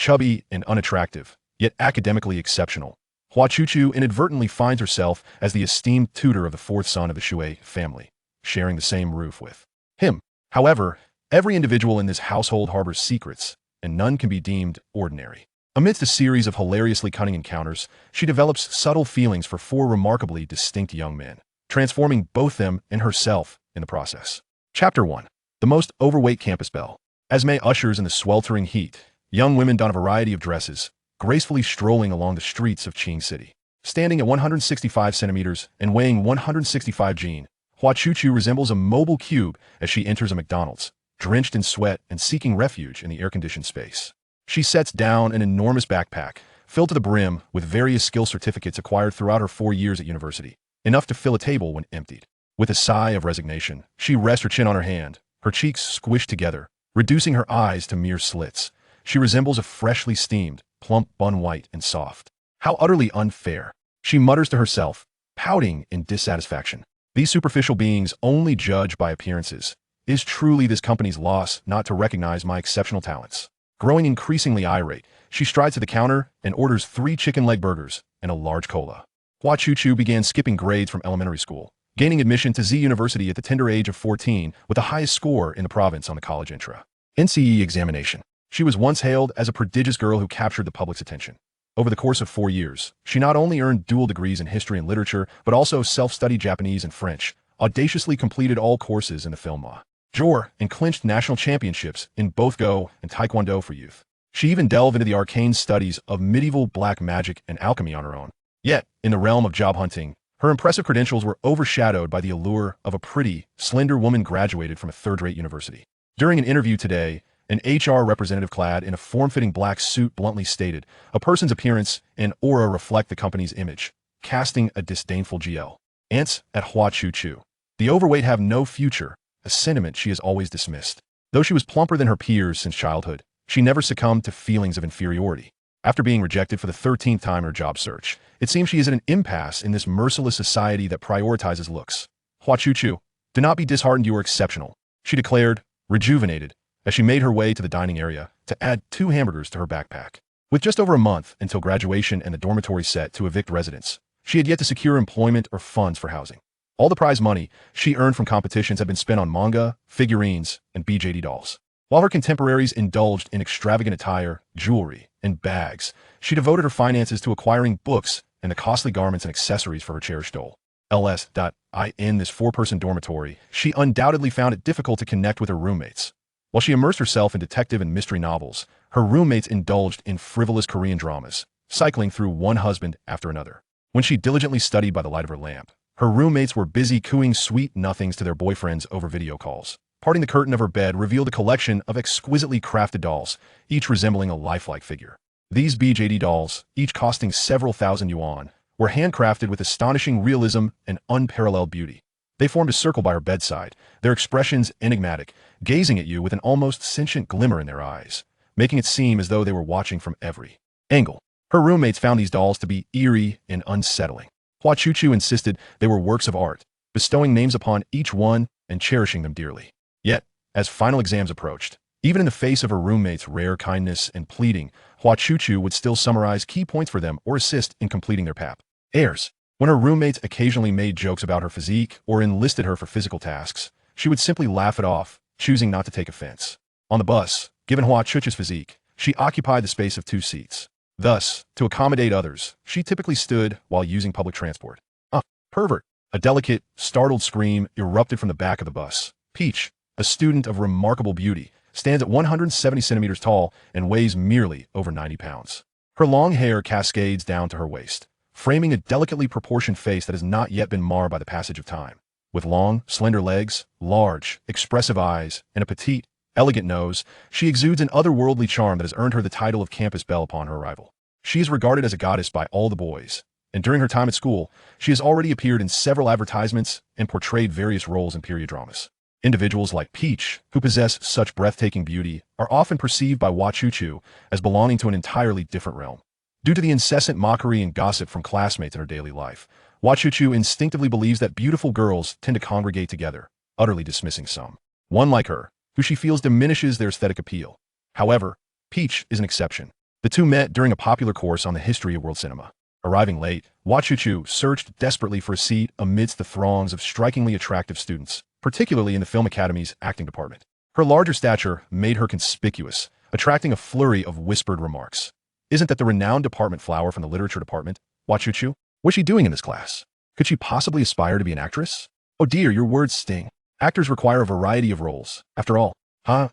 chubby and unattractive, yet academically exceptional. Hua Chuchu inadvertently finds herself as the esteemed tutor of the fourth son of the Shui family, sharing the same roof with him. However, every individual in this household harbors secrets, and none can be deemed ordinary. Amidst a series of hilariously cunning encounters, she develops subtle feelings for four remarkably distinct young men, transforming both them and herself in the process. Chapter 1. The most overweight campus belle. As May ushers in the sweltering heat, young women don a variety of dresses, gracefully strolling along the streets of Qing City. Standing at 165 centimeters and weighing 165 gene, Hua Chuchu resembles a mobile cube as she enters a McDonald's, drenched in sweat and seeking refuge in the air-conditioned space. She sets down an enormous backpack, filled to the brim with various skill certificates acquired throughout her 4 years at university, enough to fill a table when emptied. With a sigh of resignation, she rests her chin on her hand, her cheeks squished together, reducing her eyes to mere slits. She resembles a freshly steamed, plump bun, white and soft. How utterly unfair. She mutters to herself, pouting in dissatisfaction. These superficial beings only judge by appearances. It is truly this company's loss not to recognize my exceptional talents. Growing increasingly irate, she strides to the counter and orders 3 chicken leg burgers and a large cola. Hua Chuchu began skipping grades from elementary school, gaining admission to Z University at the tender age of 14 with the highest score in the province on the college NCE examination. She was once hailed as a prodigious girl who captured the public's attention. Over the course of 4 years, she not only earned dual degrees in history and literature, but also self-studied Japanese and French, audaciously completed all courses in the film genre, and clinched national championships in both Go and Taekwondo for youth. She even delved into the arcane studies of medieval black magic and alchemy on her own. Yet, in the realm of job hunting, her impressive credentials were overshadowed by the allure of a pretty, slender woman graduated from a third-rate university. During an interview today, an HR representative clad in a form-fitting black suit bluntly stated, "A person's appearance and aura reflect the company's image," casting a disdainful glance at Hua Chuchu. The overweight have no future, a sentiment she has always dismissed. Though she was plumper than her peers since childhood, she never succumbed to feelings of inferiority. After being rejected for the 13th time in her job search, it seems she is at an impasse in this merciless society that prioritizes looks. Hua Chuchu, do not be disheartened, you are exceptional, she declared, rejuvenated, as she made her way to the dining area to add 2 hamburgers to her backpack. With just over a month until graduation and the dormitory set to evict residents, she had yet to secure employment or funds for housing. All the prize money she earned from competitions had been spent on manga, figurines, and BJD dolls. While her contemporaries indulged in extravagant attire, jewelry, and bags, she devoted her finances to acquiring books and the costly garments and accessories for her cherished doll. In this 4-person dormitory, she undoubtedly found it difficult to connect with her roommates. While she immersed herself in detective and mystery novels, her roommates indulged in frivolous Korean dramas, cycling through one husband after another. When she diligently studied by the light of her lamp, her roommates were busy cooing sweet nothings to their boyfriends over video calls. Parting the curtain of her bed revealed a collection of exquisitely crafted dolls, each resembling a lifelike figure. These BJD dolls, each costing several thousand yuan, were handcrafted with astonishing realism and unparalleled beauty. They formed a circle by her bedside, their expressions enigmatic, gazing at you with an almost sentient glimmer in their eyes, making it seem as though they were watching from every angle. Her roommates found these dolls to be eerie and unsettling. Hua Chuchu insisted they were works of art, bestowing names upon each one and cherishing them dearly. Yet, as final exams approached, even in the face of her roommates' rare kindness and pleading, Hua Chuchu would still summarize key points for them or assist in completing their papers. When her roommates occasionally made jokes about her physique or enlisted her for physical tasks, she would simply laugh it off, choosing not to take offense. On the bus, given Hua Chuchu's physique, she occupied the space of 2 seats. Thus, to accommodate others, she typically stood while using public transport. Pervert! A delicate, startled scream erupted from the back of the bus. Peach, a student of remarkable beauty, stands at 170 centimeters tall and weighs merely over 90 pounds. Her long hair cascades down to her waist, framing a delicately proportioned face that has not yet been marred by the passage of time. With long, slender legs, large, expressive eyes, and a petite, elegant nose, she exudes an otherworldly charm that has earned her the title of campus belle upon her arrival. She is regarded as a goddess by all the boys, and during her time at school, she has already appeared in several advertisements and portrayed various roles in period dramas. Individuals like Peach, who possess such breathtaking beauty, are often perceived by Hua Chuchu as belonging to an entirely different realm. Due to the incessant mockery and gossip from classmates in her daily life, Hua Chuchu instinctively believes that beautiful girls tend to congregate together, utterly dismissing some. One like her, who she feels diminishes their aesthetic appeal. However, Peach is an exception. The two met during a popular course on the history of world cinema. Arriving late, Hua Chuchu searched desperately for a seat amidst the throngs of strikingly attractive students, particularly in the Film Academy's acting department. Her larger stature made her conspicuous, attracting a flurry of whispered remarks. Isn't that the renowned department flower from the literature department, Hua Chuchu? What's she doing in this class? Could she possibly aspire to be an actress? Oh dear, your words sting. Actors require a variety of roles. After all, Hua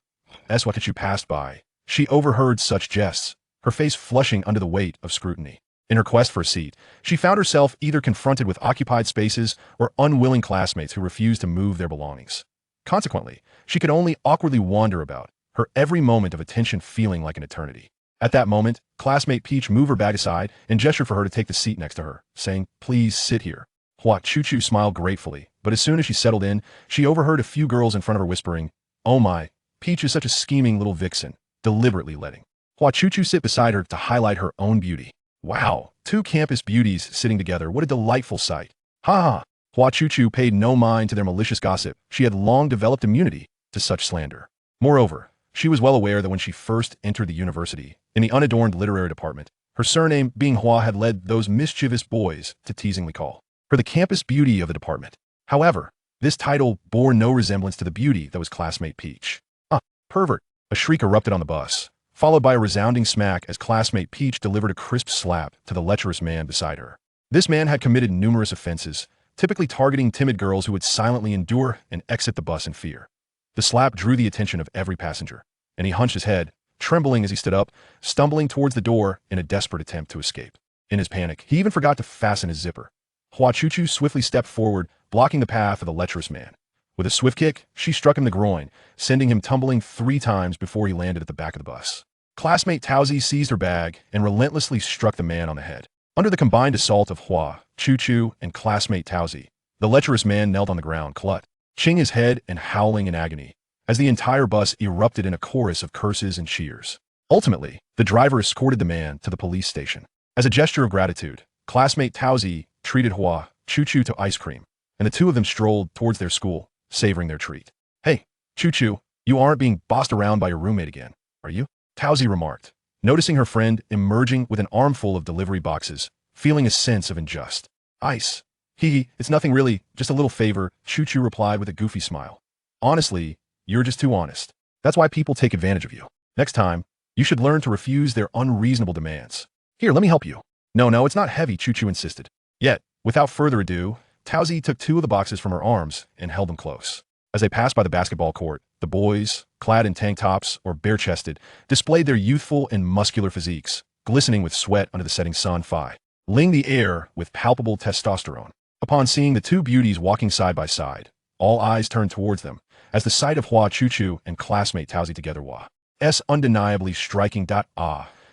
Chuchu passed by. She overheard such jests, her face flushing under the weight of scrutiny. In her quest for a seat, she found herself either confronted with occupied spaces or unwilling classmates who refused to move their belongings. Consequently, she could only awkwardly wander about, her every moment of attention feeling like an eternity. At that moment, classmate Peach moved her bag aside and gestured for her to take the seat next to her, saying, "Please sit here." Hua Chuchu smiled gratefully, but as soon as she settled in, she overheard a few girls in front of her whispering, "Oh my, Peach is such a scheming little vixen," deliberately letting Hua Chuchu sit beside her to highlight her own beauty. Wow, two campus beauties sitting together, what a delightful sight. Ha ha! Hua Chuchu paid no mind to their malicious gossip. She had long developed immunity to such slander. Moreover, she was well aware that when she first entered the university, in the unadorned literary department, her surname being Hua had led those mischievous boys to teasingly call her the campus beauty of the department. However, this title bore no resemblance to the beauty that was classmate Peach. Ah, pervert! A shriek erupted on the bus, followed by a resounding smack as classmate Peach delivered a crisp slap to the lecherous man beside her. This man had committed numerous offenses, typically targeting timid girls who would silently endure and exit the bus in fear. The slap drew the attention of every passenger, and he hunched his head, trembling as he stood up, stumbling towards the door in a desperate attempt to escape. In his panic, he even forgot to fasten his zipper. Hua Chuchu swiftly stepped forward, blocking the path of the lecherous man. With a swift kick, she struck him in the groin, sending him tumbling 3 times before he landed at the back of the bus. Classmate Taozi seized her bag and relentlessly struck the man on the head. Under the combined assault of Hua Chuchu and classmate Taozi, the lecherous man knelt on the ground, clutching his head and howling in agony, as the entire bus erupted in a chorus of curses and cheers. Ultimately, the driver escorted the man to the police station. As a gesture of gratitude, classmate Taozi treated Hua Chuchu to ice cream, and the two of them strolled towards their school, savoring their treat. "Hey, Chuchu, you aren't being bossed around by your roommate again, are you?" Taozi remarked, noticing her friend emerging with an armful of delivery boxes, feeling a sense of injustice. "Ice. Hee, it's nothing really, just a little favor," Chuchu replied with a goofy smile. "Honestly, you're just too honest. That's why people take advantage of you. Next time, you should learn to refuse their unreasonable demands. Here, let me help you." No, it's not heavy," Chuchu insisted. Yet, without further ado, Taozi took 2 of the boxes from her arms and held them close. As they passed by the basketball court, the boys, clad in tank tops or bare-chested, displayed their youthful and muscular physiques, glistening with sweat under the setting sun, filling the air with palpable testosterone. Upon seeing the two beauties walking side by side, all eyes turned towards them, as the sight of Hua Chuchu and classmate Taozi together was undeniably striking.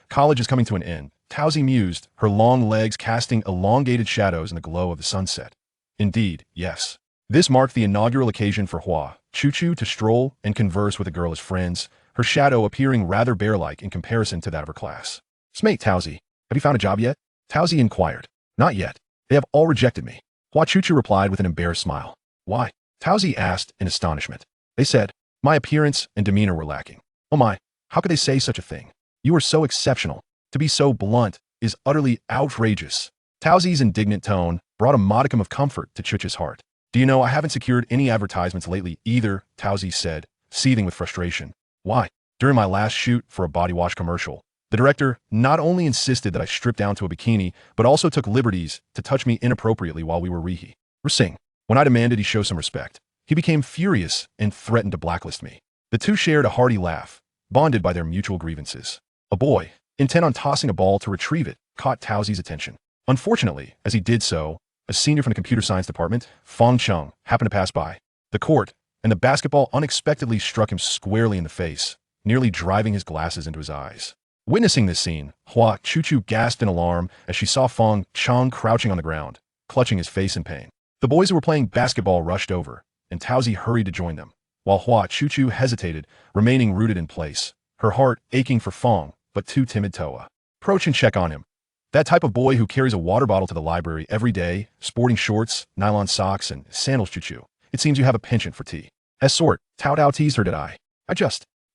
College is coming to an end, Taozi mused, her long legs casting elongated shadows in the glow of the sunset. Indeed, yes. This marked the inaugural occasion for Hua Chuchu to stroll and converse with a girl as friends, her shadow appearing rather bear-like in comparison to that of her class. "Smate Taozi, have you found a job yet?" Taozi inquired. "Not yet. They have all rejected me." Hua Chuchu replied with an embarrassed smile. "Why?" Taozi asked in astonishment. "They said my appearance and demeanor were lacking." "Oh my, how could they say such a thing? You are so exceptional. To be so blunt is utterly outrageous." Taozi's indignant tone brought a modicum of comfort to Chuchu's heart. "Do you know I haven't secured any advertisements lately either," Taozi said, seething with frustration. "Why? During my last shoot for a body wash commercial, the director not only insisted that I strip down to a bikini, but also took liberties to touch me inappropriately while we were rehearsing. When I demanded he show some respect, he became furious and threatened to blacklist me." The two shared a hearty laugh, bonded by their mutual grievances. A boy, intent on tossing a ball to retrieve it, caught Taozi's attention. Unfortunately, as he did so, a senior from the computer science department, Feng Cheng, happened to pass by the court, and the basketball unexpectedly struck him squarely in the face, nearly driving his glasses into his eyes. Witnessing this scene, Hua Chuchu gasped in alarm as she saw Feng Cheng crouching on the ground, clutching his face in pain. The boys who were playing basketball rushed over, and Taozi hurried to join them, while Hua Chuchu hesitated, remaining rooted in place, her heart aching for Feng, but too timid to approach and check on him. That type of boy who carries a water bottle to the library every day, sporting shorts, nylon socks, and sandals. Chuchu, it seems you have a penchant for tea. S sort, Tao teased her.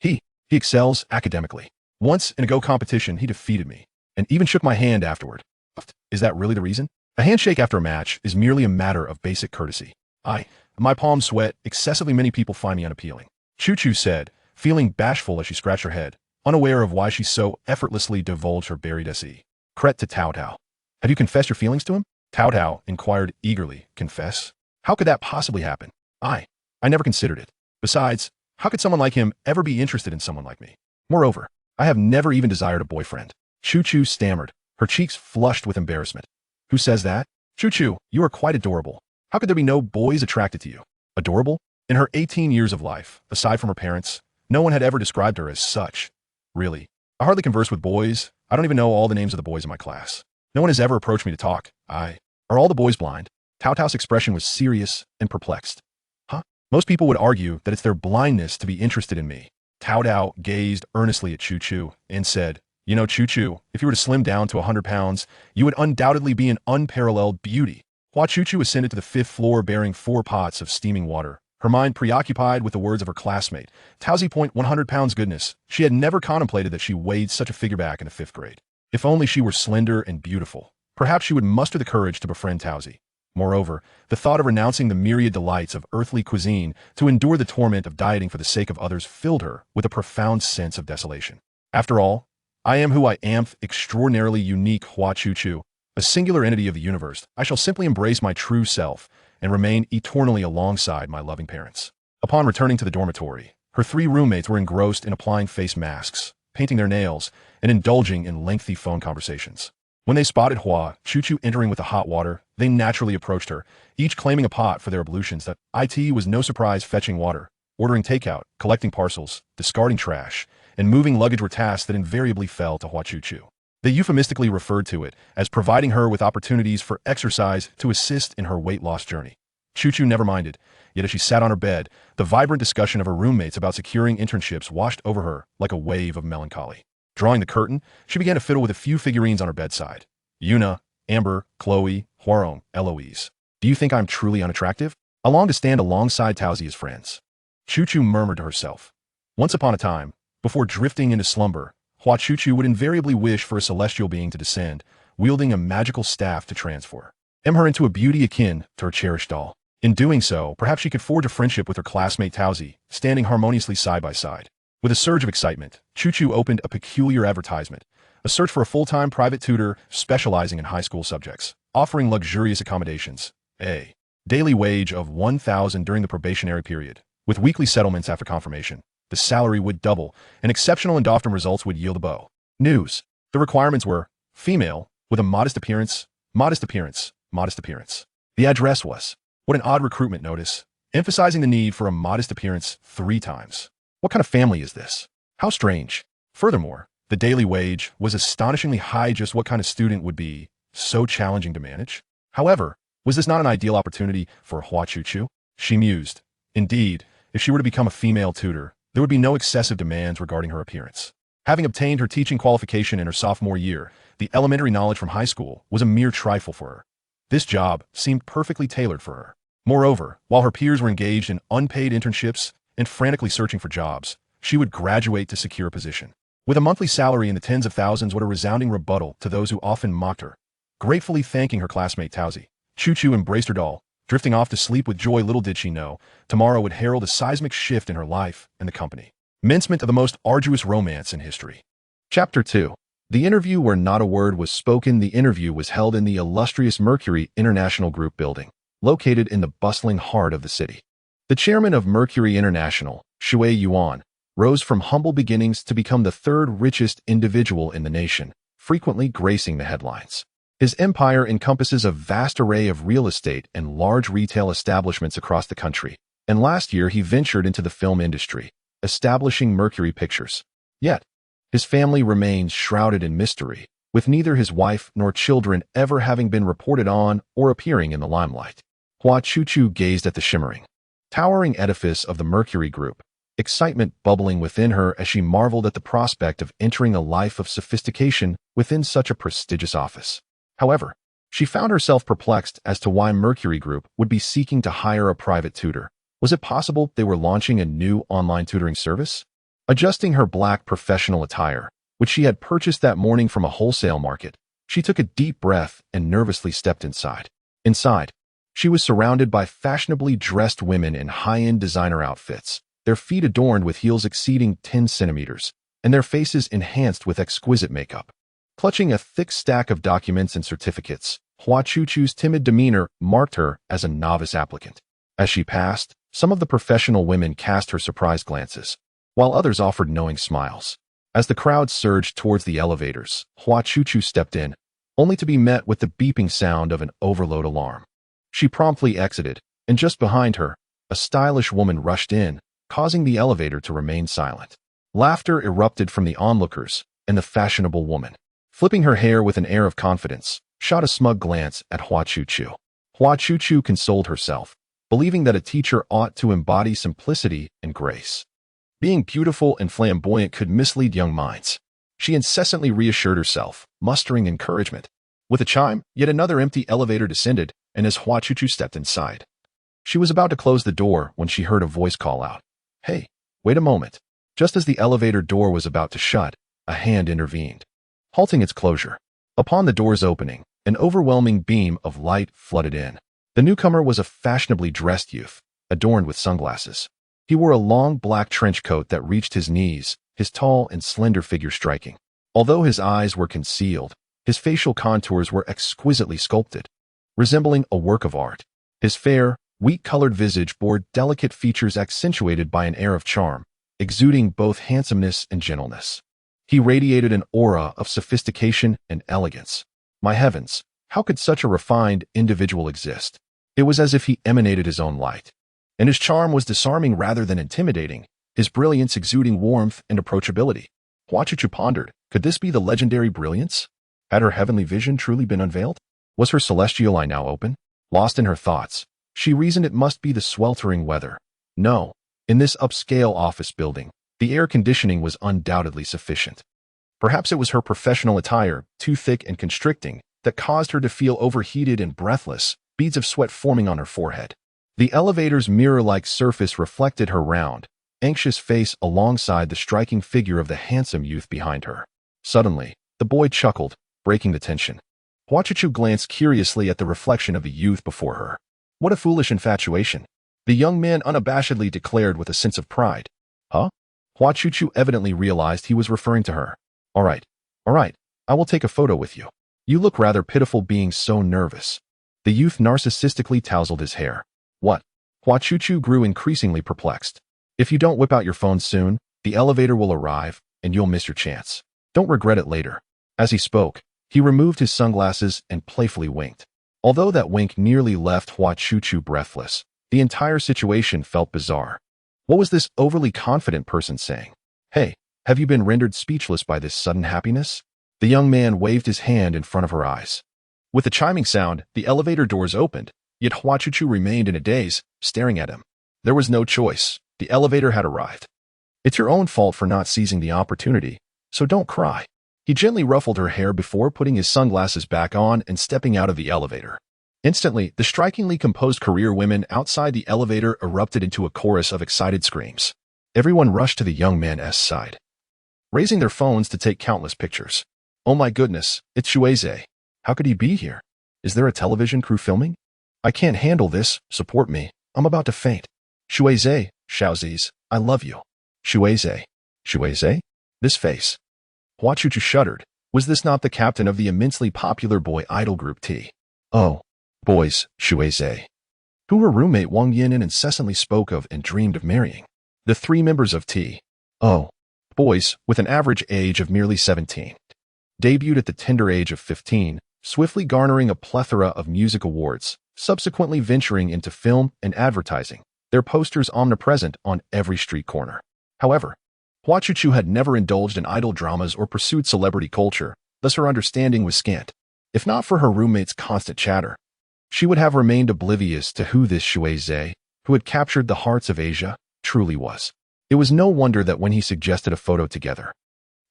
He excels academically. Once, in a Go competition, he defeated me, and even shook my hand afterward. Is that really the reason? A handshake after a match is merely a matter of basic courtesy. My palms sweat, excessively many people find me unappealing. Chuchu said, feeling bashful as she scratched her head, unaware of why she so effortlessly divulged her buried SE. Cret to Tao Tao. Have you confessed your feelings to him? Tao Tao inquired eagerly. Confess? How could that possibly happen? I never considered it. Besides, how could someone like him ever be interested in someone like me? Moreover, I have never even desired a boyfriend. Chuchu stammered, her cheeks flushed with embarrassment. Who says that? Chuchu, you are quite adorable. How could there be no boys attracted to you? Adorable? In her 18 years of life, aside from her parents, no one had ever described her as such. Really. I hardly converse with boys. I don't even know all the names of the boys in my class. No one has ever approached me to talk. Are all the boys blind? Tao Tao's expression was serious and perplexed. Huh? Most people would argue that it's their blindness to be interested in me. Tao Tao gazed earnestly at Chuchu and said, You know, Chuchu, if you were to slim down to 100 pounds, you would undoubtedly be an unparalleled beauty. Hua Chuchu ascended to the 5th floor bearing 4 pots of steaming water, her mind preoccupied with the words of her classmate. Taozi point 100 pounds goodness. She had never contemplated that she weighed such a figure back in the 5th grade. If only she were slender and beautiful. Perhaps she would muster the courage to befriend Taozi. Moreover, the thought of renouncing the myriad delights of earthly cuisine to endure the torment of dieting for the sake of others filled her with a profound sense of desolation. After all, I am who I am, extraordinarily unique Hua Chuchu, a singular entity of the universe. I shall simply embrace my true self and remain eternally alongside my loving parents. Upon returning to the dormitory, her 3 roommates were engrossed in applying face masks, painting their nails, and indulging in lengthy phone conversations. When they spotted Hua Chuchu entering with the hot water, they naturally approached her, each claiming a pot for their ablutions. That it was no surprise fetching water, ordering takeout, collecting parcels, discarding trash, and moving luggage were tasks that invariably fell to Hua Chuchu. They euphemistically referred to it as providing her with opportunities for exercise to assist in her weight loss journey. Chuchu never minded, yet as she sat on her bed, the vibrant discussion of her roommates about securing internships washed over her like a wave of melancholy. Drawing the curtain, she began to fiddle with a few figurines on her bedside. Yuna, Amber, Chloe, Huarong, Eloise. Do you think I'm truly unattractive? I long to stand alongside Taozi as friends. Chuchu murmured to herself. Once upon a time, before drifting into slumber, Hua Chuchu would invariably wish for a celestial being to descend, wielding a magical staff to transform her into a beauty akin to her cherished doll. In doing so, perhaps she could forge a friendship with her classmate Taozi, standing harmoniously side by side. With a surge of excitement, Chuchu opened a peculiar advertisement, a search for a full-time private tutor specializing in high school subjects, offering luxurious accommodations, a daily wage of 1,000 during the probationary period, with weekly settlements after confirmation. The salary would double, and exceptional and often results would yield a bow. News. The requirements were female, with a modest appearance, modest appearance, modest appearance. The address was, what an odd recruitment notice, emphasizing the need for a modest appearance 3 times. What kind of family is this? How strange. Furthermore, the daily wage was astonishingly high. Just what kind of student would be so challenging to manage? However, was this not an ideal opportunity for Hua Chuchu? She mused. Indeed, if she were to become a female tutor, there would be no excessive demands regarding her appearance. Having obtained her teaching qualification in her sophomore year, the elementary knowledge from high school was a mere trifle for her. This job seemed perfectly tailored for her. Moreover, while her peers were engaged in unpaid internships and frantically searching for jobs, she would graduate to secure a position. With a monthly salary in the tens of thousands, what a resounding rebuttal to those who often mocked her. Gratefully thanking her classmate Taozi, Chuchu embraced her doll, drifting off to sleep with joy. Little did she know, tomorrow would herald a seismic shift in her life and the company. Commencement of the most arduous romance in history. Chapter 2. The interview where not a word was spoken. The interview was held in the illustrious Mercury International Group building, located in the bustling heart of the city. The chairman of Mercury International, Shui Yuan, rose from humble beginnings to become the 3rd richest individual in the nation, frequently gracing the headlines. His empire encompasses a vast array of real estate and large retail establishments across the country, and last year he ventured into the film industry, establishing Mercury Pictures. Yet, his family remains shrouded in mystery, with neither his wife nor children ever having been reported on or appearing in the limelight. Hua Chuchu gazed at the shimmering, towering edifice of the Mercury Group, excitement bubbling within her as she marveled at the prospect of entering a life of sophistication within such a prestigious office. However, she found herself perplexed as to why Mercury Group would be seeking to hire a private tutor. Was it possible they were launching a new online tutoring service? Adjusting her black professional attire, which she had purchased that morning from a wholesale market. She took a deep breath and nervously stepped inside. Inside, she was surrounded by fashionably dressed women in high-end designer outfits, their feet adorned with heels exceeding 10 centimeters, and their faces enhanced with exquisite makeup. Clutching a thick stack of documents and certificates, Hua Chuchu's timid demeanor marked her as a novice applicant. As she passed, some of the professional women cast her surprised glances, while others offered knowing smiles. As the crowd surged towards the elevators, Hua Chuchu stepped in, only to be met with the beeping sound of an overload alarm. She promptly exited, and just behind her, a stylish woman rushed in, causing the elevator to remain silent. Laughter erupted from the onlookers, and the fashionable woman, flipping her hair with an air of confidence, shot a smug glance at Hua Chuchu. Hua Chuchu consoled herself, believing that a teacher ought to embody simplicity and grace. Being beautiful and flamboyant could mislead young minds. She incessantly reassured herself, mustering encouragement. With a chime, yet another empty elevator descended, and as Hua Chuchu stepped inside, she was about to close the door when she heard a voice call out, "Hey, wait a moment." Just as the elevator door was about to shut, a hand intervened, halting its closure. Upon the door's opening, an overwhelming beam of light flooded in. The newcomer was a fashionably dressed youth, adorned with sunglasses. He wore a long black trench coat that reached his knees, his tall and slender figure striking. Although his eyes were concealed, his facial contours were exquisitely sculpted, resembling a work of art. His fair, wheat-colored visage bore delicate features accentuated by an air of charm, exuding both handsomeness and gentleness. He radiated an aura of sophistication and elegance. My heavens, how could such a refined individual exist? It was as if he emanated his own light. And his charm was disarming rather than intimidating, his brilliance exuding warmth and approachability. Hua Chuchu pondered, could this be the legendary brilliance? Had her heavenly vision truly been unveiled? Was her celestial eye now open? Lost in her thoughts, she reasoned it must be the sweltering weather. No, in this upscale office building, the air conditioning was undoubtedly sufficient. Perhaps it was her professional attire, too thick and constricting, that caused her to feel overheated and breathless, beads of sweat forming on her forehead. The elevator's mirror-like surface reflected her round, anxious face alongside the striking figure of the handsome youth behind her. Suddenly, the boy chuckled, breaking the tension. Hua Chuchu glanced curiously at the reflection of the youth before her. What a foolish infatuation, the young man unabashedly declared with a sense of pride. Huh? Hua Chuchu evidently realized he was referring to her. All right, I will take a photo with you. You look rather pitiful being so nervous. The youth narcissistically tousled his hair. What? Hua Chuchu grew increasingly perplexed. If you don't whip out your phone soon, the elevator will arrive, and you'll miss your chance. Don't regret it later. As he spoke, he removed his sunglasses and playfully winked. Although that wink nearly left Hua Chuchu breathless, the entire situation felt bizarre. What was this overly confident person saying? Hey, have you been rendered speechless by this sudden happiness? The young man waved his hand in front of her eyes. With a chiming sound, the elevator doors opened, yet Hua Chuchu remained in a daze, staring at him. There was no choice. The elevator had arrived. It's your own fault for not seizing the opportunity, so don't cry. He gently ruffled her hair before putting his sunglasses back on and stepping out of the elevator. Instantly, the strikingly composed career women outside the elevator erupted into a chorus of excited screams. Everyone rushed to the young man's side, raising their phones to take countless pictures. Oh my goodness, it's Shui. How could he be here? Is there a television crew filming? I can't handle this, support me, I'm about to faint. Shui, Xiaozi's, I love you. Shui, this face. Hua Chuchu shuddered. Was this not the captain of the immensely popular boy idol group T? Oh, boys, Shui, who her roommate Wang Yinan incessantly spoke of and dreamed of marrying. The three members of T. Oh, boys, with an average age of merely 17. Debuted at the tender age of 15, swiftly garnering a plethora of music awards, subsequently venturing into film and advertising, their posters omnipresent on every street corner. However, Hua Chuchu had never indulged in idol dramas or pursued celebrity culture, thus her understanding was scant. If not for her roommate's constant chatter, she would have remained oblivious to who this Shui, who had captured the hearts of Asia, truly was. It was no wonder that when he suggested a photo together,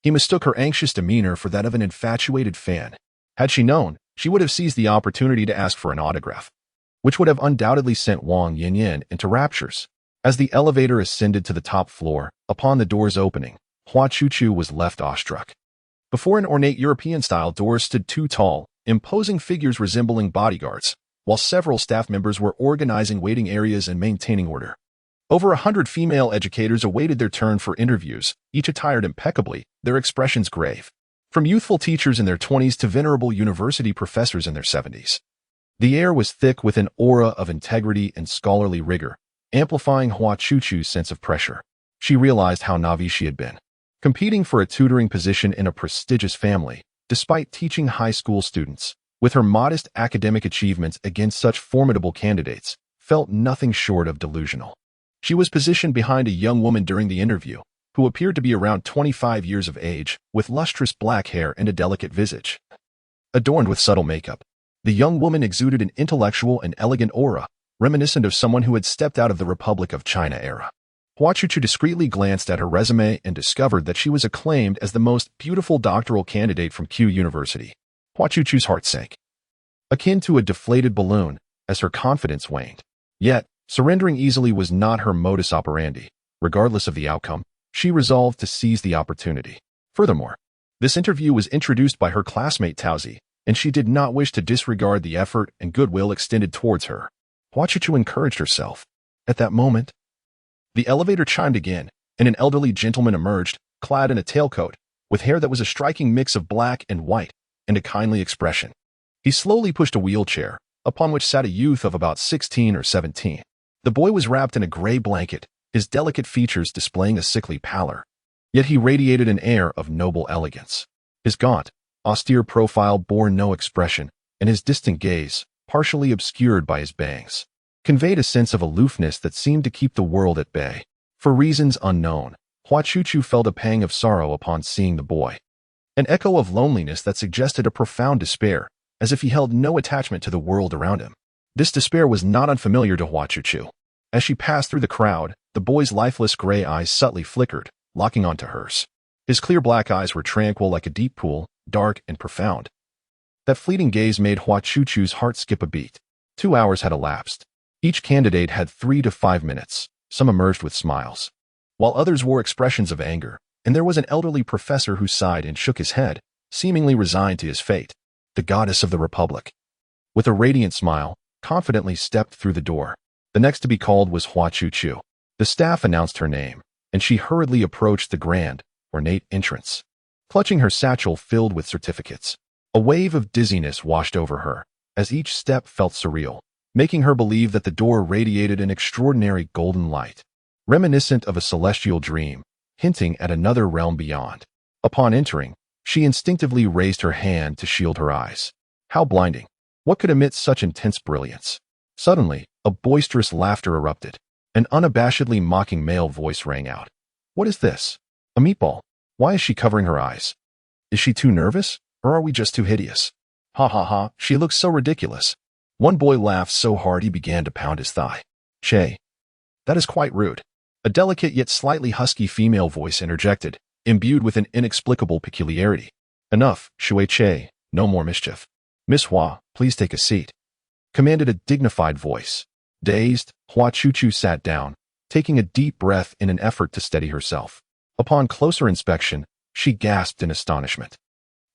he mistook her anxious demeanor for that of an infatuated fan. Had she known, she would have seized the opportunity to ask for an autograph, which would have undoubtedly sent Wang Yinan into raptures. As the elevator ascended to the top floor, upon the doors opening, Hua Chuchu was left awestruck. Before an ornate European-style door stood two tall, imposing figures resembling bodyguards, while several staff members were organizing waiting areas and maintaining order. Over 100 female educators awaited their turn for interviews, each attired impeccably, their expressions grave. From youthful teachers in their 20s to venerable university professors in their 70s. The air was thick with an aura of integrity and scholarly rigor, amplifying Hua Chuchu's sense of pressure. She realized how naive she had been. Competing for a tutoring position in a prestigious family, despite teaching high school students, with her modest academic achievements against such formidable candidates, felt nothing short of delusional. She was positioned behind a young woman during the interview, who appeared to be around 25 years of age, with lustrous black hair and a delicate visage. Adorned with subtle makeup, the young woman exuded an intellectual and elegant aura, reminiscent of someone who had stepped out of the Republic of China era. Hua Chuchu discreetly glanced at her resume and discovered that she was acclaimed as the most beautiful doctoral candidate from Q University. Hua Chuchu's heart sank, akin to a deflated balloon, as her confidence waned. Yet, surrendering easily was not her modus operandi. Regardless of the outcome, she resolved to seize the opportunity. Furthermore, this interview was introduced by her classmate Taozi, and she did not wish to disregard the effort and goodwill extended towards her. Hua Chuchu encouraged herself. At that moment, the elevator chimed again, and an elderly gentleman emerged, clad in a tailcoat, with hair that was a striking mix of black and white, and a kindly expression. He slowly pushed a wheelchair, upon which sat a youth of about 16 or 17. The boy was wrapped in a gray blanket, his delicate features displaying a sickly pallor. Yet he radiated an air of noble elegance. His gaunt, austere profile bore no expression, and his distant gaze, partially obscured by his bangs, conveyed a sense of aloofness that seemed to keep the world at bay. For reasons unknown, Hua Chuchu felt a pang of sorrow upon seeing the boy. An echo of loneliness that suggested a profound despair, as if he held no attachment to the world around him. This despair was not unfamiliar to Hua Chuchu. As she passed through the crowd, the boy's lifeless gray eyes subtly flickered, locking onto hers. His clear black eyes were tranquil like a deep pool, dark and profound. That fleeting gaze made Hua Chuchu's heart skip a beat. 2 hours had elapsed. Each candidate had 3 to 5 minutes. Some emerged with smiles, while others wore expressions of anger, and there was an elderly professor who sighed and shook his head, seemingly resigned to his fate. The goddess of the Republic, with a radiant smile, confidently stepped through the door. The next to be called was Hua Chuchu. The staff announced her name, and she hurriedly approached the grand, ornate entrance, clutching her satchel filled with certificates. A wave of dizziness washed over her, as each step felt surreal, making her believe that the door radiated an extraordinary golden light, reminiscent of a celestial dream, hinting at another realm beyond. Upon entering, she instinctively raised her hand to shield her eyes. How blinding! What could emit such intense brilliance? Suddenly, a boisterous laughter erupted. An unabashedly mocking male voice rang out. What is this? A meatball? Why is she covering her eyes? Is she too nervous, or are we just too hideous? Ha ha ha, she looks so ridiculous. One boy laughed so hard he began to pound his thigh. Che. That is quite rude. A delicate yet slightly husky female voice interjected, imbued with an inexplicable peculiarity. Enough, Shui Che, no more mischief. Miss Hua, please take a seat, commanded a dignified voice. Dazed, Hua Chuchu sat down, taking a deep breath in an effort to steady herself. Upon closer inspection, she gasped in astonishment.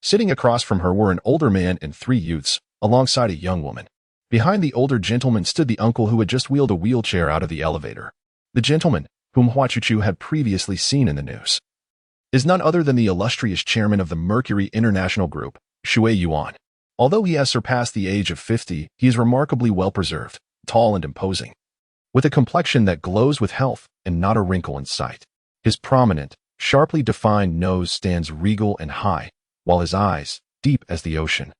Sitting across from her were an older man and 3 youths, alongside a young woman. Behind the older gentleman stood the uncle who had just wheeled a wheelchair out of the elevator. The gentleman, whom Hua Chuchu had previously seen in the news, is none other than the illustrious chairman of the Mercury International Group, Shui Yuan. Although he has surpassed the age of 50, he is remarkably well-preserved, tall and imposing, with a complexion that glows with health and not a wrinkle in sight. His prominent, sharply defined nose stands regal and high, while his eyes, deep as the ocean,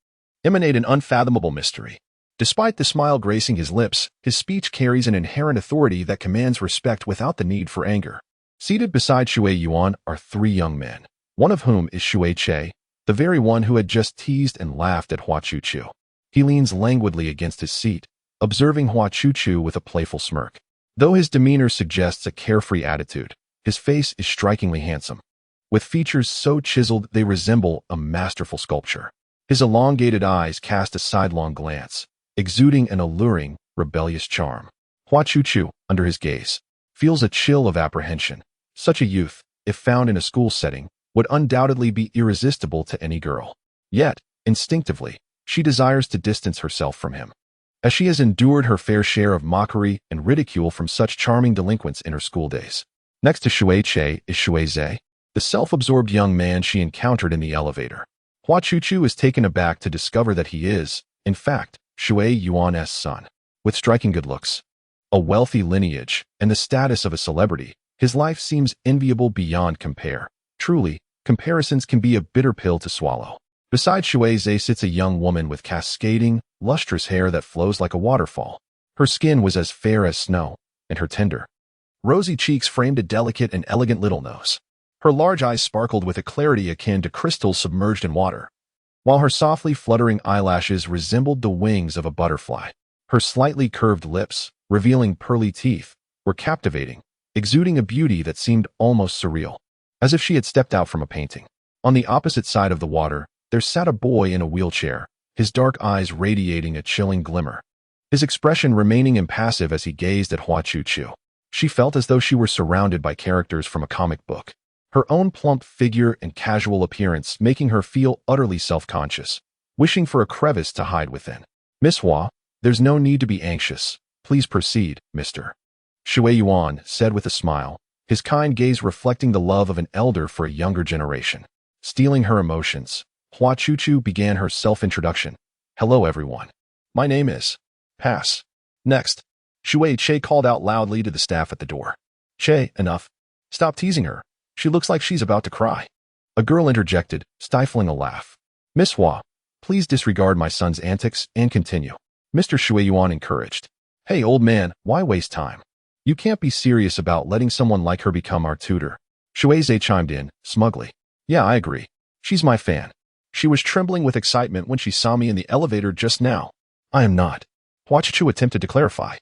emanate an unfathomable mystery. Despite the smile gracing his lips, his speech carries an inherent authority that commands respect without the need for anger. Seated beside Shui Yuan are 3 young men, one of whom is Shui Che, the very one who had just teased and laughed at Hua Chuchu. He leans languidly against his seat, observing Hua Chuchu with a playful smirk. Though his demeanor suggests a carefree attitude, his face is strikingly handsome, with features so chiseled they resemble a masterful sculpture. His elongated eyes cast a sidelong glance, exuding an alluring, rebellious charm. Hua Chuchu, under his gaze, feels a chill of apprehension. Such a youth, if found in a school setting, would undoubtedly be irresistible to any girl. Yet, instinctively, she desires to distance herself from him, as she has endured her fair share of mockery and ridicule from such charming delinquents in her school days. Next to Shui Che is Shui Zhe, the self-absorbed young man she encountered in the elevator. Hua Chuchu is taken aback to discover that he is, in fact, Shui Yuan's son. With striking good looks, a wealthy lineage, and the status of a celebrity, his life seems enviable beyond compare. Truly, comparisons can be a bitter pill to swallow. Beside Shui Zhe sits a young woman with cascading, lustrous hair that flows like a waterfall. Her skin was as fair as snow, and her tender, rosy cheeks framed a delicate and elegant little nose. Her large eyes sparkled with a clarity akin to crystals submerged in water, while her softly fluttering eyelashes resembled the wings of a butterfly. Her slightly curved lips, revealing pearly teeth, were captivating, exuding a beauty that seemed almost surreal, as if she had stepped out from a painting. On the opposite side of the water, there sat a boy in a wheelchair, his dark eyes radiating a chilling glimmer, his expression remaining impassive as he gazed at Hua Chuchu. She felt as though she were surrounded by characters from a comic book, her own plump figure and casual appearance making her feel utterly self-conscious, wishing for a crevice to hide within. "Miss Hua, there's no need to be anxious. Please proceed, Mr. Shui Yuan said with a smile, his kind gaze reflecting the love of an elder for a younger generation. Stealing her emotions, Hua Chuchu began her self-introduction. "Hello everyone. My name is Pass." Next, Shui Che called out loudly to the staff at the door. "Che, enough. Stop teasing her. She looks like she's about to cry." A girl interjected, stifling a laugh. "Miss Hua, please disregard my son's antics and continue," Mr. Shui Yuan encouraged. "Hey, old man, why waste time? You can't be serious about letting someone like her become our tutor." Shui Zhe chimed in, smugly. "Yeah, I agree. She's my fan. She was trembling with excitement when she saw me in the elevator just now." "I am not," Hua Chuchu attempted to clarify,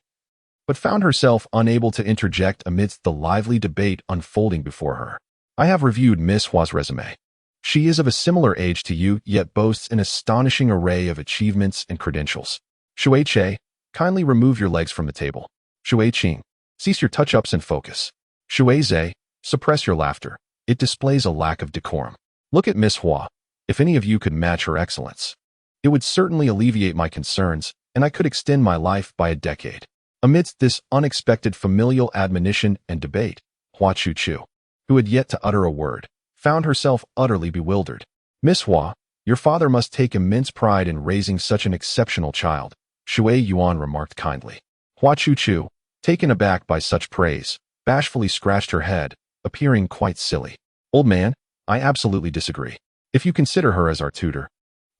but found herself unable to interject amidst the lively debate unfolding before her. "I have reviewed Miss Hua's resume. She is of a similar age to you, yet boasts an astonishing array of achievements and credentials. Shui Che, kindly remove your legs from the table. Shui Qing, cease your touch-ups and focus. Shui Zhe, suppress your laughter. It displays a lack of decorum. Look at Miss Hua. If any of you could match her excellence, it would certainly alleviate my concerns, and I could extend my life by a decade." Amidst this unexpected familial admonition and debate, Hua Chuchu, who had yet to utter a word, found herself utterly bewildered. "Miss Hua, your father must take immense pride in raising such an exceptional child," Shui Yuan remarked kindly. Hua Chuchu, taken aback by such praise, bashfully scratched her head, appearing quite silly. "Old man, I absolutely disagree. If you consider her as our tutor,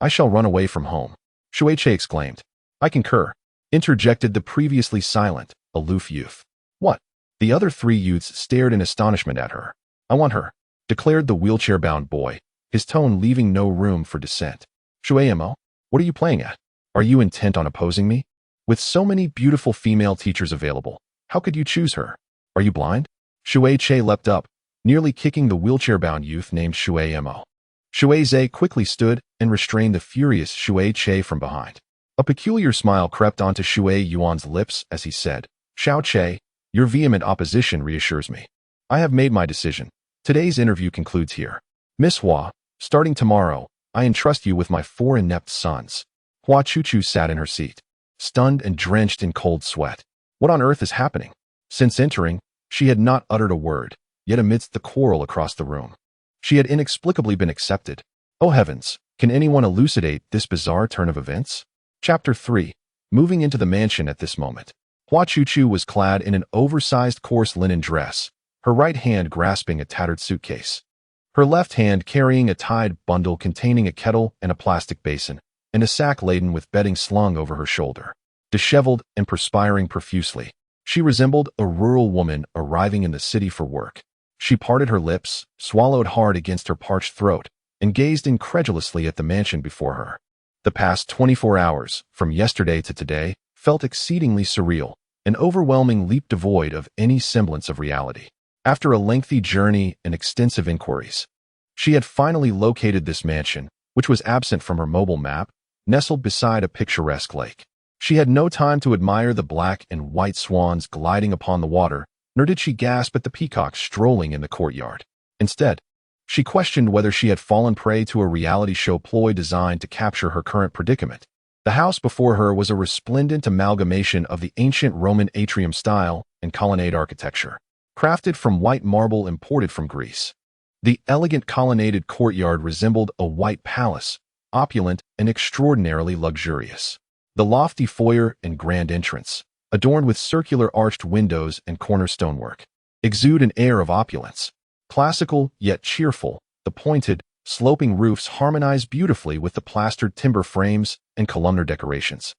I shall run away from home," Shui Che exclaimed. "I concur," interjected the previously silent, aloof youth. "What?" The other three youths stared in astonishment at her. "I want her," declared the wheelchair-bound boy, his tone leaving no room for dissent. "Shui Mo, what are you playing at? Are you intent on opposing me? With so many beautiful female teachers available, how could you choose her? Are you blind?" Shui Che leapt up, nearly kicking the wheelchair-bound youth named Shui Mo. Shui Zhe quickly stood and restrained the furious Shui Che from behind. A peculiar smile crept onto Shui Yuan's lips as he said, "Xiao Che, your vehement opposition reassures me. I have made my decision. Today's interview concludes here. Miss Hua, starting tomorrow, I entrust you with my 4 inept sons." Hua Chuchu sat in her seat, stunned and drenched in cold sweat. What on earth is happening? Since entering, she had not uttered a word, yet amidst the quarrel across the room, she had inexplicably been accepted. Oh heavens, can anyone elucidate this bizarre turn of events? Chapter 3. Moving into the mansion at this moment, Hua Chuchu was clad in an oversized coarse linen dress, her right hand grasping a tattered suitcase, her left hand carrying a tied bundle containing a kettle and a plastic basin, and a sack laden with bedding slung over her shoulder. Disheveled and perspiring profusely, she resembled a rural woman arriving in the city for work. She parted her lips, swallowed hard against her parched throat, and gazed incredulously at the mansion before her. The past 24 hours, from yesterday to today, felt exceedingly surreal, an overwhelming leap devoid of any semblance of reality. After a lengthy journey and extensive inquiries, she had finally located this mansion, which was absent from her mobile map, nestled beside a picturesque lake. She had no time to admire the black and white swans gliding upon the water, nor did she gasp at the peacocks strolling in the courtyard. Instead, She questioned whether she had fallen prey to a reality show ploy designed to capture her current predicament. The house before her was a resplendent amalgamation of the ancient Roman atrium style and colonnade architecture, crafted from white marble imported from Greece. The elegant colonnaded courtyard resembled a white palace, opulent and extraordinarily luxurious. The lofty foyer and grand entrance, adorned with circular arched windows and cornerstone work, exude an air of opulence. Classical yet cheerful, the pointed, sloping roofs harmonize beautifully with the plastered timber frames and columnar decorations,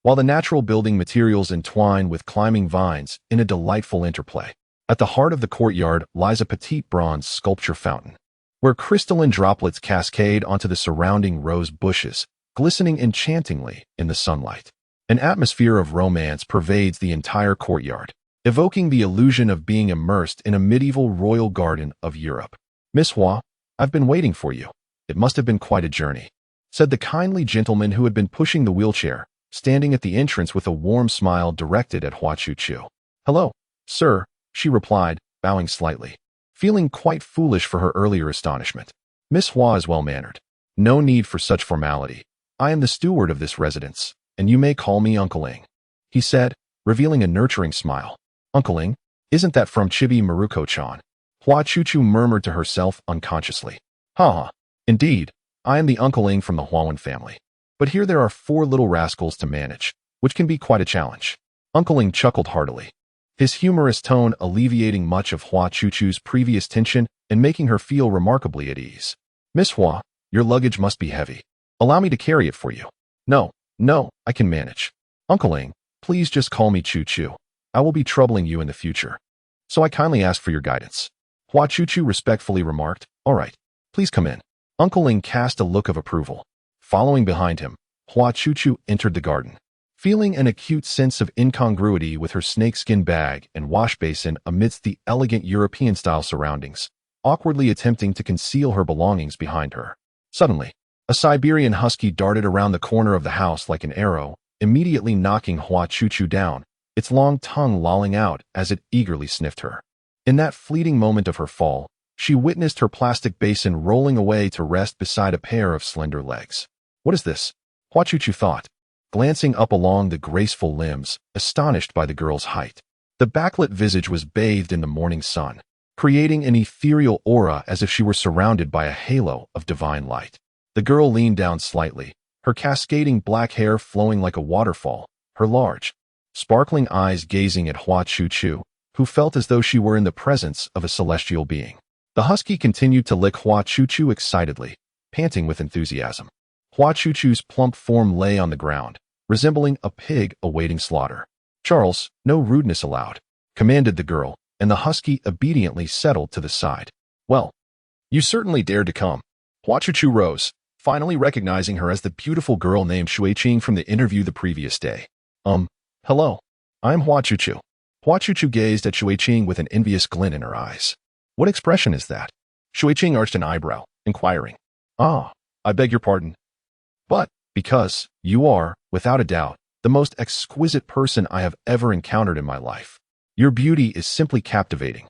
while the natural building materials entwine with climbing vines in a delightful interplay. At the heart of the courtyard lies a petite bronze sculpture fountain, where crystalline droplets cascade onto the surrounding rose bushes, glistening enchantingly in the sunlight. An atmosphere of romance pervades the entire courtyard, evoking the illusion of being immersed in a medieval royal garden of Europe. "Miss Hua, I've been waiting for you. It must have been quite a journey," said the kindly gentleman who had been pushing the wheelchair, standing at the entrance with a warm smile directed at Hua Chuchu. "Hello, sir," she replied, bowing slightly, feeling quite foolish for her earlier astonishment. "Miss Hua is well-mannered. No need for such formality. I am the steward of this residence, and you may call me Uncle Ing," he said, revealing a nurturing smile. "Uncle Ing? Isn't that from Chibi Maruko-chan?" Hua Chuchu murmured to herself unconsciously. "Ha! Indeed, I am the Uncle Ing from the Huawen family. But here there are 4 little rascals to manage, which can be quite a challenge." Uncle Ing chuckled heartily, his humorous tone alleviating much of Hua Chuchu's previous tension and making her feel remarkably at ease. "Miss Hua, your luggage must be heavy. Allow me to carry it for you." No, I can manage. Uncle Ing, please just call me Chuchu. I will be troubling you in the future, so I kindly ask for your guidance." Hua Chuchu respectfully remarked. "All right, please come in." Uncle Ing cast a look of approval. Following behind him, Hua Chuchu entered the garden, feeling an acute sense of incongruity with her snakeskin bag and wash basin amidst the elegant European-style surroundings, awkwardly attempting to conceal her belongings behind her. Suddenly, a Siberian husky darted around the corner of the house like an arrow, immediately knocking Hua Chuchu down, its long tongue lolling out as it eagerly sniffed her. In that fleeting moment of her fall, she witnessed her plastic basin rolling away to rest beside a pair of slender legs. "What is this?" Hua Chuchu thought, glancing up along the graceful limbs, astonished by the girl's height. The backlit visage was bathed in the morning sun, creating an ethereal aura as if she were surrounded by a halo of divine light. The girl leaned down slightly, her cascading black hair flowing like a waterfall, her large, sparkling eyes gazing at Hua Chuchu, who felt as though she were in the presence of a celestial being. The husky continued to lick Hua Chuchu excitedly, panting with enthusiasm. Hua Chuchu's plump form lay on the ground, resembling a pig awaiting slaughter. "Charles, no rudeness allowed," commanded the girl, and the husky obediently settled to the side. "Well, you certainly dared to come." Hua Chuchu rose, finally recognizing her as the beautiful girl named Shui from the interview the previous day. Hello, I'm Hua Chuchu." Hua Chuchu gazed at Shui with an envious glint in her eyes. "What expression is that?" Shui arched an eyebrow, inquiring. "Ah, I beg your pardon. But, because you are, without a doubt, the most exquisite person I have ever encountered in my life. Your beauty is simply captivating,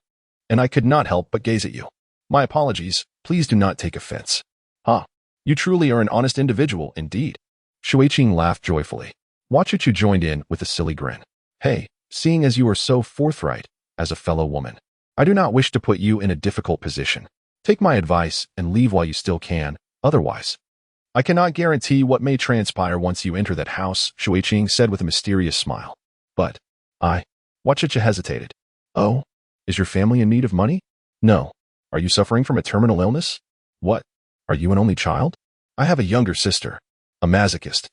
and I could not help but gaze at you. My apologies, please do not take offense." "Ah, you truly are an honest individual, indeed." Shui laughed joyfully. Hua Chuchu joined in with a silly grin. "Hey, seeing as you are so forthright as a fellow woman, I do not wish to put you in a difficult position. Take my advice and leave while you still can, otherwise I cannot guarantee what may transpire once you enter that house," Shui said with a mysterious smile. "But Hua Chuchu hesitated. "Oh, is your family in need of money?" "No." "Are you suffering from a terminal illness?" "What? Are you an only child?" "I have a younger sister." "A masochist?"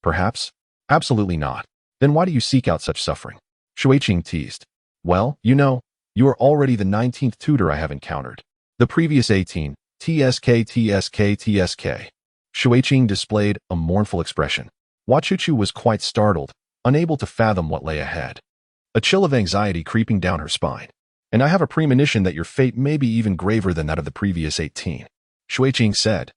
"Perhaps." "Absolutely not. Then why do you seek out such suffering?" Shui teased. "Well, you know, you are already the 19th tutor I have encountered. The previous 18, TSK. Shui displayed a mournful expression. Hua Chuchu was quite startled, unable to fathom what lay ahead. A chill of anxiety creeping down her spine. "And I have a premonition that your fate may be even graver than that of the previous 18, Shui said,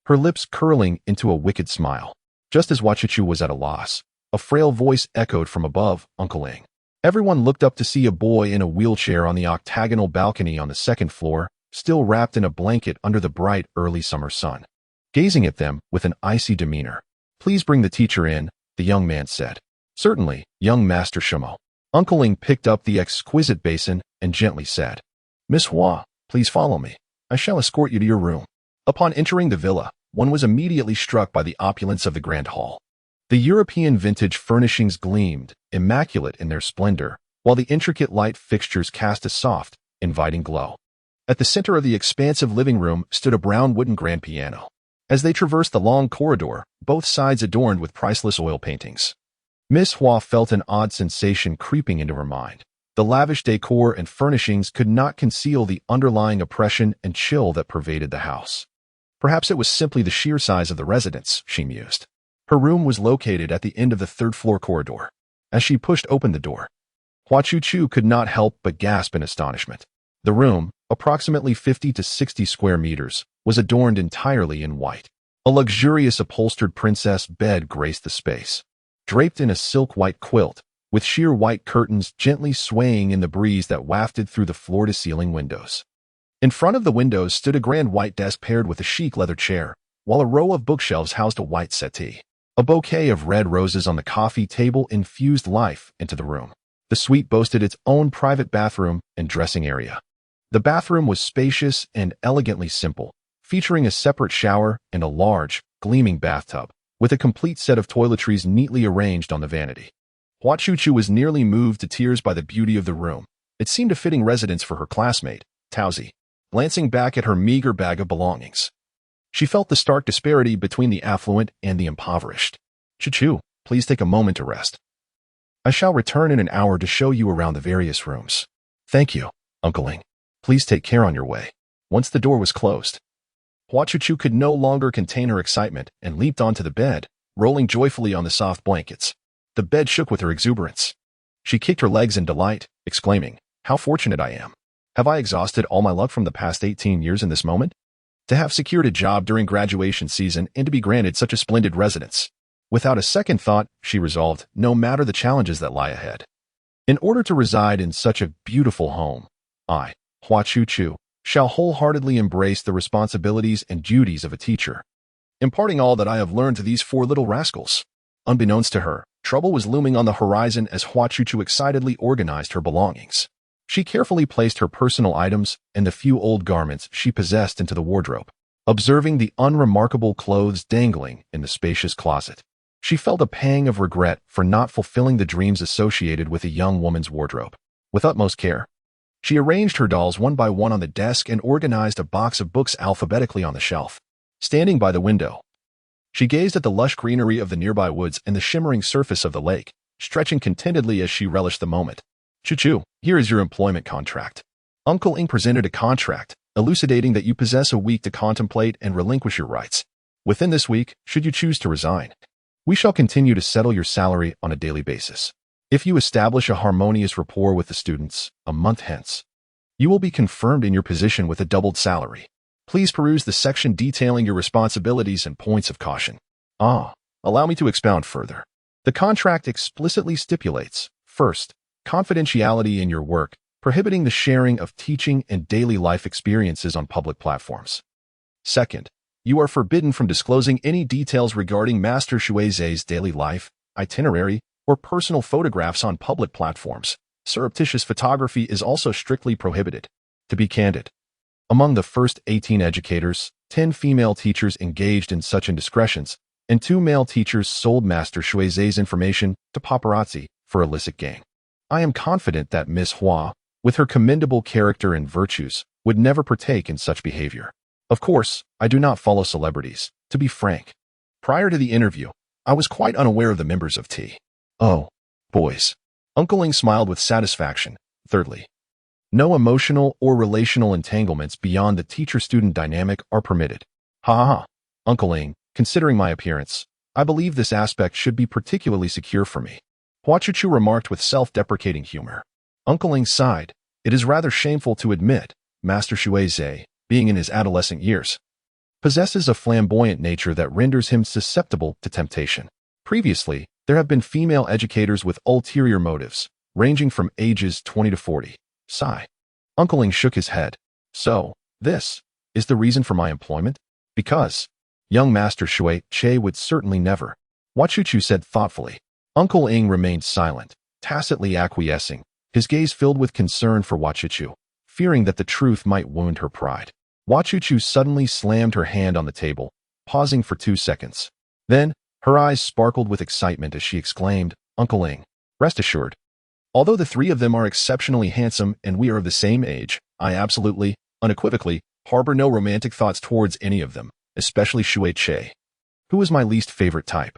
her lips curling into a wicked smile. Just as Hua Chuchu was at a loss, a frail voice echoed from above, "Uncle Ing." Everyone looked up to see a boy in a wheelchair on the octagonal balcony on the second floor, still wrapped in a blanket under the bright early summer sun, gazing at them with an icy demeanor. "Please bring the teacher in," the young man said. "Certainly, young Master Shimo." Uncle Ling picked up the exquisite basin and gently said, "Miss Hua, please follow me. I shall escort you to your room." Upon entering the villa, one was immediately struck by the opulence of the grand hall. The European vintage furnishings gleamed, immaculate in their splendor, while the intricate light fixtures cast a soft, inviting glow. At the center of the expansive living room stood a brown wooden grand piano. As they traversed the long corridor, both sides adorned with priceless oil paintings. Miss Hua felt an odd sensation creeping into her mind. The lavish decor and furnishings could not conceal the underlying oppression and chill that pervaded the house. Perhaps it was simply the sheer size of the residence, she mused. Her room was located at the end of the third-floor corridor. As she pushed open the door, Hua Chuchu could not help but gasp in astonishment. The room, approximately 50 to 60 square meters, was adorned entirely in white. A luxurious upholstered princess bed graced the space, draped in a silk-white quilt, with sheer white curtains gently swaying in the breeze that wafted through the floor-to-ceiling windows. In front of the windows stood a grand white desk paired with a chic leather chair, while a row of bookshelves housed a white settee. A bouquet of red roses on the coffee table infused life into the room. The suite boasted its own private bathroom and dressing area. The bathroom was spacious and elegantly simple, featuring a separate shower and a large, gleaming bathtub, with a complete set of toiletries neatly arranged on the vanity. Hua Chuchu was nearly moved to tears by the beauty of the room. It seemed a fitting residence for her classmate, Taozi. Glancing back at her meager bag of belongings, she felt the stark disparity between the affluent and the impoverished. "Chuchu, please take a moment to rest. I shall return in an hour to show you around the various rooms." "Thank you, Uncle Ling. Please take care on your way." Once the door was closed, Hua Chuchu could no longer contain her excitement and leaped onto the bed, rolling joyfully on the soft blankets. The bed shook with her exuberance. She kicked her legs in delight, exclaiming, "How fortunate I am. Have I exhausted all my luck from the past 18 years in this moment? To have secured a job during graduation season and to be granted such a splendid residence." Without a second thought, she resolved, no matter the challenges that lie ahead, in order to reside in such a beautiful home, I, Hua Chuchu, shall wholeheartedly embrace the responsibilities and duties of a teacher, imparting all that I have learned to these four little rascals. Unbeknownst to her, trouble was looming on the horizon as Hua Chuchu excitedly organized her belongings. She carefully placed her personal items and the few old garments she possessed into the wardrobe, observing the unremarkable clothes dangling in the spacious closet. She felt a pang of regret for not fulfilling the dreams associated with a young woman's wardrobe. With utmost care, she arranged her dolls one by one on the desk and organized a box of books alphabetically on the shelf. Standing by the window, she gazed at the lush greenery of the nearby woods and the shimmering surface of the lake, stretching contentedly as she relished the moment. "Chuchu, here is your employment contract." Uncle Ing presented a contract, elucidating that you possess a week to contemplate and relinquish your rights. Within this week, should you choose to resign, we shall continue to settle your salary on a daily basis. If you establish a harmonious rapport with the students, a month hence, you will be confirmed in your position with a doubled salary. Please peruse the section detailing your responsibilities and points of caution. Allow me to expound further. The contract explicitly stipulates, first, confidentiality in your work, prohibiting the sharing of teaching and daily life experiences on public platforms. Second, you are forbidden from disclosing any details regarding Master Shui's daily life, itinerary, or personal photographs on public platforms. Surreptitious photography is also strictly prohibited. To be candid, among the first 18 educators, 10 female teachers engaged in such indiscretions, and 2 male teachers sold Master Shui's information to paparazzi for illicit gain. I am confident that Miss Hua, with her commendable character and virtues, would never partake in such behavior. Of course, I do not follow celebrities, to be frank. Prior to the interview, I was quite unaware of the members of T. Oh, boys. Uncle Ing smiled with satisfaction. Thirdly, no emotional or relational entanglements beyond the teacher-student dynamic are permitted. Ha ha ha. Uncle Ing, considering my appearance, I believe this aspect should be particularly secure for me. Hua Chuchu remarked with self-deprecating humor. Uncle Ing sighed. It is rather shameful to admit, Master Shui, being in his adolescent years, possesses a flamboyant nature that renders him susceptible to temptation. Previously, there have been female educators with ulterior motives, ranging from ages 20 to 40. Sigh. Uncle Ing shook his head. So, This is the reason for my employment? Because young Master Shui Che would certainly never. Hua Chuchu said thoughtfully. Uncle Ing remained silent, tacitly acquiescing, his gaze filled with concern for Hua Chuchu, fearing that the truth might wound her pride. Hua Chuchu suddenly slammed her hand on the table, pausing for 2 seconds. Then, her eyes sparkled with excitement as she exclaimed, Uncle Ing, rest assured. Although the three of them are exceptionally handsome and we are of the same age, I absolutely, unequivocally, harbor no romantic thoughts towards any of them, especially Shui Che, who is my least favorite type.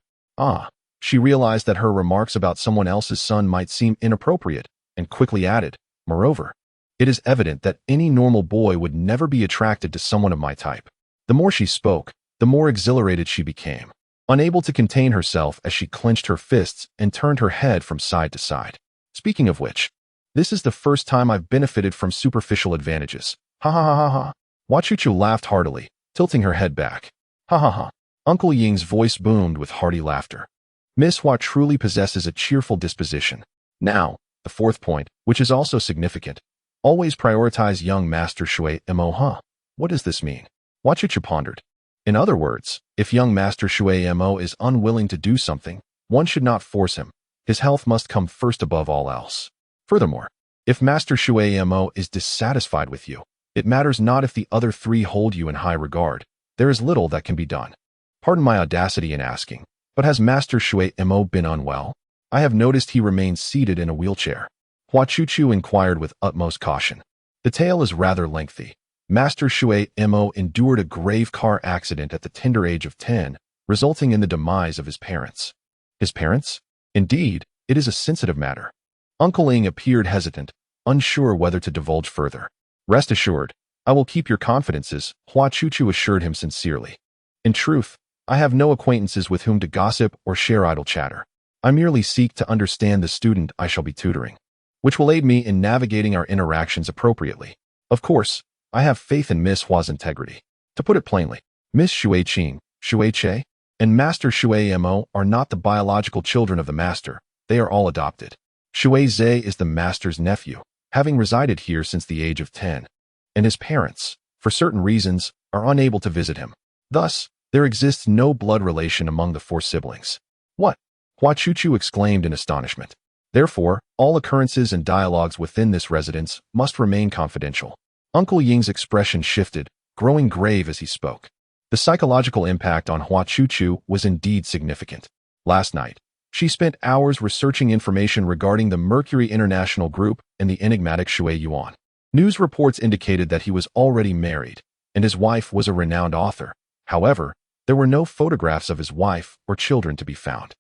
She realized that her remarks about someone else's son might seem inappropriate, and quickly added, moreover, it is evident that any normal boy would never be attracted to someone of my type. The more she spoke, the more exhilarated she became, unable to contain herself as she clenched her fists and turned her head from side to side. Speaking of which, this is the first time I've benefited from superficial advantages. Ha ha ha ha ha. Hua Chuchu laughed heartily, tilting her head back. Ha ha ha. Uncle Ying's voice boomed with hearty laughter. Miss Hua truly possesses a cheerful disposition. Now, the fourth point, which is also significant. Always prioritize young Master Shui Mo. What does this mean? Hua Chuchu pondered. In other words, if young Master Shui Mo is unwilling to do something, one should not force him. His health must come first above all else. Furthermore, if Master Shui Mo is dissatisfied with you, it matters not if the other three hold you in high regard. There is little that can be done. Pardon my audacity in asking, but has Master Shui Mo been unwell? I have noticed he remains seated in a wheelchair. Hua Chuchu inquired with utmost caution. The tale is rather lengthy. Master Shui Mo endured a grave car accident at the tender age of 10, resulting in the demise of his parents. His parents? Indeed, it is a sensitive matter. Uncle Ing appeared hesitant, unsure whether to divulge further. Rest assured, I will keep your confidences, Hua Chuchu assured him sincerely. In truth, I have no acquaintances with whom to gossip or share idle chatter. I merely seek to understand the student I shall be tutoring, which will aid me in navigating our interactions appropriately. Of course, I have faith in Miss Hua's integrity. To put it plainly, Miss Shui Qing, Shui Che, and Master Shui Mo are not the biological children of the Master. They are all adopted. Shui Zhe is the Master's nephew, having resided here since the age of 10, and his parents, for certain reasons, are unable to visit him. Thus, there exists no blood relation among the 4 siblings. What? Hua Chuchu exclaimed in astonishment. Therefore, all occurrences and dialogues within this residence must remain confidential. Uncle Ying's expression shifted, growing grave as he spoke. The psychological impact on Hua Chuchu was indeed significant. Last night, she spent hours researching information regarding the Mercury International Group and the enigmatic Shui Yuan. News reports indicated that he was already married, and his wife was a renowned author. However, there were no photographs of his wife or children to be found.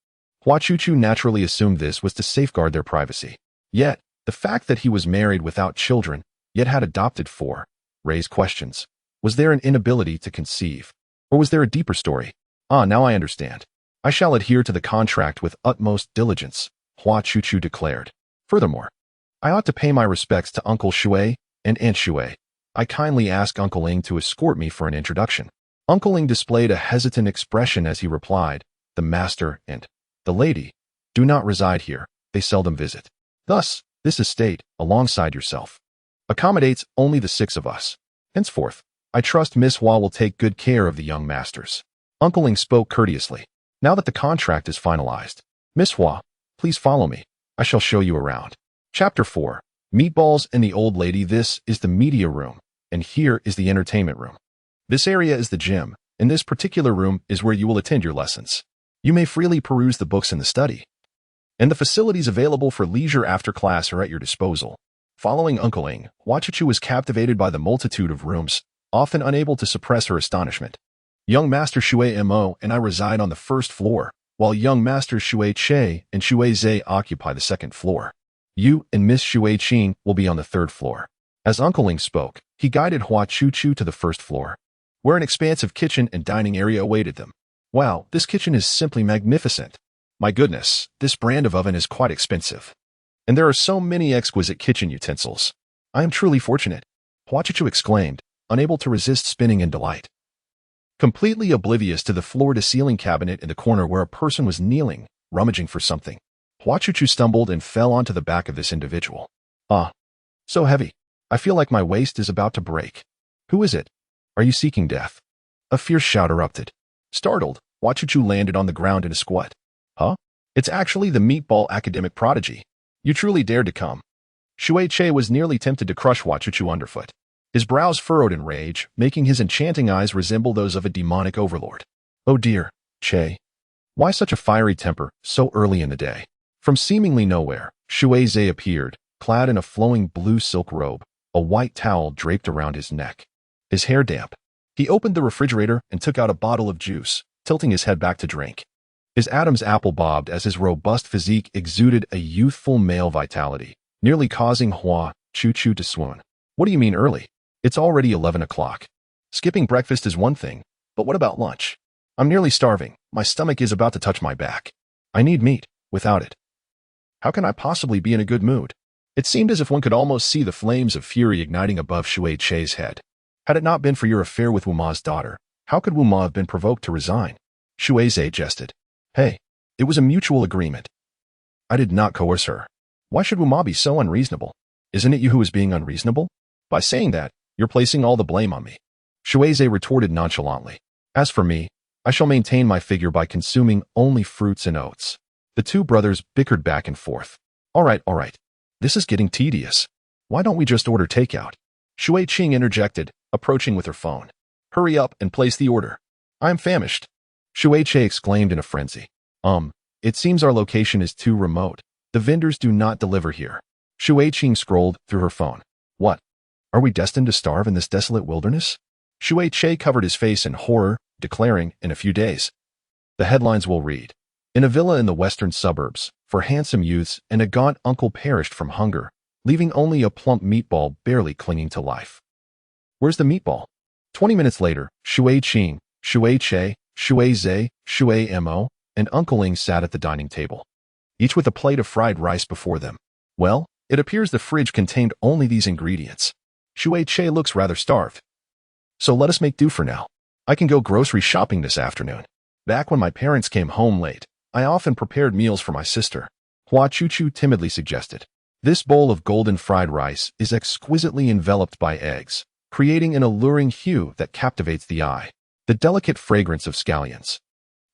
Hua Chuchu naturally assumed this was to safeguard their privacy. Yet, the fact that he was married without children, yet had adopted 4, raised questions. Was there an inability to conceive? Or was there a deeper story? Now I understand. I shall adhere to the contract with utmost diligence, Hua Chuchu declared. Furthermore, I ought to pay my respects to Uncle Shui and Aunt Shui. I kindly ask Uncle Ing to escort me for an introduction. Uncle Ing displayed a hesitant expression as he replied, the Master and the lady do not reside here. They seldom visit. Thus, this estate, alongside yourself, accommodates only the 6 of us. Henceforth, I trust Miss Hua will take good care of the young masters. Uncle Ing spoke courteously. Now that the contract is finalized, Miss Hua, please follow me. I shall show you around. Chapter 4. Meatballs and the Old Lady. This is the media room, and here is the entertainment room. This area is the gym, and this particular room is where you will attend your lessons. You may freely peruse the books in the study, and the facilities available for leisure after class are at your disposal. Following Uncle Ing, Hua Chuchu was captivated by the multitude of rooms, often unable to suppress her astonishment. Young Master Shui Mo and I reside on the 1st floor, while young Masters Shui Che and Shui Zhe occupy the 2nd floor. You and Miss Shui Qing will be on the 3rd floor. As Uncle Ing spoke, he guided Hua Chuchu to the 1st floor, where an expansive kitchen and dining area awaited them. Wow, this kitchen is simply magnificent. My goodness, this brand of oven is quite expensive. And there are so many exquisite kitchen utensils. I am truly fortunate, Hua Chuchu exclaimed, unable to resist spinning in delight. Completely oblivious to the floor-to-ceiling cabinet in the corner where a person was kneeling, rummaging for something, Hua Chuchu stumbled and fell onto the back of this individual. So heavy. I feel like my waist is about to break. Who is it? Are you seeking death? A fierce shout erupted. Startled, Hua Chuchu landed on the ground in a squat. Huh? It's actually the meatball academic prodigy. You truly dared to come. Shui was nearly tempted to crush Hua Chuchu underfoot. His brows furrowed in rage, making his enchanting eyes resemble those of a demonic overlord. Oh dear, Che. Why such a fiery temper so early in the day? From seemingly nowhere, Shui appeared, clad in a flowing blue silk robe, a white towel draped around his neck. His hair damp. He opened the refrigerator and took out a bottle of juice, tilting his head back to drink. His Adam's apple bobbed as his robust physique exuded a youthful male vitality, nearly causing Hua Chuchu to swoon. What do you mean early? It's already 11 o'clock. Skipping breakfast is one thing, but what about lunch? I'm nearly starving. My stomach is about to touch my back. I need meat. Without it, how can I possibly be in a good mood? It seemed as if one could almost see the flames of fury igniting above Shui head. Had it not been for your affair with Wu Ma's daughter, how could Wu Ma have been provoked to resign? Shui jested. Hey, it was a mutual agreement. I did not coerce her. Why should Wu Ma be so unreasonable? Isn't it you who is being unreasonable? By saying that, you're placing all the blame on me. Shui retorted nonchalantly. As for me, I shall maintain my figure by consuming only fruits and oats. The two brothers bickered back and forth. All right. This is getting tedious. Why don't we just order takeout? Shui Qing interjected, approaching with her phone. Hurry up and place the order. I am famished. Shui exclaimed in a frenzy. It seems our location is too remote. The vendors do not deliver here. Shui Qing scrolled through her phone. What? Are we destined to starve in this desolate wilderness? Shui covered his face in horror, declaring, in a few days. The headlines will read, in a villa in the western suburbs, for handsome youths and a gaunt uncle perished from hunger, leaving only a plump meatball barely clinging to life. Where's the meatball? 20 minutes later, Shui Qing, Shui Che, Shui Zhe, Shui Mo, and Uncle Ling sat at the dining table, each with a plate of fried rice before them. Well, it appears the fridge contained only these ingredients. Shui looks rather starved. So let us make do for now. I can go grocery shopping this afternoon. Back when my parents came home late, I often prepared meals for my sister. Hua Chuchu timidly suggested. This bowl of golden fried rice is exquisitely enveloped by eggs, creating an alluring hue that captivates the eye. The delicate fragrance of scallions,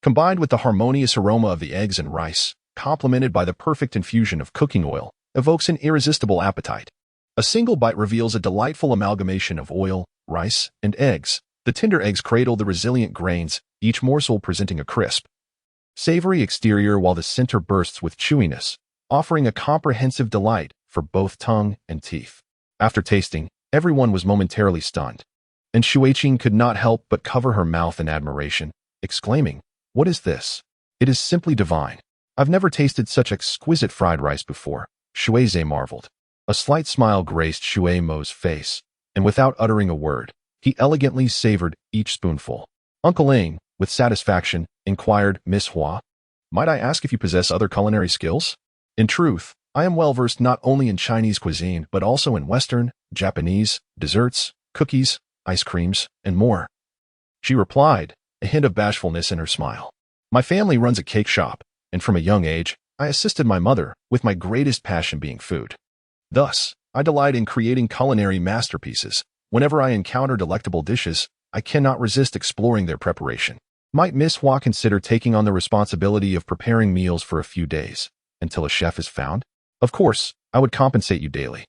combined with the harmonious aroma of the eggs and rice, complemented by the perfect infusion of cooking oil, evokes an irresistible appetite. A single bite reveals a delightful amalgamation of oil, rice, and eggs. The tender eggs cradle the resilient grains, each morsel presenting a crisp, savory exterior while the center bursts with chewiness, offering a comprehensive delight for both tongue and teeth. After tasting, everyone was momentarily stunned, and Shui Qing could not help but cover her mouth in admiration, exclaiming, "What is this? It is simply divine. I've never tasted such exquisite fried rice before." Shui marveled. A slight smile graced Shui Mo's face, and without uttering a word, he elegantly savored each spoonful. Uncle Ling, with satisfaction, inquired, Miss Hua, might I ask if you possess other culinary skills? In truth, I am well versed not only in Chinese cuisine but also in Western, Japanese, desserts, cookies, ice creams, and more. She replied, a hint of bashfulness in her smile. My family runs a cake shop, and from a young age, I assisted my mother, with my greatest passion being food. Thus, I delight in creating culinary masterpieces. Whenever I encounter delectable dishes, I cannot resist exploring their preparation. Might Miss Hua consider taking on the responsibility of preparing meals for a few days, until a chef is found? Of course, I would compensate you daily,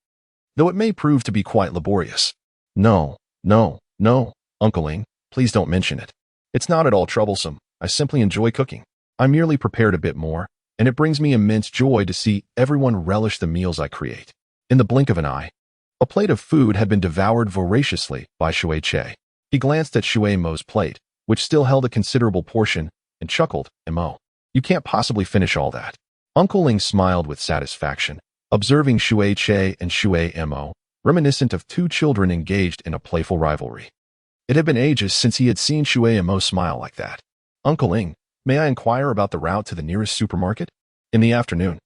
though it may prove to be quite laborious. No, Uncle Ling, please don't mention it. It's not at all troublesome. I simply enjoy cooking. I merely prepared a bit more, and it brings me immense joy to see everyone relish the meals I create. In the blink of an eye, a plate of food had been devoured voraciously by Shui. He glanced at Shui Mo's plate, which still held a considerable portion, and chuckled, Mo, you can't possibly finish all that. Uncle Ling smiled with satisfaction, observing Shui and Shui Mo, reminiscent of two children engaged in a playful rivalry. It had been ages since he had seen Shui Mo smile like that. Uncle Ling, may I inquire about the route to the nearest supermarket? In the afternoon.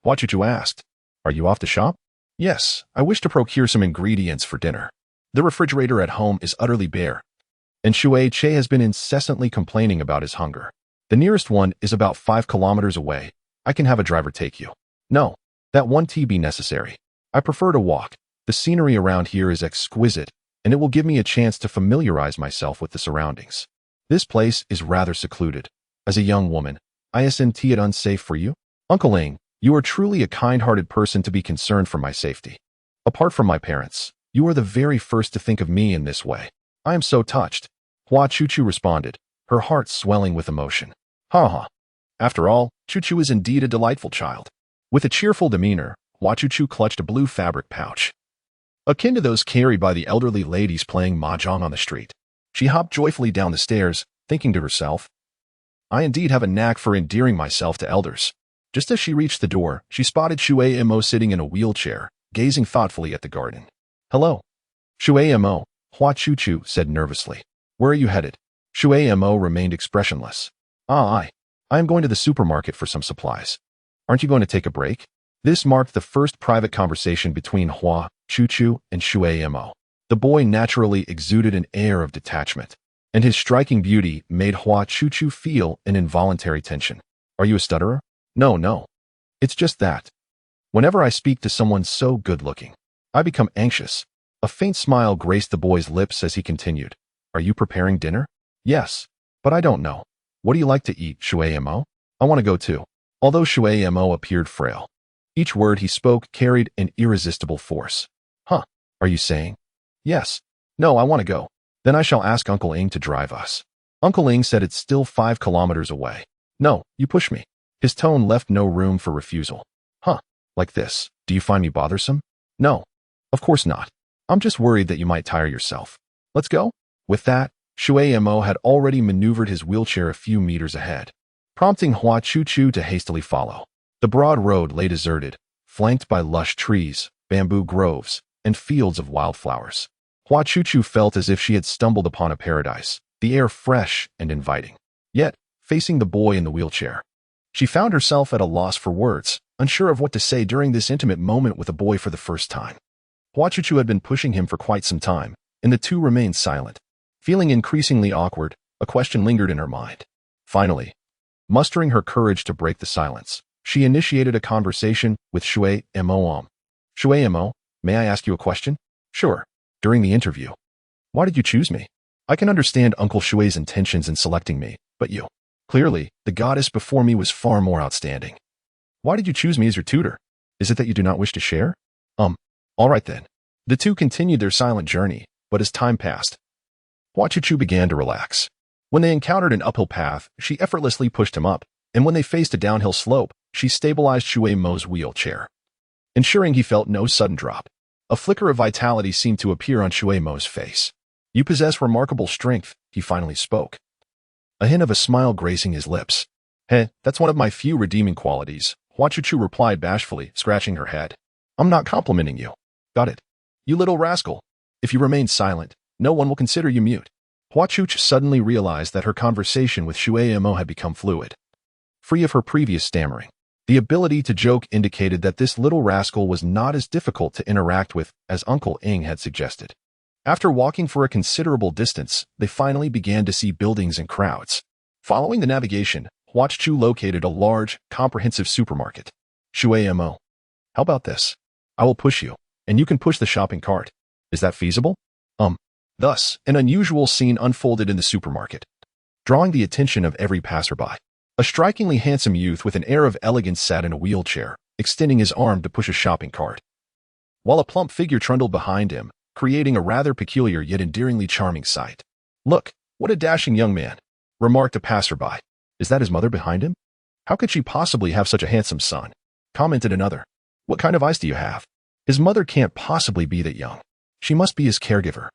Hua Chuchu asked, are you off to shop? Yes, I wish to procure some ingredients for dinner. The refrigerator at home is utterly bare, and Shui has been incessantly complaining about his hunger. The nearest one is about 5 kilometers away. I can have a driver take you. No, that won't be necessary. I prefer to walk. The scenery around here is exquisite, and it will give me a chance to familiarize myself with the surroundings. This place is rather secluded. As a young woman, isn't it unsafe for you? Uncle Ing, you are truly a kind-hearted person to be concerned for my safety. Apart from my parents, you are the very first to think of me in this way. I am so touched. Hua Chuchu responded, her heart swelling with emotion. Ha ha. After all, Chuchu is indeed a delightful child. With a cheerful demeanor, Hua Chuchu clutched a blue fabric pouch, akin to those carried by the elderly ladies playing mahjong on the street. She hopped joyfully down the stairs, thinking to herself, I indeed have a knack for endearing myself to elders. Just as she reached the door, she spotted Shui Mo sitting in a wheelchair, gazing thoughtfully at the garden. Hello. Shui Mo, Hua Chuchu said nervously. Where are you headed? Shui Mo remained expressionless. I am going to the supermarket for some supplies. Aren't you going to take a break? This marked the first private conversation between Hua Chuchu and Shui Mo. The boy naturally exuded an air of detachment, and his striking beauty made Hua Chuchu feel an involuntary tension. Are you a stutterer? No. It's just that. Whenever I speak to someone so good-looking, I become anxious. A faint smile graced the boy's lips as he continued. Are you preparing dinner? Yes, but I don't know. What do you like to eat, Shui Mo? I want to go too. Although Shui Mo appeared frail, each word he spoke carried an irresistible force. Huh, are you saying? Yes. No, I want to go. Then I shall ask Uncle Ing to drive us. Uncle Ing said it's still 5 kilometers away. No, you push me. His tone left no room for refusal. Huh, like this. Do you find me bothersome? No, of course not. I'm just worried that you might tire yourself. Let's go? With that, Shui Mo had already maneuvered his wheelchair a few meters ahead, prompting Hua Chuchu to hastily follow. The broad road lay deserted, flanked by lush trees, bamboo groves, and fields of wildflowers. Hua Chuchu felt as if she had stumbled upon a paradise, the air fresh and inviting. Yet, facing the boy in the wheelchair, she found herself at a loss for words, unsure of what to say during this intimate moment with a boy for the first time. Hua Chuchu had been pushing him for quite some time, and the two remained silent. Feeling increasingly awkward, a question lingered in her mind. Finally, mustering her courage to break the silence, she initiated a conversation with Shui Mo. Shui Mo, may I ask you a question? Sure. During the interview. Why did you choose me? I can understand Uncle Shui's intentions in selecting me, but you. Clearly, the goddess before me was far more outstanding. Why did you choose me as your tutor? Is it that you do not wish to share? All right then. The two continued their silent journey, but as time passed, Hua Chuchu began to relax. When they encountered an uphill path, she effortlessly pushed him up, and when they faced a downhill slope, she stabilized Shui Mo's wheelchair, ensuring he felt no sudden drop. A flicker of vitality seemed to appear on Shui Mo's face. You possess remarkable strength, he finally spoke, a hint of a smile gracing his lips. That's one of my few redeeming qualities, Hua Chuchu replied bashfully, scratching her head. I'm not complimenting you. Got it. You little rascal. If you remain silent, no one will consider you mute. Hua Chuchu suddenly realized that her conversation with Shui Mo had become fluid, free of her previous stammering. The ability to joke indicated that this little rascal was not as difficult to interact with as Uncle Ing had suggested. After walking for a considerable distance, they finally began to see buildings and crowds. Following the navigation, Hua Chuchu located a large, comprehensive supermarket. Shui Mo, how about this? I will push you, and you can push the shopping cart. Is that feasible? Thus, an unusual scene unfolded in the supermarket, drawing the attention of every passerby. A strikingly handsome youth with an air of elegance sat in a wheelchair, extending his arm to push a shopping cart, while a plump figure trundled behind him, creating a rather peculiar yet endearingly charming sight. Look, what a dashing young man, remarked a passerby. Is that his mother behind him? How could she possibly have such a handsome son? Commented another. What kind of eyes do you have? His mother can't possibly be that young. She must be his caregiver,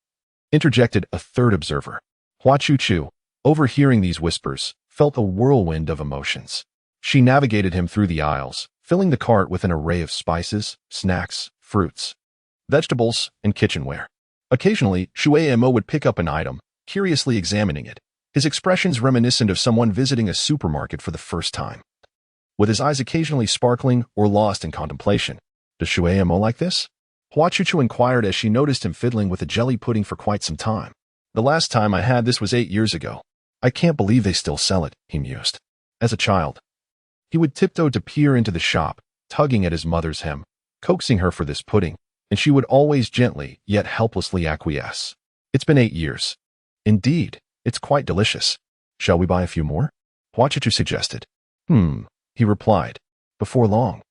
interjected a third observer. Hua Chuchu, overhearing these whispers, felt a whirlwind of emotions. She navigated him through the aisles, filling the cart with an array of spices, snacks, fruits, vegetables, and kitchenware. Occasionally, Shui Mo would pick up an item, curiously examining it, his expressions reminiscent of someone visiting a supermarket for the first time, with his eyes occasionally sparkling or lost in contemplation. Does Shui Mo like this? Hua Chuchu inquired as she noticed him fiddling with a jelly pudding for quite some time. The last time I had this was 8 years ago. I can't believe they still sell it, he mused. As a child, he would tiptoe to peer into the shop, tugging at his mother's hem, coaxing her for this pudding, and she would always gently, yet helplessly acquiesce. It's been 8 years. Indeed, it's quite delicious. Shall we buy a few more? Hua Chuchu suggested. He replied. Before long.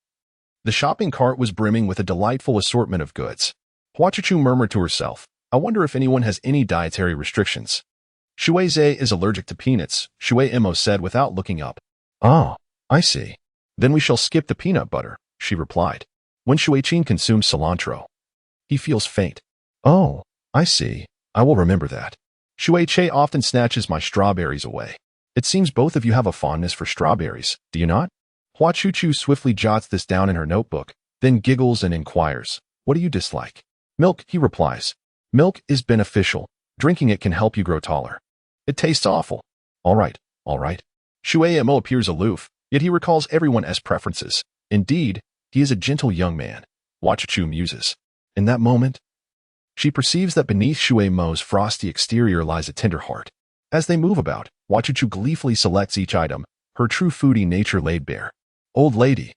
The shopping cart was brimming with a delightful assortment of goods. Hua Chuchu murmured to herself, I wonder if anyone has any dietary restrictions. Shui is allergic to peanuts, Shui said without looking up. Oh, I see. Then we shall skip the peanut butter, she replied. When Shui consumes cilantro, he feels faint. Oh, I see. I will remember that. Shui often snatches my strawberries away. It seems both of you have a fondness for strawberries, do you not? Hua Chuchu swiftly jots this down in her notebook, then giggles and inquires, what do you dislike? Milk, he replies. Milk is beneficial. Drinking it can help you grow taller. It tastes awful. All right. Shui appears aloof, yet he recalls everyone as preferences. Indeed, he is a gentle young man. Hua Chuchu muses. In that moment, she perceives that beneath Shui's frosty exterior lies a tender heart. As they move about, Hua Chuchu gleefully selects each item, her true foodie nature laid bare. Old lady,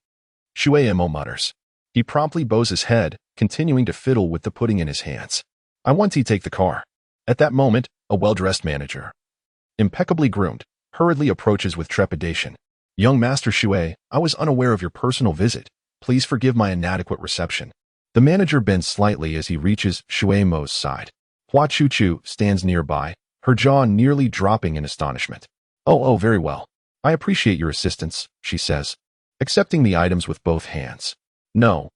Shui mutters. He promptly bows his head, continuing to fiddle with the pudding in his hands. I want to take the car. At that moment, a well-dressed manager, impeccably groomed, hurriedly approaches with trepidation. Young Master Shui, I was unaware of your personal visit. Please forgive my inadequate reception. The manager bends slightly as he reaches Shui's side. Hua Chuchu stands nearby, her jaw nearly dropping in astonishment. Oh, very well. I appreciate your assistance, she says, accepting the items with both hands. No,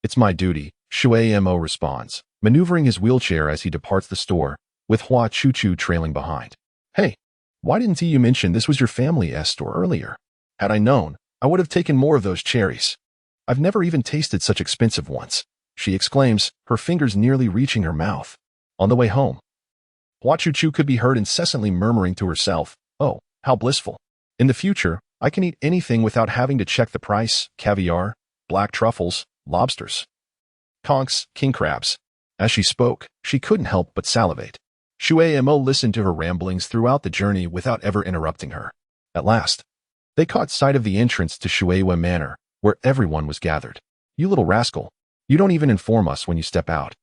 it's my duty, Shui responds, maneuvering his wheelchair as he departs the store, with Hua Chuchu trailing behind. Hey, why didn't you mention this was your family's store earlier? Had I known, I would have taken more of those cherries. I've never even tasted such expensive ones, she exclaims, her fingers nearly reaching her mouth. On the way home, Hua Chuchu could be heard incessantly murmuring to herself, oh, how blissful. In the future, I can eat anything without having to check the price, caviar, black truffles, lobsters, conchs, king crabs. As she spoke, she couldn't help but salivate. Shui listened to her ramblings throughout the journey without ever interrupting her. At last, they caught sight of the entrance to Shui Manor, where everyone was gathered. You little rascal, you don't even inform us when you step out.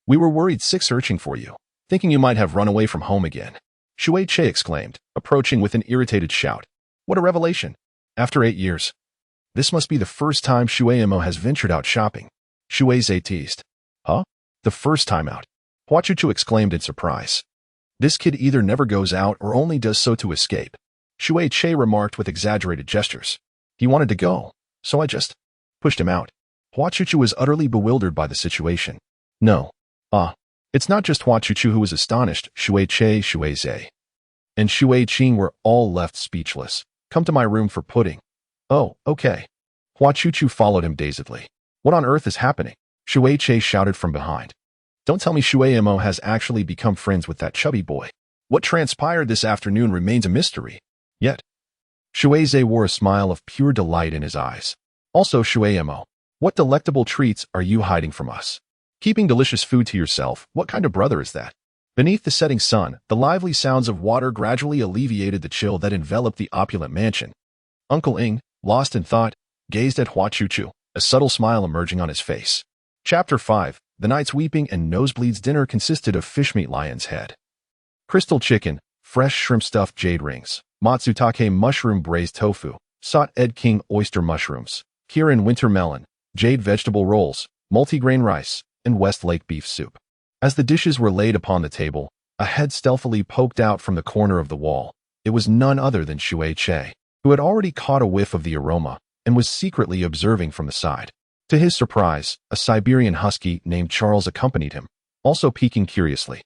We were worried sick searching for you, thinking you might have run away from home again. Shui exclaimed, approaching with an irritated shout. What a revelation. After 8 years. This must be the first time Shui has ventured out shopping. Shui teased. Huh? The first time out? Hua Chuchu exclaimed in surprise. This kid either never goes out or only does so to escape. Shui remarked with exaggerated gestures. He wanted to go, so I just pushed him out. Hua Chuchu was utterly bewildered by the situation. No. It's not just Hua Chuchu who was astonished, Shui, and Shui Qing were all left speechless. Come to my room for pudding. Oh, okay. Hua Chuchu followed him dazedly. What on earth is happening? Shui shouted from behind. Don't tell me Shui has actually become friends with that chubby boy. What transpired this afternoon remains a mystery. Yet, Shui wore a smile of pure delight in his eyes. Also, Shui, what delectable treats are you hiding from us? Keeping delicious food to yourself, what kind of brother is that? Beneath the setting sun, the lively sounds of water gradually alleviated the chill that enveloped the opulent mansion. Uncle Ing, lost in thought, gazed at Hua Chuchu, a subtle smile emerging on his face. Chapter 5. The night's weeping and nosebleeds dinner consisted of fish meat lion's head, crystal chicken, fresh shrimp stuffed jade rings, matsutake mushroom braised tofu, Sot Ed King oyster mushrooms, Kirin winter melon, jade vegetable rolls, multigrain rice, and Westlake beef soup. As the dishes were laid upon the table, a head stealthily poked out from the corner of the wall. It was none other than Shui, who had already caught a whiff of the aroma and was secretly observing from the side. To his surprise, a Siberian husky named Charles accompanied him, also peeking curiously,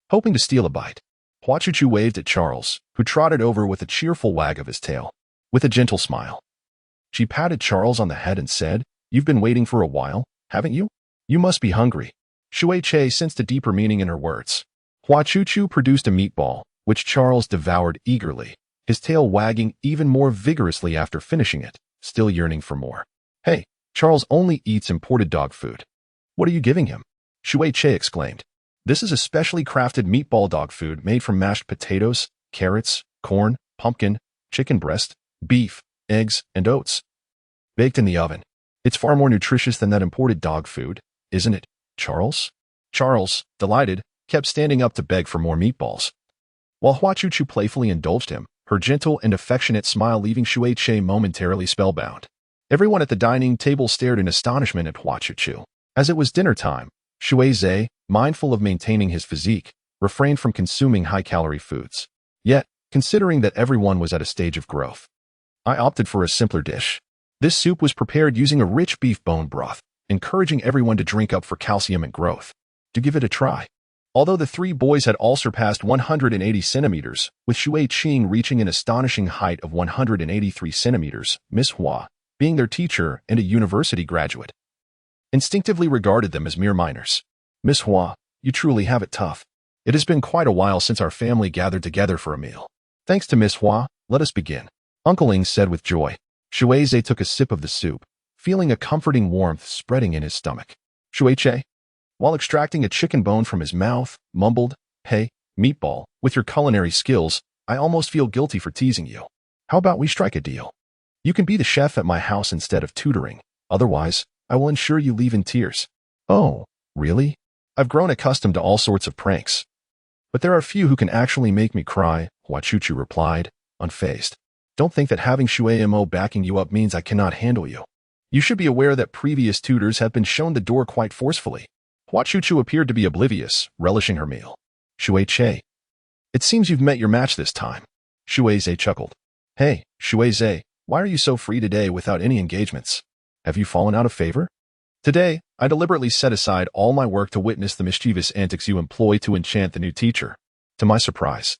hoping to steal a bite. Hua Chuchu waved at Charles, who trotted over with a cheerful wag of his tail. With a gentle smile, she patted Charles on the head and said, You've been waiting for a while, haven't you? You must be hungry. Shui sensed a deeper meaning in her words. Hua Chuchu produced a meatball, which Charles devoured eagerly, his tail wagging even more vigorously after finishing it, still yearning for more. Hey, Charles only eats imported dog food. What are you giving him? Shui exclaimed. This is a specially crafted meatball dog food made from mashed potatoes, carrots, corn, pumpkin, chicken breast, beef, eggs, and oats. Baked in the oven. It's far more nutritious than that imported dog food, isn't it, Charles? Charles, delighted, kept standing up to beg for more meatballs. While Hua Chuchu playfully indulged him, her gentle and affectionate smile leaving Shui momentarily spellbound. Everyone at the dining table stared in astonishment at Hua Chuchu. As it was dinner time, Shui, mindful of maintaining his physique, refrained from consuming high-calorie foods. Yet, considering that everyone was at a stage of growth, I opted for a simpler dish. This soup was prepared using a rich beef bone broth, encouraging everyone to drink up for calcium and growth. To give it a try. Although the three boys had all surpassed 180 centimeters, with Shui Qing reaching an astonishing height of 183 centimeters, Miss Hua, being their teacher and a university graduate, instinctively regarded them as mere minors. Miss Hua, you truly have it tough. It has been quite a while since our family gathered together for a meal. Thanks to Miss Hua, let us begin. Uncle Ling said with joy. Shui took a sip of the soup, feeling a comforting warmth spreading in his stomach. Shui, while extracting a chicken bone from his mouth, mumbled, "Hey, meatball, with your culinary skills, I almost feel guilty for teasing you. How about we strike a deal? You can be the chef at my house instead of tutoring. Otherwise, I will ensure you leave in tears." Oh, really? I've grown accustomed to all sorts of pranks. But there are few who can actually make me cry, Hua Chuchu replied, unfazed. Don't think that having Shui backing you up means I cannot handle you. You should be aware that previous tutors have been shown the door quite forcefully. Hua Chuchu appeared to be oblivious, relishing her meal. Shui, it seems you've met your match this time. Shui chuckled. Hey, Shui, why are you so free today without any engagements? Have you fallen out of favor? Today, I deliberately set aside all my work to witness the mischievous antics you employ to enchant the new teacher. To my surprise,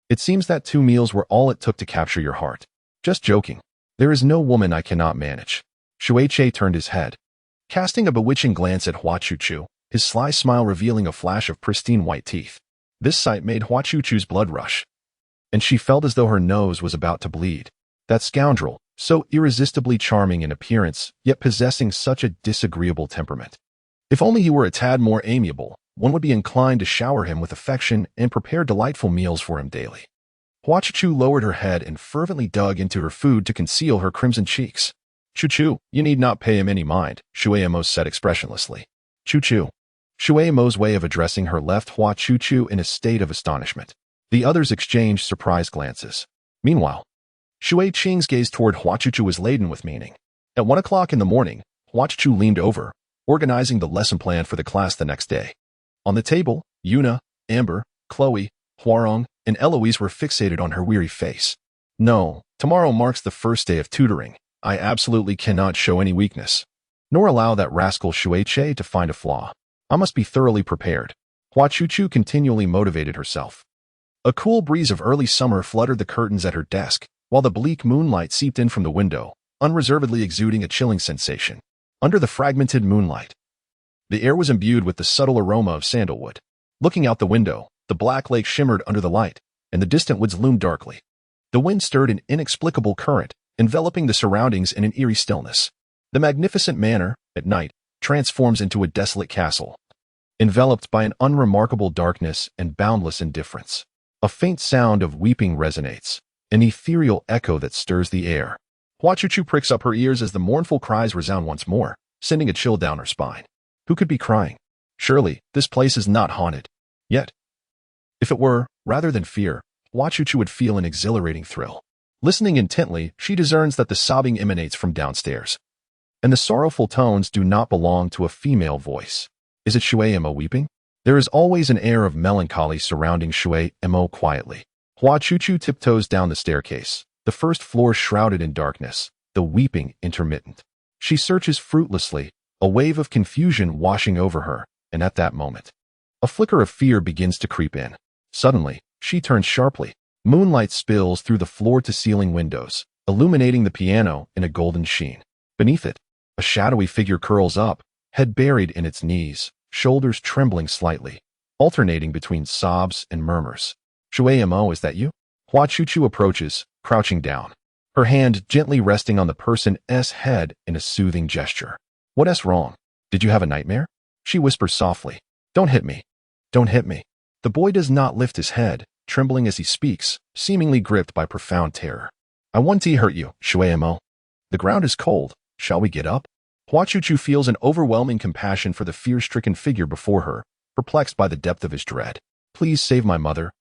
it seems that 2 meals were all it took to capture your heart. Just joking. There is no woman I cannot manage. Shui turned his head, casting a bewitching glance at Hua Chuchu, his sly smile revealing a flash of pristine white teeth. This sight made Hua Chuchu's blood rush, and she felt as though her nose was about to bleed. That scoundrel, so irresistibly charming in appearance, yet possessing such a disagreeable temperament. If only he were a tad more amiable, one would be inclined to shower him with affection and prepare delightful meals for him daily. Hua Chuchu lowered her head and fervently dug into her food to conceal her crimson cheeks. Chuchu, you need not pay him any mind, Shui said expressionlessly. Chuchu. Shui way of addressing her left Hua Chuchu in a state of astonishment. The others exchanged surprised glances. Meanwhile, Shui Qing's gaze toward Hua Chuchu was laden with meaning. At 1 o'clock in the morning, Hua Chuchu leaned over, organizing the lesson plan for the class the next day. On the table, Yuna, Amber, Chloe, Huarong, and Eloise were fixated on her weary face. No, tomorrow marks the first day of tutoring. I absolutely cannot show any weakness, nor allow that rascal Shui to find a flaw. I must be thoroughly prepared. Hua Chuchu continually motivated herself. A cool breeze of early summer fluttered the curtains at her desk, while the bleak moonlight seeped in from the window, unreservedly exuding a chilling sensation. Under the fragmented moonlight, the air was imbued with the subtle aroma of sandalwood. Looking out the window, the black lake shimmered under the light, and the distant woods loomed darkly. The wind stirred an inexplicable current, enveloping the surroundings in an eerie stillness. The magnificent manor, at night, transforms into a desolate castle, enveloped by an unremarkable darkness and boundless indifference. A faint sound of weeping resonates, an ethereal echo that stirs the air. Hua Chuchu pricks up her ears as the mournful cries resound once more, sending a chill down her spine. Who could be crying? Surely, this place is not haunted. Yet, if it were, rather than fear, Hua Chuchu would feel an exhilarating thrill. Listening intently, she discerns that the sobbing emanates from downstairs, and the sorrowful tones do not belong to a female voice. Is it Shui weeping? There is always an air of melancholy surrounding Shui quietly. Hua Chuchu tiptoes down the staircase, the first floor shrouded in darkness, the weeping intermittent. She searches fruitlessly, a wave of confusion washing over her, and at that moment, a flicker of fear begins to creep in. Suddenly, she turns sharply. Moonlight spills through the floor-to-ceiling windows, illuminating the piano in a golden sheen. Beneath it, a shadowy figure curls up, head buried in its knees, shoulders trembling slightly, alternating between sobs and murmurs. Shui, is that you? Hua Chuchu approaches, crouching down, her hand gently resting on the person's head in a soothing gesture. What's wrong? Did you have a nightmare? She whispers softly. Don't hit me. Don't hit me. The boy does not lift his head, trembling as he speaks, seemingly gripped by profound terror. I want to hurt you, Shui. The ground is cold. Shall we get up? Hua Chuchu feels an overwhelming compassion for the fear-stricken figure before her, perplexed by the depth of his dread. Please save my mother,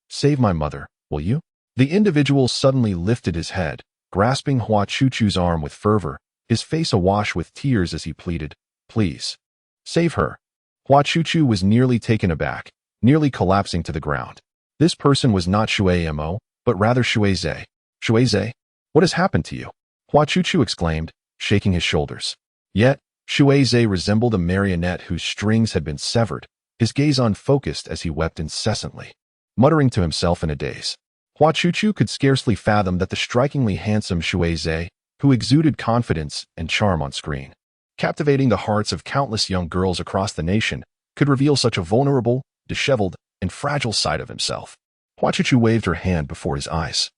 will you? The individual suddenly lifted his head, grasping Hua Chuchu's arm with fervor, his face awash with tears as he pleaded, please, save her. Hua Chuchu was nearly taken aback, nearly collapsing to the ground. This person was not Shui Mo, but rather Shui Zhe. Shui Zhe? What has happened to you? Hua Chuchu exclaimed, shaking his shoulders. Yet, Shui Zhe resembled a marionette whose strings had been severed, his gaze unfocused as he wept incessantly. Muttering to himself in a daze, Hua Chuchu could scarcely fathom that the strikingly handsome Shui Zhe, who exuded confidence and charm on screen, captivating the hearts of countless young girls across the nation, could reveal such a vulnerable, disheveled, and fragile side of himself. Hua Chuchu waved her hand before his eyes.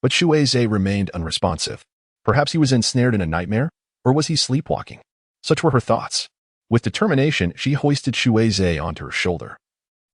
But Shui Zhe remained unresponsive. Perhaps he was ensnared in a nightmare, or was he sleepwalking? Such were her thoughts. With determination, she hoisted Shui Zhe onto her shoulder.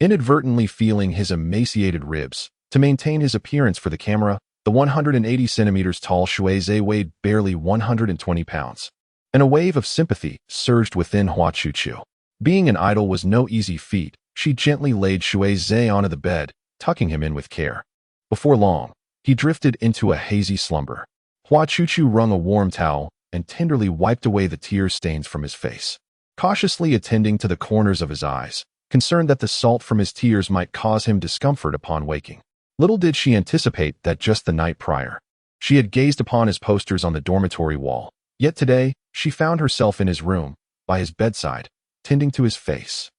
Inadvertently feeling his emaciated ribs, to maintain his appearance for the camera, the 180 centimeters tall Shui Zhe weighed barely 120 pounds. And a wave of sympathy surged within Hua Chuchu. Being an idol was no easy feat. She gently laid Shui Zhe onto the bed, tucking him in with care. Before long, he drifted into a hazy slumber. Hua Chuchu wrung a warm towel and tenderly wiped away the tear stains from his face, cautiously attending to the corners of his eyes, concerned that the salt from his tears might cause him discomfort upon waking. Little did she anticipate that just the night prior, she had gazed upon his posters on the dormitory wall. Yet today, she found herself in his room, by his bedside, tending to his face.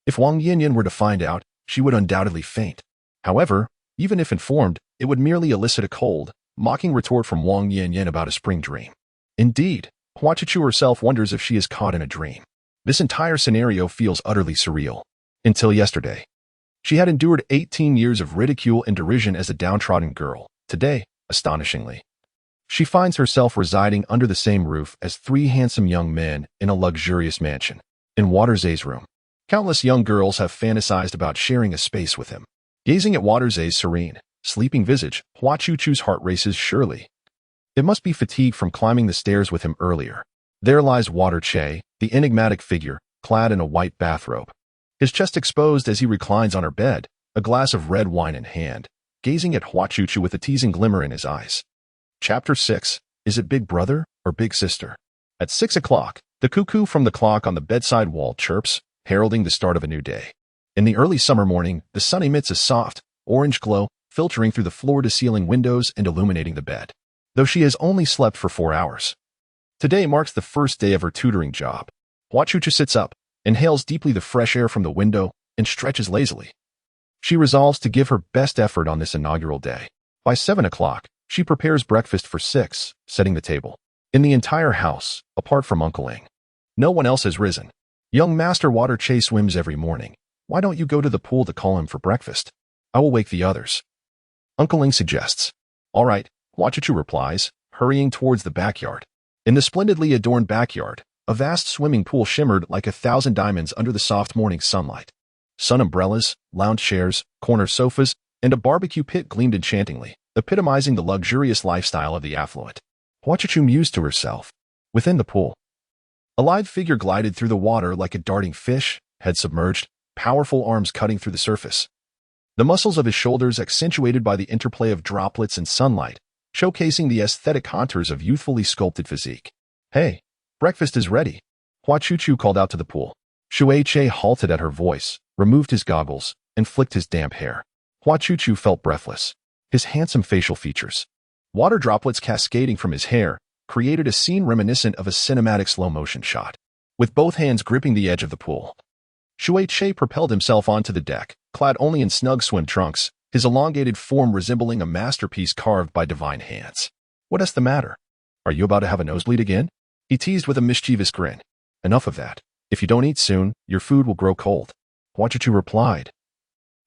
If Wang Yinyan were to find out, she would undoubtedly faint. However, even if informed, it would merely elicit a cold, mocking retort from Wang Yinyan about a spring dream. Indeed, Hua Chuchu herself wonders if she is caught in a dream. This entire scenario feels utterly surreal. Until yesterday. She had endured 18 years of ridicule and derision as a downtrodden girl. Today, astonishingly, she finds herself residing under the same roof as three handsome young men in a luxurious mansion. In Water Zhe's room, countless young girls have fantasized about sharing a space with him. Gazing at Water Zhe's serene, sleeping visage, Hua Chuchu's heart races surely. It must be fatigue from climbing the stairs with him earlier. There lies Water Che, the enigmatic figure, clad in a white bathrobe. His chest exposed as he reclines on her bed, a glass of red wine in hand, gazing at Hua Chuchu with a teasing glimmer in his eyes. Chapter 6. Is it Big Brother or Big Sister? At 6 o'clock, the cuckoo from the clock on the bedside wall chirps, heralding the start of a new day. In the early summer morning, the sun emits a soft, orange glow, filtering through the floor-to-ceiling windows and illuminating the bed. Though she has only slept for 4 hours. Today marks the first day of her tutoring job. Hua Chuchu sits up, inhales deeply the fresh air from the window, and stretches lazily. She resolves to give her best effort on this inaugural day. By 7 o'clock, she prepares breakfast for 6, setting the table. In the entire house, apart from Uncle Ing, no one else has risen. Young Master Water Che swims every morning. Why don't you go to the pool to call him for breakfast? I will wake the others. Uncle Ing suggests. All right, Hua Chuchu replies, hurrying towards the backyard. In the splendidly adorned backyard, a vast swimming pool shimmered like 1,000 diamonds under the soft morning sunlight. Sun umbrellas, lounge chairs, corner sofas, and a barbecue pit gleamed enchantingly, epitomizing the luxurious lifestyle of the affluent. Hua Chuchu mused to herself. Within the pool, a lithe figure glided through the water like a darting fish, head submerged, powerful arms cutting through the surface. The muscles of his shoulders accentuated by the interplay of droplets and sunlight, showcasing the aesthetic contours of youthfully sculpted physique. Hey, breakfast is ready. Hua Chuchu called out to the pool. Shui Che halted at her voice, removed his goggles, and flicked his damp hair. Hua Chuchu felt breathless. His handsome facial features, water droplets cascading from his hair, created a scene reminiscent of a cinematic slow-motion shot. With both hands gripping the edge of the pool, Shui Che propelled himself onto the deck, clad only in snug swim trunks, his elongated form resembling a masterpiece carved by divine hands. What's the matter? Are you about to have a nosebleed again? He teased with a mischievous grin. Enough of that. If you don't eat soon, your food will grow cold. Hua Chuchu replied,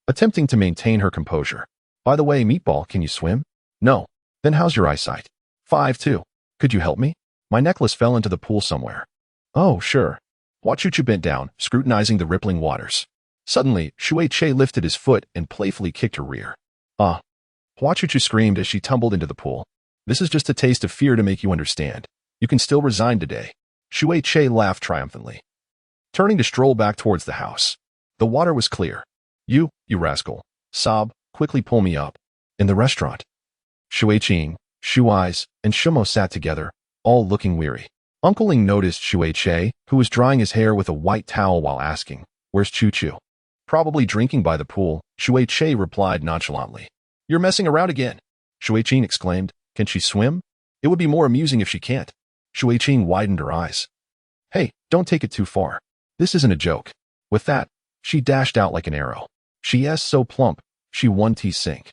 attempting to maintain her composure. By the way, Meatball, can you swim? No. Then how's your eyesight? 5-2. Could you help me? My necklace fell into the pool somewhere. Oh, sure. Hua Chuchu bent down, scrutinizing the rippling waters. Suddenly, Shui Che lifted his foot and playfully kicked her rear. Ah! Hua Chuchu screamed as she tumbled into the pool. This is just a taste of fear to make you understand. You can still resign today. Shui Che laughed triumphantly, turning to stroll back towards the house. The water was clear. You rascal. Sob, quickly pull me up. In the restaurant. Shui Qing, Shu Eyes, and Shumo sat together, all looking weary. Uncle Ling noticed Shui Che, who was drying his hair with a white towel while asking, "Where's Chuchu?" "Probably drinking by the pool," Shui Che replied nonchalantly. "You're messing around again," Shui Qing exclaimed. "Can she swim? It would be more amusing if she can't." Shui Qing widened her eyes. "Hey, don't take it too far. This isn't a joke." With that, she dashed out like an arrow. "She is so plump, she 1T sink,"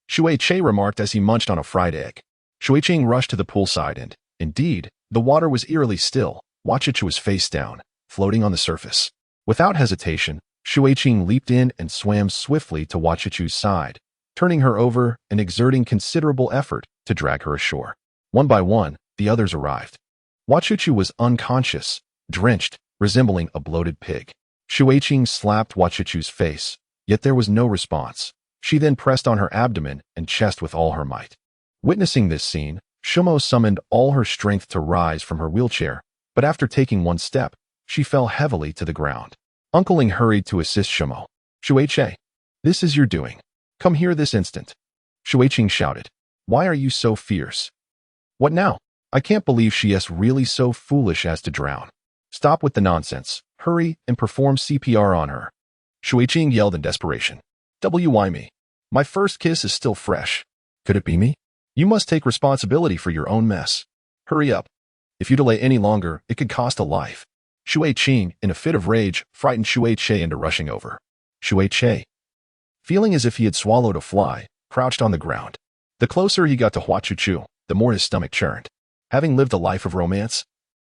Shui Che remarked as he munched on a fried egg. Shui Qing rushed to the poolside and, indeed, the water was eerily still. Hua Chuchu was face down, floating on the surface. Without hesitation, Shui Qing leaped in and swam swiftly to Hua Chuchu's side, turning her over and exerting considerable effort to drag her ashore. One by one, the others arrived. Hua Chuchu was unconscious, drenched, resembling a bloated pig. Shui Qing slapped Hua Chuchu's face, yet there was no response. She then pressed on her abdomen and chest with all her might. Witnessing this scene, Shumo summoned all her strength to rise from her wheelchair, but after taking one step, she fell heavily to the ground. Uncle Ling hurried to assist Shumo. "Shui Che, this is your doing. Come here this instant." Shui Qing shouted. "Why are you so fierce?" "What now? I can't believe she is really so foolish as to drown." "Stop with the nonsense. Hurry and perform CPR on her." Shui Qing yelled in desperation. "Why me? My first kiss is still fresh. Could it be me? You must take responsibility for your own mess. Hurry up. If you delay any longer, it could cost a life." Shui Qing, in a fit of rage, frightened Shui Che into rushing over. Shui Che, feeling as if he had swallowed a fly, crouched on the ground. The closer he got to Hua Chuchu, the more his stomach churned. Having lived a life of romance,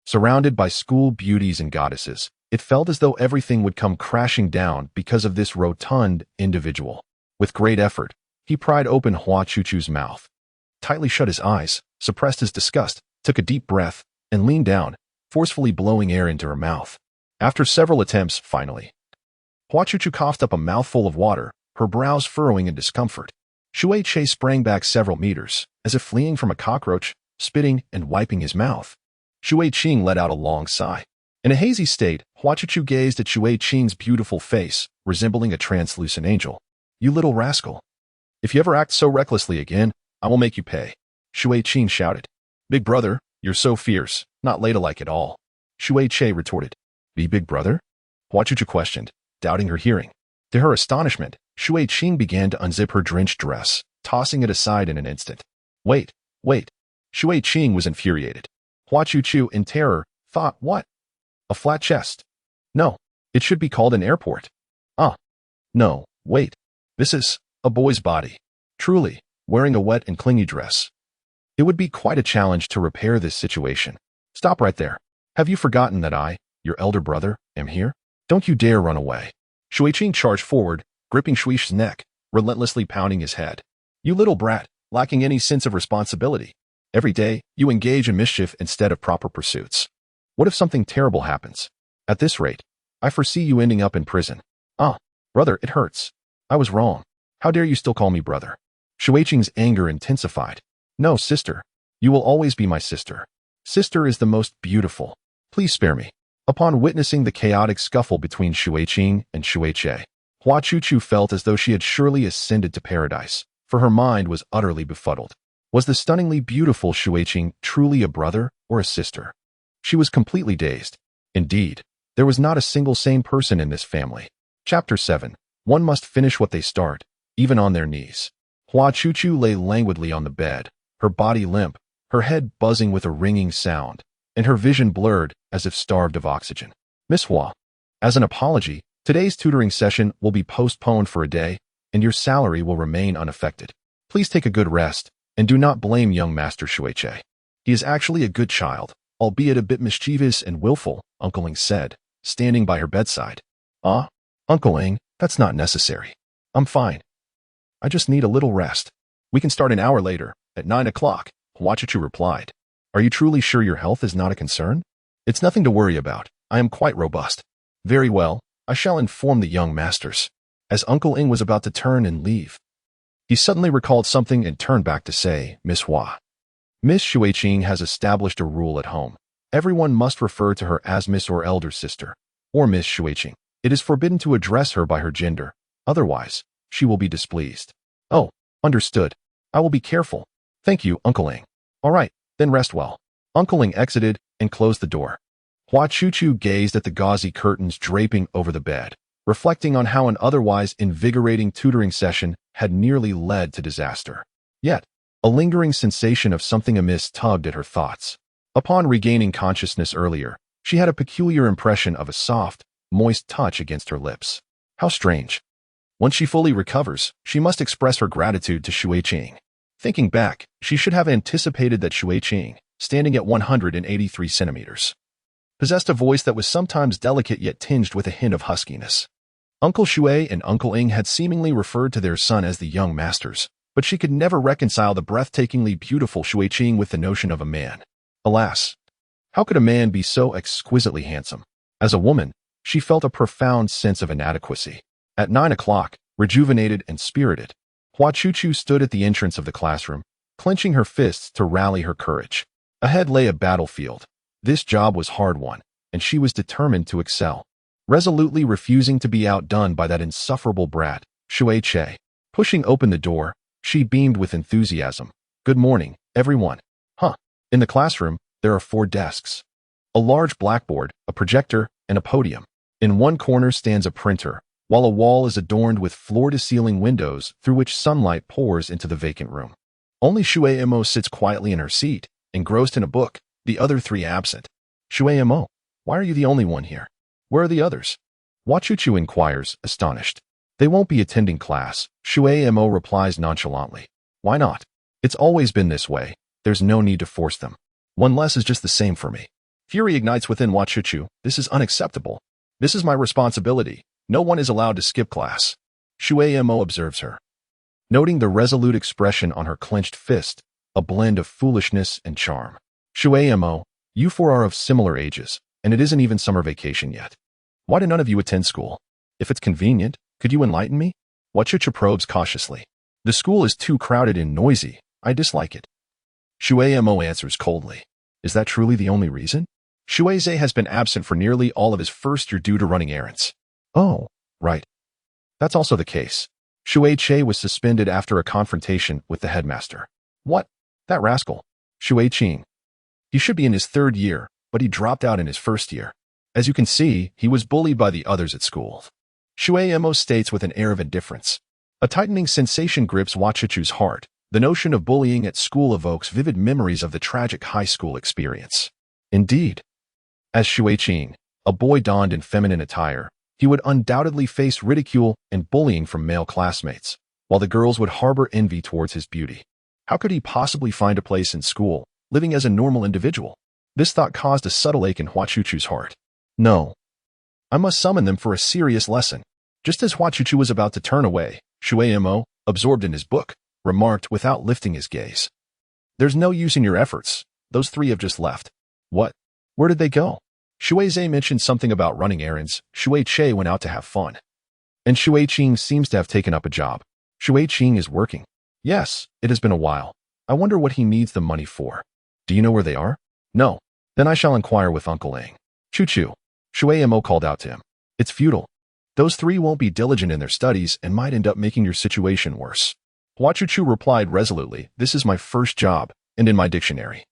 surrounded by school beauties and goddesses, it felt as though everything would come crashing down because of this rotund individual. With great effort, he pried open Hua Chuchu's mouth, tightly shut his eyes, suppressed his disgust, took a deep breath, and leaned down, forcefully blowing air into her mouth. After several attempts, finally, Hua Chuchu coughed up a mouthful of water, her brows furrowing in discomfort. Shui Che sprang back several meters, as if fleeing from a cockroach, spitting and wiping his mouth. Shui Qing let out a long sigh. In a hazy state, Hua Chuchu gazed at Shui Qing's beautiful face, resembling a translucent angel. "You little rascal. If you ever act so recklessly again, I will make you pay," Shui Qing shouted. "Big brother, you're so fierce, not ladylike at all," Shui Che retorted. "Be big brother?" Hua Chuchu questioned, doubting her hearing. To her astonishment, Shui Qing began to unzip her drenched dress, tossing it aside in an instant. Wait. Shui Qing was infuriated. Hua Chuchu, in terror, thought, what? A flat chest? No, it should be called an airport. No, wait. This is a boy's body. Truly, wearing a wet and clingy dress. It would be quite a challenge to repair this situation. Stop right there. Have you forgotten that I, your elder brother, am here? Don't you dare run away. Shui Qing charged forward, gripping Shui's neck, relentlessly pounding his head. You little brat, lacking any sense of responsibility. Every day, you engage in mischief instead of proper pursuits. What if something terrible happens? At this rate, I foresee you ending up in prison. Brother, it hurts. I was wrong. How dare you still call me brother? Shui Qing's anger intensified. No, sister. You will always be my sister. Sister is the most beautiful. Please spare me. Upon witnessing the chaotic scuffle between Shui Qing and Shui Che, Hua Chuchu felt as though she had surely ascended to paradise, for her mind was utterly befuddled. Was the stunningly beautiful Shui Qing truly a brother or a sister? She was completely dazed. Indeed, there was not a single sane person in this family. Chapter 7. One must finish what they start, even on their knees. Hua Chuchu lay languidly on the bed, her body limp, her head buzzing with a ringing sound, and her vision blurred as if starved of oxygen. Miss Hua, as an apology, today's tutoring session will be postponed for a day, and your salary will remain unaffected. Please take a good rest, and do not blame young Master Shui Che. He is actually a good child, albeit a bit mischievous and willful, Uncle Ling said, standing by her bedside. Uncle Ling, that's not necessary. I'm fine. I just need a little rest. We can start an hour later, at 9 o'clock, Hua Chuchu replied. Are you truly sure your health is not a concern? It's nothing to worry about. I am quite robust. Very well, I shall inform the young masters. As Uncle Ing was about to turn and leave, he suddenly recalled something and turned back to say, Miss Hua. Miss Shui Qing has established a rule at home. Everyone must refer to her as Miss or elder sister, or Miss Shui Qing. It is forbidden to address her by her gender. Otherwise, she will be displeased. Oh, understood. I will be careful. Thank you, Uncle Ing. All right, then rest well. Uncle Ing exited and closed the door. Hua Chuchu gazed at the gauzy curtains draping over the bed, reflecting on how an otherwise invigorating tutoring session had nearly led to disaster. Yet, a lingering sensation of something amiss tugged at her thoughts. Upon regaining consciousness earlier, she had a peculiar impression of a soft, moist touch against her lips. How strange. Once she fully recovers, she must express her gratitude to Shui. Thinking back, she should have anticipated that Shui, standing at 183 centimeters, possessed a voice that was sometimes delicate yet tinged with a hint of huskiness. Uncle Shui and Uncle Ing had seemingly referred to their son as the young masters, but she could never reconcile the breathtakingly beautiful Shui with the notion of a man. Alas, how could a man be so exquisitely handsome? As a woman, she felt a profound sense of inadequacy. At 9 o'clock, rejuvenated and spirited, Hua Chuchu stood at the entrance of the classroom, clenching her fists to rally her courage. Ahead lay a battlefield. This job was hard won, and she was determined to excel, resolutely refusing to be outdone by that insufferable brat, Shui. Pushing open the door, she beamed with enthusiasm. Good morning, everyone. In the classroom, there are 4 desks. A large blackboard, a projector, and a podium. In one corner stands a printer, while a wall is adorned with floor-to-ceiling windows through which sunlight pours into the vacant room. Only Shui sits quietly in her seat, engrossed in a book, the other 3 absent. Shui, why are you the only one here? Where are the others? Hua Chuchu inquires, astonished. They won't be attending class, Shui replies nonchalantly. Why not? It's always been this way. There's no need to force them. One less is just the same for me. Fury ignites within Hua Chuchu. This is unacceptable. This is my responsibility. No one is allowed to skip class. Shui observes her. Noting the resolute expression on her clenched fist, a blend of foolishness and charm. Shui, you 4 are of similar ages, and it isn't even summer vacation yet. Why do none of you attend school? If it's convenient, could you enlighten me? Hua Chuchu probes cautiously. The school is too crowded and noisy. I dislike it. Shui answers coldly. Is that truly the only reason? Shui has been absent for nearly all of his first year due to running errands. Oh, right. That's also the case. Shui was suspended after a confrontation with the headmaster. What? That rascal. Shui. He should be in his 3rd year, but he dropped out in his 1st year. As you can see, he was bullied by the others at school. Shui states with an air of indifference. A tightening sensation grips Hua Chuchu's heart. The notion of bullying at school evokes vivid memories of the tragic high school experience. Indeed, as Shui, a boy donned in feminine attire, he would undoubtedly face ridicule and bullying from male classmates, while the girls would harbor envy towards his beauty. How could he possibly find a place in school, living as a normal individual? This thought caused a subtle ache in Hua Chuchu's heart. No. I must summon them for a serious lesson. Just as Hua Chuchu was about to turn away, Shui, absorbed in his book, remarked without lifting his gaze. There's no use in your efforts. Those 3 have just left. What? Where did they go? Shui mentioned something about running errands. Shui went out to have fun. And Shui seems to have taken up a job. Shui is working. Yes, it has been a while. I wonder what he needs the money for. Do you know where they are? No. Then I shall inquire with Uncle Ing. Chuchu. Shui called out to him. It's futile. Those 3 won't be diligent in their studies and might end up making your situation worse. Hua Chuchu replied resolutely, this is my first job, and in my dictionary.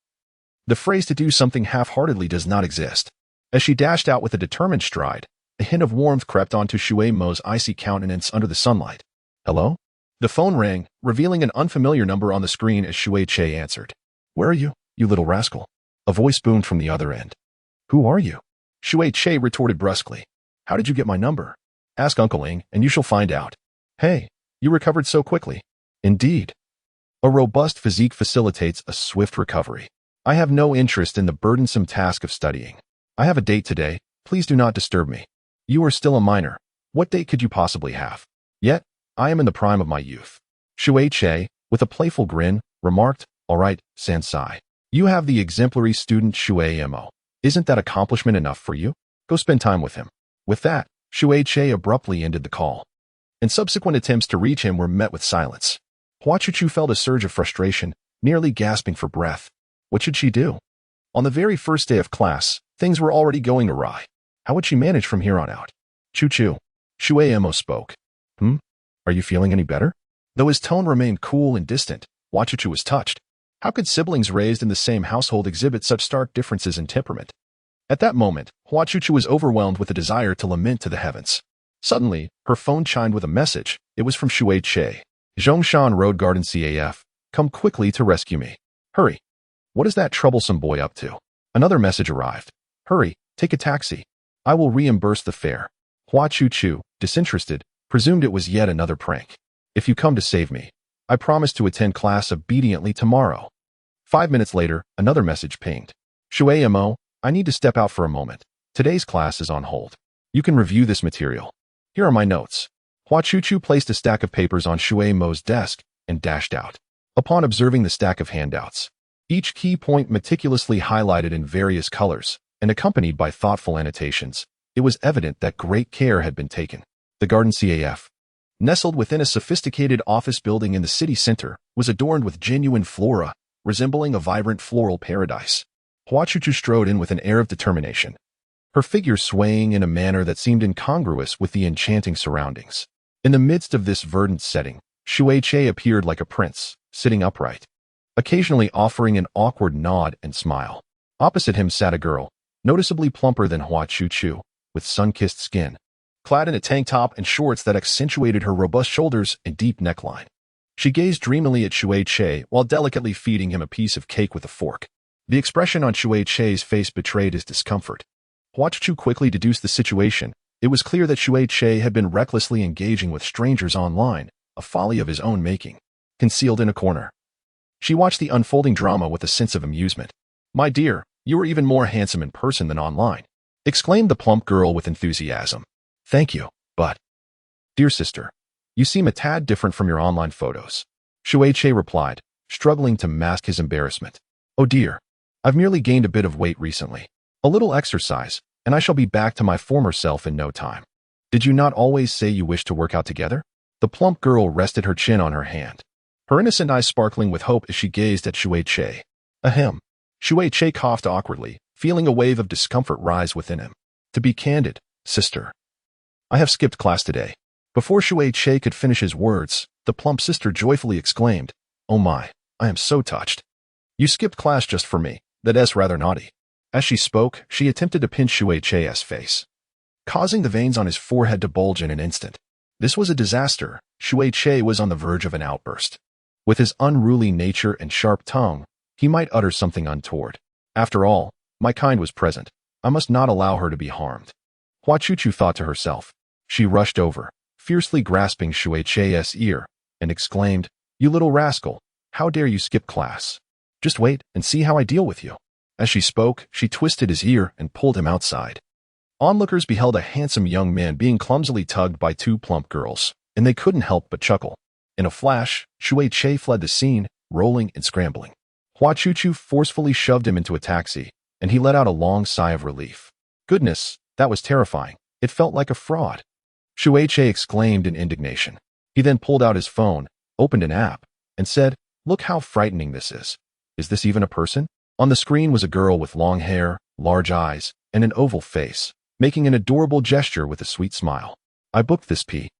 The phrase to do something half-heartedly does not exist. As she dashed out with a determined stride, a hint of warmth crept onto Shui icy countenance under the sunlight. Hello? The phone rang, revealing an unfamiliar number on the screen as Shui answered. Where are you, you little rascal? A voice boomed from the other end. Who are you? Shui retorted brusquely. How did you get my number? Ask Uncle Ing, and you shall find out. Hey, you recovered so quickly. Indeed. A robust physique facilitates a swift recovery. I have no interest in the burdensome task of studying. I have a date today. Please do not disturb me. You are still a minor. What date could you possibly have? Yet, I am in the prime of my youth. Shui, with a playful grin, remarked, All right, Sensei. You have the exemplary student Shui. Isn't that accomplishment enough for you? Go spend time with him. With that, Shui abruptly ended the call, and subsequent attempts to reach him were met with silence. Hua Chuchu felt a surge of frustration, nearly gasping for breath. What should she do? On the very first day of class, things were already going awry. How would she manage from here on out? Chuchu. Shui Emo spoke. Hmm? Are you feeling any better? Though his tone remained cool and distant, Hua Chuchu was touched. How could siblings raised in the same household exhibit such stark differences in temperament? At that moment, Hua Chuchu was overwhelmed with a desire to lament to the heavens. Suddenly, her phone chimed with a message. It was from Shui Che. Zhongshan Road Garden CAF. Come quickly to rescue me. Hurry. What is that troublesome boy up to? Another message arrived. Hurry, take a taxi. I will reimburse the fare. Hua Chuchu, disinterested, presumed it was yet another prank. If you come to save me, I promise to attend class obediently tomorrow. 5 minutes later, another message pinged. Shui Mo, I need to step out for a moment. Today's class is on hold. You can review this material. Here are my notes. Hua Chuchu placed a stack of papers on Shui Mo's desk and dashed out. Upon observing the stack of handouts, each key point meticulously highlighted in various colors and accompanied by thoughtful annotations, it was evident that great care had been taken. The Garden CAF, nestled within a sophisticated office building in the city center, was adorned with genuine flora, resembling a vibrant floral paradise. Hua Chuchu strode in with an air of determination, her figure swaying in a manner that seemed incongruous with the enchanting surroundings. In the midst of this verdant setting, Shui Che appeared like a prince, sitting upright, occasionally offering an awkward nod and smile. Opposite him sat a girl, noticeably plumper than Hua Chuchu, with sun-kissed skin, clad in a tank top and shorts that accentuated her robust shoulders and deep neckline. She gazed dreamily at Shui Che while delicately feeding him a piece of cake with a fork. The expression on Shui Che's face betrayed his discomfort. Hua Chuchu quickly deduced the situation. It was clear that Shui Che had been recklessly engaging with strangers online, a folly of his own making. Concealed in a corner, she watched the unfolding drama with a sense of amusement. My dear, you are even more handsome in person than online, exclaimed the plump girl with enthusiasm. Thank you, but, dear sister, you seem a tad different from your online photos. Shui Che replied, struggling to mask his embarrassment. Oh dear, I've merely gained a bit of weight recently. A little exercise, and I shall be back to my former self in no time. Did you not always say you wished to work out together? The plump girl rested her chin on her hand, her innocent eyes sparkling with hope as she gazed at Shui Che. Ahem. Shui Che coughed awkwardly, feeling a wave of discomfort rise within him. To be candid, sister, I have skipped class today. Before Shui Che could finish his words, the plump sister joyfully exclaimed, Oh my, I am so touched. You skipped class just for me. That's rather naughty. As she spoke, she attempted to pinch Shui Che's face, causing the veins on his forehead to bulge in an instant. This was a disaster. Shui Che was on the verge of an outburst. With his unruly nature and sharp tongue, he might utter something untoward. After all, my kind was present. I must not allow her to be harmed. Hua Chuchu thought to herself. She rushed over, fiercely grasping Shui Che's ear, and exclaimed, You little rascal, how dare you skip class? Just wait and see how I deal with you. As she spoke, she twisted his ear and pulled him outside. Onlookers beheld a handsome young man being clumsily tugged by two plump girls, and they couldn't help but chuckle. In a flash, Shui Che fled the scene, rolling and scrambling. Hua Chuchu forcefully shoved him into a taxi, and he let out a long sigh of relief. Goodness, that was terrifying. It felt like a fraud. Shui Che exclaimed in indignation. He then pulled out his phone, opened an app, and said, Look how frightening this is. Is this even a person? On the screen was a girl with long hair, large eyes, and an oval face, making an adorable gesture with a sweet smile. I booked this P,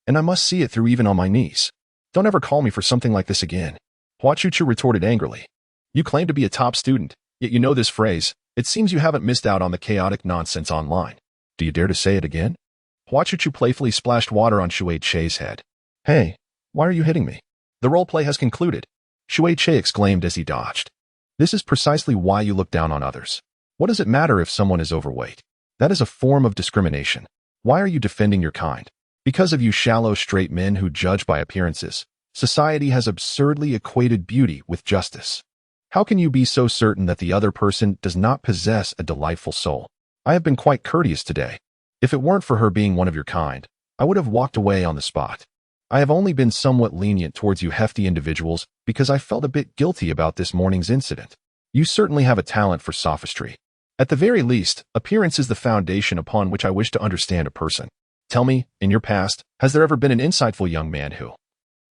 and I must see it through even on my knees. Don't ever call me for something like this again. Hua Chuchu retorted angrily. You claim to be a top student, yet you know this phrase. It seems you haven't missed out on the chaotic nonsense online. Do you dare to say it again? Hua Chuchu playfully splashed water on Shui Che's head. Hey, why are you hitting me? The roleplay has concluded. Shui Che exclaimed as he dodged. This is precisely why you look down on others. What does it matter if someone is overweight? That is a form of discrimination. Why are you defending your kind? Because of you shallow straight men who judge by appearances. Society has absurdly equated beauty with justice. How can you be so certain that the other person does not possess a delightful soul? I have been quite courteous today. If it weren't for her being one of your kind, I would have walked away on the spot. I have only been somewhat lenient towards you hefty individuals because I felt a bit guilty about this morning's incident. You certainly have a talent for sophistry. At the very least, appearance is the foundation upon which I wish to understand a person. Tell me, in your past, has there ever been an insightful young man who,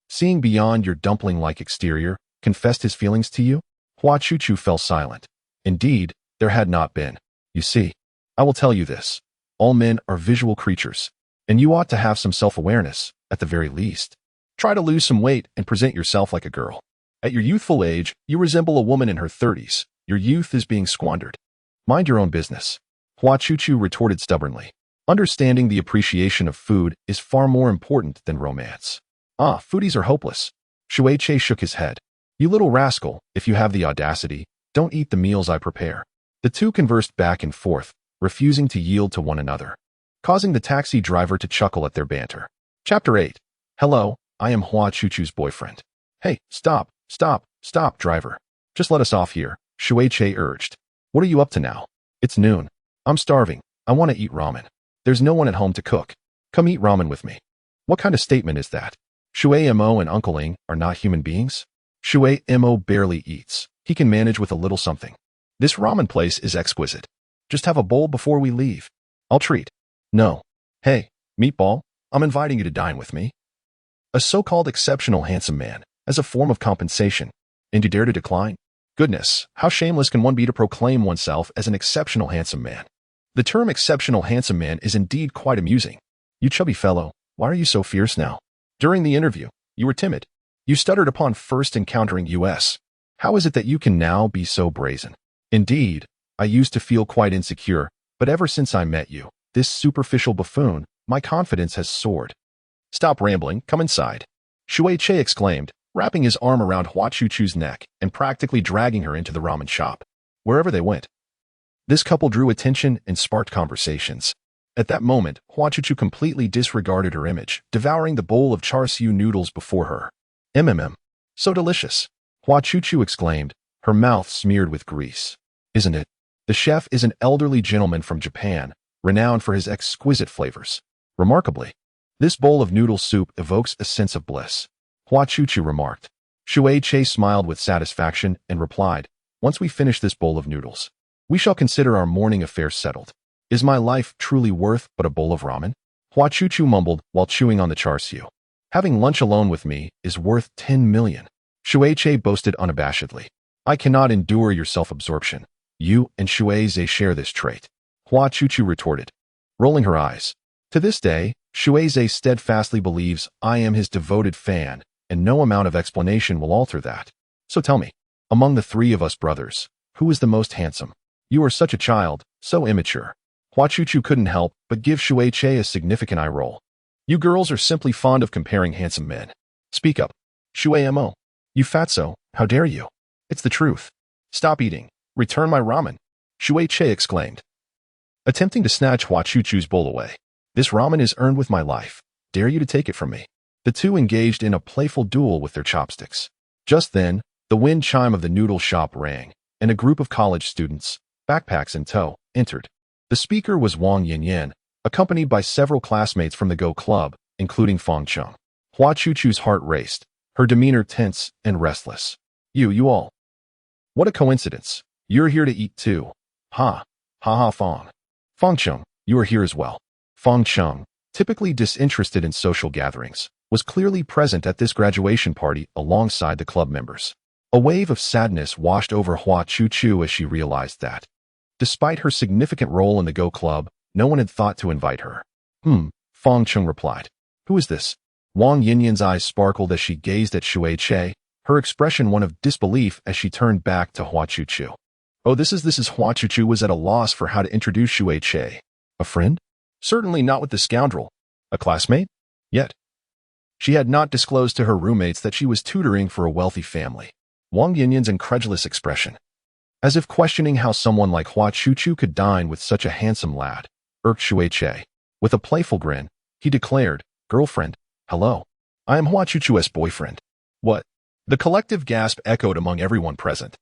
seeing beyond your dumpling-like exterior, confessed his feelings to you? Hua Chuchu fell silent. Indeed, there had not been. You see, I will tell you this. All men are visual creatures, and you ought to have some self-awareness, at the very least. Try to lose some weight and present yourself like a girl. At your youthful age, you resemble a woman in her 30s. Your youth is being squandered. Mind your own business. Hua Chuchu retorted stubbornly. Understanding the appreciation of food is far more important than romance. Ah, foodies are hopeless. Shui shook his head. You little rascal, if you have the audacity, don't eat the meals I prepare. The two conversed back and forth, refusing to yield to one another, causing the taxi driver to chuckle at their banter. Chapter 8. Hello, I am Hua Chuchu's boyfriend. Hey, stop, driver. Just let us off here, Shui urged. What are you up to now? It's noon. I'm starving. I want to eat ramen. There's no one at home to cook. Come eat ramen with me. What kind of statement is that? Shui Mo and Uncle Ing are not human beings? Shui Mo barely eats. He can manage with a little something. This ramen place is exquisite. Just have a bowl before we leave. I'll treat. No. Hey, meatball, I'm inviting you to dine with me. A so-called exceptional handsome man, as a form of compensation. And you dare to decline? Goodness, how shameless can one be to proclaim oneself as an exceptional handsome man? The term exceptional handsome man is indeed quite amusing. You chubby fellow, why are you so fierce now? During the interview, you were timid. You stuttered upon first encountering us. How is it that you can now be so brazen? Indeed, I used to feel quite insecure, but ever since I met you, this superficial buffoon, my confidence has soared. Stop rambling, come inside. Shui exclaimed, wrapping his arm around Hua Chuchu's neck and practically dragging her into the ramen shop. Wherever they went, this couple drew attention and sparked conversations. At that moment, Hua Chuchu completely disregarded her image, devouring the bowl of char siu noodles before her. So delicious, Hua Chuchu exclaimed, her mouth smeared with grease. Isn't it? The chef is an elderly gentleman from Japan, renowned for his exquisite flavors. Remarkably, this bowl of noodle soup evokes a sense of bliss, Hua Chuchu remarked. Shui smiled with satisfaction and replied, once we finish this bowl of noodles, we shall consider our morning affairs settled. Is my life truly worth but a bowl of ramen? Hua Chuchu mumbled while chewing on the char siu. Having lunch alone with me is worth 10 million. Shui boasted unabashedly. I cannot endure your self-absorption. You and Shui share this trait, Hua Chuchu retorted, rolling her eyes. To this day, Shui steadfastly believes I am his devoted fan, and no amount of explanation will alter that. So tell me, among the three of us brothers, who is the most handsome? You are such a child, so immature. Hua Chuchu couldn't help but give Shui a significant eye roll. You girls are simply fond of comparing handsome men. Speak up. Shui Mo. You fatso, how dare you? It's the truth. Stop eating. Return my ramen. Shui exclaimed, attempting to snatch Hua Chuchu's bowl away. This ramen is earned with my life. Dare you to take it from me? The two engaged in a playful duel with their chopsticks. Just then, the wind chime of the noodle shop rang, and a group of college students, backpacks in tow, entered. The speaker was Wang Yinyan, accompanied by several classmates from the Go Club, including Feng Cheng. Hua Chuchu's heart raced, her demeanor tense and restless. You all. What a coincidence. You're here to eat too. Ha. Ha ha Feng. Feng Cheng, you are here as well. Feng Cheng, typically disinterested in social gatherings, was clearly present at this graduation party alongside the club members. A wave of sadness washed over Hua Chuchu as she realized that, despite her significant role in the Go Club, no one had thought to invite her. Feng Cheng replied. Who is this? Wang Yinyan's eyes sparkled as she gazed at Shui, her expression one of disbelief as she turned back to Hua Chuchu. Oh, this is Hua Chuchu was at a loss for how to introduce Shui. A friend? Certainly not with the scoundrel. A classmate? Yet. She had not disclosed to her roommates that she was tutoring for a wealthy family. Wang Yinyan's incredulous expression, as if questioning how someone like Hua Chuchu could dine with such a handsome lad, irked Shui. With a playful grin, he declared, girlfriend, hello. I am Hua Chuchu's boyfriend. What? The collective gasp echoed among everyone present.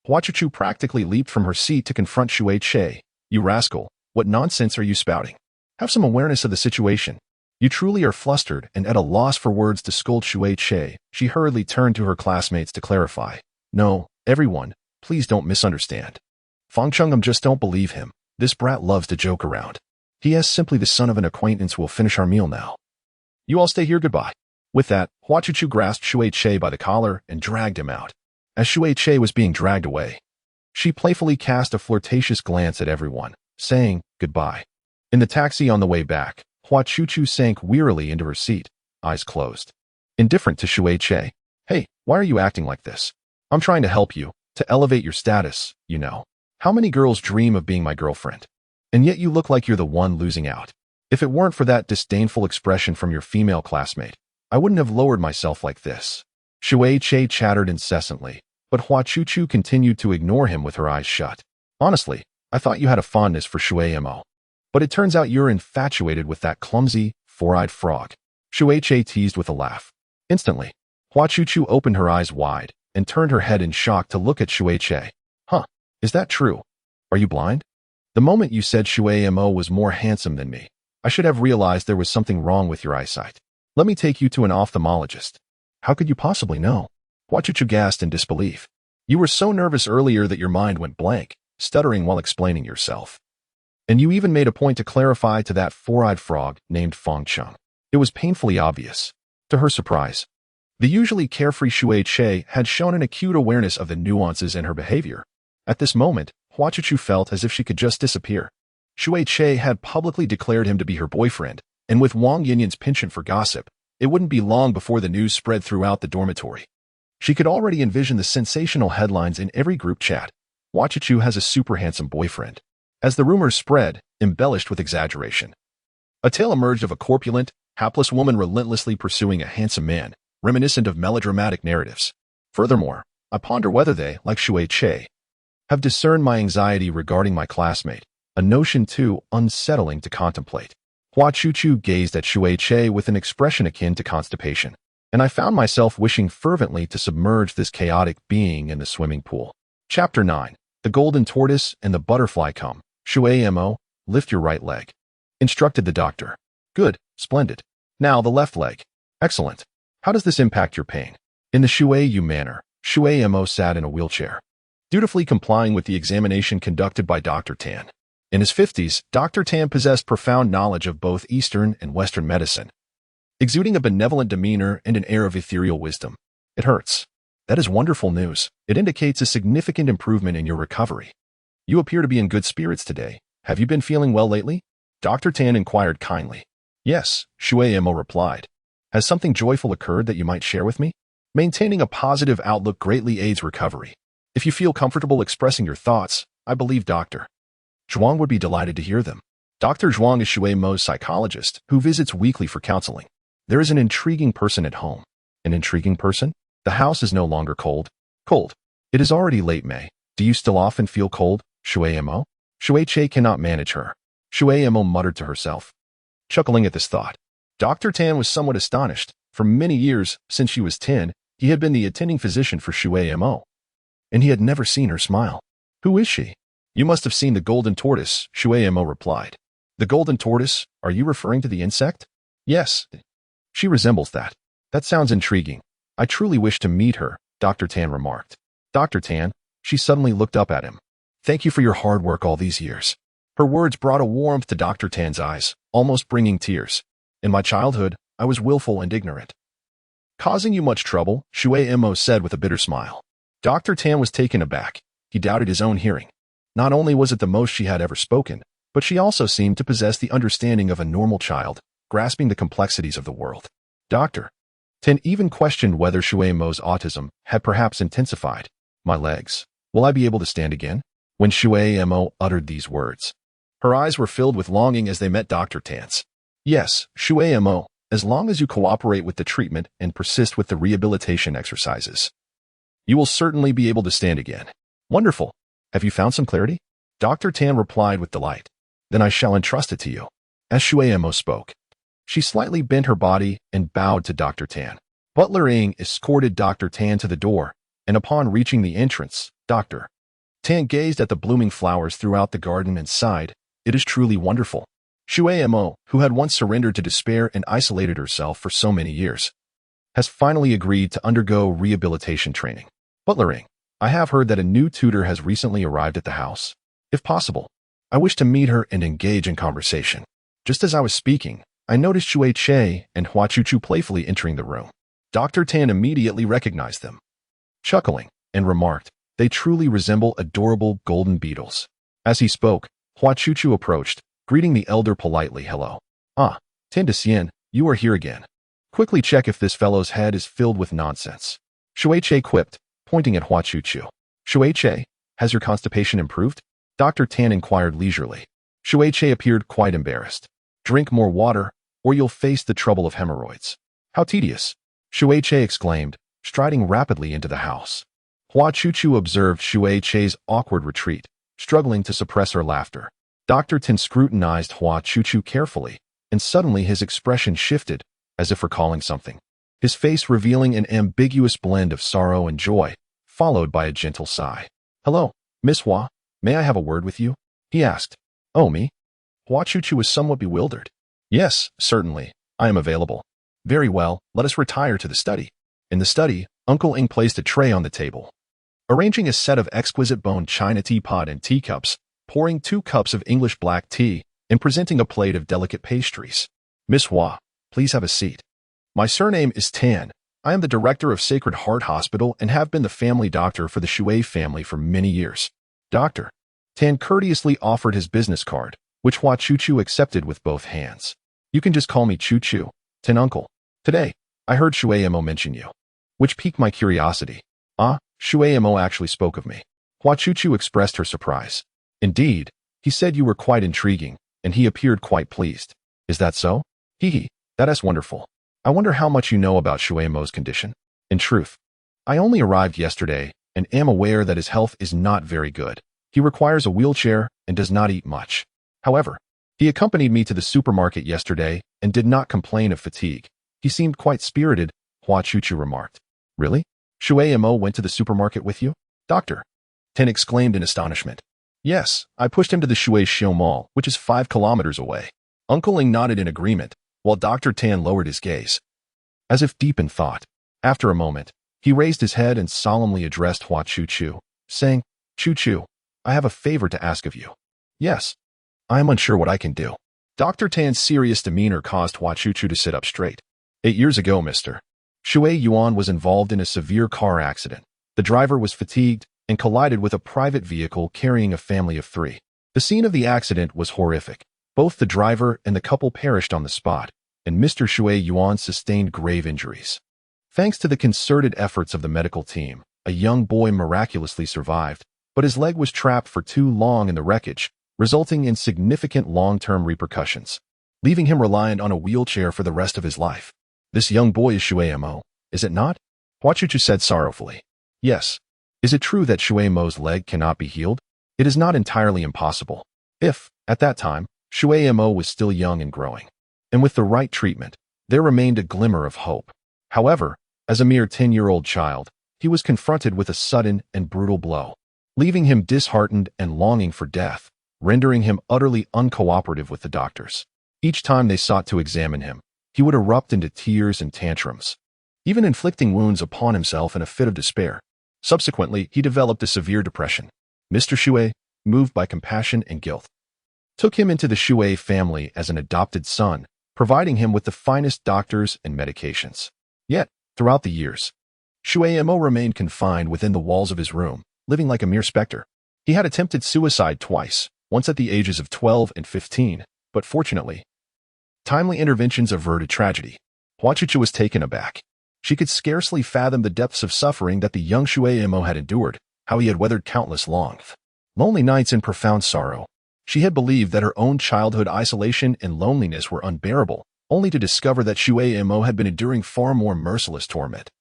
Hua Chuchu practically leaped from her seat to confront Shui. You rascal, what nonsense are you spouting? Have some awareness of the situation. You truly are flustered and at a loss for words to scold Shui. She hurriedly turned to her classmates to clarify. No, everyone, please don't misunderstand. Feng Cheng just don't believe him. This brat loves to joke around. He is simply the son of an acquaintance who will finish our meal now. You all stay here, goodbye. With that, Hua Chuchu grasped Shui by the collar and dragged him out. As Shui was being dragged away, she playfully cast a flirtatious glance at everyone, saying, goodbye. In the taxi on the way back, Hua Chuchu sank wearily into her seat, eyes closed. Indifferent to Shui. Hey, why are you acting like this? I'm trying to help you, to elevate your status, you know. How many girls dream of being my girlfriend? And yet you look like you're the one losing out. If it weren't for that disdainful expression from your female classmate, I wouldn't have lowered myself like this. Shui chattered incessantly, but Hua Chuchu continued to ignore him with her eyes shut. Honestly, I thought you had a fondness for Shui. But it turns out you're infatuated with that clumsy, four-eyed frog. Shui teased with a laugh. Instantly, Hua Chuchu opened her eyes wide and turned her head in shock to look at Shui. Huh, is that true? Are you blind? The moment you said Shui was more handsome than me, I should have realized there was something wrong with your eyesight. Let me take you to an ophthalmologist. How could you possibly know? Hua Chuchu gasped in disbelief. You were so nervous earlier that your mind went blank, stuttering while explaining yourself. And you even made a point to clarify to that four-eyed frog named Feng Cheng. It was painfully obvious. To her surprise, the usually carefree Shui had shown an acute awareness of the nuances in her behavior. At this moment, Hua Chuchu felt as if she could just disappear. Shui had publicly declared him to be her boyfriend, and with Wang Yinyan's penchant for gossip, it wouldn't be long before the news spread throughout the dormitory. She could already envision the sensational headlines in every group chat. Hua Chuchu has a super handsome boyfriend. As the rumors spread, embellished with exaggeration, a tale emerged of a corpulent, hapless woman relentlessly pursuing a handsome man, reminiscent of melodramatic narratives. Furthermore, I ponder whether they, like Shui, have discerned my anxiety regarding my classmate, a notion too unsettling to contemplate. Hua Chuchu gazed at Shui with an expression akin to constipation, and I found myself wishing fervently to submerge this chaotic being in the swimming pool. Chapter 9. The Golden Tortoise and the Butterfly Come. Shui, lift your right leg, instructed the doctor. Good, splendid. Now the left leg. Excellent. How does this impact your pain? In the Shui manner, Shui sat in a wheelchair, dutifully complying with the examination conducted by Dr. Tan. In his 50s, Dr. Tan possessed profound knowledge of both Eastern and Western medicine, exuding a benevolent demeanor and an air of ethereal wisdom. It hurts. That is wonderful news. It indicates a significant improvement in your recovery. You appear to be in good spirits today. Have you been feeling well lately? Dr. Tan inquired kindly. Yes, Shui replied. Has something joyful occurred that you might share with me? Maintaining a positive outlook greatly aids recovery. If you feel comfortable expressing your thoughts, I believe Dr. Zhuang would be delighted to hear them. Dr. Zhuang is Shui psychologist who visits weekly for counseling. There is an intriguing person at home. An intriguing person? The house is no longer cold. Cold. It is already late May. Do you still often feel cold, Shui? Shui cannot manage her. Shui muttered to herself, chuckling at this thought. Dr. Tan was somewhat astonished. For many years, since she was 10, he had been the attending physician for Shui, and he had never seen her smile. Who is she? You must have seen the golden tortoise, Shui replied. The golden tortoise? Are you referring to the insect? Yes. She resembles that. That sounds intriguing. I truly wish to meet her, Dr. Tan remarked. Dr. Tan, she suddenly looked up at him. Thank you for your hard work all these years. Her words brought a warmth to Dr. Tan's eyes, almost bringing tears. In my childhood, I was willful and ignorant. Causing you much trouble, Shui said with a bitter smile. Dr. Tan was taken aback. He doubted his own hearing. Not only was it the most she had ever spoken, but she also seemed to possess the understanding of a normal child, grasping the complexities of the world. Dr. Tan even questioned whether Shui autism had perhaps intensified. My legs. Will I be able to stand again? When Shui uttered these words, her eyes were filled with longing as they met Dr. Tan's. Yes, Shui, as long as you cooperate with the treatment and persist with the rehabilitation exercises, you will certainly be able to stand again. Wonderful. Have you found some clarity? Dr. Tan replied with delight. Then I shall entrust it to you. As Shui spoke, she slightly bent her body and bowed to Dr. Tan. Butler Ng escorted Dr. Tan to the door, and upon reaching the entrance, Dr. Tan gazed at the blooming flowers throughout the garden and sighed. It is truly wonderful. Shui, who had once surrendered to despair and isolated herself for so many years, has finally agreed to undergo rehabilitation training. Butler Ng, I have heard that a new tutor has recently arrived at the house. If possible, I wish to meet her and engage in conversation. Just as I was speaking, I noticed Shui and Hua Chuchu playfully entering the room. Dr. Tan immediately recognized them, chuckling, and remarked, they truly resemble adorable golden beetles. As he spoke, Hua Chuchu approached, greeting the elder politely. Hello. Ah, Tin Xian, you are here again. Quickly check if this fellow's head is filled with nonsense. Shui quipped, pointing at Hua Chuchu. Shui, has your constipation improved? Dr. Tan inquired leisurely. Shui appeared quite embarrassed. Drink more water, or you'll face the trouble of hemorrhoids. How tedious! Shui exclaimed, striding rapidly into the house. Hua Chuchu observed Shui-Che's awkward retreat, struggling to suppress her laughter. Dr. Tin scrutinized Hua Chuchu carefully, and suddenly his expression shifted, as if recalling something. His face revealing an ambiguous blend of sorrow and joy, followed by a gentle sigh. Hello, Miss Hua, may I have a word with you? He asked. Oh, me? Hua Chuchu was somewhat bewildered. Yes, certainly, I am available. Very well, let us retire to the study. In the study, Uncle Ing placed a tray on the table. Arranging a set of exquisite bone china teapot and teacups, pouring 2 cups of English black tea, and presenting a plate of delicate pastries. Miss Hua, please have a seat. My surname is Tan. I am the director of Sacred Heart Hospital and have been the family doctor for the Shui family for many years. Doctor. Tan courteously offered his business card, which Hua Chuchu accepted with both hands. You can just call me Chuchu, Tan Uncle. Today, I heard Shui Mo mention you, which piqued my curiosity. Ah, Shui Mo actually spoke of me. Hua Chuchu expressed her surprise. Indeed, he said you were quite intriguing, and he appeared quite pleased. Is that so? Hee, that is wonderful. I wonder how much you know about Shui Mo's condition. In truth, I only arrived yesterday and am aware that his health is not very good. He requires a wheelchair and does not eat much. However, he accompanied me to the supermarket yesterday and did not complain of fatigue. He seemed quite spirited, Hua Chuchu remarked. Really? Shui Mo went to the supermarket with you? Doctor. Ten exclaimed in astonishment. Yes, I pushed him to the Shui Xiao Mall, which is 5 kilometers away. Uncle Ing nodded in agreement, while Dr. Tan lowered his gaze, as if deep in thought. After a moment, he raised his head and solemnly addressed Hua Chuchu, saying, Chuchu, I have a favor to ask of you. Yes. I am unsure what I can do. Dr. Tan's serious demeanor caused Hua Chuchu to sit up straight. 8 years ago, Mr. Shui Yuan was involved in a severe car accident. The driver was fatigued and collided with a private vehicle carrying a family of 3. The scene of the accident was horrific. Both the driver and the couple perished on the spot, and Mr. Shui Yuan sustained grave injuries. Thanks to the concerted efforts of the medical team, a young boy miraculously survived, but his leg was trapped for too long in the wreckage, resulting in significant long-term repercussions, leaving him reliant on a wheelchair for the rest of his life. This young boy is Shui Mo, is it not? Hua Chuchu said sorrowfully. Yes. Is it true that Shui Mo's leg cannot be healed? It is not entirely impossible. If, at that time, Shui Mo was still young and growing, and with the right treatment, there remained a glimmer of hope. However, as a mere 10-year-old child, he was confronted with a sudden and brutal blow, leaving him disheartened and longing for death, rendering him utterly uncooperative with the doctors. Each time they sought to examine him, he would erupt into tears and tantrums, even inflicting wounds upon himself in a fit of despair. Subsequently, he developed a severe depression. Mr. Shui, moved by compassion and guilt, took him into the Shui family as an adopted son, providing him with the finest doctors and medications. Yet, throughout the years, Shui Mo remained confined within the walls of his room, living like a mere specter. He had attempted suicide twice, once at the ages of 12 and 15, but fortunately, timely interventions averted tragedy. Hua Chuchu was taken aback. She could scarcely fathom the depths of suffering that the young Shui Mo had endured, how he had weathered countless long, lonely nights in profound sorrow. She had believed that her own childhood isolation and loneliness were unbearable, only to discover that Shui Mo had been enduring far more merciless torment.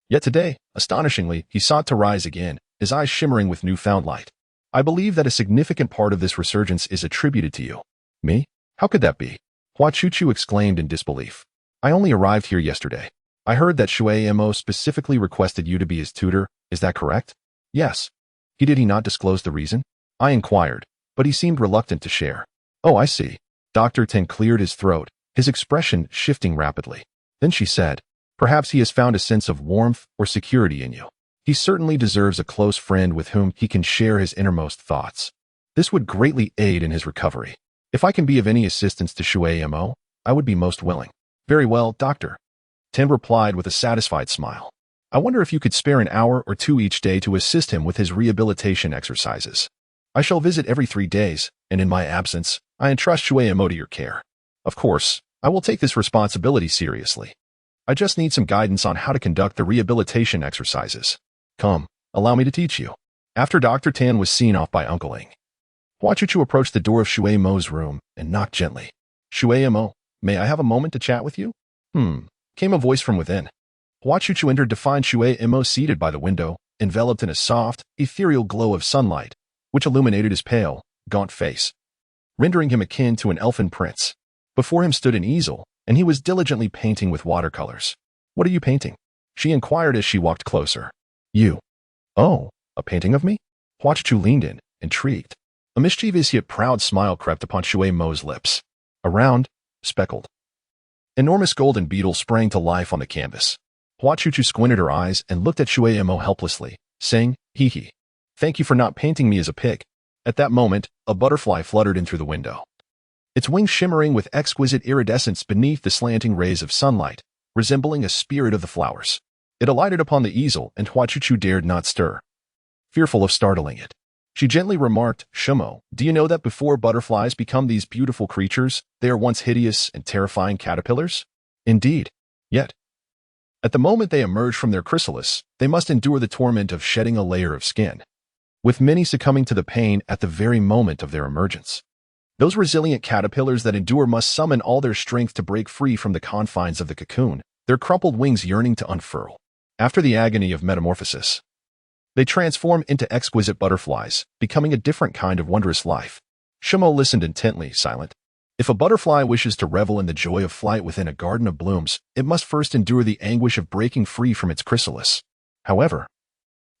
Yet today, astonishingly, he sought to rise again, his eyes shimmering with newfound light. I believe that a significant part of this resurgence is attributed to you. Me? How could that be? Hua Chuchu exclaimed in disbelief. I only arrived here yesterday. I heard that Shui Mo specifically requested you to be his tutor, is that correct? Yes. Did he not disclose the reason? I inquired, but he seemed reluctant to share. Oh, I see. Dr. Ten cleared his throat, his expression shifting rapidly. Then she said, perhaps he has found a sense of warmth or security in you. He certainly deserves a close friend with whom he can share his innermost thoughts. This would greatly aid in his recovery. If I can be of any assistance to Shui Mo, I would be most willing. Very well, Doctor. Ten replied with a satisfied smile. I wonder if you could spare an hour or 2 each day to assist him with his rehabilitation exercises. I shall visit every 3 days, and in my absence, I entrust Shui to your care. Of course, I will take this responsibility seriously. I just need some guidance on how to conduct the rehabilitation exercises. Come, allow me to teach you. After Dr. Tan was seen off by Uncle Ing, Hua Chuchu approached the door of Shui Mo's room and knocked gently. Shui Mo, may I have a moment to chat with you? Came a voice from within. Hua Chuchu entered to find Shui Mo seated by the window, enveloped in a soft, ethereal glow of sunlight, which illuminated his pale, gaunt face, rendering him akin to an elfin prince. Before him stood an easel, and he was diligently painting with watercolors. What are you painting? She inquired as she walked closer. You. Oh, a painting of me? Hua Chuchu leaned in, intrigued. A mischievous yet proud smile crept upon Shui Mo's lips. A round, speckled, enormous golden beetle sprang to life on the canvas. Hua Chuchu squinted her eyes and looked at Shui Mo helplessly, saying, hee hee. Thank you for not painting me as a pig. At that moment, a butterfly fluttered in through the window, its wings shimmering with exquisite iridescence beneath the slanting rays of sunlight, resembling a spirit of the flowers. It alighted upon the easel, and Hua Chuchu dared not stir, fearful of startling it. She gently remarked, Shumo, do you know that before butterflies become these beautiful creatures, they are once hideous and terrifying caterpillars? Indeed. Yet, at the moment they emerge from their chrysalis, they must endure the torment of shedding a layer of skin, with many succumbing to the pain at the very moment of their emergence. Those resilient caterpillars that endure must summon all their strength to break free from the confines of the cocoon, their crumpled wings yearning to unfurl. After the agony of metamorphosis, they transform into exquisite butterflies, becoming a different kind of wondrous life. Shumo listened intently, silent. If a butterfly wishes to revel in the joy of flight within a garden of blooms, it must first endure the anguish of breaking free from its chrysalis. However,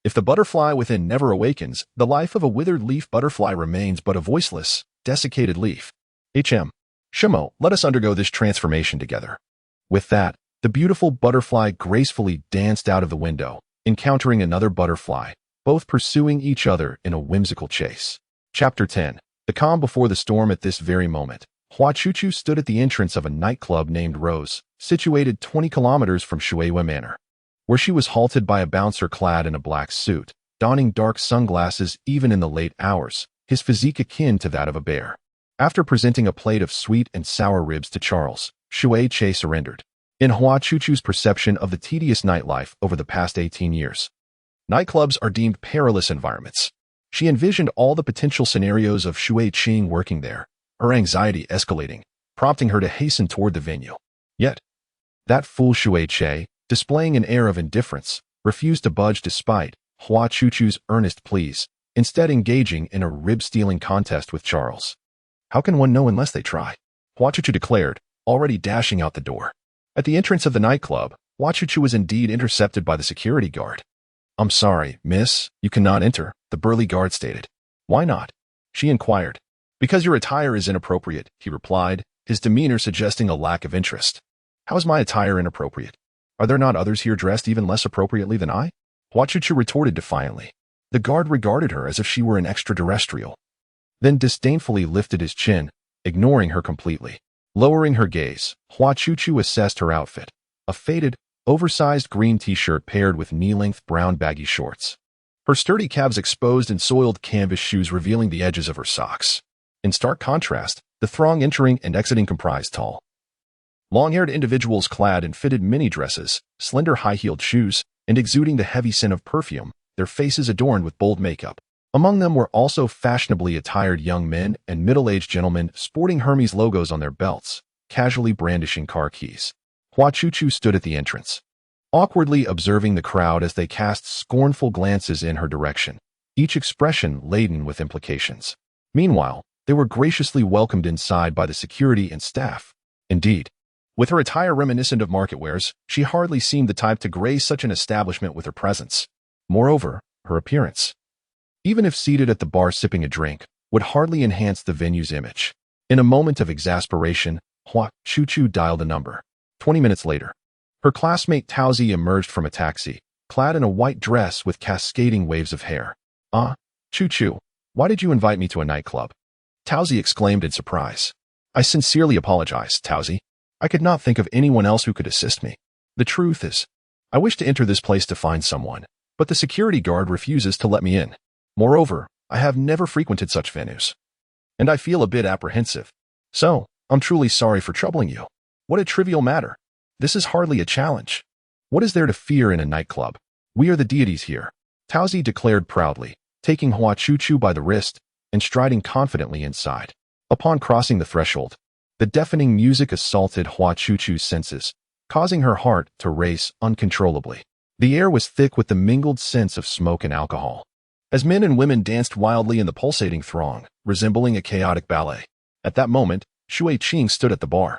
if the butterfly within never awakens, the life of a withered leaf butterfly remains but a voiceless, desiccated leaf. Shumo, let us undergo this transformation together. With that, the beautiful butterfly gracefully danced out of the window, encountering another butterfly, both pursuing each other in a whimsical chase. Chapter 10. The calm before the storm. At this very moment, Hua Chuchu stood at the entrance of a nightclub named Rose, situated 20 kilometers from Shui Manor, where she was halted by a bouncer clad in a black suit, donning dark sunglasses even in the late hours, his physique akin to that of a bear. After presenting a plate of sweet and sour ribs to Charles, Shui surrendered. In Hua Chuchu's perception of the tedious nightlife over the past 18 years, nightclubs are deemed perilous environments. She envisioned all the potential scenarios of Shui Qing working there, her anxiety escalating, prompting her to hasten toward the venue. Yet, that fool Shui, displaying an air of indifference, refused to budge despite Hua Chuchu's earnest pleas, instead engaging in a rib-stealing contest with Charles. How can one know unless they try? Hua Chuchu declared, already dashing out the door. At the entrance of the nightclub, Hua Chuchu was indeed intercepted by the security guard. I'm sorry, miss, you cannot enter, the burly guard stated. Why not? She inquired. Because your attire is inappropriate, he replied, his demeanor suggesting a lack of interest. How is my attire inappropriate? Are there not others here dressed even less appropriately than I? Hua Chuchu retorted defiantly. The guard regarded her as if she were an extraterrestrial, then disdainfully lifted his chin, ignoring her completely. Lowering her gaze, Hua Chuchu assessed her outfit, a faded, oversized green t-shirt paired with knee-length brown baggy shorts. Her sturdy calves exposed and soiled canvas shoes revealing the edges of her socks. In stark contrast, the throng entering and exiting comprised tall, long-haired individuals clad in fitted mini-dresses, slender high-heeled shoes, and exuding the heavy scent of perfume, their faces adorned with bold makeup. Among them were also fashionably attired young men and middle-aged gentlemen sporting Hermes logos on their belts, casually brandishing car keys. Hua Chuchu stood at the entrance, awkwardly observing the crowd as they cast scornful glances in her direction, each expression laden with implications. Meanwhile, they were graciously welcomed inside by the security and staff. Indeed, with her attire reminiscent of market wares, she hardly seemed the type to grace such an establishment with her presence. Moreover, her appearance, even if seated at the bar sipping a drink, would hardly enhance the venue's image. In a moment of exasperation, Hua Chuchu dialed a number. 20 minutes later, her classmate Taozi emerged from a taxi, clad in a white dress with cascading waves of hair. Chuchu, why did you invite me to a nightclub? Taozi exclaimed in surprise. I sincerely apologize, Taozi. I could not think of anyone else who could assist me. The truth is, I wish to enter this place to find someone, but the security guard refuses to let me in. Moreover, I have never frequented such venues. and I feel a bit apprehensive. So, I'm truly sorry for troubling you. What a trivial matter. This is hardly a challenge. What is there to fear in a nightclub? We are the deities here, Taozi declared proudly, taking Hua Chuchu by the wrist and striding confidently inside. Upon crossing the threshold, the deafening music assaulted Hua Chuchu's senses, causing her heart to race uncontrollably. The air was thick with the mingled scents of smoke and alcohol, as men and women danced wildly in the pulsating throng, resembling a chaotic ballet. At that moment, Shui stood at the bar,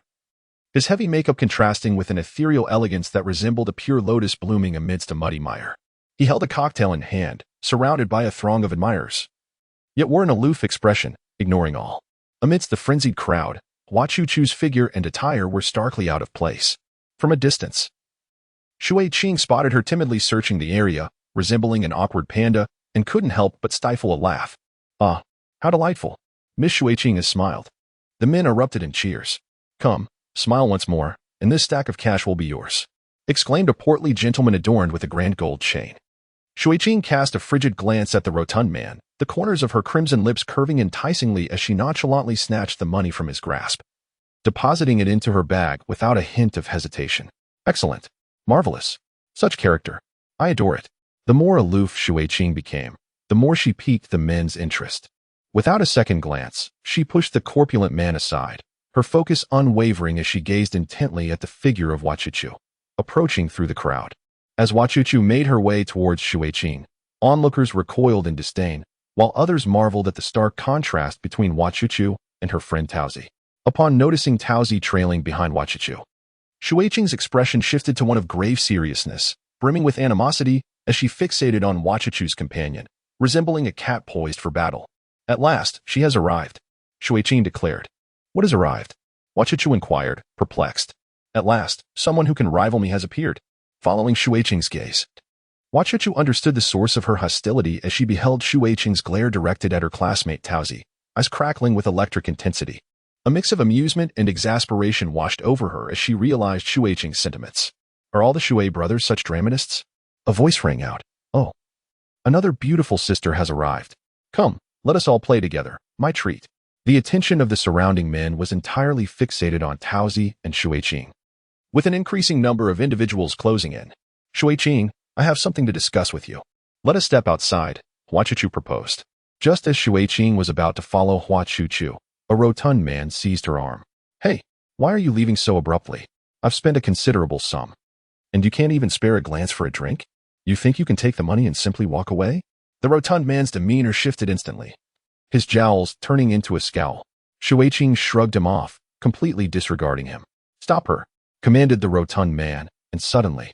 his heavy makeup contrasting with an ethereal elegance that resembled a pure lotus blooming amidst a muddy mire. He held a cocktail in hand, surrounded by a throng of admirers, yet wore an aloof expression, ignoring all. Amidst the frenzied crowd, Hua Chuchu's figure and attire were starkly out of place. From a distance, Shui spotted her timidly searching the area, resembling an awkward panda, and couldn't help but stifle a laugh. Ah, how delightful. Miss Shui has smiled. The men erupted in cheers. Come, smile once more, and this stack of cash will be yours, exclaimed a portly gentleman adorned with a grand gold chain. Shui cast a frigid glance at the rotund man, the corners of her crimson lips curving enticingly as she nonchalantly snatched the money from his grasp, depositing it into her bag without a hint of hesitation. Excellent. Marvelous. Such character. I adore it. The more aloof Shui became, the more she piqued the men's interest. Without a second glance, she pushed the corpulent man aside, her focus unwavering as she gazed intently at the figure of Hua Chuchu, approaching through the crowd. As Hua Chuchu made her way towards Shui, onlookers recoiled in disdain, while others marveled at the stark contrast between Hua Chuchu and her friend Taozi. Upon noticing Taozi trailing behind Hua Chuchu, Shui expression shifted to one of grave seriousness, brimming with animosity as she fixated on Hua Chuchu's companion, resembling a cat poised for battle. At last, she has arrived, Shui declared. What has arrived? Hua Chuchu inquired, perplexed. At last, someone who can rival me has appeared. Following Shui gaze, Hua Chuchu understood the source of her hostility as she beheld Shui glare directed at her classmate Taozi, eyes crackling with electric intensity. A mix of amusement and exasperation washed over her as she realized Shui sentiments. Are all the Shui brothers such dramatists? A voice rang out. Oh, another beautiful sister has arrived. Come, let us all play together, my treat. The attention of the surrounding men was entirely fixated on Taozi and Shui. With an increasing number of individuals closing in, Shui, I have something to discuss with you. Let us step outside, Hua Chuchu proposed. Just as Shui was about to follow Hua Chuchu, a rotund man seized her arm. Hey, why are you leaving so abruptly? I've spent a considerable sum. And you can't even spare a glance for a drink? You think you can take the money and simply walk away? The rotund man's demeanor shifted instantly, his jowls turning into a scowl. Shui shrugged him off, completely disregarding him. Stop her, commanded the rotund man, and suddenly,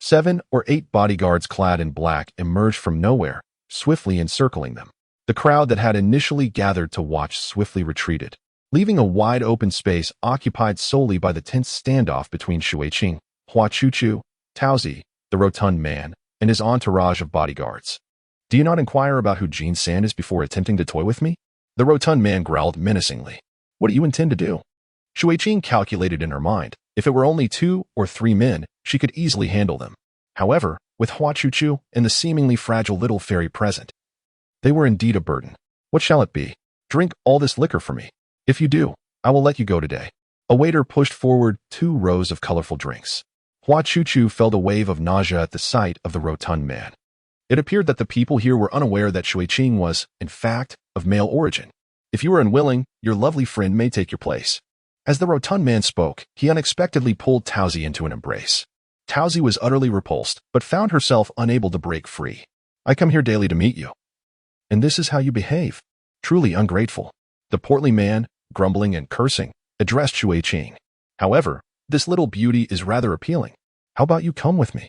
7 or 8 bodyguards clad in black emerged from nowhere, swiftly encircling them. The crowd that had initially gathered to watch swiftly retreated, leaving a wide open space occupied solely by the tense standoff between Shui, Hua Chuchu, Taozi, the rotund man, and his entourage of bodyguards. Do you not inquire about who Jin San is before attempting to toy with me? The rotund man growled menacingly. What do you intend to do? Shui calculated in her mind. If it were only 2 or 3 men, she could easily handle them. However, with Hua Chuchu and the seemingly fragile little fairy present, they were indeed a burden. What shall it be? Drink all this liquor for me. If you do, I will let you go today. A waiter pushed forward 2 rows of colorful drinks. Hua Chuchu felt a wave of nausea at the sight of the rotund man. It appeared that the people here were unaware that Shui was, in fact, of male origin. If you are unwilling, your lovely friend may take your place. As the rotund man spoke, he unexpectedly pulled Taozi into an embrace. Taozi was utterly repulsed, but found herself unable to break free. I come here daily to meet you. And this is how you behave? Truly ungrateful. The portly man, grumbling and cursing, addressed Shui. However, this little beauty is rather appealing. How about you come with me?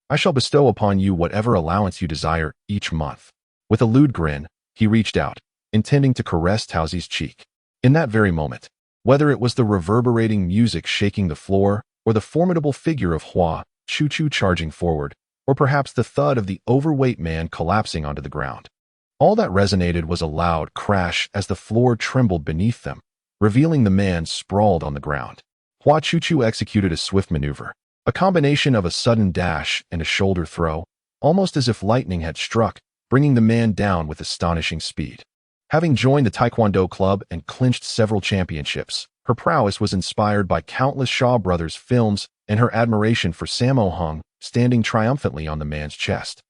I shall bestow upon you whatever allowance you desire each month. With a lewd grin, he reached out, intending to caress Taozi's cheek. In that very moment, whether it was the reverberating music shaking the floor, or the formidable figure of Hua Chuchu charging forward, or perhaps the thud of the overweight man collapsing onto the ground, all that resonated was a loud crash as the floor trembled beneath them, revealing the man sprawled on the ground. Hua Chuchu executed a swift maneuver, a combination of a sudden dash and a shoulder throw, almost as if lightning had struck, bringing the man down with astonishing speed. Having joined the Taekwondo club and clinched several championships, her prowess was inspired by countless Shaw Brothers films and her admiration for Sammo Hung standing triumphantly on the man's chest.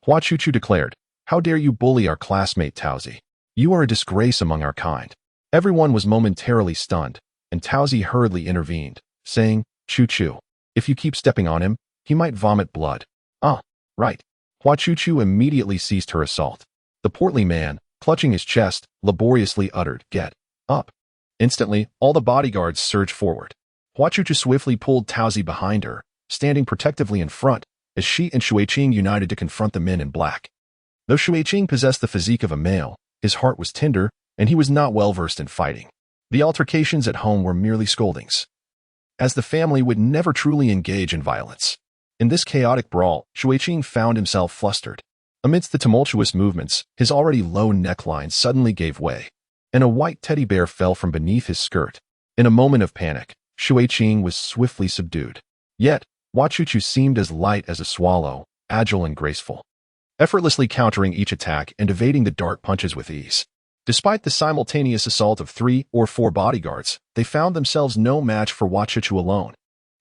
Hua Chuchu declared, "How dare you bully our classmate Taozi? You are a disgrace among our kind." Everyone was momentarily stunned, and Taozi hurriedly intervened, saying, "Chuchu, if you keep stepping on him, he might vomit blood." "Ah, right." Hua Chuchu immediately ceased her assault. The portly man, clutching his chest, laboriously uttered, "Get up." Instantly, all the bodyguards surged forward. Hua Chuchu swiftly pulled Taozi behind her, standing protectively in front, as she and Shui united to confront the men in black. Though Shui possessed the physique of a male, his heart was tender, and he was not well versed in fighting. The altercations at home were merely scoldings, as the family would never truly engage in violence. In this chaotic brawl, Shui found himself flustered. Amidst the tumultuous movements, his already low neckline suddenly gave way, and a white teddy bear fell from beneath his skirt. In a moment of panic, Shui was swiftly subdued. Yet, Hua Chuchu seemed as light as a swallow, agile and graceful, effortlessly countering each attack and evading the dart punches with ease. Despite the simultaneous assault of 3 or 4 bodyguards, they found themselves no match for Hua Chuchu alone.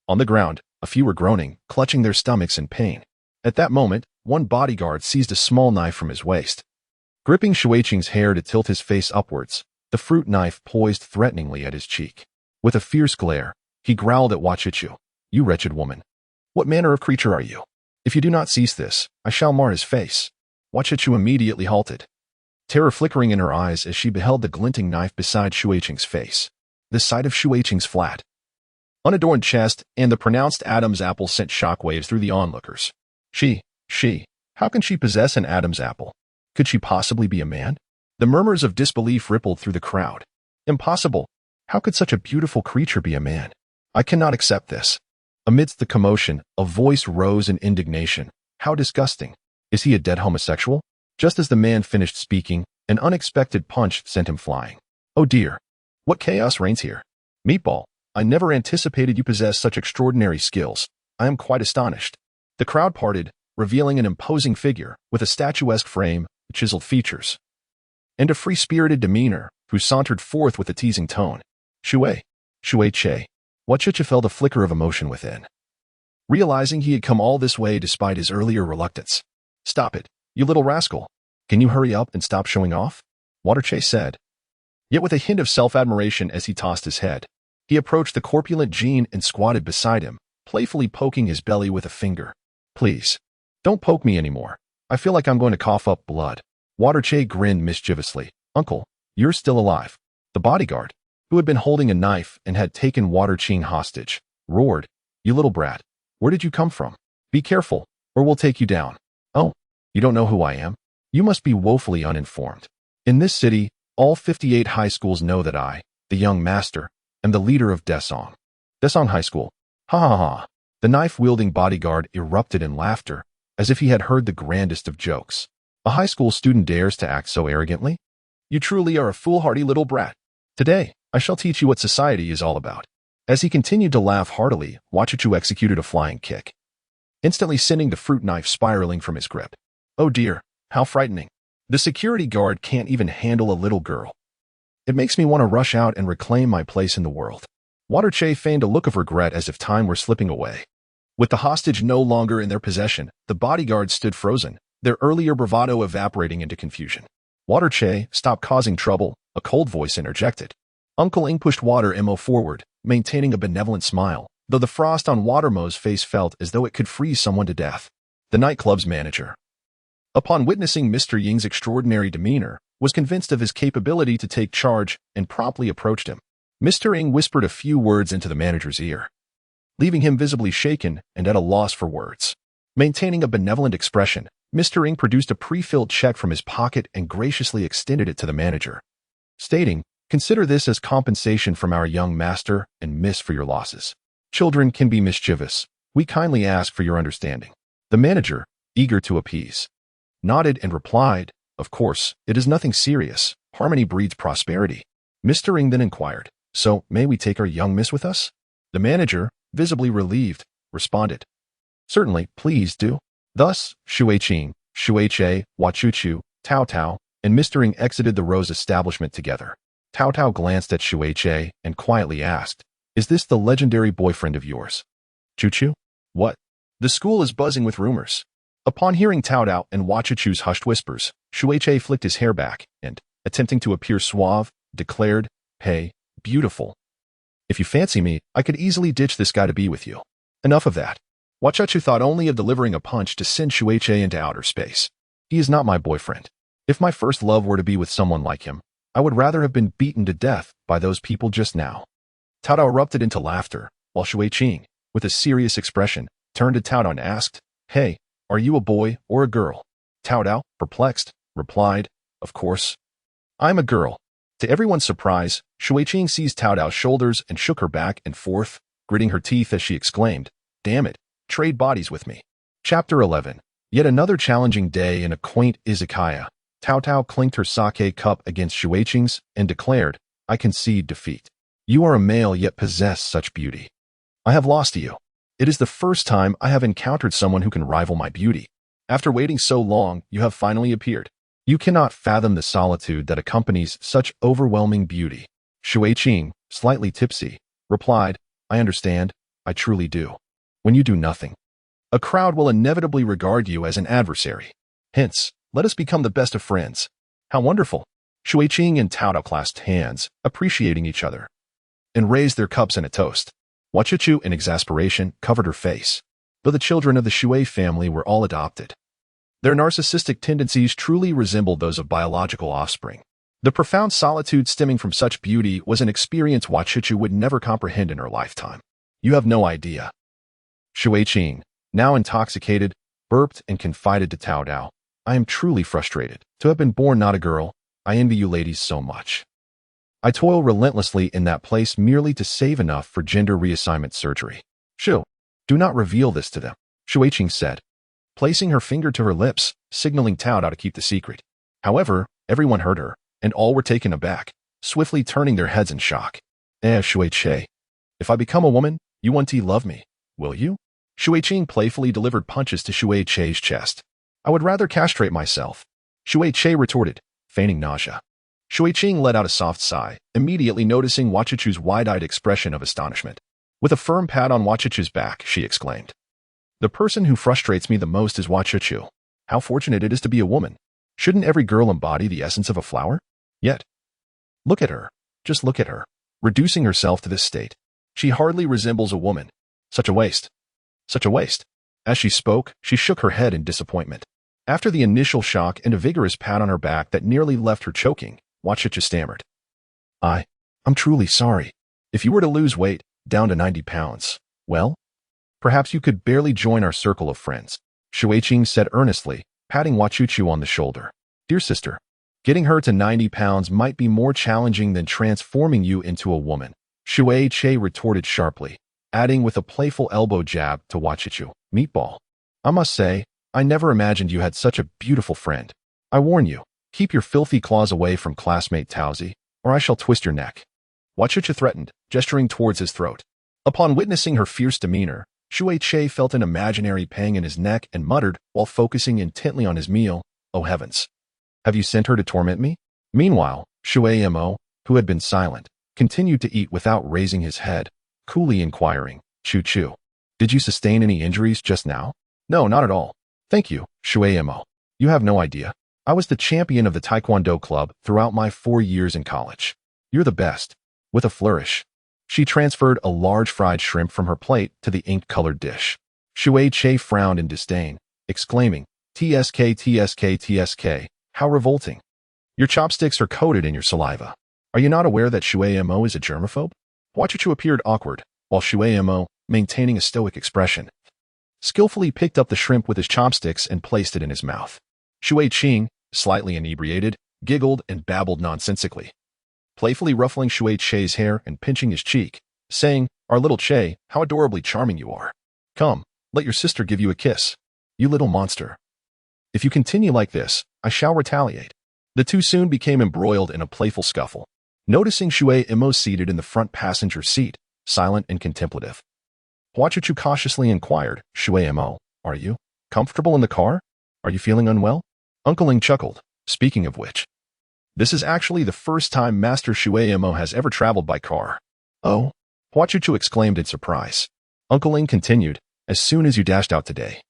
On the ground, a few were groaning, clutching their stomachs in pain. At that moment, one bodyguard seized a small knife from his waist. Gripping Shui hair to tilt his face upwards, the fruit knife poised threateningly at his cheek. With a fierce glare, he growled at Hua Chuchu, "You wretched woman! What manner of creature are you? If you do not cease this, I shall mar his face." Hua Chuchu immediately halted, terror flickering in her eyes as she beheld the glinting knife beside Shui face. The sight of Shui flat, unadorned chest and the pronounced Adam's apple sent shockwaves through the onlookers. She, how can she possess an Adam's apple? Could she possibly be a man? The murmurs of disbelief rippled through the crowd. Impossible! How could such a beautiful creature be a man? I cannot accept this. Amidst the commotion, a voice rose in indignation. How disgusting! Is he a dead homosexual? Just as the man finished speaking, an unexpected punch sent him flying. Oh dear! What chaos reigns here? Meatball, I never anticipated you possessed such extraordinary skills. I am quite astonished. The crowd parted, revealing an imposing figure with a statuesque frame, chiseled features, and a free-spirited demeanor, who sauntered forth with a teasing tone. Shui. Hua Chuchu felt a flicker of emotion within, realizing he had come all this way despite his earlier reluctance. "Stop it, you little rascal. Can you hurry up and stop showing off?" Hua Chuchu said, yet with a hint of self-admiration as he tossed his head. He approached the corpulent Jean and squatted beside him, playfully poking his belly with a finger. "Please, don't poke me anymore. I feel like I'm going to cough up blood." Hua Chuchu grinned mischievously. "Uncle, you're still alive." The bodyguard, who had been holding a knife and had taken Hua Chuchu hostage, roared, "You little brat, where did you come from? Be careful, or we'll take you down." "Oh, you don't know who I am? You must be woefully uninformed. In this city, all 58 high schools know that I, the young master, am the leader of Desong High School." "Ha ha ha." The knife-wielding bodyguard erupted in laughter, as if he had heard the grandest of jokes. "A high school student dares to act so arrogantly? You truly are a foolhardy little brat. Today, I shall teach you what society is all about." As he continued to laugh heartily, Hua Chuchu executed a flying kick, instantly sending the fruit knife spiraling from his grip. Oh dear, how frightening. The security guard can't even handle a little girl. It makes me want to rush out and reclaim my place in the world. Hua Chuchu feigned a look of regret as if time were slipping away. With the hostage no longer in their possession, the bodyguards stood frozen, their earlier bravado evaporating into confusion. Hua Chuchu, stop causing trouble, a cold voice interjected. Uncle Ing pushed Water Mo forward, maintaining a benevolent smile, though the frost on Water Mo's face felt as though it could freeze someone to death. The nightclub's manager, upon witnessing Mr. Ying's extraordinary demeanor, was convinced of his capability to take charge and promptly approached him. Mr. Ying whispered a few words into the manager's ear, leaving him visibly shaken and at a loss for words. Maintaining a benevolent expression, Mr. Ying produced a pre-filled check from his pocket and graciously extended it to the manager, stating, "Consider this as compensation from our young master and miss for your losses. Children can be mischievous. We kindly ask for your understanding." The manager, eager to appease, nodded and replied, "Of course, it is nothing serious. Harmony breeds prosperity." Mr. Ying then inquired, "So, may we take our young miss with us?" The manager, visibly relieved, responded, "Certainly, please do." Thus, Shui, Hua Chuchu, Tao Tao, and Mr. Ing exited the Rose establishment together. Tao Tao glanced at Shui and quietly asked, "Is this the legendary boyfriend of yours?" Chuchu? What? The school is buzzing with rumors. Upon hearing Tao Tao and Hua Chuchu's hushed whispers, Shui flicked his hair back and, attempting to appear suave, declared, "Hey, beautiful. If you fancy me, I could easily ditch this guy to be with you." Enough of that. Hua Chuchu thought only of delivering a punch to send Shui into outer space. He is not my boyfriend. If my first love were to be with someone like him, I would rather have been beaten to death by those people just now. Tao Tao erupted into laughter, while Shui Qing, with a serious expression, turned to Tao Tao and asked, "Hey, are you a boy or a girl?" Tao Tao, perplexed, replied, "Of course. I'm a girl." To everyone's surprise, Shui Qing seized Tao Tao's shoulders and shook her back and forth, gritting her teeth as she exclaimed, "Damn it, trade bodies with me." Chapter 11. Yet another challenging day in a quaint izakaya. Tao Tao clinked her sake cup against Shui Qing's and declared, "I concede defeat. You are a male yet possess such beauty. I have lost to you. It is the first time I have encountered someone who can rival my beauty. After waiting so long, you have finally appeared. You cannot fathom the solitude that accompanies such overwhelming beauty." Shui Qing, slightly tipsy, replied, "I understand, I truly do. When you do nothing, a crowd will inevitably regard you as an adversary. Hence, let us become the best of friends." How wonderful! Shui Qing and Tao Tao clasped hands, appreciating each other, and raised their cups in a toast. Hua Chuchu, in exasperation, covered her face. Though the children of the Shui family were all adopted, their narcissistic tendencies truly resembled those of biological offspring. The profound solitude stemming from such beauty was an experience Hua Chuchu would never comprehend in her lifetime. "You have no idea." Shui Qing, now intoxicated, burped and confided to Tao Tao, "I am truly frustrated. To have been born not a girl, I envy you ladies so much. I toil relentlessly in that place merely to save enough for gender reassignment surgery." "Shu, do not reveal this to them," Shui Qing said, placing her finger to her lips, signaling Tao Tao to keep the secret. However, everyone heard her, and all were taken aback, swiftly turning their heads in shock. Shui Qing, if I become a woman, you won't love me, will you?" Shui Qing playfully delivered punches to Shui Qing's chest. "I would rather castrate myself," Shui Qing retorted, feigning nausea. Shui Qing let out a soft sigh, immediately noticing Hua Chuchu's wide-eyed expression of astonishment. With a firm pat on Hua Chuchu's back, she exclaimed, "The person who frustrates me the most is Hua Chuchu. How fortunate it is to be a woman. Shouldn't every girl embody the essence of a flower? Yet, look at her. Just look at her, reducing herself to this state. She hardly resembles a woman. Such a waste. Such a waste." As she spoke, she shook her head in disappointment. After the initial shock and a vigorous pat on her back that nearly left her choking, Hua Chuchu stammered, I'm truly sorry. If you were to lose weight, down to 90 pounds, well, perhaps you could barely join our circle of friends," Shui Qing said earnestly, patting Hua Chuchu on the shoulder. "Dear sister, getting her to 90 pounds might be more challenging than transforming you into a woman," Shui Qing retorted sharply, adding with a playful elbow jab to Hua Chuchu, "Meatball, I must say, I never imagined you had such a beautiful friend. I warn you, keep your filthy claws away from classmate Taozi, or I shall twist your neck." Hua Chuchu threatened, gesturing towards his throat. Upon witnessing her fierce demeanor, Shui Qing felt an imaginary pang in his neck and muttered, while focusing intently on his meal, "Oh heavens. Have you sent her to torment me?" Meanwhile, Shui Mo, who had been silent, continued to eat without raising his head, coolly inquiring, "Chuchu, did you sustain any injuries just now?" "No, not at all. Thank you, Shui Mo. You have no idea. I was the champion of the Taekwondo club throughout my 4 years in college. You're the best." With a flourish, she transferred a large fried shrimp from her plate to the ink-colored dish. Shui Qing frowned in disdain, exclaiming, "TSK, TSK, TSK, how revolting. Your chopsticks are coated in your saliva. Are you not aware that Shui Mo is a germaphobe?" Hua Chuchu appeared awkward, while Shui Mo, maintaining a stoic expression, skillfully picked up the shrimp with his chopsticks and placed it in his mouth. Shui Qing, slightly inebriated, giggled and babbled nonsensically, playfully ruffling Shui Qing's hair and pinching his cheek, saying, "Our little Qing, how adorably charming you are. Come, let your sister give you a kiss. You little monster. If you continue like this, I shall retaliate." The two soon became embroiled in a playful scuffle. Noticing Shui Mo seated in the front passenger seat, silent and contemplative, Hua Chuchu cautiously inquired, "Shui Mo, are you comfortable in the car? Are you feeling unwell?" Uncle Ling chuckled. "Speaking of which, This is actually the first time Master Shui Mo has ever traveled by car. Oh? Hua Chuchu exclaimed in surprise. Uncle Ling continued, as soon as you dashed out today.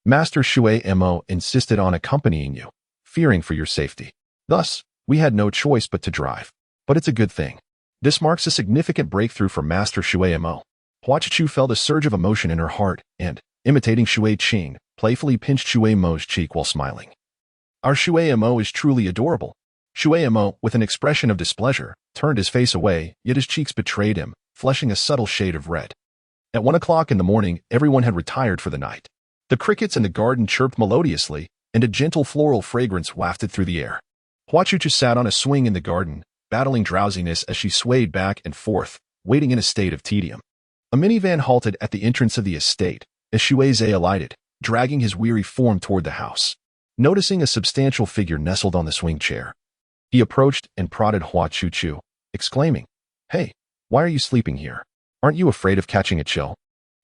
Master Shui Mo insisted on accompanying you, fearing for your safety. Thus, we had no choice but to drive. But it's a good thing. This marks a significant breakthrough for Master Shui Mo. Hua Chuchu felt a surge of emotion in her heart and, imitating Shui Qing, playfully pinched Shui Mo's cheek while smiling. Our Shui Mo is truly adorable. Shui Mo, with an expression of displeasure, turned his face away, yet his cheeks betrayed him, flushing a subtle shade of red. At 1 o'clock in the morning, everyone had retired for the night. The crickets in the garden chirped melodiously, and a gentle floral fragrance wafted through the air. Hua Chuchu sat on a swing in the garden, battling drowsiness as she swayed back and forth, waiting in a state of tedium. A minivan halted at the entrance of the estate, as Shui Zhe alighted, dragging his weary form toward the house. Noticing a substantial figure nestled on the swing chair, he approached and prodded Hua Chuchu, exclaiming, "Hey, why are you sleeping here? Aren't you afraid of catching a chill?"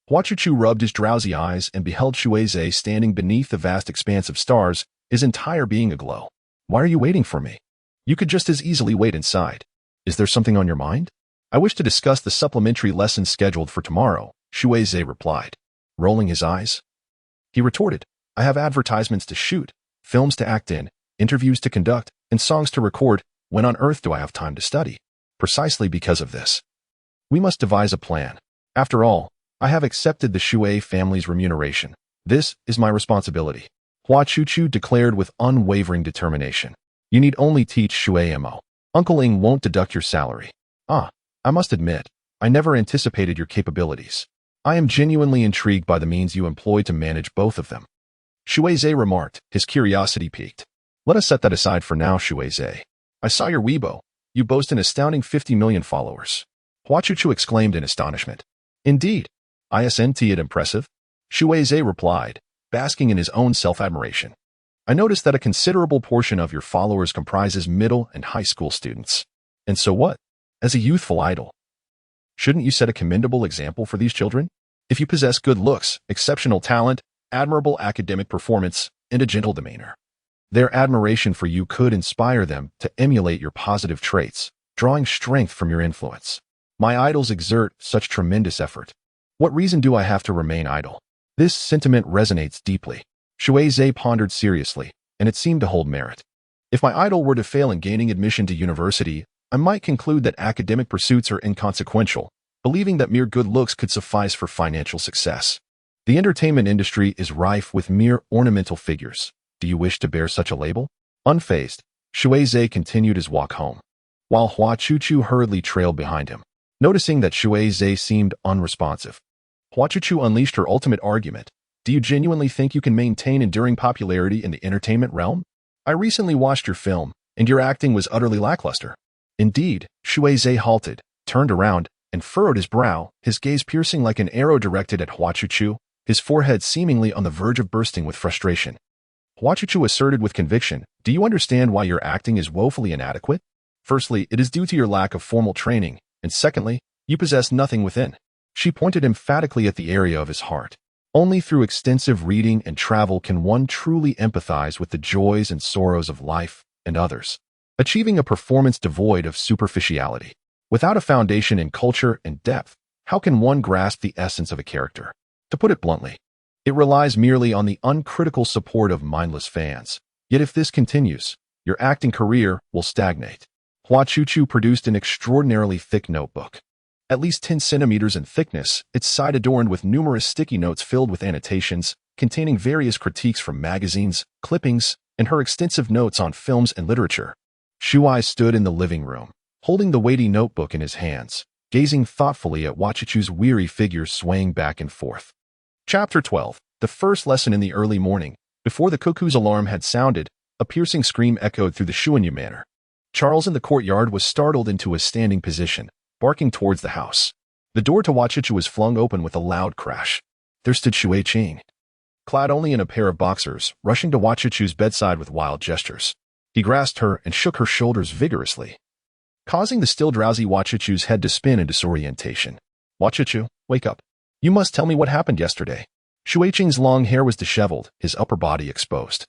Hua Chuchu rubbed his drowsy eyes and beheld Shui Zhe standing beneath the vast expanse of stars, his entire being aglow. "Why are you waiting for me? You could just as easily wait inside. Is there something on your mind?" "I wish to discuss the supplementary lessons scheduled for tomorrow," Shui Zhe replied. Rolling his eyes, he retorted, "I have advertisements to shoot, films to act in, interviews to conduct, and songs to record. When on earth do I have time to study?" "Precisely because of this. We must devise a plan. After all, I have accepted the Shui family's remuneration. This is my responsibility," Hua Chuchu declared with unwavering determination. "You need only teach Shui Mo. Uncle Ling won't deduct your salary." "Ah, I must admit, I never anticipated your capabilities. I am genuinely intrigued by the means you employ to manage both of them," Shui Zhe remarked, his curiosity piqued. "Let us set that aside for now, Shui Zhe. I saw your Weibo. You boast an astounding 50 million followers." Hua Chuchu exclaimed in astonishment. "Indeed. Isn't it impressive?" Shui Zhe replied, basking in his own self-admiration. "I noticed that a considerable portion of your followers comprises middle and high school students. And so what? As a youthful idol, shouldn't you set a commendable example for these children? If you possess good looks, exceptional talent, admirable academic performance, and a gentle demeanor, their admiration for you could inspire them to emulate your positive traits, drawing strength from your influence. My idols exert such tremendous effort. What reason do I have to remain idle?" This sentiment resonates deeply. Shui Zhe pondered seriously, and it seemed to hold merit. If my idol were to fail in gaining admission to university, I might conclude that academic pursuits are inconsequential, believing that mere good looks could suffice for financial success. The entertainment industry is rife with mere ornamental figures. Do you wish to bear such a label? Unfazed, Shui Zhe continued his walk home, while Hua Chuchu hurriedly trailed behind him. Noticing that Shui Zhe seemed unresponsive, Hua Chuchu unleashed her ultimate argument. "Do you genuinely think you can maintain enduring popularity in the entertainment realm? I recently watched your film, and your acting was utterly lackluster." Indeed, Shui Zhe halted, turned around, and furrowed his brow, his gaze piercing like an arrow directed at Hua Chuchu, his forehead seemingly on the verge of bursting with frustration. Hua Chuchu asserted with conviction, "Do you understand why your acting is woefully inadequate? Firstly, it is due to your lack of formal training, and secondly, you possess nothing within." She pointed emphatically at the area of his heart. Only through extensive reading and travel can one truly empathize with the joys and sorrows of life and others, achieving a performance devoid of superficiality. Without a foundation in culture and depth, how can one grasp the essence of a character? To put it bluntly, it relies merely on the uncritical support of mindless fans. Yet if this continues, your acting career will stagnate. Hua Chuchu produced an extraordinarily thick notebook. At least 10 centimeters in thickness, its side adorned with numerous sticky notes filled with annotations, containing various critiques from magazines, clippings, and her extensive notes on films and literature. Shui stood in the living room, holding the weighty notebook in his hands, gazing thoughtfully at Hua Chuchu's weary figure swaying back and forth. Chapter 12. The first lesson. In the early morning, before the cuckoo's alarm had sounded, a piercing scream echoed through the Shuanyu manor. Charles in the courtyard was startled into a standing position, barking towards the house. The door to Hua Chuchu was flung open with a loud crash. There stood Shui Qing, clad only in a pair of boxers, rushing to Hua Chuchu's bedside with wild gestures. He grasped her and shook her shoulders vigorously, causing the still drowsy Hua Chuchu's head to spin in disorientation. "Hua Chuchu, wake up. You must tell me what happened yesterday." Shui Qing's long hair was disheveled, his upper body exposed.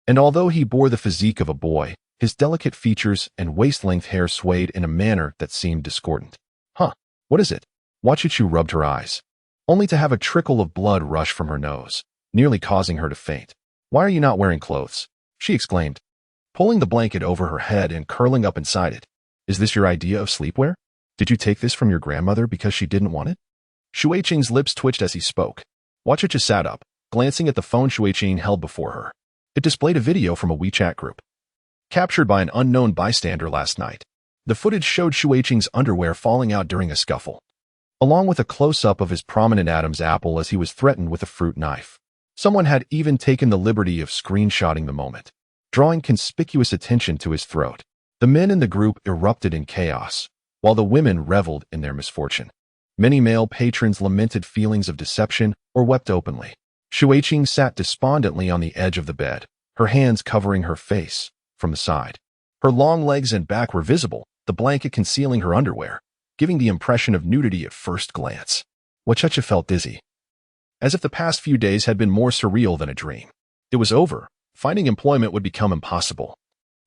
And although he bore the physique of a boy, His delicate features and waist-length hair swayed in a manner that seemed discordant. Huh, what is it? Hua Chuchu rubbed her eyes, only to have a trickle of blood rush from her nose, nearly causing her to faint. Why are you not wearing clothes? She exclaimed, pulling the blanket over her head and curling up inside it. Is this your idea of sleepwear? Did you take this from your grandmother because she didn't want it? Shui Qing's lips twitched as he spoke. Hua Chuchu sat up, glancing at the phone Shui Qing held before her. It displayed a video from a WeChat group, captured by an unknown bystander last night. The footage showed Shui Qing's underwear falling out during a scuffle, along with a close-up of his prominent Adam's apple as he was threatened with a fruit knife. Someone had even taken the liberty of screenshotting the moment, drawing conspicuous attention to his throat. The men in the group erupted in chaos, while the women reveled in their misfortune. Many male patrons lamented feelings of deception or wept openly. Shui Qing sat despondently on the edge of the bed, her hands covering her face from the side. Her long legs and back were visible, the blanket concealing her underwear, giving the impression of nudity at first glance. Hua Chuchu felt dizzy, as if the past few days had been more surreal than a dream. It was over. Finding employment would become impossible.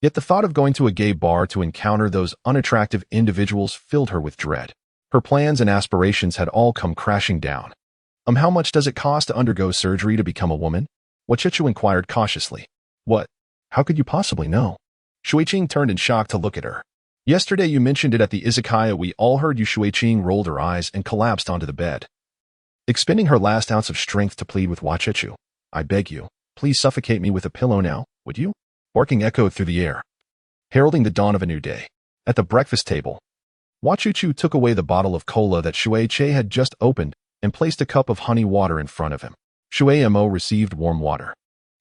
Yet the thought of going to a gay bar to encounter those unattractive individuals filled her with dread. Her plans and aspirations had all come crashing down. How much does it cost to undergo surgery to become a woman? Hua Chuchu inquired cautiously. What? How could you possibly know? Shui Qing turned in shock to look at her. Yesterday you mentioned it at the izakaya. We all heard you. Shui Qing rolled her eyes and collapsed onto the bed, expending her last ounce of strength to plead with Hua Chuchu. I beg you, please suffocate me with a pillow now, would you? Barking echoed through the air, heralding the dawn of a new day. At the breakfast table, Hua Chuchu took away the bottle of cola that Shui Che had just opened and placed a cup of honey water in front of him. Shui Mo received warm water.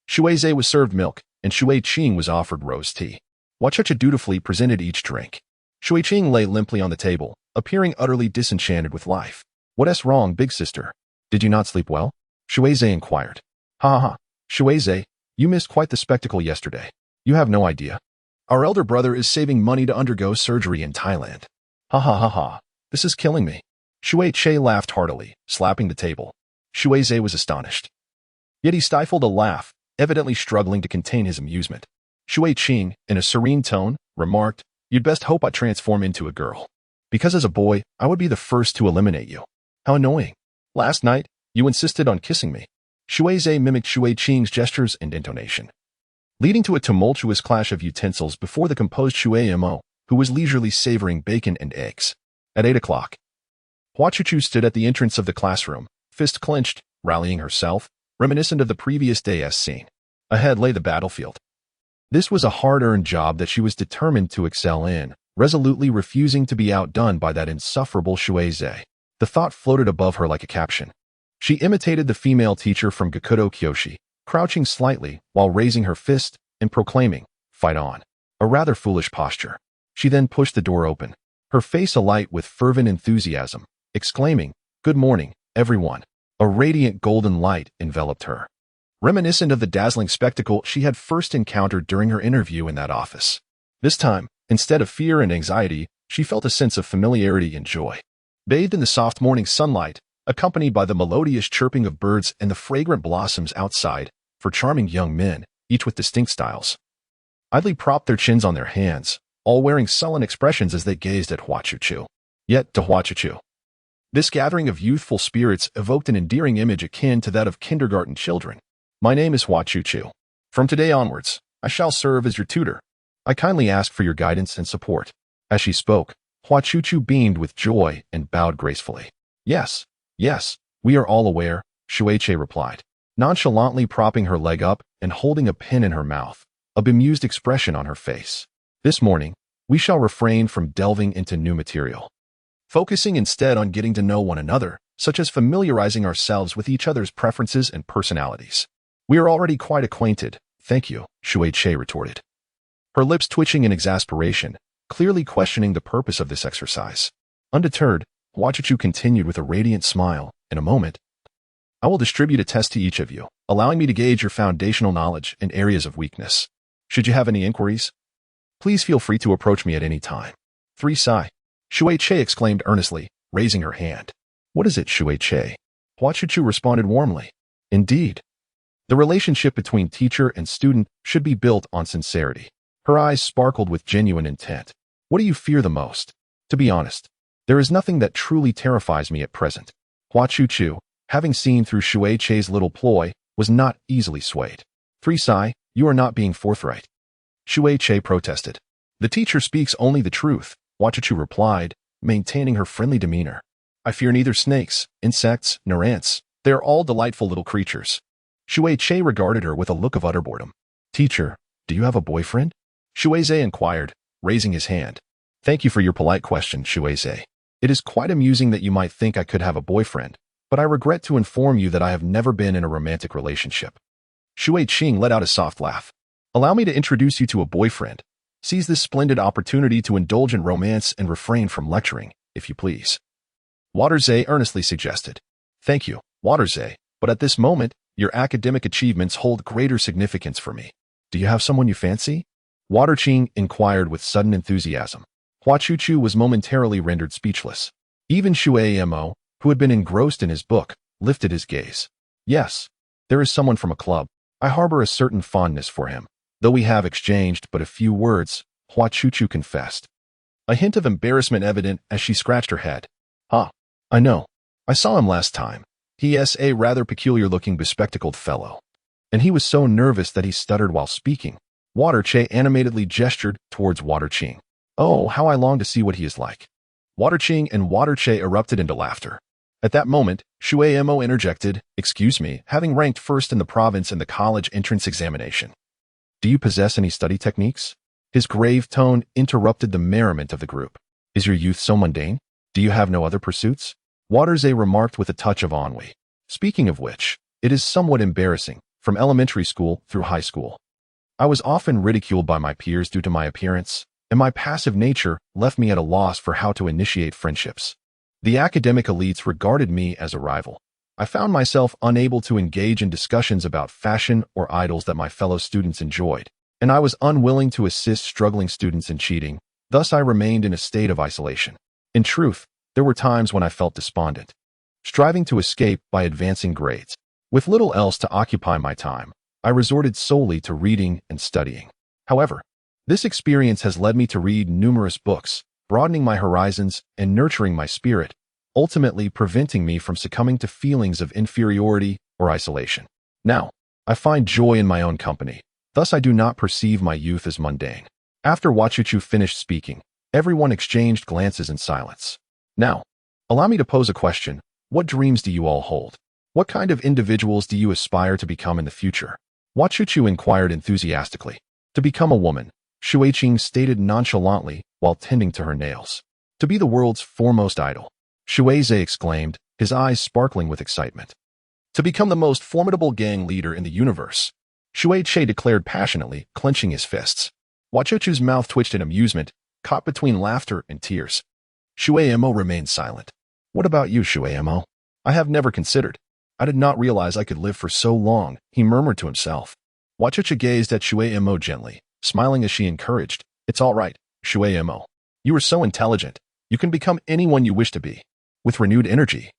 Shui Zhe was served milk, and Shui Qing was offered rose tea. Hua Chuchu dutifully presented each drink. Shui Qing lay limply on the table, appearing utterly disenchanted with life. What's wrong, big sister? Did you not sleep well? Shui Zhe inquired. Ha ha ha. Shui Zhe, you missed quite the spectacle yesterday. You have no idea. Our elder brother is saving money to undergo surgery in Thailand. Ha ha ha ha. This is killing me. Shui Che laughed heartily, slapping the table. Shui Zhe was astonished. Yet he stifled a laugh, evidently struggling to contain his amusement. Shui Qing, in a serene tone, remarked, You'd best hope I transform into a girl, because as a boy, I would be the first to eliminate you. How annoying. Last night, you insisted on kissing me. Shui Zhe mimicked Shui Qing's gestures and intonation, leading to a tumultuous clash of utensils before the composed Shui Mo, who was leisurely savoring bacon and eggs. At 8 o'clock, Hua Chuchu stood at the entrance of the classroom, fist clenched, rallying herself, reminiscent of the previous day as seen. Ahead lay the battlefield. This was a hard-earned job that she was determined to excel in, resolutely refusing to be outdone by that insufferable Shui Zhe. The thought floated above her like a caption. She imitated the female teacher from Gakudo Kyoshi, crouching slightly while raising her fist and proclaiming, Fight on. A rather foolish posture. She then pushed the door open, her face alight with fervent enthusiasm, exclaiming, Good morning, everyone. A radiant golden light enveloped her, reminiscent of the dazzling spectacle she had first encountered during her interview in that office. This time, instead of fear and anxiety, she felt a sense of familiarity and joy. Bathed in the soft morning sunlight, accompanied by the melodious chirping of birds and the fragrant blossoms outside, for charming young men, each with distinct styles, idly propped their chins on their hands, all wearing sullen expressions as they gazed at Hua Chuchu. Yet to Hua Chuchu, this gathering of youthful spirits evoked an endearing image akin to that of kindergarten children. My name is Hua Chuchu. From today onwards, I shall serve as your tutor. I kindly ask for your guidance and support. As she spoke, Hua Chuchu beamed with joy and bowed gracefully. Yes, we are all aware, Shui Che replied, nonchalantly propping her leg up and holding a pen in her mouth, a bemused expression on her face. This morning, we shall refrain from delving into new material, focusing instead on getting to know one another, such as familiarizing ourselves with each other's preferences and personalities. We are already quite acquainted, thank you, Shui Che retorted, her lips twitching in exasperation, clearly questioning the purpose of this exercise. Undeterred, Hua Chuchu continued with a radiant smile. In a moment, I will distribute a test to each of you, allowing me to gauge your foundational knowledge and areas of weakness. Should you have any inquiries, please feel free to approach me at any time. 3 Sai. Shui Che exclaimed earnestly, raising her hand. What is it, Shui Che? Hua Chuchu responded warmly. Indeed. The relationship between teacher and student should be built on sincerity. Her eyes sparkled with genuine intent. What do you fear the most? To be honest, there is nothing that truly terrifies me at present. Hua Chuchu, having seen through Shui Che's little ploy, was not easily swayed. 3 Sai, you are not being forthright. Shui Che protested. The teacher speaks only the truth, Hua Chuchu replied, maintaining her friendly demeanor. I fear neither snakes, insects, nor ants. They are all delightful little creatures. Shui Che regarded her with a look of utter boredom. Teacher, do you have a boyfriend? Shui Zhe inquired, raising his hand. Thank you for your polite question, Shui Zhe. It is quite amusing that you might think I could have a boyfriend, but I regret to inform you that I have never been in a romantic relationship. Shui Qing let out a soft laugh. Allow me to introduce you to a boyfriend. Seize this splendid opportunity to indulge in romance and refrain from lecturing, if you please. Water Zhe earnestly suggested. Thank you, Water Zhe, but at this moment, your academic achievements hold greater significance for me. Do you have someone you fancy? Water Qing inquired with sudden enthusiasm. Hua Chuchu was momentarily rendered speechless. Even Shui Mo, who had been engrossed in his book, lifted his gaze. Yes, there is someone from a club. I harbor a certain fondness for him. Though we have exchanged but a few words, Hua Chuchu confessed. A hint of embarrassment evident as she scratched her head. I know. I saw him last time. He is a rather peculiar-looking bespectacled fellow. And he was so nervous that he stuttered while speaking. Water Che animatedly gestured towards Water Qing. Oh, how I long to see what he is like. Water Qing and Water Che erupted into laughter. At that moment, Shui Mo interjected, excuse me, having ranked first in the province in the college entrance examination. Do you possess any study techniques? His grave tone interrupted the merriment of the group. Is your youth so mundane? Do you have no other pursuits? Water Zhe remarked with a touch of ennui. Speaking of which, it is somewhat embarrassing, from elementary school through high school. I was often ridiculed by my peers due to my appearance, and my passive nature left me at a loss for how to initiate friendships. The academic elites regarded me as a rival. I found myself unable to engage in discussions about fashion or idols that my fellow students enjoyed, and I was unwilling to assist struggling students in cheating. Thus, I remained in a state of isolation. In truth, there were times when I felt despondent, striving to escape by advancing grades. With little else to occupy my time, I resorted solely to reading and studying. However, this experience has led me to read numerous books, broadening my horizons and nurturing my spirit, ultimately preventing me from succumbing to feelings of inferiority or isolation. Now, I find joy in my own company. Thus, I do not perceive my youth as mundane. After Hua Chuchu finished speaking, everyone exchanged glances in silence. Now, allow me to pose a question. What dreams do you all hold? What kind of individuals do you aspire to become in the future? Hua Chuchu inquired enthusiastically. To become a woman, Shui Qing stated nonchalantly while tending to her nails. To be the world's foremost idol, Shui Zhe exclaimed, his eyes sparkling with excitement. To become the most formidable gang leader in the universe, Shui Che declared passionately, clenching his fists. Hua Chuchu's mouth twitched in amusement, caught between laughter and tears. Shui Mo remained silent. What about you, Shui Mo? I have never considered. I did not realize I could live for so long, he murmured to himself. Hua Chuchu gazed at Shui Mo gently, smiling as she encouraged. It's all right, Shui Mo. You are so intelligent. You can become anyone you wish to be. With renewed energy,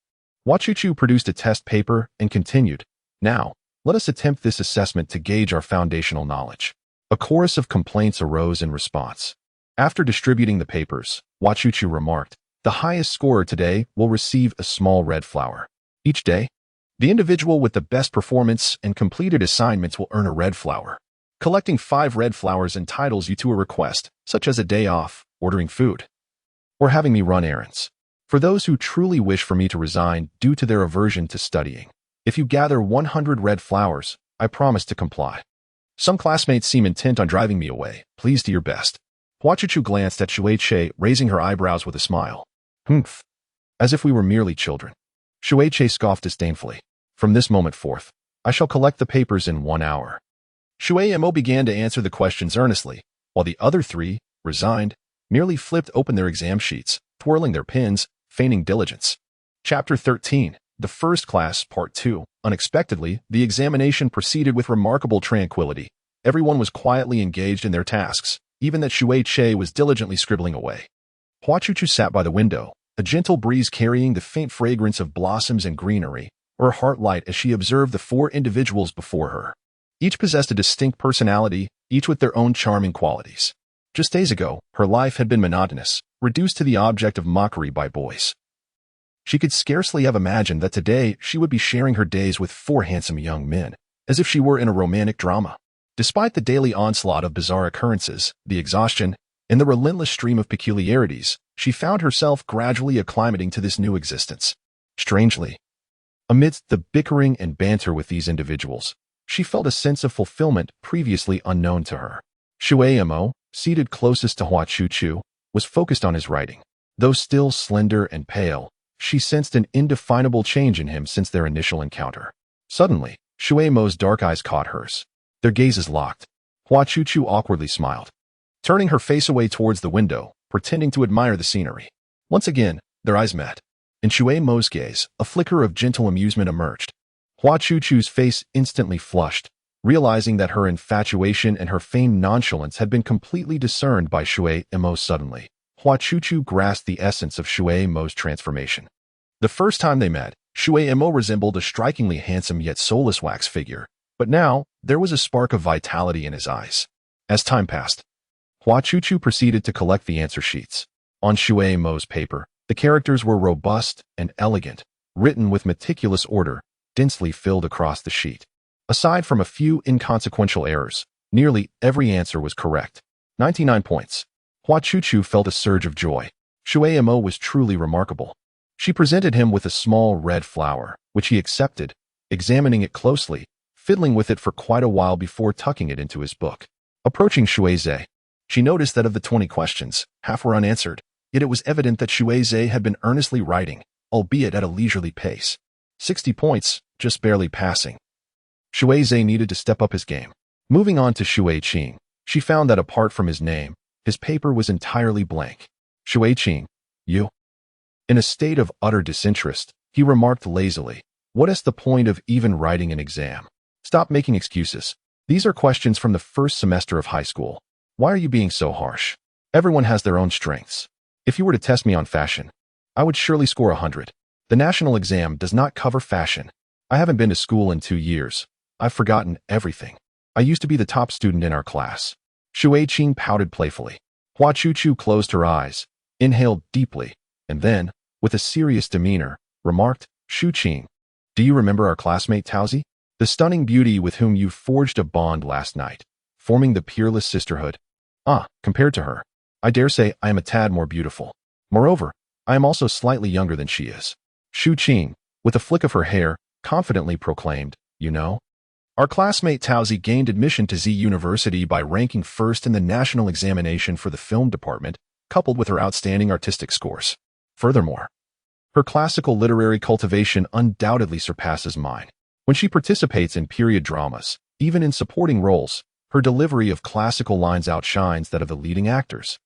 Hua Chuchu produced a test paper and continued. Now, let us attempt this assessment to gauge our foundational knowledge. A chorus of complaints arose in response. After distributing the papers, Hua Chuchu remarked, the highest scorer today will receive a small red flower. Each day, the individual with the best performance and completed assignments will earn a red flower. Collecting 5 red flowers entitles you to a request, such as a day off, ordering food, or having me run errands. For those who truly wish for me to resign due to their aversion to studying, if you gather 100 red flowers, I promise to comply. Some classmates seem intent on driving me away. Please do your best. Hua Chuchu glanced at Shui Che, raising her eyebrows with a smile. Humph. As if we were merely children. Shui Che scoffed disdainfully. From this moment forth, I shall collect the papers in 1 hour. Shui Mo began to answer the questions earnestly, while the other 3, resigned, merely flipped open their exam sheets, twirling their pens, feigning diligence. Chapter 13, The First Class, Part 2. Unexpectedly, the examination proceeded with remarkable tranquility. Everyone was quietly engaged in their tasks, even that Shui Che was diligently scribbling away. Hua Chuchu sat by the window, a gentle breeze carrying the faint fragrance of blossoms and greenery, her heart light as she observed the 4 individuals before her. Each possessed a distinct personality, each with their own charming qualities. Just days ago, her life had been monotonous, reduced to the object of mockery by boys. She could scarcely have imagined that today she would be sharing her days with 4 handsome young men, as if she were in a romantic drama. Despite the daily onslaught of bizarre occurrences, the exhaustion, and the relentless stream of peculiarities, she found herself gradually acclimating to this new existence. Strangely, amidst the bickering and banter with these individuals, she felt a sense of fulfillment previously unknown to her. Shui, seated closest to Hua Chuchu, was focused on his writing. Though still slender and pale, she sensed an indefinable change in him since their initial encounter. Suddenly, Shueimo's dark eyes caught hers. Their gazes locked. Hua Chuchu awkwardly smiled, turning her face away towards the window, pretending to admire the scenery. Once again, their eyes met. In Shueimo's gaze, a flicker of gentle amusement emerged. Hua Chuchu's face instantly flushed, realizing that her infatuation and her feigned nonchalance had been completely discerned by Shueimo. Suddenly, Hua Chuchu grasped the essence of Shueimo's transformation. The first time they met, Shueimo resembled a strikingly handsome yet soulless wax figure, but now there was a spark of vitality in his eyes. As time passed, Hua Chuchu proceeded to collect the answer sheets. On Shueimo's paper, the characters were robust and elegant, written with meticulous order, densely filled across the sheet. Aside from a few inconsequential errors, nearly every answer was correct. 99 points. Hua Chuchu felt a surge of joy. Shueimo was truly remarkable. She presented him with a small red flower, which he accepted, examining it closely, fiddling with it for quite a while before tucking it into his book. Approaching Shuize, she noticed that of the 20 questions, half were unanswered, yet it was evident that Shuize had been earnestly writing, albeit at a leisurely pace. 60 points, just barely passing. Shuize needed to step up his game. Moving on to Shui Qing, she found that apart from his name, his paper was entirely blank. Shui Qing, you? In a state of utter disinterest, he remarked lazily, what is the point of even writing an exam? Stop making excuses. These are questions from the first semester of high school. Why are you being so harsh? Everyone has their own strengths. If you were to test me on fashion, I would surely score 100. The national exam does not cover fashion. I haven't been to school in 2 years. I've forgotten everything. I used to be the top student in our class. Shui Qing pouted playfully. Hua Chuchu closed her eyes, inhaled deeply, and then, with a serious demeanor, remarked, Shu Qing, do you remember our classmate Taozi? The stunning beauty with whom you forged a bond last night, forming the peerless sisterhood. Compared to her, I dare say I am a tad more beautiful. Moreover, I am also slightly younger than she is. Shu Qing, with a flick of her hair, confidently proclaimed, you know? Our classmate Taozi gained admission to Z University by ranking first in the national examination for the film department, coupled with her outstanding artistic scores. Furthermore, her classical literary cultivation undoubtedly surpasses mine. When she participates in period dramas, even in supporting roles, her delivery of classical lines outshines that of the leading actors,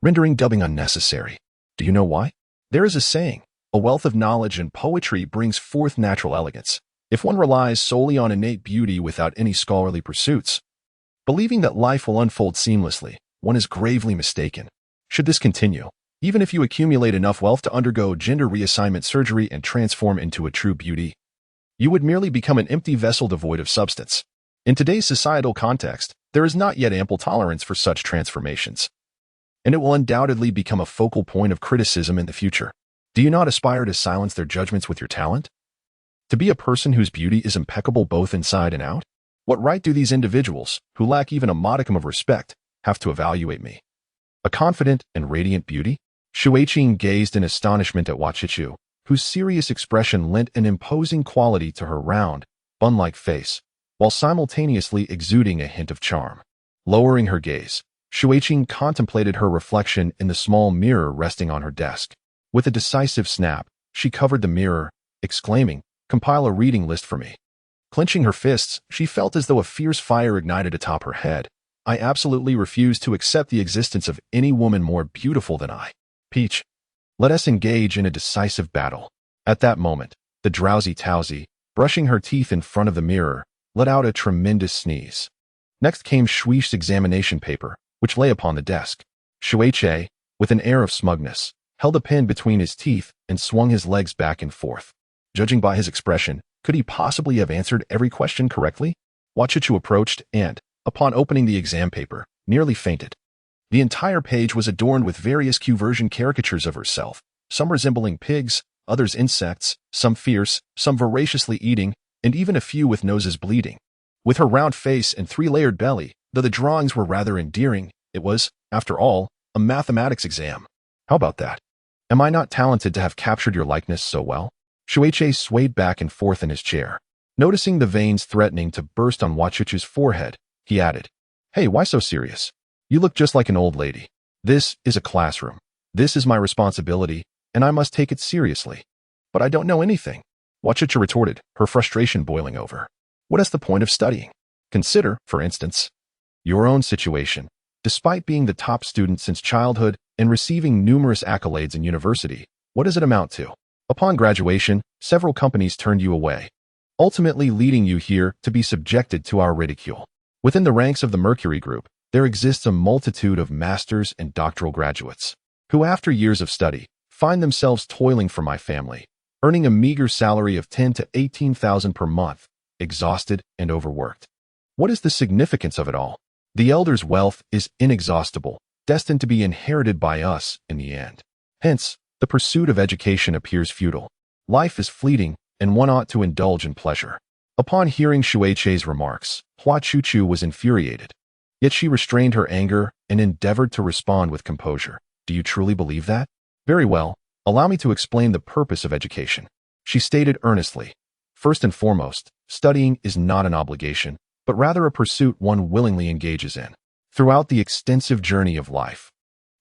rendering dubbing unnecessary. Do you know why? There is a saying, a wealth of knowledge and poetry brings forth natural elegance. If one relies solely on innate beauty without any scholarly pursuits, believing that life will unfold seamlessly, one is gravely mistaken. Should this continue, even if you accumulate enough wealth to undergo gender reassignment surgery and transform into a true beauty, you would merely become an empty vessel devoid of substance. In today's societal context, there is not yet ample tolerance for such transformations, and it will undoubtedly become a focal point of criticism in the future. Do you not aspire to silence their judgments with your talent? To be a person whose beauty is impeccable both inside and out? What right do these individuals, who lack even a modicum of respect, have to evaluate me? A confident and radiant beauty? Shui Qing gazed in astonishment at Hua Chuchu, whose serious expression lent an imposing quality to her round, bun-like face, while simultaneously exuding a hint of charm. Lowering her gaze, Shui Qing contemplated her reflection in the small mirror resting on her desk. With a decisive snap, she covered the mirror, exclaiming, compile a reading list for me. Clenching her fists, she felt as though a fierce fire ignited atop her head. I absolutely refuse to accept the existence of any woman more beautiful than I. Peach, let us engage in a decisive battle. At that moment, the drowsy Taozi, brushing her teeth in front of the mirror, let out a tremendous sneeze. Next came Shui's examination paper, which lay upon the desk. Shui Che, with an air of smugness, held a pen between his teeth and swung his legs back and forth. Judging by his expression, could he possibly have answered every question correctly? Hua Chuchu approached and, upon opening the exam paper, nearly fainted. The entire page was adorned with various Q-version caricatures of herself, some resembling pigs, others insects, some fierce, some voraciously eating, and even a few with noses bleeding. With her round face and three-layered belly, though the drawings were rather endearing, it was, after all, a mathematics exam. How about that? Am I not talented to have captured your likeness so well? Shui swayed back and forth in his chair. Noticing the veins threatening to burst on Hua Chuchu's forehead, he added, "Hey, why so serious? You look just like an old lady. This is a classroom. This is my responsibility, and I must take it seriously." "But I don't know anything," Hua Chuchu retorted, her frustration boiling over. "What is the point of studying? Consider, for instance, your own situation. Despite being the top student since childhood and receiving numerous accolades in university, what does it amount to? Upon graduation, several companies turned you away, ultimately leading you here to be subjected to our ridicule. Within the ranks of the Mercury Group, there exists a multitude of master's and doctoral graduates, who after years of study, find themselves toiling for my family, earning a meager salary of 10 to 18,000 per month, exhausted and overworked. What is the significance of it all? The elder's wealth is inexhaustible, destined to be inherited by us in the end. Hence, the pursuit of education appears futile. Life is fleeting, and one ought to indulge in pleasure." Upon hearing Shui's remarks, Hua Chuchu was infuriated. Yet she restrained her anger and endeavored to respond with composure. "Do you truly believe that? Very well, allow me to explain the purpose of education," she stated earnestly. "First and foremost, studying is not an obligation, but rather a pursuit one willingly engages in. Throughout the extensive journey of life,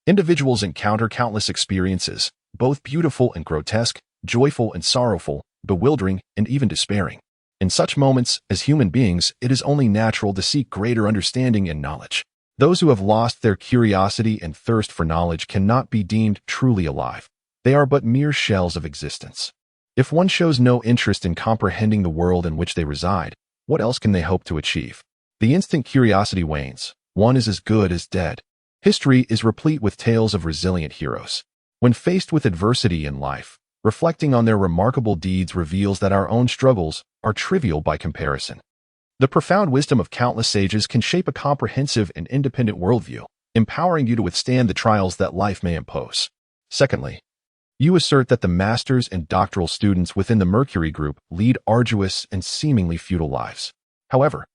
individuals encounter countless experiences, both beautiful and grotesque, joyful and sorrowful, bewildering and even despairing. In such moments, as human beings, it is only natural to seek greater understanding and knowledge. Those who have lost their curiosity and thirst for knowledge cannot be deemed truly alive. They are but mere shells of existence. If one shows no interest in comprehending the world in which they reside, what else can they hope to achieve? The instant curiosity wanes, one is as good as dead. History is replete with tales of resilient heroes. When faced with adversity in life, reflecting on their remarkable deeds reveals that our own struggles are trivial by comparison. The profound wisdom of countless sages can shape a comprehensive and independent worldview, empowering you to withstand the trials that life may impose. Secondly, you assert that the master's and doctoral students within the Mercury Group lead arduous and seemingly futile lives. However,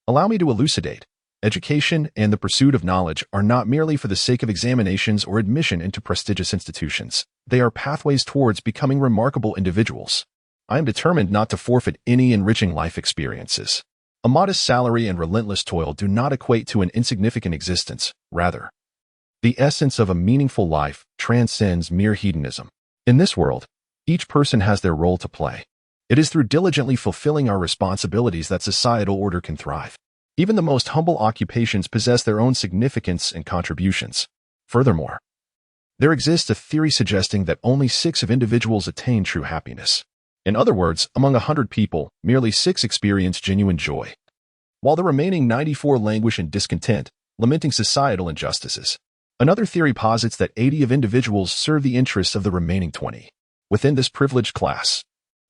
allow me to elucidate. Education and the pursuit of knowledge are not merely for the sake of examinations or admission into prestigious institutions. They are pathways towards becoming remarkable individuals. I am determined not to forfeit any enriching life experiences. A modest salary and relentless toil do not equate to an insignificant existence. Rather, the essence of a meaningful life transcends mere hedonism. In this world, each person has their role to play. It is through diligently fulfilling our responsibilities that societal order can thrive. Even the most humble occupations possess their own significance and contributions. Furthermore, there exists a theory suggesting that only 6 of individuals attain true happiness. In other words, among 100 people, merely 6 experience genuine joy, while the remaining 94 languish in discontent, lamenting societal injustices. Another theory posits that 80 of individuals serve the interests of the remaining 20. Within this privileged class,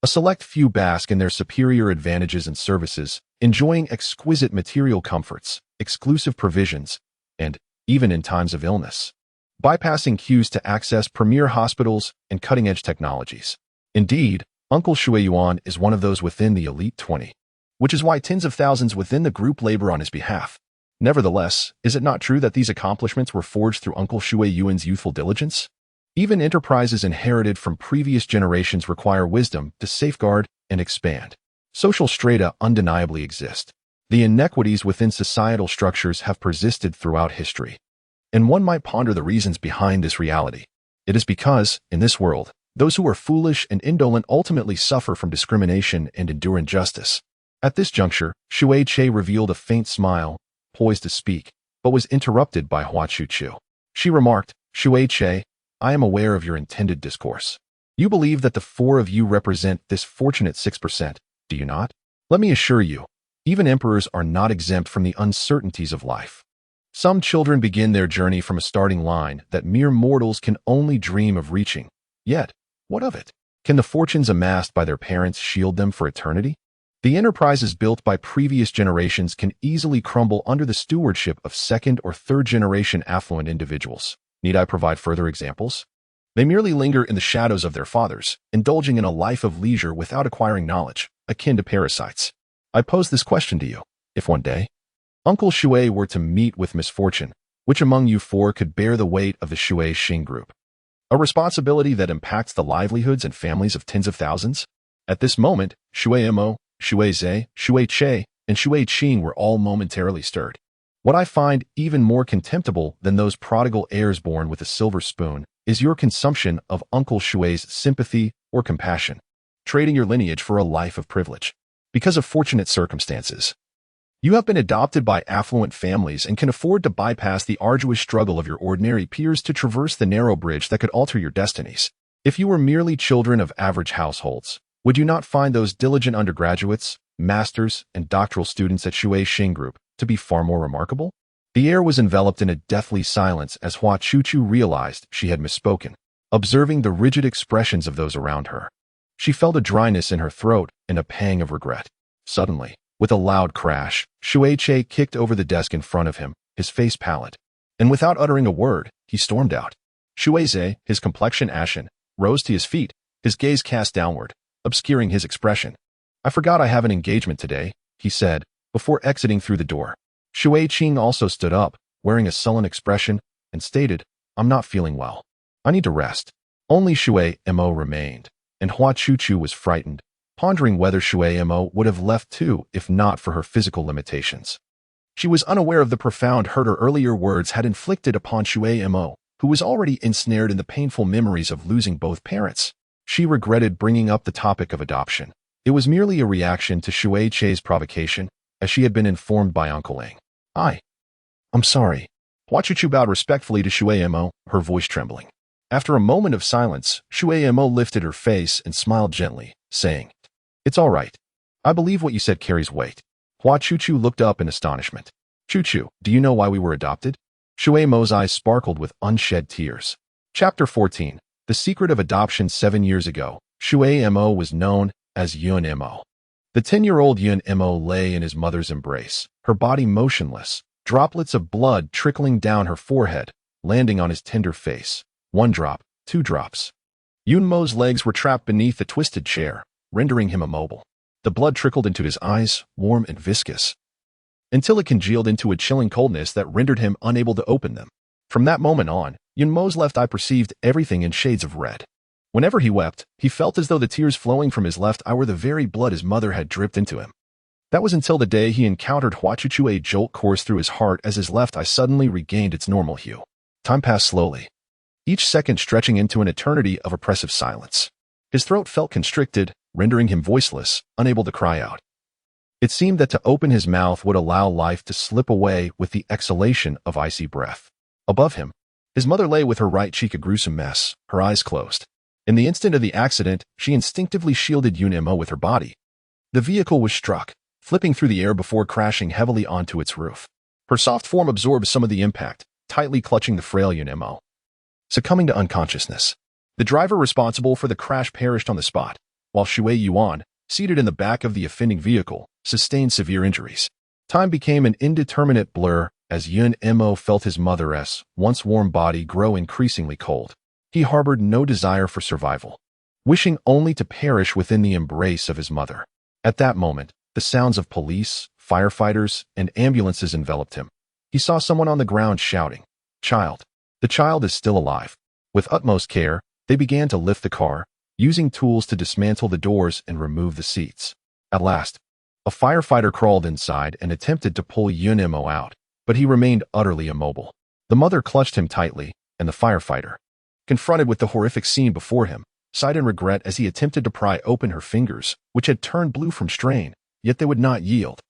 a select few bask in their superior advantages and services, enjoying exquisite material comforts, exclusive provisions, and, even in times of illness, bypassing queues to access premier hospitals and cutting-edge technologies. Indeed, Uncle Shui Yuan is one of those within the elite 20, which is why tens of thousands within the group labor on his behalf. Nevertheless, is it not true that these accomplishments were forged through Uncle Shui Yuan's youthful diligence? Even enterprises inherited from previous generations require wisdom to safeguard and expand. Social strata undeniably exist. The inequities within societal structures have persisted throughout history. And one might ponder the reasons behind this reality. It is because, in this world, those who are foolish and indolent ultimately suffer from discrimination and endure injustice. At this juncture, Shui revealed a faint smile, poised to speak, but was interrupted by Hua Chuchu. She remarked, "Shui, I am aware of your intended discourse. You believe that the 4 of you represent this fortunate 6%, do you not? Let me assure you, even emperors are not exempt from the uncertainties of life. Some children begin their journey from a starting line that mere mortals can only dream of reaching. Yet, what of it? Can the fortunes amassed by their parents shield them for eternity? The enterprises built by previous generations can easily crumble under the stewardship of second or third generation affluent individuals. Need I provide further examples? They merely linger in the shadows of their fathers, indulging in a life of leisure without acquiring knowledge, akin to parasites. I pose this question to you. If one day, Uncle Shui were to meet with misfortune, which among you four could bear the weight of the Shui Xing group? A responsibility that impacts the livelihoods and families of tens of thousands? At this moment, Shui Mo, Shui Zhe, Shui Che, and Shui Qing were all momentarily stirred. What I find even more contemptible than those prodigal heirs born with a silver spoon is your consumption of Uncle Shui's sympathy or compassion, trading your lineage for a life of privilege. Because of fortunate circumstances, you have been adopted by affluent families and can afford to bypass the arduous struggle of your ordinary peers to traverse the narrow bridge that could alter your destinies. If you were merely children of average households, would you not find those diligent undergraduates, masters, and doctoral students at Shui Xing Group to be far more remarkable? The air was enveloped in a deathly silence as Hua Chuchu realized she had misspoken, observing the rigid expressions of those around her. She felt a dryness in her throat and a pang of regret. Suddenly, with a loud crash, Shui Che kicked over the desk in front of him, his face pallid. And without uttering a word, he stormed out. Shui Zhe, his complexion ashen, rose to his feet, his gaze cast downward, obscuring his expression. I forgot I have an engagement today, he said, before exiting through the door. Shui Qing also stood up, wearing a sullen expression, and stated, I'm not feeling well. I need to rest. Only Shui Mo remained, and Hua Chuchu was frightened, pondering whether Shui Mo would have left too if not for her physical limitations. She was unaware of the profound hurt her earlier words had inflicted upon Shui Mo, who was already ensnared in the painful memories of losing both parents. She regretted bringing up the topic of adoption. It was merely a reaction to Shui Che's provocation, as she had been informed by Uncle Eng. I'm sorry. Hua Chuchu bowed respectfully to Shui Mo, her voice trembling. After a moment of silence, Shui Mo lifted her face and smiled gently, saying, It's all right. I believe what you said carries weight. Hua Chuchu looked up in astonishment. Chuchu, do you know why we were adopted? Shui Mo's eyes sparkled with unshed tears. Chapter 14. The Secret of Adoption. 7 years ago, Shui Mo was known as Yun Mo. The 10-year-old Yun Mo lay in his mother's embrace, her body motionless, droplets of blood trickling down her forehead, landing on his tender face. 1 drop, 2 drops. Yun Mo's legs were trapped beneath the twisted chair, rendering him immobile. The blood trickled into his eyes, warm and viscous, until it congealed into a chilling coldness that rendered him unable to open them. From that moment on, Yun Mo's left eye perceived everything in shades of red. Whenever he wept, he felt as though the tears flowing from his left eye were the very blood his mother had dripped into him. That was until the day he encountered Hua Chuchu. A jolt coursed through his heart as his left eye suddenly regained its normal hue. Time passed slowly, each second stretching into an eternity of oppressive silence. His throat felt constricted, rendering him voiceless, unable to cry out. It seemed that to open his mouth would allow life to slip away with the exhalation of icy breath. Above him, his mother lay with her right cheek a gruesome mess, her eyes closed. In the instant of the accident, she instinctively shielded Yun Mo with her body. The vehicle was struck, flipping through the air before crashing heavily onto its roof. Her soft form absorbed some of the impact, tightly clutching the frail Yun Mo. Succumbing to unconsciousness, the driver responsible for the crash perished on the spot, while Shui Yuan, seated in the back of the offending vehicle, sustained severe injuries. Time became an indeterminate blur as Yun Mo felt his mother's once warm body grow increasingly cold. He harbored no desire for survival, wishing only to perish within the embrace of his mother. At that moment, the sounds of police, firefighters, and ambulances enveloped him. He saw someone on the ground shouting, "Child! The child is still alive." With utmost care, they began to lift the car, using tools to dismantle the doors and remove the seats. At last, a firefighter crawled inside and attempted to pull Yun Mo out, but he remained utterly immobile. The mother clutched him tightly, and the firefighter, confronted with the horrific scene before him, sighed in regret as he attempted to pry open her fingers, which had turned blue from strain, yet they would not yield.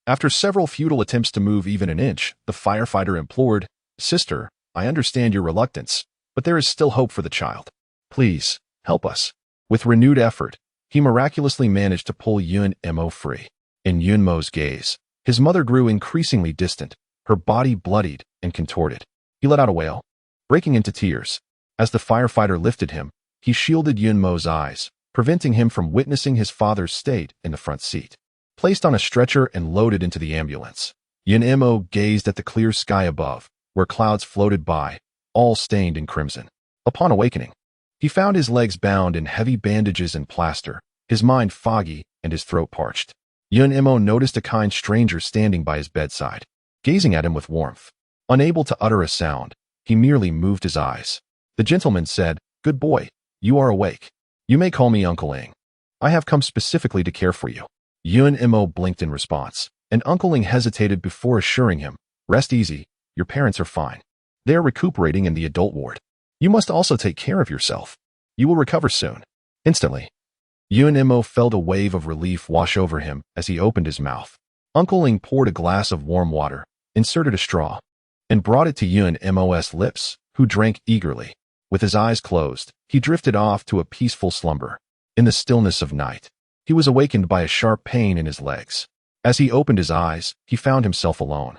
After several futile attempts to move even an inch, the firefighter implored, "Sister, I understand your reluctance, but there is still hope for the child. Please, help us." With renewed effort, he miraculously managed to pull Yun Mo free. In Yun Mo's gaze, his mother grew increasingly distant, her body bloodied and contorted. He let out a wail, breaking into tears. As the firefighter lifted him, he shielded Yun Mo's eyes, preventing him from witnessing his father's state in the front seat. placed on a stretcher and loaded into the ambulance. Yun-Mo gazed at the clear sky above, where clouds floated by, all stained in crimson. Upon awakening, he found his legs bound in heavy bandages and plaster, his mind foggy and his throat parched. Yun-Mo noticed a kind stranger standing by his bedside, gazing at him with warmth. Unable to utter a sound, he merely moved his eyes. The gentleman said, "Good boy, you are awake. You may call me Uncle Ing. I have come specifically to care for you." Yun-Mo blinked in response, and Uncle Ing hesitated before assuring him, "Rest easy, your parents are fine. They are recuperating in the adult ward. You must also take care of yourself. You will recover soon." Instantly, Yun-Mo felt a wave of relief wash over him as he opened his mouth. Uncle Ing poured a glass of warm water, inserted a straw, and brought it to Yun-Mo's lips, who drank eagerly. With his eyes closed, he drifted off to a peaceful slumber. In the stillness of night, he was awakened by a sharp pain in his legs. As he opened his eyes, he found himself alone.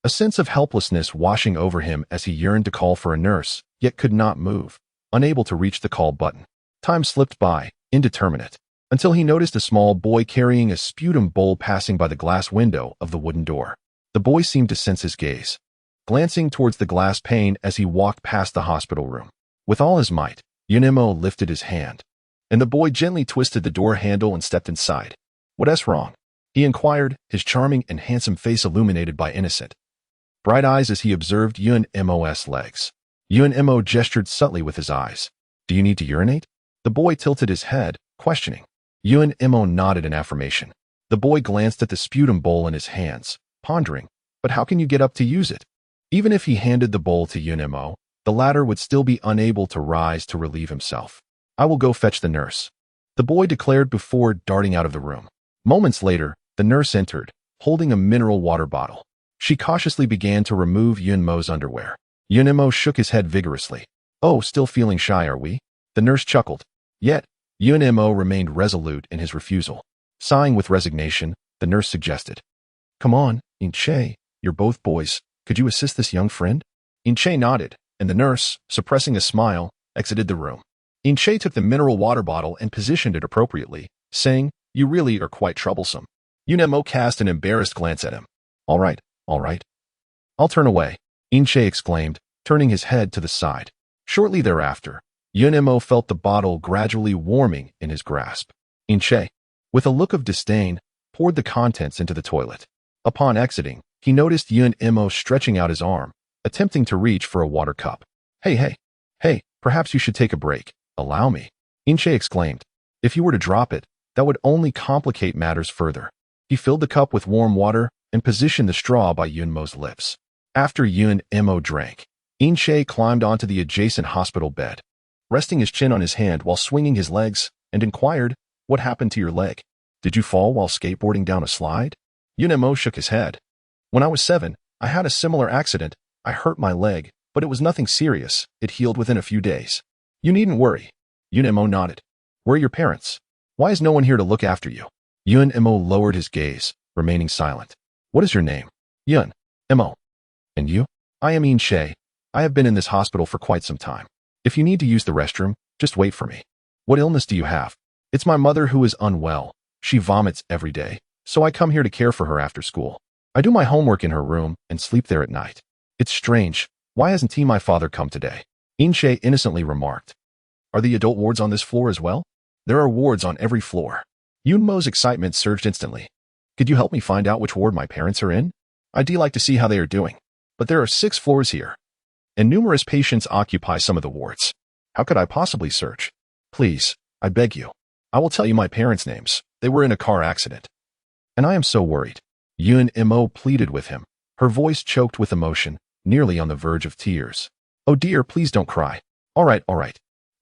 A sense of helplessness washing over him as he yearned to call for a nurse, yet could not move, unable to reach the call button. Time slipped by, indeterminate, until he noticed a small boy carrying a sputum bowl passing by the glass window of the wooden door. The boy seemed to sense his gaze, glancing towards the glass pane as he walked past the hospital room. With all his might, Yun-Mo lifted his hand, and the boy gently twisted the door handle and stepped inside. "What's wrong?" he inquired, his charming and handsome face illuminated by innocent, bright eyes as he observed Yun-Mo's legs. Yun-Mo gestured subtly with his eyes. "Do you need to urinate?" The boy tilted his head, questioning. Yun-Mo nodded in affirmation. The boy glanced at the sputum bowl in his hands, pondering, "But how can you get up to use it?" Even if he handed the bowl to Yun-Mo, the latter would still be unable to rise to relieve himself. "I will go fetch the nurse," the boy declared before darting out of the room. Moments later, the nurse entered, holding a mineral water bottle. She cautiously began to remove Yun-Mo's underwear. Yun-Mo shook his head vigorously. "Oh, still feeling shy, are we?" The nurse chuckled. Yet, Yun-Mo remained resolute in his refusal. Sighing with resignation, the nurse suggested, "Come on, In-che, you're both boys. Could you assist this young friend?" In-che nodded, and the nurse, suppressing a smile, exited the room. In-che took the mineral water bottle and positioned it appropriately, saying, "You really are quite troublesome." Yun-Mo cast an embarrassed glance at him. All right. I'll turn away," In-che exclaimed, turning his head to the side. Shortly thereafter, Yun-Mo felt the bottle gradually warming in his grasp. In-che, with a look of disdain, poured the contents into the toilet. Upon exiting, he noticed Yun-Mo stretching out his arm, attempting to reach for a water cup. Hey, perhaps you should take a break. Allow me," In-che exclaimed. "If you were to drop it, that would only complicate matters further." He filled the cup with warm water and positioned the straw by Yun-Mo's lips. After Yun-Mo drank, In-che climbed onto the adjacent hospital bed, resting his chin on his hand while swinging his legs, and inquired, "What happened to your leg? Did you fall while skateboarding down a slide?" Yun-Mo shook his head. "When I was 7, I had a similar accident. I hurt my leg, but it was nothing serious. It healed within a few days." "You needn't worry." Yun-Mo nodded. "Where are your parents? Why is no one here to look after you?" Yun-Mo lowered his gaze, remaining silent. "What is your name?" "Yun-Mo. And you?" "I am In-che. I have been in this hospital for quite some time. If you need to use the restroom, just wait for me." "What illness do you have?" "It's my mother who is unwell. She vomits every day, so I come here to care for her after school. I do my homework in her room and sleep there at night." "It's strange. Why hasn't my father come today?" In-che innocently remarked. "Are the adult wards on this floor as well?" "There are wards on every floor." Yun-Mo's excitement surged instantly. "Could you help me find out which ward my parents are in? I'd like to see how they are doing. But there are 6 floors here, and numerous patients occupy some of the wards. How could I possibly search?" "Please, I beg you. I will tell you my parents' names. They were in a car accident. And I am so worried." Yun-Mo pleaded with him, her voice choked with emotion, nearly on the verge of tears. "Oh dear, please don't cry. All right.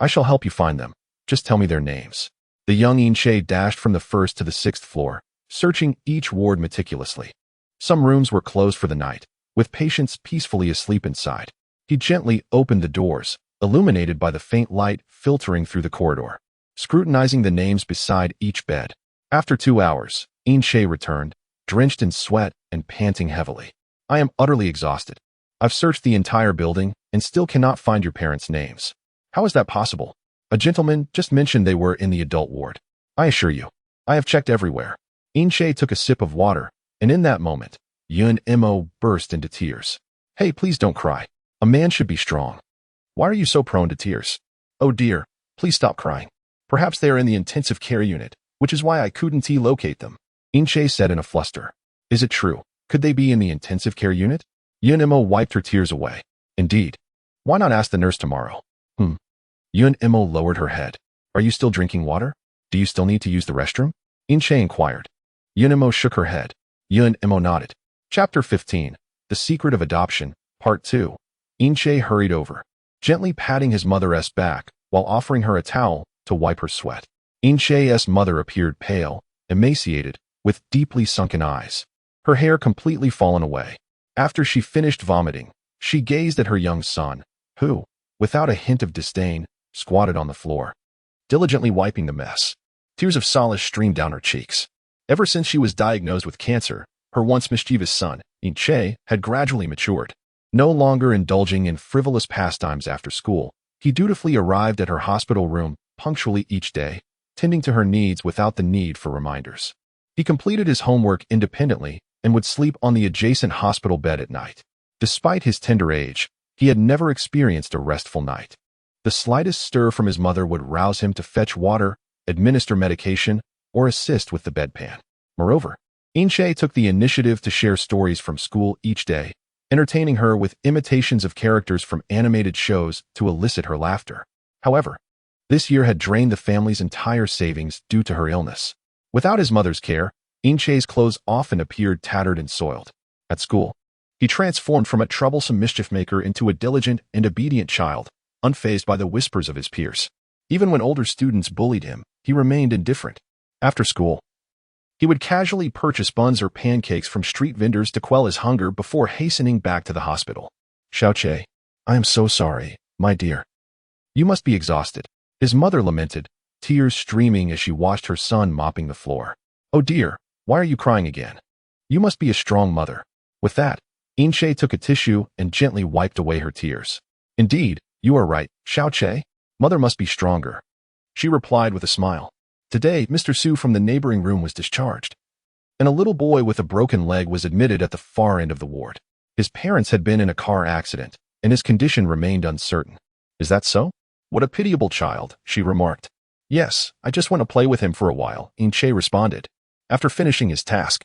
I shall help you find them. Just tell me their names." The young In-che dashed from the 1st to the 6th floor, searching each ward meticulously. Some rooms were closed for the night, with patients peacefully asleep inside. He gently opened the doors, illuminated by the faint light filtering through the corridor, scrutinizing the names beside each bed. After 2 hours, In-che returned, drenched in sweat and panting heavily. "I am utterly exhausted. I've searched the entire building and still cannot find your parents' names. How is that possible? A gentleman just mentioned they were in the adult ward. I assure you, I have checked everywhere. In Che took a sip of water, and in that moment, Yun Mo burst into tears. Hey, please don't cry. A man should be strong. Why are you so prone to tears? Oh dear, please stop crying. Perhaps they are in the intensive care unit, which is why I couldn't locate them. In Che said in a fluster. Is it true? Could they be in the intensive care unit? Yun Mo wiped her tears away. Indeed. Why not ask the nurse tomorrow? Yun Mo lowered her head. Are you still drinking water? Do you still need to use the restroom? In Che inquired. Yun Mo shook her head. Yun Mo nodded. Chapter 15. The Secret of Adoption, Part 2. In Che hurried over, gently patting his mother's back while offering her a towel to wipe her sweat. In Che's mother appeared pale, emaciated, with deeply sunken eyes, her hair completely fallen away. After she finished vomiting, she gazed at her young son, who, without a hint of disdain, squatted on the floor, diligently wiping the mess. Tears of solace streamed down her cheeks. Ever since she was diagnosed with cancer, her once mischievous son, In Che, had gradually matured. No longer indulging in frivolous pastimes after school, he dutifully arrived at her hospital room punctually each day, tending to her needs without the need for reminders. He completed his homework independently and would sleep on the adjacent hospital bed at night. Despite his tender age, he had never experienced a restful night. The slightest stir from his mother would rouse him to fetch water, administer medication, or assist with the bedpan. Moreover, In Che took the initiative to share stories from school each day, entertaining her with imitations of characters from animated shows to elicit her laughter. However, this year had drained the family's entire savings due to her illness. Without his mother's care, In Che's clothes often appeared tattered and soiled. At school, he transformed from a troublesome mischief maker into a diligent and obedient child, unfazed by the whispers of his peers. Even when older students bullied him, he remained indifferent. After school, he would casually purchase buns or pancakes from street vendors to quell his hunger before hastening back to the hospital. Hua Chuchu, I am so sorry, my dear. You must be exhausted. His mother lamented, tears streaming as she watched her son mopping the floor. Oh dear, why are you crying again? You must be a strong mother. With that, In Che took a tissue and gently wiped away her tears. Indeed, you are right, Hua Chuchu. Mother must be stronger. She replied with a smile. Today, Mr. Su from the neighboring room was discharged, and a little boy with a broken leg was admitted at the far end of the ward. His parents had been in a car accident, and his condition remained uncertain. Is that so? What a pitiable child, she remarked. Yes, I just want to play with him for a while, In Che responded. After finishing his task,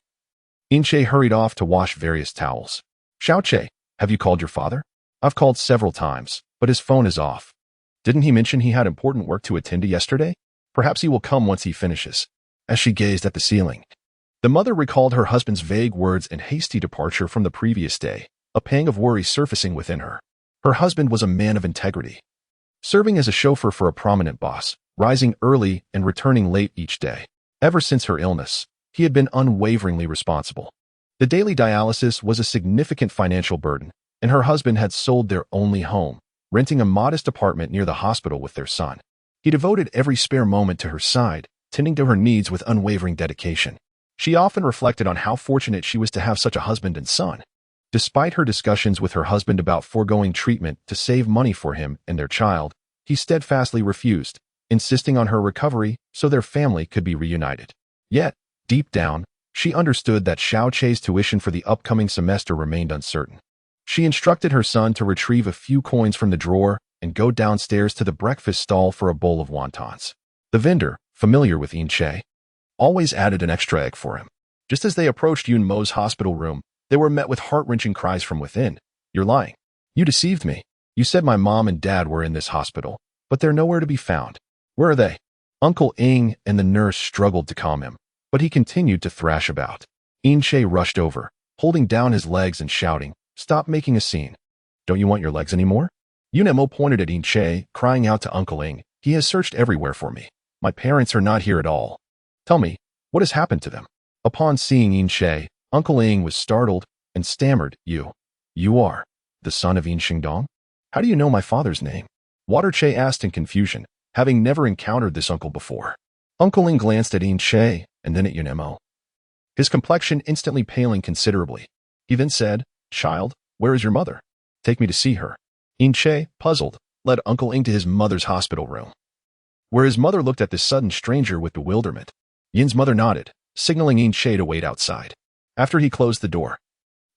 In Che hurried off to wash various towels. Hua Chuchu, have you called your father? I've called several times, but his phone is off. Didn't he mention he had important work to attend to yesterday? Perhaps he will come once he finishes. As she gazed at the ceiling, the mother recalled her husband's vague words and hasty departure from the previous day, a pang of worry surfacing within her. Her husband was a man of integrity, serving as a chauffeur for a prominent boss, rising early and returning late each day. Ever since her illness, he had been unwaveringly responsible. The daily dialysis was a significant financial burden, and her husband had sold their only home, renting a modest apartment near the hospital with their son. He devoted every spare moment to her side, tending to her needs with unwavering dedication. She often reflected on how fortunate she was to have such a husband and son. Despite her discussions with her husband about foregoing treatment to save money for him and their child, he steadfastly refused, insisting on her recovery so their family could be reunited. Yet, deep down, she understood that Hua Chuchu's tuition for the upcoming semester remained uncertain. She instructed her son to retrieve a few coins from the drawer and go downstairs to the breakfast stall for a bowl of wontons. The vendor, familiar with In Che, always added an extra egg for him. Just as they approached Yun Mo's hospital room, they were met with heart-wrenching cries from within. You're lying. You deceived me. You said my mom and dad were in this hospital, but they're nowhere to be found. Where are they? Uncle Ing and the nurse struggled to calm him, but he continued to thrash about. In Che rushed over, holding down his legs and shouting, Stop making a scene. Don't you want your legs anymore? Yun Mo pointed at In Che, crying out to Uncle Ing, He has searched everywhere for me. My parents are not here at all. Tell me, what has happened to them? Upon seeing In Che, Uncle Ing was startled and stammered, You are the son of In Shingdong? How do you know my father's name? Water Che asked in confusion, having never encountered this uncle before. Uncle Ing glanced at In Che and then at Yun Mo, his complexion instantly paling considerably. He then said, Child, where is your mother? Take me to see her. In Che, puzzled, led Uncle Ing to his mother's hospital room, where his mother looked at this sudden stranger with bewilderment. Yin's mother nodded, signaling Yin Che to wait outside. After he closed the door,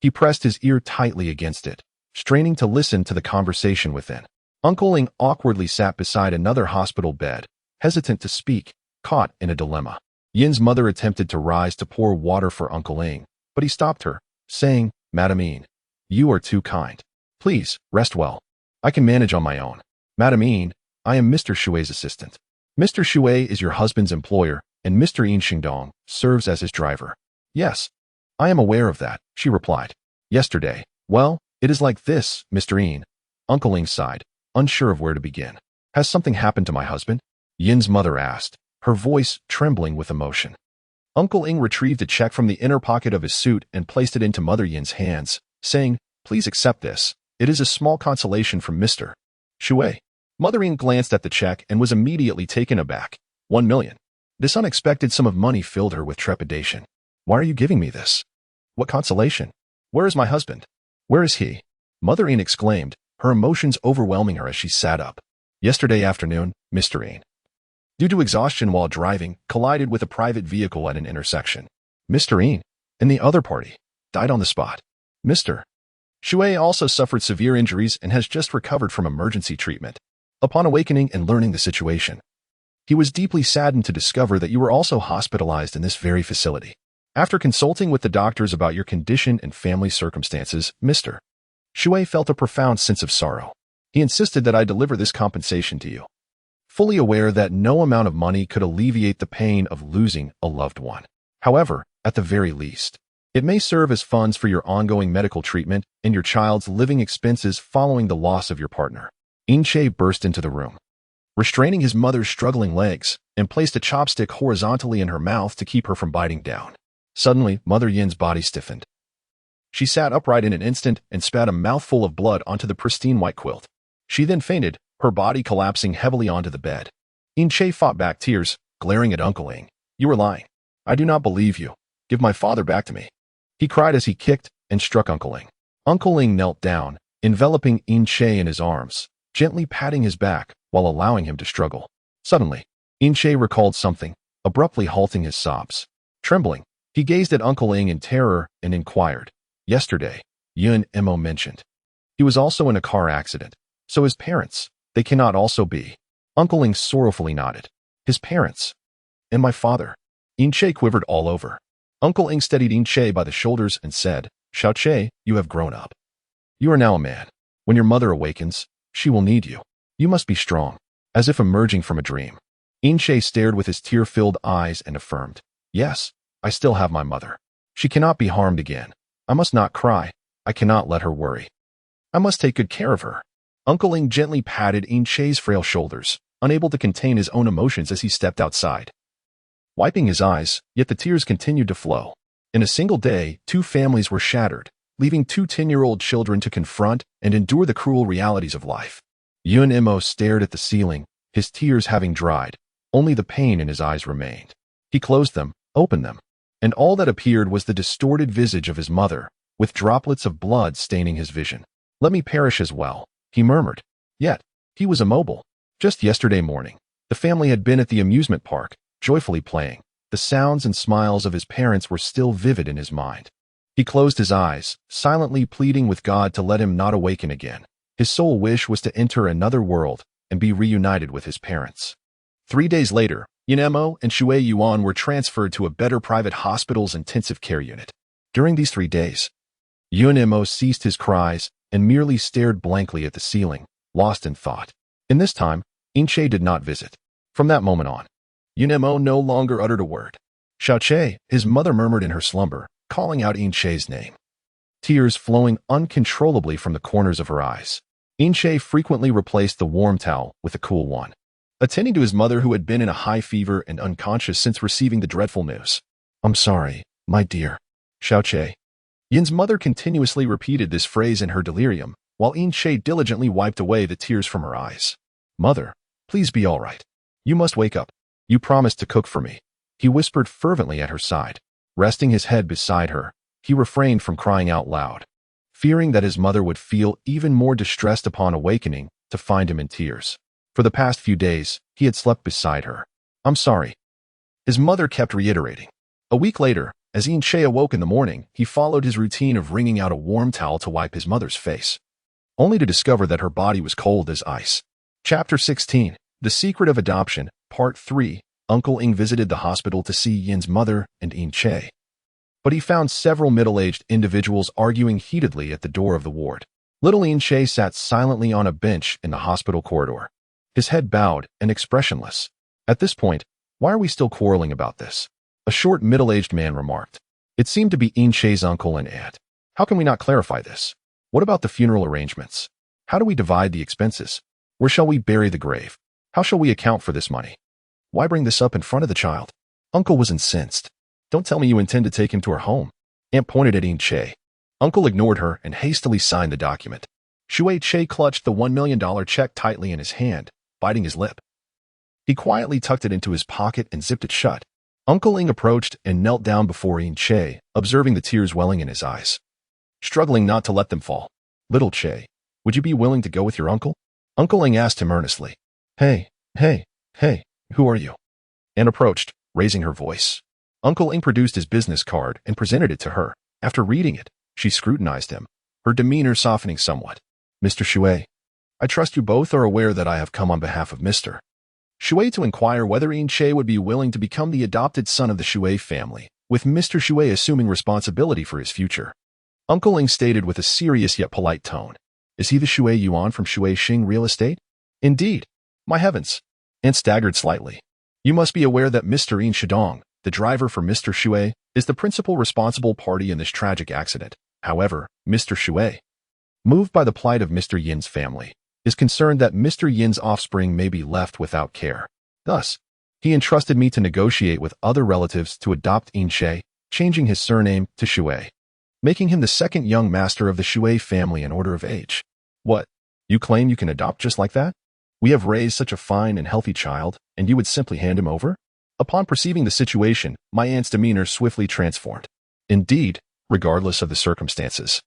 he pressed his ear tightly against it, straining to listen to the conversation within. Uncle Ling awkwardly sat beside another hospital bed, hesitant to speak, caught in a dilemma. Yin's mother attempted to rise to pour water for Uncle Ling, but he stopped her, saying, "Madam Yin, you are too kind. Please, rest well. I can manage on my own. Madam Yin, I am Mr. Shui's assistant. Mr. Shui is your husband's employer, and Mr. Yin Xingdong serves as his driver." "Yes, I am aware of that," she replied. "Yesterday, well, it is like this, Mr. Yin." Uncle Ling sighed, unsure of where to begin. "Has something happened to my husband?" Yin's mother asked, her voice trembling with emotion. Uncle Ling retrieved a check from the inner pocket of his suit and placed it into Mother Yin's hands, saying, "Please accept this. It is a small consolation from Mr. Shui." Mother Yin glanced at the check and was immediately taken aback. 1 million. This unexpected sum of money filled her with trepidation. "Why are you giving me this? What consolation? Where is my husband? Where is he?" Mother Yin exclaimed, her emotions overwhelming her as she sat up. "Yesterday afternoon, Mr. Yin, due to exhaustion while driving, collided with a private vehicle at an intersection. Mr. Yin and the other party died on the spot. Mr. Shui also suffered severe injuries and has just recovered from emergency treatment. Upon awakening and learning the situation, he was deeply saddened to discover that you were also hospitalized in this very facility. After consulting with the doctors about your condition and family circumstances, Mr. Shui felt a profound sense of sorrow. He insisted that I deliver this compensation to you, fully aware that no amount of money could alleviate the pain of losing a loved one. However, at the very least, it may serve as funds for your ongoing medical treatment and your child's living expenses following the loss of your partner." Yin Che burst into the room, restraining his mother's struggling legs, and placed a chopstick horizontally in her mouth to keep her from biting down. Suddenly, Mother Yin's body stiffened. She sat upright in an instant and spat a mouthful of blood onto the pristine white quilt. She then fainted, her body collapsing heavily onto the bed. Yin Che fought back tears, glaring at Uncle Ling. "You are lying. I do not believe you. Give my father back to me," he cried as he kicked and struck Uncle Ling. Uncle Ling knelt down, enveloping Yin Che in his arms, gently patting his back while allowing him to struggle. Suddenly, Yin Che recalled something, abruptly halting his sobs. Trembling, he gazed at Uncle Ling in terror and inquired, "Yesterday, Yun Mo mentioned he was also in a car accident, so his parents, they cannot also be." Uncle Ling sorrowfully nodded. "His parents? And my father?" Yin Che quivered all over. Uncle Ling steadied Yin Che by the shoulders and said, "Xiao Che, you have grown up. You are now a man. When your mother awakens, she will need you. You must be strong." As if emerging from a dream, Yin Che stared with his tear-filled eyes and affirmed, "Yes, I still have my mother. She cannot be harmed again. I must not cry. I cannot let her worry. I must take good care of her." Uncle Ling gently patted Yin Che's frail shoulders, unable to contain his own emotions as he stepped outside, wiping his eyes, yet the tears continued to flow. In a single day, 2 families were shattered, leaving 2 10-year-old children to confront and endure the cruel realities of life. Yun Mo stared at the ceiling, his tears having dried. Only the pain in his eyes remained. He closed them, opened them, and all that appeared was the distorted visage of his mother, with droplets of blood staining his vision. "Let me perish as well," he murmured. Yet, he was immobile. Just yesterday morning, the family had been at the amusement park, joyfully playing. The sounds and smiles of his parents were still vivid in his mind. He closed his eyes, silently pleading with God to let him not awaken again. His sole wish was to enter another world and be reunited with his parents. 3 days later, Yin Mo and Shui Yuan were transferred to a better private hospital's intensive care unit. During these 3 days, Yun Mo ceased his cries and merely stared blankly at the ceiling, lost in thought. In this time, Yin Che did not visit. From that moment on, Yun Mo no longer uttered a word. "Xiao Che," his mother murmured in her slumber, calling out Yin Che's name, tears flowing uncontrollably from the corners of her eyes. Yin Che frequently replaced the warm towel with a cool one, attending to his mother who had been in a high fever and unconscious since receiving the dreadful news. "I'm sorry, my dear. Xiao Che." Yin's mother continuously repeated this phrase in her delirium, while Yin Che diligently wiped away the tears from her eyes. "Mother, please be all right. You must wake up. You promised to cook for me," he whispered fervently at her side. Resting his head beside her, he refrained from crying out loud, fearing that his mother would feel even more distressed upon awakening to find him in tears. For the past few days, he had slept beside her. "I'm sorry," his mother kept reiterating. A week later, as Yin Che awoke in the morning, he followed his routine of wringing out a warm towel to wipe his mother's face, only to discover that her body was cold as ice. Chapter 16. The Secret of Adoption, Part 3. Uncle Ing visited the hospital to see Yin's mother and Yin Che, but he found several middle-aged individuals arguing heatedly at the door of the ward. Little Yin Che sat silently on a bench in the hospital corridor, his head bowed and expressionless. At this point, why are we still quarreling about this? A short middle-aged man remarked. It seemed to be Yin Che's uncle and aunt. How can we not clarify this? What about the funeral arrangements? How do we divide the expenses? Where shall we bury the grave? How shall we account for this money? Why bring this up in front of the child? Uncle was incensed. Don't tell me you intend to take him to her home. Aunt pointed at Yin Che. Uncle ignored her and hastily signed the document. Shui Che clutched the $1 million check tightly in his hand, biting his lip. He quietly tucked it into his pocket and zipped it shut. Uncle Ing approached and knelt down before Yin Che, observing the tears welling in his eyes, struggling not to let them fall. Little Che, would you be willing to go with your uncle? Uncle Ing asked him earnestly. Hey, who are you? Anne approached, raising her voice. Uncle Ing produced his business card and presented it to her. After reading it, she scrutinized him, her demeanor softening somewhat. Mr. Shui, I trust you both are aware that I have come on behalf of Mr. Shui to inquire whether Yin Che would be willing to become the adopted son of the Shui family, with Mr. Shui assuming responsibility for his future. Uncle Ing stated with a serious yet polite tone. Is he the Shui Yuan from Shui Xing Real Estate? Indeed. My heavens. Aunt staggered slightly. You must be aware that Mr. Yin Shidong, the driver for Mr. Shui, is the principal responsible party in this tragic accident. However, Mr. Shui, moved by the plight of Mr. Yin's family, is concerned that Mr. Yin's offspring may be left without care. Thus, he entrusted me to negotiate with other relatives to adopt Yin Che, changing his surname to Shui, making him the second young master of the Shui family in order of age. What? You claim you can adopt just like that? We have raised such a fine and healthy child, and you would simply hand him over? Upon perceiving the situation, my aunt's demeanor swiftly transformed. Indeed, regardless of the circumstances,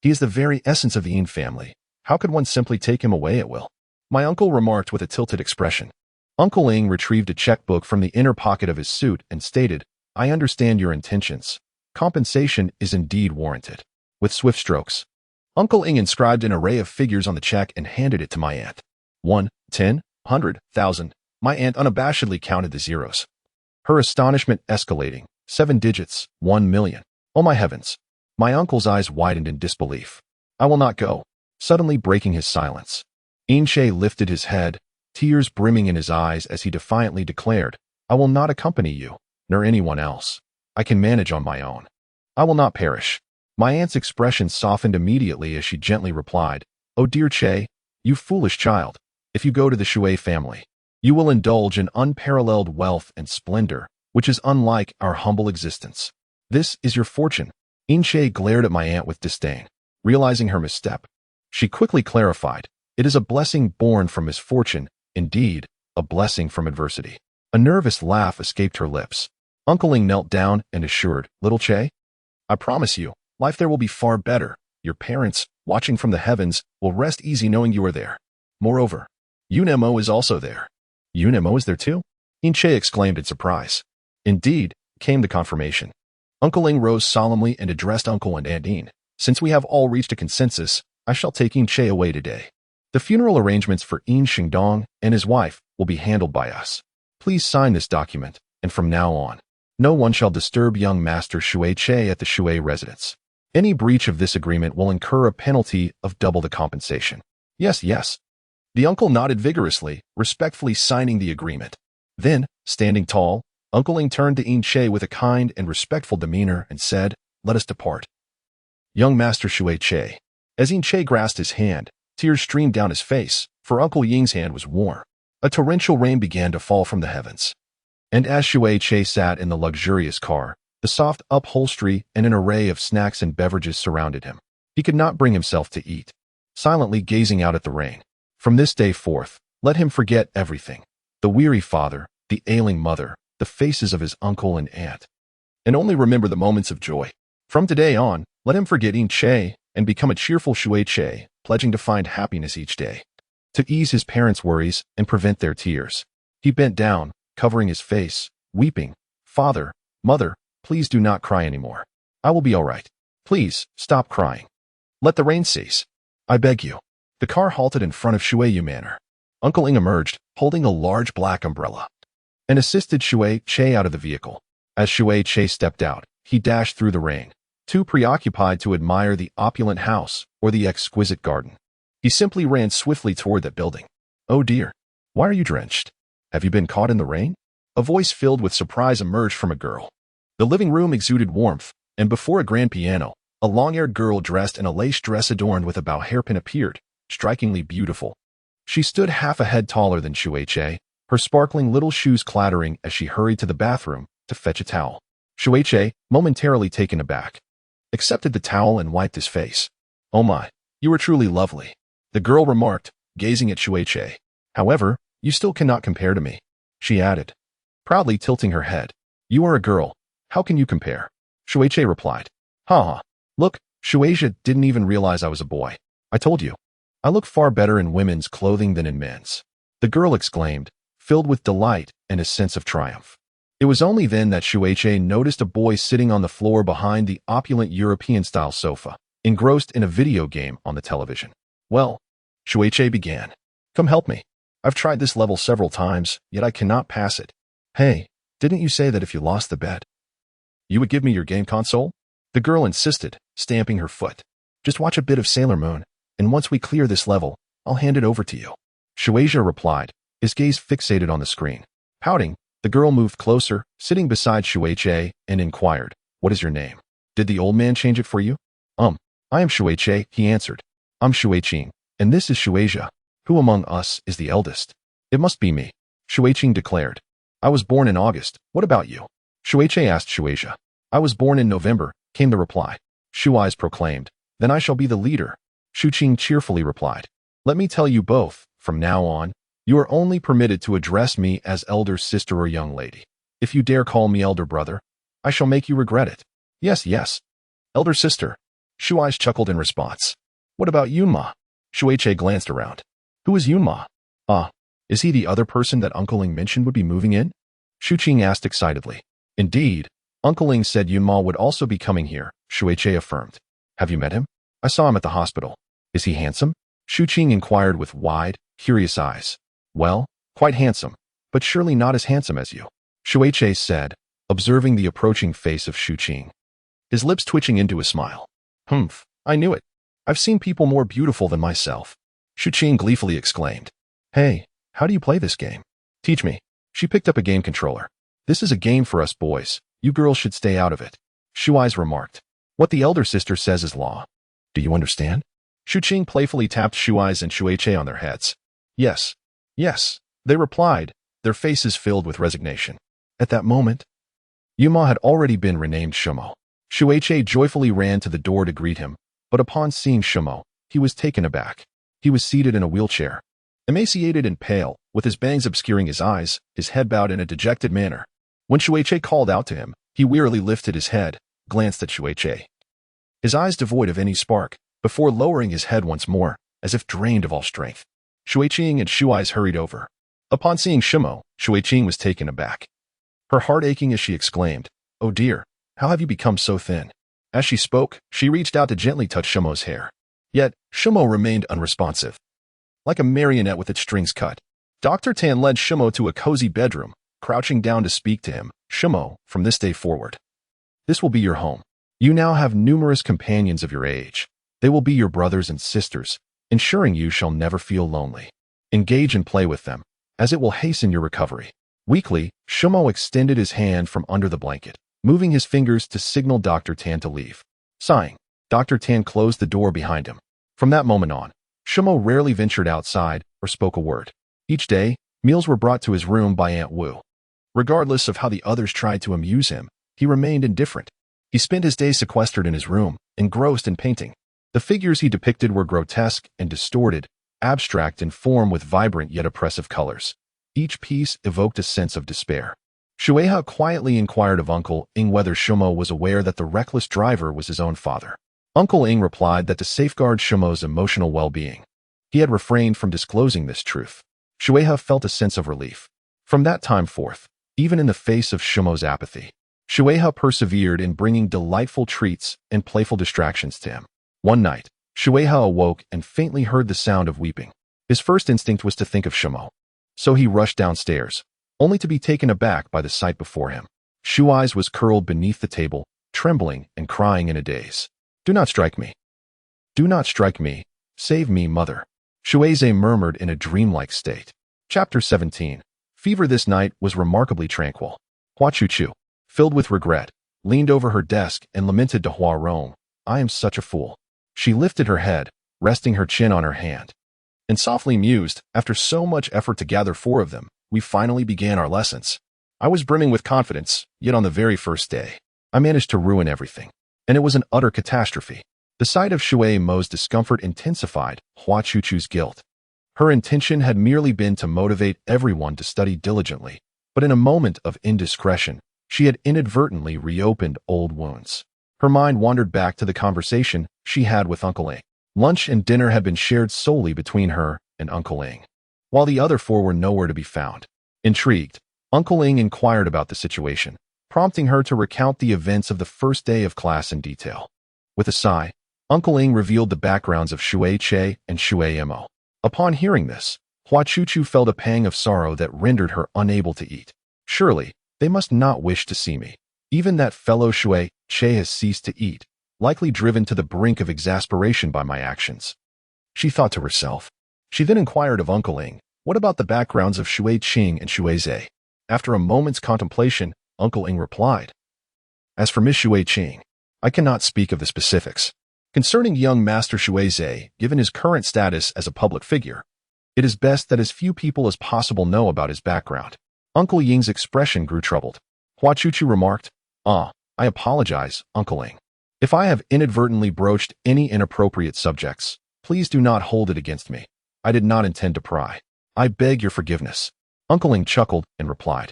he is the very essence of the Yin family. How could one simply take him away at will? My uncle remarked with a tilted expression. Uncle Ing retrieved a checkbook from the inner pocket of his suit and stated, I understand your intentions. Compensation is indeed warranted. With swift strokes, Uncle Ing inscribed an array of figures on the check and handed it to my aunt. 1, 10, 100, 1,000. My aunt unabashedly counted the zeros, her astonishment escalating. 7 digits, 1 million. Oh my heavens. My uncle's eyes widened in disbelief. I will not go. Suddenly breaking his silence, Yin Che lifted his head, tears brimming in his eyes as he defiantly declared, I will not accompany you, nor anyone else. I can manage on my own. I will not perish. My aunt's expression softened immediately as she gently replied, Oh dear Che, you foolish child. If you go to the Shui family, you will indulge in unparalleled wealth and splendor, which is unlike our humble existence. This is your fortune. Yin Che glared at my aunt with disdain. Realizing her misstep, she quickly clarified, it is a blessing born from misfortune, indeed, a blessing from adversity. A nervous laugh escaped her lips. Uncle Ing knelt down and assured, Little Che, I promise you, life there will be far better. Your parents, watching from the heavens, will rest easy knowing you are there. Moreover, Yunemo is also there. Yunemo is there too? Yin Che exclaimed in surprise. Indeed, came the confirmation. Uncle Ing rose solemnly and addressed Uncle and Aunt Yin. Since we have all reached a consensus, I shall take Yin Che away today. The funeral arrangements for Yin Xingdong and his wife will be handled by us. Please sign this document, and from now on, no one shall disturb young Master Shui Che at the Shui residence. Any breach of this agreement will incur a penalty of double the compensation. Yes. The uncle nodded vigorously, respectfully signing the agreement. Then, standing tall, Uncle Ing turned to Yin Che with a kind and respectful demeanor and said, Let us depart. Young Master Shui Che. As Yin Che grasped his hand, tears streamed down his face, for Uncle Ying's hand was warm. A torrential rain began to fall from the heavens. And as Shui Che sat in the luxurious car, the soft upholstery and an array of snacks and beverages surrounded him. He could not bring himself to eat, silently gazing out at the rain. From this day forth, let him forget everything. The weary father, the ailing mother, the faces of his uncle and aunt, and only remember the moments of joy. From today on, let him forget Yin Che and become a cheerful Shui Che, pledging to find happiness each day. To ease his parents' worries and prevent their tears, he bent down, covering his face, weeping, Father, Mother, please do not cry anymore. I will be all right. Please, stop crying. Let the rain cease. I beg you. The car halted in front of Shui Manor. Uncle Ing emerged, holding a large black umbrella, and assisted Shui Che out of the vehicle. As Shui Che stepped out, he dashed through the rain, too preoccupied to admire the opulent house or the exquisite garden. He simply ran swiftly toward that building. Oh dear. Why are you drenched? Have you been caught in the rain? A voice filled with surprise emerged from a girl. The living room exuded warmth, and before a grand piano, a long-haired girl dressed in a lace dress adorned with a bow hairpin appeared, strikingly beautiful. She stood half a head taller than Shui Che, her sparkling little shoes clattering as she hurried to the bathroom to fetch a towel. Shui Che, momentarily taken aback, accepted the towel and wiped his face. Oh my, you are truly lovely, the girl remarked, gazing at Shui Che. However, you still cannot compare to me, she added, proudly tilting her head. You are a girl. How can you compare? Shui Che replied. Ha. Look, Shueisha didn't even realize I was a boy. I told you. I look far better in women's clothing than in men's, the girl exclaimed, filled with delight and a sense of triumph. It was only then that Shui Che noticed a boy sitting on the floor behind the opulent European-style sofa, engrossed in a video game on the television. Well, Shui Che began. Come help me. I've tried this level several times, yet I cannot pass it. Hey, didn't you say that if you lost the bet, you would give me your game console? The girl insisted, stamping her foot. Just watch a bit of Sailor Moon, and once we clear this level, I'll hand it over to you. Shueisha replied, his gaze fixated on the screen. Pouting, the girl moved closer, sitting beside Shui Che, and inquired, what is your name? Did the old man change it for you? I am Shui Che, he answered. I'm Shui Qing, and this is Shueisha. Who among us is the eldest? It must be me, Shui Qing declared. I was born in August. What about you? Shui Che asked Shueisha. I was born in November, came the reply. Shu Eyes proclaimed. Then I shall be the leader. Shu Qing cheerfully replied. Let me tell you both, from now on, you are only permitted to address me as elder sister or young lady. If you dare call me elder brother, I shall make you regret it. Yes. Elder sister. Shu Eyes chuckled in response. What about Yunma? Shui Che glanced around. Who is Yunma? Is he the other person that Uncle Ing mentioned would be moving in? Shu Qing asked excitedly. Indeed, Uncle Ing said Yunma would also be coming here, Shui Che affirmed. Have you met him? I saw him at the hospital. Is he handsome? Shu Qing inquired with wide, curious eyes. Well, quite handsome, but surely not as handsome as you, Shui Che said, observing the approaching face of Shu Qing. His lips twitching into a smile. I knew it. I've seen people more beautiful than myself, Shu Qing gleefully exclaimed. Hey, how do you play this game? Teach me. She picked up a game controller. This is a game for us boys. You girls should stay out of it, Shu Eyes remarked. What the elder sister says is law. Do you understand? Shu Qing playfully tapped Shu Eyes and Shui Che on their heads. Yes, they replied, their faces filled with resignation. At that moment, Yuma had already been renamed Shumo. Shui Che joyfully ran to the door to greet him, but upon seeing Shumo, he was taken aback. He was seated in a wheelchair, emaciated and pale, with his bangs obscuring his eyes, his head bowed in a dejected manner. When Shui Che called out to him, he wearily lifted his head, glanced at Shui Che, his eyes devoid of any spark, before lowering his head once more, as if drained of all strength. Shui Qing and Shu Eyes hurried over. Upon seeing Shumo, Shui Qing was taken aback, her heart aching as she exclaimed, Oh dear, how have you become so thin? As she spoke, she reached out to gently touch Shumo's hair. Yet, Shumo remained unresponsive, like a marionette with its strings cut. Dr. Tan led Shumo to a cozy bedroom, crouching down to speak to him. Shumo, from this day forward, this will be your home. You now have numerous companions of your age. They will be your brothers and sisters, ensuring you shall never feel lonely. Engage and play with them, as it will hasten your recovery. Weakly, Shumo extended his hand from under the blanket, moving his fingers to signal Dr. Tan to leave. Sighing, Dr. Tan closed the door behind him. From that moment on, Shumo rarely ventured outside or spoke a word. Each day, meals were brought to his room by Aunt Wu. Regardless of how the others tried to amuse him, he remained indifferent. He spent his days sequestered in his room, engrossed in painting. The figures he depicted were grotesque and distorted, abstract in form with vibrant yet oppressive colors. Each piece evoked a sense of despair. Shueisha quietly inquired of Uncle Ing whether Shumo was aware that the reckless driver was his own father. Uncle Ing replied that to safeguard Shumo's emotional well-being, he had refrained from disclosing this truth. Shueisha felt a sense of relief. From that time forth, even in the face of Shumo's apathy, Shueiha persevered in bringing delightful treats and playful distractions to him. One night, Shueiha awoke and faintly heard the sound of weeping. His first instinct was to think of Shimo. So he rushed downstairs, only to be taken aback by the sight before him. Shui's was curled beneath the table, trembling and crying in a daze. "Do not strike me. Do not strike me. Save me, mother," Shuize murmured in a dreamlike state. Chapter 17. Fever this night was remarkably tranquil. Hua Chuchu, filled with regret, leaned over her desk and lamented to Hua Rome, "I am such a fool." She lifted her head, resting her chin on her hand, and softly mused, "After so much effort to gather 4 of them, we finally began our lessons. I was brimming with confidence, yet on the very first day, I managed to ruin everything. And it was an utter catastrophe." The sight of Shui Mo's discomfort intensified Hua Chuchu's guilt. Her intention had merely been to motivate everyone to study diligently, but in a moment of indiscretion, she had inadvertently reopened old wounds. Her mind wandered back to the conversation she had with Uncle Ing. Lunch and dinner had been shared solely between her and Uncle Ing, while the other 4 were nowhere to be found. Intrigued, Uncle Ing inquired about the situation, prompting her to recount the events of the first day of class in detail. With a sigh, Uncle Ing revealed the backgrounds of Shui Che and Shui Mo. Upon hearing this, Hua Chuchu felt a pang of sorrow that rendered her unable to eat. Surely, they must not wish to see me. Even that fellow Shui Che has ceased to eat, likely driven to the brink of exasperation by my actions, she thought to herself. She then inquired of Uncle Ing, "What about the backgrounds of Shui Qing and Shui Zhe?" After a moment's contemplation, Uncle Ing replied, "As for Miss Shui Qing, I cannot speak of the specifics. Concerning young Master Shui Zhe, given his current status as a public figure, it is best that as few people as possible know about his background." Uncle Ying's expression grew troubled. Hua Chuchu remarked, I apologize, Uncle Ing. If I have inadvertently broached any inappropriate subjects, please do not hold it against me. I did not intend to pry. I beg your forgiveness." Uncle Ing chuckled and replied.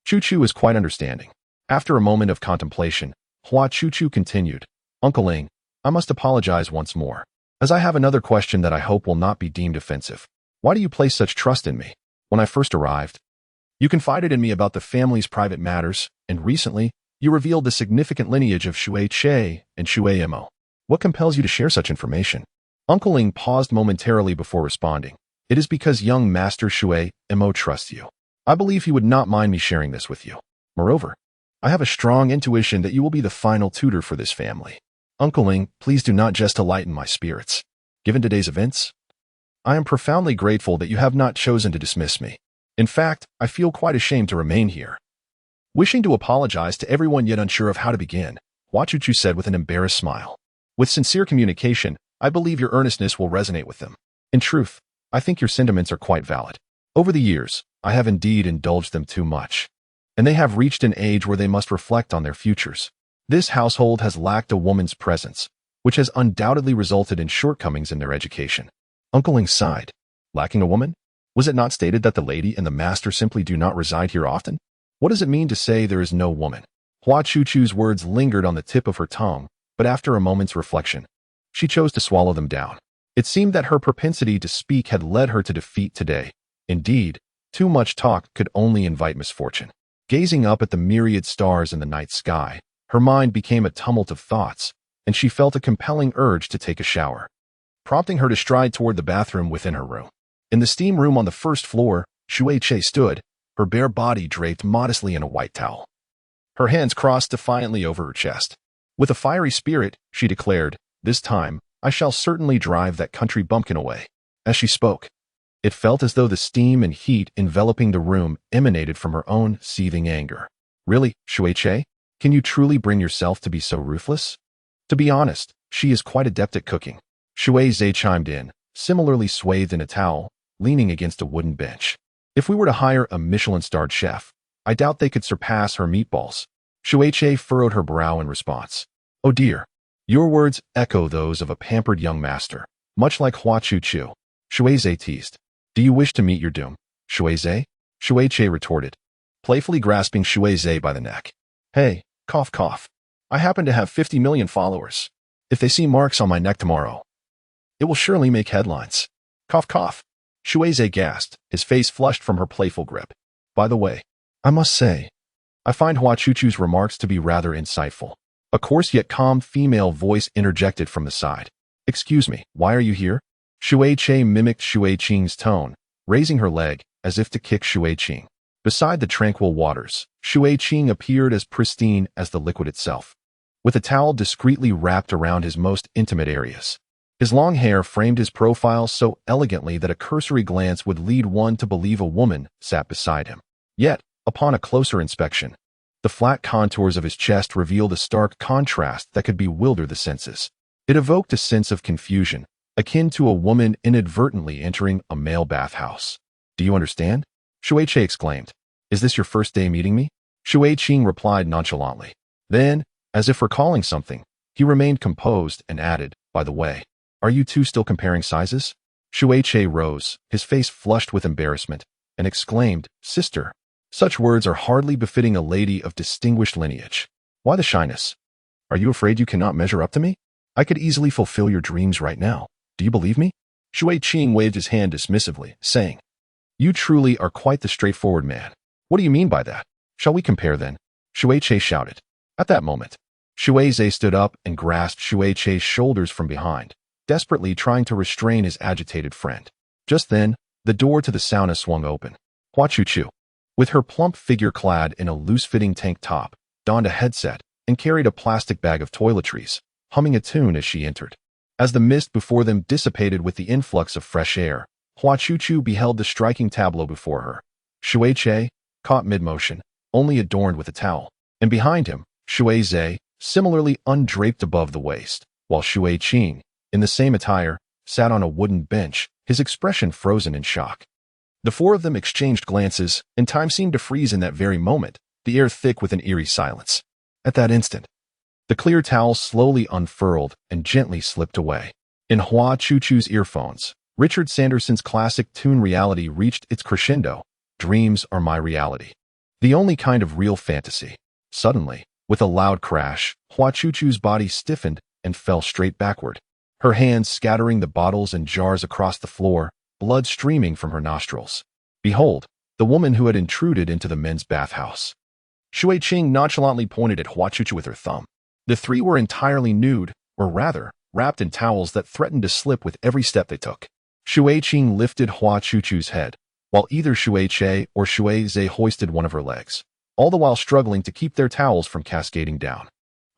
Chuchu is quite understanding. After a moment of contemplation, Hua Chuchu continued, "Uncle Ing, I must apologize once more, as I have another question that I hope will not be deemed offensive. Why do you place such trust in me? When I first arrived, you confided in me about the family's private matters, and recently, you revealed the significant lineage of Shui Che and Shui Mo. What compels you to share such information?" Uncle Ing paused momentarily before responding. "It is because young Master Shui Mo trusts you. I believe he would not mind me sharing this with you. Moreover, I have a strong intuition that you will be the final tutor for this family. Uncle Ing, please do not jest to lighten my spirits. Given today's events, I am profoundly grateful that you have not chosen to dismiss me. In fact, I feel quite ashamed to remain here." Wishing to apologize to everyone yet unsure of how to begin, Hua Chuchu said with an embarrassed smile, "With sincere communication, I believe your earnestness will resonate with them. In truth, I think your sentiments are quite valid. Over the years, I have indeed indulged them too much, and they have reached an age where they must reflect on their futures. This household has lacked a woman's presence, which has undoubtedly resulted in shortcomings in their education." Uncle Ing sighed. "Lacking a woman? Was it not stated that the lady and the master simply do not reside here often? What does it mean to say there is no woman?" Hua Chuchu's words lingered on the tip of her tongue, but after a moment's reflection, she chose to swallow them down. It seemed that her propensity to speak had led her to defeat today. Indeed, too much talk could only invite misfortune. Gazing up at the myriad stars in the night sky, her mind became a tumult of thoughts, and she felt a compelling urge to take a shower, prompting her to stride toward the bathroom within her room. In the steam room on the first floor, Shui Che stood, her bare body draped modestly in a white towel, her hands crossed defiantly over her chest. With a fiery spirit, she declared, "This time, I shall certainly drive that country bumpkin away." As she spoke, it felt as though the steam and heat enveloping the room emanated from her own seething anger. "Really, Shui Che? Can you truly bring yourself to be so ruthless?" To be honest, she is quite adept at cooking. Shui Zhe chimed in, similarly swathed in a towel, leaning against a wooden bench. "If we were to hire a Michelin-starred chef, I doubt they could surpass her meatballs." Shui Che furrowed her brow in response. "Oh dear, your words echo those of a pampered young master, much like Hua Chuchu." Shui Zhe teased. "Do you wish to meet your doom, Shui Zhe?" Shui Che retorted, playfully grasping Shui Zhe by the neck. "Hey, cough cough. I happen to have 50 million followers. If they see marks on my neck tomorrow, it will surely make headlines." Cough cough. Shui Zhe gasped, his face flushed from her playful grip. "By the way, I must say, I find Hua Chuchu's remarks to be rather insightful. A coarse yet calm female voice interjected from the side. Excuse me, why are you here? Shui Che mimicked Shui Qing's tone, raising her leg as if to kick Shui Qing. Beside the tranquil waters, Shui Qing appeared as pristine as the liquid itself, with a towel discreetly wrapped around his most intimate areas. His long hair framed his profile so elegantly that a cursory glance would lead one to believe a woman sat beside him. Yet, upon a closer inspection, the flat contours of his chest revealed a stark contrast that could bewilder the senses. It evoked a sense of confusion, akin to a woman inadvertently entering a male bathhouse. Do you understand? Shui Che exclaimed. Is this your first day meeting me? Shui Qing replied nonchalantly. Then, as if recalling something, he remained composed and added, by the way, are you two still comparing sizes? Shui Che rose, his face flushed with embarrassment, and exclaimed, Sister, such words are hardly befitting a lady of distinguished lineage. Why the shyness? Are you afraid you cannot measure up to me? I could easily fulfill your dreams right now. Do you believe me? Shui Qing waved his hand dismissively, saying, You truly are quite the straightforward man. What do you mean by that? Shall we compare then? Shui Che shouted. At that moment, Shui Zhe stood up and grasped Shui Che's shoulders from behind, desperately trying to restrain his agitated friend. Just then, the door to the sauna swung open. Hua Chuchu, with her plump figure clad in a loose-fitting tank top, donned a headset and carried a plastic bag of toiletries, humming a tune as she entered. As the mist before them dissipated with the influx of fresh air, Hua Chuchu beheld the striking tableau before her. Shui Che, caught mid-motion, only adorned with a towel, and behind him, Shui Zhe, similarly undraped above the waist, while Shui Qing, in the same attire, sat on a wooden bench, his expression frozen in shock. The four of them exchanged glances, and time seemed to freeze in that very moment, the air thick with an eerie silence. At that instant, the clear towel slowly unfurled and gently slipped away. In Hua Chuchu's earphones, Richard Sanderson's classic tune reality reached its crescendo. Dreams are my reality. The only kind of real fantasy. Suddenly, with a loud crash, Hua Chuchu's body stiffened and fell straight backward, her hands scattering the bottles and jars across the floor, blood streaming from her nostrils. Behold, the woman who had intruded into the men's bathhouse. Shui Qing nonchalantly pointed at Hua Chuchu with her thumb. The three were entirely nude, or rather, wrapped in towels that threatened to slip with every step they took. Shui Qing lifted Hua Chuchu's head, while either Shui Che or Shui Zhe hoisted one of her legs, all the while struggling to keep their towels from cascading down.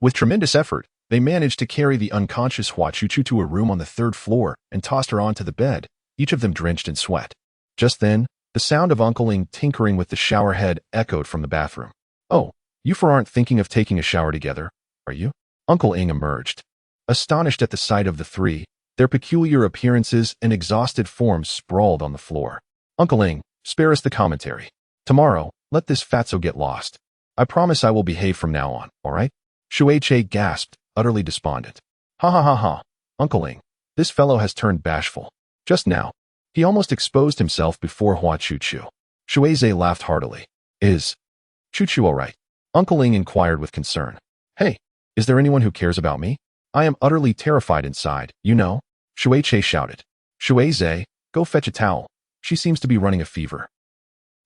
With tremendous effort, they managed to carry the unconscious Hua Chuchu to a room on the third floor and tossed her onto the bed, each of them drenched in sweat. Just then, the sound of Uncle Ing tinkering with the shower head echoed from the bathroom. Oh, you four aren't thinking of taking a shower together, are you? Uncle Ing emerged. Astonished at the sight of the three, their peculiar appearances and exhausted forms sprawled on the floor. Uncle Ing, spare us the commentary. Tomorrow, let this fatso get lost. I promise I will behave from now on, all right? Shui Che gasped, utterly despondent. Ha ha ha ha. Uncle Ing, this fellow has turned bashful. Just now, he almost exposed himself before Hua Chuchu. Shui Zhe laughed heartily. Is Chuchu all right? Uncle Ing inquired with concern. Hey, is there anyone who cares about me? I am utterly terrified inside, you know. Shui Che shouted. Shui Zhe, go fetch a towel. She seems to be running a fever.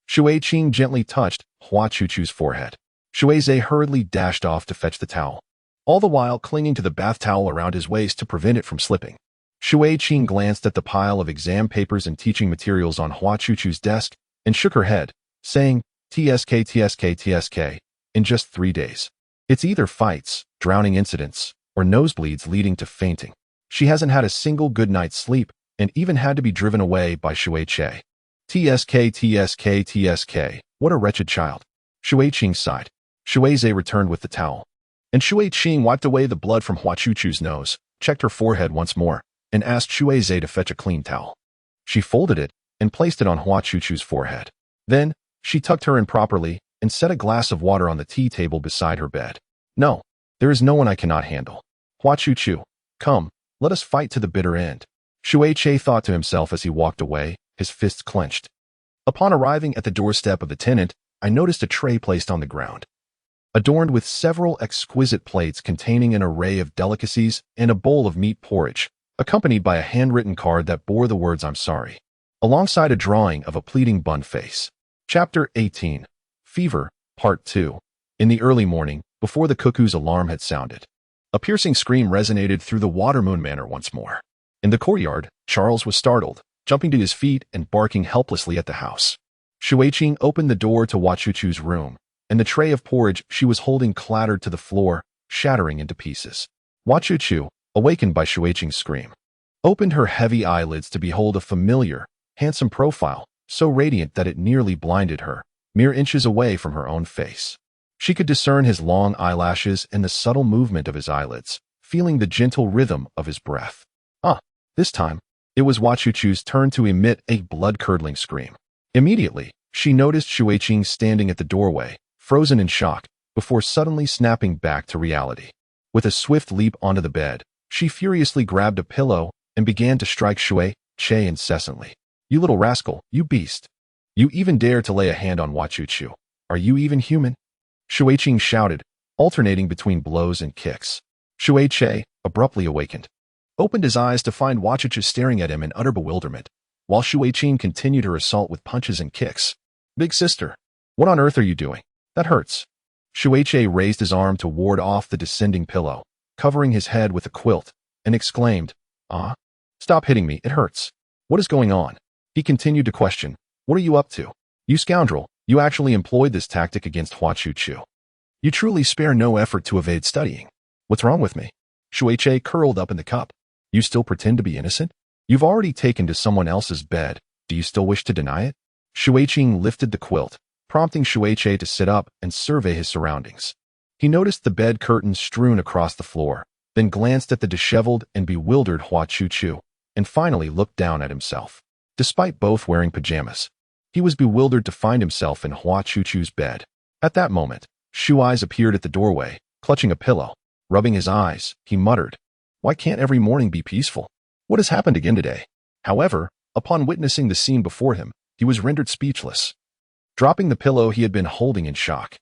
Shui Qing gently touched Hua Chuchu's forehead. Shui Zhe hurriedly dashed off to fetch the towel, all the while clinging to the bath towel around his waist to prevent it from slipping. Shui Qing glanced at the pile of exam papers and teaching materials on Hua Chuchu's desk and shook her head, saying, TSK, TSK, TSK, in just 3 days. It's either fights, drowning incidents, or nosebleeds leading to fainting. She hasn't had a single good night's sleep and even had to be driven away by Shui Che. TSK, TSK, TSK, what a wretched child. Shui Qing sighed. Shui Zhe returned with the towel, and Shui Qing wiped away the blood from Hua Chuchu's nose, checked her forehead once more, and asked Shui Zhe to fetch a clean towel. She folded it and placed it on Hua Chuchu's forehead. Then, she tucked her in properly and set a glass of water on the tea table beside her bed. No, there is no one I cannot handle. Hua Chuchu, come, let us fight to the bitter end. Shui Che thought to himself as he walked away, his fists clenched. Upon arriving at the doorstep of the tenant, I noticed a tray placed on the ground, adorned with several exquisite plates containing an array of delicacies and a bowl of meat porridge, accompanied by a handwritten card that bore the words I'm sorry, alongside a drawing of a pleading bun face. Chapter 18. Fever, Part 2. In the early morning, before the cuckoo's alarm had sounded, a piercing scream resonated through the Watermoon Manor once more. In the courtyard, Charles was startled, jumping to his feet and barking helplessly at the house. Shui opened the door to Hua Chuchu's room, and the tray of porridge she was holding clattered to the floor, shattering into pieces. Hua Chuchu, awakened by Shui's scream, opened her heavy eyelids to behold a familiar, handsome profile, so radiant that it nearly blinded her, mere inches away from her own face. She could discern his long eyelashes and the subtle movement of his eyelids, feeling the gentle rhythm of his breath. This time, it was Hua Chuchu's turn to emit a blood-curdling scream. Immediately, she noticed Shui standing at the doorway, frozen in shock, before suddenly snapping back to reality. With a swift leap onto the bed, she furiously grabbed a pillow and began to strike Shui incessantly. "You little rascal, you beast! You even dare to lay a hand on Hua Chuchu. Are you even human?" Shui shouted, alternating between blows and kicks. Shui abruptly awakened, opened his eyes to find Hua Chuchu staring at him in utter bewilderment, while Shui continued her assault with punches and kicks. "Big sister, what on earth are you doing? That hurts." Shui raised his arm to ward off the descending pillow, covering his head with a quilt, and exclaimed, Stop hitting me, it hurts. What is going on?" He continued to question, "What are you up to? You scoundrel, you actually employed this tactic against Hua Chuchu. You truly spare no effort to evade studying. What's wrong with me?" Shui curled up in the cup. "You still pretend to be innocent? You've already taken to someone else's bed. Do you still wish to deny it?" Shui lifted the quilt, prompting Shui to sit up and survey his surroundings. He noticed the bed curtains strewn across the floor, then glanced at the disheveled and bewildered Hua Chuchu, and finally looked down at himself. Despite both wearing pajamas, he was bewildered to find himself in Hua Chuchu's bed. At that moment, Shui appeared at the doorway, clutching a pillow. Rubbing his eyes, he muttered, "Why can't every morning be peaceful? What has happened again today?" However, upon witnessing the scene before him, he was rendered speechless. Dropping the pillow he had been holding in shock.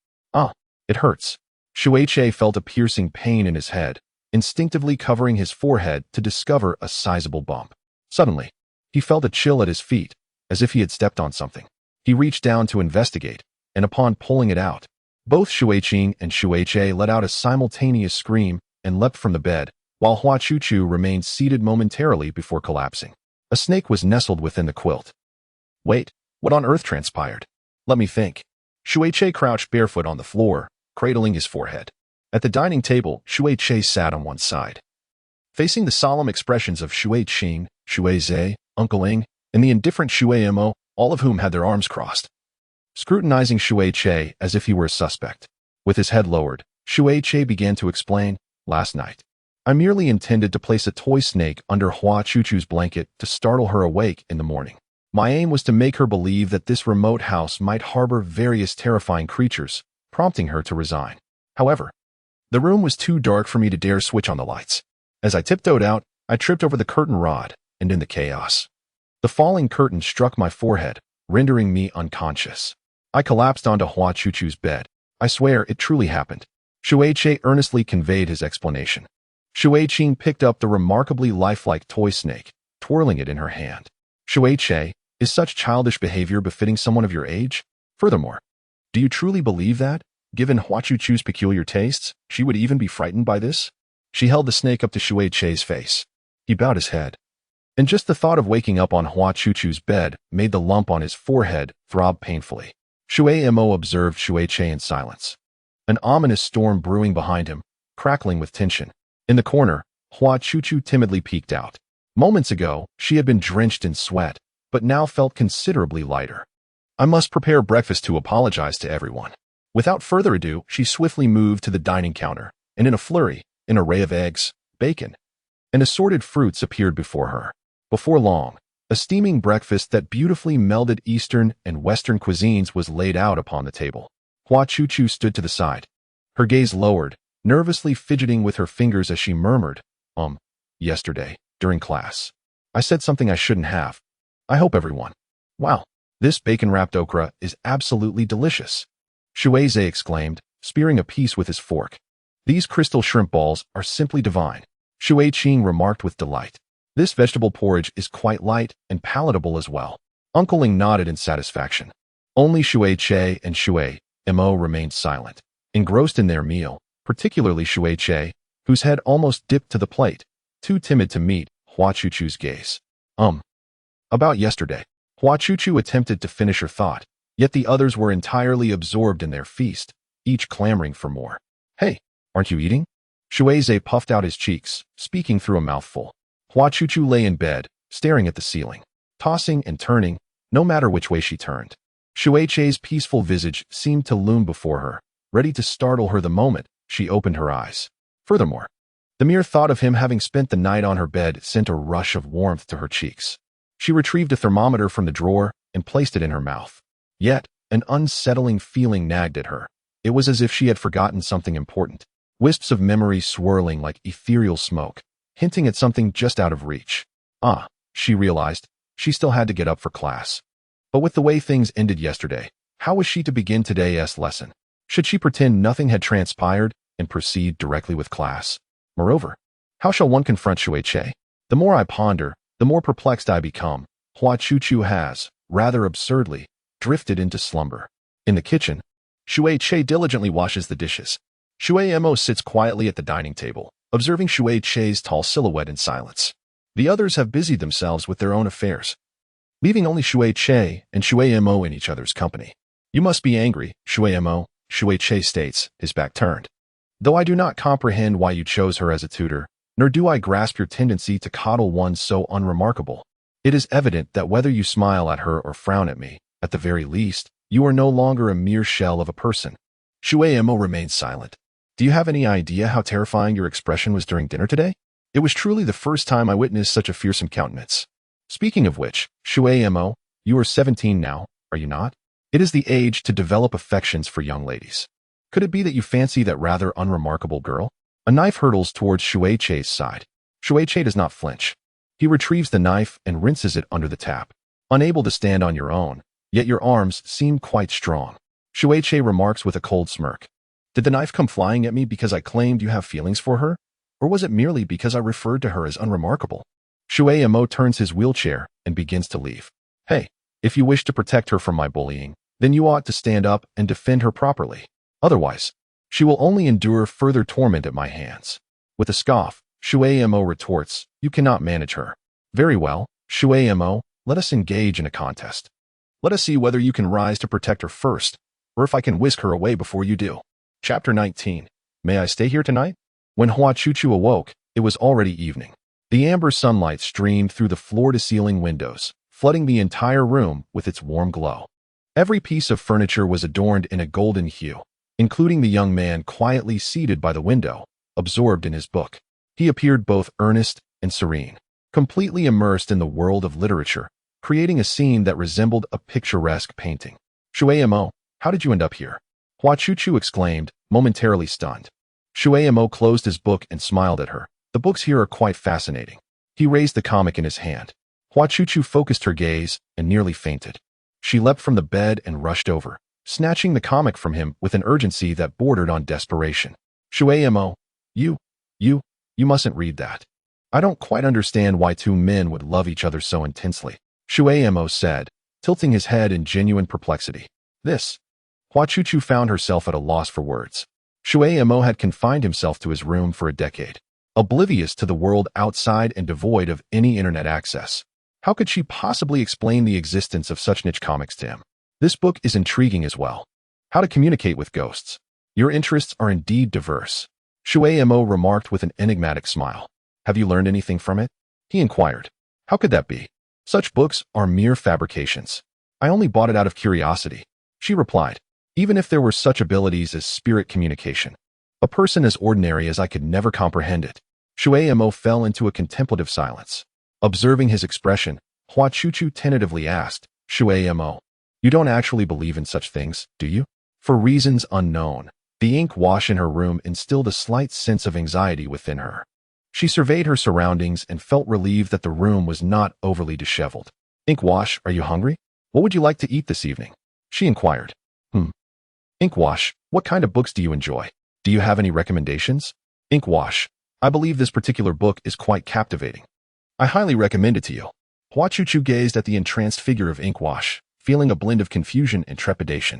It hurts." Shui felt a piercing pain in his head, instinctively covering his forehead to discover a sizable bump. Suddenly, he felt a chill at his feet, as if he had stepped on something. He reached down to investigate, and upon pulling it out, both Shui and Shui let out a simultaneous scream and leapt from the bed, while Hua Chuchu remained seated momentarily before collapsing. A snake was nestled within the quilt. "Wait, what on earth transpired? Let me think." Shui crouched barefoot on the floor, cradling his forehead. At the dining table, Shui sat on one side. Facing the solemn expressions of Shui Qing, Shui Zhe, Uncle Ing, and the indifferent Shui Mo, all of whom had their arms crossed. Scrutinizing Shui as if he were a suspect. With his head lowered, Shui began to explain, "Last night, I merely intended to place a toy snake under Hua Chuchu's blanket to startle her awake in the morning. My aim was to make her believe that this remote house might harbor various terrifying creatures, prompting her to resign. However, the room was too dark for me to dare switch on the lights. As I tiptoed out, I tripped over the curtain rod, and in the chaos, the falling curtain struck my forehead, rendering me unconscious. I collapsed onto Hua Chuchu's bed. I swear it truly happened." Shui earnestly conveyed his explanation. Shui picked up the remarkably lifelike toy snake, twirling it in her hand. "Shui, is such childish behavior befitting someone of your age? Furthermore, do you truly believe that, given Hua Chuchu's peculiar tastes, she would even be frightened by this?" She held the snake up to Shui's face. He bowed his head. And just the thought of waking up on Hua Chuchu's bed made the lump on his forehead throb painfully. Shui Mo observed Shui in silence. An ominous storm brewing behind him, crackling with tension. In the corner, Hua Chuchu timidly peeked out. Moments ago, she had been drenched in sweat, but now felt considerably lighter. "I must prepare breakfast to apologize to everyone." Without further ado, she swiftly moved to the dining counter, and in a flurry, an array of eggs, bacon, and assorted fruits appeared before her. Before long, a steaming breakfast that beautifully melded Eastern and Western cuisines was laid out upon the table. Hua Chuchu stood to the side, her gaze lowered, nervously fidgeting with her fingers as she murmured, Yesterday, during class, I said something I shouldn't have. I hope everyone." "Wow, this bacon-wrapped okra is absolutely delicious," Shui exclaimed, spearing a piece with his fork. "These crystal shrimp balls are simply divine," Shui remarked with delight. "This vegetable porridge is quite light and palatable as well." Uncle Ling nodded in satisfaction. Only Shui and Shui Mo remained silent. engrossed in their meal, particularly Shui, whose head almost dipped to the plate, too timid to meet Hua Chuchu's gaze. About yesterday. Hua Chuchu attempted to finish her thought, yet the others were entirely absorbed in their feast, each clamoring for more. Hey, aren't you eating? Shui puffed out his cheeks, speaking through a mouthful. Hua Chuchu lay in bed, staring at the ceiling, tossing and turning, no matter which way she turned. Shui's peaceful visage seemed to loom before her, ready to startle her the moment she opened her eyes. Furthermore, the mere thought of him having spent the night on her bed sent a rush of warmth to her cheeks. She retrieved a thermometer from the drawer and placed it in her mouth. Yet, an unsettling feeling nagged at her. It was as if she had forgotten something important. Wisps of memory swirling like ethereal smoke, hinting at something just out of reach. She realized, she still had to get up for class. But with the way things ended yesterday, how was she to begin today's lesson? Should she pretend nothing had transpired and proceed directly with class? Moreover, how shall one confront Shui? The more I ponder, the more perplexed I become. Hua Chuchu has, rather absurdly, drifted into slumber. In the kitchen, Shui diligently washes the dishes. Shui sits quietly at the dining table, observing Shui's tall silhouette in silence. The others have busied themselves with their own affairs, leaving only Shui and Shui in each other's company. You must be angry, Shui states, his back turned. Though I do not comprehend why you chose her as a tutor, nor do I grasp your tendency to coddle one so unremarkable. It is evident that whether you smile at her or frown at me, at the very least, you are no longer a mere shell of a person. Shui remained silent. Do you have any idea how terrifying your expression was during dinner today? It was truly the first time I witnessed such a fearsome countenance. Speaking of which, Shui, you are 17 now, are you not? It is the age to develop affections for young ladies. Could it be that you fancy that rather unremarkable girl? A knife hurtles towards Shui's side. Shui does not flinch. He retrieves the knife and rinses it under the tap. Unable to stand on your own, yet your arms seem quite strong. Shui remarks with a cold smirk. Did the knife come flying at me because I claimed you have feelings for her? Or was it merely because I referred to her as unremarkable? Shui turns his wheelchair and begins to leave. Hey, if you wish to protect her from my bullying, then you ought to stand up and defend her properly. Otherwise, she will only endure further torment at my hands. With a scoff, Shui retorts, you cannot manage her. Very well, Shui, let us engage in a contest. Let us see whether you can rise to protect her first, or if I can whisk her away before you do. Chapter 19. May I stay here tonight? When Hua Chuchu awoke, it was already evening. The amber sunlight streamed through the floor-to-ceiling windows, flooding the entire room with its warm glow. Every piece of furniture was adorned in a golden hue, including the young man quietly seated by the window, absorbed in his book. He appeared both earnest and serene, completely immersed in the world of literature, creating a scene that resembled a picturesque painting. Shui, how did you end up here? Hua Chuchu exclaimed, momentarily stunned. Shui closed his book and smiled at her. The books here are quite fascinating. He raised the comic in his hand. Hua Chuchu focused her gaze and nearly fainted. She leapt from the bed and rushed over, snatching the comic from him with an urgency that bordered on desperation. Shui, you mustn't read that. I don't quite understand why two men would love each other so intensely, Shui said, tilting his head in genuine perplexity. This. Hua Chuchu found herself at a loss for words. Shui had confined himself to his room for a decade, oblivious to the world outside and devoid of any internet access. How could she possibly explain the existence of such niche comics to him? This book is intriguing as well. How to communicate with ghosts. Your interests are indeed diverse. Shui remarked with an enigmatic smile. Have you learned anything from it? He inquired. How could that be? Such books are mere fabrications. I only bought it out of curiosity. She replied. Even if there were such abilities as spirit communication, a person as ordinary as I could never comprehend it. Shui fell into a contemplative silence. Observing his expression, Hua Chuchu tentatively asked, Shui, you don't actually believe in such things, do you? For reasons unknown, the ink wash in her room instilled a slight sense of anxiety within her. She surveyed her surroundings and felt relieved that the room was not overly disheveled. Ink wash, are you hungry? What would you like to eat this evening? She inquired. Inkwash, what kind of books do you enjoy? Do you have any recommendations? Inkwash, I believe this particular book is quite captivating. I highly recommend it to you. Hua Chuchu gazed at the entranced figure of Inkwash, feeling a blend of confusion and trepidation.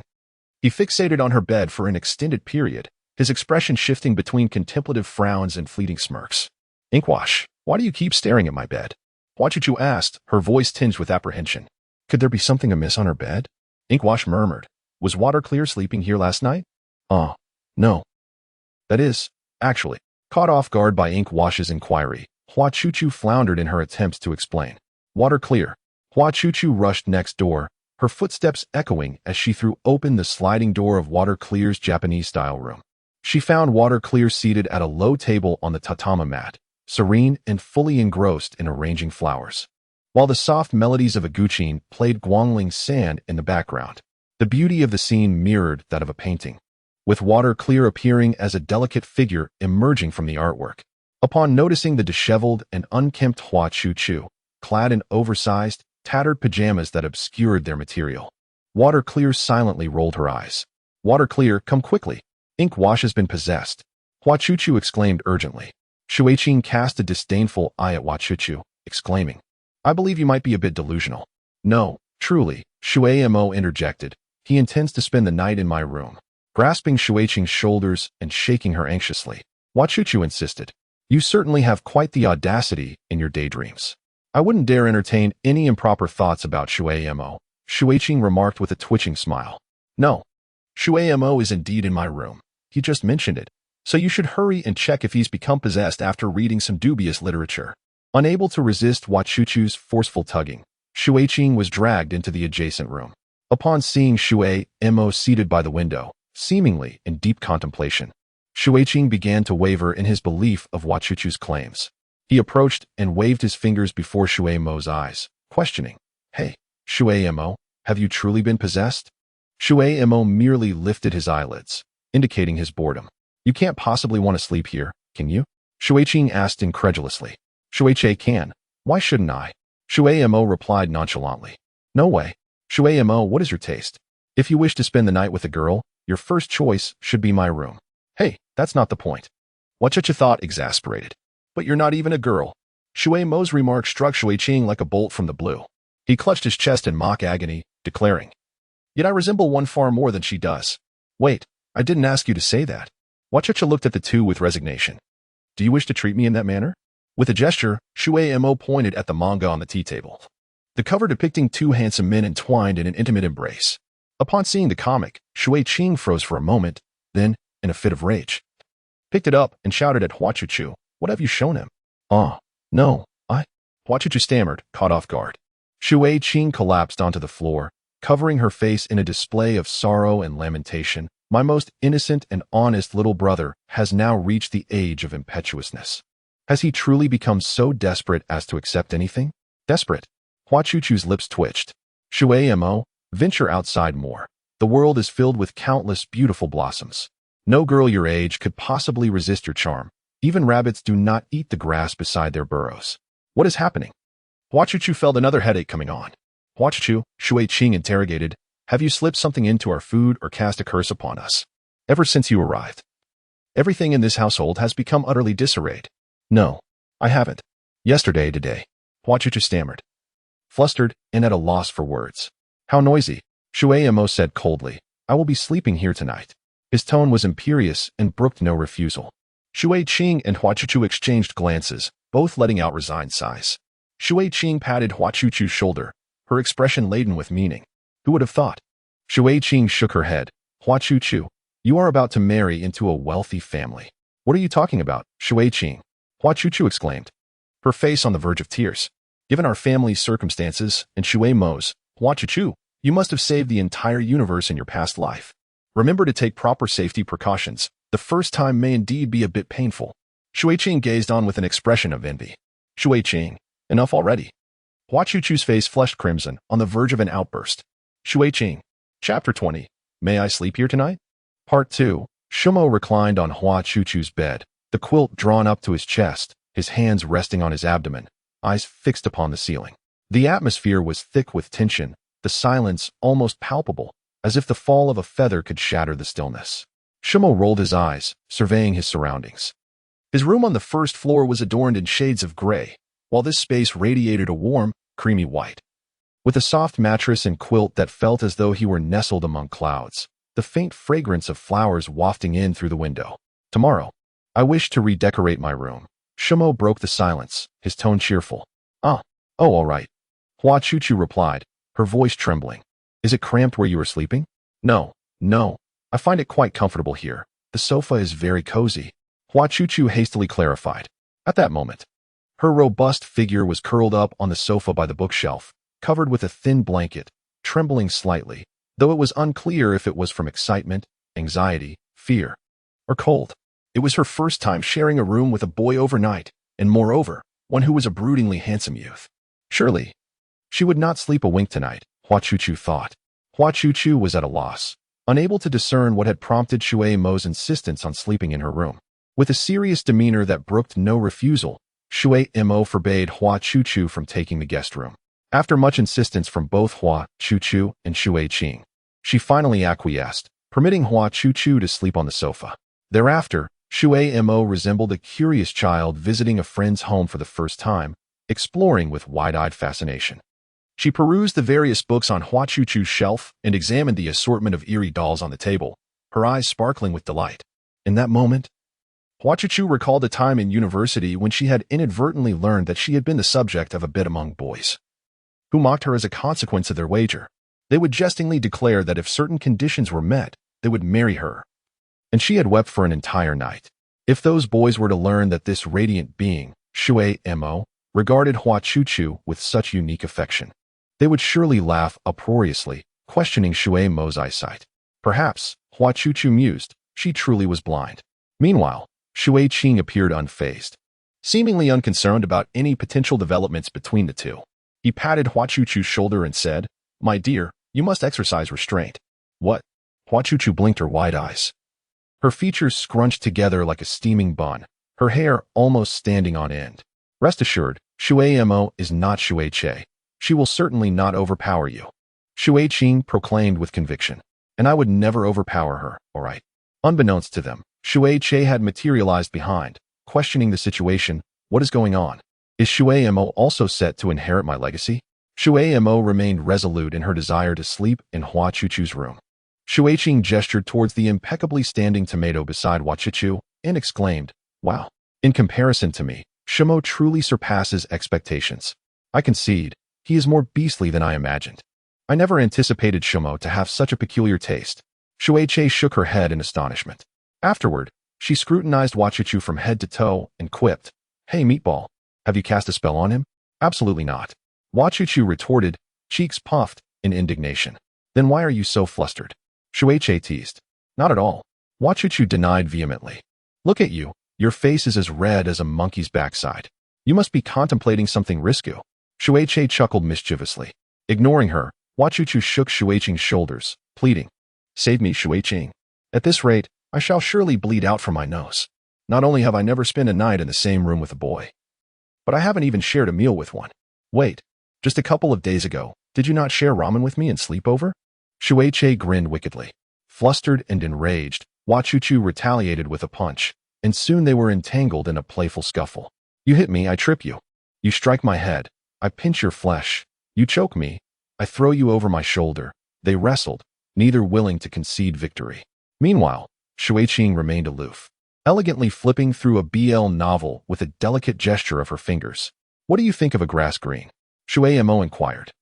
He fixated on her bed for an extended period, his expression shifting between contemplative frowns and fleeting smirks. Inkwash, why do you keep staring at my bed? Hua Chuchu asked, her voice tinged with apprehension. Could there be something amiss on her bed? Inkwash murmured. Was Waterclear sleeping here last night? Oh, no. That is, actually. Caught off guard by Inkwash's inquiry, Hua Chuchu floundered in her attempts to explain. Waterclear. Hua Chuchu rushed next door, her footsteps echoing as she threw open the sliding door of Waterclear's Japanese-style room. She found Waterclear seated at a low table on the tatama mat, serene and fully engrossed in arranging flowers. While the soft melodies of a guqin played Guangling sand in the background, the beauty of the scene mirrored that of a painting, with Waterclear appearing as a delicate figure emerging from the artwork. Upon noticing the disheveled and unkempt Hua Chuchu, clad in oversized, tattered pajamas that obscured their material, Waterclear silently rolled her eyes. Waterclear, come quickly. Inkwash has been possessed. Hua Chuchu exclaimed urgently. Shuiqing cast a disdainful eye at Hua Chuchu, exclaiming, I believe you might be a bit delusional. No, truly, Shui Mo interjected. He intends to spend the night in my room. Grasping Shuiqing's shoulders and shaking her anxiously, Hua Chuchu insisted. You certainly have quite the audacity in your daydreams. I wouldn't dare entertain any improper thoughts about Shui Mo, Shuiqing remarked with a twitching smile. No, Shui Mo is indeed in my room. He just mentioned it. So you should hurry and check if he's become possessed after reading some dubious literature. Unable to resist Hua Chuchu's forceful tugging, Shuiqing was dragged into the adjacent room. Upon seeing Shui Mo seated by the window, seemingly in deep contemplation, Shuiqing began to waver in his belief of Hua Chuchu's claims. He approached and waved his fingers before Shui Mo's eyes, questioning, Hey, Shui Mo, have you truly been possessed? Shui Mo merely lifted his eyelids, indicating his boredom. You can't possibly want to sleep here, can you? Shuiqing asked incredulously. Shuiqi can. Why shouldn't I? Shui Mo replied nonchalantly. No way. Shui Mo, what is your taste? If you wish to spend the night with a girl, your first choice should be my room. Hey, that's not the point. Hua Chuchu thought, exasperated. But you're not even a girl. Shui Mo's remark struck Shuiqing like a bolt from the blue. He clutched his chest in mock agony, declaring, Yet I resemble one far more than she does. Wait, I didn't ask you to say that. Hua Chuchu looked at the two with resignation. Do you wish to treat me in that manner? With a gesture, Shui Mo pointed at the manga on the tea table. The cover depicting two handsome men entwined in an intimate embrace. Upon seeing the comic, Shuiqing froze for a moment, then, in a fit of rage, picked it up and shouted at Hua Chuchu, What have you shown him? No, Hua Chuchu stammered, caught off guard. Shuiqing collapsed onto the floor, covering her face in a display of sorrow and lamentation. My most innocent and honest little brother has now reached the age of impetuousness. Has he truly become so desperate as to accept anything? Desperate? Hua Chuchu's lips twitched. Shui Mo, venture outside more. The world is filled with countless beautiful blossoms. No girl your age could possibly resist your charm. Even rabbits do not eat the grass beside their burrows. What is happening? Hua Chuchu felt another headache coming on. Hua Chuchu, Shuiqing interrogated, Have you slipped something into our food or cast a curse upon us? Ever since you arrived, everything in this household has become utterly disarrayed. No, I haven't. Yesterday, today, Hua Chuchu stammered, flustered and at a loss for words. How noisy, Shui Mo said coldly. I will be sleeping here tonight. His tone was imperious and brooked no refusal. Shuiqing and Hua Chuchu exchanged glances, both letting out resigned sighs. Shuiqing patted Hua Chuchu's shoulder, her expression laden with meaning. Who would have thought? Shuiqing shook her head. Hua Chuchu, you are about to marry into a wealthy family. What are you talking about, Shuiqing? Hua Chuchu exclaimed, her face on the verge of tears. Given our family's circumstances and Shui Mo's, Hua Chuchu, you must have saved the entire universe in your past life. Remember to take proper safety precautions. The first time may indeed be a bit painful. Shuiqing gazed on with an expression of envy. Shuiqing, enough already. Hua Chuchu's face flushed crimson, on the verge of an outburst. Shuiqing, Chapter 20. May I sleep here tonight? Part 2. Shumo reclined on Hua Chuchu's bed, the quilt drawn up to his chest, his hands resting on his abdomen, eyes fixed upon the ceiling. The atmosphere was thick with tension, the silence almost palpable, as if the fall of a feather could shatter the stillness. Shumo rolled his eyes, surveying his surroundings. His room on the first floor was adorned in shades of gray, while this space radiated a warm, creamy white. With a soft mattress and quilt that felt as though he were nestled among clouds, the faint fragrance of flowers wafting in through the window. Tomorrow, I wish to redecorate my room. Shimo broke the silence, his tone cheerful. Oh, all right. Hua Chuchu replied, her voice trembling. Is it cramped where you are sleeping? No. I find it quite comfortable here. The sofa is very cozy. Hua Chuchu hastily clarified. At that moment, her robust figure was curled up on the sofa by the bookshelf, covered with a thin blanket, trembling slightly, though it was unclear if it was from excitement, anxiety, fear, or cold. It was her first time sharing a room with a boy overnight, and moreover, one who was a broodingly handsome youth. Surely, she would not sleep a wink tonight, Hua Chuchu thought. Hua Chuchu was at a loss, unable to discern what had prompted Shui Mo's insistence on sleeping in her room. With a serious demeanor that brooked no refusal, Shui Mo forbade Hua Chuchu from taking the guest room. After much insistence from both Hua Chuchu and Shui Qing, she finally acquiesced, permitting Hua Chuchu to sleep on the sofa. Thereafter, Shui Mo resembled a curious child visiting a friend's home for the first time, exploring with wide-eyed fascination. She perused the various books on Hua Chuchu's shelf and examined the assortment of eerie dolls on the table, her eyes sparkling with delight. In that moment, Hua Chuchu recalled a time in university when she had inadvertently learned that she had been the subject of a bit among boys, who mocked her as a consequence of their wager. They would jestingly declare that if certain conditions were met, they would marry her. And she had wept for an entire night. If those boys were to learn that this radiant being, Shui Mo, regarded Hua Chuchu with such unique affection, they would surely laugh uproariously, questioning Shui Mo's eyesight. Perhaps, Hua Chuchu mused, she truly was blind. Meanwhile, Shui Qing appeared unfazed, seemingly unconcerned about any potential developments between the two. He patted Hua Chuchu's shoulder and said, "My dear, you must exercise restraint." What? Hua Chuchu blinked her wide eyes. Her features scrunched together like a steaming bun, her hair almost standing on end. Rest assured, Shui Mo is not Shui Che. She will certainly not overpower you. Shui Qing proclaimed with conviction. And I would never overpower her, all right. Unbeknownst to them, Shui Che had materialized behind, questioning the situation. What is going on? Is Shui Mo also set to inherit my legacy? Shui Mo remained resolute in her desire to sleep in Hua Chuchu's room. Shui Qing gestured towards the impeccably standing tomato beside Hua Chuchu and exclaimed, "Wow. In comparison to me, Shimo truly surpasses expectations. I concede, he is more beastly than I imagined. I never anticipated Shimo to have such a peculiar taste." Shui Che shook her head in astonishment. Afterward, she scrutinized Hua Chuchu from head to toe and quipped, "Hey, meatball, have you cast a spell on him?" "Absolutely not." Hua Chuchu retorted, cheeks puffed in indignation. "Then why are you so flustered?" Shui Che teased. "Not at all." Hua Chuchu denied vehemently. "Look at you. Your face is as red as a monkey's backside. You must be contemplating something risky." Shui Che chuckled mischievously. Ignoring her, Hua Chuchu shook Shui Qing's shoulders, pleading, "Save me, Shui Qing. At this rate, I shall surely bleed out from my nose. Not only have I never spent a night in the same room with a boy, but I haven't even shared a meal with one. Wait, just a couple of days ago, did you not share ramen with me and sleep over?" Shui Che grinned wickedly. Flustered and enraged, Hua Chuchu retaliated with a punch, and soon they were entangled in a playful scuffle. "You hit me, I trip you. You strike my head, I pinch your flesh. You choke me, I throw you over my shoulder." They wrestled, neither willing to concede victory. Meanwhile, Shui Qing remained aloof, elegantly flipping through a BL novel with a delicate gesture of her fingers. "What do you think of a grass green?" Shui Mo inquired.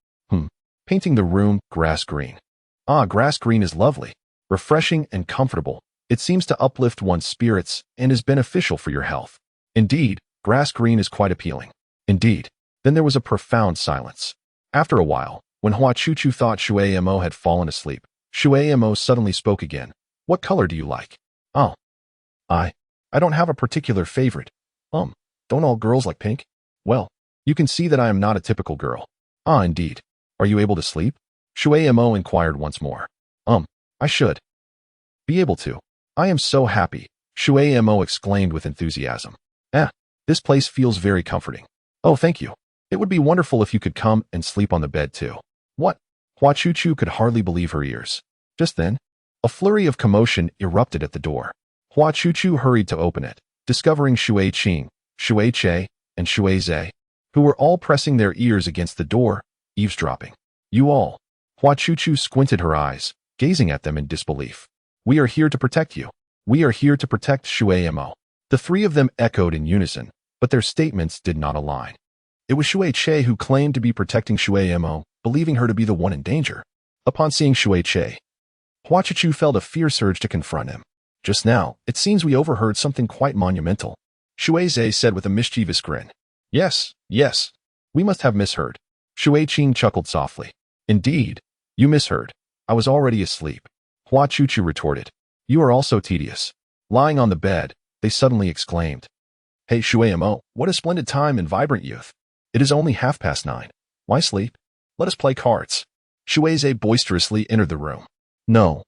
Painting the room grass green." "Ah, grass green is lovely, refreshing and comfortable. It seems to uplift one's spirits and is beneficial for your health." "Indeed, grass green is quite appealing." "Indeed." Then there was a profound silence. After a while, when Hua Chuchu thought Shui Mo had fallen asleep, Shui Mo suddenly spoke again. "What color do you like?" "Oh, I don't have a particular favorite. Don't all girls like pink?" "Well, you can see that I am not a typical girl." "Ah, indeed. Are you able to sleep?" Shui Mo inquired once more. I should be able to. I am so happy," Shui Mo exclaimed with enthusiasm. This place feels very comforting." "Oh, thank you. It would be wonderful if you could come and sleep on the bed too." "What?" Hua Chuchu could hardly believe her ears. Just then, a flurry of commotion erupted at the door. Hua Chuchu hurried to open it, discovering Shui Qing, Shui Che, and Shui Zhe, who were all pressing their ears against the door, eavesdropping. "You all." Hua Chuchu squinted her eyes, gazing at them in disbelief. We are here to protect you. We are here to protect Shui Mo. The three of them echoed in unison, but their statements did not align. It was Shui Che who claimed to be protecting Shui Mo, believing her to be the one in danger. Upon seeing Shui Che, Hua Chuchu felt a fierce urge to confront him. Just now, it seems we overheard something quite monumental, Shui Zhe said with a mischievous grin. Yes, we must have misheard. Shui Qing chuckled softly. Indeed, you misheard. I was already asleep. Hua Chuchu retorted. You are also tedious. Lying on the bed, they suddenly exclaimed. Hey Shui Mo, what a splendid time and vibrant youth. It is only 9:30. Why sleep? Let us play cards. Shui Zhe boisterously entered the room. No.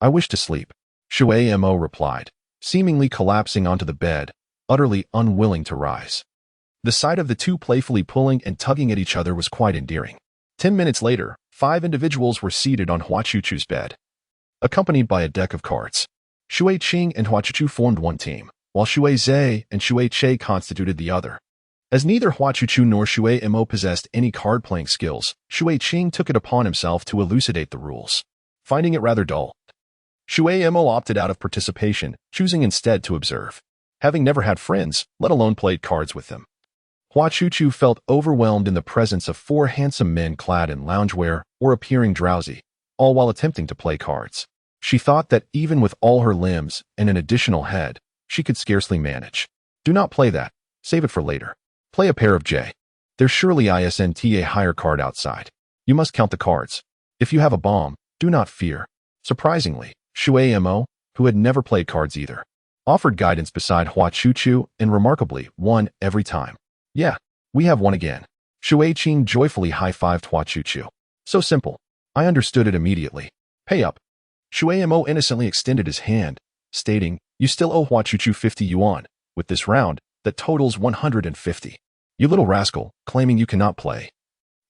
I wish to sleep, Shui Mo replied, seemingly collapsing onto the bed, utterly unwilling to rise. The sight of the two playfully pulling and tugging at each other was quite endearing. 10 minutes later, 5 individuals were seated on Hua Chuchu's bed, accompanied by a deck of cards. Shui Qing and Hua Chuchu formed one team, while Shui Zhe and Shui Che constituted the other. As neither Hua Chuchu nor Shui Mo possessed any card-playing skills, Shui Qing took it upon himself to elucidate the rules. Finding it rather dull, Shui Mo opted out of participation, choosing instead to observe. Having never had friends, let alone played cards with them, Hua Chuchu felt overwhelmed in the presence of 4 handsome men clad in loungewear or appearing drowsy, all while attempting to play cards. She thought that even with all her limbs and an additional head, she could scarcely manage. Do not play that. Save it for later. Play a pair of J. There's surely isn't a higher card outside. You must count the cards. If you have a bomb, do not fear. Surprisingly, Shui Mo, who had never played cards either, offered guidance beside Hua Chuchu and remarkably won every time. Yeah, we have won again. Shui Qing joyfully high-fived Hua Chuchu. So simple. I understood it immediately. Pay up. Shui Mo innocently extended his hand, stating, you still owe Hua Chuchu 50 yuan, with this round, that totals 150. You little rascal, claiming you cannot play.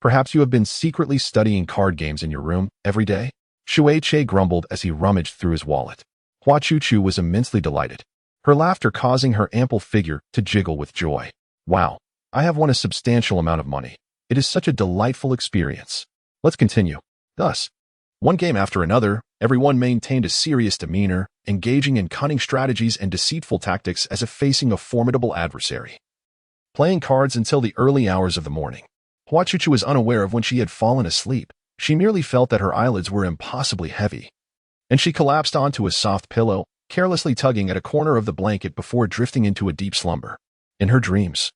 Perhaps you have been secretly studying card games in your room every day? Shui Che grumbled as he rummaged through his wallet. Hua Chuchu was immensely delighted, her laughter causing her ample figure to jiggle with joy. Wow, I have won a substantial amount of money. It is such a delightful experience. Let's continue. Thus, one game after another, everyone maintained a serious demeanor, engaging in cunning strategies and deceitful tactics as if facing a formidable adversary. Playing cards until the early hours of the morning. Hua Chuchu was unaware of when she had fallen asleep. She merely felt that her eyelids were impossibly heavy, and she collapsed onto a soft pillow, carelessly tugging at a corner of the blanket before drifting into a deep slumber. In her dreams,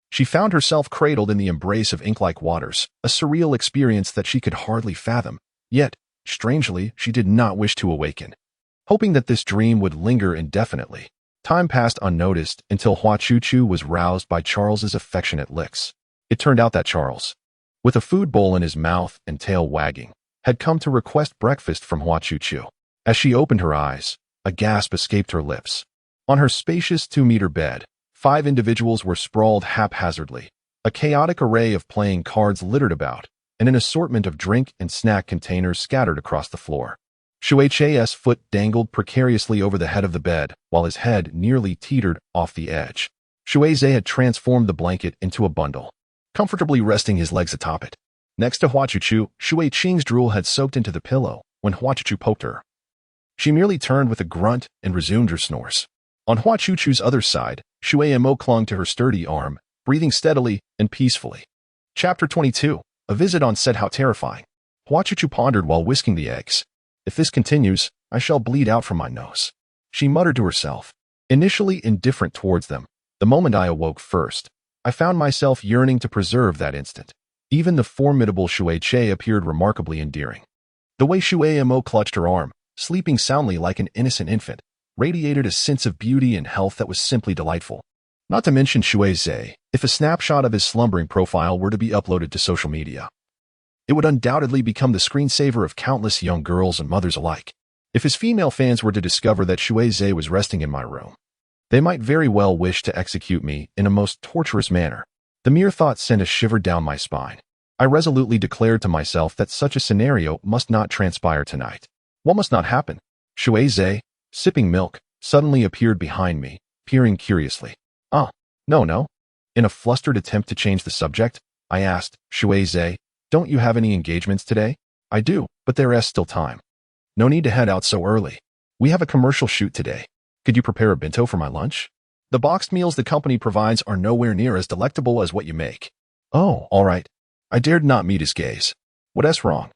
she found herself cradled in the embrace of ink-like waters, a surreal experience that she could hardly fathom. Yet, strangely, she did not wish to awaken. Hoping that this dream would linger indefinitely, time passed unnoticed until Hua Chuchu was roused by Charles's affectionate licks. It turned out that Charles, with a food bowl in his mouth and tail wagging, had come to request breakfast from Hua Chuchu. As she opened her eyes, a gasp escaped her lips. On her spacious 2-meter bed, 5 individuals were sprawled haphazardly, a chaotic array of playing cards littered about, and an assortment of drink and snack containers scattered across the floor. Shui Che's foot dangled precariously over the head of the bed, while his head nearly teetered off the edge. Shui Zhe had transformed the blanket into a bundle, comfortably resting his legs atop it. Next to Hua Chuchu, Shui Qing's drool had soaked into the pillow when Hua Chuchu poked her. She merely turned with a grunt and resumed her snores. On Hua Chuchu's other side, Shui Mo clung to her sturdy arm, breathing steadily and peacefully. Chapter 22. A visit on set. How terrifying. Hua Chuchu pondered while whisking the eggs. If this continues, I shall bleed out from my nose. She muttered to herself, initially indifferent towards them. The moment I awoke first, I found myself yearning to preserve that instant. Even the formidable Shui Che appeared remarkably endearing. The way Shui Mo clutched her arm, sleeping soundly like an innocent infant, radiated a sense of beauty and health that was simply delightful. Not to mention Shui Zhe, if a snapshot of his slumbering profile were to be uploaded to social media, it would undoubtedly become the screensaver of countless young girls and mothers alike. If his female fans were to discover that Shui Zhe was resting in my room, they might very well wish to execute me in a most torturous manner. The mere thought sent a shiver down my spine. I resolutely declared to myself that such a scenario must not transpire tonight. What must not happen? Shui Zhe, sipping milk, suddenly appeared behind me, peering curiously. No. In a flustered attempt to change the subject, I asked, Shui Zhe, don't you have any engagements today? I do, but there is still time. No need to head out so early. We have a commercial shoot today. Could you prepare a bento for my lunch? The boxed meals the company provides are nowhere near as delectable as what you make. Oh, all right. I dared not meet his gaze. What's wrong?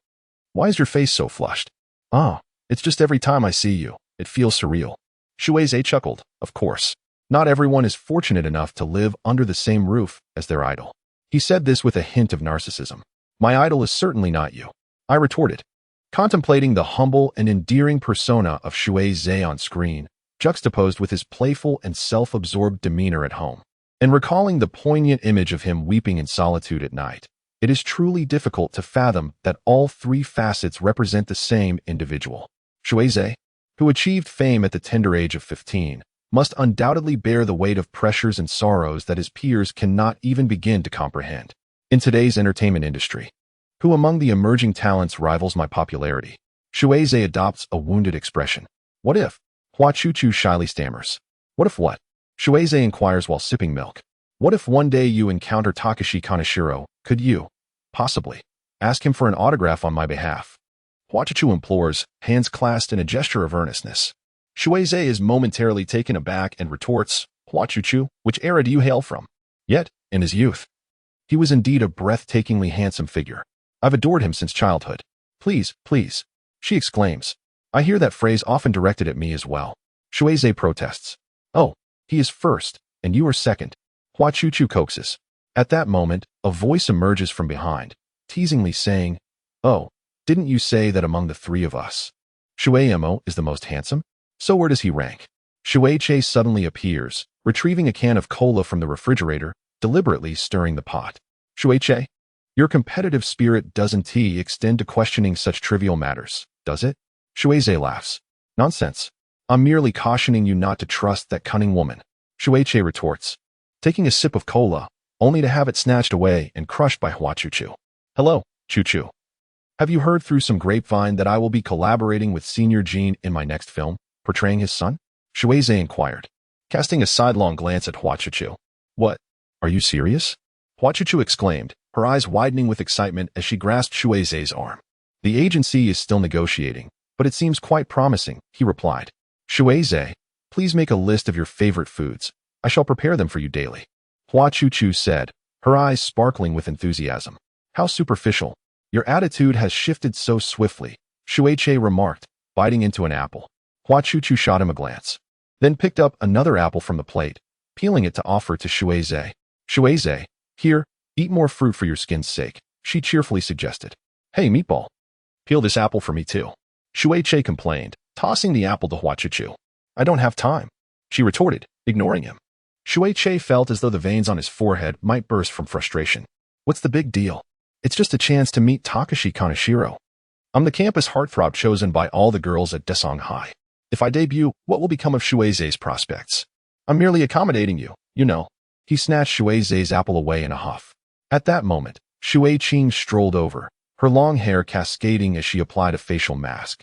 Why is your face so flushed? Oh, it's just every time I see you, it feels surreal. Shui chuckled. Of course. Not everyone is fortunate enough to live under the same roof as their idol. He said this with a hint of narcissism. My idol is certainly not you, I retorted, contemplating the humble and endearing persona of Shui on screen, juxtaposed with his playful and self-absorbed demeanor at home, and recalling the poignant image of him weeping in solitude at night. It is truly difficult to fathom that all three facets represent the same individual. Shui, who achieved fame at the tender age of 15, must undoubtedly bear the weight of pressures and sorrows that his peers cannot even begin to comprehend. In today's entertainment industry, who among the emerging talents rivals my popularity? Shui adopts a wounded expression. What if? Hua Chuchu shyly stammers. What if what? Shui inquires while sipping milk. What if one day you encounter Takashi Kaneshiro? Could you, possibly, ask him for an autograph on my behalf? Hua Chuchu implores, hands clasped in a gesture of earnestness. Shui is momentarily taken aback and retorts, Hua Chuchu, which era do you hail from? Yet, in his youth, he was indeed a breathtakingly handsome figure. I've adored him since childhood. Please, please, she exclaims. I hear that phrase often directed at me as well. Shui protests. Oh, he is first, and you are second. Hua Chuchu coaxes. At that moment, a voice emerges from behind, teasingly saying, Oh, didn't you say that among the three of us, Shui is the most handsome? So where does he rank? Shui suddenly appears, retrieving a can of cola from the refrigerator, deliberately stirring the pot. Shui, your competitive spirit doesn't extend to questioning such trivial matters, does it? Shui laughs. Nonsense. I'm merely cautioning you not to trust that cunning woman. Shui retorts, taking a sip of cola, only to have it snatched away and crushed by Hua Chuchu. Hello, Chuchu. Have you heard through some grapevine that I will be collaborating with Senior Jean in my next film, portraying his son? Shui inquired, casting a sidelong glance at Hua Chuchu. What? Are you serious? Hua Chuchu exclaimed, her eyes widening with excitement as she grasped Shui's arm. The agency is still negotiating, but it seems quite promising, he replied. Shui, please make a list of your favorite foods. I shall prepare them for you daily. Hua Chuchu said, her eyes sparkling with enthusiasm. How superficial. Your attitude has shifted so swiftly, Shui remarked, biting into an apple. Hua Chuchu shot him a glance, then picked up another apple from the plate, peeling it to offer to Shui. Shui, here, eat more fruit for your skin's sake, she cheerfully suggested. Hey, meatball. Peel this apple for me too. Shui complained, tossing the apple to Hua Chuchu. I don't have time, she retorted, ignoring him. Shui felt as though the veins on his forehead might burst from frustration. What's the big deal? It's just a chance to meet Takashi Kaneshiro. I'm the campus heartthrob chosen by all the girls at Desong High. If I debut, what will become of Shui's prospects? I'm merely accommodating you, you know. He snatched Shui's apple away in a huff. At that moment, Shui strolled over, her long hair cascading as she applied a facial mask.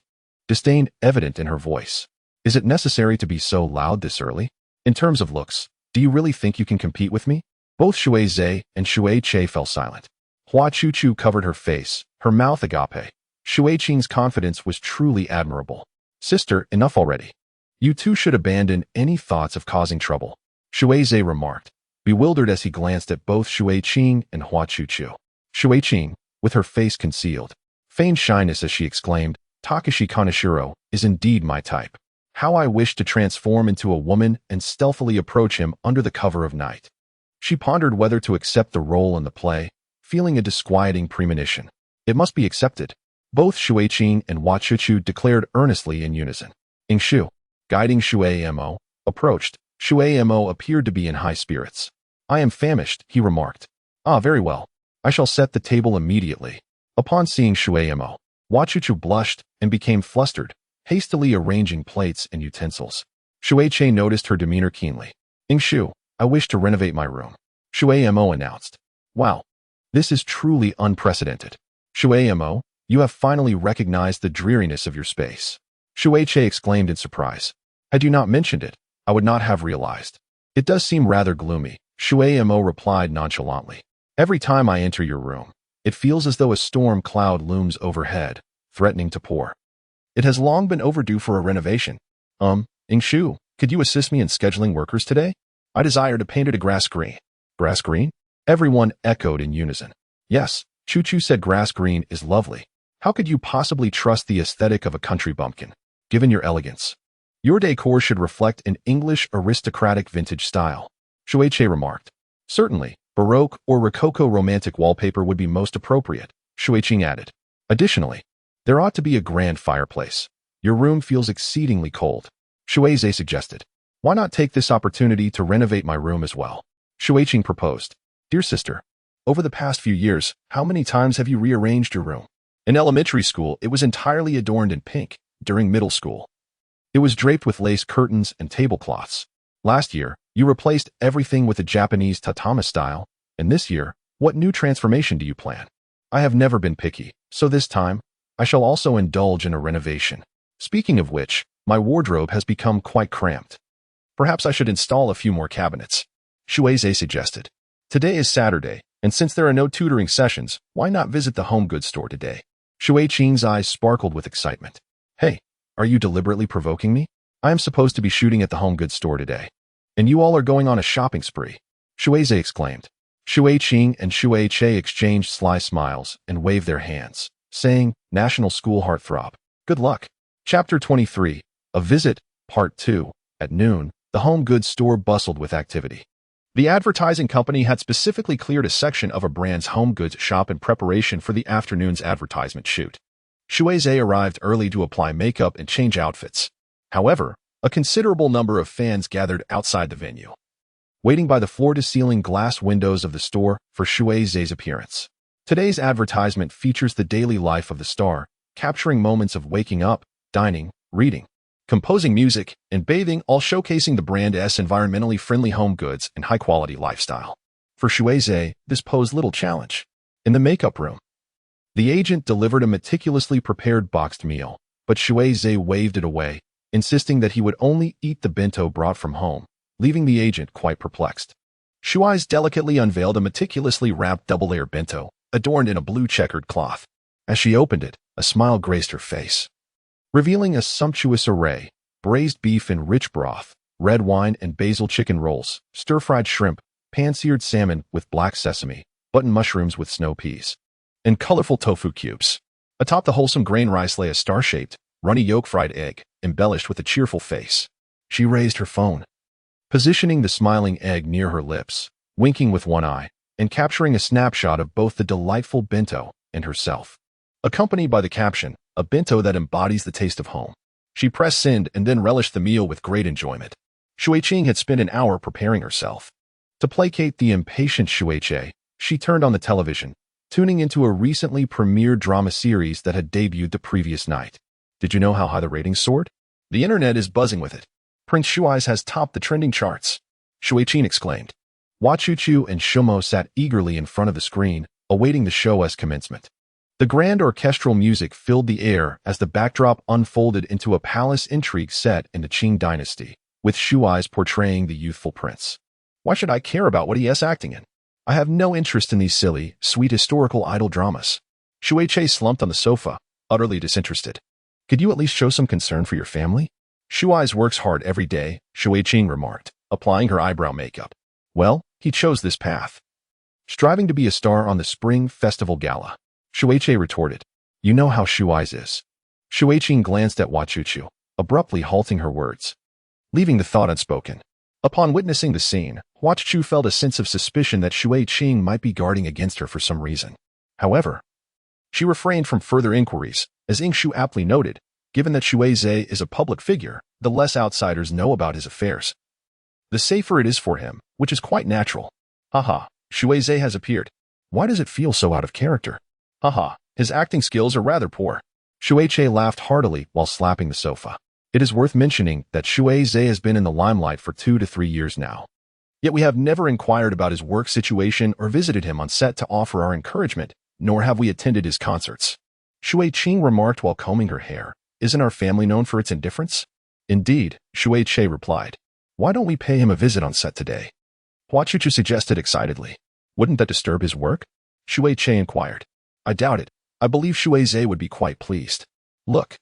Disdain evident in her voice. Is it necessary to be so loud this early? In terms of looks, do you really think you can compete with me? Both Shui and Shui fell silent. Hua Chuchu covered her face, her mouth agape. Shui confidence was truly admirable. Sister, enough already. You two should abandon any thoughts of causing trouble, Shui remarked, bewildered as he glanced at both Shui and Hua Chuchu. Shui, with her face concealed, feigned shyness as she exclaimed, Takashi Kaneshiro is indeed my type. How I wish to transform into a woman and stealthily approach him under the cover of night. She pondered whether to accept the role in the play, feeling a disquieting premonition. It must be accepted. Both Shui and Hua Chuchu declared earnestly in unison. Shu, guiding Shui approached. Shui appeared to be in high spirits. I am famished, he remarked. Ah, very well. I shall set the table immediately. Upon seeing Shui, Hua Chuchu blushed and became flustered, hastily arranging plates and utensils. Shui noticed her demeanor keenly. Shu, I wish to renovate my room, Shui announced. Wow. This is truly unprecedented. Shui, you have finally recognized the dreariness of your space. Shui exclaimed in surprise. Had you not mentioned it, I would not have realized. It does seem rather gloomy, Shui replied nonchalantly. Every time I enter your room, it feels as though a storm cloud looms overhead, threatening to pour. It has long been overdue for a renovation. Shu, could you assist me in scheduling workers today? I desire to paint it a grass green. Grass green? Everyone echoed in unison. Yes, Chuchu said grass green is lovely. How could you possibly trust the aesthetic of a country bumpkin, given your elegance? Your decor should reflect an English aristocratic vintage style, Shui remarked. Certainly, Baroque or Rococo romantic wallpaper would be most appropriate, Shui added. Additionally, there ought to be a grand fireplace. Your room feels exceedingly cold, Shui suggested. Why not take this opportunity to renovate my room as well? Shui proposed. Dear sister, over the past few years, how many times have you rearranged your room? In elementary school, it was entirely adorned in pink. During middle school, it was draped with lace curtains and tablecloths. Last year, you replaced everything with a Japanese tatami style. And this year, what new transformation do you plan? I have never been picky, so this time, I shall also indulge in a renovation. Speaking of which, my wardrobe has become quite cramped. Perhaps I should install a few more cabinets, Shui suggested. Today is Saturday, and since there are no tutoring sessions, why not visit the home goods store today? Shui Qing's eyes sparkled with excitement. Hey, are you deliberately provoking me? I am supposed to be shooting at the home goods store today. And you all are going on a shopping spree, Shui exclaimed. Shui Qing and Shui exchanged sly smiles and waved their hands, saying, National School Heartthrob. Good luck. Chapter 23, A Visit, Part 2. At noon, the home goods store bustled with activity. The advertising company had specifically cleared a section of a brand's home goods shop in preparation for the afternoon's advertisement shoot. Shui arrived early to apply makeup and change outfits. However, a considerable number of fans gathered outside the venue, waiting by the floor-to-ceiling glass windows of the store for Shui's appearance. Today's advertisement features the daily life of the star, capturing moments of waking up, dining, reading, composing music, and bathing, all showcasing the brand's environmentally friendly home goods and high-quality lifestyle. For Shui, this posed little challenge. In the makeup room, the agent delivered a meticulously prepared boxed meal, but Shui waved it away, insisting that he would only eat the bento brought from home, leaving the agent quite perplexed. Shui delicately unveiled a meticulously wrapped double-layer bento, adorned in a blue checkered cloth. As she opened it, a smile graced her face, revealing a sumptuous array: braised beef in rich broth, red wine and basil chicken rolls, stir-fried shrimp, pan-seared salmon with black sesame, button mushrooms with snow peas, and colorful tofu cubes. Atop the wholesome grain rice lay a star-shaped, runny yolk fried egg, embellished with a cheerful face. She raised her phone, positioning the smiling egg near her lips, winking with one eye, and capturing a snapshot of both the delightful bento and herself, accompanied by the caption, a bento that embodies the taste of home. She pressed send and then relished the meal with great enjoyment. Shui Qing had spent an hour preparing herself. To placate the impatient Shui, she turned on the television, tuning into a recently premiered drama series that had debuted the previous night. Did you know how high the ratings soared? The internet is buzzing with it. Prince Shui's has topped the trending charts, Shui Qing exclaimed. Hua Chuchu and Shumo sat eagerly in front of the screen, awaiting the show's commencement. The grand orchestral music filled the air as the backdrop unfolded into a palace intrigue set in the Qing dynasty, with Shui's portraying the youthful prince. Why should I care about what he is acting in? I have no interest in these silly, sweet historical idol dramas. Shui slumped on the sofa, utterly disinterested. Could you at least show some concern for your family? Shui's works hard every day, Shui Qing remarked, applying her eyebrow makeup. Well, he chose this path, striving to be a star on the Spring Festival Gala. Shui retorted. You know how Shui's is. Shui Qing glanced at Hua Chuchu, abruptly halting her words, leaving the thought unspoken. Upon witnessing the scene, Hua Chuchu felt a sense of suspicion that Shui Qing might be guarding against her for some reason. However, she refrained from further inquiries, as Shu aptly noted, given that Shui is a public figure, the less outsiders know about his affairs, the safer it is for him, which is quite natural. Haha, Shui has appeared. Why does it feel so out of character? Haha, his acting skills are rather poor. Shui laughed heartily while slapping the sofa. It is worth mentioning that Shui has been in the limelight for 2 to 3 years now. Yet we have never inquired about his work situation or visited him on set to offer our encouragement, nor have we attended his concerts. Shui Qing remarked while combing her hair. Isn't our family known for its indifference? Indeed, Shui replied. Why don't we pay him a visit on set today? Hua Chuchu suggested excitedly. Wouldn't that disturb his work? Shui inquired. I doubt it. I believe Shui would be quite pleased. Look,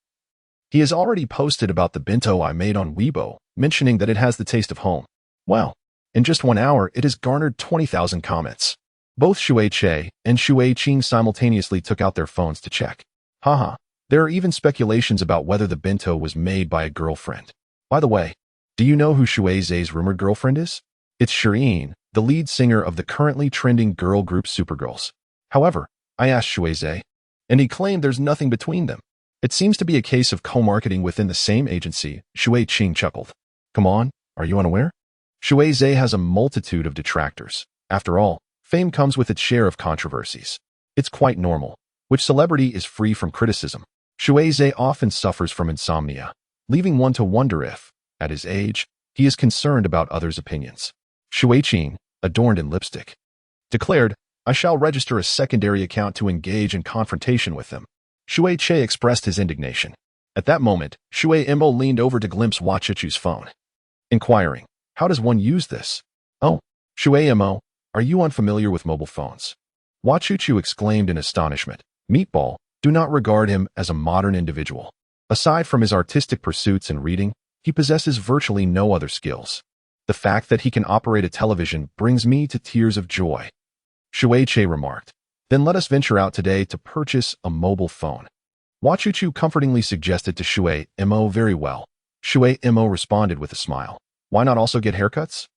He has already posted about the bento I made on Weibo, mentioning that it has the taste of home. Wow. In just 1 hour, it has garnered 20,000 comments. Both Shui Che and Shui Qing simultaneously took out their phones to check. Haha. There are even speculations about whether the bento was made by a girlfriend. By the way, do you know who Shui Zhe's rumored girlfriend is? It's Shireen, the lead singer of the currently trending girl group Supergirls. However, I asked Shui Zhe, and he claimed there's nothing between them. It seems to be a case of co-marketing within the same agency, Shui Qing chuckled. Come on, are you unaware? Shui Zhe has a multitude of detractors. After all, fame comes with its share of controversies. It's quite normal. Which celebrity is free from criticism? Shui Zhe often suffers from insomnia, leaving one to wonder if, at his age, he is concerned about others' opinions. Shui Qing, adorned in lipstick, declared, I shall register a secondary account to engage in confrontation with them. Shui Che expressed his indignation. At that moment, Shui Imbo leaned over to glimpse Hua Chuchu's phone, inquiring, how does one use this? Oh, Shui Imbo, are you unfamiliar with mobile phones? Hua Chuchu exclaimed in astonishment. Meatball, do not regard him as a modern individual. Aside from his artistic pursuits and reading, he possesses virtually no other skills. The fact that he can operate a television brings me to tears of joy. Shui Che remarked. Then let us venture out today to purchase a mobile phone. Hua Chuchu comfortingly suggested to Shui Mo very well. Shui Mo responded with a smile. Why not also get haircuts?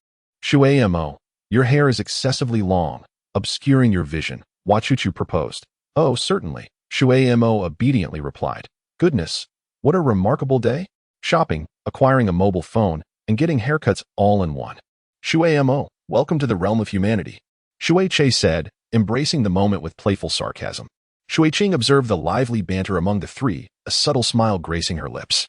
Shui Mo, your hair is excessively long, obscuring your vision, Hua Chuchu proposed. Oh, certainly, Shui Mo obediently replied. Goodness, what a remarkable day. Shopping, acquiring a mobile phone, and getting haircuts all in one. Shui Mo, welcome to the realm of humanity. Shui Che said, embracing the moment with playful sarcasm. Shui Qing observed the lively banter among the three, a subtle smile gracing her lips.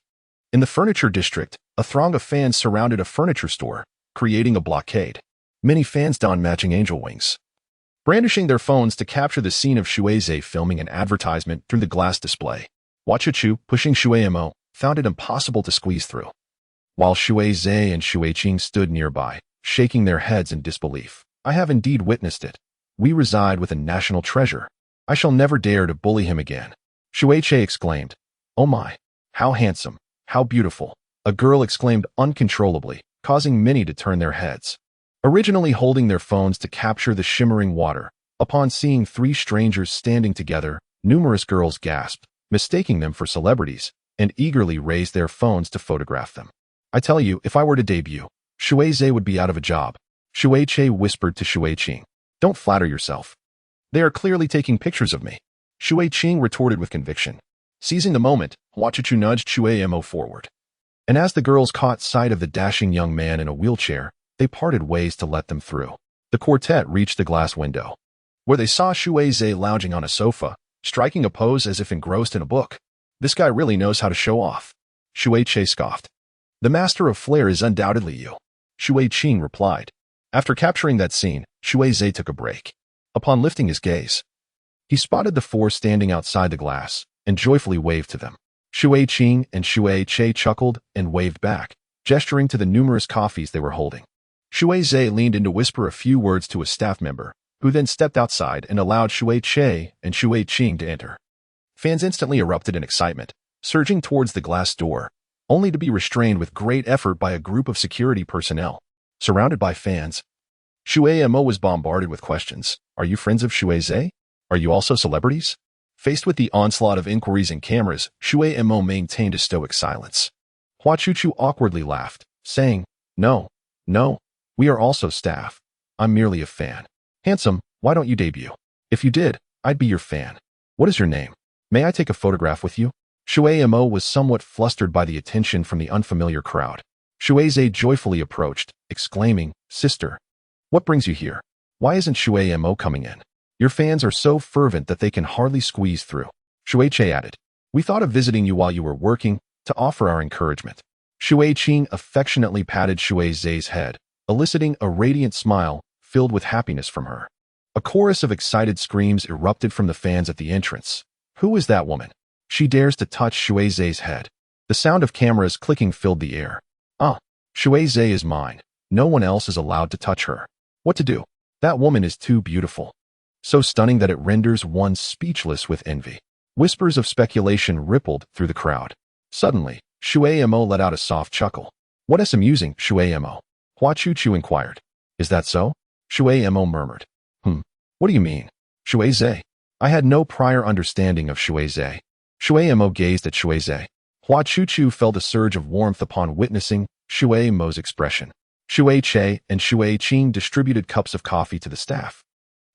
In the furniture district, a throng of fans surrounded a furniture store, creating a blockade. Many fans donned matching angel wings, brandishing their phones to capture the scene of Shui Zhe filming an advertisement through the glass display. Hua Chuchu, pushing Shui Mo, found it impossible to squeeze through, while Shui Zhe and Shui Qing stood nearby, shaking their heads in disbelief. I have indeed witnessed it. We reside with a national treasure. I shall never dare to bully him again. Shui Che exclaimed. Oh my, how handsome, how beautiful. A girl exclaimed uncontrollably, causing many to turn their heads. Originally holding their phones to capture the shimmering water, upon seeing three strangers standing together, numerous girls gasped, mistaking them for celebrities, and eagerly raised their phones to photograph them. I tell you, if I were to debut, Shui Zhe would be out of a job. Shui Che whispered to Shui Qing. Don't flatter yourself. They are clearly taking pictures of me. Shui Qing retorted with conviction. Seizing the moment, Hua Chuchu nudged Shui Mo forward. And as the girls caught sight of the dashing young man in a wheelchair, they parted ways to let them through. The quartet reached the glass window, where they saw Shui Zhe lounging on a sofa, striking a pose as if engrossed in a book. This guy really knows how to show off. Shui Che scoffed. The master of flair is undoubtedly you. Shui Qing replied. After capturing that scene, Shui Zhe took a break. Upon lifting his gaze, he spotted the four standing outside the glass and joyfully waved to them. Shui Qing and Shui Che chuckled and waved back, gesturing to the numerous coffees they were holding. Shui Zhe leaned in to whisper a few words to a staff member, who then stepped outside and allowed Shui Che and Shui Qing to enter. Fans instantly erupted in excitement, surging towards the glass door, only to be restrained with great effort by a group of security personnel. Surrounded by fans, Shui Mo was bombarded with questions. Are you friends of Shui Zhe? Are you also celebrities? Faced with the onslaught of inquiries and cameras, Shui Mo maintained a stoic silence. Hua Chuchu awkwardly laughed, saying, No, we are also staff. I'm merely a fan. Handsome, why don't you debut? If you did, I'd be your fan. What is your name? May I take a photograph with you? Shui Mo was somewhat flustered by the attention from the unfamiliar crowd. Shui Zhe joyfully approached, exclaiming, Sister, what brings you here? Why isn't Shui Mo coming in? Your fans are so fervent that they can hardly squeeze through. Shui Che added, We thought of visiting you while you were working to offer our encouragement. Shui Qing affectionately patted Shui Zhe's head, eliciting a radiant smile filled with happiness from her. A chorus of excited screams erupted from the fans at the entrance. Who is that woman? She dares to touch Shui Zhe's head. The sound of cameras clicking filled the air. Shui Zhe is mine. No one else is allowed to touch her. What to do? That woman is too beautiful. So stunning that it renders one speechless with envy. Whispers of speculation rippled through the crowd. Suddenly, Shui Mo let out a soft chuckle. What is amusing, Shui Mo? Hua Chuchu inquired. Is that so? Shui Mo murmured. What do you mean? Shui Zhe. I had no prior understanding of Shui Zhe. Shui Mo gazed at Shui Zhe. Hua Chuchu felt a surge of warmth upon witnessing Shui Mo's expression. Shui Che and Shui Qing distributed cups of coffee to the staff,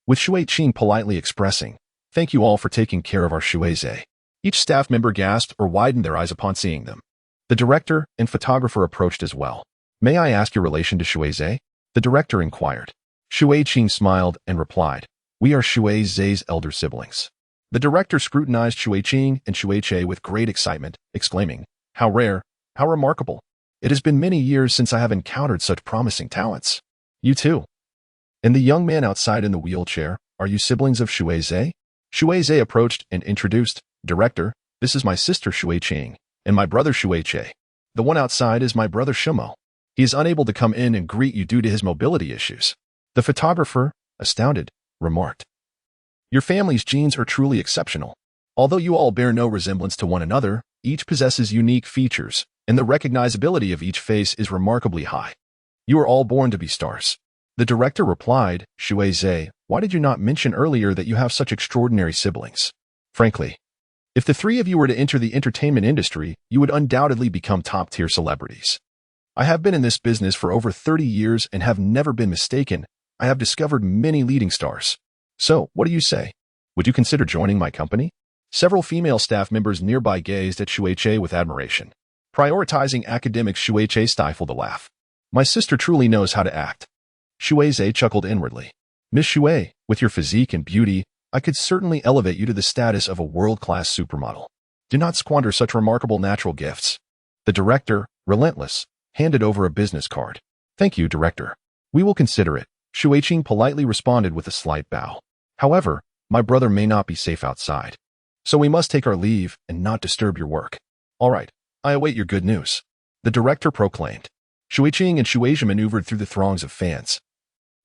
with Shui Qing politely expressing, "Thank you all for taking care of our Shui Zhe." Each staff member gasped or widened their eyes upon seeing them. The director and photographer approached as well. May I ask your relation to Shui Zhe? The director inquired. Shui Qing smiled and replied, We are Shui Zhe's elder siblings. The director scrutinized Shui Qing and Shui Che with great excitement, exclaiming, How rare, how remarkable. It has been many years since I have encountered such promising talents. You too. And the young man outside in the wheelchair, are you siblings of Shui Zhe? Shui Zhe approached and introduced, Director, this is my sister Shui Qing, and my brother Shui Che. The one outside is my brother Shimo. He is unable to come in and greet you due to his mobility issues. The photographer, astounded, remarked. Your family's genes are truly exceptional. Although you all bear no resemblance to one another, each possesses unique features, and the recognizability of each face is remarkably high. You are all born to be stars. The director replied, Shui Zhe, why did you not mention earlier that you have such extraordinary siblings? Frankly, if the three of you were to enter the entertainment industry, you would undoubtedly become top-tier celebrities. I have been in this business for over 30 years and have never been mistaken. I have discovered many leading stars. So, what do you say? Would you consider joining my company? Several female staff members nearby gazed at Shui Che with admiration. Prioritizing academics, Shui Che stifled a laugh. My sister truly knows how to act. Shui Zhe chuckled inwardly. Miss Shui, with your physique and beauty, I could certainly elevate you to the status of a world-class supermodel. Do not squander such remarkable natural gifts. The director, relentless, handed over a business card. Thank you, director. We will consider it. Shui Qing politely responded with a slight bow. However, my brother may not be safe outside. So we must take our leave and not disturb your work. All right, I await your good news. The director proclaimed. Shui Qing and Shui Zhe maneuvered through the throngs of fans,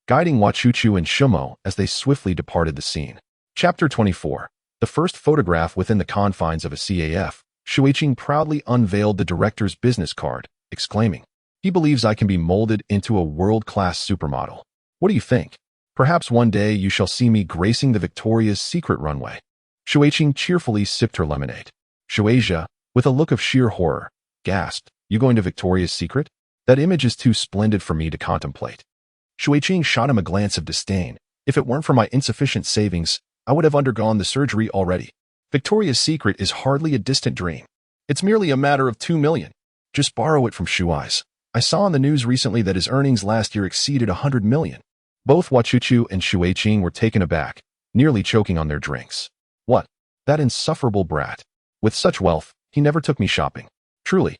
guiding Hua Chuchu and Shimo as they swiftly departed the scene. Chapter 24. The first photograph within the confines of a CAF, Shui Qing proudly unveiled the director's business card, exclaiming, He believes I can be molded into a world-class supermodel. What do you think? Perhaps one day you shall see me gracing the Victoria's Secret runway. Shui Qing cheerfully sipped her lemonade. Shui Zhe, with a look of sheer horror, gasped, You going to Victoria's Secret? That image is too splendid for me to contemplate. Shui Qing shot him a glance of disdain. If it weren't for my insufficient savings, I would have undergone the surgery already. Victoria's Secret is hardly a distant dream. It's merely a matter of 2 million. Just borrow it from Shuai's. I saw on the news recently that his earnings last year exceeded 100 million. Both Hua Chuchu and Shui Qing were taken aback, nearly choking on their drinks. What? That insufferable brat. With such wealth, he never took me shopping. Truly.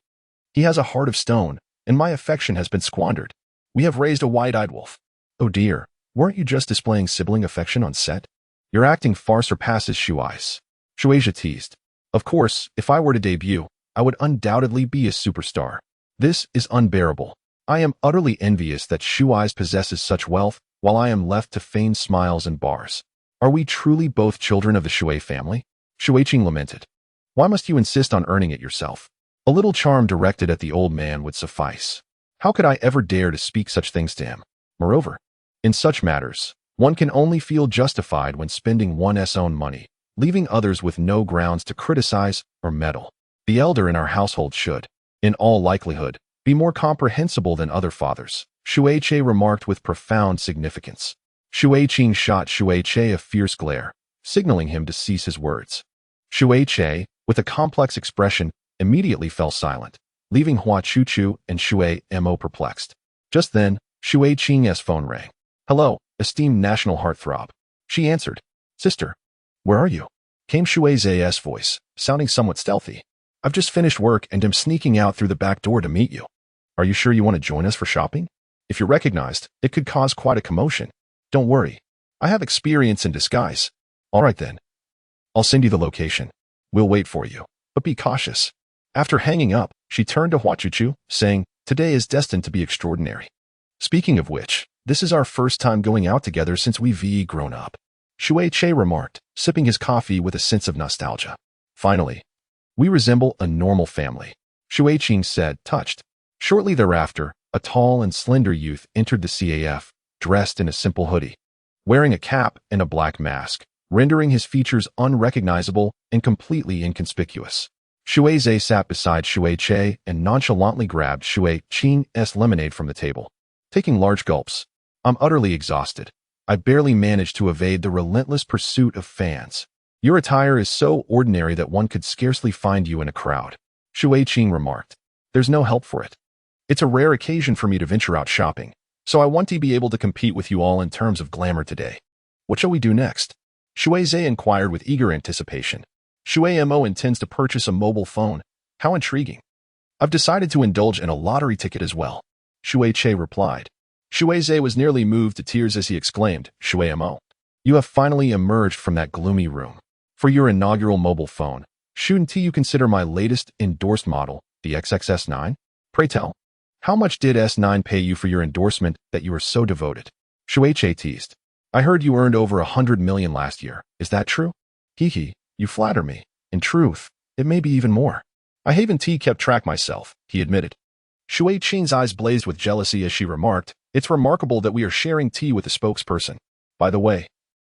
He has a heart of stone, and my affection has been squandered. We have raised a wide-eyed wolf. Oh dear, weren't you just displaying sibling affection on set? Your acting far surpasses Shuai's. Shui Zhe teased. Of course, if I were to debut, I would undoubtedly be a superstar. This is unbearable. I am utterly envious that Shuai's possesses such wealth, while I am left to feign smiles and bars. Are we truly both children of the Shui family? Shui Qing lamented. Why must you insist on earning it yourself? A little charm directed at the old man would suffice. How could I ever dare to speak such things to him? Moreover, in such matters, one can only feel justified when spending one's own money, leaving others with no grounds to criticize or meddle. The elder in our household should, in all likelihood, be more comprehensible than other fathers, Shui Che remarked with profound significance. Shui Qing shot Shui Che a fierce glare, signaling him to cease his words. Shui Che, with a complex expression, immediately fell silent, leaving Hua Chuchu and Shui Mo perplexed. Just then, Shui Qing's phone rang. Hello, esteemed national heartthrob. She answered. Sister, where are you? Came Shui Zhe's voice, sounding somewhat stealthy. I've just finished work and am sneaking out through the back door to meet you. Are you sure you want to join us for shopping? If you're recognized, it could cause quite a commotion. Don't worry. I have experience in disguise. All right then. I'll send you the location. We'll wait for you, but be cautious. After hanging up, she turned to Hua Chuchu, saying, Today is destined to be extraordinary. Speaking of which, this is our first time going out together since we've grown up. Shui Che remarked, sipping his coffee with a sense of nostalgia. Finally, We resemble a normal family, Shui Qing said, touched. Shortly thereafter, a tall and slender youth entered the CAF, dressed in a simple hoodie, wearing a cap and a black mask, rendering his features unrecognizable and completely inconspicuous. Shui Zhe sat beside Shui Che and nonchalantly grabbed Shui Qing's lemonade from the table, taking large gulps. I'm utterly exhausted. I barely managed to evade the relentless pursuit of fans. Your attire is so ordinary that one could scarcely find you in a crowd, Shui Qing remarked. There's no help for it. It's a rare occasion for me to venture out shopping, so I want to be able to compete with you all in terms of glamour today. What shall we do next? Shui Zhe inquired with eager anticipation. Shui Mo intends to purchase a mobile phone. How intriguing. I've decided to indulge in a lottery ticket as well, Shui Che replied. Shui Zhe was nearly moved to tears as he exclaimed, Shui Mo, you have finally emerged from that gloomy room. For your inaugural mobile phone, shouldn't you consider my latest endorsed model, the XXS9? Pray tell, how much did S9 pay you for your endorsement that you are so devoted? Shui Che teased. I heard you earned over 100 million last year. Is that true? Hee, you flatter me. In truth, it may be even more. I haven't kept track myself, he admitted. Shui Qing's eyes blazed with jealousy as she remarked, it's remarkable that we are sharing tea with a spokesperson. By the way,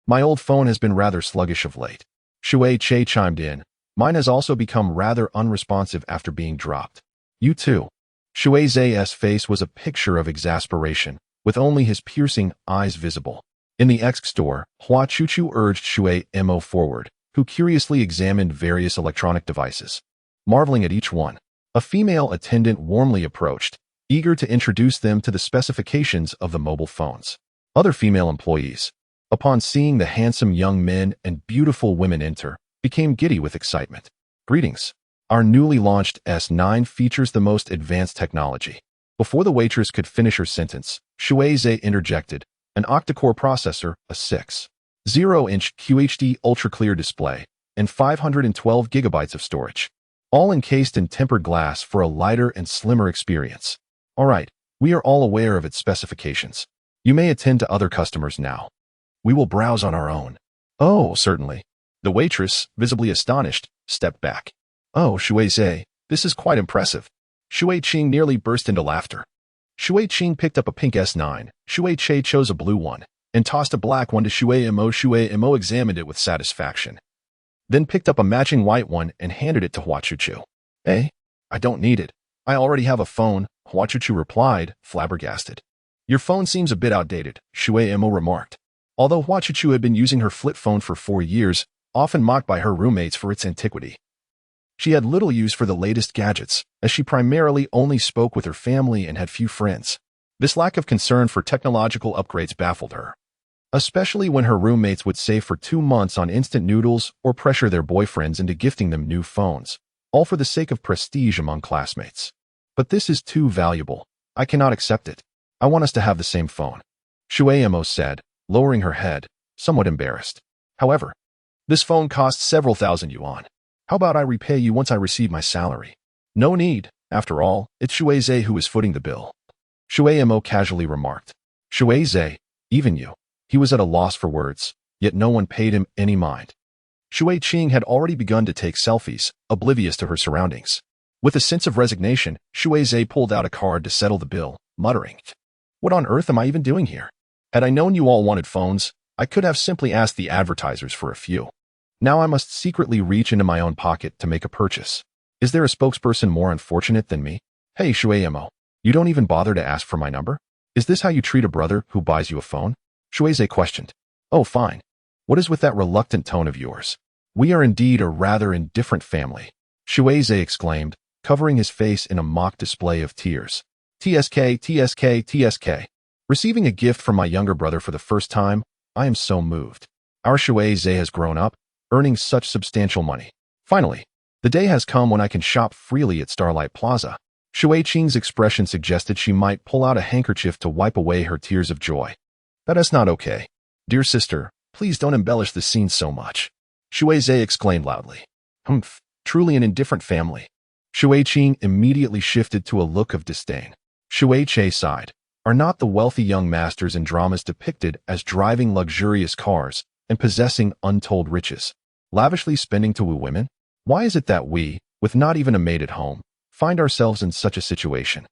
my old phone has been rather sluggish of late. Shui Che chimed in. Mine has also become rather unresponsive after being dropped. You too. Shui Zhe's face was a picture of exasperation, with only his piercing eyes visible. In the X store, Hua Chuchu urged Shui Mo forward, who curiously examined various electronic devices. Marveling at each one, a female attendant warmly approached, eager to introduce them to the specifications of the mobile phones. Other female employees, upon seeing the handsome young men and beautiful women enter, became giddy with excitement. Greetings. Our newly launched S9 features the most advanced technology. Before the waitress could finish her sentence, Shui Zhe interjected, an octa-core processor, a 6.0-inch QHD ultra-clear display, and 512 gigabytes of storage, all encased in tempered glass for a lighter and slimmer experience. All right, we are all aware of its specifications. You may attend to other customers now. We will browse on our own. Oh, certainly. The waitress, visibly astonished, stepped back. Oh, Shui Zhe, this is quite impressive. Shui Qing nearly burst into laughter. Shui Qing picked up a pink S9, Shui Che chose a blue one, and tossed a black one to Shui Mo. Shui Mo examined it with satisfaction, then picked up a matching white one and handed it to Hua Chuchu. I don't need it. I already have a phone, Hua Chuchu replied, flabbergasted. Your phone seems a bit outdated, Shui Mo remarked. Although Hua Chuchu had been using her flip phone for 4 years, often mocked by her roommates for its antiquity. She had little use for the latest gadgets, as she primarily only spoke with her family and had few friends. This lack of concern for technological upgrades baffled her, especially when her roommates would save for 2 months on instant noodles or pressure their boyfriends into gifting them new phones, all for the sake of prestige among classmates. But this is too valuable. I cannot accept it. I want us to have the same phone, Shui Mo said, lowering her head, somewhat embarrassed. However, this phone costs several thousand yuan. How about I repay you once I receive my salary? No need. After all, it's Shui Zhe who is footing the bill, Shui Mo casually remarked. Shui Zhe, even you. He was at a loss for words, yet no one paid him any mind. Shui Qing had already begun to take selfies, oblivious to her surroundings. With a sense of resignation, Shui Zhe pulled out a card to settle the bill, muttering, What on earth am I even doing here? Had I known you all wanted phones, I could have simply asked the advertisers for a few. Now I must secretly reach into my own pocket to make a purchase. Is there a spokesperson more unfortunate than me? Hey Shui Mo, you don't even bother to ask for my number? Is this how you treat a brother who buys you a phone? Shui Zhe questioned. Oh fine. What is with that reluctant tone of yours? We are indeed a rather indifferent family, Shui Zhe exclaimed, covering his face in a mock display of tears. TSK. Receiving a gift from my younger brother for the first time, I am so moved. Our Shui Zhe has grown up, earning such substantial money. Finally, the day has come when I can shop freely at Starlight Plaza. Shui Qing's expression suggested she might pull out a handkerchief to wipe away her tears of joy. That is not okay. Dear sister, please don't embellish the scene so much, Shui Zhe exclaimed loudly. Truly an indifferent family. Shui Qing immediately shifted to a look of disdain. Shui Che sighed. Are not the wealthy young masters in dramas depicted as driving luxurious cars and possessing untold riches, lavishly spending to woo women? Why is it that we, with not even a maid at home, find ourselves in such a situation?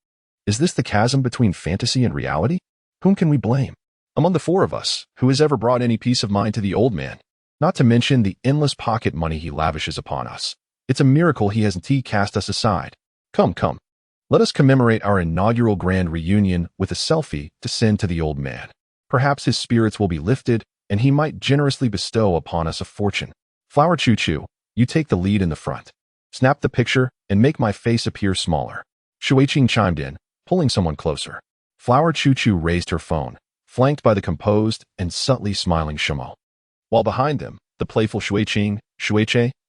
Is this the chasm between fantasy and reality? Whom can we blame? Among the four of us, who has ever brought any peace of mind to the old man? Not to mention the endless pocket money he lavishes upon us. It's a miracle he hasn't cast us aside. Come, come. Let us commemorate our inaugural grand reunion with a selfie to send to the old man. Perhaps his spirits will be lifted, and he might generously bestow upon us a fortune. Hua Chuchu, you take the lead in the front. Snap the picture and make my face appear smaller. Shui chimed in, pulling someone closer. Hua Chuchu raised her phone, flanked by the composed and subtly smiling Shimo. While behind them, the playful Shui,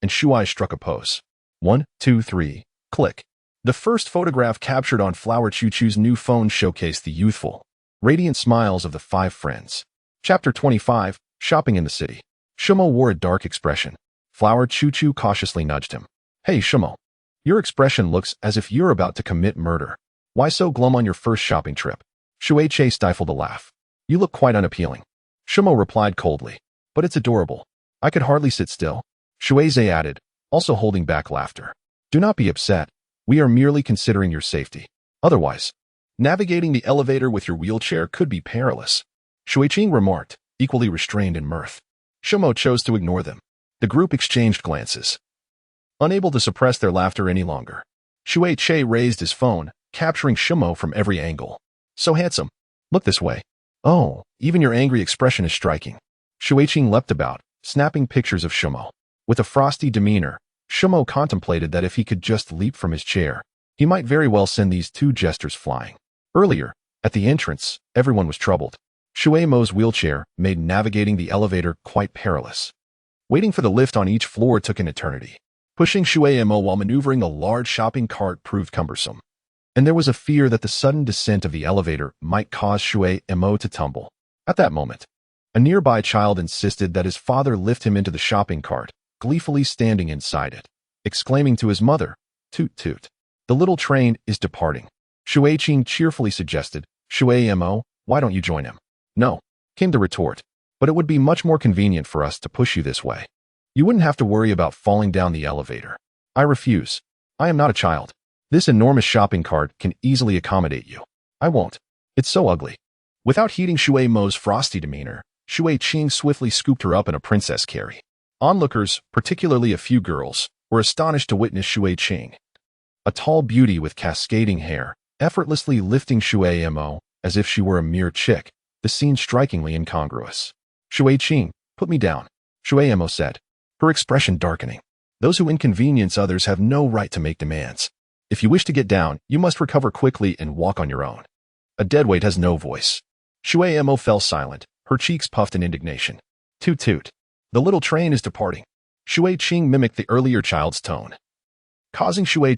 and Shui struck a pose. 1, 2, 3, click. The first photograph captured on Hua Chuchu's new phone showcased the youthful, radiant smiles of the five friends. Chapter 25, Shopping in the City. Shimo wore a dark expression. Hua Chuchu cautiously nudged him. Hey Shimo, your expression looks as if you're about to commit murder. Why so glum on your first shopping trip? Shui stifled a laugh. You look quite unappealing. Shimo replied coldly. But it's adorable. I could hardly sit still. Shui added, also holding back laughter. Do not be upset. We are merely considering your safety. Otherwise, navigating the elevator with your wheelchair could be perilous. Shui remarked, equally restrained in mirth. Shimo chose to ignore them. The group exchanged glances, unable to suppress their laughter any longer. Shui raised his phone, capturing Shimo from every angle. So handsome. Look this way. Oh, even your angry expression is striking. Shui leapt about, snapping pictures of Shimo. With a frosty demeanor, Shimo contemplated that if he could just leap from his chair, he might very well send these two jesters flying. Earlier, at the entrance, everyone was troubled. Shui Mo's wheelchair made navigating the elevator quite perilous. Waiting for the lift on each floor took an eternity. Pushing Shui Mo while maneuvering a large shopping cart proved cumbersome. And there was a fear that the sudden descent of the elevator might cause Shui Mo to tumble. At that moment, a nearby child insisted that his father lift him into the shopping cart, gleefully standing inside it, exclaiming to his mother, "Toot toot. The little train is departing." Shui cheerfully suggested, "Shui Mo, why don't you join him?" "No," came the retort, "but it would be much more convenient for us to push you this way. You wouldn't have to worry about falling down the elevator." "I refuse. I am not a child. This enormous shopping cart can easily accommodate you." "I won't. It's so ugly." Without heeding Shui Mo's frosty demeanor, Shui swiftly scooped her up in a princess carry. Onlookers, particularly a few girls, were astonished to witness Shui, a tall beauty with cascading hair, effortlessly lifting Shui Mo as if she were a mere chick, the scene strikingly incongruous. "Shui, put me down," Shui Mo said, her expression darkening. "Those who inconvenience others have no right to make demands. If you wish to get down, you must recover quickly and walk on your own. A deadweight has no voice." Shui Mo fell silent, her cheeks puffed in indignation. "Toot toot. The little train is departing." Shui mimicked the earlier child's tone, causing Shui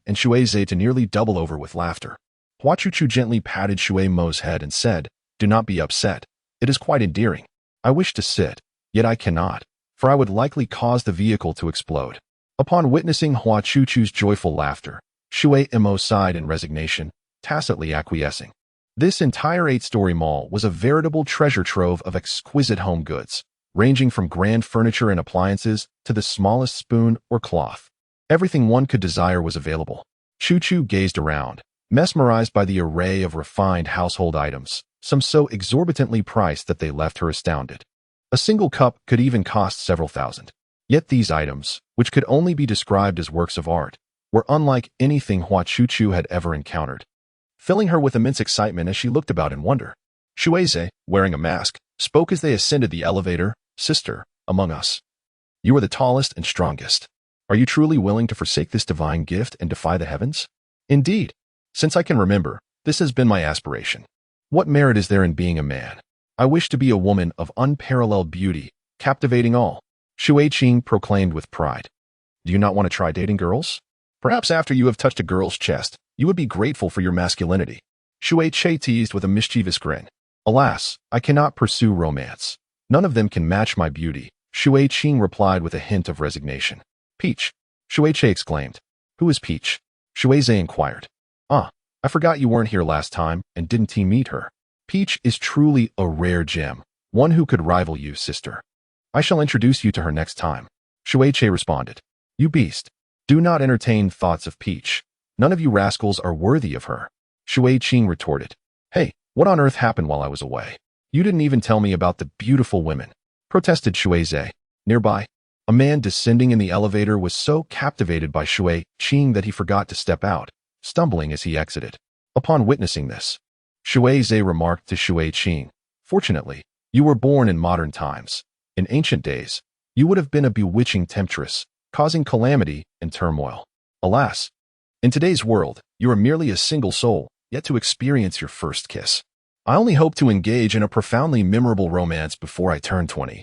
and Shui to nearly double over with laughter. Hua Chuchu gently patted Shui Mo's head and said, "Do not be upset. It is quite endearing. I wish to sit, yet I cannot, for I would likely cause the vehicle to explode." Upon witnessing Hua Chuchu's joyful laughter, Shui Mo sighed in resignation, tacitly acquiescing. This entire 8-story mall was a veritable treasure trove of exquisite home goods, ranging from grand furniture and appliances to the smallest spoon or cloth. Everything one could desire was available. Chuchu gazed around, mesmerized by the array of refined household items, some so exorbitantly priced that they left her astounded. A single cup could even cost several thousand. Yet these items, which could only be described as works of art, were unlike anything Hua Chuchu had ever encountered, filling her with immense excitement as she looked about in wonder. Shui, wearing a mask, spoke as they ascended the elevator. "Sister, among us, you are the tallest and strongest. Are you truly willing to forsake this divine gift and defy the heavens?" "Indeed. Since I can remember, this has been my aspiration. What merit is there in being a man? I wish to be a woman of unparalleled beauty, captivating all," Shui proclaimed with pride. "Do you not want to try dating girls? Perhaps after you have touched a girl's chest, you would be grateful for your masculinity." Shui teased with a mischievous grin. "Alas, I cannot pursue romance. None of them can match my beauty," Shui replied with a hint of resignation. "Peach," Shui exclaimed. "Who is Peach?" Shui inquired. "Ah, I forgot you weren't here last time and didn't meet her. Peach is truly a rare gem, one who could rival you, sister. I shall introduce you to her next time," Shui responded. "You beast. Do not entertain thoughts of Peach. None of you rascals are worthy of her. Shui Qing retorted. Hey, what on earth happened while I was away? You didn't even tell me about the beautiful women, protested Shui Zhe. Nearby, a man descending in the elevator was so captivated by Shui Qing that he forgot to step out, stumbling as he exited. Upon witnessing this, Shui Zhe remarked to Shui Qing, fortunately, you were born in modern times. In ancient days, you would have been a bewitching temptress, causing calamity and turmoil. Alas, in today's world, you are merely a single soul, yet to experience your first kiss. I only hope to engage in a profoundly memorable romance before I turn 20.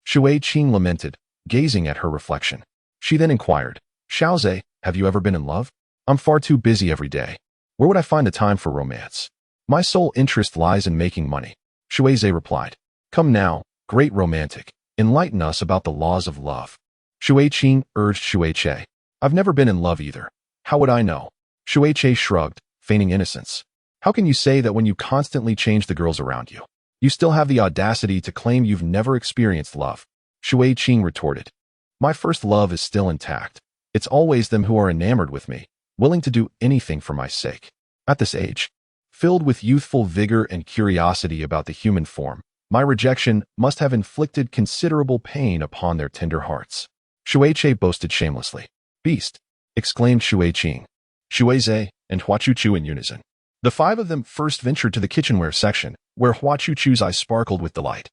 Shui Qing lamented, gazing at her reflection. She then inquired, Xiaoze, have you ever been in love? I'm far too busy every day. Where would I find the time for romance? My sole interest lies in making money. Shui Zhe replied. Come now, great romantic, enlighten us about the laws of love. Shui Qing urged Shui Che. I've never been in love either. How would I know? Shui Che shrugged, feigning innocence. How can you say that when you constantly change the girls around you? You still have the audacity to claim you've never experienced love. Shui Qing retorted. My first love is still intact. It's always them who are enamored with me, willing to do anything for my sake. At this age, filled with youthful vigor and curiosity about the human form, my rejection must have inflicted considerable pain upon their tender hearts. Shui Che boasted shamelessly. Beast! Exclaimed Shui Qing. Shui Zhe and Hua Chuchu in unison. The five of them first ventured to the kitchenware section, where Hua Chuchu's eyes sparkled with delight.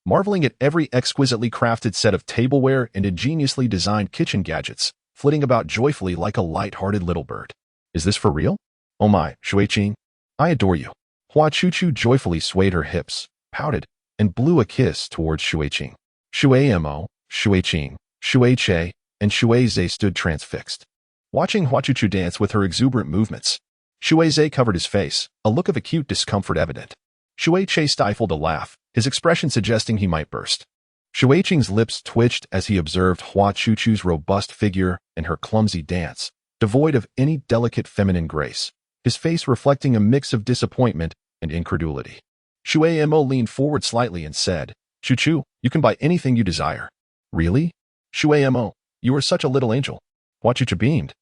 Marveling at every exquisitely crafted set of tableware and ingeniously designed kitchen gadgets, flitting about joyfully like a light-hearted little bird. Is this for real? Oh my, Shui Qing, I adore you. Hua Chuchu joyfully swayed her hips, pouted, and blew a kiss towards Shui Qing. Shui Mo, Shui Qing, Shui Che, and Shui Zhe stood transfixed, watching Hua Chuchu dance with her exuberant movements. Shui Zhe covered his face, a look of acute discomfort evident. Shui Che stifled a laugh, his expression suggesting he might burst. Shui Qing's lips twitched as he observed Hua Chuchu's robust figure and her clumsy dance, devoid of any delicate feminine grace, his face reflecting a mix of disappointment and incredulity. Shui Mo leaned forward slightly and said, Chuchu, you can buy anything you desire. Really? Shui Mo, you are such a little angel. Hua Chuchu beamed,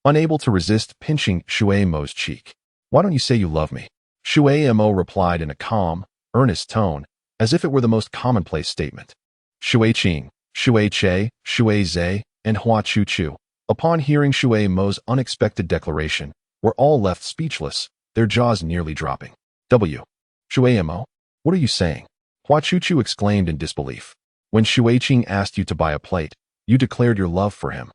unable to resist pinching Shui Mo's cheek. Why don't you say you love me? Shui Mo replied in a calm, earnest tone, as if it were the most commonplace statement. Shui Qing, Shui Che, Shui Zhe, and Hua Chuchu, upon hearing Shui Mo's unexpected declaration, were all left speechless, their jaws nearly dropping. Shui Mo, what are you saying? Hua Chuchu exclaimed in disbelief. When Shui Qing asked you to buy a plate, you declared your love for him.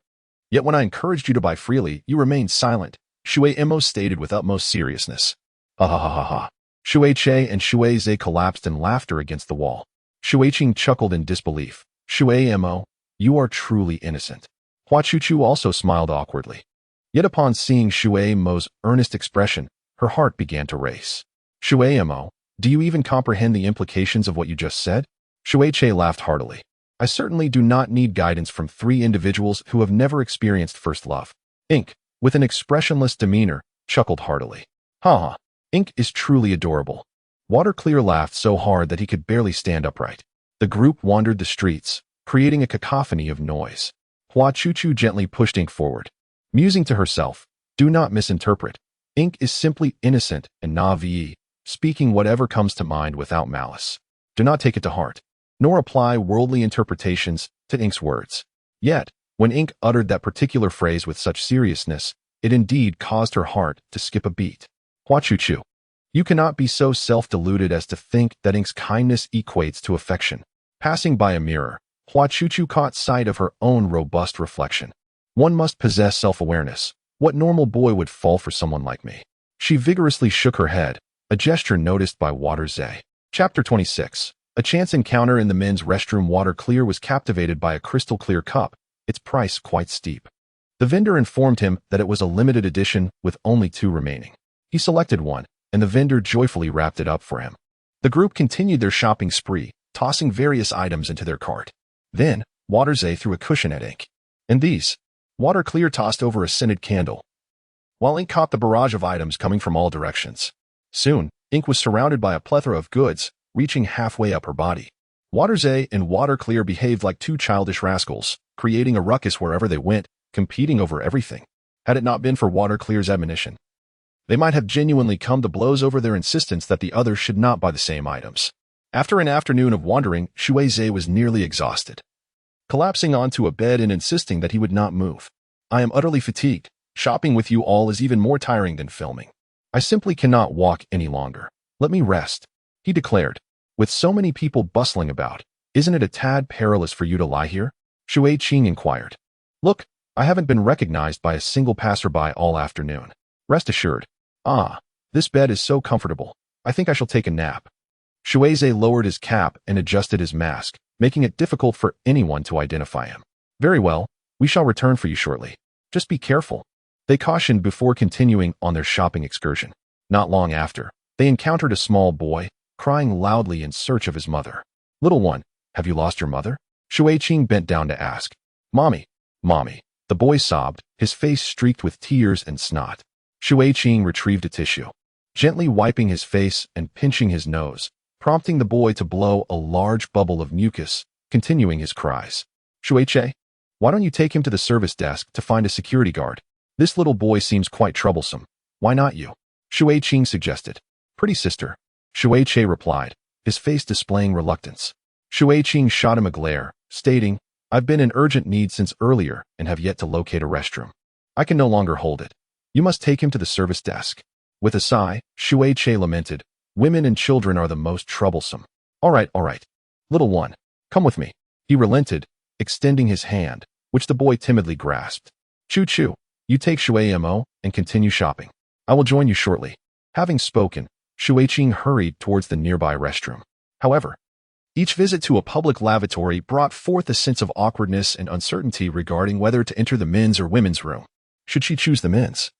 Yet when I encouraged you to buy freely, you remained silent, Shui Mo stated with utmost seriousness. Ha ha ha ha ha. Shui Che and Shui Zhe collapsed in laughter against the wall. Shui Qing chuckled in disbelief. Shui Mo, you are truly innocent. Hua Chuchu also smiled awkwardly. Yet upon seeing Shui Mo's earnest expression, her heart began to race. Shui Mo, do you even comprehend the implications of what you just said? Shui Che laughed heartily. I certainly do not need guidance from three individuals who have never experienced first love. Ink, with an expressionless demeanor, chuckled heartily. Ha ha. Ink is truly adorable. Waterclear laughed so hard that he could barely stand upright. The group wandered the streets, creating a cacophony of noise. Hua Chuchu gently pushed Ink forward, musing to herself, do not misinterpret. Ink is simply innocent and naive, speaking whatever comes to mind without malice. Do not take it to heart, nor apply worldly interpretations to Ink's words. Yet, when Ink uttered that particular phrase with such seriousness, it indeed caused her heart to skip a beat. Hua Chuchu, you cannot be so self-deluded as to think that Ink's kindness equates to affection. Passing by a mirror, Hua Chuchu caught sight of her own robust reflection. One must possess self-awareness. What normal boy would fall for someone like me? She vigorously shook her head, a gesture noticed by Water Zhe. Chapter 26. A chance encounter in the men's restroom. Water Clear was captivated by a crystal-clear cup, its price quite steep. The vendor informed him that it was a limited edition with only 2 remaining. He selected one, and the vendor joyfully wrapped it up for him. The group continued their shopping spree, tossing various items into their cart. Then, Water Zhe threw a cushion at Ink. And these, Water Clear tossed over a scented candle, while Ink caught the barrage of items coming from all directions. Soon, Ink was surrounded by a plethora of goods, reaching halfway up her body. Water Zhe and Water Clear behaved like 2 childish rascals, creating a ruckus wherever they went, competing over everything. Had it not been for Waterclear's admonition, they might have genuinely come to blows over their insistence that the others should not buy the same items. After an afternoon of wandering, Shui was nearly exhausted, collapsing onto a bed and insisting that he would not move. I am utterly fatigued. Shopping with you all is even more tiring than filming. I simply cannot walk any longer. Let me rest, he declared. With so many people bustling about, isn't it a tad perilous for you to lie here? Shui inquired. Look, I haven't been recognized by a single passerby all afternoon. Rest assured. Ah, this bed is so comfortable. I think I shall take a nap. Shui lowered his cap and adjusted his mask, making it difficult for anyone to identify him. Very well, we shall return for you shortly. Just be careful, they cautioned before continuing on their shopping excursion. Not long after, they encountered a small boy, crying loudly in search of his mother. Little one, have you lost your mother? Shui bent down to ask. Mommy, mommy, the boy sobbed, his face streaked with tears and snot. Shui retrieved a tissue, gently wiping his face and pinching his nose, prompting the boy to blow a large bubble of mucus, continuing his cries. Shui, why don't you take him to the service desk to find a security guard? This little boy seems quite troublesome. Why not you? Shui suggested. Pretty sister, Shui replied, his face displaying reluctance. Shui shot him a glare, stating, I've been in urgent need since earlier and have yet to locate a restroom. I can no longer hold it. You must take him to the service desk. With a sigh, Shui lamented, women and children are the most troublesome. All right. Little one, come with me. He relented, extending his hand, which the boy timidly grasped. Choo-choo, you take Shui Mo and continue shopping. I will join you shortly. Having spoken, Shui hurried towards the nearby restroom. However, each visit to a public lavatory brought forth a sense of awkwardness and uncertainty regarding whether to enter the men's or women's room. Should she choose the men's?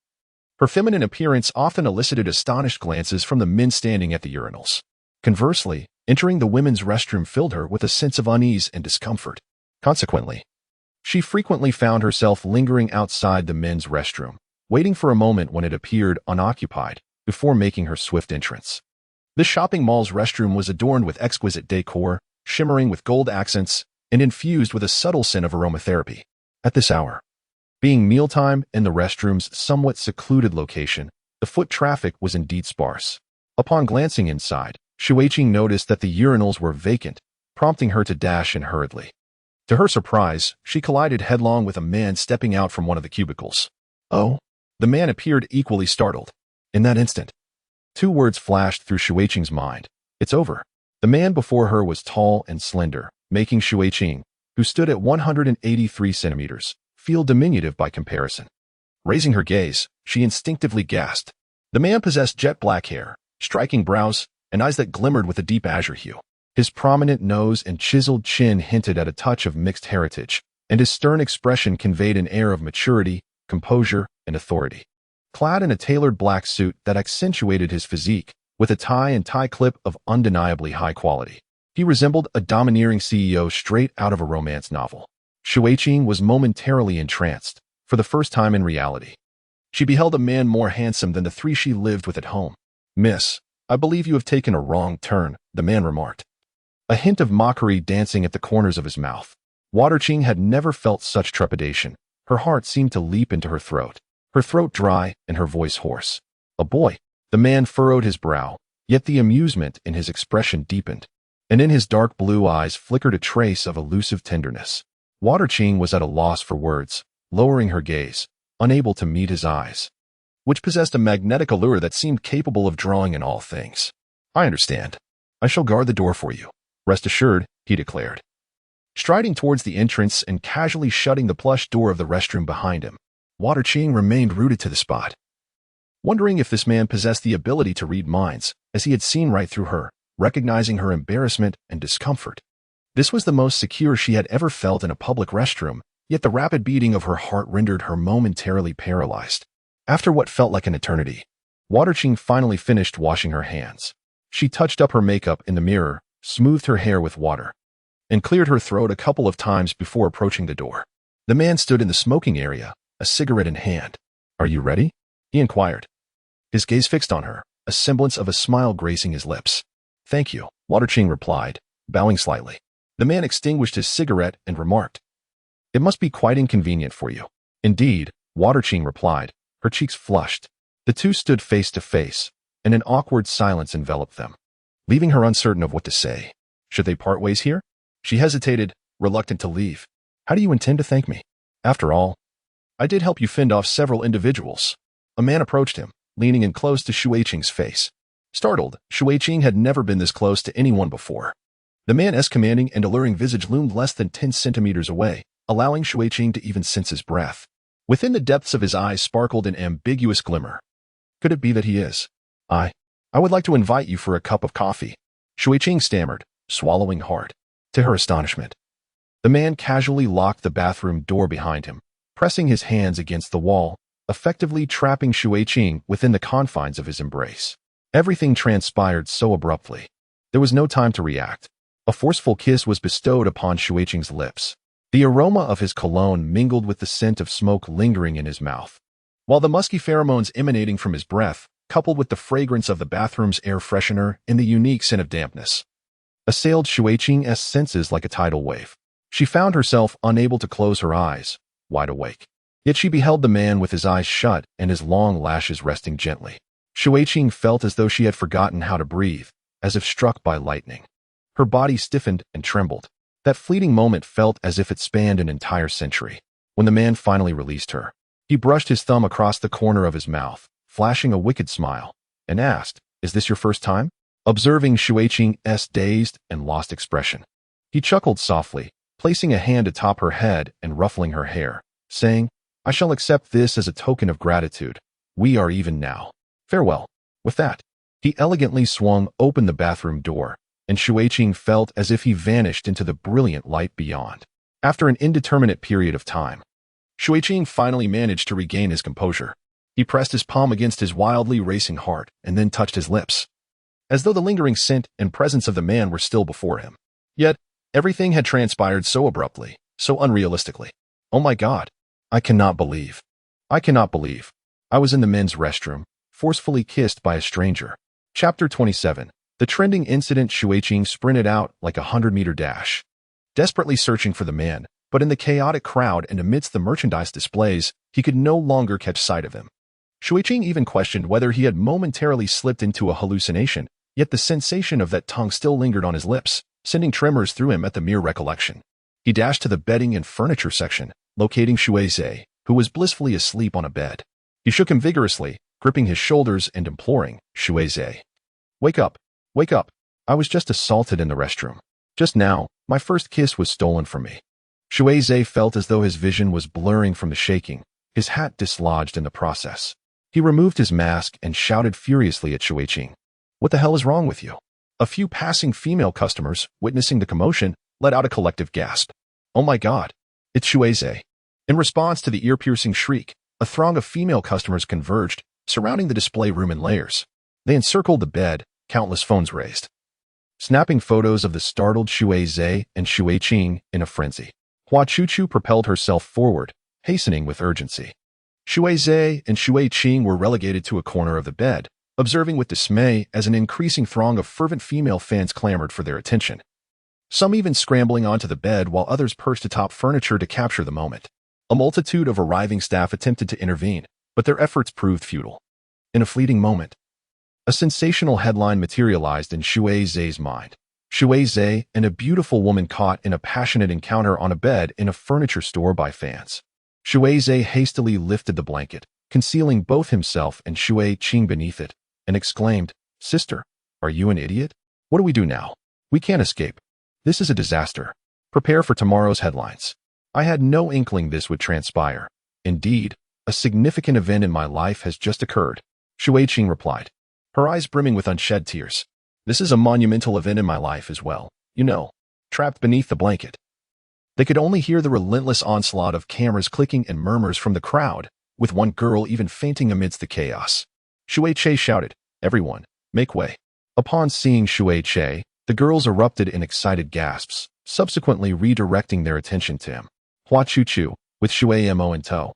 Her feminine appearance often elicited astonished glances from the men standing at the urinals. Conversely, entering the women's restroom filled her with a sense of unease and discomfort. Consequently, she frequently found herself lingering outside the men's restroom, waiting for a moment when it appeared unoccupied, before making her swift entrance. This shopping mall's restroom was adorned with exquisite decor, shimmering with gold accents, and infused with a subtle scent of aromatherapy. At this hour, being mealtime in the restroom's somewhat secluded location, the foot traffic was indeed sparse. Upon glancing inside, Shui noticed that the urinals were vacant, prompting her to dash in hurriedly. To her surprise, she collided headlong with a man stepping out from one of the cubicles. Oh, the man appeared equally startled. In that instant, two words flashed through Shui mind. It's over. The man before her was tall and slender, making Shui, who stood at 183 centimeters, feel diminutive by comparison. Raising her gaze, she instinctively gasped. The man possessed jet black hair, striking brows, and eyes that glimmered with a deep azure hue. His prominent nose and chiseled chin hinted at a touch of mixed heritage, and his stern expression conveyed an air of maturity, composure, and authority. Clad in a tailored black suit that accentuated his physique, with a tie and tie clip of undeniably high quality, he resembled a domineering CEO straight out of a romance novel. Shui was momentarily entranced, for the first time in reality. She beheld a man more handsome than the three she lived with at home. Miss, I believe you have taken a wrong turn, the man remarked, a hint of mockery dancing at the corners of his mouth. Water had never felt such trepidation. Her heart seemed to leap into her throat dry and her voice hoarse. A boy. The man furrowed his brow, yet the amusement in his expression deepened, and in his dark blue eyes flickered a trace of elusive tenderness. Water was at a loss for words, lowering her gaze, unable to meet his eyes, which possessed a magnetic allure that seemed capable of drawing in all things. I understand. I shall guard the door for you. Rest assured, he declared, striding towards the entrance and casually shutting the plush door of the restroom behind him. Water remained rooted to the spot, wondering if this man possessed the ability to read minds, as he had seen right through her, recognizing her embarrassment and discomfort. This was the most secure she had ever felt in a public restroom, yet the rapid beating of her heart rendered her momentarily paralyzed. After what felt like an eternity, Water finally finished washing her hands. She touched up her makeup in the mirror, smoothed her hair with water, and cleared her throat a couple of times before approaching the door. The man stood in the smoking area, a cigarette in hand. Are you ready? He inquired, his gaze fixed on her, a semblance of a smile gracing his lips. Thank you, Water replied, bowing slightly. The man extinguished his cigarette and remarked, it must be quite inconvenient for you. Indeed, Water Ching replied, her cheeks flushed. The two stood face to face, and an awkward silence enveloped them, leaving her uncertain of what to say. Should they part ways here? She hesitated, reluctant to leave. How do you intend to thank me? After all, I did help you fend off several individuals. A man approached him, leaning in close to Shui Qing's face. Startled, Shui Qing had never been this close to anyone before. The man's commanding and alluring visage loomed less than 10 centimeters away, allowing Shui Qing to even sense his breath. Within the depths of his eyes sparkled an ambiguous glimmer. Could it be that he is? I would like to invite you for a cup of coffee, Shui Qing stammered, swallowing hard. To her astonishment, the man casually locked the bathroom door behind him, pressing his hands against the wall, effectively trapping Shui Qing within the confines of his embrace. Everything transpired so abruptly. There was no time to react. A forceful kiss was bestowed upon Shui Qing's lips. The aroma of his cologne mingled with the scent of smoke lingering in his mouth, while the musky pheromones emanating from his breath, coupled with the fragrance of the bathroom's air freshener and the unique scent of dampness, assailed Shui Qing's senses like a tidal wave. She found herself unable to close her eyes, wide awake. Yet she beheld the man with his eyes shut and his long lashes resting gently. Shui Qing felt as though she had forgotten how to breathe, as if struck by lightning. Her body stiffened and trembled. That fleeting moment felt as if it spanned an entire century. When the man finally released her, he brushed his thumb across the corner of his mouth, flashing a wicked smile, and asked, "Is this your first time?" Observing Shui Qing's dazed and lost expression, he chuckled softly, placing a hand atop her head and ruffling her hair, saying, "I shall accept this as a token of gratitude. We are even now. Farewell." With that, he elegantly swung open the bathroom door, and Shui Qing felt as if he vanished into the brilliant light beyond. After an indeterminate period of time, Shui Qing finally managed to regain his composure. He pressed his palm against his wildly racing heart and then touched his lips, as though the lingering scent and presence of the man were still before him. Yet, everything had transpired so abruptly, so unrealistically. Oh my God. I cannot believe. I was in the men's restroom, forcefully kissed by a stranger. Chapter 27. The trending incident. Shui Qing sprinted out like a 100-meter dash, desperately searching for the man, but in the chaotic crowd and amidst the merchandise displays, he could no longer catch sight of him. Shui Qing even questioned whether he had momentarily slipped into a hallucination, yet the sensation of that tongue still lingered on his lips, sending tremors through him at the mere recollection. He dashed to the bedding and furniture section, locating Shui Zhe, who was blissfully asleep on a bed. He shook him vigorously, gripping his shoulders and imploring, "Shui Zhe, wake up, wake up. I was just assaulted in the restroom. Just now, my first kiss was stolen from me." Shui Zhe felt as though his vision was blurring from the shaking, his hat dislodged in the process. He removed his mask and shouted furiously at Shui Qing, "What the hell is wrong with you?" A few passing female customers, witnessing the commotion, let out a collective gasp. "Oh my God, it's Shui Zhe." In response to the ear-piercing shriek, a throng of female customers converged, surrounding the display room in layers. They encircled the bed, countless phones raised, snapping photos of the startled Shui Zhe and Shui Qing in a frenzy. Hua Chuchu propelled herself forward, hastening with urgency. Shui Zhe and Shui Qing were relegated to a corner of the bed, observing with dismay as an increasing throng of fervent female fans clamored for their attention. Some even scrambling onto the bed while others perched atop furniture to capture the moment. A multitude of arriving staff attempted to intervene, but their efforts proved futile. In a fleeting moment, a sensational headline materialized in Shui Zhe's mind. Shui Zhe and a beautiful woman caught in a passionate encounter on a bed in a furniture store by fans. Shui Zhe hastily lifted the blanket, concealing both himself and Shui Qing beneath it, and exclaimed, "Sister, are you an idiot? What do we do now? We can't escape. This is a disaster. Prepare for tomorrow's headlines." I had no inkling this would transpire. Indeed, a significant event in my life has just occurred, Shui Qing replied, her eyes brimming with unshed tears. This is a monumental event in my life as well, you know, trapped beneath the blanket. They could only hear the relentless onslaught of cameras clicking and murmurs from the crowd, with one girl even fainting amidst the chaos. Shui Che shouted, "Everyone, make way." Upon seeing Shui Che, the girls erupted in excited gasps, subsequently redirecting their attention to him. Hua Chuchu, with Shui Mo in tow,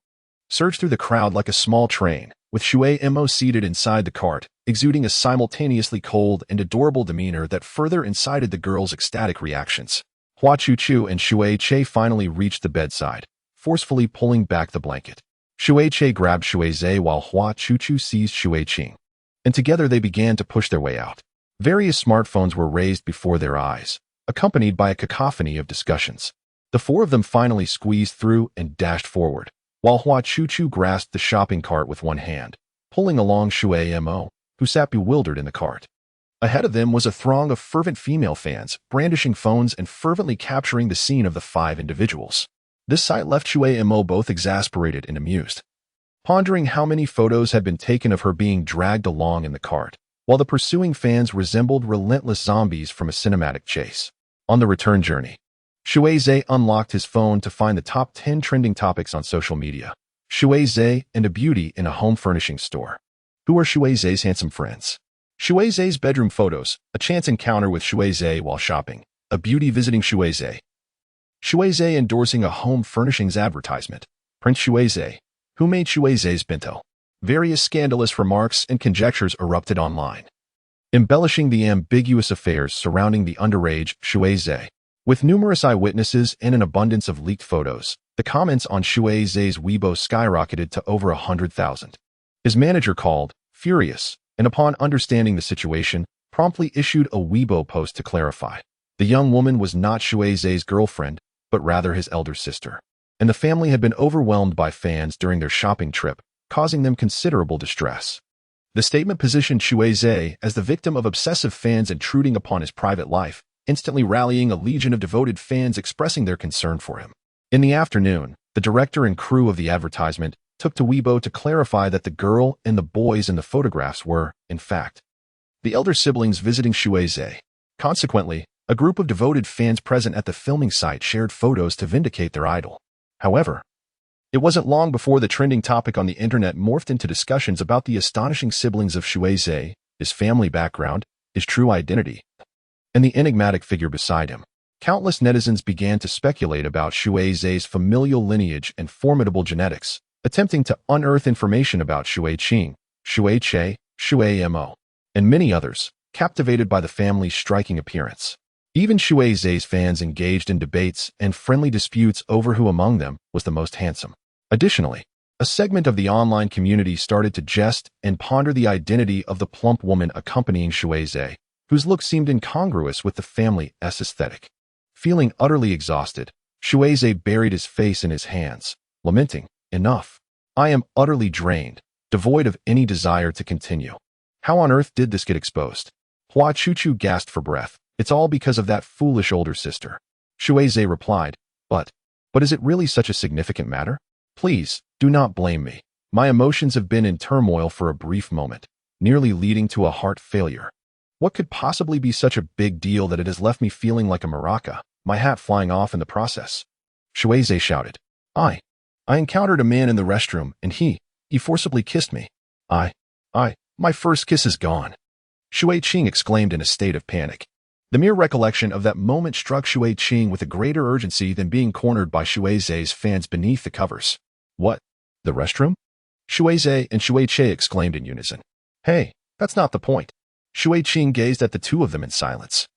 surged through the crowd like a small train, with Shui Mo seated inside the cart, exuding a simultaneously cold and adorable demeanor that further incited the girls' ecstatic reactions. Hua Chuchu and Shui Che finally reached the bedside, forcefully pulling back the blanket. Shui grabbed Shui while Hua Chuchu seized Shui, and together they began to push their way out. Various smartphones were raised before their eyes, accompanied by a cacophony of discussions. The four of them finally squeezed through and dashed forward, while Hua Chuchu grasped the shopping cart with one hand, pulling along Shui, who sat bewildered in the cart. Ahead of them was a throng of fervent female fans, brandishing phones and fervently capturing the scene of the five individuals. This sight left Shui both exasperated and amused, pondering how many photos had been taken of her being dragged along in the cart, while the pursuing fans resembled relentless zombies from a cinematic chase. On the return journey, Shui unlocked his phone to find the top 10 trending topics on social media. Shui and a beauty in a home furnishing store. Who are Shui's handsome friends? Shui's bedroom photos, a chance encounter with Shui while shopping, a beauty visiting Shui endorsing a home furnishings advertisement, Prince Shui, who made Shui's bento. Various scandalous remarks and conjectures erupted online, embellishing the ambiguous affairs surrounding the underage Shui. With numerous eyewitnesses and an abundance of leaked photos, the comments on Shui's Weibo skyrocketed to over 100,000. His manager called, furious, and upon understanding the situation, promptly issued a Weibo post to clarify. The young woman was not Shui's girlfriend, but rather his elder sister, and the family had been overwhelmed by fans during their shopping trip, causing them considerable distress. The statement positioned Shui as the victim of obsessive fans intruding upon his private life, instantly rallying a legion of devoted fans expressing their concern for him. In the afternoon, the director and crew of the advertisement took to Weibo to clarify that the girl and the boys in the photographs were, in fact, the elder siblings visiting Shui. Consequently, a group of devoted fans present at the filming site shared photos to vindicate their idol. However, it wasn't long before the trending topic on the internet morphed into discussions about the astonishing siblings of Shui, his family background, his true identity, and the enigmatic figure beside him. Countless netizens began to speculate about Shui's familial lineage and formidable genetics, attempting to unearth information about Shui, Shui, Shui, and many others, captivated by the family's striking appearance. Even Shui's fans engaged in debates and friendly disputes over who among them was the most handsome. Additionally, a segment of the online community started to jest and ponder the identity of the plump woman accompanying Shui, whose look seemed incongruous with the family's aesthetic. Feeling utterly exhausted, Shui buried his face in his hands, lamenting, "Enough. I am utterly drained, devoid of any desire to continue. How on earth did this get exposed?" Hua Chuchu gasped for breath. "It's all because of that foolish older sister." Shui replied, But is it really such a significant matter? Please, do not blame me. My emotions have been in turmoil for a brief moment, nearly leading to a heart failure. What could possibly be such a big deal that it has left me feeling like a maraca, my hat flying off in the process?" Shui shouted. I encountered a man in the restroom, and he forcibly kissed me. My first kiss is gone." Shui exclaimed in a state of panic. The mere recollection of that moment struck Shui with a greater urgency than being cornered by Shui's fans beneath the covers. "What? The restroom?" Shui and Shui exclaimed in unison. "Hey, that's not the point." Shui gazed at the two of them in silence.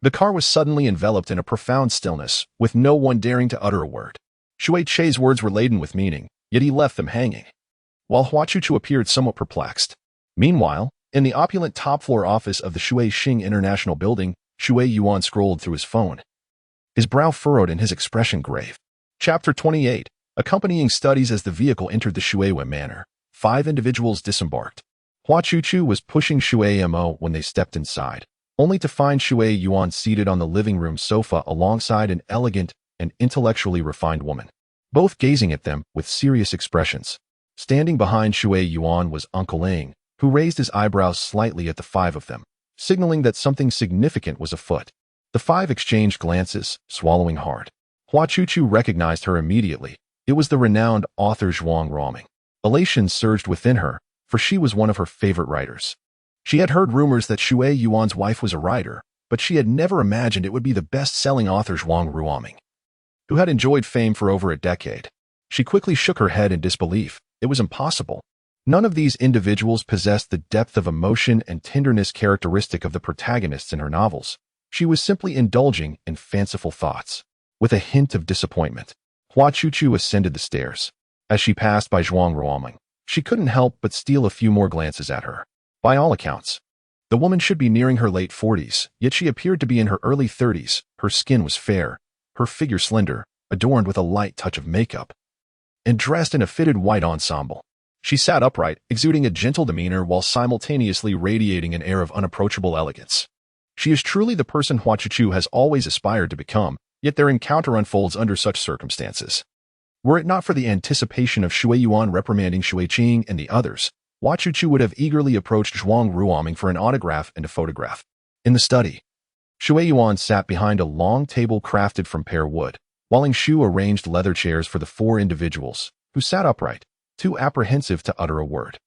The car was suddenly enveloped in a profound stillness, with no one daring to utter a word. Shui's words were laden with meaning, yet he left them hanging, while Hua Chuchu appeared somewhat perplexed. Meanwhile, in the opulent top-floor office of the Shui International Building, Shui Yuan scrolled through his phone, his brow furrowed and his expression grave. Chapter 28. Accompanying studies. As the vehicle entered the Shui manor, 5 individuals disembarked. Hua Chuchu was pushing Shui when they stepped inside, only to find Shui Yuan seated on the living room sofa alongside an elegant and intellectually refined woman, both gazing at them with serious expressions. Standing behind Shui Yuan was Uncle Ing, who raised his eyebrows slightly at the 5 of them, signaling that something significant was afoot. The 5 exchanged glances, swallowing hard. Hua Chuchu recognized her immediately. It was the renowned author Zhuang Ruoming. Elation surged within her, for she was one of her favorite writers. She had heard rumors that Shui Yuan's wife was a writer, but she had never imagined it would be the best-selling author Zhuang Ruoming, who had enjoyed fame for over a decade. She quickly shook her head in disbelief. It was impossible. None of these individuals possessed the depth of emotion and tenderness characteristic of the protagonists in her novels. She was simply indulging in fanciful thoughts, with a hint of disappointment. Hua Chuchu ascended the stairs. As she passed by Zhuang Ruoming, she couldn't help but steal a few more glances at her. By all accounts, the woman should be nearing her late 40s, yet she appeared to be in her early 30s. Her skin was fair, her figure slender, adorned with a light touch of makeup, and dressed in a fitted white ensemble. She sat upright, exuding a gentle demeanor while simultaneously radiating an air of unapproachable elegance. She is truly the person Hua Chuchu has always aspired to become, yet their encounter unfolds under such circumstances. Were it not for the anticipation of Shui Yuan reprimanding Shui Qing and the others, Hua Chuchu would have eagerly approached Zhuang Ruoming for an autograph and a photograph. In the study, Shui Yuan sat behind a long table crafted from pear wood, while Ling Shu arranged leather chairs for the 4 individuals, who sat upright, too apprehensive to utter a word.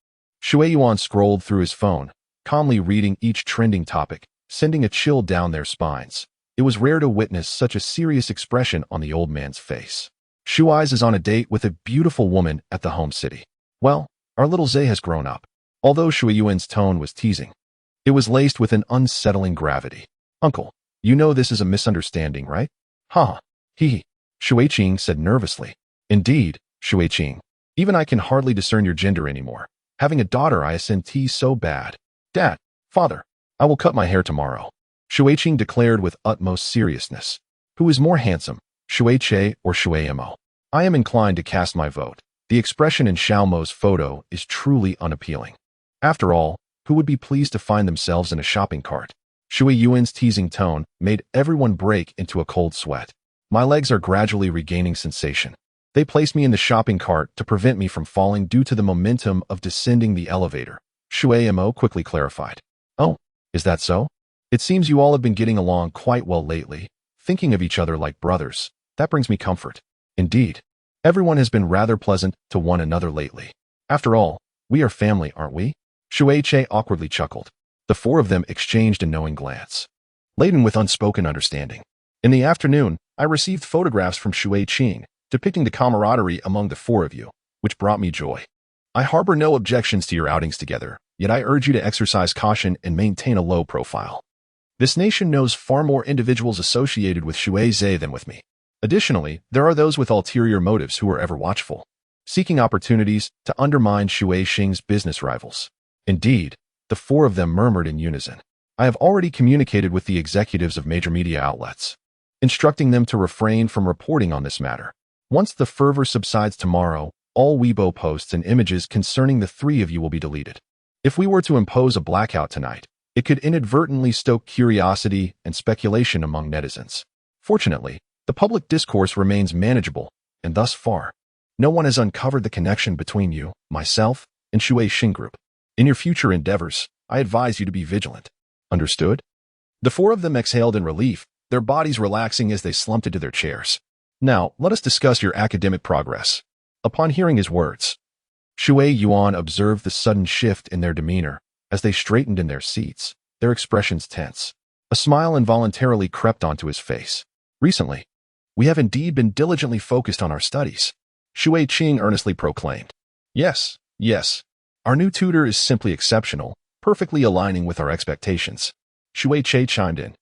Shui Yuan scrolled through his phone, calmly reading each trending topic, sending a chill down their spines. It was rare to witness such a serious expression on the old man's face. Shuai's is on a date with a beautiful woman at the home city. Well, our little Zay has grown up. Although Shui Yuan's tone was teasing, it was laced with an unsettling gravity. Uncle, you know this is a misunderstanding, right? Ha! He. Shui Qing said nervously. Indeed, Shui Qing. Even I can hardly discern your gender anymore. Having a daughter I assent so bad. Dad, father, I will cut my hair tomorrow. Shui Qing declared with utmost seriousness. Who is more handsome, Shui Che or Shui Mo? I am inclined to cast my vote. The expression in Xiao Mo's photo is truly unappealing. After all, who would be pleased to find themselves in a shopping cart? Shui Yuan's teasing tone made everyone break into a cold sweat. My legs are gradually regaining sensation. They placed me in the shopping cart to prevent me from falling due to the momentum of descending the elevator. Shui Mo quickly clarified. Oh, is that so? It seems you all have been getting along quite well lately, thinking of each other like brothers. That brings me comfort. Indeed, everyone has been rather pleasant to one another lately. After all, we are family, aren't we? Shui Che awkwardly chuckled. The 4 of them exchanged a knowing glance, laden with unspoken understanding. In the afternoon, I received photographs from Shui Qing, depicting the camaraderie among the 4 of you, which brought me joy. I harbor no objections to your outings together, yet I urge you to exercise caution and maintain a low profile. This nation knows far more individuals associated with Shui Zhe than with me. Additionally, there are those with ulterior motives who are ever watchful, seeking opportunities to undermine Shui Xing's business rivals. Indeed, the 4 of them murmured in unison. I have already communicated with the executives of major media outlets, instructing them to refrain from reporting on this matter. Once the fervor subsides tomorrow, all Weibo posts and images concerning the 3 of you will be deleted. If we were to impose a blackout tonight, it could inadvertently stoke curiosity and speculation among netizens. Fortunately, the public discourse remains manageable, and thus far, no one has uncovered the connection between you, myself, and Shui Xing Group. In your future endeavors, I advise you to be vigilant. Understood? The 4 of them exhaled in relief, their bodies relaxing as they slumped into their chairs. Now, let us discuss your academic progress. Upon hearing his words, Shui Yuan observed the sudden shift in their demeanor as they straightened in their seats, their expressions tense. A smile involuntarily crept onto his face. Recently, we have indeed been diligently focused on our studies, Shui Qing earnestly proclaimed. Yes, yes. Our new tutor is simply exceptional, perfectly aligning with our expectations. Shui Che chimed in.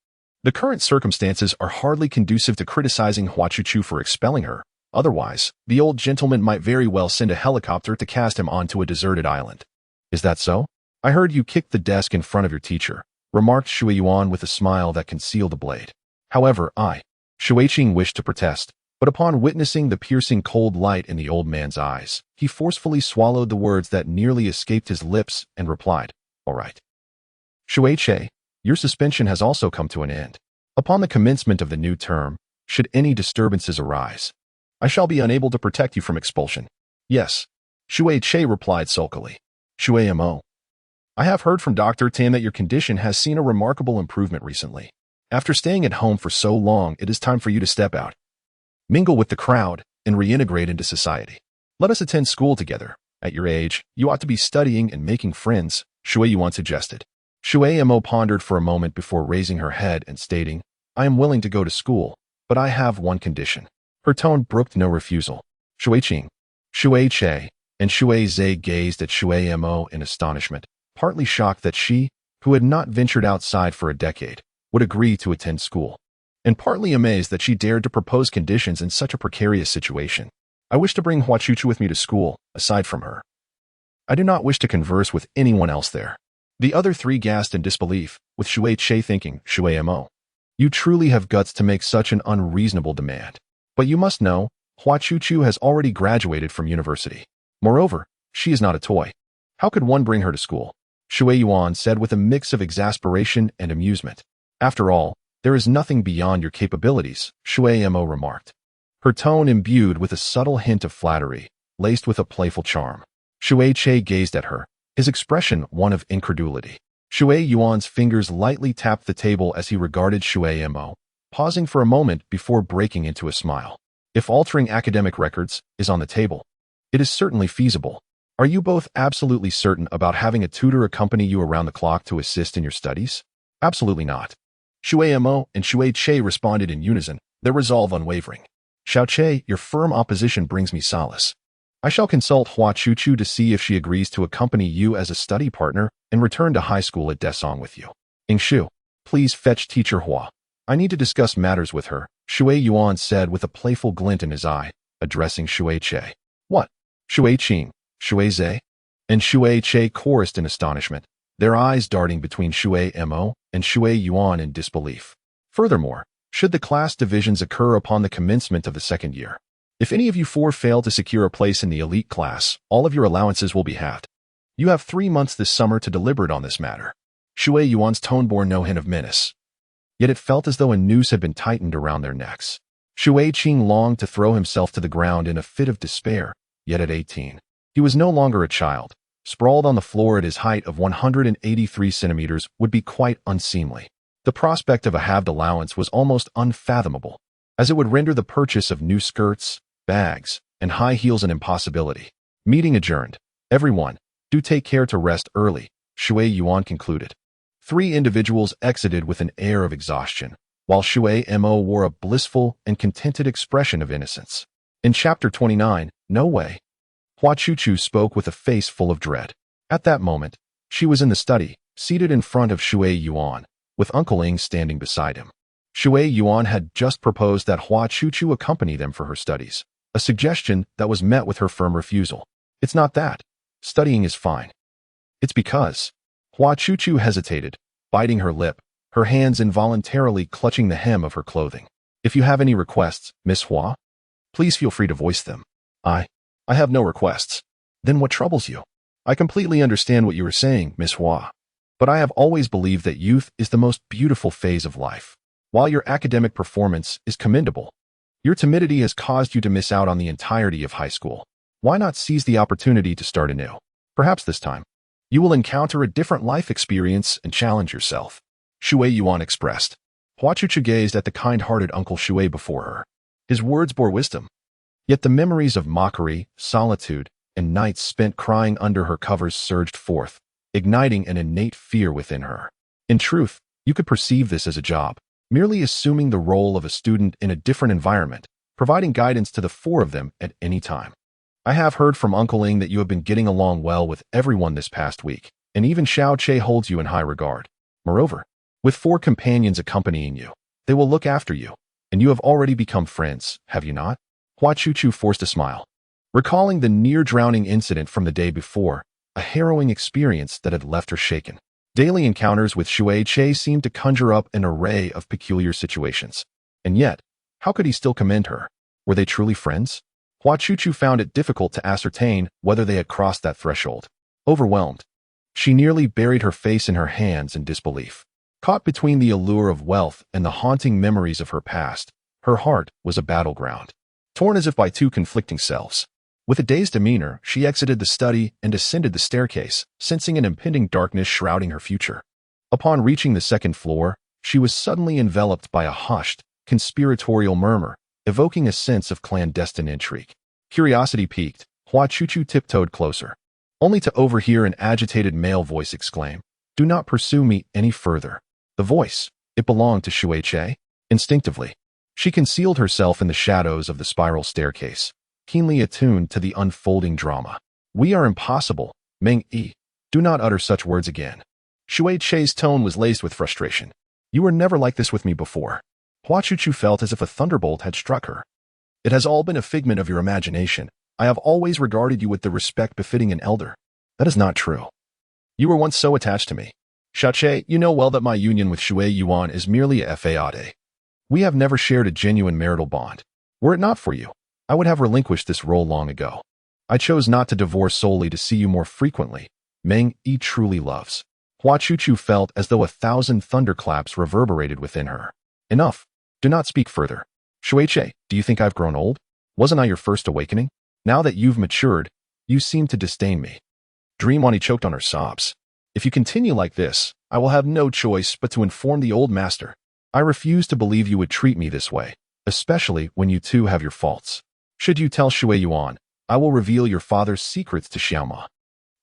The current circumstances are hardly conducive to criticizing Hua Chuchu for expelling her. Otherwise, the old gentleman might very well send a helicopter to cast him onto a deserted island. Is that so? I heard you kicked the desk in front of your teacher, remarked Shui Yuan with a smile that concealed the blade. However, Shui Qing wished to protest, but upon witnessing the piercing cold light in the old man's eyes, he forcefully swallowed the words that nearly escaped his lips and replied, All right. Shui Che, your suspension has also come to an end. Upon the commencement of the new term, should any disturbances arise, I shall be unable to protect you from expulsion. Yes, Shui Che replied sulkily. Shui Mo, I have heard from Dr. Tan that your condition has seen a remarkable improvement recently. After staying at home for so long, it is time for you to step out, mingle with the crowd, and reintegrate into society. Let us attend school together. At your age, you ought to be studying and making friends, Shui Yuan suggested. Shui Mo pondered for a moment before raising her head and stating, I am willing to go to school, but I have one condition. Her tone brooked no refusal. Shui Qing, Shui Che, and Shui Zhe gazed at Shui Mo in astonishment, partly shocked that she, who had not ventured outside for a decade, would agree to attend school. and partly amazed that she dared to propose conditions in such a precarious situation. I wish to bring Hua Chuchu with me to school, aside from her. I do not wish to converse with anyone else there. The other three gasped in disbelief, with Shui thinking, Shui mo. You truly have guts to make such an unreasonable demand. But you must know, Hua Chuchu has already graduated from university. Moreover, she is not a toy. How could one bring her to school? Shui Yuan said with a mix of exasperation and amusement. After all, there is nothing beyond your capabilities, Shui Mo remarked. Her tone imbued with a subtle hint of flattery, laced with a playful charm. Shui gazed at her, his expression one of incredulity. Shui Yuan's fingers lightly tapped the table as he regarded Shui Mo, pausing for a moment before breaking into a smile. If altering academic records is on the table, it is certainly feasible. Are you both absolutely certain about having a tutor accompany you around the clock to assist in your studies? Absolutely not. Shui Mo and Shui responded in unison, their resolve unwavering. Xiao Che, your firm opposition brings me solace. I shall consult Hua Chuchu to see if she agrees to accompany you as a study partner and return to high school at Desong with you. Shu, please fetch teacher Hua. I need to discuss matters with her, Shui Yuan said with a playful glint in his eye, addressing Shui Che. What? Shui Qing, Shui Zhe? And Shui Che chorused in astonishment, their eyes darting between Shui Mo and Shui Yuan in disbelief. Furthermore, should the class divisions occur upon the commencement of the second year, if any of you four fail to secure a place in the elite class, all of your allowances will be halved. You have 3 months this summer to deliberate on this matter. Shui Yuan's tone bore no hint of menace. Yet it felt as though a noose had been tightened around their necks. Shui Qing longed to throw himself to the ground in a fit of despair, yet at 18, he was no longer a child. Sprawled on the floor at his height of 183 centimeters would be quite unseemly. The prospect of a halved allowance was almost unfathomable, as it would render the purchase of new skirts, bags, and high heels an impossibility. Meeting adjourned. Everyone, do take care to rest early, Shui Yuan concluded. 3 individuals exited with an air of exhaustion, while Shui Mo wore a blissful and contented expression of innocence. In Chapter 29, No Way, Hua Chuchu spoke with a face full of dread. At that moment, she was in the study, seated in front of Shui Yuan, with Uncle Ing standing beside him. Shui Yuan had just proposed that Hua Chuchu accompany them for her studies, a suggestion that was met with her firm refusal. It's not that. Studying is fine. It's because. Hua Chuchu hesitated, biting her lip, her hands involuntarily clutching the hem of her clothing. If you have any requests, Miss Hua, please feel free to voice them. I have no requests. Then what troubles you? I completely understand what you are saying, Miss Hua. But I have always believed that youth is the most beautiful phase of life. While your academic performance is commendable, your timidity has caused you to miss out on the entirety of high school. Why not seize the opportunity to start anew? Perhaps this time, you will encounter a different life experience and challenge yourself. Shui Yuan expressed. Hua Chuchu gazed at the kind-hearted Uncle Shui before her. His words bore wisdom. Yet the memories of mockery, solitude, and nights spent crying under her covers surged forth, igniting an innate fear within her. In truth, you could perceive this as a job, merely assuming the role of a student in a different environment, providing guidance to the 4 of them at any time. I have heard from Uncle Ing that you have been getting along well with everyone this past week, and even Xiao Che holds you in high regard. Moreover, with 4 companions accompanying you, they will look after you, and you have already become friends, have you not? Hua Chuchu forced a smile, recalling the near-drowning incident from the day before, a harrowing experience that had left her shaken. Daily encounters with Shui Che seemed to conjure up an array of peculiar situations. And yet, how could he still commend her? Were they truly friends? Hua Chuchu found it difficult to ascertain whether they had crossed that threshold. Overwhelmed, she nearly buried her face in her hands in disbelief. Caught between the allure of wealth and the haunting memories of her past, her heart was a battleground, torn as if by 2 conflicting selves. With a dazed demeanor, she exited the study and ascended the staircase, sensing an impending darkness shrouding her future. Upon reaching the 2nd floor, she was suddenly enveloped by a hushed, conspiratorial murmur, evoking a sense of clandestine intrigue. Curiosity piqued, Hua Chuchu tiptoed closer, only to overhear an agitated male voice exclaim, "Do not pursue me any further." The voice, it belonged to Shui Che. Instinctively, she concealed herself in the shadows of the spiral staircase, keenly attuned to the unfolding drama. "We are impossible, Meng Yi. Do not utter such words again." Shui Che's tone was laced with frustration. "You were never like this with me before. Hua Chuchu felt as if a thunderbolt had struck her. It has all been a figment of your imagination. I have always regarded you with the respect befitting an elder. That is not true. You were once so attached to me. Shache, you know well that my union with Shui Yuan is merely a fade. We have never shared a genuine marital bond. Were it not for you, I would have relinquished this role long ago. I chose not to divorce solely to see you more frequently. Meng Yi truly loves. Hua Chuchu felt as though 1,000 thunderclaps reverberated within her. Enough. Do not speak further. Shui, do you think I've grown old? Wasn't I your first awakening? Now that you've matured, you seem to disdain me. Dreamwani choked on her sobs. If you continue like this, I will have no choice but to inform the old master. I refuse to believe you would treat me this way, especially when you too have your faults. Should you tell Shui Yuan, I will reveal your father's secrets to Xiaoma.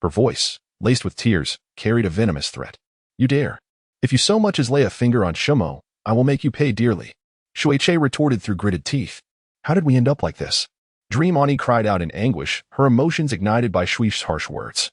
Her voice, laced with tears, carried a venomous threat. You dare. If you so much as lay a finger on Shimo, I will make you pay dearly. Shui retorted through gritted teeth. How did we end up like this? Dreamwani cried out in anguish, her emotions ignited by Shui's harsh words.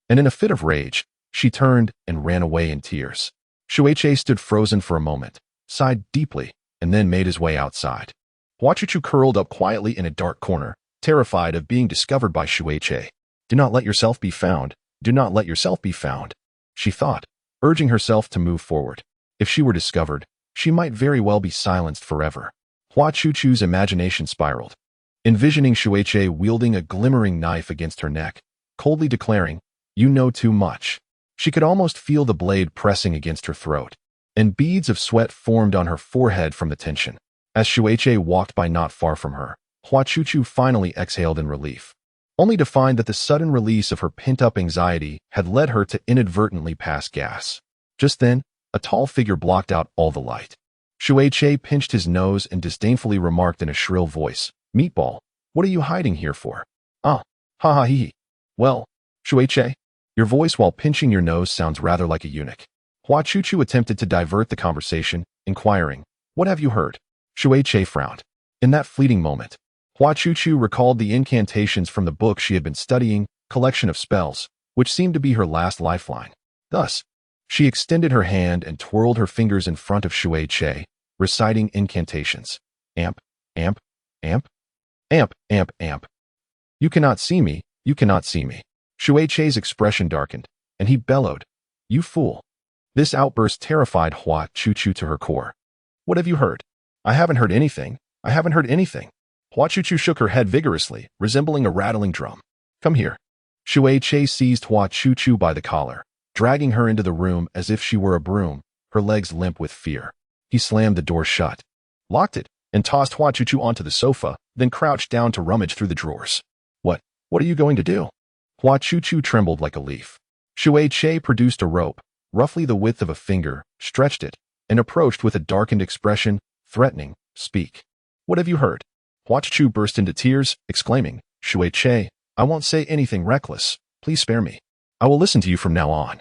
And in a fit of rage, she turned and ran away in tears. Shui stood frozen for a moment, sighed deeply, and then made his way outside. Hua Chuchu curled up quietly in a dark corner, terrified of being discovered by Shui. Do not let yourself be found. Do not let yourself be found, she thought, urging herself to move forward. If she were discovered, she might very well be silenced forever. Hua Chuchu's imagination spiraled, envisioning Shui wielding a glimmering knife against her neck, coldly declaring, You know too much. She could almost feel the blade pressing against her throat, and beads of sweat formed on her forehead from the tension. As Shui walked by not far from her, Hua Chuchu finally exhaled in relief, only to find that the sudden release of her pent-up anxiety had led her to inadvertently pass gas. Just then, a tall figure blocked out all the light. Shui pinched his nose and disdainfully remarked in a shrill voice, Meatball, what are you hiding here for? Ah, ha ha hee. Well, Shui, your voice while pinching your nose sounds rather like a eunuch. Hua Chuchu attempted to divert the conversation, inquiring, What have you heard? Shui frowned. In that fleeting moment, Hua Chuchu recalled the incantations from the book she had been studying, collection of spells, which seemed to be her last lifeline. Thus, she extended her hand and twirled her fingers in front of Shui, reciting incantations. Amp, amp, amp, amp, amp, amp. You cannot see me, you cannot see me. Shui's expression darkened, and he bellowed, You fool. This outburst terrified Hua Chuchu to her core. What have you heard? I haven't heard anything. I haven't heard anything. Hua Chuchu shook her head vigorously, resembling a rattling drum. Come here. Shui seized Hua Chuchu by the collar, dragging her into the room as if she were a broom, her legs limp with fear. He slammed the door shut, locked it, and tossed Hua Chuchu onto the sofa, then crouched down to rummage through the drawers. What are you going to do? Hua Chuchu trembled like a leaf. Shui produced a rope, roughly the width of a finger, stretched it, and approached with a darkened expression, threatening, Speak. What have you heard? Hua Chuchu burst into tears, exclaiming, Shui, I won't say anything reckless. Please spare me. I will listen to you from now on.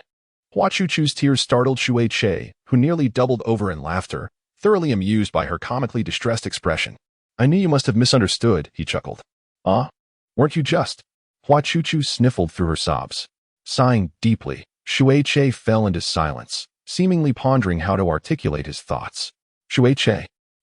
Hua Chuchu's tears startled Shui, who nearly doubled over in laughter, thoroughly amused by her comically distressed expression. I knew you must have misunderstood, he chuckled. Ah? Weren't you just? Hua Chuchu sniffled through her sobs. Sighing deeply, Shui fell into silence, seemingly pondering how to articulate his thoughts. Shui,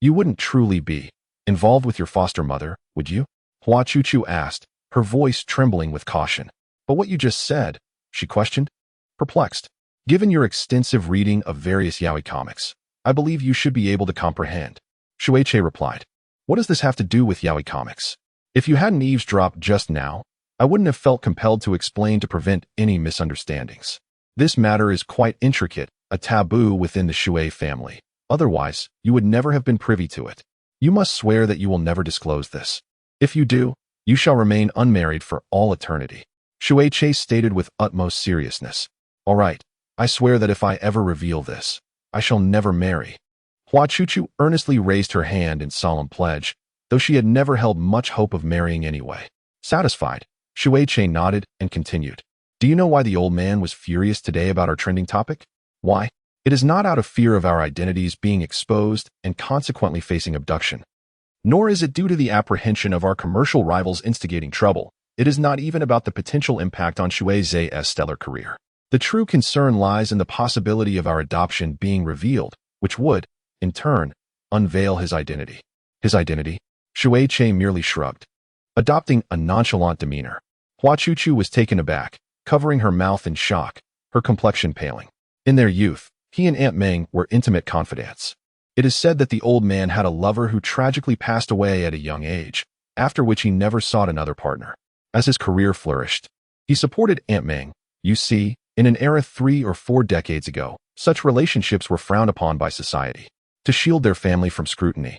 you wouldn't truly be involved with your foster mother, would you? Hua Chuchu asked, her voice trembling with caution. But what you just said, she questioned, perplexed. Given your extensive reading of various yaoi comics, I believe you should be able to comprehend. Shui replied. What does this have to do with yaoi comics? If you hadn't eavesdropped just now, I wouldn't have felt compelled to explain to prevent any misunderstandings. This matter is quite intricate, a taboo within the Shui family. Otherwise, you would never have been privy to it. You must swear that you will never disclose this. If you do, you shall remain unmarried for all eternity. Shui stated with utmost seriousness. All right, I swear that if I ever reveal this, I shall never marry. Hua Chuchu earnestly raised her hand in solemn pledge, though she had never held much hope of marrying anyway. Satisfied, Shui nodded and continued. Do you know why the old man was furious today about our trending topic? Why? It is not out of fear of our identities being exposed and consequently facing abduction. Nor is it due to the apprehension of our commercial rivals instigating trouble. It is not even about the potential impact on Shui's stellar career. The true concern lies in the possibility of our adoption being revealed, which would, in turn, unveil his identity. His identity? Shui merely shrugged, adopting a nonchalant demeanor. Hua Chuchu was taken aback, covering her mouth in shock, her complexion paling. In their youth, he and Aunt Meng were intimate confidants. It is said that the old man had a lover who tragically passed away at a young age, after which he never sought another partner. As his career flourished, he supported Aunt Meng. You see, in an era 3 or 4 decades ago, such relationships were frowned upon by society. To shield their family from scrutiny,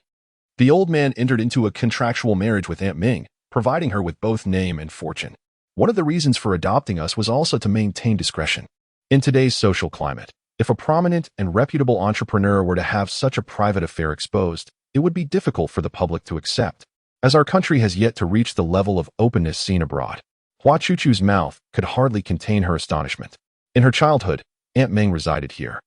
the old man entered into a contractual marriage with Aunt Meng, providing her with both name and fortune. One of the reasons for adopting us was also to maintain discretion. In today's social climate, if a prominent and reputable entrepreneur were to have such a private affair exposed, it would be difficult for the public to accept, as our country has yet to reach the level of openness seen abroad. Hua Chuchu's mouth could hardly contain her astonishment. In her childhood, Aunt Meng resided here,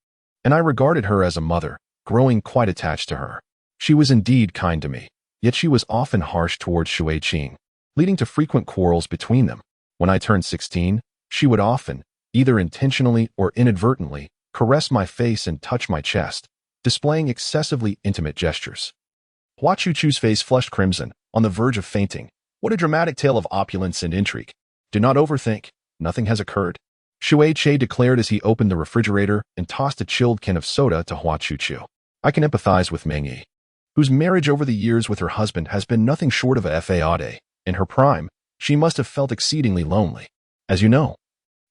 and I regarded her as a mother, growing quite attached to her. She was indeed kind to me, yet she was often harsh towards Shui, leading to frequent quarrels between them. When I turned 16, she would often, either intentionally or inadvertently, caress my face and touch my chest, displaying excessively intimate gestures. Hua Chuchu's face flushed crimson, on the verge of fainting. What a dramatic tale of opulence and intrigue. Do not overthink. Nothing has occurred. Shui declared as he opened the refrigerator and tossed a chilled can of soda to Hua Chuchu. I can empathize with Meng Yi, whose marriage over the years with her husband has been nothing short of a fade. In her prime, she must have felt exceedingly lonely. As you know,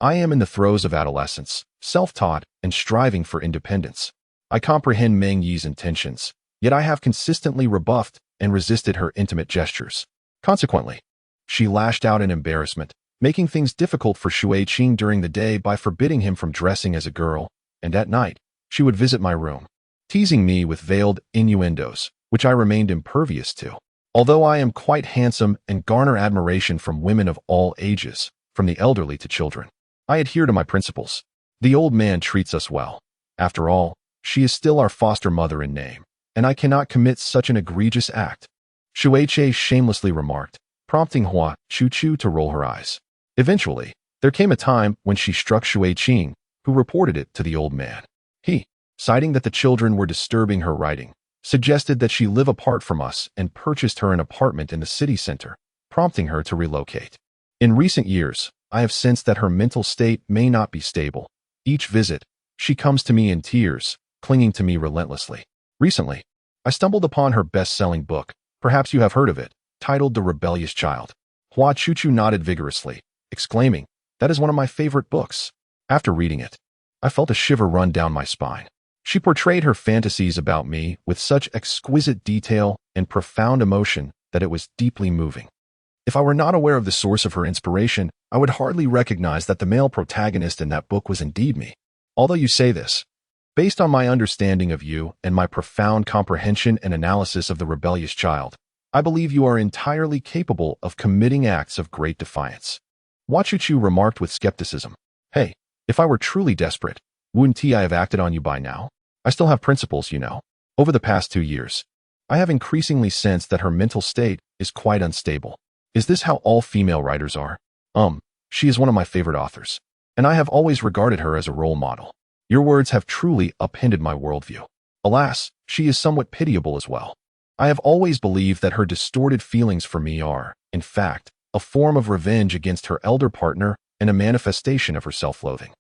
I am in the throes of adolescence, self-taught and striving for independence. I comprehend Meng Yi's intentions, yet I have consistently rebuffed and resisted her intimate gestures. Consequently, she lashed out in embarrassment, making things difficult for Shui during the day by forbidding him from dressing as a girl, and at night, she would visit my room, teasing me with veiled innuendos, which I remained impervious to. Although I am quite handsome and garner admiration from women of all ages, from the elderly to children, I adhere to my principles. The old man treats us well. After all, she is still our foster mother in name, and I cannot commit such an egregious act, Shui shamelessly remarked, prompting Hua Chuchu to roll her eyes. Eventually, there came a time when she struck Shui, who reported it to the old man. He, citing that the children were disturbing her writing, suggested that she live apart from us and purchased her an apartment in the city center, prompting her to relocate. In recent years, I have sensed that her mental state may not be stable. Each visit, she comes to me in tears, clinging to me relentlessly. Recently, I stumbled upon her best-selling book, perhaps you have heard of it, titled The Rebellious Child. Hua Chuchu nodded vigorously, exclaiming, "That is one of my favorite books." After reading it, I felt a shiver run down my spine. She portrayed her fantasies about me with such exquisite detail and profound emotion that it was deeply moving. If I were not aware of the source of her inspiration, I would hardly recognize that the male protagonist in that book was indeed me. Although you say this, based on my understanding of you and my profound comprehension and analysis of the rebellious child, I believe you are entirely capable of committing acts of great defiance. Hua Chuchu remarked with skepticism. Hey, if I were truly desperate, wouldn't I have acted on you by now? I still have principles, you know. Over the past 2 years, I have increasingly sensed that her mental state is quite unstable. Is this how all female writers are? She is one of my favorite authors, and I have always regarded her as a role model. Your words have truly upended my worldview. Alas, she is somewhat pitiable as well. I have always believed that her distorted feelings for me are, in fact, a form of revenge against her elder partner and a manifestation of her self-loathing.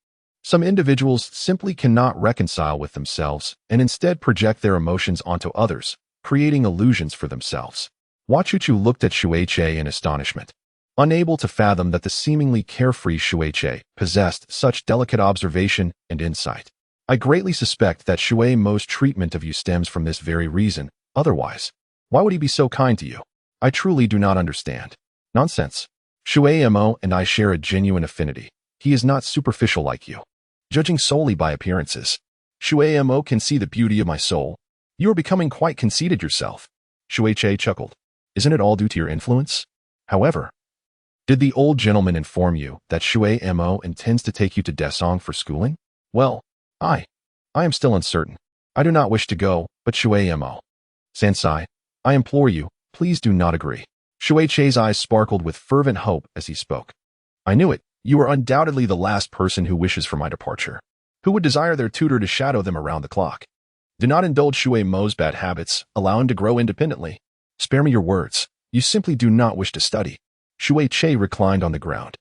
Some individuals simply cannot reconcile with themselves and instead project their emotions onto others, creating illusions for themselves. Hua Chuchu looked at Shui in astonishment, unable to fathom that the seemingly carefree Shui possessed such delicate observation and insight. I greatly suspect that Shui Mo's treatment of you stems from this very reason. Otherwise, why would he be so kind to you? I truly do not understand. Nonsense. Shui Mo and I share a genuine affinity. He is not superficial like you, judging solely by appearances. Shui Mo can see the beauty of my soul. You are becoming quite conceited yourself. Shui chuckled. Isn't it all due to your influence? However, did the old gentleman inform you that Shui Mo intends to take you to Desong for schooling? Well, I am still uncertain. I do not wish to go, but Shui Mo. Sensei, I implore you, please do not agree. Shui eyes sparkled with fervent hope as he spoke. I knew it. You are undoubtedly the last person who wishes for my departure. Who would desire their tutor to shadow them around the clock? Do not indulge Shui Mo's bad habits. Allow him to grow independently. Spare me your words. You simply do not wish to study. Shui Che reclined on the ground,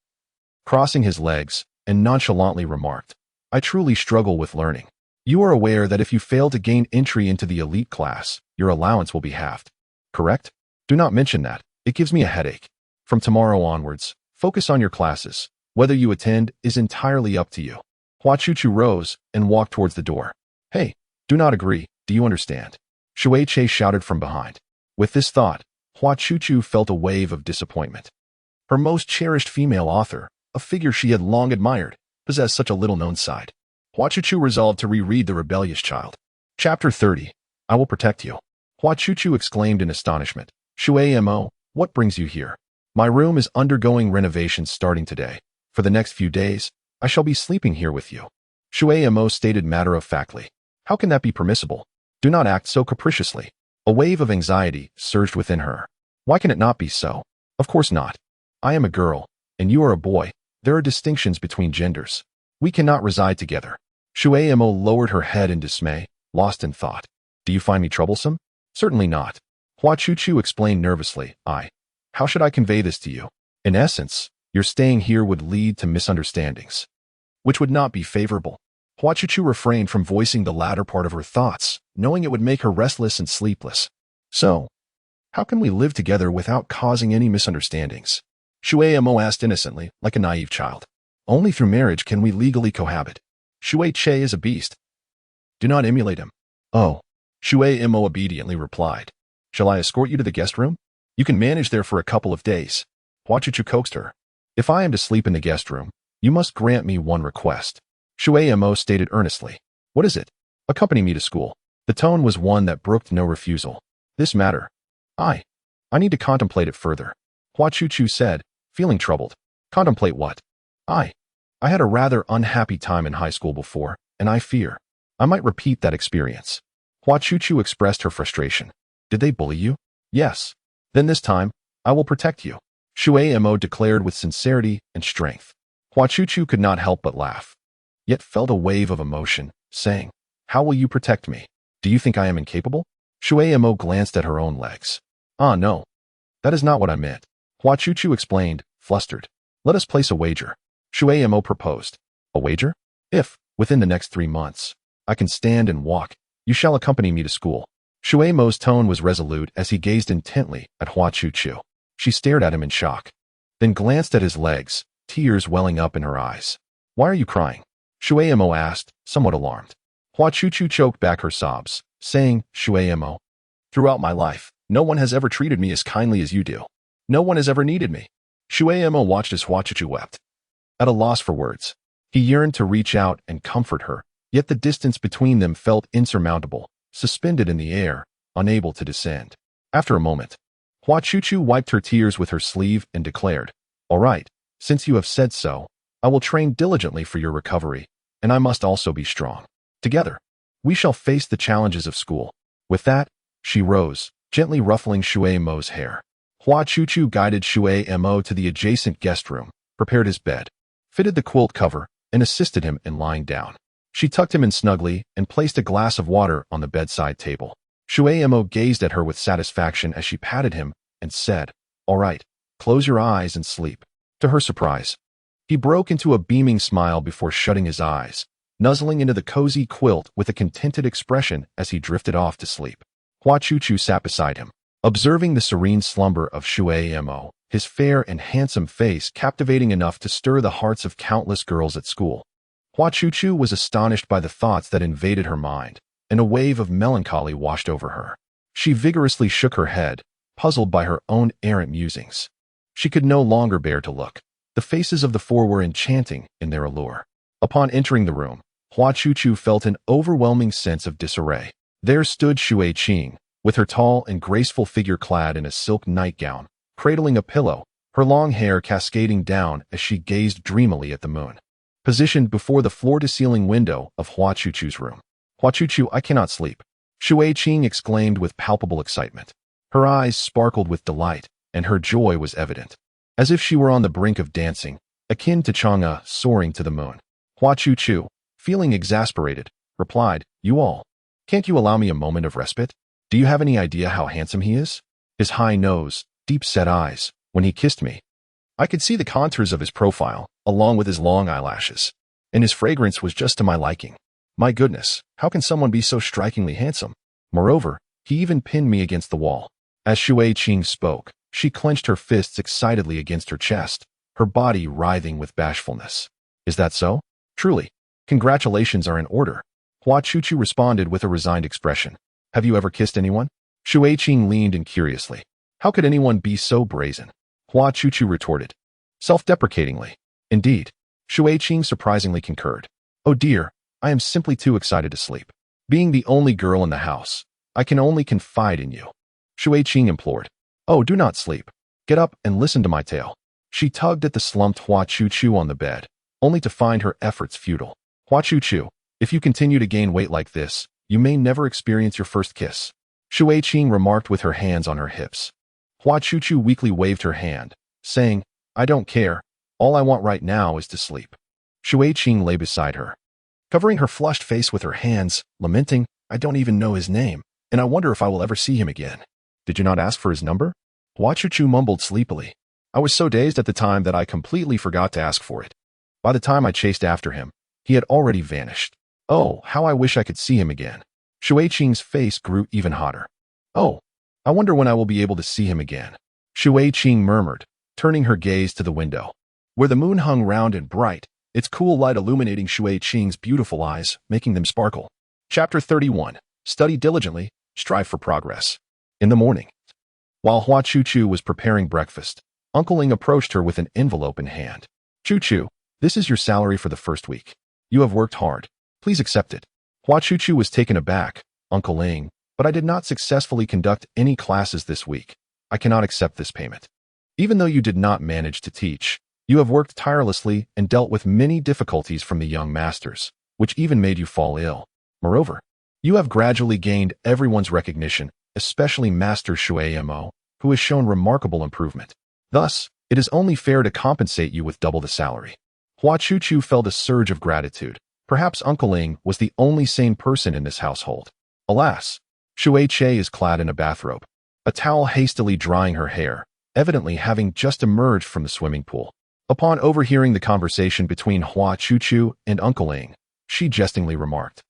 crossing his legs, and nonchalantly remarked, I truly struggle with learning. You are aware that if you fail to gain entry into the elite class, your allowance will be halved. Correct? Do not mention that. It gives me a headache. From tomorrow onwards, focus on your classes. Whether you attend is entirely up to you. Hua Chuchu rose and walked towards the door. Hey, do not agree. Do you understand? Shui Che shouted from behind. With this thought, Hua Chuchu felt a wave of disappointment. Her most cherished female author, a figure she had long admired, possessed such a little-known side. Hua Chuchu resolved to reread The Rebellious Child. Chapter 30. I will protect you. Hua Chuchu exclaimed in astonishment. Shui Mo, what brings you here? My room is undergoing renovations starting today. For the next few days, I shall be sleeping here with you. Shui Mo stated matter-of-factly. How can that be permissible? Do not act so capriciously. A wave of anxiety surged within her. Why can it not be so? Of course not. I am a girl, and you are a boy. There are distinctions between genders. We cannot reside together. Shui Mo lowered her head in dismay, lost in thought. Do you find me troublesome? Certainly not. Hua Chuchu explained nervously. How should I convey this to you? In essence, your staying here would lead to misunderstandings, which would not be favorable. Hua Chuchu refrained from voicing the latter part of her thoughts, knowing it would make her restless and sleepless. So, how can we live together without causing any misunderstandings? Shui Mo asked innocently, like a naive child. Only through marriage can we legally cohabit. Shui Che is a beast. Do not emulate him. Oh. Shui Mo obediently replied. Shall I escort you to the guest room? You can manage there for a couple of days. Hua Chuchu coaxed her. If I am to sleep in the guest room, you must grant me one request. Shui Mo stated earnestly. What is it? Accompany me to school. The tone was one that brooked no refusal. This matter. I need to contemplate it further. Hua Chuchu said, feeling troubled. Contemplate what? I had a rather unhappy time in high school before, and I fear I might repeat that experience. Hua Chuchu expressed her frustration. Did they bully you? Yes. Then this time, I will protect you. Shui Mo declared with sincerity and strength. Hua Chuchu could not help but laugh, yet felt a wave of emotion, saying, How will you protect me? Do you think I am incapable? Shui Mo glanced at her own legs. No. That is not what I meant. Hua Chuchu explained, flustered. Let us place a wager. Shui Mo proposed. A wager? If, within the next 3 months, I can stand and walk, you shall accompany me to school. Shui Mo's tone was resolute as he gazed intently at Hua Chuchu. She stared at him in shock, then glanced at his legs, tears welling up in her eyes. Why are you crying? Shui Mo asked, somewhat alarmed. Hua Chuchu choked back her sobs, saying, Shui Mo, throughout my life, no one has ever treated me as kindly as you do. No one has ever needed me. Shui Mo watched as Hua Chuchu wept. At a loss for words, he yearned to reach out and comfort her, yet the distance between them felt insurmountable, suspended in the air, unable to descend. After a moment, Hua Chuchu wiped her tears with her sleeve and declared, All right, since you have said so, I will train diligently for your recovery, and I must also be strong. Together, we shall face the challenges of school. With that, she rose, gently ruffling Shui Mo's hair. Hua Chuchu guided Shui Mo to the adjacent guest room, prepared his bed, fitted the quilt cover, and assisted him in lying down. She tucked him in snugly and placed a glass of water on the bedside table. Shui Mo gazed at her with satisfaction as she patted him and said, All right, close your eyes and sleep. To her surprise, he broke into a beaming smile before shutting his eyes, nuzzling into the cozy quilt with a contented expression as he drifted off to sleep. Hua Chuchu sat beside him, observing the serene slumber of Shui Mo, his fair and handsome face captivating enough to stir the hearts of countless girls at school. Hua Chuchu was astonished by the thoughts that invaded her mind, and a wave of melancholy washed over her. She vigorously shook her head, puzzled by her own errant musings. She could no longer bear to look. The faces of the four were enchanting in their allure. Upon entering the room, Hua Chuchu felt an overwhelming sense of disarray. There stood Shui Qing, with her tall and graceful figure clad in a silk nightgown, cradling a pillow, her long hair cascading down as she gazed dreamily at the moon. Positioned before the floor-to-ceiling window of Hua Chuchu's room. Hua Chuchu, I cannot sleep. Shui Qing exclaimed with palpable excitement. Her eyes sparkled with delight, and her joy was evident, as if she were on the brink of dancing, akin to Chang'e soaring to the moon. Hua Chuchu, feeling exasperated, replied, You all Can't you allow me a moment of respite? Do you have any idea how handsome he is? His high nose, deep-set eyes. When he kissed me, I could see the contours of his profile, along with his long eyelashes. And his fragrance was just to my liking. My goodness, how can someone be so strikingly handsome? Moreover, he even pinned me against the wall. As Shui Qing spoke, she clenched her fists excitedly against her chest, her body writhing with bashfulness. Is that so? Truly. Congratulations are in order. Hua Chuchu responded with a resigned expression. Have you ever kissed anyone? Shui Qing leaned in curiously. How could anyone be so brazen? Hua Chuchu retorted, self-deprecatingly. Indeed. Shui Qing surprisingly concurred. Oh dear, I am simply too excited to sleep. Being the only girl in the house, I can only confide in you. Shui Qing implored. Oh, do not sleep. Get up and listen to my tale. She tugged at the slumped Hua Chuchu on the bed, only to find her efforts futile. Hua Chuchu, if you continue to gain weight like this, you may never experience your first kiss. Shui Qing remarked with her hands on her hips. Hua Chuchu weakly waved her hand, saying, I don't care. All I want right now is to sleep. Shui Qing lay beside her, covering her flushed face with her hands, lamenting, I don't even know his name, and I wonder if I will ever see him again. Did you not ask for his number? Hua Chuchu mumbled sleepily. I was so dazed at the time that I completely forgot to ask for it. By the time I chased after him, he had already vanished. Oh, how I wish I could see him again. Shui Qing's face grew even hotter. Oh, I wonder when I will be able to see him again. Shui Qing murmured, turning her gaze to the window, where the moon hung round and bright, its cool light illuminating Shui Qing's beautiful eyes, making them sparkle. Chapter 31. Study diligently, strive for progress. In the morning, while Hua Chuchu was preparing breakfast, Uncle Ling approached her with an envelope in hand. Chuchu, this is your salary for the first week. You have worked hard. Please accept it. Hua Chuchu was taken aback. Uncle Ling, but I did not successfully conduct any classes this week. I cannot accept this payment. Even though you did not manage to teach, you have worked tirelessly and dealt with many difficulties from the young masters, which even made you fall ill. Moreover, you have gradually gained everyone's recognition, especially Master Shui Mo, who has shown remarkable improvement. Thus, it is only fair to compensate you with double the salary. Hua Chuchu felt a surge of gratitude. Perhaps Uncle Ling was the only sane person in this household. Alas, Shui Che is clad in a bathrobe, a towel hastily drying her hair, evidently having just emerged from the swimming pool. Upon overhearing the conversation between Hua Chuchu and Uncle Ling, she jestingly remarked,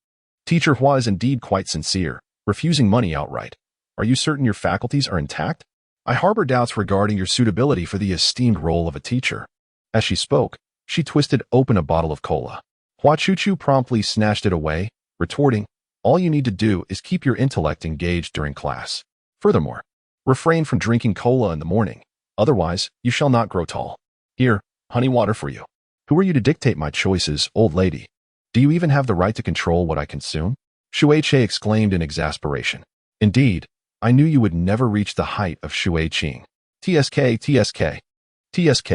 Teacher Hua is indeed quite sincere, refusing money outright. Are you certain your faculties are intact? I harbor doubts regarding your suitability for the esteemed role of a teacher. As she spoke, she twisted open a bottle of cola. Hua Chuchu promptly snatched it away, retorting, all you need to do is keep your intellect engaged during class. Furthermore, refrain from drinking cola in the morning, otherwise you shall not grow tall. Here, honey water for you. Who are you to dictate my choices, old lady? Do you even have the right to control what I consume? Shui Che exclaimed in exasperation. Indeed, I knew you would never reach the height of Shui Qing. TSK, TSK, TSK.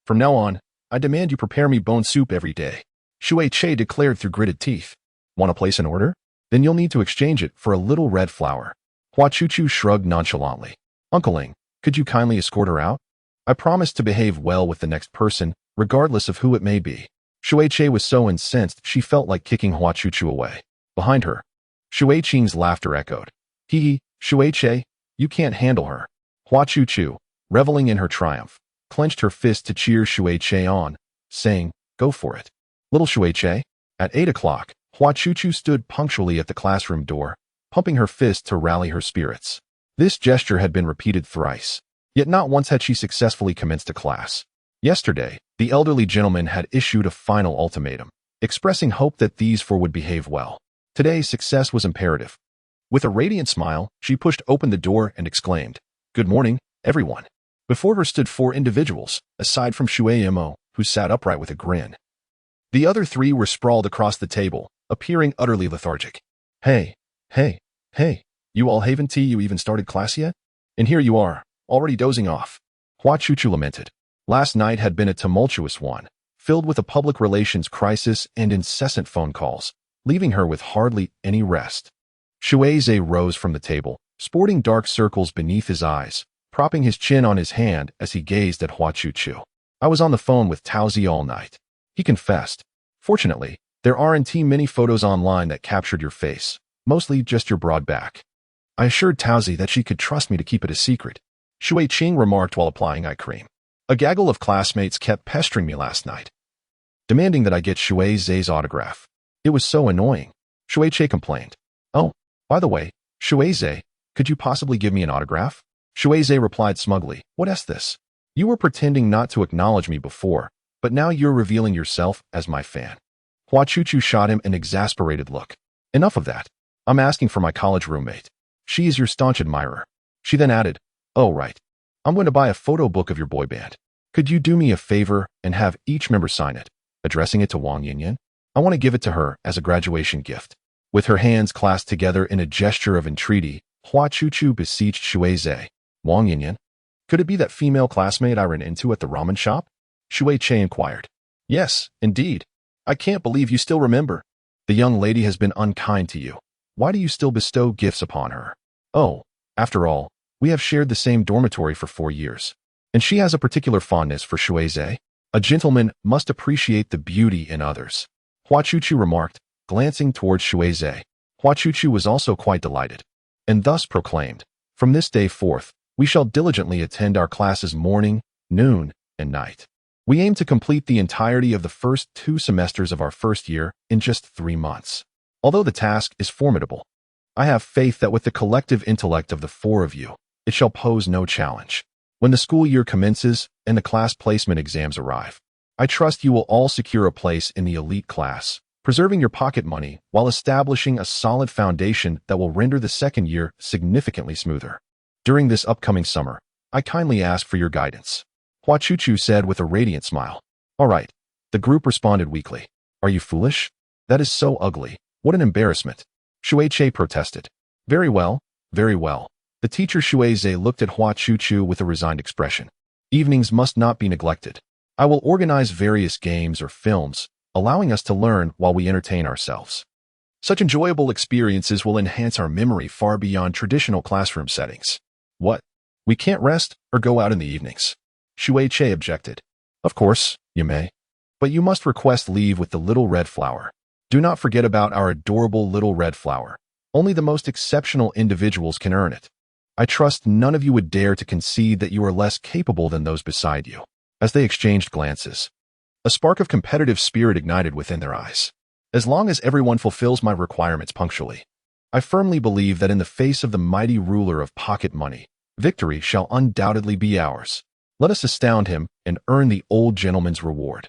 From now on, I demand you prepare me bone soup every day. Shui Che declared through gritted teeth. Want to place an order? Then you'll need to exchange it for a little red flour. Hua Chuchu shrugged nonchalantly. Uncle Ling, could you kindly escort her out? I promise to behave well with the next person, regardless of who it may be. Shui Che was so incensed she felt like kicking Hua Chuchu away. Behind her, Shui Qing's laughter echoed. Hee, Shui Che, you can't handle her. Hua Chuchu, reveling in her triumph, clenched her fist to cheer Shui Che on, saying, go for it. Little Shui Che. At 8 o'clock, Hua Chuchu stood punctually at the classroom door, pumping her fist to rally her spirits. This gesture had been repeated thrice, yet not once had she successfully commenced a class. Yesterday, the elderly gentleman had issued a final ultimatum, expressing hope that these four would behave well. Today, success was imperative. With a radiant smile, she pushed open the door and exclaimed, Good morning, everyone. Before her stood 4 individuals, aside from Shui Mo, who sat upright with a grin. The other 3 were sprawled across the table, appearing utterly lethargic. Hey, you all haven't you even started class yet? And here you are, already dozing off. Hua Chuchu lamented. Last night had been a tumultuous one, filled with a public relations crisis and incessant phone calls, leaving her with hardly any rest. Shui Zhe rose from the table, sporting dark circles beneath his eyes, propping his chin on his hand as he gazed at Hua Chuchu. I was on the phone with Taozi all night. He confessed. Fortunately, there aren't many photos online that captured your face. Mostly just your broad back. I assured Taozi that she could trust me to keep it a secret, Shui Qing remarked while applying eye cream. A gaggle of classmates kept pestering me last night, demanding that I get Shui Zhe's autograph. It was so annoying, Shui Che complained. Oh, by the way, Shui Zhe, could you possibly give me an autograph? Shui Zhe replied smugly, what is this? You were pretending not to acknowledge me before, but now you're revealing yourself as my fan. Hua Chuchu shot him an exasperated look. Enough of that. I'm asking for my college roommate. She is your staunch admirer. She then added, oh right. I'm going to buy a photo book of your boy band. Could you do me a favor and have each member sign it, addressing it to Wang Yinyan? I want to give it to her as a graduation gift. With her hands clasped together in a gesture of entreaty, Hua Chuchu beseeched Shui Zhe. Wang Yinyan? Could it be that female classmate I ran into at the ramen shop? Shui Che inquired. Yes, indeed. I can't believe you still remember. The young lady has been unkind to you. Why do you still bestow gifts upon her? Oh, after all, we have shared the same dormitory for 4 years. And she has a particular fondness for Shui Zhe. A gentleman must appreciate the beauty in others, Hua Chuchu remarked, glancing towards Shui Zhe. Hua Chuchu was also quite delighted, and thus proclaimed, from this day forth, we shall diligently attend our classes morning, noon, and night. We aim to complete the entirety of the first 2 semesters of our first year in just 3 months. Although the task is formidable, I have faith that with the collective intellect of the 4 of you, it shall pose no challenge. When the school year commences and the class placement exams arrive, I trust you will all secure a place in the elite class, preserving your pocket money while establishing a solid foundation that will render the second year significantly smoother. During this upcoming summer, I kindly ask for your guidance, Hua Chuchu said with a radiant smile. All right, the group responded weakly. Are you foolish? That is so ugly. What an embarrassment. Shui Che protested. Very well, very well. The teacher Shui Zhe looked at Hua Chuchu with a resigned expression. Evenings must not be neglected. I will organize various games or films, allowing us to learn while we entertain ourselves. Such enjoyable experiences will enhance our memory far beyond traditional classroom settings. What? We can't rest or go out in the evenings? Shui Che objected. Of course, you may. But you must request leave with the little red flower. Do not forget about our adorable little red flower. Only the most exceptional individuals can earn it. I trust none of you would dare to concede that you are less capable than those beside you. As they exchanged glances, a spark of competitive spirit ignited within their eyes. As long as everyone fulfills my requirements punctually, I firmly believe that in the face of the mighty ruler of pocket money, victory shall undoubtedly be ours. Let us astound him and earn the old gentleman's reward.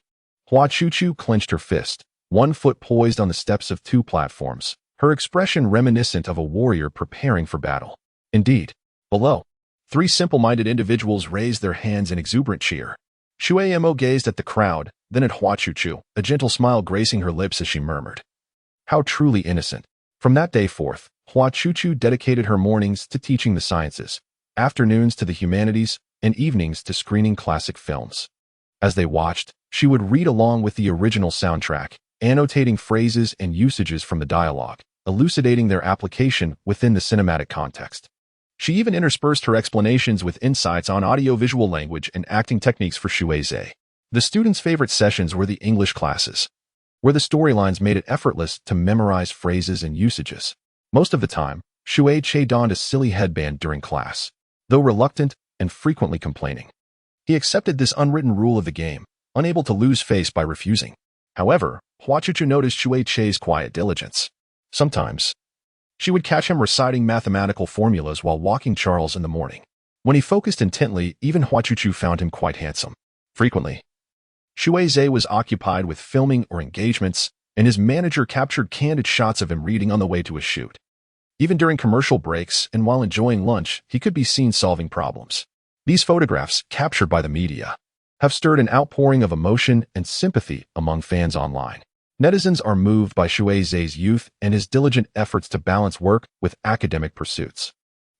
Hua Chuchu clenched her fist, one foot poised on the steps of 2 platforms, her expression reminiscent of a warrior preparing for battle. Indeed, below, 3 simple-minded individuals raised their hands in exuberant cheer. Shui Mo gazed at the crowd, then at Hua Chuchu, a gentle smile gracing her lips as she murmured, how truly innocent. From that day forth, Hua Chuchu dedicated her mornings to teaching the sciences, afternoons to the humanities, and evenings to screening classic films. As they watched, she would read along with the original soundtrack, annotating phrases and usages from the dialogue, elucidating their application within the cinematic context. She even interspersed her explanations with insights on audio-visual language and acting techniques for Shui Zhe. The students' favorite sessions were the English classes, where the storylines made it effortless to memorize phrases and usages. Most of the time, Shui Che donned a silly headband during class, though reluctant and frequently complaining. He accepted this unwritten rule of the game, unable to lose face by refusing. However, Hua Chuchu noticed Shui Che's quiet diligence. Sometimes, she would catch him reciting mathematical formulas while walking Charles in the morning. When he focused intently, even Hua Chuchu found him quite handsome. Frequently, Shui Zhe was occupied with filming or engagements, and his manager captured candid shots of him reading on the way to a shoot. Even during commercial breaks and while enjoying lunch, he could be seen solving problems. These photographs, captured by the media, have stirred an outpouring of emotion and sympathy among fans online. Netizens are moved by Shui Zhe's youth and his diligent efforts to balance work with academic pursuits.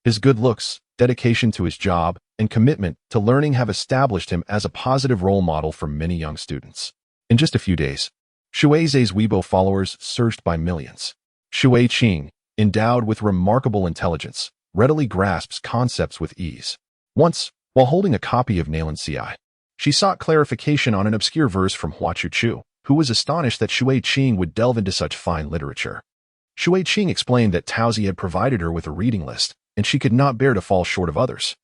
His good looks, dedication to his job, and commitment to learning have established him as a positive role model for many young students. In just a few days, Shui Zhe's Weibo followers surged by millions. Shui Qing, endowed with remarkable intelligence, readily grasps concepts with ease. Once, while holding a copy of Nailan Ci, she sought clarification on an obscure verse from Hua Chuchu, who was astonished that Shui Qing would delve into such fine literature. Shui Qing explained that Taozi had provided her with a reading list, and she could not bear to fall short of others.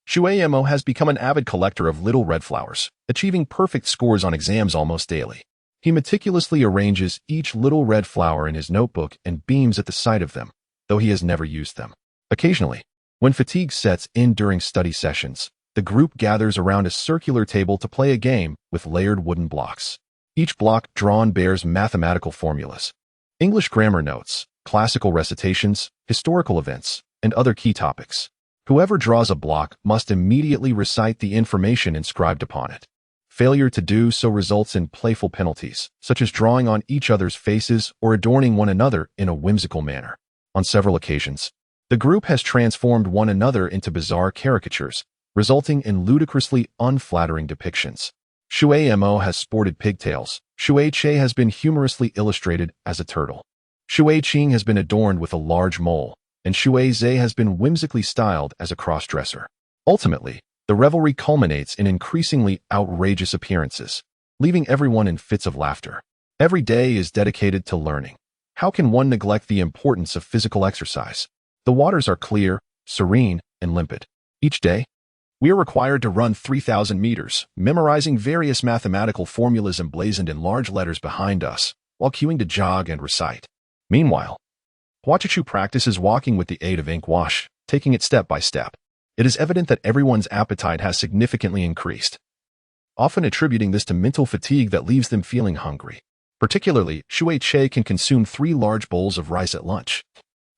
Shui Mo has become an avid collector of little red flowers, achieving perfect scores on exams almost daily. He meticulously arranges each little red flower in his notebook and beams at the sight of them, though he has never used them. Occasionally, when fatigue sets in during study sessions, the group gathers around a circular table to play a game with layered wooden blocks. Each block drawn bears mathematical formulas, English grammar notes, classical recitations, historical events, and other key topics. Whoever draws a block must immediately recite the information inscribed upon it. Failure to do so results in playful penalties, such as drawing on each other's faces or adorning one another in a whimsical manner. On several occasions, the group has transformed one another into bizarre caricatures, resulting in ludicrously unflattering depictions. Shui Mo has sported pigtails. Shui Che has been humorously illustrated as a turtle. Shui Qing has been adorned with a large mole, and Shui Zhe has been whimsically styled as a cross-dresser. Ultimately, the revelry culminates in increasingly outrageous appearances, leaving everyone in fits of laughter. Every day is dedicated to learning. How can one neglect the importance of physical exercise? The waters are clear, serene, and limpid. Each day, we are required to run 3,000 meters, memorizing various mathematical formulas emblazoned in large letters behind us, while queuing to jog and recite. Meanwhile, Hua Chuchu practices walking with the aid of ink wash, taking it step by step. It is evident that everyone's appetite has significantly increased, often attributing this to mental fatigue that leaves them feeling hungry. Particularly, Shui Che can consume 3 large bowls of rice at lunch,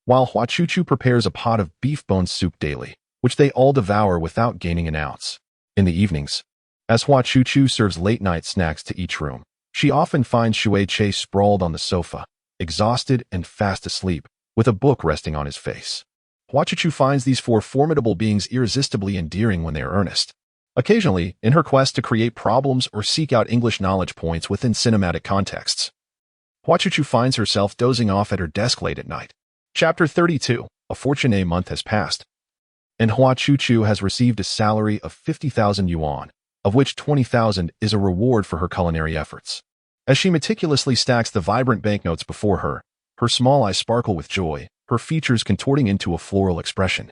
while Hua Chuchu prepares a pot of beef bone soup daily, which they all devour without gaining an ounce. In the evenings, as Hua Chuchu serves late-night snacks to each room, she often finds Shui Che sprawled on the sofa, exhausted and fast asleep, with a book resting on his face. Hua Chuchu finds these 4 formidable beings irresistibly endearing when they are earnest. Occasionally, in her quest to create problems or seek out English knowledge points within cinematic contexts, Hua Chuchu finds herself dozing off at her desk late at night. Chapter 32. A fortunate month has passed, and Hua Chuchu has received a salary of 50,000 yuan, of which 20,000 is a reward for her culinary efforts. As she meticulously stacks the vibrant banknotes before her, her small eyes sparkle with joy, her features contorting into a floral expression,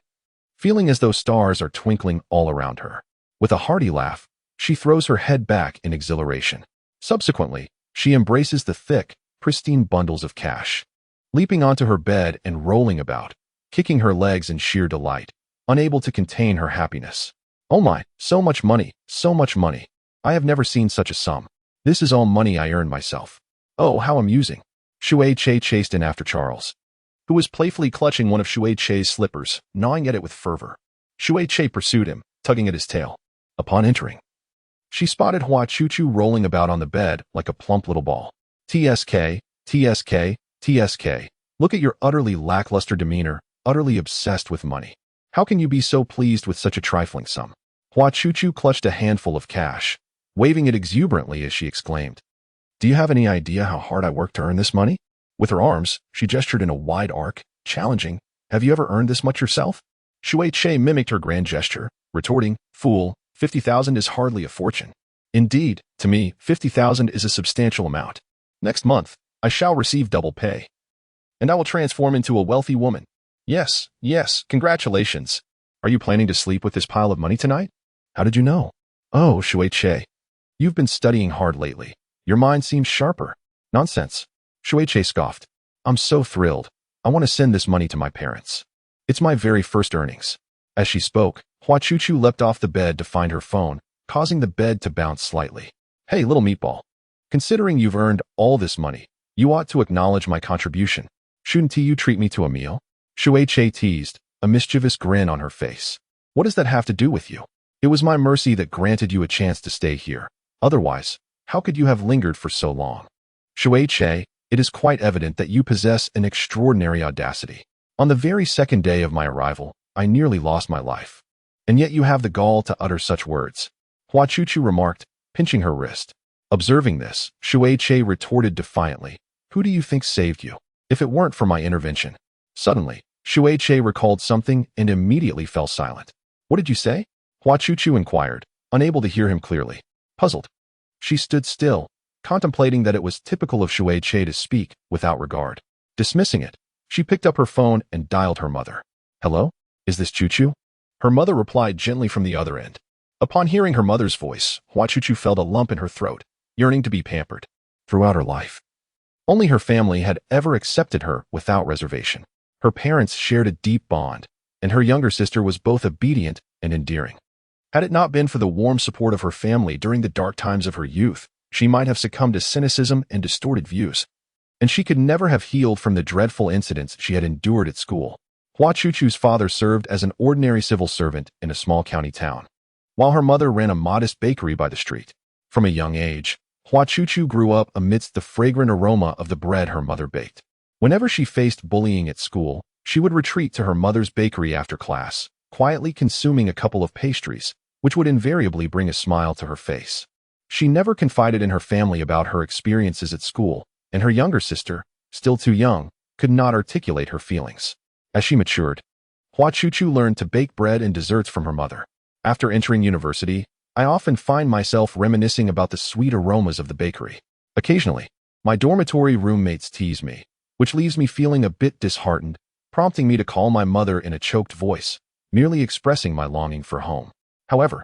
feeling as though stars are twinkling all around her. With a hearty laugh, she throws her head back in exhilaration. Subsequently, she embraces the thick, pristine bundles of cash, leaping onto her bed and rolling about, kicking her legs in sheer delight, unable to contain her happiness. Oh my, so much money, so much money. I have never seen such a sum. This is all money I earned myself. Oh, how amusing. Shui Che chased in after Charles, who was playfully clutching one of Shui Che's slippers, gnawing at it with fervor. Shui Che pursued him, tugging at his tail. Upon entering, she spotted Hua Chuchu rolling about on the bed like a plump little ball. TSK, TSK, TSK. Look at your utterly lackluster demeanor, utterly obsessed with money. How can you be so pleased with such a trifling sum? Hua Chuchu clutched a handful of cash, waving it exuberantly as she exclaimed, Do you have any idea how hard I worked to earn this money? With her arms, she gestured in a wide arc, challenging, Have you ever earned this much yourself? Shui Che mimicked her grand gesture, retorting, Fool, 50,000 is hardly a fortune. Indeed, to me, 50,000 is a substantial amount. Next month, I shall receive double pay, and I will transform into a wealthy woman. Yes, yes, congratulations. Are you planning to sleep with this pile of money tonight? How did you know? Oh, Shui Che, you've been studying hard lately. Your mind seems sharper. Nonsense. Shui Che scoffed. I'm so thrilled. I want to send this money to my parents. It's my very first earnings. As she spoke, Hua Chuchu leapt off the bed to find her phone, causing the bed to bounce slightly. Hey, little meatball. Considering you've earned all this money, you ought to acknowledge my contribution. Shouldn't you treat me to a meal? Shui Che teased, a mischievous grin on her face. What does that have to do with you? It was my mercy that granted you a chance to stay here. Otherwise, how could you have lingered for so long? Shui Che, it is quite evident that you possess an extraordinary audacity. On the very second day of my arrival, I nearly lost my life. And yet you have the gall to utter such words. Hua Chuchu remarked, pinching her wrist. Observing this, Shui Che retorted defiantly, Who do you think saved you? If it weren't for my intervention. Suddenly, Shui Che recalled something and immediately fell silent. What did you say? Hua Chuchu inquired, unable to hear him clearly. Puzzled, she stood still, contemplating that it was typical of Shui Che to speak without regard. Dismissing it, She picked up her phone and dialed her mother. "Hello? Is this Chuchu?" Her mother replied gently from the other end. Upon hearing her mother's voice, Hua Chuchu felt a lump in her throat, yearning to be pampered. Throughout her life, only her family had ever accepted her without reservation. Her parents shared a deep bond, and her younger sister was both obedient and endearing. Had it not been for the warm support of her family during the dark times of her youth, she might have succumbed to cynicism and distorted views, and she could never have healed from the dreadful incidents she had endured at school. Hua Chuchu's father served as an ordinary civil servant in a small county town, while her mother ran a modest bakery by the street. From a young age, Hua Chuchu grew up amidst the fragrant aroma of the bread her mother baked. Whenever she faced bullying at school, she would retreat to her mother's bakery after class, quietly consuming a couple of pastries, which would invariably bring a smile to her face. She never confided in her family about her experiences at school, and her younger sister, still too young, could not articulate her feelings. As she matured, Hua Chuchu learned to bake bread and desserts from her mother. After entering university, I often find myself reminiscing about the sweet aromas of the bakery. Occasionally, my dormitory roommates tease me, which leaves me feeling a bit disheartened, prompting me to call my mother in a choked voice, merely expressing my longing for home. However,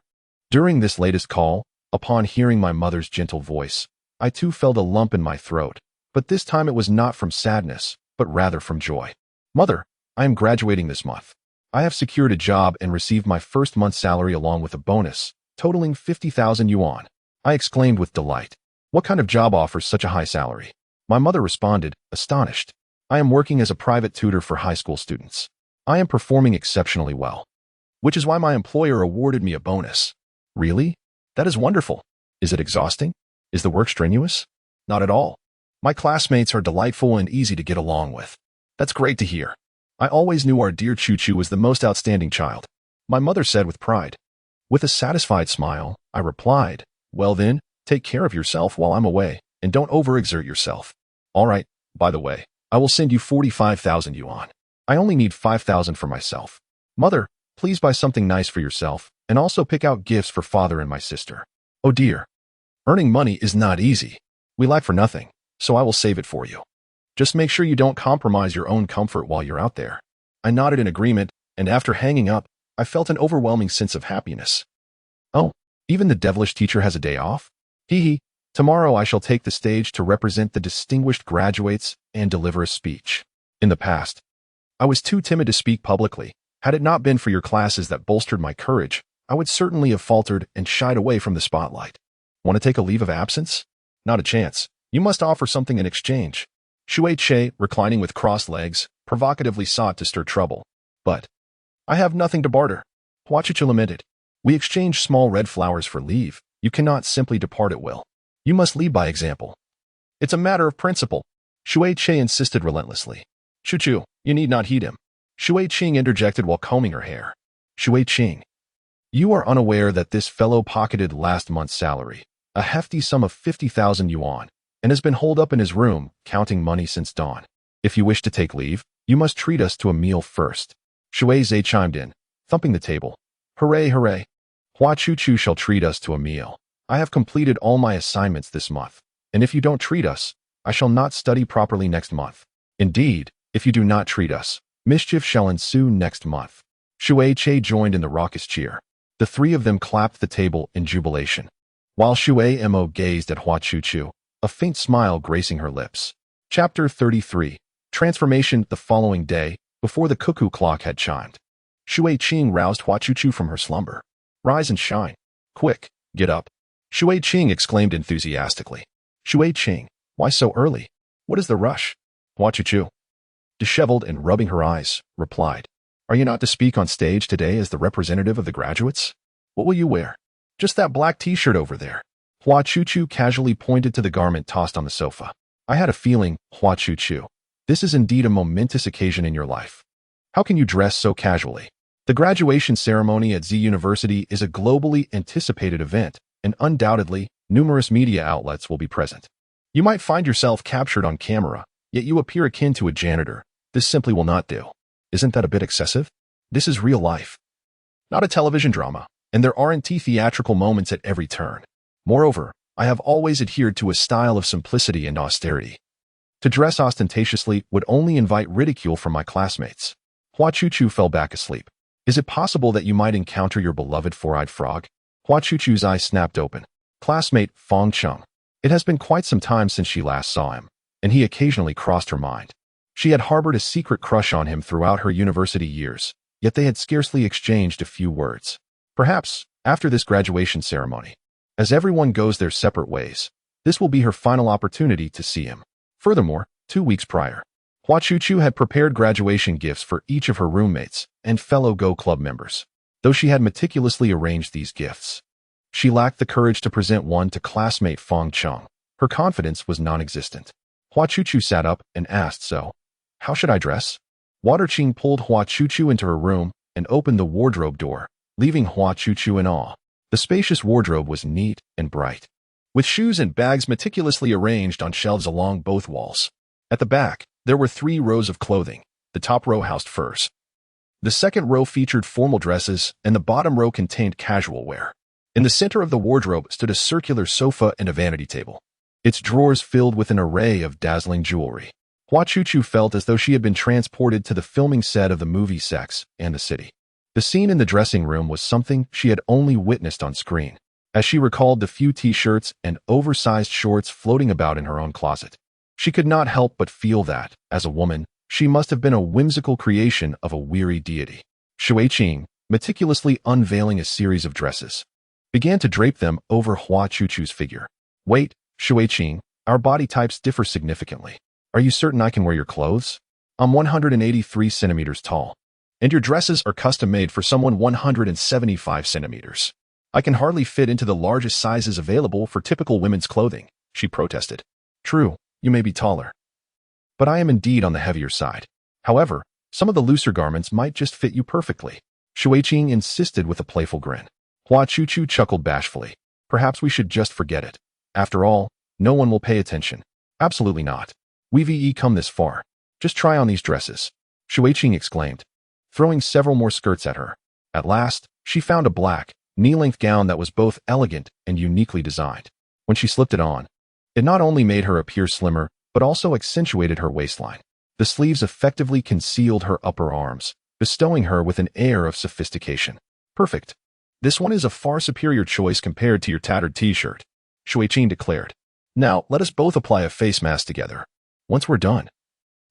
during this latest call, upon hearing my mother's gentle voice, I too felt a lump in my throat, but this time it was not from sadness, but rather from joy. "Mother, I am graduating this month. I have secured a job and received my first month's salary along with a bonus, totaling 50,000 yuan. I exclaimed with delight. "What kind of job offers such a high salary?" My mother responded, astonished. "I am working as a private tutor for high school students. I am performing exceptionally well, which is why my employer awarded me a bonus." "Really? That is wonderful. Is it exhausting? Is the work strenuous?" "Not at all. My classmates are delightful and easy to get along with." "That's great to hear. I always knew our dear Chuchu was the most outstanding child," my mother said with pride. With a satisfied smile, I replied, "Well then, take care of yourself while I'm away, and don't overexert yourself." "All right, by the way, I will send you 45,000 yuan. I only need 5,000 for myself. Mother, please buy something nice for yourself, and also pick out gifts for father and my sister." "Oh dear. Earning money is not easy. We lack for nothing, so I will save it for you. Just make sure you don't compromise your own comfort while you're out there." I nodded in agreement, and after hanging up, I felt an overwhelming sense of happiness. "Oh, even the devilish teacher has a day off? Hee hee. Tomorrow I shall take the stage to represent the distinguished graduates and deliver a speech." In the past, I was too timid to speak publicly. Had it not been for your classes that bolstered my courage, I would certainly have faltered and shied away from the spotlight. "Want to take a leave of absence?" "Not a chance. You must offer something in exchange." Shui, reclining with crossed legs, provocatively sought to stir trouble. "But I have nothing to barter." Hua Chuchu lamented. "We exchange small red flowers for leave. You cannot simply depart at will. You must lead by example." "It's a matter of principle," Shui insisted relentlessly. "Chuchu, you need not heed him." Shui interjected while combing her hair. "Shui, you are unaware that this fellow pocketed last month's salary, a hefty sum of 50,000 yuan, and has been holed up in his room, counting money since dawn. If you wish to take leave, you must treat us to a meal first." Shui chimed in, thumping the table. "Hooray, hooray. Hua Chuchu shall treat us to a meal. I have completed all my assignments this month, and if you don't treat us, I shall not study properly next month. Indeed, if you do not treat us, mischief shall ensue next month." Shui joined in the raucous cheer. The three of them clapped the table in jubilation, while Shui gazed at Hua Chuchu, a faint smile gracing her lips. Chapter 33. Transformation. The following day, before the cuckoo clock had chimed, Shui roused Hua Chuchu from her slumber. "Rise and shine. Quick, get up." Shui exclaimed enthusiastically. "Shui, why so early? What is the rush?" Hua Chuchu, disheveled and rubbing her eyes, replied, "Are you not to speak on stage today as the representative of the graduates? What will you wear?" "Just that black t-shirt over there." Hua Chuchu casually pointed to the garment tossed on the sofa. "I had a feeling, Hua Chuchu. This is indeed a momentous occasion in your life. How can you dress so casually?" The graduation ceremony at Z University is a globally anticipated event, and undoubtedly, numerous media outlets will be present. You might find yourself captured on camera, yet you appear akin to a janitor. This simply will not do. Isn't that a bit excessive? This is real life, not a television drama, and there aren't theatrical moments at every turn. Moreover, I have always adhered to a style of simplicity and austerity. To dress ostentatiously would only invite ridicule from my classmates. Hua Chuchu fell back asleep. Is it possible that you might encounter your beloved four-eyed frog? Hua Chuchu's eyes snapped open. Classmate Fong Chung. It has been quite some time since she last saw him, and he occasionally crossed her mind. She had harbored a secret crush on him throughout her university years, yet they had scarcely exchanged a few words. Perhaps, after this graduation ceremony, as everyone goes their separate ways, this will be her final opportunity to see him. Furthermore, 2 weeks prior, Hua Chuchu had prepared graduation gifts for each of her roommates and fellow Go Club members. Though she had meticulously arranged these gifts, she lacked the courage to present one to classmate Fong Chung. Her confidence was non-existent. Hua Chuchu sat up and asked, "So, how should I dress?" Water Ching pulled Hua Chuchu into her room and opened the wardrobe door, leaving Hua Chuchu in awe. The spacious wardrobe was neat and bright, with shoes and bags meticulously arranged on shelves along both walls. At the back, there were 3 rows of clothing. The top row housed furs. The second row featured formal dresses, and the bottom row contained casual wear. In the center of the wardrobe stood a circular sofa and a vanity table, its drawers filled with an array of dazzling jewelry. Hua Chuchu felt as though she had been transported to the filming set of the movie Sex and the City. The scene in the dressing room was something she had only witnessed on screen, as she recalled the few t-shirts and oversized shorts floating about in her own closet. She could not help but feel that, as a woman, she must have been a whimsical creation of a weary deity. Shui Qing, meticulously unveiling a series of dresses, began to drape them over Hua Chuchu's figure. "Wait, Shui Qing, our body types differ significantly. Are you certain I can wear your clothes? I'm 183 centimeters tall, and your dresses are custom-made for someone 175 centimeters. I can hardly fit into the largest sizes available for typical women's clothing," she protested. "True, you may be taller, but I am indeed on the heavier side. However, some of the looser garments might just fit you perfectly," Shui Qing insisted with a playful grin. Hua Chuchu chuckled bashfully. "Perhaps we should just forget it. After all, no one will pay attention." "Absolutely not. We've come this far. Just try on these dresses," Shui Qing exclaimed, throwing several more skirts at her. At last, she found a black, knee-length gown that was both elegant and uniquely designed. When she slipped it on, it not only made her appear slimmer, but also accentuated her waistline. The sleeves effectively concealed her upper arms, bestowing her with an air of sophistication. "Perfect. This one is a far superior choice compared to your tattered t-shirt," Shui Qing declared. "Now, let us both apply a face mask together. Once we're done,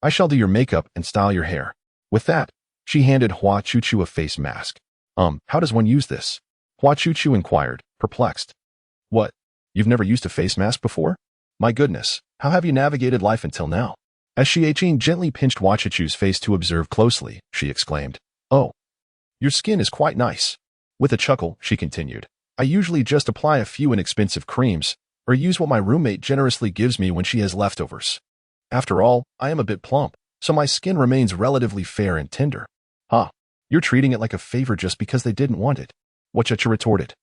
I shall do your makeup and style your hair." With that, she handed Hua Chuchu a face mask. How does one use this?" Hua Chuchu inquired, perplexed. "What? You've never used a face mask before? My goodness, how have you navigated life until now?" As Shui Qing gently pinched Hua Chuchu's face to observe closely, she exclaimed, "Oh, your skin is quite nice." With a chuckle, she continued, "I usually just apply a few inexpensive creams, or use what my roommate generously gives me when she has leftovers. After all, I am a bit plump, so my skin remains relatively fair and tender." "Huh, you're treating it like a favor just because they didn't want it," Hua Chuchu retorted,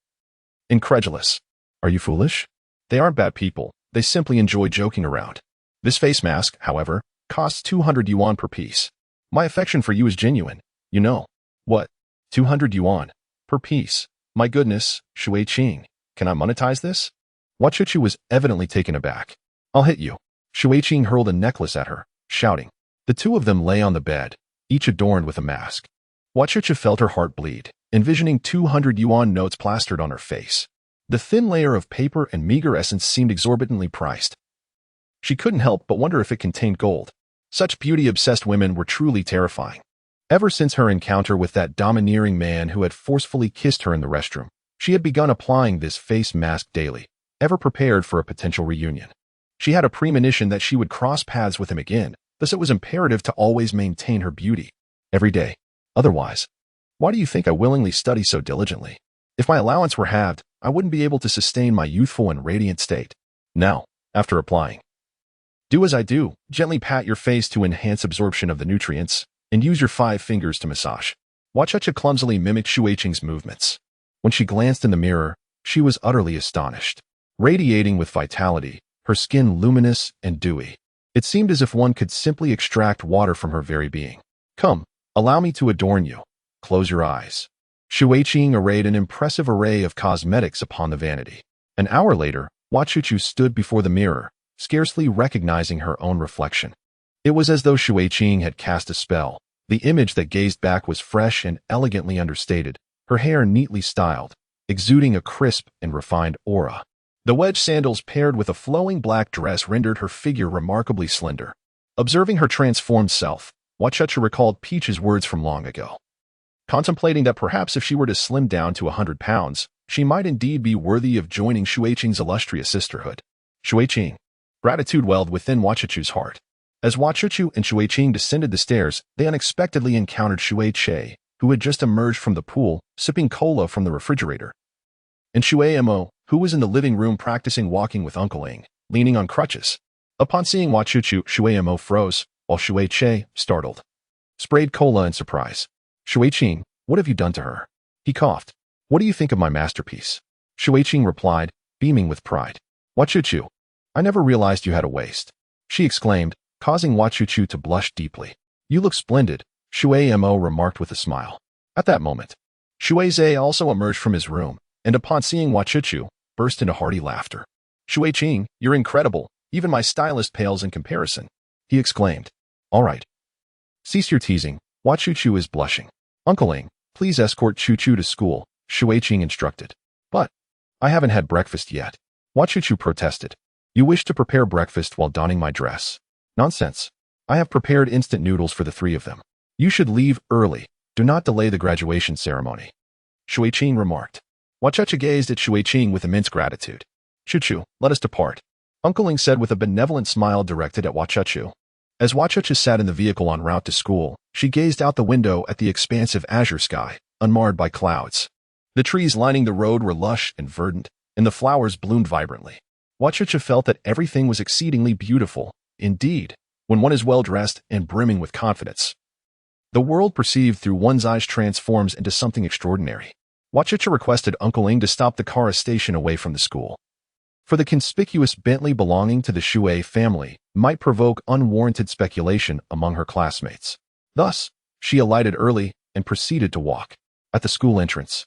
incredulous. "Are you foolish? They aren't bad people, they simply enjoy joking around. This face mask, however, costs 200 yuan per piece. My affection for you is genuine, you know." "What? 200 yuan per piece? My goodness, Shui Qing, can I monetize this?" Hua Chuchu was evidently taken aback. "I'll hit you." Shui Qing hurled a necklace at her, shouting. The two of them lay on the bed, each adorned with a mask. Hua Chuchu felt her heart bleed, envisioning 200 yuan notes plastered on her face. The thin layer of paper and meager essence seemed exorbitantly priced. She couldn't help but wonder if it contained gold. Such beauty-obsessed women were truly terrifying. Ever since her encounter with that domineering man who had forcefully kissed her in the restroom, she had begun applying this face mask daily, ever prepared for a potential reunion. She had a premonition that she would cross paths with him again, thus it was imperative to always maintain her beauty every day. Otherwise, why do you think I willingly study so diligently? If my allowance were halved, I wouldn't be able to sustain my youthful and radiant state. Now, after applying, do as I do, gently pat your face to enhance absorption of the nutrients, and use your 5 fingers to massage." Hua Chuchu clumsily mimicked Shui Qing's movements. When she glanced in the mirror, she was utterly astonished. Radiating with vitality, her skin luminous and dewy, it seemed as if one could simply extract water from her very being. "Come, allow me to adorn you. Close your eyes." Shui Qing arrayed an impressive array of cosmetics upon the vanity. An hour later, Hua Chuchu stood before the mirror, scarcely recognizing her own reflection. It was as though Shui had cast a spell. The image that gazed back was fresh and elegantly understated, her hair neatly styled, exuding a crisp and refined aura. The wedge sandals paired with a flowing black dress rendered her figure remarkably slender. Observing her transformed self, Hua Chuchu recalled Peach's words from long ago. Contemplating that perhaps if she were to slim down to 100 pounds, she might indeed be worthy of joining Shui Qing's illustrious sisterhood. Shui Qing. Gratitude welled within Hua Chuchu's heart. As Hua Chuchu and Shui Qing descended the stairs, they unexpectedly encountered Shui Che, who had just emerged from the pool, sipping cola from the refrigerator. And Shui Mo, who was in the living room practicing walking with Uncle Ing, leaning on crutches. Upon seeing Hua Chuchu, Shui Mo froze, while Shui Che, startled, sprayed cola in surprise. Shui Qing, what have you done to her? He coughed. What do you think of my masterpiece? Shui Qing replied, beaming with pride. Hua Chuchu, I never realized you had a waist. She exclaimed, causing Hua Chuchu to blush deeply. You look splendid, Shui Mo remarked with a smile. At that moment, Shui Zhe also emerged from his room, and upon seeing Hua Chuchu, burst into hearty laughter. Shui Qing, you're incredible, even my stylist pales in comparison, he exclaimed. All right. Cease your teasing, Hua Chuchu is blushing. Uncle Ing, please escort Chuchu to school, Shui Qing instructed. But I haven't had breakfast yet, Hua Chuchu protested. You wish to prepare breakfast while donning my dress. Nonsense. I have prepared instant noodles for the three of them. You should leave early. Do not delay the graduation ceremony, Shui Qing remarked. Hua Chuchu gazed at Shui Qing with immense gratitude. Chuchu, let us depart, Uncle Ing said with a benevolent smile directed at Hua Chuchu. As Hua Chuchu sat in the vehicle en route to school, she gazed out the window at the expansive azure sky, unmarred by clouds. The trees lining the road were lush and verdant, and the flowers bloomed vibrantly. Hua Chuchu felt that everything was exceedingly beautiful, indeed, when one is well-dressed and brimming with confidence. The world perceived through one's eyes transforms into something extraordinary. Hua Chuchu requested Uncle Ing to stop the car a station away from the school. For the conspicuous Bentley belonging to the Shui family might provoke unwarranted speculation among her classmates. Thus, she alighted early and proceeded to walk. At the school entrance,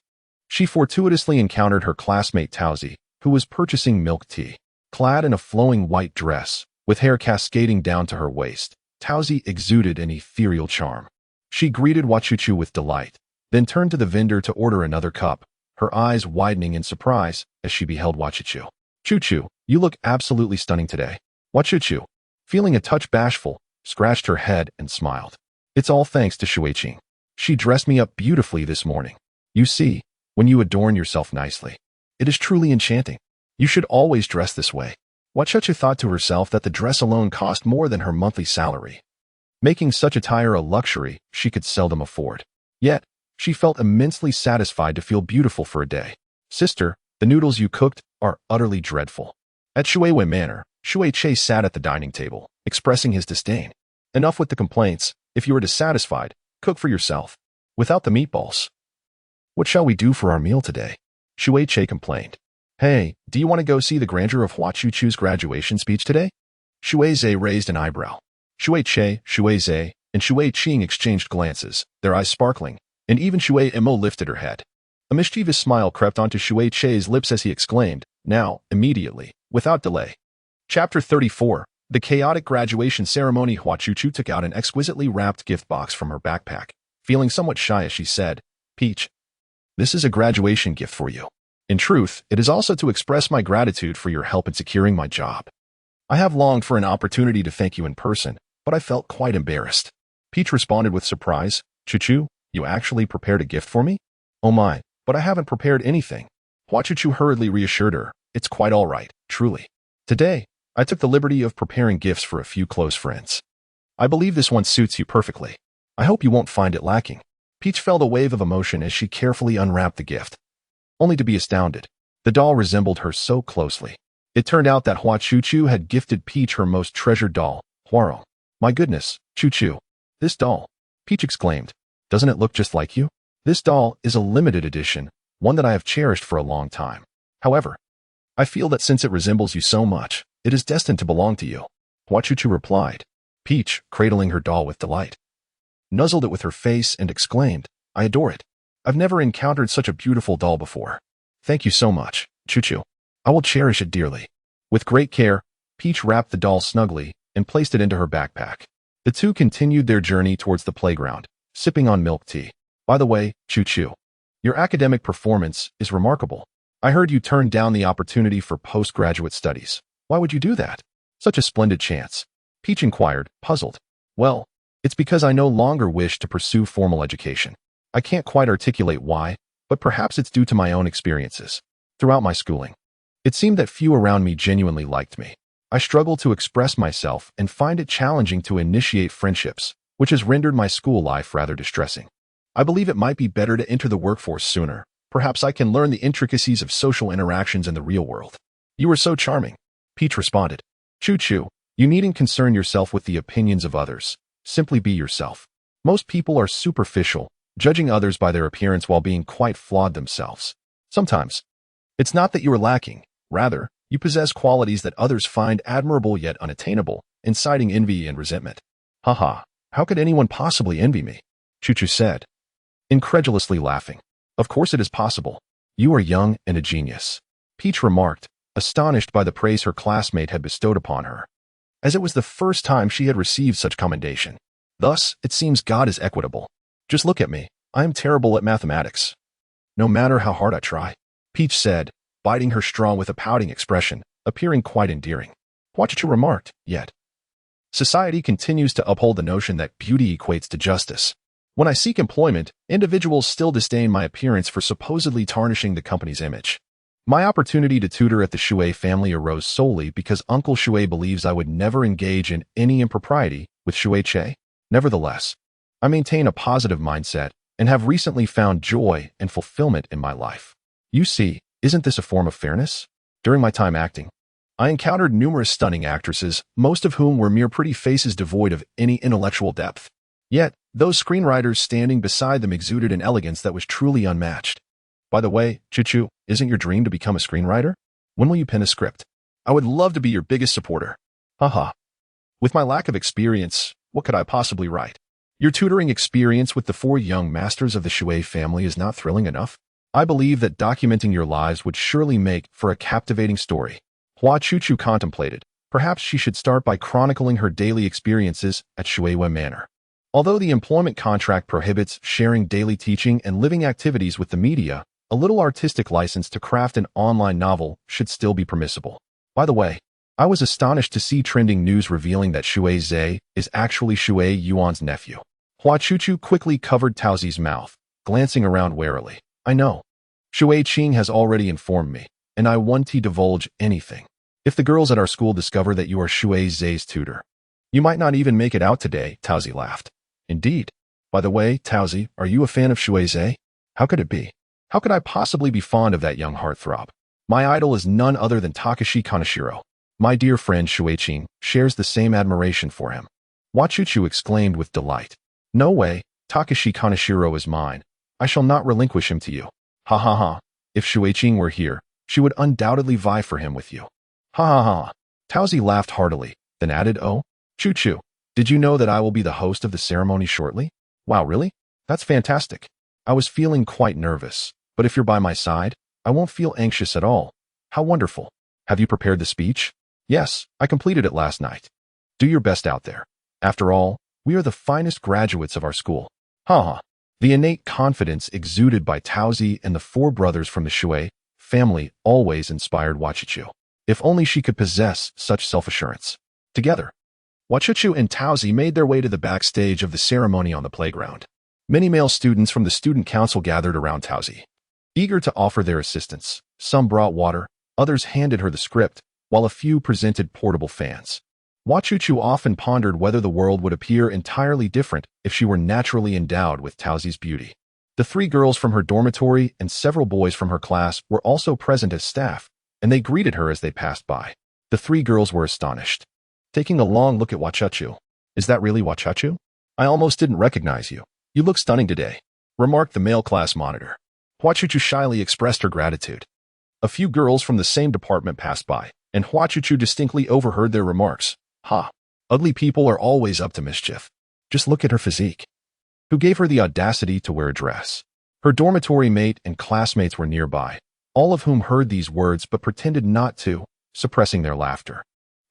she fortuitously encountered her classmate Taozi, who was purchasing milk tea. Clad in a flowing white dress, with hair cascading down to her waist, Taozi exuded an ethereal charm. She greeted Hua Chuchu with delight, then turned to the vendor to order another cup, her eyes widening in surprise as she beheld Hua Chuchu. Chuchu, you look absolutely stunning today. Hua Chuchu, feeling a touch bashful, scratched her head and smiled. It's all thanks to Shui Qing. She dressed me up beautifully this morning. You see, when you adorn yourself nicely, it is truly enchanting. You should always dress this way. Hua Chuchu thought to herself that the dress alone cost more than her monthly salary, making such attire a luxury she could seldom afford. Yet, she felt immensely satisfied to feel beautiful for a day. Sister, the noodles you cooked are utterly dreadful. At Shui Manor, Shui Che sat at the dining table, expressing his disdain. Enough with the complaints. If you are dissatisfied, cook for yourself. Without the meatballs. What shall we do for our meal today? Shui Che complained. Hey, do you want to go see the grandeur of Hua Chuchu's graduation speech today? Shui Zhe raised an eyebrow. Shui Che, Shui Zhe, and Shui Qing exchanged glances, their eyes sparkling, and even Shui Mo lifted her head. A mischievous smile crept onto Shui Che's lips as he exclaimed, now, immediately, without delay. Chapter 34. The chaotic graduation ceremony. Hua Chuchu took out an exquisitely wrapped gift box from her backpack. Feeling somewhat shy as she said, Peach, this is a graduation gift for you. In truth, it is also to express my gratitude for your help in securing my job. I have longed for an opportunity to thank you in person, but I felt quite embarrassed. Peach responded with surprise, Chuchu, you actually prepared a gift for me? Oh my, but I haven't prepared anything. Hua Chuchu hurriedly reassured her, it's quite all right, truly. Today, I took the liberty of preparing gifts for a few close friends. I believe this one suits you perfectly. I hope you won't find it lacking. Peach felt a wave of emotion as she carefully unwrapped the gift, only to be astounded. The doll resembled her so closely. It turned out that Hua Chuchu had gifted Peach her most treasured doll, Huarong. My goodness, Chuchu, this doll, Peach exclaimed. Doesn't it look just like you? This doll is a limited edition, one that I have cherished for a long time. However, I feel that since it resembles you so much, it is destined to belong to you, Hua Chuchu replied. Peach, cradling her doll with delight, nuzzled it with her face and exclaimed, I adore it. I've never encountered such a beautiful doll before. Thank you so much, Chuchu. I will cherish it dearly. With great care, Peach wrapped the doll snugly and placed it into her backpack. The two continued their journey towards the playground, sipping on milk tea. By the way, Chuchu, your academic performance is remarkable. I heard you turned down the opportunity for postgraduate studies. Why would you do that? Such a splendid chance. Peach inquired, puzzled. Well, it's because I no longer wish to pursue formal education. I can't quite articulate why, but perhaps it's due to my own experiences. Throughout my schooling, it seemed that few around me genuinely liked me. I struggle to express myself and find it challenging to initiate friendships, which has rendered my school life rather distressing. I believe it might be better to enter the workforce sooner. Perhaps I can learn the intricacies of social interactions in the real world. You are so charming, Peach responded. Chuchu, you needn't concern yourself with the opinions of others. Simply be yourself. Most people are superficial, judging others by their appearance while being quite flawed themselves. Sometimes, it's not that you are lacking. Rather, you possess qualities that others find admirable yet unattainable, inciting envy and resentment. Haha, how could anyone possibly envy me? Chuchu said, incredulously laughing. Of course it is possible. You are young and a genius. Peach remarked, astonished by the praise her classmate had bestowed upon her, as it was the first time she had received such commendation. Thus, it seems God is equitable. Just look at me. I am terrible at mathematics, no matter how hard I try. Peach said, biting her straw with a pouting expression, appearing quite endearing. Hua Chuchu remarked, yet society continues to uphold the notion that beauty equates to justice. When I seek employment, individuals still disdain my appearance for supposedly tarnishing the company's image. My opportunity to tutor at the Shui family arose solely because Uncle Shui believes I would never engage in any impropriety with Shui Che. Nevertheless, I maintain a positive mindset and have recently found joy and fulfillment in my life. You see, isn't this a form of fairness? During my time acting, I encountered numerous stunning actresses, most of whom were mere pretty faces devoid of any intellectual depth. Yet, those screenwriters standing beside them exuded an elegance that was truly unmatched. By the way, Chuchu, isn't your dream to become a screenwriter? When will you pen a script? I would love to be your biggest supporter. Haha. With my lack of experience, what could I possibly write? Your tutoring experience with the 4 young masters of the Shui family is not thrilling enough? I believe that documenting your lives would surely make for a captivating story. Hua Chuchu contemplated. Perhaps she should start by chronicling her daily experiences at Shui Manor. Although the employment contract prohibits sharing daily teaching and living activities with the media, a little artistic license to craft an online novel should still be permissible. By the way, I was astonished to see trending news revealing that Shui Zhe is actually Shui Yuan's nephew. Hua Chuchu quickly covered Taozi's mouth, glancing around warily. I know. Shui Qing has already informed me, and I want to divulge anything. If the girls at our school discover that you are Shui Zhe's tutor, you might not even make it out today, Taozi laughed. Indeed. By the way, Taozi, are you a fan of Shui Zhe? How could it be? How could I possibly be fond of that young heartthrob? My idol is none other than Takashi Kaneshiro. My dear friend Shui Qing shares the same admiration for him. Hua Chuchu exclaimed with delight. No way, Takashi Kaneshiro is mine. I shall not relinquish him to you. Ha ha ha. If Shui Qing were here, she would undoubtedly vie for him with you. Ha ha ha. Taozi laughed heartily, then added, oh, Chuchu, did you know that I will be the host of the ceremony shortly? Wow, really? That's fantastic. I was feeling quite nervous, but if you're by my side, I won't feel anxious at all. How wonderful. Have you prepared the speech? Yes, I completed it last night. Do your best out there. After all, we are the finest graduates of our school. Ha ha. The innate confidence exuded by Taozi and the 4 brothers from the Shui family always inspired Hua Chuchu. If only she could possess such self-assurance. Together, Hua Chuchu and Taozi made their way to the backstage of the ceremony on the playground. Many male students from the student council gathered around Taozi, eager to offer their assistance. Some brought water, others handed her the script, while a few presented portable fans. Hua Chuchu often pondered whether the world would appear entirely different if she were naturally endowed with Taozi's beauty. The 3 girls from her dormitory and several boys from her class were also present as staff, and they greeted her as they passed by. The 3 girls were astonished, taking a long look at Hua Chuchu. Is that really Hua Chuchu? I almost didn't recognize you. You look stunning today, remarked the male class monitor. Hua Chuchu shyly expressed her gratitude. A few girls from the same department passed by, and Hua Chuchu distinctly overheard their remarks. Ha! Ugly people are always up to mischief. Just look at her physique. Who gave her the audacity to wear a dress? Her dormitory mate and classmates were nearby, all of whom heard these words but pretended not to, suppressing their laughter.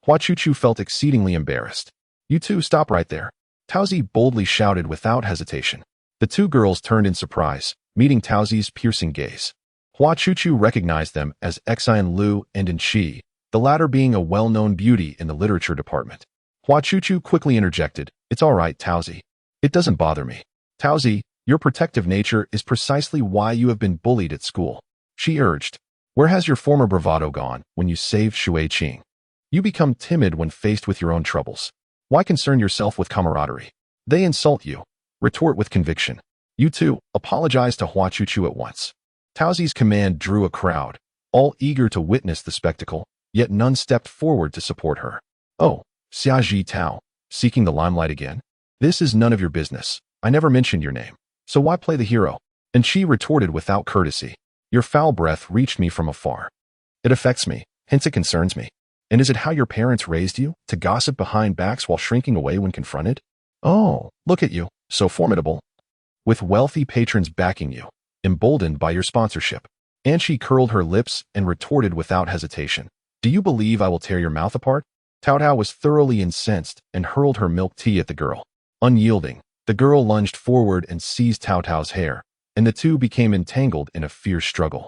Hua Chuchu felt exceedingly embarrassed. "You two stop right there," Taozi boldly shouted without hesitation. The two girls turned in surprise, meeting Taozi's piercing gaze. Hua Chuchu recognized them as Xian Lu and Shi, the latter being a well-known beauty in the literature department. Hua Chuchu quickly interjected, "It's all right, Taozi. It doesn't bother me. Taozi, your protective nature is precisely why you have been bullied at school," she urged. "Where has your former bravado gone when you saved Shui Qing? You become timid when faced with your own troubles. Why concern yourself with camaraderie? They insult you. Retort with conviction. You two, apologize to Hua Chuchu at once." Taozi's command drew a crowd, all eager to witness the spectacle, yet none stepped forward to support her. "Oh, Xiaji Tao, seeking the limelight again? This is none of your business. I never mentioned your name, so why play the hero?" And she retorted without courtesy. "Your foul breath reached me from afar. It affects me, hence it concerns me. And is it how your parents raised you, to gossip behind backs while shrinking away when confronted? Oh, look at you, so formidable. With wealthy patrons backing you, emboldened by your sponsorship." And she curled her lips and retorted without hesitation. "Do you believe I will tear your mouth apart?" Tao Tao was thoroughly incensed and hurled her milk tea at the girl. Unyielding, the girl lunged forward and seized Tao Tao's hair, and the two became entangled in a fierce struggle.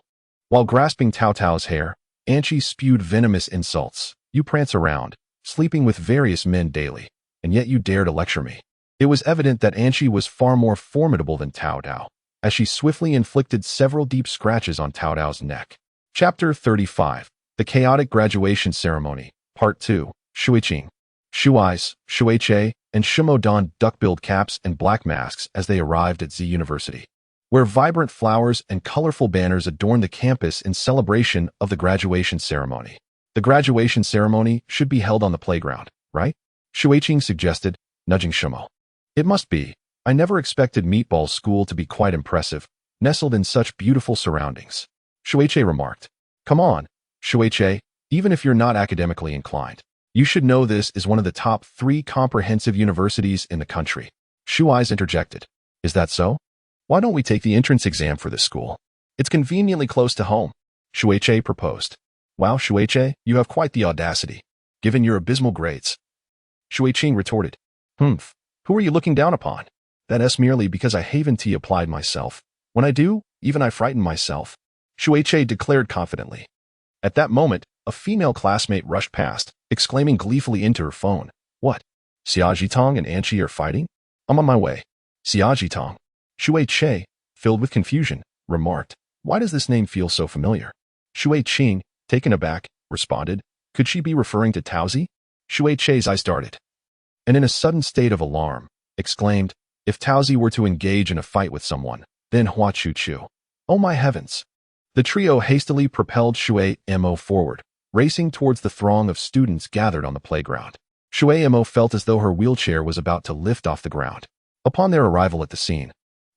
While grasping Tao Tao's hair, Anchi spewed venomous insults. "You prance around, sleeping with various men daily, and yet you dare to lecture me." It was evident that Anchi was far more formidable than Tao Tao, as she swiftly inflicted several deep scratches on Tao Tao's neck. Chapter 35. The Chaotic Graduation Ceremony, Part 2, Shuiqing. Shui's, Shuiche, and Shumo donned duck-billed caps and black masks as they arrived at Z University, where vibrant flowers and colorful banners adorned the campus in celebration of the graduation ceremony. "The graduation ceremony should be held on the playground, right?" Shuiqing suggested, nudging Shumo. "It must be. I never expected Meatball School to be quite impressive, nestled in such beautiful surroundings," Shuiche remarked. "Come on, Shuiche, even if you're not academically inclined. You should know this is one of the top 3 comprehensive universities in the country," Shui's interjected. "Is that so? Why don't we take the entrance exam for this school? It's conveniently close to home," Shuiche proposed. "Wow, Shuiche, you have quite the audacity, given your abysmal grades," Shuiqing retorted. "Humph, who are you looking down upon? That's merely because I haven't applied myself. When I do, even I frighten myself," Shuiche declared confidently. At that moment, a female classmate rushed past, exclaiming gleefully into her phone, "What? Xiajitong and Anchi are fighting? I'm on my way." Xiajitong, Shuiche, filled with confusion, remarked, "Why does this name feel so familiar?" Shuiqing, taken aback, responded, "Could she be referring to Taozi?" Shuiche's eyes darted, and in a sudden state of alarm, exclaimed, "If Taozi were to engage in a fight with someone, then Hua Chuchu. Oh my heavens!" The trio hastily propelled Shui Mo forward, racing towards the throng of students gathered on the playground. Shui Mo felt as though her wheelchair was about to lift off the ground. Upon their arrival at the scene,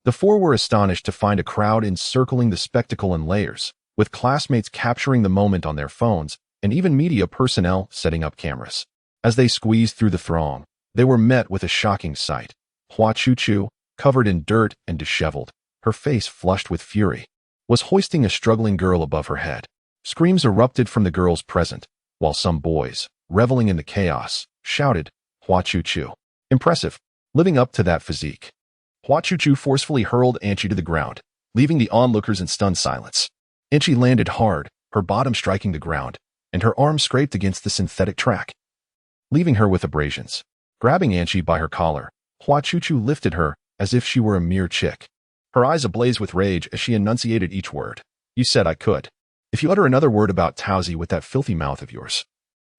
the four were astonished to find a crowd encircling the spectacle in layers, with classmates capturing the moment on their phones and even media personnel setting up cameras. As they squeezed through the throng, they were met with a shocking sight. Hua Chuchu, covered in dirt and disheveled, her face flushed with fury, was hoisting a struggling girl above her head. Screams erupted from the girls present, while some boys, reveling in the chaos, shouted, "Hua Chuchu. Impressive, living up to that physique." Hua Chuchu forcefully hurled Anchi to the ground, leaving the onlookers in stunned silence. Anchi landed hard, her bottom striking the ground, and her arm scraped against the synthetic track, leaving her with abrasions. Grabbing Anchi by her collar, Hua Chuchu lifted her as if she were a mere chick, her eyes ablaze with rage as she enunciated each word. "You said I could. If you utter another word about Taozi with that filthy mouth of yours,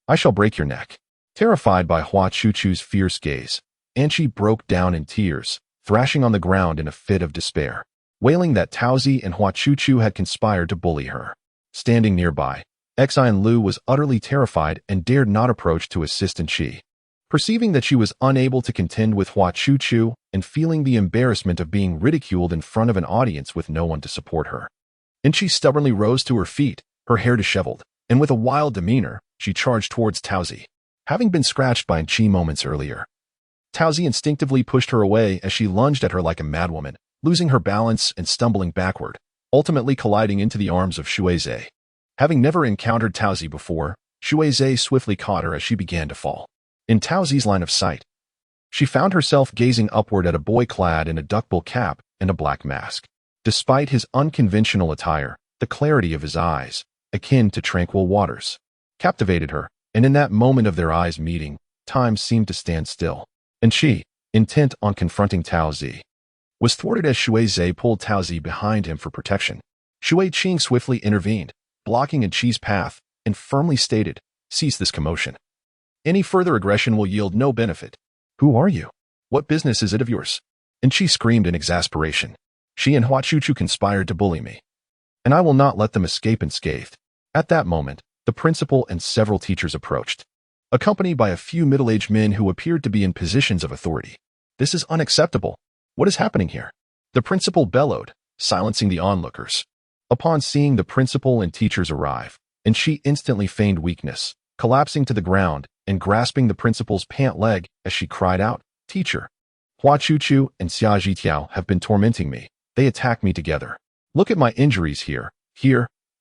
I shall break your neck." Terrified by Hua Chuchu's fierce gaze, Anchi broke down in tears, thrashing on the ground in a fit of despair, wailing that Taozi and Hua Chuchu had conspired to bully her. Standing nearby, Xian Lu was utterly terrified and dared not approach to assist Anchi. Perceiving that she was unable to contend with Hua Chuchu and feeling the embarrassment of being ridiculed in front of an audience with no one to support her, Anchi stubbornly rose to her feet, her hair disheveled, and with a wild demeanor, she charged towards Taozi. Having been scratched by Anchi moments earlier, Taozi instinctively pushed her away as she lunged at her like a madwoman, losing her balance and stumbling backward, ultimately colliding into the arms of Shuize. Having never encountered Taozi before, Shui swiftly caught her as she began to fall. In Taozi's line of sight, she found herself gazing upward at a boy clad in a duckbill cap and a black mask. Despite his unconventional attire, the clarity of his eyes, akin to tranquil waters, captivated her, and in that moment of their eyes meeting, time seemed to stand still. And she, intent on confronting Taozi, was thwarted as Shui pulled Taozi behind him for protection. Shui Qing swiftly intervened, blocking Chi's path, and firmly stated, "Cease this commotion. Any further aggression will yield no benefit." "Who are you? What business is it of yours?" And Chi screamed in exasperation. "She and Hua Chuchu conspired to bully me, and I will not let them escape unscathed." At that moment, the principal and several teachers approached, accompanied by a few middle-aged men who appeared to be in positions of authority. "This is unacceptable. What is happening here?" the principal bellowed, silencing the onlookers. Upon seeing the principal and teachers arrive, and she instantly feigned weakness, collapsing to the ground and grasping the principal's pant leg as she cried out, "Teacher, Hua Chuchu and Xia Zhitiao have been tormenting me. They attacked me together. Look at my injuries here,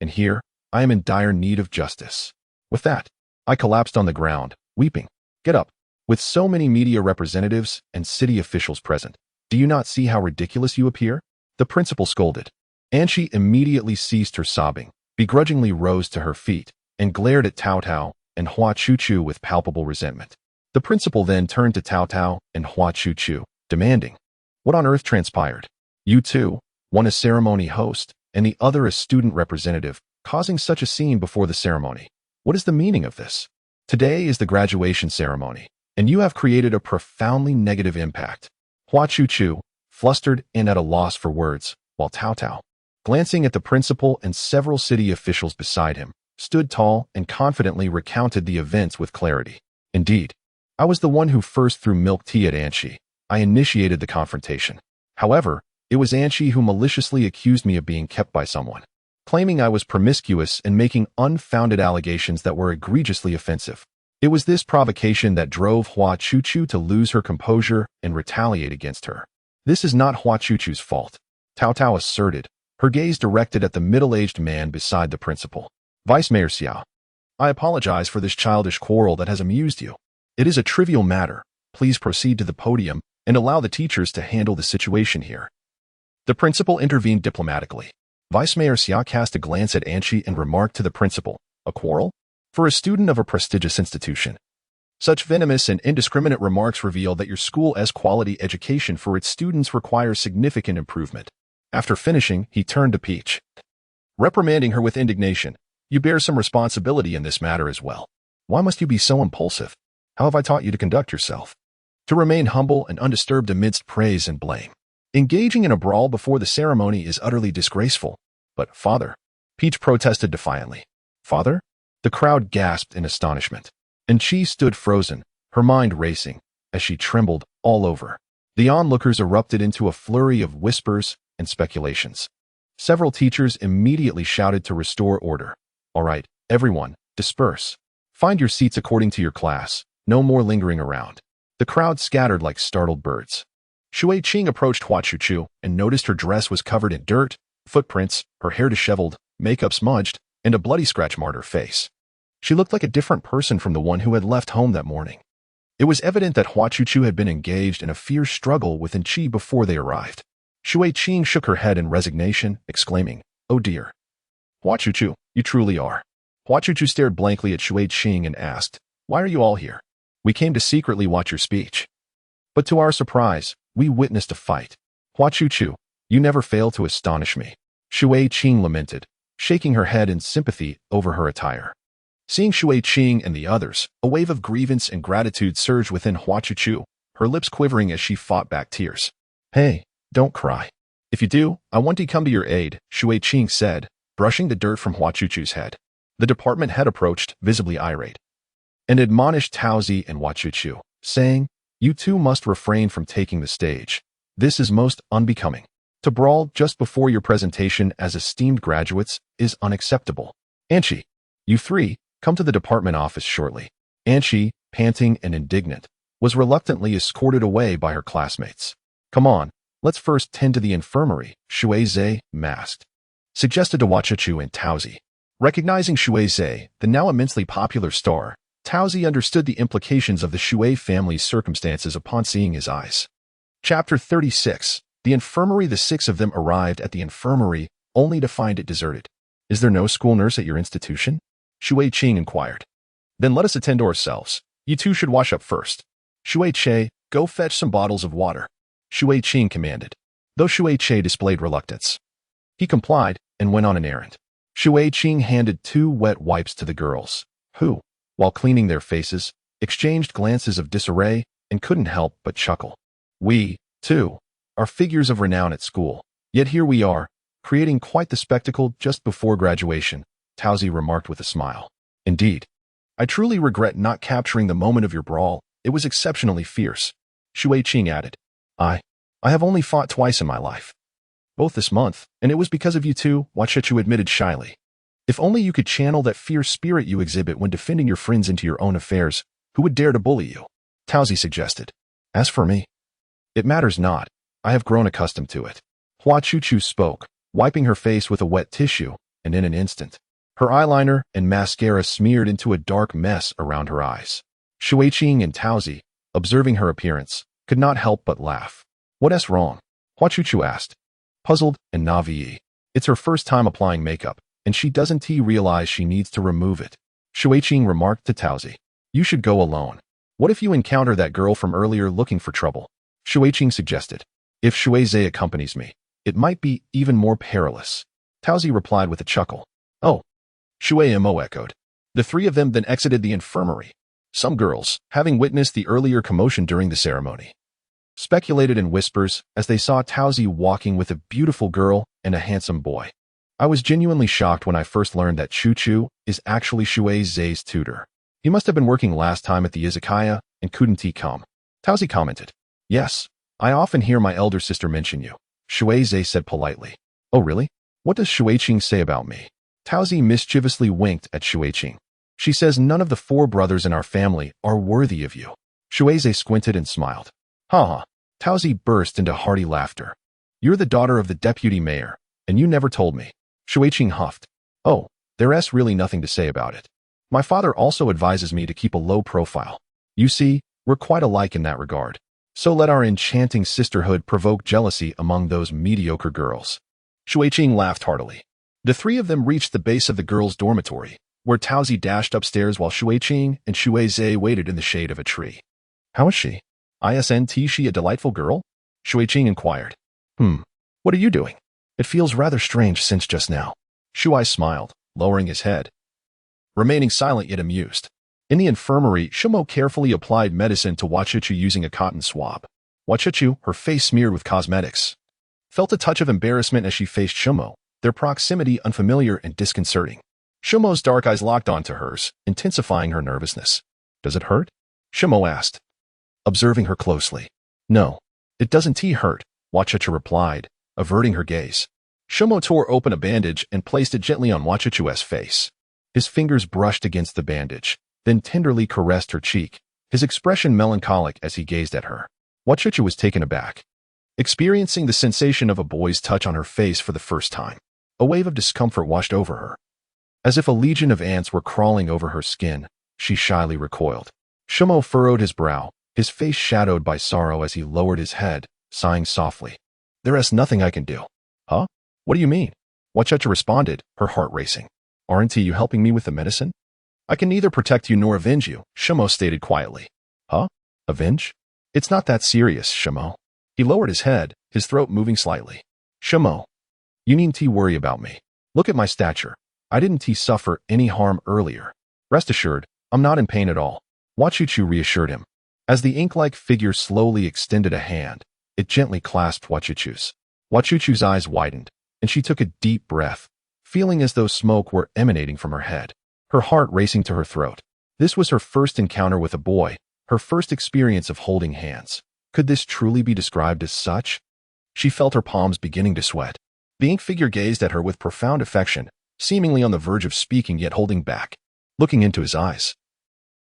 and here. I am in dire need of justice." With that, I collapsed on the ground, weeping. "Get up." With so many media representatives and city officials present, do you not see how ridiculous you appear? The principal scolded. And she immediately ceased her sobbing, begrudgingly rose to her feet, and glared at Tao Tao and Hua Chuchu with palpable resentment. The principal then turned to Tao Tao and Hua Chuchu, demanding, "What on earth transpired? You two, one a ceremony host, and the other a student representative, causing such a scene before the ceremony. What is the meaning of this? Today is the graduation ceremony, and you have created a profoundly negative impact." Hua Chuchu, flustered and at a loss for words, while Tao Tao, glancing at the principal and several city officials beside him, stood tall and confidently recounted the events with clarity. "Indeed, I was the one who first threw milk tea at Anshi. I initiated the confrontation. However, it was Anshi who maliciously accused me of being kept by someone, claiming I was promiscuous and making unfounded allegations that were egregiously offensive. It was this provocation that drove Hua Chuchu to lose her composure and retaliate against her. This is not Hua Chuchu's fault," Tao Tao asserted, her gaze directed at the middle-aged man beside the principal. "Vice Mayor Xiao, I apologize for this childish quarrel that has amused you. It is a trivial matter. Please proceed to the podium and allow the teachers to handle the situation here." The principal intervened diplomatically. Vice Mayor Xiao cast a glance at Anshi and remarked to the principal, "A quarrel? For a student of a prestigious institution? Such venomous and indiscriminate remarks reveal that your school's quality education for its students requires significant improvement." After finishing, he turned to Peach, reprimanding her with indignation. "You bear some responsibility in this matter as well. Why must you be so impulsive? How have I taught you to conduct yourself? To remain humble and undisturbed amidst praise and blame. Engaging in a brawl before the ceremony is utterly disgraceful." "But, Father," Peach protested defiantly. "Father?" The crowd gasped in astonishment, and Chi stood frozen, her mind racing, as she trembled all over. The onlookers erupted into a flurry of whispers and speculations. Several teachers immediately shouted to restore order. "All right, everyone, disperse. Find your seats according to your class. No more lingering around." The crowd scattered like startled birds. Shui Qing approached Hua Chuchu and noticed her dress was covered in dirt, footprints, her hair disheveled, makeup smudged, and a bloody scratch marred her face. She looked like a different person from the one who had left home that morning. It was evident that Hua Chuchu had been engaged in a fierce struggle within Chi before they arrived. Shui Qing shook her head in resignation, exclaiming, "Oh dear. Hua Chuchu, you truly are." Hua Chuchu stared blankly at Shui Qing and asked, "Why are you all here?" "We came to secretly watch your speech. But to our surprise, we witnessed a fight." "Hua Chuchu, you never fail to astonish me," Shui Qing lamented, shaking her head in sympathy over her attire. Seeing Shui Qing and the others, a wave of grievance and gratitude surged within Hua Chuchu, her lips quivering as she fought back tears. "Hey, don't cry. If you do, I want to come to your aid," Shui Qing said, brushing the dirt from Hua Chuchu's head. The department head approached, visibly irate, and admonished Taozi and Hua Chuchu, saying, "You two must refrain from taking the stage. This is most unbecoming. To brawl just before your presentation as esteemed graduates is unacceptable. Anshi, you three, come to the department office shortly." Anshi, panting and indignant, was reluctantly escorted away by her classmates. "Come on, let's first tend to the infirmary," Shui, masked, suggested to Hua Chuchu and Taozi. Recognizing Shui, the now immensely popular star, Taozi understood the implications of the Shui family's circumstances upon seeing his eyes. Chapter 36. The Infirmary. The six of them arrived at the infirmary, only to find it deserted. Is there no school nurse at your institution? Shui Qing inquired. Then let us attend to ourselves. You two should wash up first. Shui Che, go fetch some bottles of water. Shui Qing commanded. Though Shui Che displayed reluctance, he complied and went on an errand. Shui Qing handed 2 wet wipes to the girls, who, while cleaning their faces, exchanged glances of disarray and couldn't help but chuckle. We, too, are figures of renown at school, yet here we are, creating quite the spectacle just before graduation, Taozi remarked with a smile. Indeed. I truly regret not capturing the moment of your brawl. It was exceptionally fierce. Shui Qing added. I have only fought twice in my life. Both this month, and it was because of you two, Hua Chuchu admitted shyly. If only you could channel that fierce spirit you exhibit when defending your friends into your own affairs, who would dare to bully you? Taozi suggested. As for me, it matters not. I have grown accustomed to it. Hua Chuchu spoke, wiping her face with a wet tissue, and in an instant, her eyeliner and mascara smeared into a dark mess around her eyes. Shui Qing and Taozi, observing her appearance, could not help but laugh. What's wrong? Hua Chuchu asked, puzzled and naively. It's her first time applying makeup, and she doesn't realize she needs to remove it. Shui Qing remarked to Taozi. You should go alone. What if you encounter that girl from earlier looking for trouble? Shui Qing suggested. If Shui accompanies me, it might be even more perilous. Taozi replied with a chuckle. Oh. Shui Mo echoed. The 3 of them then exited the infirmary. Some girls, having witnessed the earlier commotion during the ceremony, speculated in whispers as they saw Taozi walking with a beautiful girl and a handsome boy. I was genuinely shocked when I first learned that Chuchu is actually Shui's tutor. He must have been working last time at the izakaya and couldn't come. Taozi commented. Yes, I often hear my elder sister mention you. Shui said politely. Oh really? What does Shui Qing say about me? Taozi mischievously winked at Shui Qing. She says none of the 4 brothers in our family are worthy of you. Shui squinted and smiled. Ha. Taozi burst into hearty laughter. You're the daughter of the deputy mayor, and you never told me. Shui Qing huffed. Oh, there's really nothing to say about it. My father also advises me to keep a low profile. You see, we're quite alike in that regard. So let our enchanting sisterhood provoke jealousy among those mediocre girls. Shui Qing laughed heartily. The 3 of them reached the base of the girls' dormitory, where Taozi dashed upstairs while Shui Qing and Shui waited in the shade of a tree. How is she? Isn't she a delightful girl? Shui Qing inquired. What are you doing? It feels rather strange since just now. Shui smiled, lowering his head, remaining silent yet amused. In the infirmary, Shumo carefully applied medicine to Hua Chuchu using a cotton swab. Hua Chuchu, her face smeared with cosmetics, felt a touch of embarrassment as she faced Shumo, their proximity unfamiliar and disconcerting. Shumo's dark eyes locked onto hers, intensifying her nervousness. Does it hurt? Shumo asked, observing her closely. No, it doesn't hurt, Hua Chuchu replied, averting her gaze. Shumo tore open a bandage and placed it gently on Hua Chuchu's face. His fingers brushed against the bandage, then tenderly caressed her cheek, his expression melancholic as he gazed at her. Hua Chuchu was taken aback, experiencing the sensation of a boy's touch on her face for the first time. A wave of discomfort washed over her. As if a legion of ants were crawling over her skin, she shyly recoiled. Shumo furrowed his brow, his face shadowed by sorrow as he lowered his head, sighing softly. There's nothing I can do. Huh? What do you mean? Hua Chuchu responded, her heart racing. Aren't you helping me with the medicine? I can neither protect you nor avenge you, Shumo stated quietly. Huh? Avenge? It's not that serious, Shumo. He lowered his head, his throat moving slightly. Shumo, you needn't worry about me. Look at my stature. I didn't suffer any harm earlier. Rest assured, I'm not in pain at all. Hua Chuchu reassured him. As the ink-like figure slowly extended a hand, it gently clasped Hua Chuchu's. Hua Chuchu's eyes widened, and she took a deep breath, feeling as though smoke were emanating from her head, her heart racing to her throat. This was her first encounter with a boy, her first experience of holding hands. Could this truly be described as such? She felt her palms beginning to sweat. The ink figure gazed at her with profound affection, seemingly on the verge of speaking yet holding back. Looking into his eyes,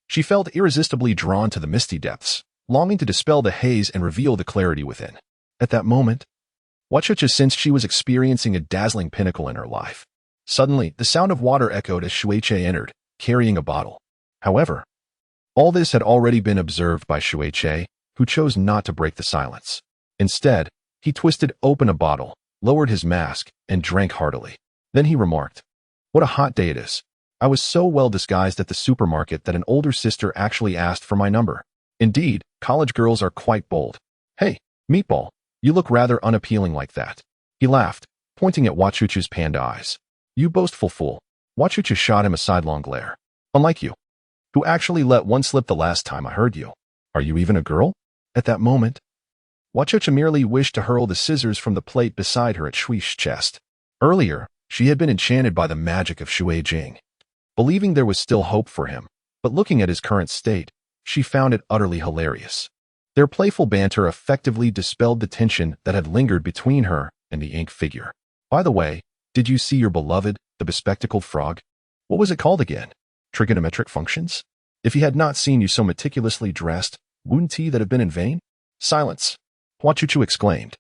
she felt irresistibly drawn to the misty depths, longing to dispel the haze and reveal the clarity within. At that moment, Hua Chuchu sensed she was experiencing a dazzling pinnacle in her life. Suddenly, the sound of water echoed as Shui entered, carrying a bottle. However, all this had already been observed by Shui, who chose not to break the silence. Instead, he twisted open a bottle, lowered his mask, and drank heartily. Then he remarked, "What a hot day it is. I was so well disguised at the supermarket that an older sister actually asked for my number. Indeed, college girls are quite bold. Hey, meatball, you look rather unappealing like that." He laughed, pointing at Hua Chuchu's panda eyes. "You boastful fool." Hua Chuchu shot him a sidelong glare. "Unlike you, who actually let one slip the last time I heard you. Are you even a girl?" At that moment, Hua Chuchu merely wished to hurl the scissors from the plate beside her at Shui's chest. Earlier, she had been enchanted by the magic of Shui Jing, believing there was still hope for him, but looking at his current state, she found it utterly hilarious. Their playful banter effectively dispelled the tension that had lingered between her and the ink figure. "By the way, did you see your beloved, the bespectacled frog? What was it called again? Trigonometric functions? If he had not seen you so meticulously dressed, wouldn't he that have been in vain?" "Silence!" Hua Chuchu exclaimed,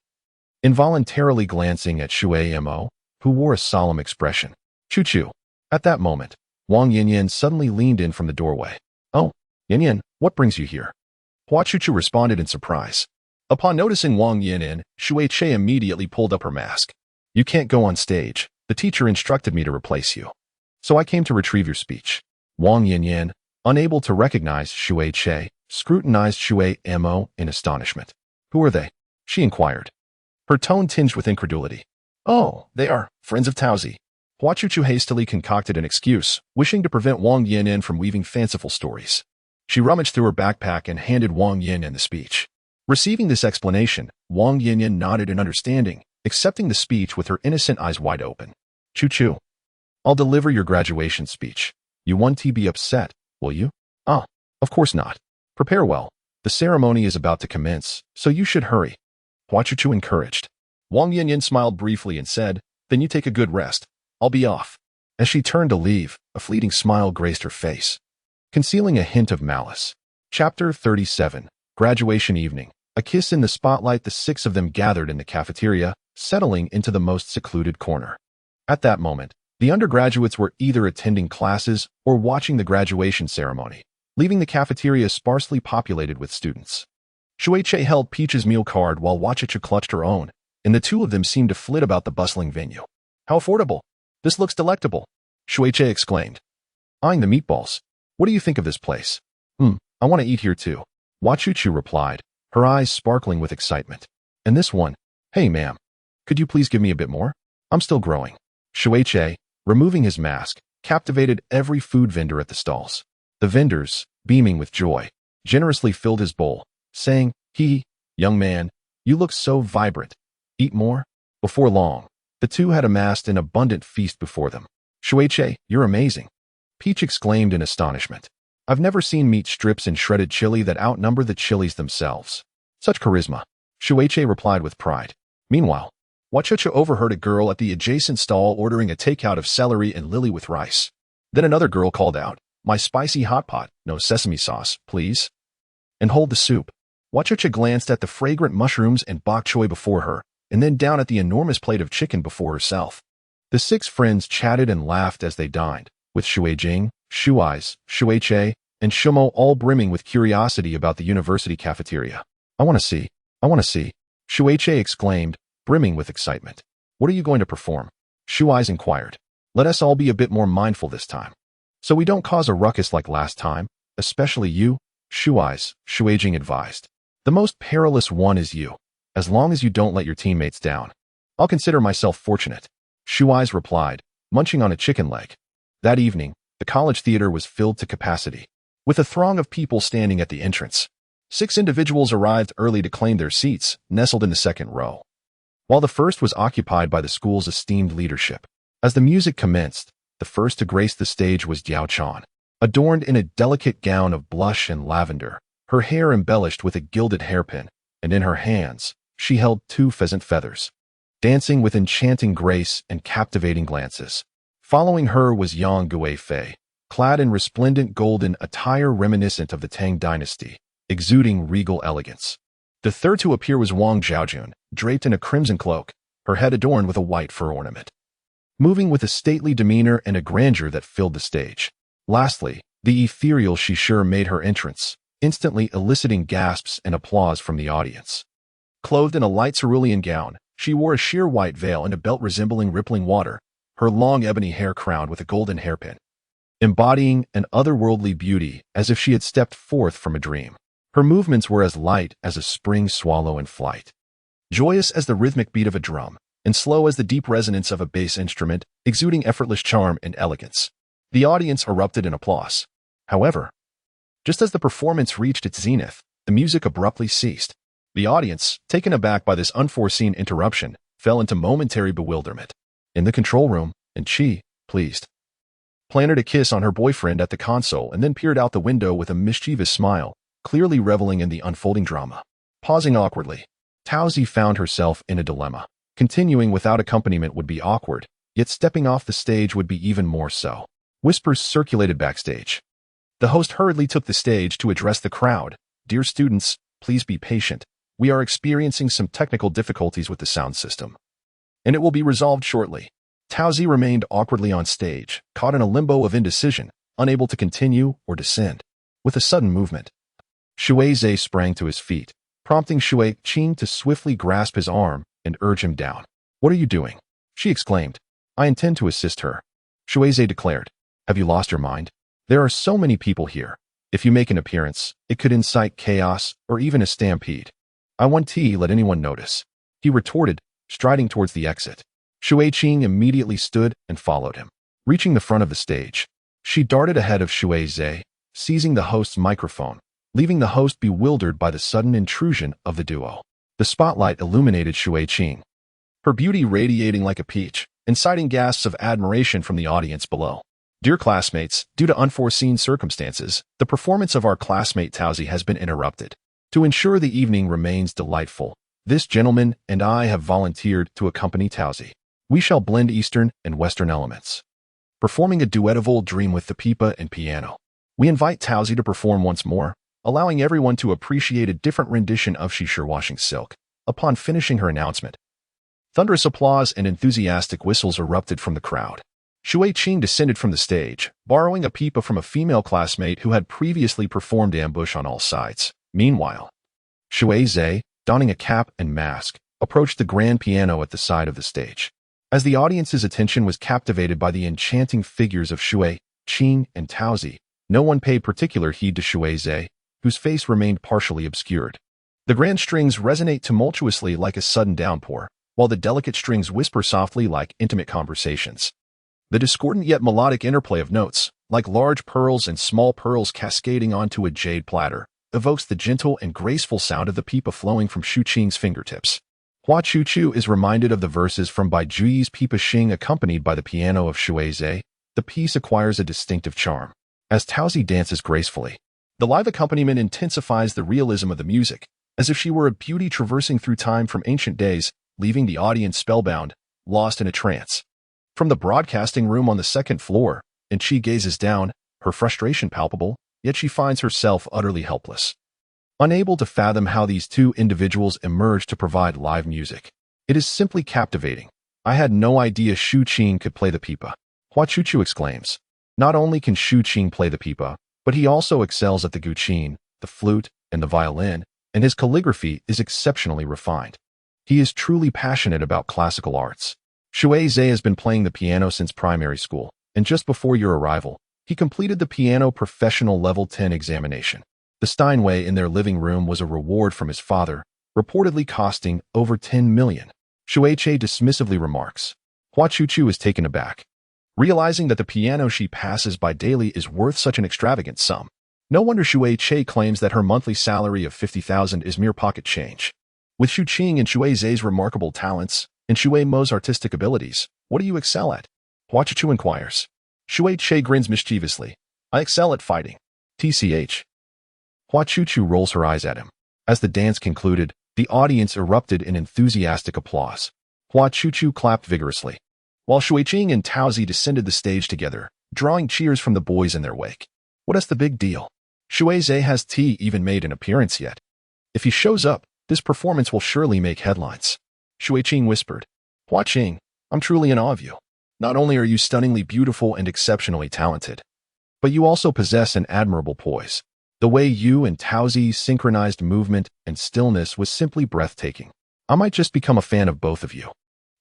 involuntarily glancing at Shui Mo, who wore a solemn expression. "Chuchu." At that moment, Wang Yanyan suddenly leaned in from the doorway. "Oh, Yanyan, what brings you here?" Hua Chuchu responded in surprise. Upon noticing Wang Yanyan, Shui immediately pulled up her mask. "You can't go on stage. The teacher instructed me to replace you. So I came to retrieve your speech." Wang Yanyan, unable to recognize Shui, scrutinized Shui Mo in astonishment. "Who are they?" she inquired, her tone tinged with incredulity. "Oh, they are friends of Taozi." Hua Chuchu hastily concocted an excuse, wishing to prevent Wang Yanyan from weaving fanciful stories. She rummaged through her backpack and handed Wang Yanyan the speech. Receiving this explanation, Wang Yanyan nodded in understanding, accepting the speech with her innocent eyes wide open. "Chuchu, I'll deliver your graduation speech. You won't be upset, will you?" "Ah, of course not. Prepare well. The ceremony is about to commence, so you should hurry," Hua Chuchu encouraged. Wang Yanyan smiled briefly and said, "Then you take a good rest. I'll be off." As she turned to leave, a fleeting smile graced her face, concealing a hint of malice. Chapter 37, Graduation Evening. A kiss in the spotlight. The six of them gathered in the cafeteria, settling into the most secluded corner. At that moment, the undergraduates were either attending classes or watching the graduation ceremony, leaving the cafeteria sparsely populated with students. Shui held Peach's meal card while Hua Chuchu clutched her own, and the two of them seemed to flit about the bustling venue. "How affordable! This looks delectable," Shui exclaimed, eyeing the meatballs. "What do you think of this place?" I want to eat here too," Hua Chuchu replied, her eyes sparkling with excitement. "And this one? Hey, ma'am, could you please give me a bit more? I'm still growing." Shui, removing his mask, captivated every food vendor at the stalls. The vendors, beaming with joy, generously filled his bowl, saying, "Young man, you look so vibrant. Eat more." Before long, the two had amassed an abundant feast before them. "Shui, you're amazing," Peach exclaimed in astonishment. "I've never seen meat strips and shredded chili that outnumber the chilies themselves. Such charisma," Shui replied with pride. Meanwhile, Hua Chuchu overheard a girl at the adjacent stall ordering a takeout of celery and lily with rice. Then another girl called out, "My spicy hot pot, no sesame sauce, please. And hold the soup." Hua Chuchu glanced at the fragrant mushrooms and bok choy before her, and then down at the enormous plate of chicken before herself. The six friends chatted and laughed as they dined, with Shui Jing, Shui's, Shui, and Shumo all brimming with curiosity about the university cafeteria. I want to see, Shui exclaimed, brimming with excitement. "What are you going to perform?" Shui's inquired. "Let us all be a bit more mindful this time, so we don't cause a ruckus like last time, especially you," Shui's, Shui Jing advised. "The most perilous one is you, as long as you don't let your teammates down. I'll consider myself fortunate," Shui's replied, munching on a chicken leg. That evening, the college theater was filled to capacity, with a throng of people standing at the entrance. 6 individuals arrived early to claim their seats, nestled in the second row, while the first was occupied by the school's esteemed leadership. As the music commenced, the first to grace the stage was Jiao Chan, adorned in a delicate gown of blush and lavender, her hair embellished with a gilded hairpin, and in her hands, she held 2 pheasant feathers, dancing with enchanting grace and captivating glances. Following her was Yang Guifei, clad in resplendent golden attire reminiscent of the Tang dynasty, exuding regal elegance. The third to appear was Wang Zhaojun, draped in a crimson cloak, her head adorned with a white fur ornament. moving with a stately demeanor and a grandeur that filled the stage. Lastly, the ethereal Shui made her entrance, instantly eliciting gasps and applause from the audience. Clothed in a light cerulean gown, she wore a sheer white veil and a belt resembling rippling water, her long ebony hair crowned with a golden hairpin, embodying an otherworldly beauty as if she had stepped forth from a dream. Her movements were as light as a spring swallow in flight, joyous as the rhythmic beat of a drum, and slow as the deep resonance of a bass instrument, exuding effortless charm and elegance. The audience erupted in applause. However, just as the performance reached its zenith, the music abruptly ceased. The audience, taken aback by this unforeseen interruption, fell into momentary bewilderment. In the control room, and Chi, pleased, planted a kiss on her boyfriend at the console and then peered out the window with a mischievous smile, clearly reveling in the unfolding drama. Pausing awkwardly, Taozi found herself in a dilemma. Continuing without accompaniment would be awkward, yet stepping off the stage would be even more so. Whispers circulated backstage. The host hurriedly took the stage to address the crowd. "Dear students, please be patient. We are experiencing some technical difficulties with the sound system, and it will be resolved shortly." Taozi remained awkwardly on stage, caught in a limbo of indecision, unable to continue or descend. With a sudden movement, Shui sprang to his feet, prompting Shui Qing to swiftly grasp his arm and urge him down. "What are you doing?" she exclaimed. "I intend to assist her," Shui declared. "Have you lost your mind? There are so many people here. If you make an appearance, it could incite chaos or even a stampede. I won't let anyone notice," he retorted, striding towards the exit. Shui Qing immediately stood and followed him. Reaching the front of the stage, she darted ahead of Shui, seizing the host's microphone, leaving the host bewildered by the sudden intrusion of the duo. The spotlight illuminated Shui Qing, her beauty radiating like a peach, inciting gasps of admiration from the audience below. "Dear classmates, due to unforeseen circumstances, the performance of our classmate Taozi has been interrupted. To ensure the evening remains delightful, this gentleman and I have volunteered to accompany Taozi. We shall blend Eastern and Western elements, performing a duet of Old Dream with the pipa and piano. We invite Taozi to perform once more, allowing everyone to appreciate a different rendition of Shisha Washing Silk." Upon finishing her announcement, thunderous applause and enthusiastic whistles erupted from the crowd. Shui Qing descended from the stage, borrowing a pipa from a female classmate who had previously performed ambush on all sides. Meanwhile, Shui, donning a cap and mask, approached the grand piano at the side of the stage. As the audience's attention was captivated by the enchanting figures of Shui, Qing, and Taozi, no one paid particular heed to Shui, whose face remained partially obscured. The grand strings resonate tumultuously like a sudden downpour, while the delicate strings whisper softly like intimate conversations. The discordant yet melodic interplay of notes, like large pearls and small pearls cascading onto a jade platter, evokes the gentle and graceful sound of the pipa flowing from Shu Qing's fingertips. Hua Chuchu is reminded of the verses from Bai Juyi's Pipa Xing accompanied by the piano of Shui. The piece acquires a distinctive charm. As Taozi dances gracefully, the live accompaniment intensifies the realism of the music, as if she were a beauty traversing through time from ancient days, leaving the audience spellbound, lost in a trance. From the broadcasting room on the second floor, and she gazes down, her frustration palpable, yet she finds herself utterly helpless, unable to fathom how these two individuals emerged to provide live music. "It is simply captivating. I had no idea Shu Qing could play the pipa," Hua Chuchu exclaims. Not only can Shu Qing play the pipa, but he also excels at the guqin, the flute, and the violin, and his calligraphy is exceptionally refined. He is truly passionate about classical arts. Shui has been playing the piano since primary school, and just before your arrival, he completed the piano professional level 10 examination. The Steinway in their living room was a reward from his father, reportedly costing over 10 million. Shui dismissively remarks. Hua Chuchu is taken aback, realizing that the piano she passes by daily is worth such an extravagant sum. No wonder Shui claims that her monthly salary of 50,000 is mere pocket change. With Shu Qing and Shui remarkable talents, and Shui Mo's artistic abilities, what do you excel at? Hua Chuchu inquires. Shui grins mischievously. I excel at fighting. TCH. Hua Chuchu rolls her eyes at him. As the dance concluded, the audience erupted in enthusiastic applause. Hua Chuchu clapped vigorously, while Shui Qing and Taozi descended the stage together, drawing cheers from the boys in their wake. What is the big deal? Shui has even made an appearance yet? If he shows up, this performance will surely make headlines. Shui Qing whispered. Hua Qing, I'm truly in awe of you. Not only are you stunningly beautiful and exceptionally talented, but you also possess an admirable poise. The way you and Taozi synchronized movement and stillness was simply breathtaking. I might just become a fan of both of you.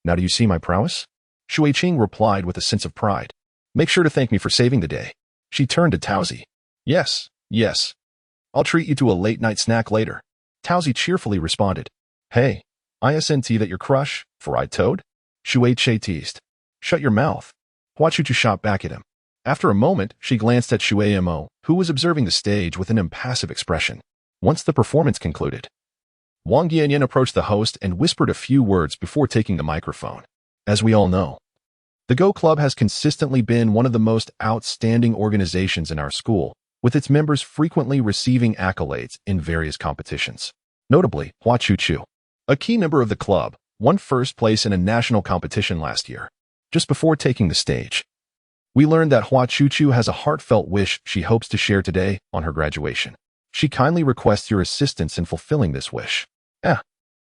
Now do you see my prowess? Shui replied with a sense of pride. Make sure to thank me for saving the day. She turned to Taozi. Yes, yes. I'll treat you to a late-night snack later. Taozi cheerfully responded. Hey, isn't that your crush, fried toad? Shui teased. Shut your mouth. Hua Chuchu shot back at him. After a moment, she glanced at Shui who was observing the stage with an impassive expression. Once the performance concluded, Wang Yanyan approached the host and whispered a few words before taking the microphone. As we all know, the Go Club has consistently been one of the most outstanding organizations in our school, with its members frequently receiving accolades in various competitions. Notably, Hua Chuchu, a key member of the club, won first place in a national competition last year. Just before taking the stage, we learned that Hua Chuchu has a heartfelt wish she hopes to share today on her graduation. She kindly requests your assistance in fulfilling this wish.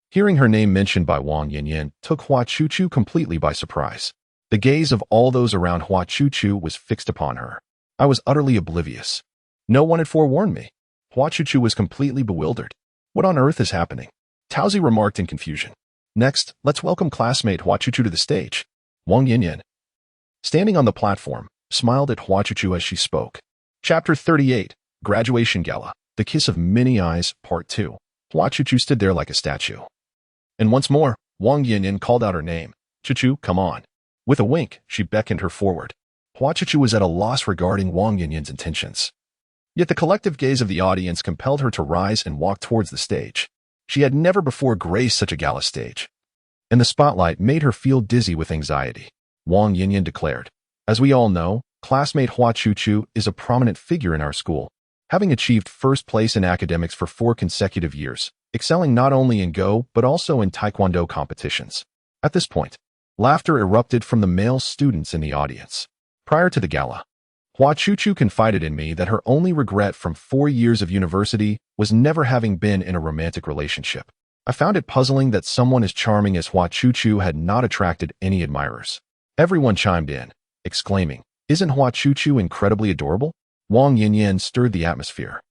Hearing her name mentioned by Wang Yanyan took Hua Chuchu completely by surprise. The gaze of all those around Hua Chuchu was fixed upon her. I was utterly oblivious. No one had forewarned me. Hua Chuchu was completely bewildered. What on earth is happening? Taozi remarked in confusion. Next, let's welcome classmate Hua Chuchu to the stage. Wang Yanyan, standing on the platform, smiled at Hua Chuchu as she spoke. Chapter 38, Graduation Gala, The Kiss of Many Eyes, Part 2. Hua Chuchu stood there like a statue. And once more, Wang Yanyan called out her name. Chuchu, come on. With a wink, she beckoned her forward. Hua Chuchu was at a loss regarding Wang Yanyan's intentions. Yet the collective gaze of the audience compelled her to rise and walk towards the stage. She had never before graced such a gala stage, and the spotlight made her feel dizzy with anxiety. Wang Yanyan declared, as we all know, classmate Hua Chuchu is a prominent figure in our school, having achieved first place in academics for 4 consecutive years, excelling not only in Go but also in Taekwondo competitions. At this point, laughter erupted from the male students in the audience. Prior to the gala, Hua Chuchu confided in me that her only regret from 4 years of university was never having been in a romantic relationship. I found it puzzling that someone as charming as Hua Chuchu had not attracted any admirers. Everyone chimed in, exclaiming, Isn't Hua Chuchu incredibly adorable? Wang Yanyan stirred the atmosphere.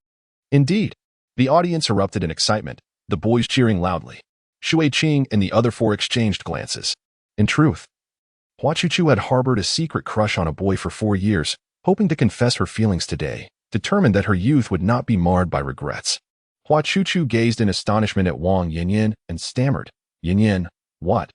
Indeed, the audience erupted in excitement, the boys cheering loudly. Shui and the other 4 exchanged glances. In truth, Hua Chuchu had harbored a secret crush on a boy for 4 years, hoping to confess her feelings today, determined that her youth would not be marred by regrets. Hua Chuchu gazed in astonishment at Wang Yanyan and stammered, Yanyan, what?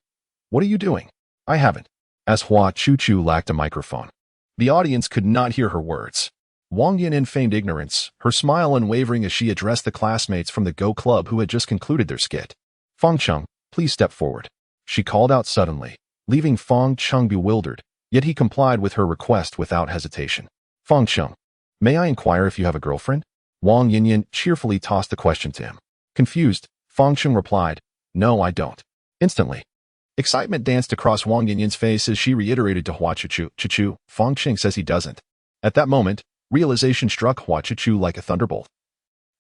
What are you doing? I haven't. As Hua Chuchu lacked a microphone, the audience could not hear her words. Wang Yanyan feigned ignorance, her smile unwavering as she addressed the classmates from the Go Club who had just concluded their skit. Feng Cheng, please step forward. She called out suddenly, leaving Feng Cheng bewildered, yet he complied with her request without hesitation. Feng Cheng, may I inquire if you have a girlfriend? Wang Yanyan cheerfully tossed the question to him. Confused, Feng Cheng replied, No, I don't. Instantly, excitement danced across Wang Yanyan's face as she reiterated to Hua Chuchu, Chuchu, Feng Cheng says he doesn't. At that moment, realization struck Hua Chuchu like a thunderbolt,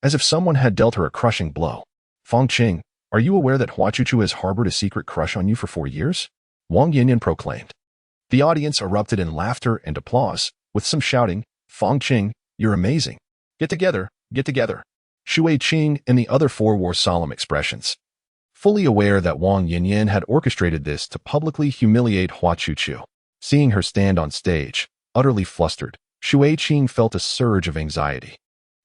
as if someone had dealt her a crushing blow. Feng Cheng, are you aware that Hua Chuchu has harbored a secret crush on you for 4 years? Wang Yanyan proclaimed. The audience erupted in laughter and applause, with some shouting, Feng Cheng, you're amazing. Get together, get together. Shui and the other 4 wore solemn expressions, fully aware that Wang Yanyan had orchestrated this to publicly humiliate Hua Chuchu. Seeing her stand on stage, utterly flustered, Shui felt a surge of anxiety.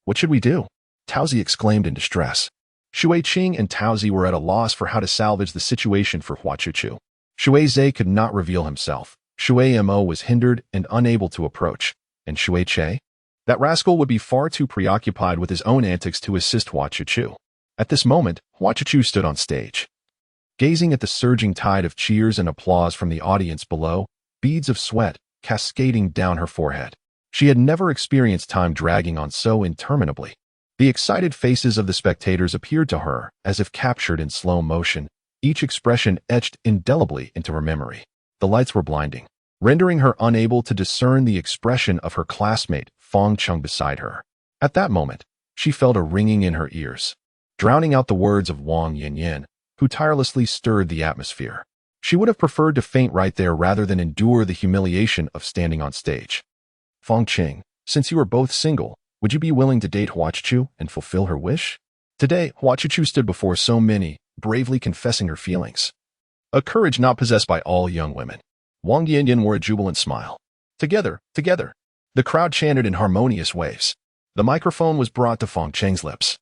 What should we do? Taozi exclaimed in distress. Shui and Taozi were at a loss for how to salvage the situation for Hua Chuchu. Shui could not reveal himself. Shui was hindered and unable to approach. And Shui that rascal would be far too preoccupied with his own antics to assist Hua Chuchu. At this moment, Hua Chuchu stood on stage. Gazing at the surging tide of cheers and applause from the audience below, beads of sweat cascading down her forehead. She had never experienced time dragging on so interminably. The excited faces of the spectators appeared to her as if captured in slow motion, each expression etched indelibly into her memory. The lights were blinding, rendering her unable to discern the expression of her classmate, Feng Cheng, beside her. At that moment, she felt a ringing in her ears, drowning out the words of Wang Yanyan, who tirelessly stirred the atmosphere. She would have preferred to faint right there rather than endure the humiliation of standing on stage. Fong Qing, since you are both single, would you be willing to date Hua Chuchu and fulfill her wish? Today, Hua Chuchu stood before so many, bravely confessing her feelings. A courage not possessed by all young women. Wang Yanyan wore a jubilant smile. Together, together. The crowd chanted in harmonious waves. The microphone was brought to Fong Qing's lips,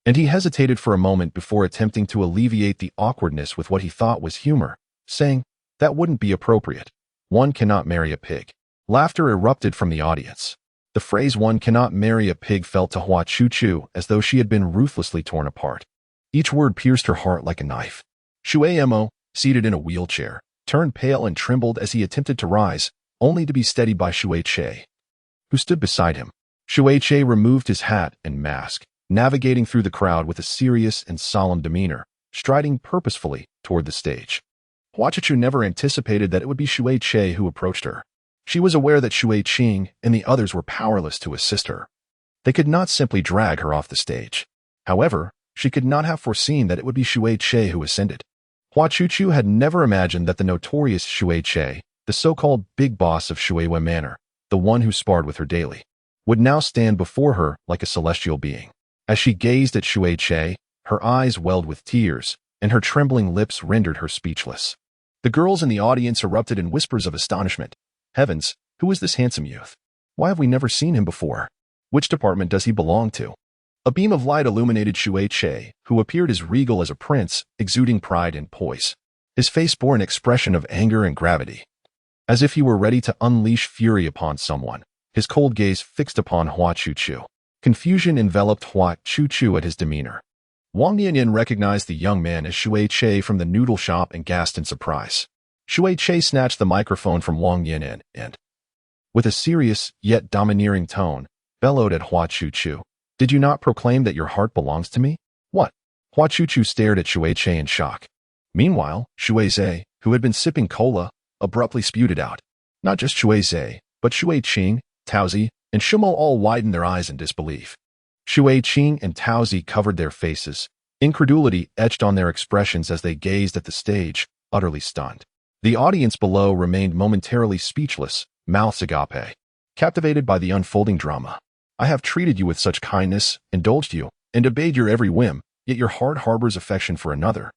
and he hesitated for a moment before attempting to alleviate the awkwardness with what he thought was humor, saying, "That wouldn't be appropriate. One cannot marry a pig." Laughter erupted from the audience. The phrase "one cannot marry a pig" felt to Hua Chuchu as though she had been ruthlessly torn apart. Each word pierced her heart like a knife. Shui Mo, seated in a wheelchair, turned pale and trembled as he attempted to rise, only to be steadied by Shui Che, who stood beside him. Shui Che removed his hat and mask, navigating through the crowd with a serious and solemn demeanor, striding purposefully toward the stage. Hua Chuchu never anticipated that it would be Shui Che who approached her. She was aware that Shui Qing and the others were powerless to assist her. They could not simply drag her off the stage. However, she could not have foreseen that it would be Shui Che who ascended. Hua Chuchu had never imagined that the notorious Shui Che, the so-called big boss of Shuiwen Manor, the one who sparred with her daily, would now stand before her like a celestial being. As she gazed at Shui Che, her eyes welled with tears, and her trembling lips rendered her speechless. The girls in the audience erupted in whispers of astonishment. Heavens, who is this handsome youth? Why have we never seen him before? Which department does he belong to? A beam of light illuminated Shui Che, who appeared as regal as a prince, exuding pride and poise. His face bore an expression of anger and gravity, as if he were ready to unleash fury upon someone. His cold gaze fixed upon Hua Chuchu. Confusion enveloped Hua Chuchu at his demeanor. Wang Yanyan recognized the young man as Shui Che from the noodle shop and gasped in surprise. Shui Che snatched the microphone from Wang Yanyan and, with a serious yet domineering tone, bellowed at Hua Chuchu. "Did you not proclaim that your heart belongs to me? What?" Hua Chuchu stared at Shui Che in shock. Meanwhile, Shui Zhe, who had been sipping cola, abruptly spewed it out. Not just Shui Zhe, but Shui Qing, Taozi, and Shumo all widened their eyes in disbelief. Shui Qing and Taozi covered their faces. Incredulity etched on their expressions as they gazed at the stage, utterly stunned. The audience below remained momentarily speechless, mouths agape, captivated by the unfolding drama. "I have treated you with such kindness, indulged you, and obeyed your every whim, yet your heart harbors affection for another."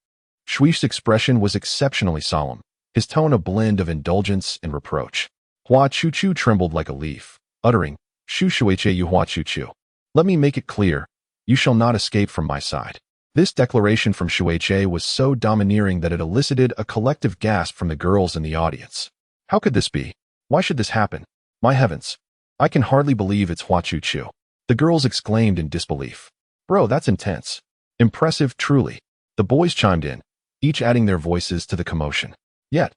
Shui's expression was exceptionally solemn, his tone a blend of indulgence and reproach. Hua Chuchu trembled like a leaf, uttering, "Shu Shuiche you Hua Chuchu. Let me make it clear, you shall not escape from my side." This declaration from Shuiche was so domineering that it elicited a collective gasp from the girls in the audience. How could this be? Why should this happen? My heavens! I can hardly believe it's Hua Chuchu. The girls exclaimed in disbelief. "Bro, that's intense. Impressive, truly." The boys chimed in, each adding their voices to the commotion. Yet,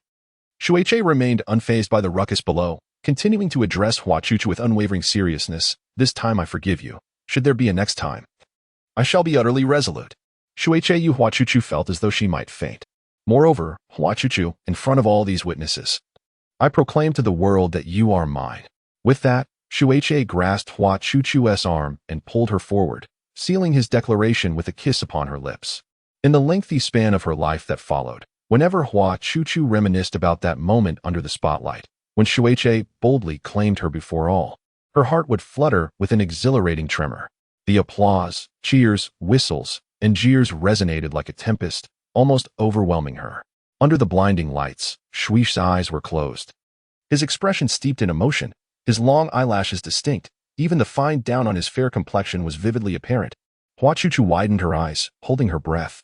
Shuiche remained unfazed by the ruckus below, continuing to address Hua Chuchu with unwavering seriousness. "This time I forgive you. Should there be a next time, I shall be utterly resolute." Shuiche Yu Hua Chuchu felt as though she might faint. Moreover, Hua Chuchu, in front of all these witnesses, "I proclaim to the world that you are mine." With that, Shuiche grasped Hua Chuchu's arm and pulled her forward, sealing his declaration with a kiss upon her lips. In the lengthy span of her life that followed, whenever Hua Chuchu reminisced about that moment under the spotlight, when Shuiche boldly claimed her before all, her heart would flutter with an exhilarating tremor. The applause, cheers, whistles, and jeers resonated like a tempest, almost overwhelming her. Under the blinding lights, Shui's eyes were closed, his expression steeped in emotion, his long eyelashes distinct. Even the fine down on his fair complexion was vividly apparent. Hua Chuchu widened her eyes, holding her breath.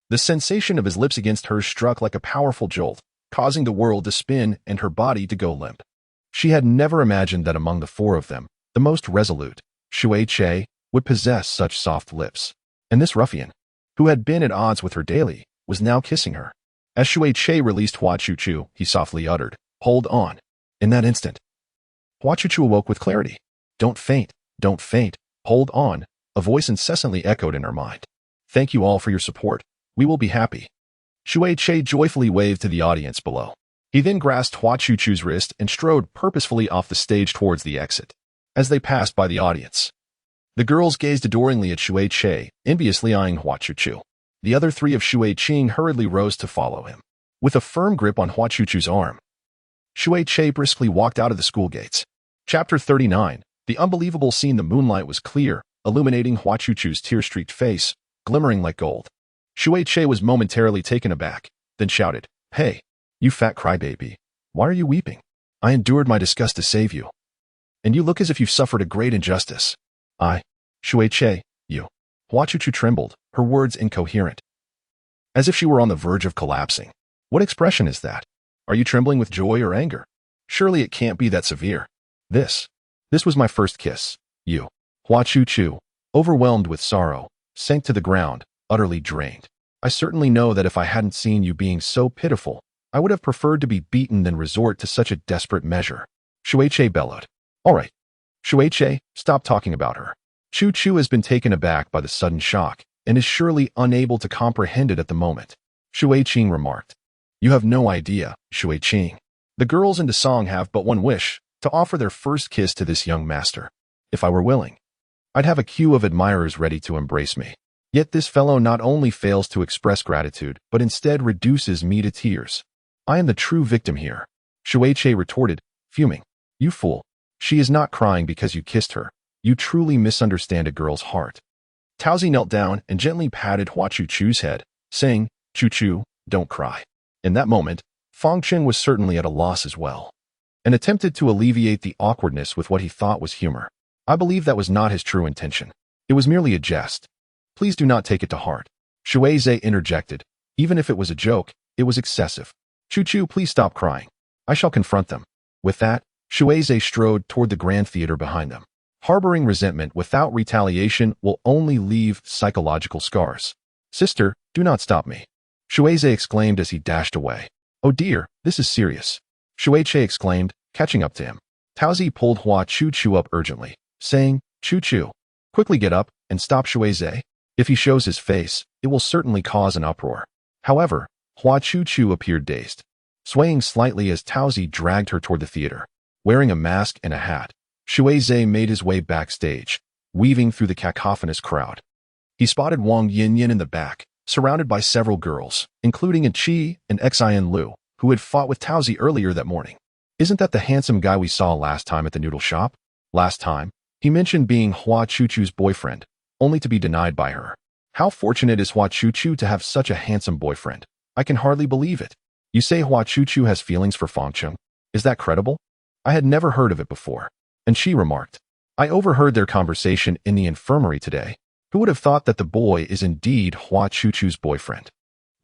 The sensation of his lips against hers struck like a powerful jolt, causing the world to spin and her body to go limp. She had never imagined that among the four of them, the most resolute, Shui Che, would possess such soft lips. And this ruffian, who had been at odds with her daily, was now kissing her. As Shui Che released Hua Chuchu, he softly uttered, "Hold on." In that instant, Hua Chuchu awoke with clarity. Don't faint, hold on," a voice incessantly echoed in her mind. "Thank you all for your support. We will be happy." Shui Che joyfully waved to the audience below. He then grasped Hua Chuchu's wrist and strode purposefully off the stage towards the exit. As they passed by the audience, the girls gazed adoringly at Shui Che, enviously eyeing Hua Chuchu. The other three of Shui Qing hurriedly rose to follow him. with a firm grip on Hua Chuchu's arm. Shui briskly walked out of the school gates. Chapter 39. The unbelievable scene. The moonlight was clear, illuminating Hua Chuchu's tear-streaked face, glimmering like gold. Shui was momentarily taken aback, then shouted, "Hey, you fat crybaby. Why are you weeping? I endured my disgust to save you. And you look as if you've suffered a great injustice." Shui, you. Hua Chuchu trembled, her words incoherent, as if she were on the verge of collapsing. What expression is that? Are you trembling with joy or anger? Surely it can't be that severe. This was my first kiss. You. Hua Chuchu, overwhelmed with sorrow, sank to the ground, utterly drained. I certainly know that if I hadn't seen you being so pitiful, I would have preferred to be beaten than resort to such a desperate measure. Shui bellowed. All right. Shui, stop talking about her. Chuchu has been taken aback by the sudden shock and is surely unable to comprehend it at the moment. Shui remarked. You have no idea, Shui. The girls in Dasong have but one wish, to offer their first kiss to this young master. If I were willing, I'd have a queue of admirers ready to embrace me. Yet this fellow not only fails to express gratitude, but instead reduces me to tears. I am the true victim here. Shui retorted, fuming. You fool. She is not crying because you kissed her. You truly misunderstand a girl's heart. Taozi knelt down and gently patted Hua Chuchu's head, saying, Chuchu, don't cry. In that moment, Fangchen was certainly at a loss as well, and attempted to alleviate the awkwardness with what he thought was humor. I believe that was not his true intention. It was merely a jest. Please do not take it to heart. Shui interjected. Even if it was a joke, it was excessive. Chuchu, please stop crying. I shall confront them. With that, Shui strode toward the grand theater behind them. Harboring resentment without retaliation will only leave psychological scars. Sister, do not stop me. Shui exclaimed as he dashed away. Oh dear, this is serious. Shui exclaimed, catching up to him. Taozi pulled Hua Chuchu up urgently, saying, Chuchu, quickly get up and stop Shui. If he shows his face, it will certainly cause an uproar. However, Hua Chuchu appeared dazed, swaying slightly as Taozi dragged her toward the theater. Wearing a mask and a hat, Shui made his way backstage, weaving through the cacophonous crowd. He spotted Wang Yinyan in the back, surrounded by several girls, including An Chi and Xin Lu, who had fought with Taozi earlier that morning. Isn't that the handsome guy we saw last time at the noodle shop? Last time, he mentioned being Hua Chuchu's boyfriend, only to be denied by her. How fortunate is Hua Chuchu to have such a handsome boyfriend? I can hardly believe it. You say Hua Chuchu has feelings for Fangchen? Is that credible? I had never heard of it before. And she remarked, I overheard their conversation in the infirmary today. Who would have thought that the boy is indeed Hua Chuchu's boyfriend?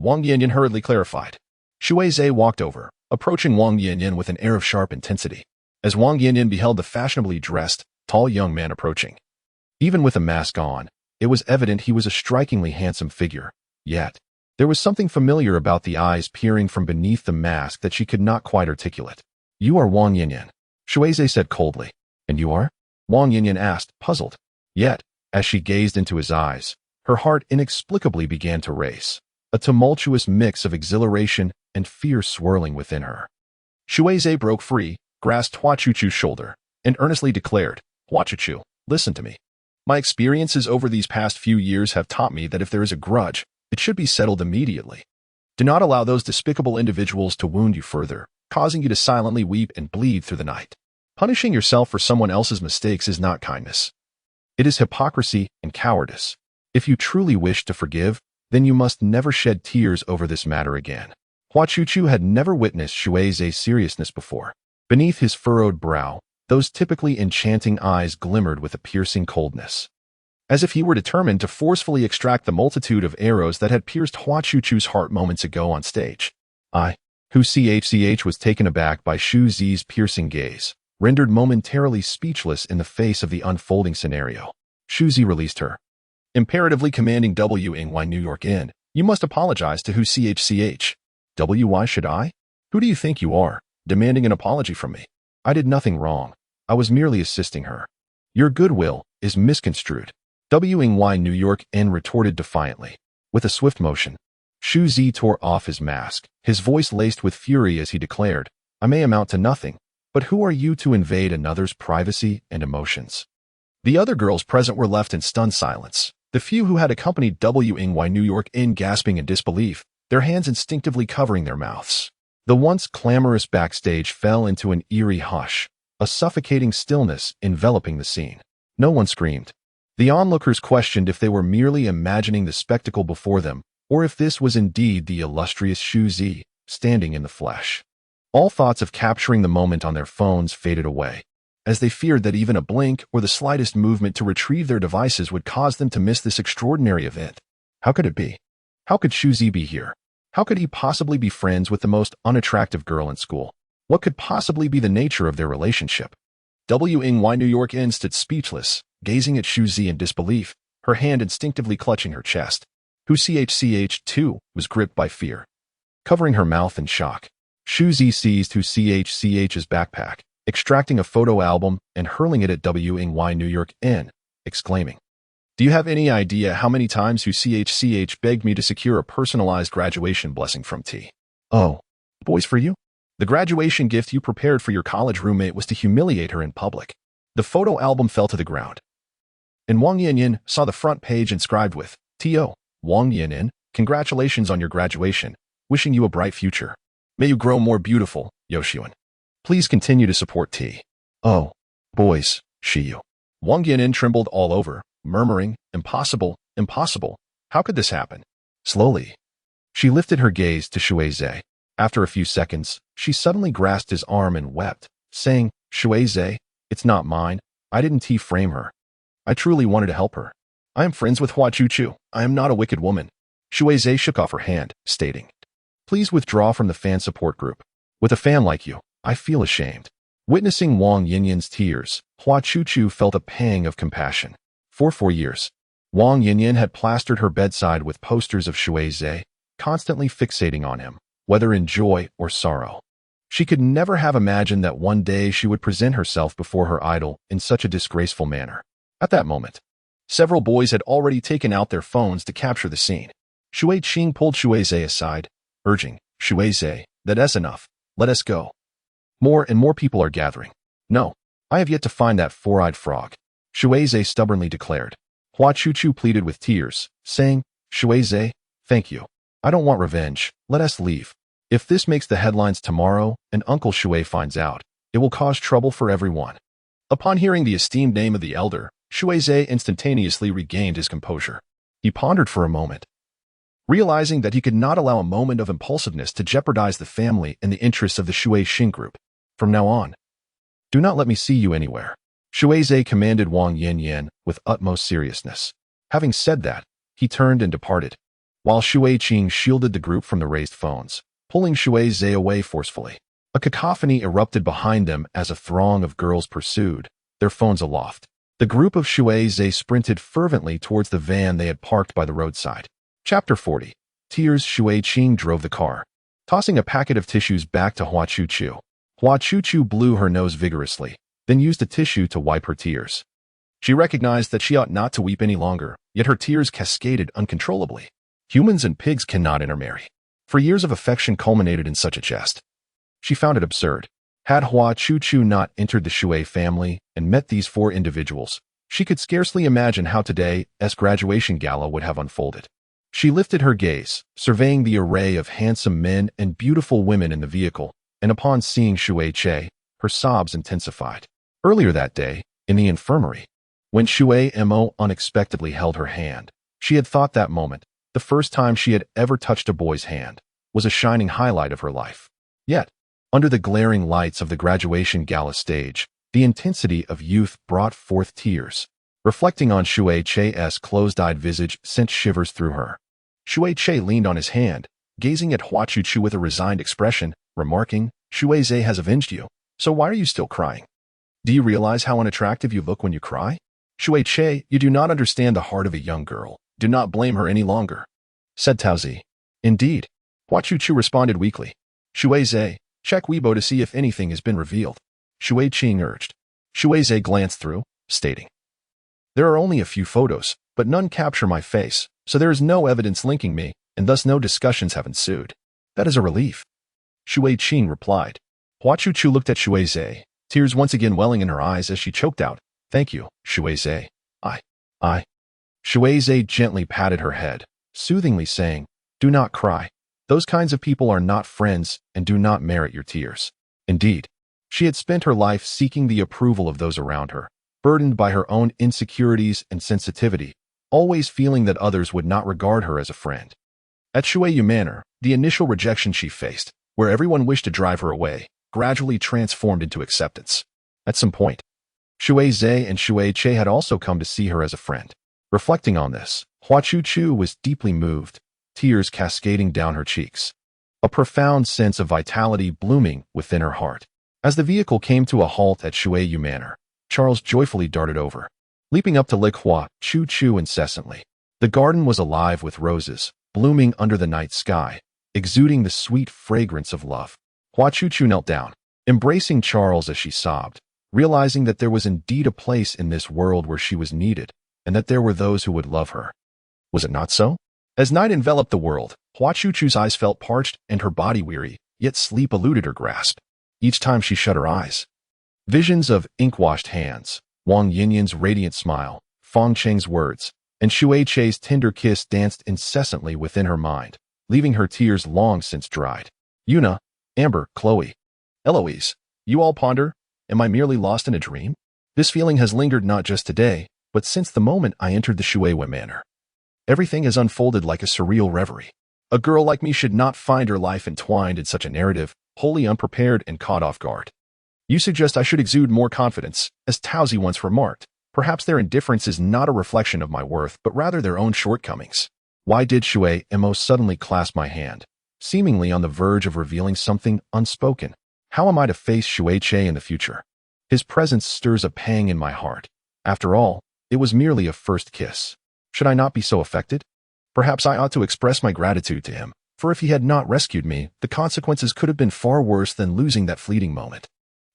Wang Yinyan hurriedly clarified. Shui walked over, approaching Wang Yinyan with an air of sharp intensity, as Wang Yinyan beheld the fashionably dressed, tall young man approaching. Even with a mask on, it was evident he was a strikingly handsome figure. Yet, there was something familiar about the eyes peering from beneath the mask that she could not quite articulate. You are Wang Yinyan, Shui said coldly. And you are? Wang Yinyan asked, puzzled. Yet, as she gazed into his eyes, her heart inexplicably began to race, a tumultuous mix of exhilaration and fear swirling within her. Shui broke free, grasped Hua Chuchu's shoulder, and earnestly declared, Hua Chuchu, listen to me. My experiences over these past few years have taught me that if there is a grudge, it should be settled immediately. Do not allow those despicable individuals to wound you further, causing you to silently weep and bleed through the night. Punishing yourself for someone else's mistakes is not kindness. It is hypocrisy and cowardice. If you truly wish to forgive, then you must never shed tears over this matter again. Hua Chuchu had never witnessed Shui's seriousness before. Beneath his furrowed brow, those typically enchanting eyes glimmered with a piercing coldness, as if he were determined to forcefully extract the multitude of arrows that had pierced Hua Chuchu's heart moments ago on stage. Who was taken aback by Shu Zi's piercing gaze, rendered momentarily speechless in the face of the unfolding scenario. Shu Zi released her, imperatively commanding Why New York in, you must apologize to Who Why should I? Who do you think you are, demanding an apology from me? I did nothing wrong. I was merely assisting her. Your goodwill is misconstrued. Why New York in retorted defiantly. With a swift motion, Shu Zi tore off his mask, his voice laced with fury as he declared, I may amount to nothing, but who are you to invade another's privacy and emotions? The other girls present were left in stunned silence, the few who had accompanied Why New York in gasping in disbelief, their hands instinctively covering their mouths. The once clamorous backstage fell into an eerie hush, a suffocating stillness enveloping the scene. No one screamed. The onlookers questioned if they were merely imagining the spectacle before them, or if this was indeed the illustrious Shui standing in the flesh. All thoughts of capturing the moment on their phones faded away, as they feared that even a blink or the slightest movement to retrieve their devices would cause them to miss this extraordinary event. How could it be? How could Shui be here? How could he possibly be friends with the most unattractive girl in school? What could possibly be the nature of their relationship? New York stood speechless, gazing at Shui in disbelief, her hand instinctively clutching her chest. Who too was gripped by fear. Covering her mouth in shock, Shui seized Ch's backpack, extracting a photo album and hurling it at New York, exclaiming, "Do you have any idea how many times Ch begged me to secure a personalized graduation blessing from T? Oh, boys for you? The graduation gift you prepared for your college roommate was to humiliate her in public." The photo album fell to the ground, and Wang Yanyan saw the front page inscribed with, "T.O. Wang Yanyan, congratulations on your graduation. Wishing you a bright future. May you grow more beautiful, Yoshiwan. Please continue to support T. Oh, boys, Shiyu." Wang Yanyan trembled all over, murmuring, "Impossible, impossible. How could this happen?" Slowly, she lifted her gaze to Shui. After a few seconds, she suddenly grasped his arm and wept, saying, "Shui, it's not mine. I didn't frame her. I truly wanted to help her. I am friends with Hua Chuchu. I am not a wicked woman." Shui shook off her hand, stating, "Please withdraw from the fan support group. With a fan like you, I feel ashamed." Witnessing Wang Yanyan's tears, Hua Chuchu felt a pang of compassion. For 4 years, Wang Yanyan had plastered her bedside with posters of Shui, constantly fixating on him, whether in joy or sorrow. She could never have imagined that one day she would present herself before her idol in such a disgraceful manner. At that moment, several boys had already taken out their phones to capture the scene. Shui Qing pulled Shui aside, urging, "Shui, that's enough. Let us go. More and more people are gathering." "No, I have yet to find that four-eyed frog," Shui stubbornly declared. Hua Chuchu pleaded with tears, saying, "Shui, thank you. I don't want revenge. Let us leave. If this makes the headlines tomorrow and Uncle Shui finds out, it will cause trouble for everyone." Upon hearing the esteemed name of the elder, Shui instantaneously regained his composure. He pondered for a moment, realizing that he could not allow a moment of impulsiveness to jeopardize the family and the interests of the Shui Xing group. "From now on, do not let me see you anywhere," Shui commanded Wang Yanyan with utmost seriousness. Having said that, he turned and departed, while Shui Qing shielded the group from the raised phones, pulling Shui away forcefully. A cacophony erupted behind them as a throng of girls pursued, their phones aloft. The group of Shui sprinted fervently towards the van they had parked by the roadside. Chapter 40. Tears. Shui Qing drove the car, tossing a packet of tissues back to Hua Chuchu. Hua Chuchu blew her nose vigorously, then used a tissue to wipe her tears. She recognized that she ought not to weep any longer, yet her tears cascaded uncontrollably. Humans and pigs cannot intermarry. For years of affection culminated in such a jest. She found it absurd. Had Hua Chuchu not entered the Shui family and met these 4 individuals, she could scarcely imagine how today's graduation gala would have unfolded. She lifted her gaze, surveying the array of handsome men and beautiful women in the vehicle, and upon seeing Shui, her sobs intensified. Earlier that day, in the infirmary, when Shui unexpectedly held her hand, she had thought that moment, the first time she had ever touched a boy's hand, was a shining highlight of her life. Yet, under the glaring lights of the graduation gala stage, the intensity of youth brought forth tears. Reflecting on Shui Ch's closed-eyed visage sent shivers through her. Shui leaned on his hand, gazing at Hua Chuchu with a resigned expression, remarking, "Shui has avenged you, so why are you still crying? Do you realize how unattractive you look when you cry? Shui, you do not understand the heart of a young girl. Do not blame her any longer," said Taozi. "Indeed," Hua Chuchu responded weakly. "Shui, check Weibo to see if anything has been revealed," Shui Qing urged. Shui glanced through, stating, "There are only a few photos, but none capture my face, so there is no evidence linking me, and thus no discussions have ensued." "That is a relief," Shui Qing replied. Hua Chuchu looked at Shui, tears once again welling in her eyes as she choked out, "Thank you, Shui. I. Shui gently patted her head, soothingly saying, "Do not cry. Those kinds of people are not friends and do not merit your tears. Indeed, she had spent her life seeking the approval of those around her, burdened by her own insecurities and sensitivity, always feeling that others would not regard her as a friend. At Shui Manor, the initial rejection she faced, where everyone wished to drive her away, gradually transformed into acceptance. At some point, Shui Zhe and Shui Che had also come to see her as a friend. Reflecting on this, Hua Chuchu was deeply moved, tears cascading down her cheeks. A profound sense of vitality blooming within her heart. As the vehicle came to a halt at Shui Manor, Charles joyfully darted over, leaping up to lick Hua Chuchu incessantly. The garden was alive with roses, blooming under the night sky, exuding the sweet fragrance of love. Hua Chuchu knelt down, embracing Charles as she sobbed, realizing that there was indeed a place in this world where she was needed, and that there were those who would love her. Was it not so? As night enveloped the world, Hua Chuchu's eyes felt parched and her body weary, yet sleep eluded her grasp. Each time she shut her eyes, visions of ink-washed hands, Wang Yinyan's radiant smile, Feng Cheng's words, and Shui Che's tender kiss danced incessantly within her mind, leaving her tears long since dried. Yuna, Amber, Chloe, Eloise, you all ponder, am I merely lost in a dream? This feeling has lingered not just today, but since the moment I entered the Shui Manor. Everything has unfolded like a surreal reverie. A girl like me should not find her life entwined in such a narrative, wholly unprepared and caught off guard. You suggest I should exude more confidence, as Tauzi once remarked. Perhaps their indifference is not a reflection of my worth, but rather their own shortcomings. Why did Shui Mo suddenly clasp my hand, seemingly on the verge of revealing something unspoken? How am I to face Shui Che in the future? His presence stirs a pang in my heart. After all, it was merely a first kiss. Should I not be so affected? Perhaps I ought to express my gratitude to him, for if he had not rescued me, the consequences could have been far worse than losing that fleeting moment.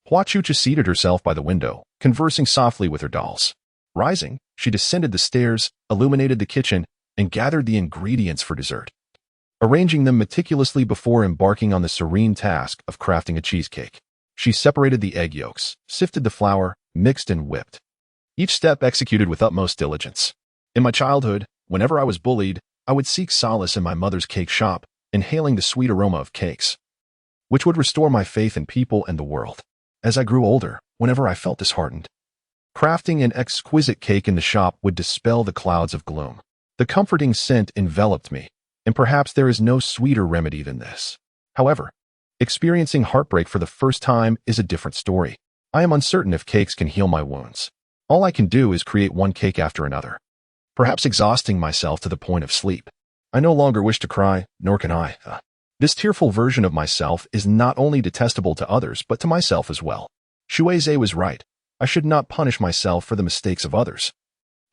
Hua Chuchu seated herself by the window, conversing softly with her dolls. Rising, she descended the stairs, illuminated the kitchen, and gathered the ingredients for dessert, arranging them meticulously before embarking on the serene task of crafting a cheesecake. She separated the egg yolks, sifted the flour, mixed and whipped, each step executed with utmost diligence. In my childhood, whenever I was bullied, I would seek solace in my mother's cake shop, inhaling the sweet aroma of cakes, which would restore my faith in people and the world. As I grew older, whenever I felt disheartened, crafting an exquisite cake in the shop would dispel the clouds of gloom. The comforting scent enveloped me, and perhaps there is no sweeter remedy than this. However, experiencing heartbreak for the first time is a different story. I am uncertain if cakes can heal my wounds. All I can do is create one cake after another, perhaps exhausting myself to the point of sleep. I no longer wish to cry, nor can I. This tearful version of myself is not only detestable to others, but to myself as well. Shui Zhe was right. I should not punish myself for the mistakes of others.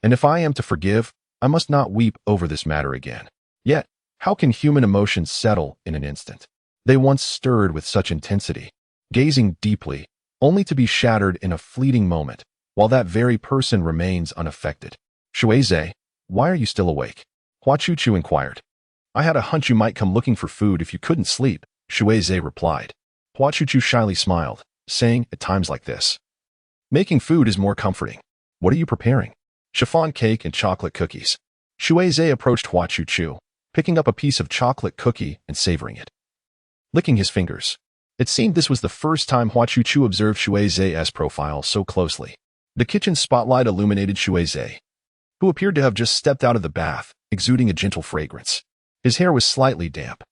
And if I am to forgive, I must not weep over this matter again. Yet, how can human emotions settle in an instant? They once stirred with such intensity, gazing deeply, only to be shattered in a fleeting moment, while that very person remains unaffected. Shui Zhe, why are you still awake? Hua Chuchu inquired. I had a hunch you might come looking for food if you couldn't sleep, Shui Zhe replied. Hua Chuchu shyly smiled, saying, at times like this, making food is more comforting. What are you preparing? Chiffon cake and chocolate cookies. Shui Zhe approached Hua Chuchu, picking up a piece of chocolate cookie and savoring it, licking his fingers. It seemed this was the first time Hua Chuchu observed Shui Zhe's profile so closely. The kitchen spotlight illuminated Shui Zhe, who appeared to have just stepped out of the bath, exuding a gentle fragrance. His hair was slightly damp,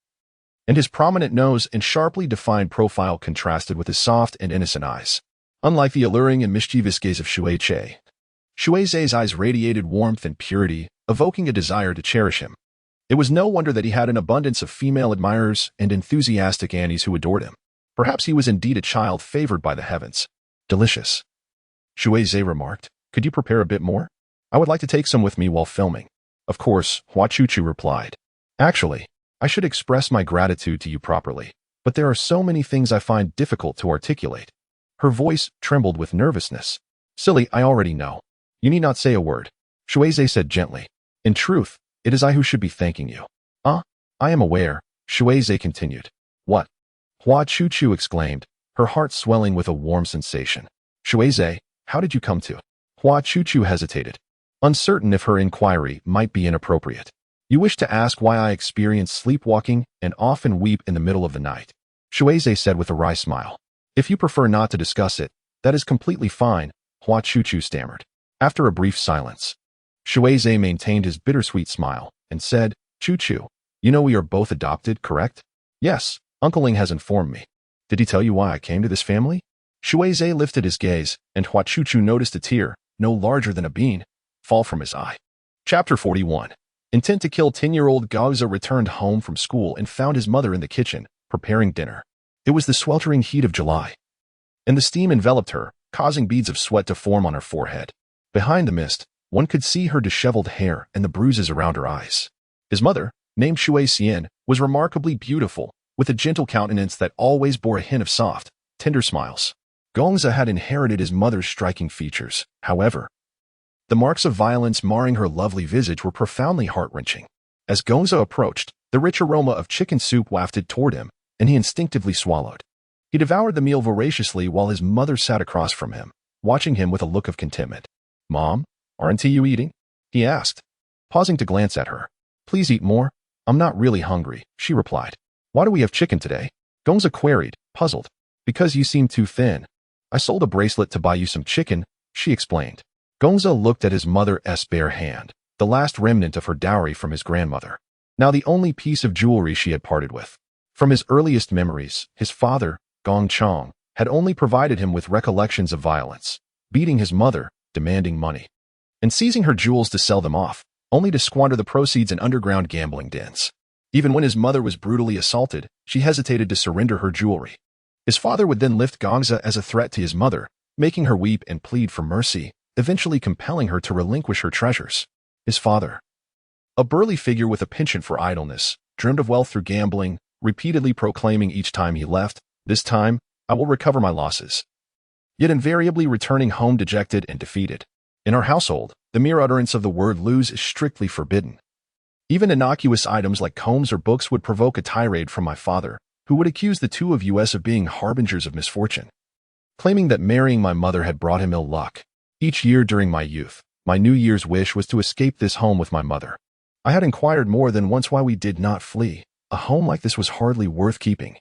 and his prominent nose and sharply defined profile contrasted with his soft and innocent eyes. Unlike the alluring and mischievous gaze of Shui Che, Shui Zhe's eyes radiated warmth and purity, evoking a desire to cherish him. It was no wonder that he had an abundance of female admirers and enthusiastic aunties who adored him. Perhaps he was indeed a child favored by the heavens. Delicious, Shui Zhe remarked. Could you prepare a bit more? I would like to take some with me while filming. Of course, Hua Chuchu replied. Actually, I should express my gratitude to you properly, but there are so many things I find difficult to articulate. Her voice trembled with nervousness. Silly, I already know. You need not say a word, Shui Zhe said gently. In truth, it is I who should be thanking you. I am aware, Shui Zhe continued. What? Hua Chuchu exclaimed, her heart swelling with a warm sensation. Shui Zhe, how did you come to? Hua Chuchu hesitated, uncertain if her inquiry might be inappropriate. You wish to ask why I experience sleepwalking and often weep in the middle of the night. Shui said with a wry smile. If you prefer not to discuss it, that is completely fine, Hua Chuchu stammered. After a brief silence, Shui maintained his bittersweet smile and said, Chuchu, you know we are both adopted, correct? Yes, Uncle Ling has informed me. Did he tell you why I came to this family? Shui lifted his gaze, and Hua Chuchu noticed a tear, no larger than a bean, fall from his eye. Chapter 41. Intent to kill 10-year-old Gongza returned home from school and found his mother in the kitchen, preparing dinner. It was the sweltering heat of July, and the steam enveloped her, causing beads of sweat to form on her forehead. Behind the mist, one could see her disheveled hair and the bruises around her eyes. His mother, named Shui, was remarkably beautiful, with a gentle countenance that always bore a hint of soft, tender smiles. Gongza had inherited his mother's striking features. However, the marks of violence marring her lovely visage were profoundly heart-wrenching. As Gongza approached, the rich aroma of chicken soup wafted toward him, and he instinctively swallowed. He devoured the meal voraciously while his mother sat across from him, watching him with a look of contentment. Mom, aren't you eating? He asked, pausing to glance at her. Please eat more. I'm not really hungry, she replied. Why do we have chicken today? Gongza queried, puzzled. Because you seem too thin. I sold a bracelet to buy you some chicken, she explained. Gongza looked at his mother's bare hand, the last remnant of her dowry from his grandmother. Now the only piece of jewelry she had parted with. From his earliest memories, his father, Gong Chong, had only provided him with recollections of violence, beating his mother, demanding money, and seizing her jewels to sell them off, only to squander the proceeds in underground gambling dens. Even when his mother was brutally assaulted, she hesitated to surrender her jewelry. His father would then lift Gongza as a threat to his mother, making her weep and plead for mercy, eventually compelling her to relinquish her treasures. His father, a burly figure with a penchant for idleness, dreamed of wealth through gambling, repeatedly proclaiming each time he left, "This time, I will recover my losses," yet invariably returning home dejected and defeated. In our household, the mere utterance of the word lose is strictly forbidden. Even innocuous items like combs or books would provoke a tirade from my father, who would accuse the two of us of being harbingers of misfortune, claiming that marrying my mother had brought him ill luck. Each year during my youth, my New Year's wish was to escape this home with my mother. I had inquired more than once why we did not flee. A home like this was hardly worth keeping,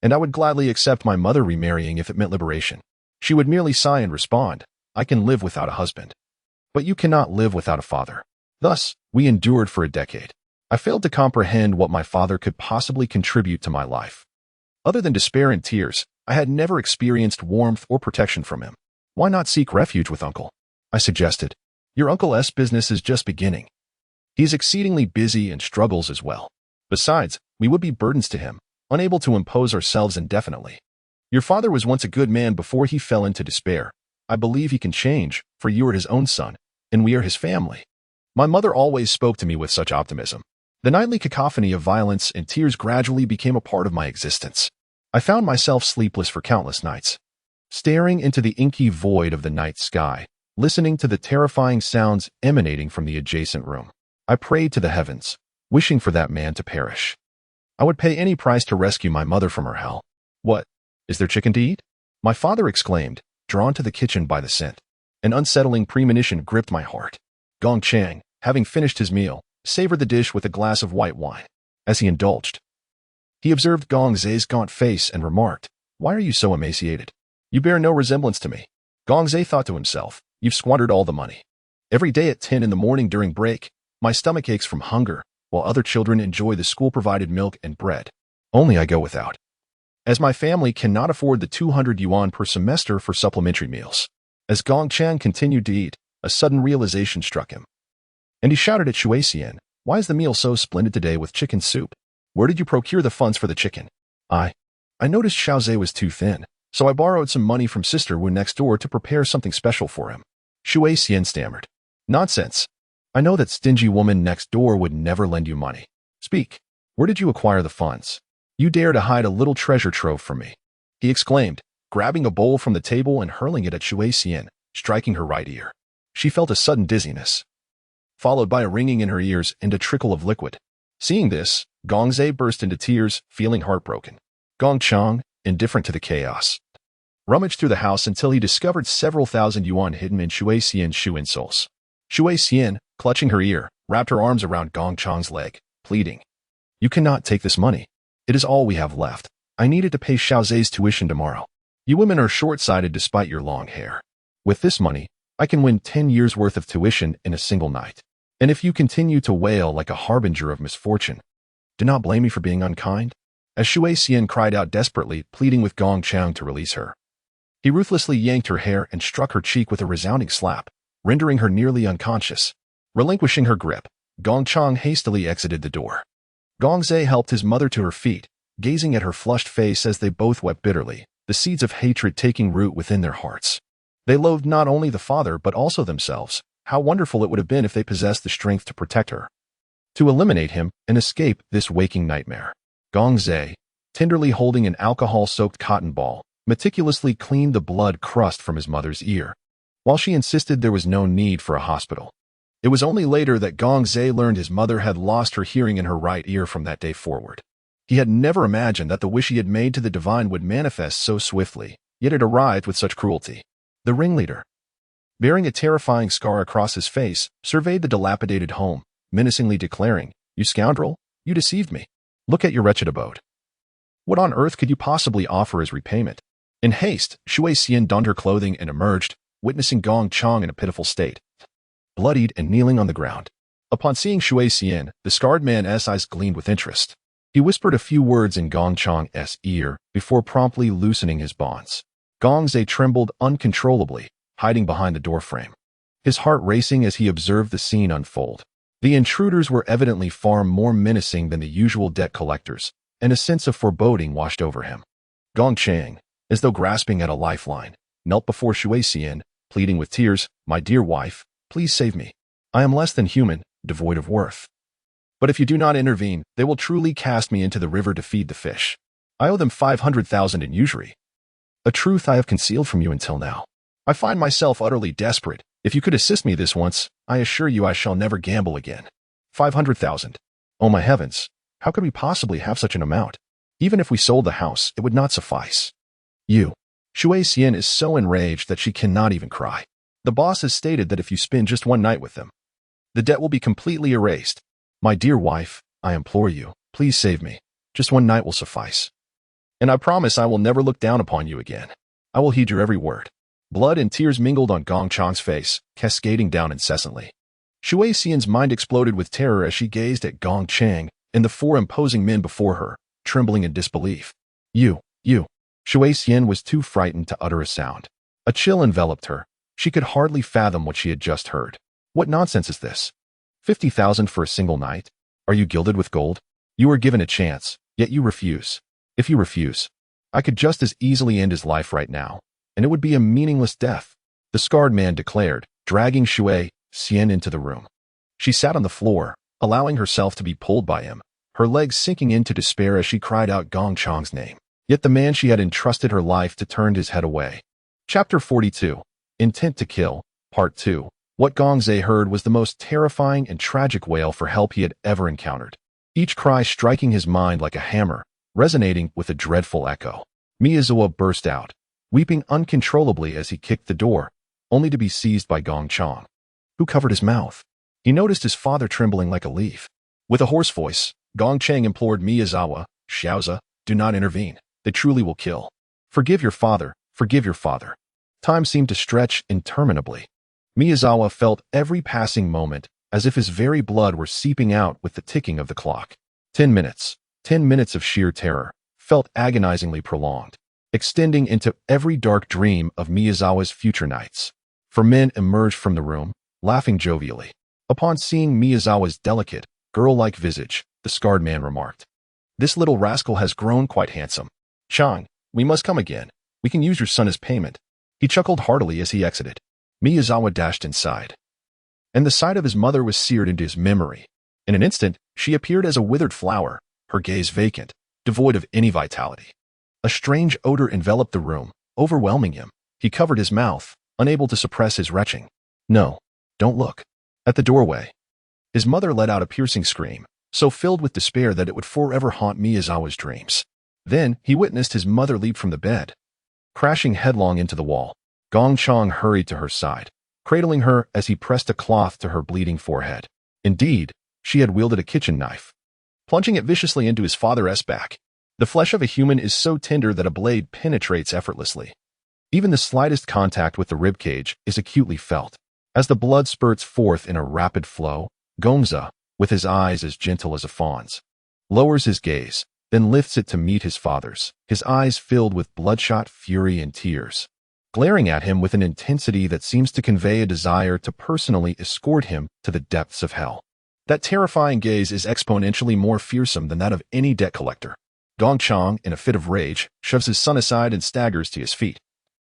and I would gladly accept my mother remarrying if it meant liberation. She would merely sigh and respond, I can live without a husband. But you cannot live without a father. Thus, we endured for a decade. I failed to comprehend what my father could possibly contribute to my life. Other than despair and tears, I had never experienced warmth or protection from him. Why not seek refuge with Uncle? I suggested. Your uncle's business is just beginning. He is exceedingly busy and struggles as well. Besides, we would be burdens to him, unable to impose ourselves indefinitely. Your father was once a good man before he fell into despair. I believe he can change, for you are his own son, and we are his family. My mother always spoke to me with such optimism. The nightly cacophony of violence and tears gradually became a part of my existence. I found myself sleepless for countless nights, staring into the inky void of the night sky, listening to the terrifying sounds emanating from the adjacent room. I prayed to the heavens, wishing for that man to perish. I would pay any price to rescue my mother from her hell. What? Is there chicken to eat? My father exclaimed, drawn to the kitchen by the scent. An unsettling premonition gripped my heart. Gong Chang, having finished his meal, savored the dish with a glass of white wine. As he indulged, he observed Gong Zhe's gaunt face and remarked, Why are you so emaciated? You bear no resemblance to me. Gong Zhe thought to himself, You've squandered all the money. Every day at 10 in the morning during break, my stomach aches from hunger, while other children enjoy the school-provided milk and bread. Only I go without, as my family cannot afford the 200 yuan per semester for supplementary meals. As Gong Chang continued to eat, a sudden realization struck him, and he shouted at Shui, Why is the meal so splendid today with chicken soup? Where did you procure the funds for the chicken? I noticed Xiaozhe was too thin, so I borrowed some money from Sister Wu next door to prepare something special for him. Shui stammered. Nonsense. I know that stingy woman next door would never lend you money. Speak. Where did you acquire the funds? You dare to hide a little treasure trove from me, he exclaimed, grabbing a bowl from the table and hurling it at Shui, striking her right ear. She felt a sudden dizziness, followed by a ringing in her ears and a trickle of liquid. Seeing this, Gong Zhe burst into tears, feeling heartbroken. Gong Chang, indifferent to the chaos, rummaged through the house until he discovered several thousand yuan hidden in Shui Xian's shoe insoles. Shui Xian, clutching her ear, wrapped her arms around Gong Chang's leg, pleading. You cannot take this money. It is all we have left. I needed to pay Xiaoze's tuition tomorrow. You women are short-sighted despite your long hair. With this money, I can win 10 years' worth of tuition in a single night. And if you continue to wail like a harbinger of misfortune, do not blame me for being unkind. As Shui Xian cried out desperately, pleading with Gong Chang to release her, he ruthlessly yanked her hair and struck her cheek with a resounding slap, rendering her nearly unconscious. Relinquishing her grip, Gong Chang hastily exited the door. Gongze helped his mother to her feet, gazing at her flushed face as they both wept bitterly, the seeds of hatred taking root within their hearts. They loathed not only the father but also themselves. How wonderful it would have been if they possessed the strength to protect her, to eliminate him and escape this waking nightmare. Gongze, tenderly holding an alcohol-soaked cotton ball, meticulously cleaned the blood crust from his mother's ear, while she insisted there was no need for a hospital. It was only later that Gongze learned his mother had lost her hearing in her right ear from that day forward. He had never imagined that the wish he had made to the divine would manifest so swiftly, yet it arrived with such cruelty. The ringleader, bearing a terrifying scar across his face, surveyed the dilapidated home, menacingly declaring, "You scoundrel, you deceived me. Look at your wretched abode. What on earth could you possibly offer as repayment?" In haste, Shui Xian donned her clothing and emerged, witnessing Gong Chang in a pitiful state, bloodied and kneeling on the ground. Upon seeing Shui Xian, the scarred man's eyes gleamed with interest. He whispered a few words in Gong Chang's ear before promptly loosening his bonds. Gongze trembled uncontrollably, hiding behind the doorframe, his heart racing as he observed the scene unfold. The intruders were evidently far more menacing than the usual debt collectors, and a sense of foreboding washed over him. Gong Chang, as though grasping at a lifeline, knelt before Shui Xian, pleading with tears, "My dear wife, please save me. I am less than human, devoid of worth. But if you do not intervene, they will truly cast me into the river to feed the fish. I owe them 500,000 in usury. A truth I have concealed from you until now. I find myself utterly desperate. If you could assist me this once, I assure you I shall never gamble again. 500,000. Oh my heavens, how could we possibly have such an amount? Even if we sold the house, it would not suffice." Shui Xian is so enraged that she cannot even cry. The boss has stated that if you spend just one night with them, the debt will be completely erased. My dear wife, I implore you, please save me. Just one night will suffice. And I promise I will never look down upon you again. I will heed your every word. Blood and tears mingled on Gong Chang's face, cascading down incessantly. Shui Xian's mind exploded with terror as she gazed at Gong Chang and the four imposing men before her, trembling in disbelief. You. Shui Xian was too frightened to utter a sound. A chill enveloped her. She could hardly fathom what she had just heard. What nonsense is this? 50,000 for a single night? Are you gilded with gold? You are given a chance, yet you refuse. If you refuse, I could just as easily end his life right now, and it would be a meaningless death, the scarred man declared, dragging Shui Xian into the room. She sat on the floor, allowing herself to be pulled by him, her legs sinking into despair as she cried out Gong Chang's name. Yet the man she had entrusted her life to turned his head away. Chapter 42. Intent to Kill, Part 2. What Gongze heard was the most terrifying and tragic wail for help he had ever encountered, each cry striking his mind like a hammer, resonating with a dreadful echo. Miyazawa burst out, weeping uncontrollably as he kicked the door, only to be seized by Gong Chang, who covered his mouth. He noticed his father trembling like a leaf. With a hoarse voice, Gong Chang implored Miyazawa, "Xiaoze, do not intervene. They truly will kill. Forgive your father, forgive your father." Time seemed to stretch interminably. Miyazawa felt every passing moment as if his very blood were seeping out with the ticking of the clock. 10 minutes. 10 minutes of sheer terror, felt agonizingly prolonged, extending into every dark dream of Miyazawa's future nights. 4 men emerged from the room, laughing jovially. Upon seeing Miyazawa's delicate, girl-like visage, the scarred man remarked, "This little rascal has grown quite handsome. Chang, we must come again. We can use your son as payment." He chuckled heartily as he exited. Miyazawa dashed inside, and the sight of his mother was seared into his memory. In an instant, she appeared as a withered flower, her gaze vacant, devoid of any vitality. A strange odor enveloped the room, overwhelming him. He covered his mouth, unable to suppress his retching. "No, don't look." At the doorway, his mother let out a piercing scream, so filled with despair that it would forever haunt Miyazawa's dreams. Then he witnessed his mother leap from the bed, crashing headlong into the wall. Gong Chang hurried to her side, cradling her as he pressed a cloth to her bleeding forehead. Indeed, she had wielded a kitchen knife, plunging it viciously into his father's back. The flesh of a human is so tender that a blade penetrates effortlessly. Even the slightest contact with the ribcage is acutely felt. As the blood spurts forth in a rapid flow, Gongza, with his eyes as gentle as a fawn's, lowers his gaze, then lifts it to meet his father's, his eyes filled with bloodshot fury and tears, glaring at him with an intensity that seems to convey a desire to personally escort him to the depths of hell. That terrifying gaze is exponentially more fearsome than that of any debt collector. Gong Chang, in a fit of rage, shoves his son aside and staggers to his feet,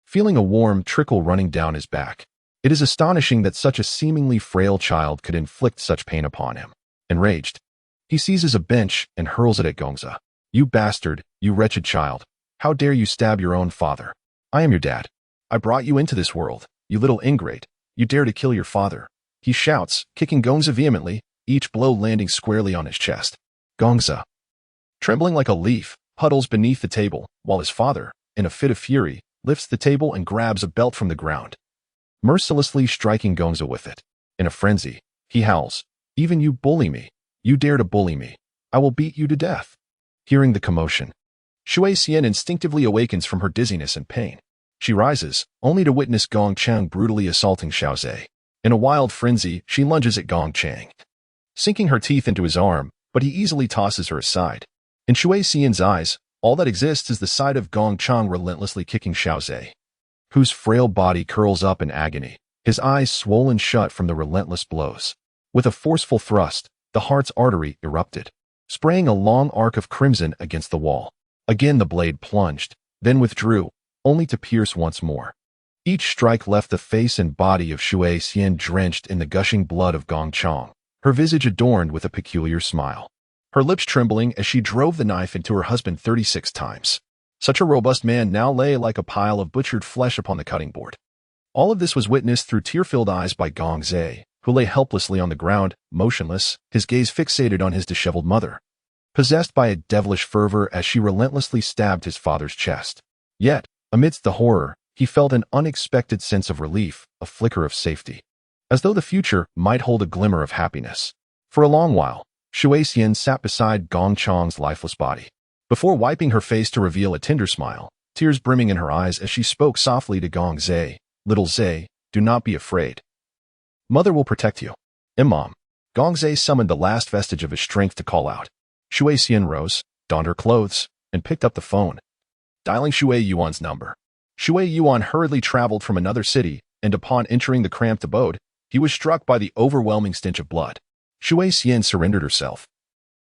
feeling a warm trickle running down his back. It is astonishing that such a seemingly frail child could inflict such pain upon him. Enraged, he seizes a bench and hurls it at Gongza. "You bastard, you wretched child. How dare you stab your own father? I am your dad. I brought you into this world, you little ingrate. You dare to kill your father," he shouts, kicking Gongza vehemently, each blow landing squarely on his chest. Gongza, trembling like a leaf, huddles beneath the table, while his father, in a fit of fury, lifts the table and grabs a belt from the ground, mercilessly striking Gongza with it. In a frenzy, he howls, "Even you bully me. You dare to bully me. I will beat you to death." Hearing the commotion, Shui Xian instinctively awakens from her dizziness and pain. She rises, only to witness Gong Chang brutally assaulting Xiaozhe. In a wild frenzy, she lunges at Gong Chang, sinking her teeth into his arm, but he easily tosses her aside. In Shui Xian's eyes, all that exists is the sight of Gong Chang relentlessly kicking Xiaozhe, whose frail body curls up in agony, his eyes swollen shut from the relentless blows. With a forceful thrust, the heart's artery erupted, spraying a long arc of crimson against the wall. Again the blade plunged, then withdrew, only to pierce once more. Each strike left the face and body of Shui Xian drenched in the gushing blood of Gong Chang, her visage adorned with a peculiar smile, her lips trembling as she drove the knife into her husband 36 times. Such a robust man now lay like a pile of butchered flesh upon the cutting board. All of this was witnessed through tear-filled eyes by Gong Zhe, who lay helplessly on the ground, motionless, his gaze fixated on his disheveled mother, possessed by a devilish fervor as she relentlessly stabbed his father's chest. Yet, amidst the horror, he felt an unexpected sense of relief, a flicker of safety, as though the future might hold a glimmer of happiness. For a long while, Shui Xian sat beside Gong Chang's lifeless body, before wiping her face to reveal a tender smile, tears brimming in her eyes as she spoke softly to Gong Zhe. "Little Zhe, do not be afraid. Mother will protect you." "Imam." Gong Zhe summoned the last vestige of his strength to call out. Shui Xian rose, donned her clothes, and picked up the phone, dialing Shui Yuan's number. Shui Yuan hurriedly traveled from another city, and upon entering the cramped abode, he was struck by the overwhelming stench of blood. Shui Xian surrendered herself,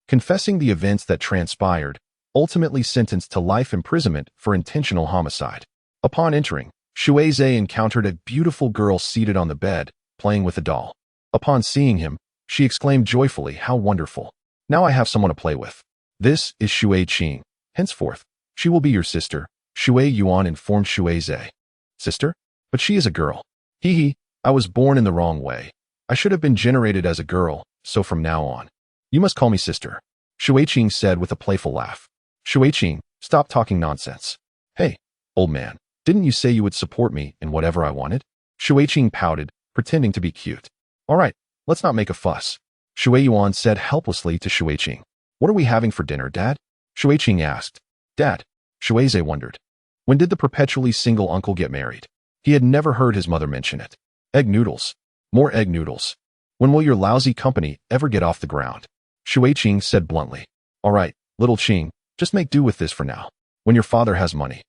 confessing the events that transpired, ultimately sentenced to life imprisonment for intentional homicide. Upon entering, Shui Zhe encountered a beautiful girl seated on the bed, playing with a doll. Upon seeing him, she exclaimed joyfully, "How wonderful. Now I have someone to play with. This is Shui Qing. Henceforth, she will be your sister," Shui Yuan informed Shui Zhe. "Sister? But she is a girl." "Hee, I was born in the wrong way. I should have been generated as a girl, so from now on, you must call me sister," Shui Qing said with a playful laugh. "Shui Qing, stop talking nonsense." "Hey, old man, didn't you say you would support me in whatever I wanted?" Shui Qing pouted, pretending to be cute. "All right, let's not make a fuss," Shui Yuan said helplessly to Shui Qing. "What are we having for dinner, Dad?" Shui Qing asked. "Dad?" Shui Zhe wondered. When did the perpetually single uncle get married? He had never heard his mother mention it. "Egg noodles. More egg noodles. When will your lousy company ever get off the ground?" Shui Qing said bluntly. "All right, little Qing, just make do with this for now. When your father has money,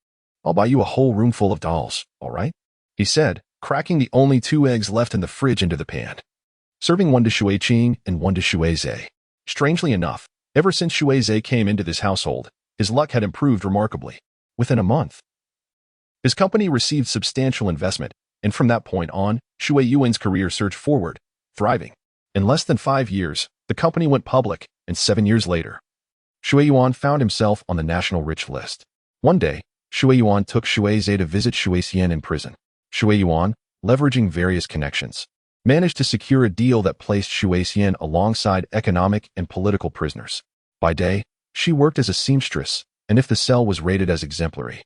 I'll buy you a whole room full of dolls, all right?" he said, cracking the only 2 eggs left in the fridge into the pan, serving one to Shui Qing and one to Shui Zhe. Strangely enough, ever since Shui Zhe came into this household, his luck had improved remarkably. Within a month, his company received substantial investment, and from that point on, Shui Yuan's career surged forward, thriving. In less than 5 years, the company went public, and 7 years later, Shui Yuan found himself on the national rich list. One day, Shui Yuan took Shui Zhe to visit Shui Xian in prison. Shui Yuan, leveraging various connections, managed to secure a deal that placed Shui Xian alongside economic and political prisoners. By day, she worked as a seamstress, and if the cell was rated as exemplary,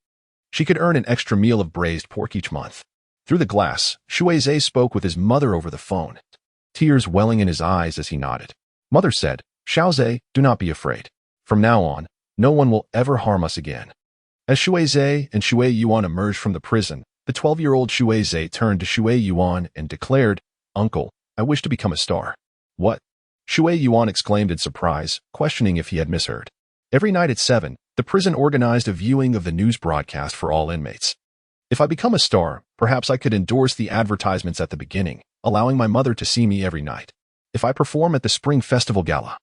she could earn an extra meal of braised pork each month. Through the glass, Shui Zhe spoke with his mother over the phone, tears welling in his eyes as he nodded. Mother said, "Xiaozhe, do not be afraid. From now on, no one will ever harm us again." As Shuizhe and Shui Yuan emerged from the prison, the 12-year-old Shuizhe turned to Shui Yuan and declared, "Uncle, I wish to become a star." "What?" Shui Yuan exclaimed in surprise, questioning if he had misheard. Every night at 7, the prison organized a viewing of the news broadcast for all inmates. "If I become a star, perhaps I could endorse the advertisements at the beginning, allowing my mother to see me every night. If I perform at the Spring Festival Gala,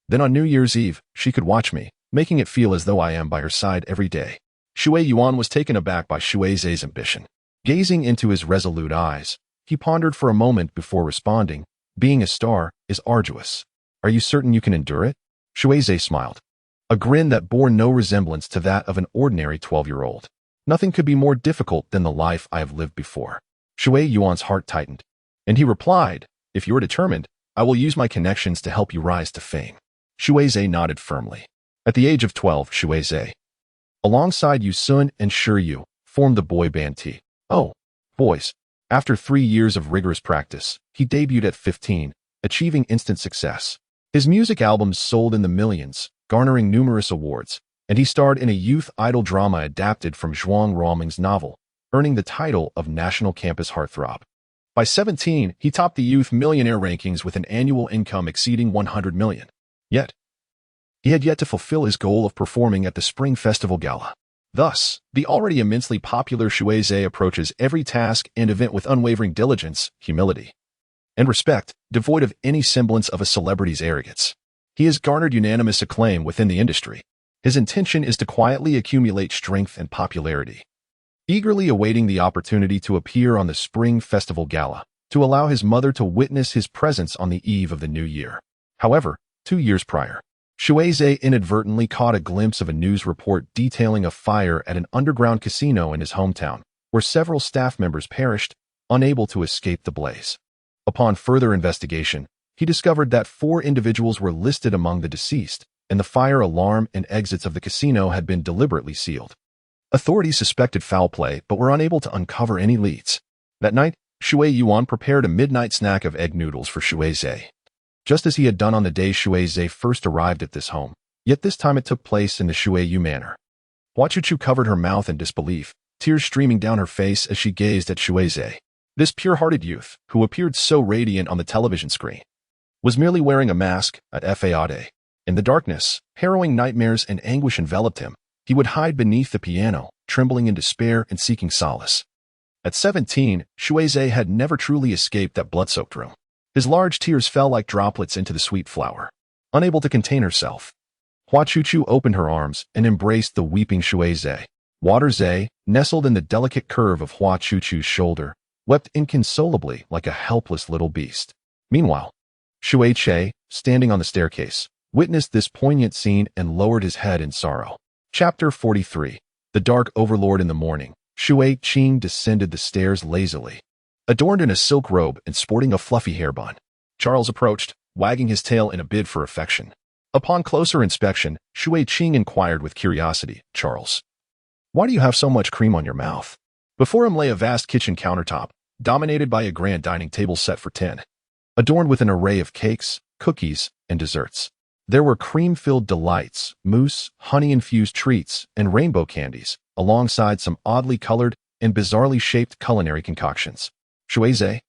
then on New Year's Eve, she could watch me, making it feel as though I am by her side every day." Shui Yuan was taken aback by Shuizhe's ambition. Gazing into his resolute eyes, he pondered for a moment before responding, "Being a star is arduous. Are you certain you can endure it?" Shuizhe smiled, a grin that bore no resemblance to that of an ordinary 12-year-old. "Nothing could be more difficult than the life I have lived before." Shui Yuan's heart tightened, and he replied, "If you are determined, I will use my connections to help you rise to fame." Shuizhe nodded firmly. At the age of 12, Shuizhe, alongside Yu Sun and Shiryu, formed the boy band T. Oh, Boys. After 3 years of rigorous practice, he debuted at 15, achieving instant success. His music albums sold in the millions, garnering numerous awards, and he starred in a youth idol drama adapted from Zhuang Ruoming's novel, earning the title of National Campus Heartthrob. By 17, he topped the youth millionaire rankings with an annual income exceeding 100 million. Yet, he had yet to fulfill his goal of performing at the Spring Festival Gala. Thus, the already immensely popular Shuizhe approaches every task and event with unwavering diligence, humility, and respect, devoid of any semblance of a celebrity's arrogance. He has garnered unanimous acclaim within the industry. His intention is to quietly accumulate strength and popularity, eagerly awaiting the opportunity to appear on the Spring Festival Gala, to allow his mother to witness his presence on the eve of the new year. However, 2 years prior, Shuizhe inadvertently caught a glimpse of a news report detailing a fire at an underground casino in his hometown, where several staff members perished, unable to escape the blaze. Upon further investigation, he discovered that 4 individuals were listed among the deceased, and the fire alarm and exits of the casino had been deliberately sealed. Authorities suspected foul play but were unable to uncover any leads. That night, Shui Yuan prepared a midnight snack of egg noodles for Shuizhe, just as he had done on the day Shuizhe first arrived at this home, yet this time it took place in the Shuiyu manner. Hua Chuchu covered her mouth in disbelief, tears streaming down her face as she gazed at Shuizhe. This pure-hearted youth, who appeared so radiant on the television screen, was merely wearing a mask at Fade. In the darkness, harrowing nightmares and anguish enveloped him. He would hide beneath the piano, trembling in despair and seeking solace. At 17, Shuizhe had never truly escaped that blood-soaked room. His large tears fell like droplets into the sweet flower. Unable to contain herself, Hua Chuchu opened her arms and embraced the weeping Shuizhe. Waterze, nestled in the delicate curve of Hua Chuchu's shoulder, wept inconsolably like a helpless little beast. Meanwhile, Shuizhe, standing on the staircase, witnessed this poignant scene and lowered his head in sorrow. Chapter 43. The Dark Overlord. In the morning, Shui Qing descended the stairs lazily, adorned in a silk robe and sporting a fluffy hairbun. Charles approached, wagging his tail in a bid for affection. Upon closer inspection, Shui Qing inquired with curiosity, "Charles, why do you have so much cream on your mouth?" Before him lay a vast kitchen countertop, dominated by a grand dining table set for 10, adorned with an array of cakes, cookies, and desserts. There were cream-filled delights, mousse, honey-infused treats, and rainbow candies, alongside some oddly colored and bizarrely shaped culinary concoctions. Shuizhe,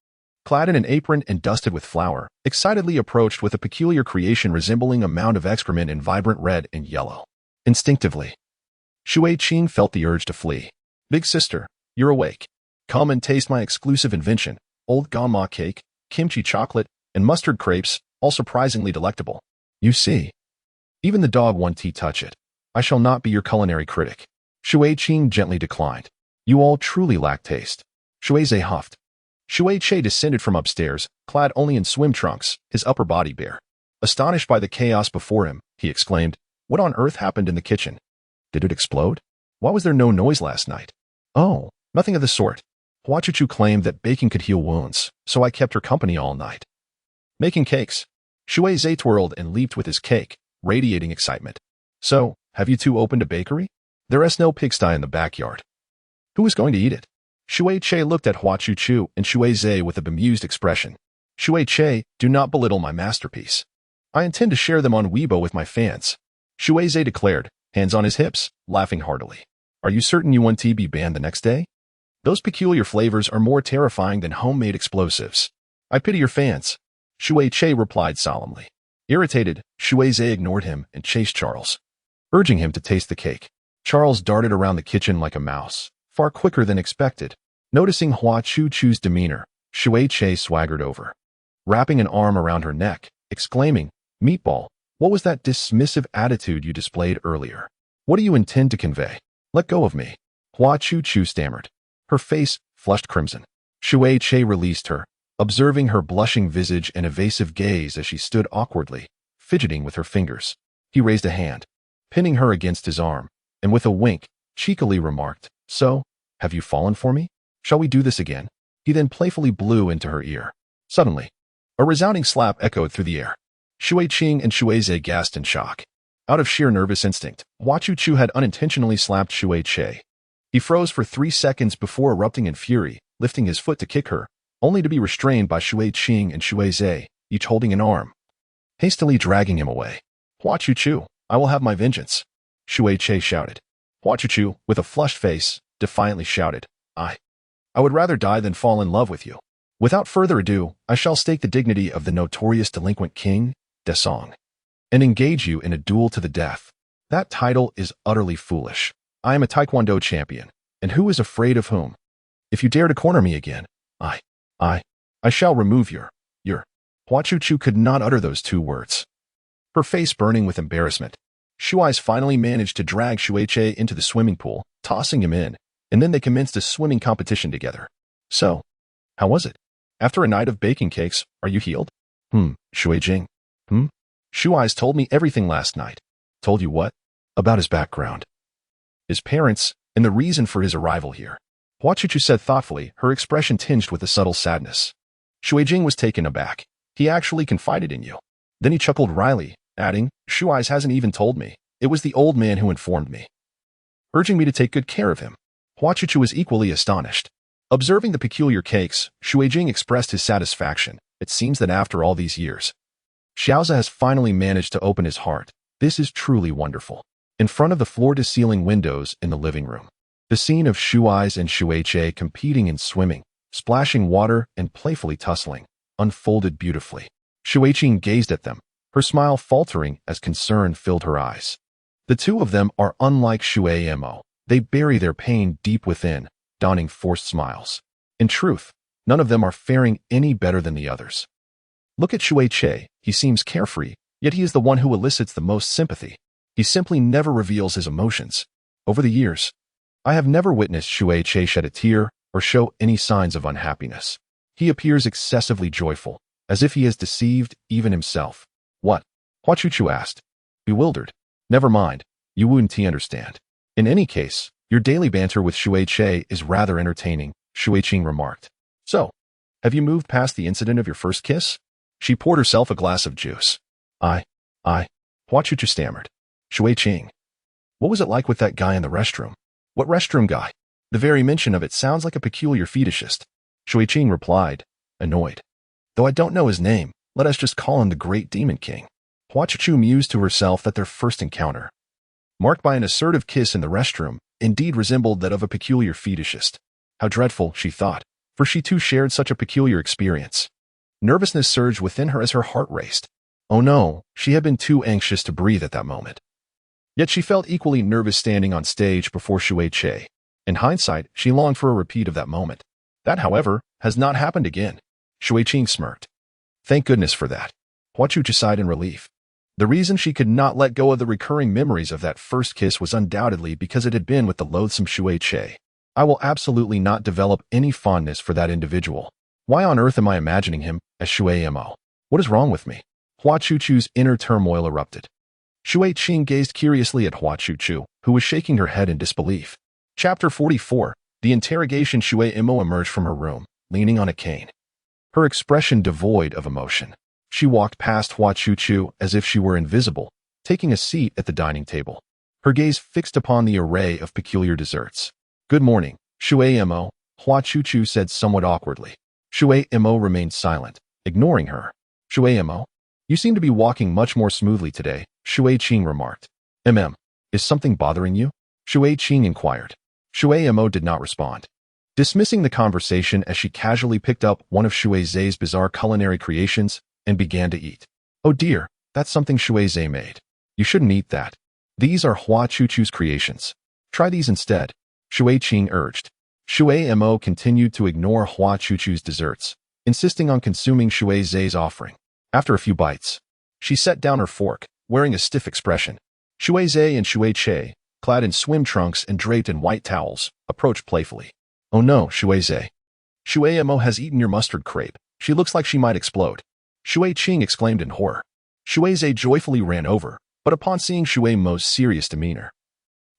clad in an apron and dusted with flour, excitedly approached with a peculiar creation resembling a mound of excrement in vibrant red and yellow. Instinctively, Shui Qing felt the urge to flee. "Big sister, you're awake. Come and taste my exclusive invention, old ganma cake, kimchi chocolate, and mustard crepes, all surprisingly delectable. You see, even the dog won't touch it. I shall not be your culinary critic." Shui Qing gently declined. "You all truly lack taste." Shuizhe huffed. Shui Che descended from upstairs, clad only in swim trunks, his upper body bare. Astonished by the chaos before him, he exclaimed, "What on earth happened in the kitchen? Did it explode? Why was there no noise last night?" "Oh, nothing of the sort. Hua Chuchu claimed that baking could heal wounds, so I kept her company all night." "Making cakes." Shuizhe twirled and leaped with his cake, radiating excitement. "So, have you two opened a bakery? There is no pigsty in the backyard. Who is going to eat it?" Shui Che looked at Hua Chuchu and Shuizhe with a bemused expression. Shui Che, do not belittle my masterpiece. I intend to share them on Weibo with my fans. Shui Zhe declared, hands on his hips, laughing heartily. Are you certain you want to be banned the next day? Those peculiar flavors are more terrifying than homemade explosives. I pity your fans. Shui Che replied solemnly. Irritated, Shui Zhe ignored him and chased Charles, urging him to taste the cake. Charles darted around the kitchen like a mouse, far quicker than expected. Noticing Hua Chuchu's demeanor, Shui Che swaggered over, wrapping an arm around her neck, exclaiming, Meatball, what was that dismissive attitude you displayed earlier? What do you intend to convey? Let go of me. Hua Chuchu stammered, her face flushed crimson. Shui Che released her, observing her blushing visage and evasive gaze as she stood awkwardly, fidgeting with her fingers. He raised a hand, pinning her against his arm, and with a wink, cheekily remarked, So, have you fallen for me? Shall we do this again? He then playfully blew into her ear. Suddenly, a resounding slap echoed through the air. Shui Qing and Shui Zhe gasped in shock. Out of sheer nervous instinct, Hua Chuchu had unintentionally slapped Shui Che. He froze for 3 seconds before erupting in fury, lifting his foot to kick her, only to be restrained by Shui Qing and Shui Zhe, each holding an arm, hastily dragging him away. Hua Chuchu, I will have my vengeance, Shui Che shouted. Hua Chuchu, with a flushed face, defiantly shouted, I would rather die than fall in love with you. Without further ado, I shall stake the dignity of the notorious delinquent king, Desong, and engage you in a duel to the death. That title is utterly foolish. I am a Taekwondo champion, and who is afraid of whom? If you dare to corner me again, I shall remove your. Hua Chuchu could not utter those 2 words, her face burning with embarrassment. Shuai's finally managed to drag Shui Che into the swimming pool, tossing him in, and then they commenced a swimming competition together. So, how was it? After a night of baking cakes, are you healed? Shui Jing. Shuai's told me everything last night. Told you what? About his background, his parents, and the reason for his arrival here. Hua Chuchu said thoughtfully, her expression tinged with a subtle sadness. Shui Jing was taken aback. He actually confided in you. Then he chuckled wryly, adding, Shuai's hasn't even told me. It was the old man who informed me, urging me to take good care of him. Hua Chuchu was equally astonished. Observing the peculiar cakes, Shui Jing expressed his satisfaction. It seems that after all these years, Xiaoza has finally managed to open his heart. This is truly wonderful. In front of the floor-to-ceiling windows in the living room, the scene of Shuai's and Shui Che competing in swimming, splashing water, and playfully tussling, unfolded beautifully. Shui Qing gazed at them, her smile faltering as concern filled her eyes. The 2 of them are unlike Shui Mo. They bury their pain deep within, donning forced smiles. In truth, none of them are faring any better than the others. Look at Shui Che. He seems carefree, yet he is the one who elicits the most sympathy. He simply never reveals his emotions. Over the years, I have never witnessed Shui Che shed a tear or show any signs of unhappiness. He appears excessively joyful, as if he has deceived even himself. What? Hua Chuchu asked, bewildered. Never mind, you wouldn't understand. In any case, your daily banter with Shui Che is rather entertaining, Shui Qing remarked. So, have you moved past the incident of your first kiss? She poured herself a glass of juice. Hua Chuchu stammered. Shui Qing. What was it like with that guy in the restroom? What restroom guy? The very mention of it sounds like a peculiar fetishist. Shui Qing replied, annoyed. Though I don't know his name, let us just call him the Great Demon King. Hua Chuchu mused to herself that their first encounter, marked by an assertive kiss in the restroom, indeed resembled that of a peculiar fetishist. How dreadful, she thought, for she too shared such a peculiar experience. Nervousness surged within her as her heart raced. Oh no, she had been too anxious to breathe at that moment. Yet she felt equally nervous standing on stage before Shui Che. In hindsight, she longed for a repeat of that moment. That, however, has not happened again. Shui Qing smirked. Thank goodness for that. Hua Chuchu sighed in relief. The reason she could not let go of the recurring memories of that first kiss was undoubtedly because it had been with the loathsome Shui Che. I will absolutely not develop any fondness for that individual. Why on earth am I imagining him as Shui Mo? What is wrong with me? Hua Chuchu's inner turmoil erupted. Shui Qing gazed curiously at Hua Chuchu, who was shaking her head in disbelief. Chapter 44. The interrogation. Shui Mo emerged from her room, leaning on a cane, her expression devoid of emotion. She walked past Hua Chuchu as if she were invisible, taking a seat at the dining table, her gaze fixed upon the array of peculiar desserts. Good morning, Shui Mo, Hua Chuchu said somewhat awkwardly. Shui Mo remained silent, ignoring her. Shui Mo, you seem to be walking much more smoothly today, Shui Qing remarked. Is something bothering you? Shui Qing inquired. Shui Mo did not respond, dismissing the conversation as she casually picked up one of Shui Zai's bizarre culinary creations and began to eat. Oh dear, that's something Shui Zai made. You shouldn't eat that. These are Hua Chuchu's creations. Try these instead, Shui Qing urged. Shui Mo continued to ignore Hua Chuchu's desserts, insisting on consuming Shui Zai's offering. After a few bites, she set down her fork, wearing a stiff expression. Shui Zai and Shui Che, clad in swim trunks and draped in white towels, approached playfully. Oh no, Shui Zai. Shui Mo has eaten your mustard crepe. She looks like she might explode. Shui Qing exclaimed in horror. Shui Zai joyfully ran over, but upon seeing Shui Mo's serious demeanor,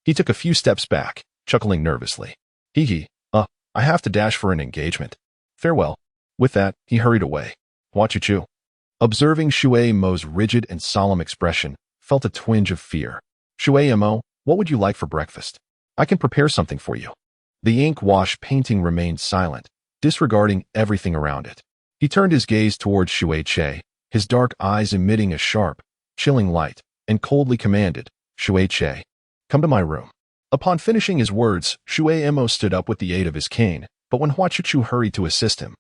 he took a few steps back, chuckling nervously. Hee, I have to dash for an engagement. Farewell. With that, he hurried away. Hua Chuchu, observing Shui Mo's rigid and solemn expression, felt a twinge of fear. Shui Mo, what would you like for breakfast? I can prepare something for you. The ink wash painting remained silent, disregarding everything around it. He turned his gaze towards Shui Che, his dark eyes emitting a sharp, chilling light, and coldly commanded, Shui Che, come to my room. Upon finishing his words, Shui Mo stood up with the aid of his cane, but when Hua Chuchu hurried to assist him,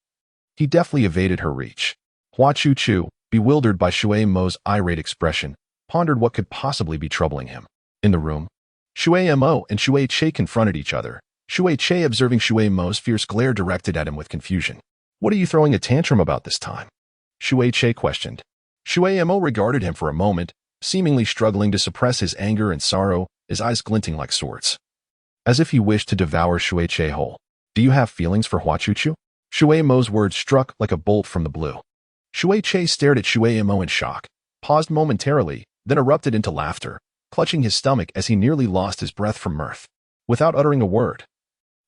he deftly evaded her reach. Hua Chuchu, bewildered by Shui Mo's irate expression, pondered what could possibly be troubling him. In the room, Shui Mo and Shui Che confronted each other, Shui Che observing Shui Mo's fierce glare directed at him with confusion. What are you throwing a tantrum about this time? Shui Che questioned. Shui Mo regarded him for a moment, seemingly struggling to suppress his anger and sorrow, his eyes glinting like swords, as if he wished to devour Shui Che whole. Do you have feelings for Hua Chuchu? Shui Mo's words struck like a bolt from the blue. Shui Che stared at Shui Mo in shock, paused momentarily, then erupted into laughter, clutching his stomach as he nearly lost his breath from mirth. Without uttering a word,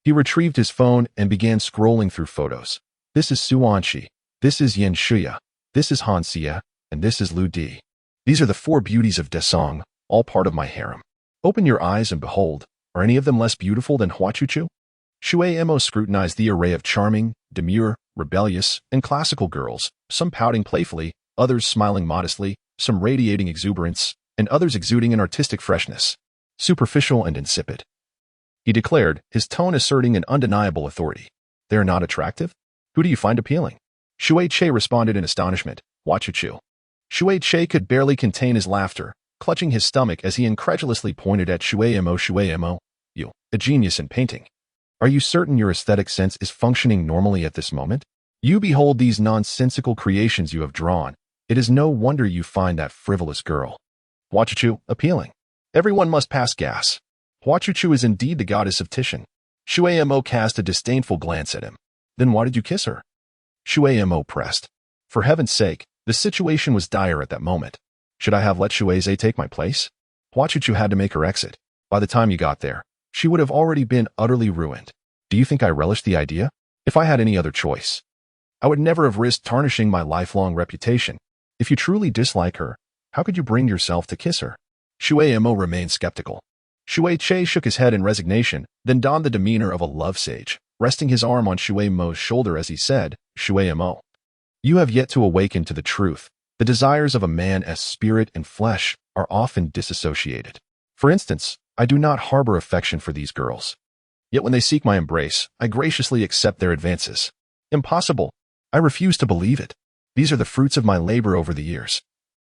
he retrieved his phone and began scrolling through photos. This is Su Anqi, this is Yin Shuya, this is Han Xia, and this is Lu Di. These are the 4 beauties of Desong, all part of my harem. Open your eyes and behold, are any of them less beautiful than Hua Chuchu? Shui Mo scrutinized the array of charming, demure, rebellious, and classical girls, some pouting playfully, others smiling modestly, some radiating exuberance, and others exuding an artistic freshness. Superficial and insipid, he declared, his tone asserting an undeniable authority. They are not attractive? Who do you find appealing? Shui Che responded in astonishment. Hua Chuchu. Shui Che could barely contain his laughter, clutching his stomach as he incredulously pointed at Shui Mo. Shui Mo, you, a genius in painting. Are you certain your aesthetic sense is functioning normally at this moment? You behold these nonsensical creations you have drawn. It is no wonder you find that frivolous girl, Hua Chuchu, appealing. Everyone must pass gas. Hua Chuchu is indeed the goddess of Titian. Shui Mo cast a disdainful glance at him. Then why did you kiss her? Shui Mo pressed. For heaven's sake, the situation was dire at that moment. Should I have let Shui Zai take my place? Hua Chuchu had to make her exit. By the time you got there, she would have already been utterly ruined. Do you think I relished the idea? If I had any other choice, I would never have risked tarnishing my lifelong reputation. If you truly dislike her, how could you bring yourself to kiss her? Shui Mo remained skeptical. Shui Che shook his head in resignation, then donned the demeanor of a love sage, resting his arm on Shui Mo's shoulder as he said, Shui Mo, you have yet to awaken to the truth. The desires of a man as spirit and flesh are often disassociated. For instance, I do not harbor affection for these girls. Yet when they seek my embrace, I graciously accept their advances. Impossible. I refuse to believe it. These are the fruits of my labor over the years.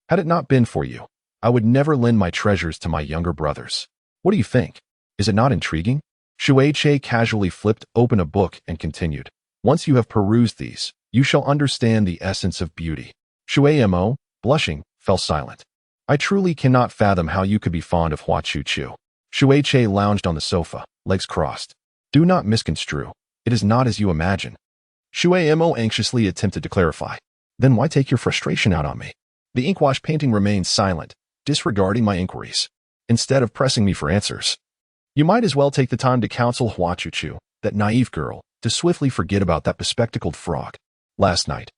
Had it not been for you, I would never lend my treasures to my younger brothers. What do you think? Is it not intriguing? Shui Che casually flipped open a book and continued. Once you have perused these, you shall understand the essence of beauty. Shui Mo, blushing, fell silent. I truly cannot fathom how you could be fond of Hua Chuchu. Shui Che lounged on the sofa, legs crossed. Do not misconstrue. It is not as you imagine. Shui Mo anxiously attempted to clarify. Then why take your frustration out on me? The inkwash painting remained silent, disregarding my inquiries. Instead of pressing me for answers, you might as well take the time to counsel Hua Chuchu, that naive girl, to swiftly forget about that bespectacled frog. Last night,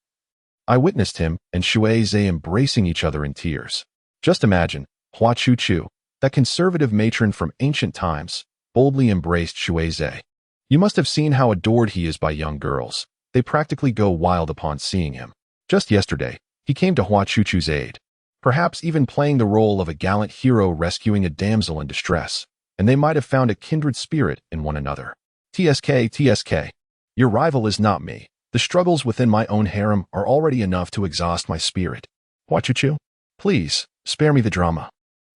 I witnessed him and Shui Zai embracing each other in tears. Just imagine, Hua Chuchu, that conservative matron from ancient times, boldly embraced Shui Zai. You must have seen how adored he is by young girls. They practically go wild upon seeing him. Just yesterday, he came to Hua Chuchu's aid, perhaps even playing the role of a gallant hero rescuing a damsel in distress, and they might have found a kindred spirit in one another. TSK, your rival is not me. The struggles within my own harem are already enough to exhaust my spirit. Hua Chuchu, please, spare me the drama.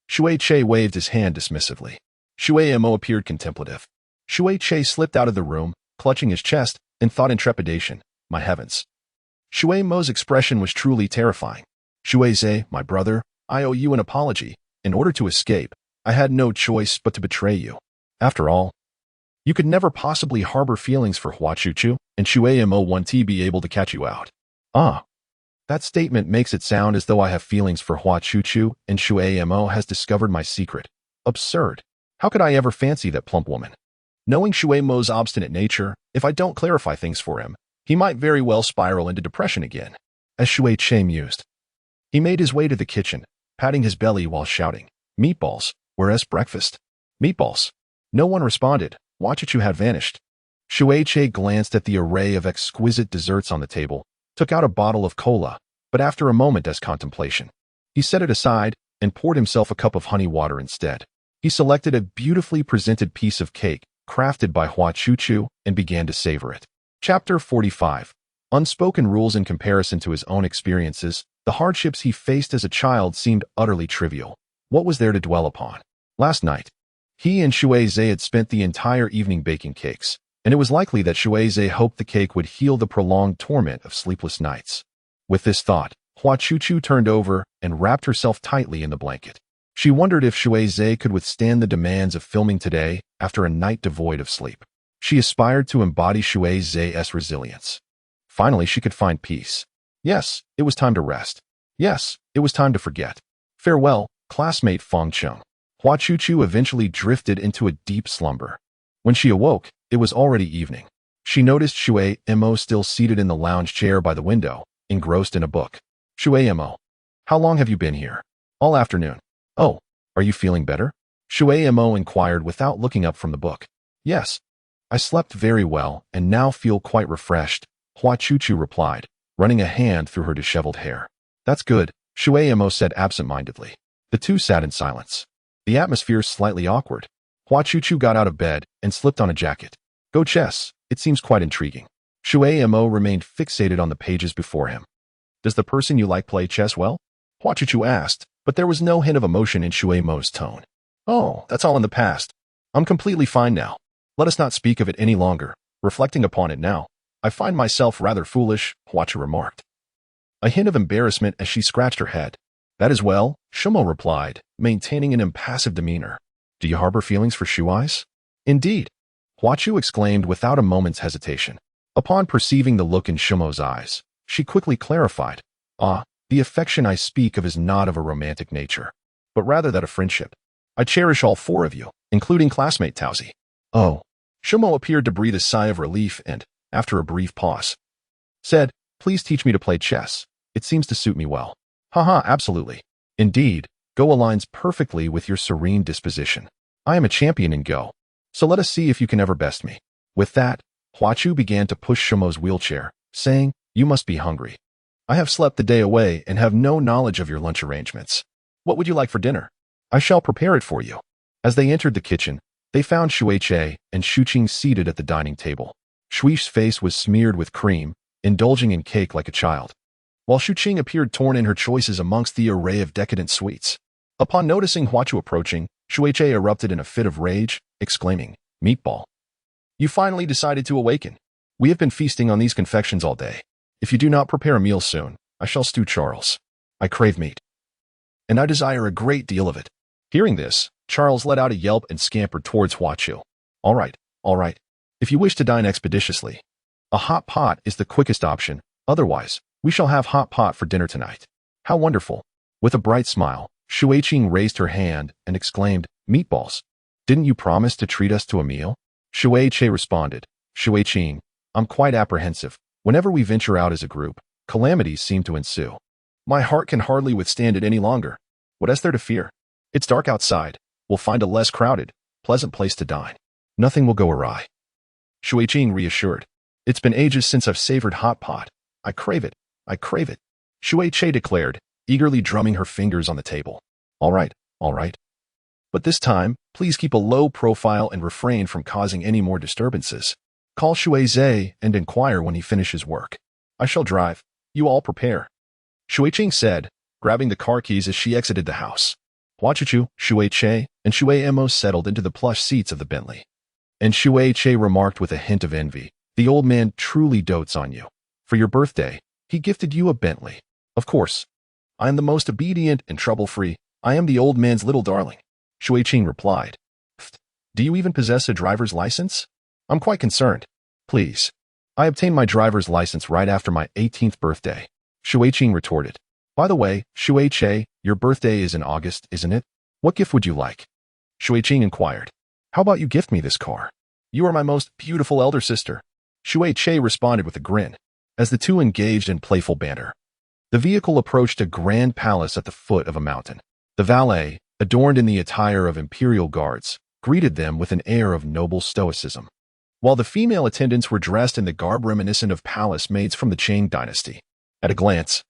Shui Che waved his hand dismissively. Shui Mo appeared contemplative. Shui Che slipped out of the room, clutching his chest, and thought in trepidation, my heavens. Shui Mo's expression was truly terrifying. Shui Zhe, my brother, I owe you an apology. In order to escape, I had no choice but to betray you. After all, you could never possibly harbor feelings for Hua Chuchu, and Shui Mo won't be able to catch you out. That statement makes it sound as though I have feelings for Hua Chuchu and Shui Mo has discovered my secret. Absurd. How could I ever fancy that plump woman? Knowing Shui Mo's obstinate nature, if I don't clarify things for him, he might very well spiral into depression again. As Shui Che mused, he made his way to the kitchen, patting his belly while shouting, meatballs, where's breakfast? Meatballs. No one responded. Hua Chuchu had vanished. Shui Che glanced at the array of exquisite desserts on the table, took out a bottle of cola, but after a moment's contemplation, he set it aside and poured himself a cup of honey water instead. He selected a beautifully presented piece of cake crafted by Hua Chuchu and began to savor it. Chapter 45. Unspoken rules. In comparison to his own experiences, the hardships he faced as a child seemed utterly trivial. What was there to dwell upon? Last night, he and Shui Zhe had spent the entire evening baking cakes, and it was likely that Shui Zhe hoped the cake would heal the prolonged torment of sleepless nights. With this thought, Hua Chuchu turned over and wrapped herself tightly in the blanket. She wondered if Shui Zhe could withstand the demands of filming today after a night devoid of sleep. She aspired to embody Shui Zhe's resilience. Finally, she could find peace. Yes, it was time to rest. Yes, it was time to forget. Farewell, classmate Feng Cheng. Hua Chuchu eventually drifted into a deep slumber. When she awoke, it was already evening. She noticed Shui Mo still seated in the lounge chair by the window, engrossed in a book. Shui Mo, how long have you been here? All afternoon. Oh, are you feeling better? Shui Mo inquired without looking up from the book. Yes, I slept very well and now feel quite refreshed, Hua Chuchu replied, running a hand through her disheveled hair. That's good, Shui Mo said absent-mindedly. The two sat in silence. The atmosphere slightly awkward. Hua Chuchu got out of bed and slipped on a jacket. Go chess, it seems quite intriguing. Shui Mo remained fixated on the pages before him. Does the person you like play chess well? Hua Chuchu asked, but there was no hint of emotion in Shui Mo's tone. Oh, that's all in the past. I'm completely fine now. Let us not speak of it any longer. Reflecting upon it now, I find myself rather foolish, Hua Chuchu remarked. A hint of embarrassment as she scratched her head. That is well, Shumo replied, maintaining an impassive demeanor. Do you harbor feelings for Shui's? Indeed, Hua Chuchu exclaimed without a moment's hesitation. Upon perceiving the look in Shumo's eyes, she quickly clarified. The affection I speak of is not of a romantic nature, but rather that of friendship. I cherish all four of you, including classmate Taozi. Oh. Shumo appeared to breathe a sigh of relief and, after a brief pause, said, please teach me to play chess. It seems to suit me well. Haha, absolutely. Indeed, Go aligns perfectly with your serene disposition. I am a champion in Go, so let us see if you can ever best me. With that, Hua Chuchu began to push Shumo's wheelchair, saying, you must be hungry. I have slept the day away and have no knowledge of your lunch arrangements. What would you like for dinner? I shall prepare it for you. As they entered the kitchen, they found Shui Che and Shu Qing seated at the dining table. Shui's face was smeared with cream, indulging in cake like a child, while Shu Qing appeared torn in her choices amongst the array of decadent sweets. Upon noticing Hua Chuchu approaching, Shui Che erupted in a fit of rage, exclaiming, Meatball. You finally decided to awaken. We have been feasting on these confections all day. If you do not prepare a meal soon, I shall stew Charles. I crave meat, and I desire a great deal of it. Hearing this, Charles let out a yelp and scampered towards Hua Chuchu. All right. If you wish to dine expeditiously, a hot pot is the quickest option. Otherwise, we shall have hot pot for dinner tonight. How wonderful. With a bright smile, Shui Qing raised her hand and exclaimed, Meatballs. Didn't you promise to treat us to a meal? Shui Che responded, Shui Qing, I'm quite apprehensive. Whenever we venture out as a group, calamities seem to ensue. My heart can hardly withstand it any longer. What is there to fear? It's dark outside. We'll find a less crowded, pleasant place to dine. Nothing will go awry. Shui Qing reassured. It's been ages since I've savored hot pot. I crave it. Shui Che declared, eagerly drumming her fingers on the table. All right, all right. But this time, please keep a low profile and refrain from causing any more disturbances. Call Shui Zhe and inquire when he finishes work. I shall drive. You all prepare. Shui Ching said, grabbing the car keys as she exited the house. Hua Chuchu, Shui Che, and Shui Mo settled into the plush seats of the Bentley. And Shui Che remarked with a hint of envy, the old man truly dotes on you. For your birthday, he gifted you a Bentley. Of course. I am the most obedient and trouble-free. I am the old man's little darling. Shui Ching replied. Do you even possess a driver's license? I'm quite concerned. Please. I obtained my driver's license right after my 18th birthday. Shui Ching retorted. By the way, Shui Che, your birthday is in August, isn't it? What gift would you like? Shui Ching inquired. How about you gift me this car? You are my most beautiful elder sister. Shui Che responded with a grin, as the two engaged in playful banter. The vehicle approached a grand palace at the foot of a mountain. The valet, adorned in the attire of imperial guards, greeted them with an air of noble stoicism, while the female attendants were dressed in the garb reminiscent of palace maids from the Qing dynasty. At a glance,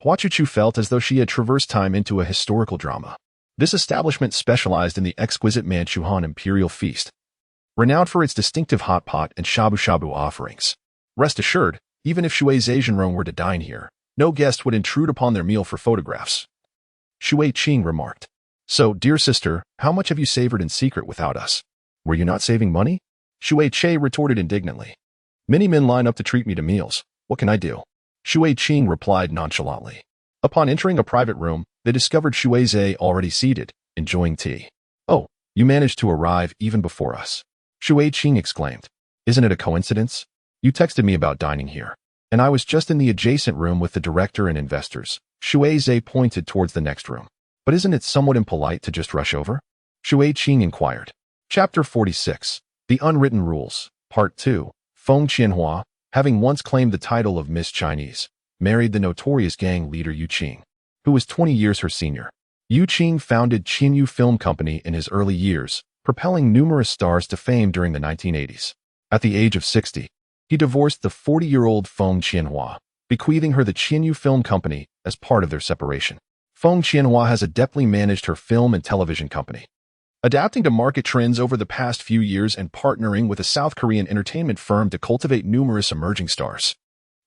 Hua Chuchu felt as though she had traversed time into a historical drama. This establishment specialized in the exquisite Manchuhan imperial feast, renowned for its distinctive hot pot and shabu-shabu offerings. Rest assured, even if Shui Zhejianrong were to dine here, no guest would intrude upon their meal for photographs. Shui Ching remarked. So, dear sister, how much have you savored in secret without us? Were you not saving money? Shui Che retorted indignantly. Many men line up to treat me to meals. What can I do? Shui Ching replied nonchalantly. Upon entering a private room, they discovered Shui Zhe already seated, enjoying tea. Oh, you managed to arrive even before us. Shui Ching exclaimed. Isn't it a coincidence? You texted me about dining here, and I was just in the adjacent room with the director and investors. Shui Zhe pointed towards the next room. But isn't it somewhat impolite to just rush over? Shui Ching inquired. Chapter 46. The Unwritten Rules, Part 2. Feng Qianhua, having once claimed the title of Miss Chinese, married the notorious gang leader Yu Qing, who was 20 years her senior. Yu Qing founded Qinyu Film Company in his early years, propelling numerous stars to fame during the 1980s. At the age of 60, he divorced the 40-year-old Feng Qianhua, bequeathing her the Qinyu Film Company as part of their separation. Feng Qianhua has adeptly managed her film and television company, adapting to market trends over the past few years and partnering with a South Korean entertainment firm to cultivate numerous emerging stars.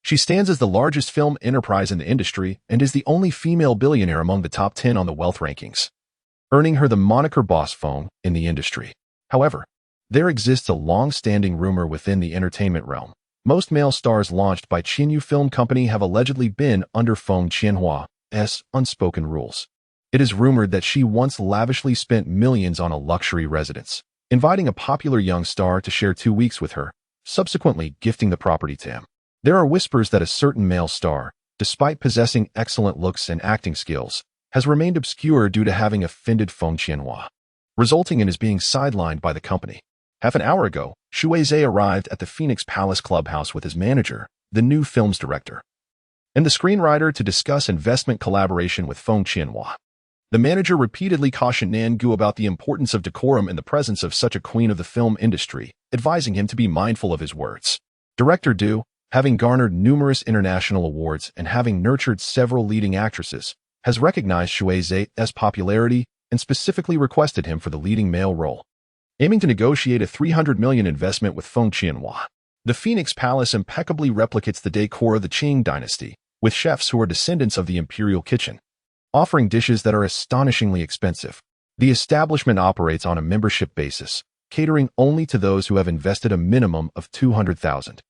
She stands as the largest film enterprise in the industry and is the only female billionaire among the top 10 on the wealth rankings, earning her the moniker Boss Feng in the industry. However, there exists a long-standing rumor within the entertainment realm. Most male stars launched by Qinyu Film Company have allegedly been under Feng Qianhua's unspoken rules. It is rumored that she once lavishly spent millions on a luxury residence, inviting a popular young star to share 2 weeks with her, subsequently gifting the property to him. There are whispers that a certain male star, despite possessing excellent looks and acting skills, has remained obscure due to having offended Feng Qianhua, resulting in his being sidelined by the company. Half an hour ago, Shui Zhe arrived at the Phoenix Palace Clubhouse with his manager, the new film's director, and the screenwriter to discuss investment collaboration with Feng Qianhua. The manager repeatedly cautioned Nan Gu about the importance of decorum in the presence of such a queen of the film industry, advising him to be mindful of his words. Director Du, having garnered numerous international awards and having nurtured several leading actresses, has recognized Shui Zhe's popularity and specifically requested him for the leading male role, aiming to negotiate a $300 million investment with Feng Qianhua. The Phoenix Palace impeccably replicates the decor of the Qing dynasty, with chefs who are descendants of the imperial kitchen, offering dishes that are astonishingly expensive. The establishment operates on a membership basis, catering only to those who have invested a minimum of $200,000,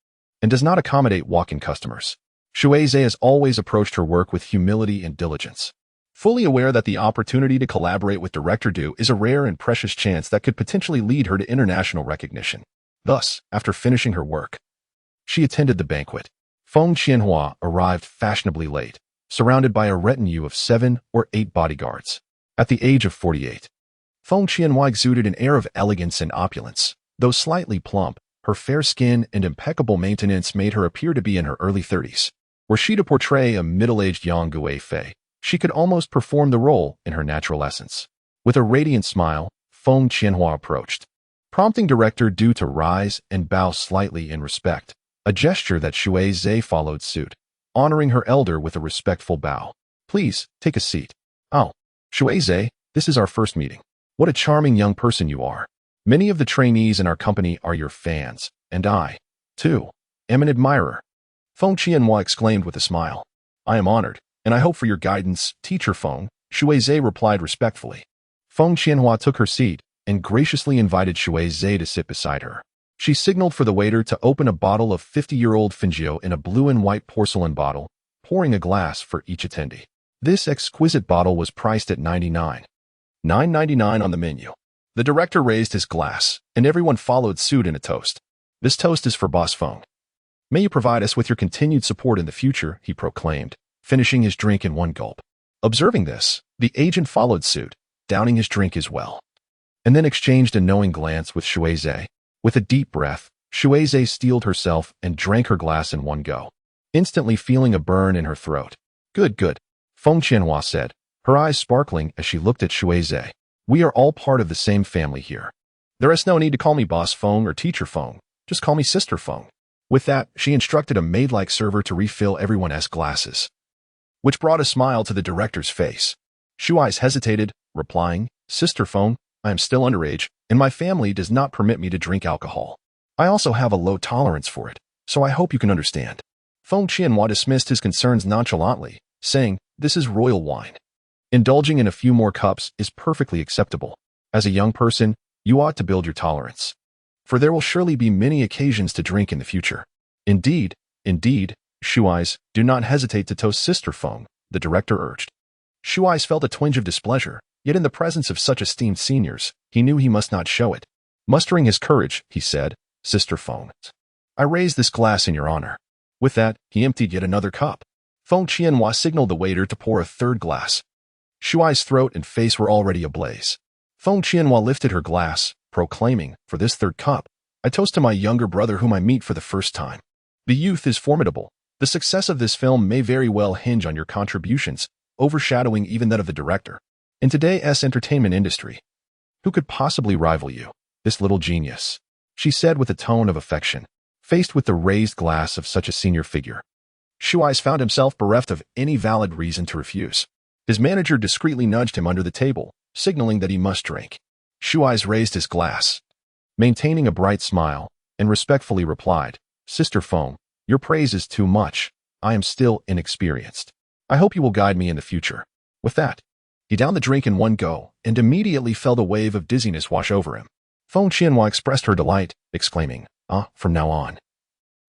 and does not accommodate walk-in customers. Shui Zhe has always approached her work with humility and diligence, fully aware that the opportunity to collaborate with Director Du is a rare and precious chance that could potentially lead her to international recognition. Thus, after finishing her work, she attended the banquet. Feng Qianhua arrived fashionably late, surrounded by a retinue of 7 or 8 bodyguards. At the age of 48, Feng Qianhua exuded an air of elegance and opulence. Though slightly plump, her fair skin and impeccable maintenance made her appear to be in her early 30s. Were she to portray a middle-aged Yang Guifei, she could almost perform the role in her natural essence. With a radiant smile, Feng Qianhua approached, prompting Director Du to rise and bow slightly in respect, a gesture that Shui Zhe followed suit. honoring her elder with a respectful bow. Please, take a seat. Oh, Shui, this is our first meeting. What a charming young person you are. Many of the trainees in our company are your fans, and I, too, am an admirer. Feng Qianhua exclaimed with a smile. I am honored, and I hope for your guidance, teacher Feng, Shui replied respectfully. Feng Qianhua took her seat and graciously invited Shui to sit beside her. She signaled for the waiter to open a bottle of 50-year-old Fengjiu in a blue and white porcelain bottle, pouring a glass for each attendee. This exquisite bottle was priced at $9.99 on the menu. The director raised his glass, and everyone followed suit in a toast. This toast is for Boss Feng. May you provide us with your continued support in the future, he proclaimed, finishing his drink in one gulp. Observing this, the agent followed suit, downing his drink as well, and then exchanged a knowing glance with Shui. With a deep breath, Shui steeled herself and drank her glass in one go, instantly feeling a burn in her throat. Good, good, Feng Qianhua said, her eyes sparkling as she looked at Shui. We are all part of the same family here. There is no need to call me Boss Feng or Teacher Feng. Just call me Sister Feng. With that, she instructed a maid-like server to refill everyone's glasses, which brought a smile to the director's face. Shui hesitated, replying, Sister Feng, I am still underage, and my family does not permit me to drink alcohol. I also have a low tolerance for it, so I hope you can understand. Feng Qianhua dismissed his concerns nonchalantly, saying, This is royal wine. Indulging in a few more cups is perfectly acceptable. As a young person, you ought to build your tolerance, for there will surely be many occasions to drink in the future. Indeed, Shui, do not hesitate to toast Sister Feng, the director urged. Shui felt a twinge of displeasure, yet in the presence of such esteemed seniors, he knew he must not show it. Mustering his courage, he said, Sister Feng, I raise this glass in your honor. With that, he emptied yet another cup. Feng Qianhua signaled the waiter to pour a third glass. Shui's throat and face were already ablaze. Feng Qianhua lifted her glass, proclaiming, For this third cup, I toast to my younger brother whom I meet for the first time. The youth is formidable. The success of this film may very well hinge on your contributions, overshadowing even that of the director. In today's entertainment industry, who could possibly rival you, this little genius? She said with a tone of affection, faced with the raised glass of such a senior figure. Shui found himself bereft of any valid reason to refuse. His manager discreetly nudged him under the table, signaling that he must drink. Shui raised his glass, maintaining a bright smile, and respectfully replied, Sister Feng, your praise is too much. I am still inexperienced. I hope you will guide me in the future. With that, he downed the drink in one go, and immediately felt a wave of dizziness wash over him. Feng Qianhua expressed her delight, exclaiming, from now on,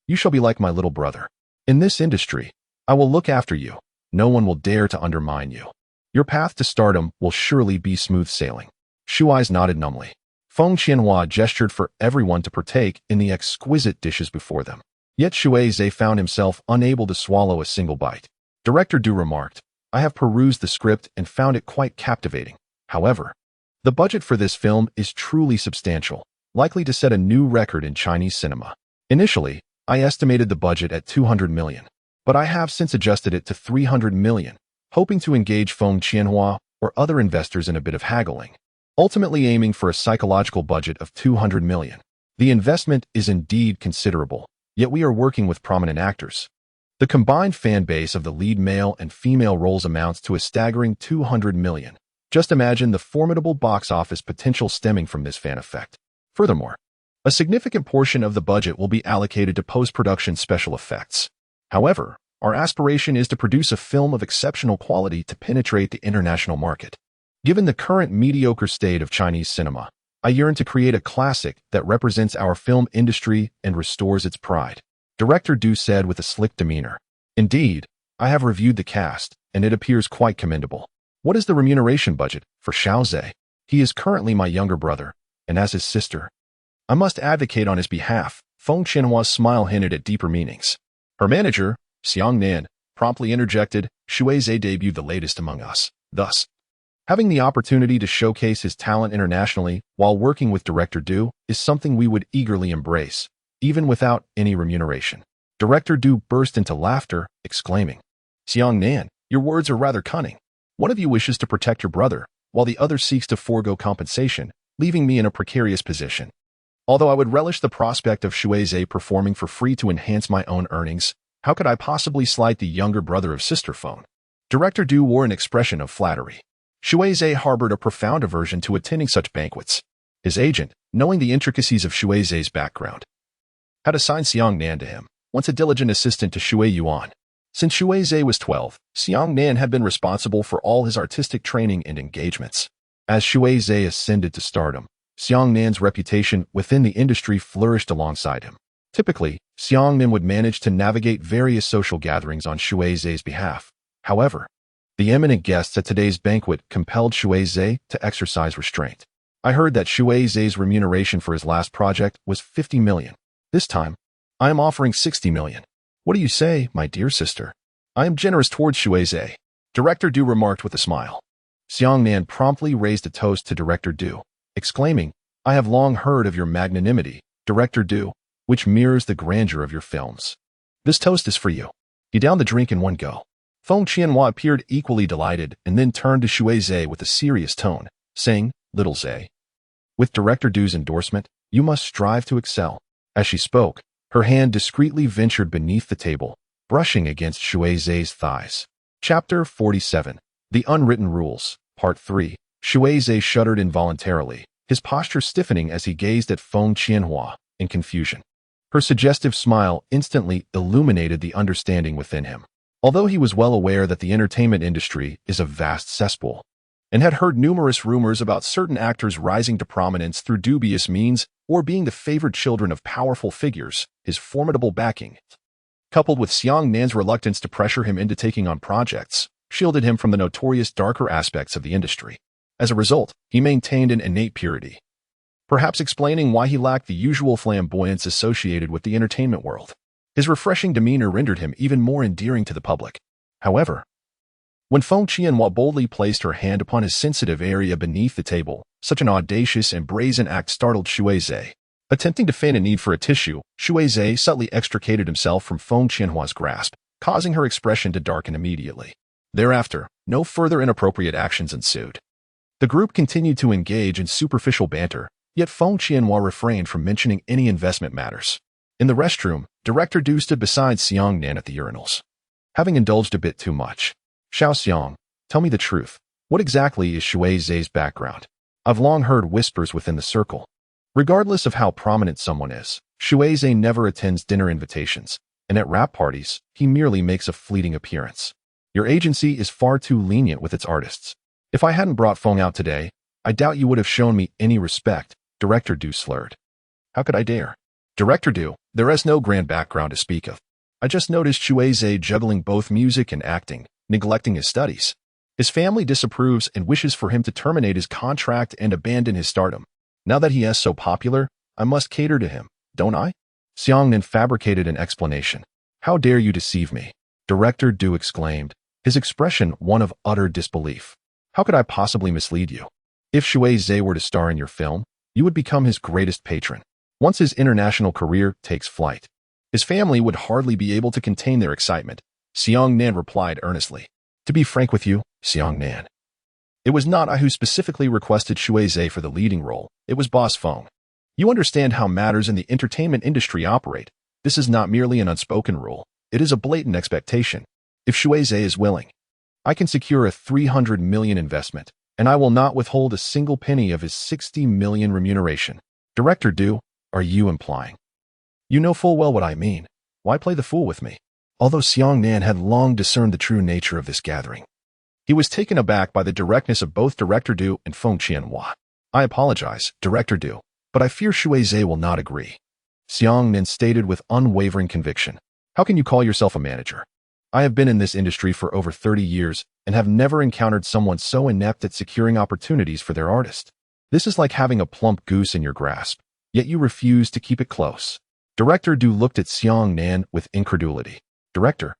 you shall be like my little brother. In this industry, I will look after you. No one will dare to undermine you. Your path to stardom will surely be smooth sailing. Shui nodded numbly. Feng Qianhua gestured for everyone to partake in the exquisite dishes before them. Yet Shui found himself unable to swallow a single bite. Director Du remarked, I have perused the script and found it quite captivating. However, the budget for this film is truly substantial, likely to set a new record in Chinese cinema. Initially, I estimated the budget at 200 million, but I have since adjusted it to 300 million, hoping to engage Feng Qianhua or other investors in a bit of haggling, ultimately aiming for a psychological budget of 200 million. The investment is indeed considerable, yet we are working with prominent actors. The combined fan base of the lead male and female roles amounts to a staggering 200 million. Just imagine the formidable box office potential stemming from this fan effect. Furthermore, a significant portion of the budget will be allocated to post-production special effects. However, our aspiration is to produce a film of exceptional quality to penetrate the international market. Given the current mediocre state of Chinese cinema, I yearn to create a classic that represents our film industry and restores its pride. Director Du said with a slick demeanor. Indeed, I have reviewed the cast, and it appears quite commendable. What is the remuneration budget for Xiaozhe? He is currently my younger brother, and as his sister, I must advocate on his behalf. Feng Qianhua's smile hinted at deeper meanings. Her manager, Xiang Nan, promptly interjected, Shui debuted the latest among us. Thus, having the opportunity to showcase his talent internationally while working with Director Du is something we would eagerly embrace, even without any remuneration. Director Du burst into laughter, exclaiming, Xiang Nan, your words are rather cunning. One of you wishes to protect your brother, while the other seeks to forego compensation, leaving me in a precarious position. Although I would relish the prospect of Shui performing for free to enhance my own earnings, How could I possibly slight the younger brother of sister phone? Director Du wore an expression of flattery. Shui harbored a profound aversion to attending such banquets. His agent, knowing the intricacies of Shui's background, had assigned Xiang Nan to him, once a diligent assistant to Shui Yuan. Since Shui was 12, Xiang Nan had been responsible for all his artistic training and engagements. As Shui ascended to stardom, Xiang Nan's reputation within the industry flourished alongside him. Typically, Xiang Nan would manage to navigate various social gatherings on Shui's behalf. However, the eminent guests at today's banquet compelled Shui to exercise restraint. I heard that Shui's remuneration for his last project was 50 million. This time, I am offering 60 million. What do you say, my dear sister? I am generous towards Shui. Director Du remarked with a smile. Xiang Nan promptly raised a toast to Director Du, exclaiming, I have long heard of your magnanimity, Director Du, which mirrors the grandeur of your films. This toast is for you. He downed the drink in one go. Feng Qianhua appeared equally delighted and then turned to Shui with a serious tone, saying, Little Zhe, with Director Du's endorsement, you must strive to excel. As she spoke, her hand discreetly ventured beneath the table, brushing against Shui's thighs. Chapter 47. The Unwritten Rules, Part 3. Shui shuddered involuntarily, his posture stiffening as he gazed at Feng Qianhua in confusion. Her suggestive smile instantly illuminated the understanding within him. Although he was well aware that the entertainment industry is a vast cesspool, and had heard numerous rumors about certain actors rising to prominence through dubious means or being the favored children of powerful figures, his formidable backing, coupled with Xiang Nan's reluctance to pressure him into taking on projects, shielded him from the notorious darker aspects of the industry. As a result, he maintained an innate purity, perhaps explaining why he lacked the usual flamboyance associated with the entertainment world. His refreshing demeanor rendered him even more endearing to the public. However, when Feng Qianhua boldly placed her hand upon his sensitive area beneath the table, such an audacious and brazen act startled Shui. Attempting to feign a need for a tissue, Shui subtly extricated himself from Feng Qianhua's grasp, causing her expression to darken immediately. Thereafter, no further inappropriate actions ensued. The group continued to engage in superficial banter, yet Feng Qianhua refrained from mentioning any investment matters. In the restroom, Director Du stood beside Xiang Nan at the urinals. Having indulged a bit too much, Xiao Xiang, tell me the truth. What exactly is Shui's background? I've long heard whispers within the circle. Regardless of how prominent someone is, Shui never attends dinner invitations, and at rap parties, he merely makes a fleeting appearance. Your agency is far too lenient with its artists. If I hadn't brought Feng out today, I doubt you would have shown me any respect, Director Du slurred. How could I dare? Director Du, there is no grand background to speak of. I just noticed Shui juggling both music and acting, neglecting his studies. His family disapproves and wishes for him to terminate his contract and abandon his stardom. Now that he is so popular, I must cater to him, don't I? Xiang Nan fabricated an explanation. How dare you deceive me? Director Du exclaimed, his expression one of utter disbelief. How could I possibly mislead you? If Shui were to star in your film, you would become his greatest patron. Once his international career takes flight, his family would hardly be able to contain their excitement. Xiang Nan replied earnestly. To be frank with you, Xiang Nan, it was not I who specifically requested Shui for the leading role, it was Boss Feng. You understand how matters in the entertainment industry operate. This is not merely an unspoken rule, it is a blatant expectation. If Shui is willing, I can secure a 300 million investment, and I will not withhold a single penny of his 60 million remuneration. Director Du, are you implying? You know full well what I mean. Why play the fool with me? Although Xiang Nan had long discerned the true nature of this gathering, he was taken aback by the directness of both Director Du and Feng Qianhua. I apologize, Director Du, but I fear Shui will not agree. Xiang Nan stated with unwavering conviction. How can you call yourself a manager? I have been in this industry for over 30 years and have never encountered someone so inept at securing opportunities for their artist. This is like having a plump goose in your grasp, yet you refuse to keep it close. Director Du looked at Xiang Nan with incredulity. Director,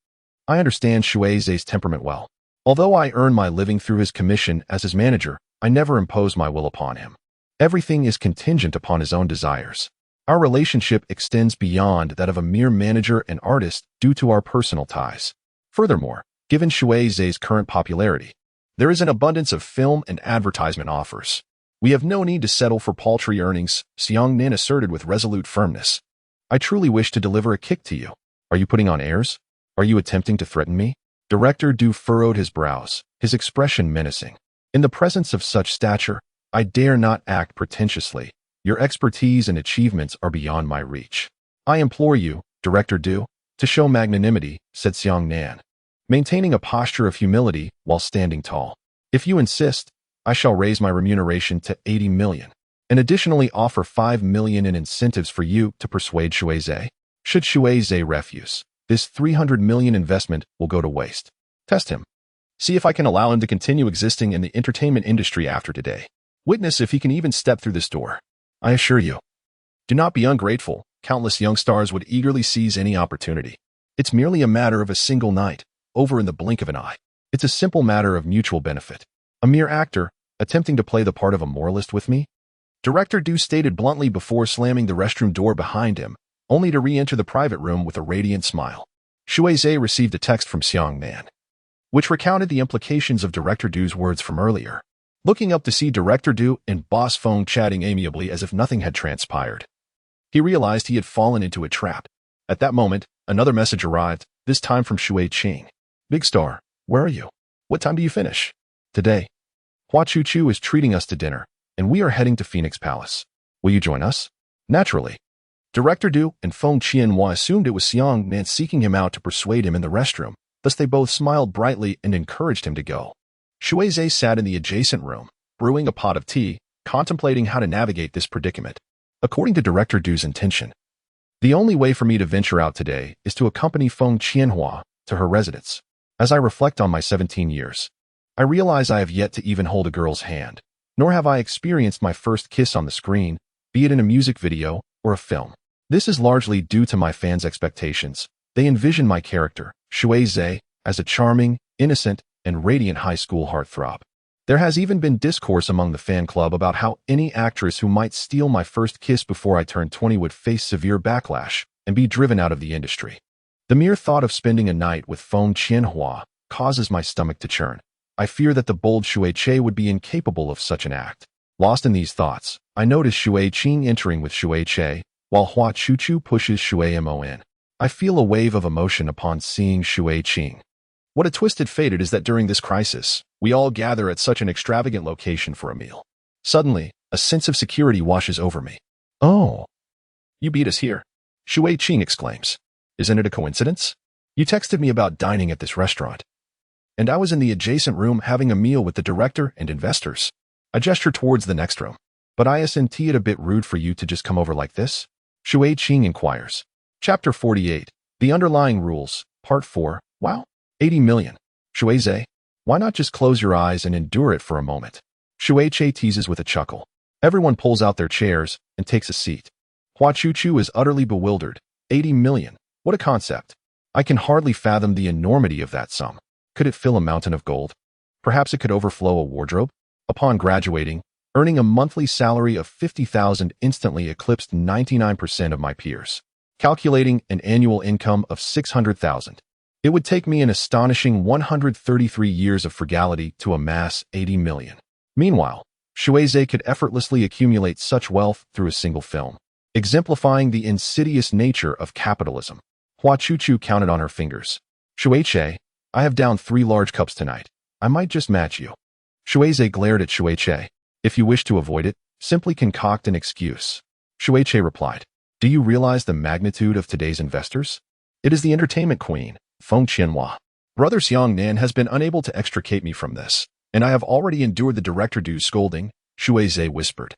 I understand Shui's temperament well. Although I earn my living through his commission as his manager, I never impose my will upon him. Everything is contingent upon his own desires. Our relationship extends beyond that of a mere manager and artist due to our personal ties. Furthermore, given Shui's current popularity, there is an abundance of film and advertisement offers. We have no need to settle for paltry earnings, Xiang Nan asserted with resolute firmness. I truly wish to deliver a kick to you. Are you putting on airs? Are you attempting to threaten me? Director Du furrowed his brows, his expression menacing. In the presence of such stature, I dare not act pretentiously. Your expertise and achievements are beyond my reach. I implore you, Director Du, to show magnanimity, said Xiang Nan, maintaining a posture of humility while standing tall. If you insist, I shall raise my remuneration to 80 million, and additionally offer 5 million in incentives for you to persuade Shui Zhe. Should Shui Zhe refuse, this 300 million investment will go to waste. Test him. See if I can allow him to continue existing in the entertainment industry after today. Witness if he can even step through this door. I assure you. Do not be ungrateful. Countless young stars would eagerly seize any opportunity. It's merely a matter of a single night, over in the blink of an eye. It's a simple matter of mutual benefit. A mere actor, attempting to play the part of a moralist with me? Director Du stated bluntly before slamming the restroom door behind him, only to re-enter the private room with a radiant smile. Shui Zhe received a text from Xiang Nan, which recounted the implications of Director Du's words from earlier. Looking up to see Director Du and Boss Feng chatting amiably as if nothing had transpired, he realized he had fallen into a trap. At that moment, another message arrived, this time from Shui Qing. Big star, where are you? What time do you finish? Today. Hua Chuchu is treating us to dinner, and we are heading to Phoenix Palace. Will you join us? Naturally. Director Du and Feng Qianhua assumed it was Xiang Nan seeking him out to persuade him in the restroom, thus they both smiled brightly and encouraged him to go. Shui Zhe sat in the adjacent room, brewing a pot of tea, contemplating how to navigate this predicament. According to Director Du's intention, the only way for me to venture out today is to accompany Feng Qianhua to her residence. As I reflect on my 17 years, I realize I have yet to even hold a girl's hand, nor have I experienced my first kiss on the screen, be it in a music video or a film. This is largely due to my fans' expectations. They envision my character, Shui Zhe, as a charming, innocent, and radiant high school heartthrob. There has even been discourse among the fan club about how any actress who might steal my first kiss before I turn 20 would face severe backlash and be driven out of the industry. The mere thought of spending a night with Feng Qianhua causes my stomach to churn. I fear that the bold Shui Che would be incapable of such an act. Lost in these thoughts, I notice Shui Qing entering with Shui Che, while Hua Chuchu pushes Shui Mo in. I feel a wave of emotion upon seeing Shui Qing. What a twisted fate it is that during this crisis, we all gather at such an extravagant location for a meal. Suddenly, a sense of security washes over me. Oh, you beat us here, Shui Qing exclaims. Isn't it a coincidence? You texted me about dining at this restaurant, and I was in the adjacent room having a meal with the director and investors. I gesture towards the next room. But isn't it a bit rude for you to just come over like this? Shui Qing inquires. Chapter 48. The Underlying Rules. Part 4. Wow. 80 million. Shui Zhe, why not just close your eyes and endure it for a moment? Shui Che teases with a chuckle. Everyone pulls out their chairs and takes a seat. Hua Chuchu is utterly bewildered. 80 million. What a concept. I can hardly fathom the enormity of that sum. Could it fill a mountain of gold? Perhaps it could overflow a wardrobe? Upon graduating, earning a monthly salary of 50,000 instantly eclipsed 99% of my peers. Calculating an annual income of 600,000. It would take me an astonishing 133 years of frugality to amass 80 million. Meanwhile, Shui Zhe could effortlessly accumulate such wealth through a single film, exemplifying the insidious nature of capitalism. Hua Chuchu counted on her fingers. Shui Che, I have downed 3 large cups tonight. I might just match you. Shui Zhe glared at Shui Che. If you wish to avoid it, simply concoct an excuse. Shui Che replied. Do you realize the magnitude of today's investors? It is the entertainment queen, Feng Qianhua. Brother Xiang Nan has been unable to extricate me from this, and I have already endured the Director Du's scolding, Shui Zhe whispered.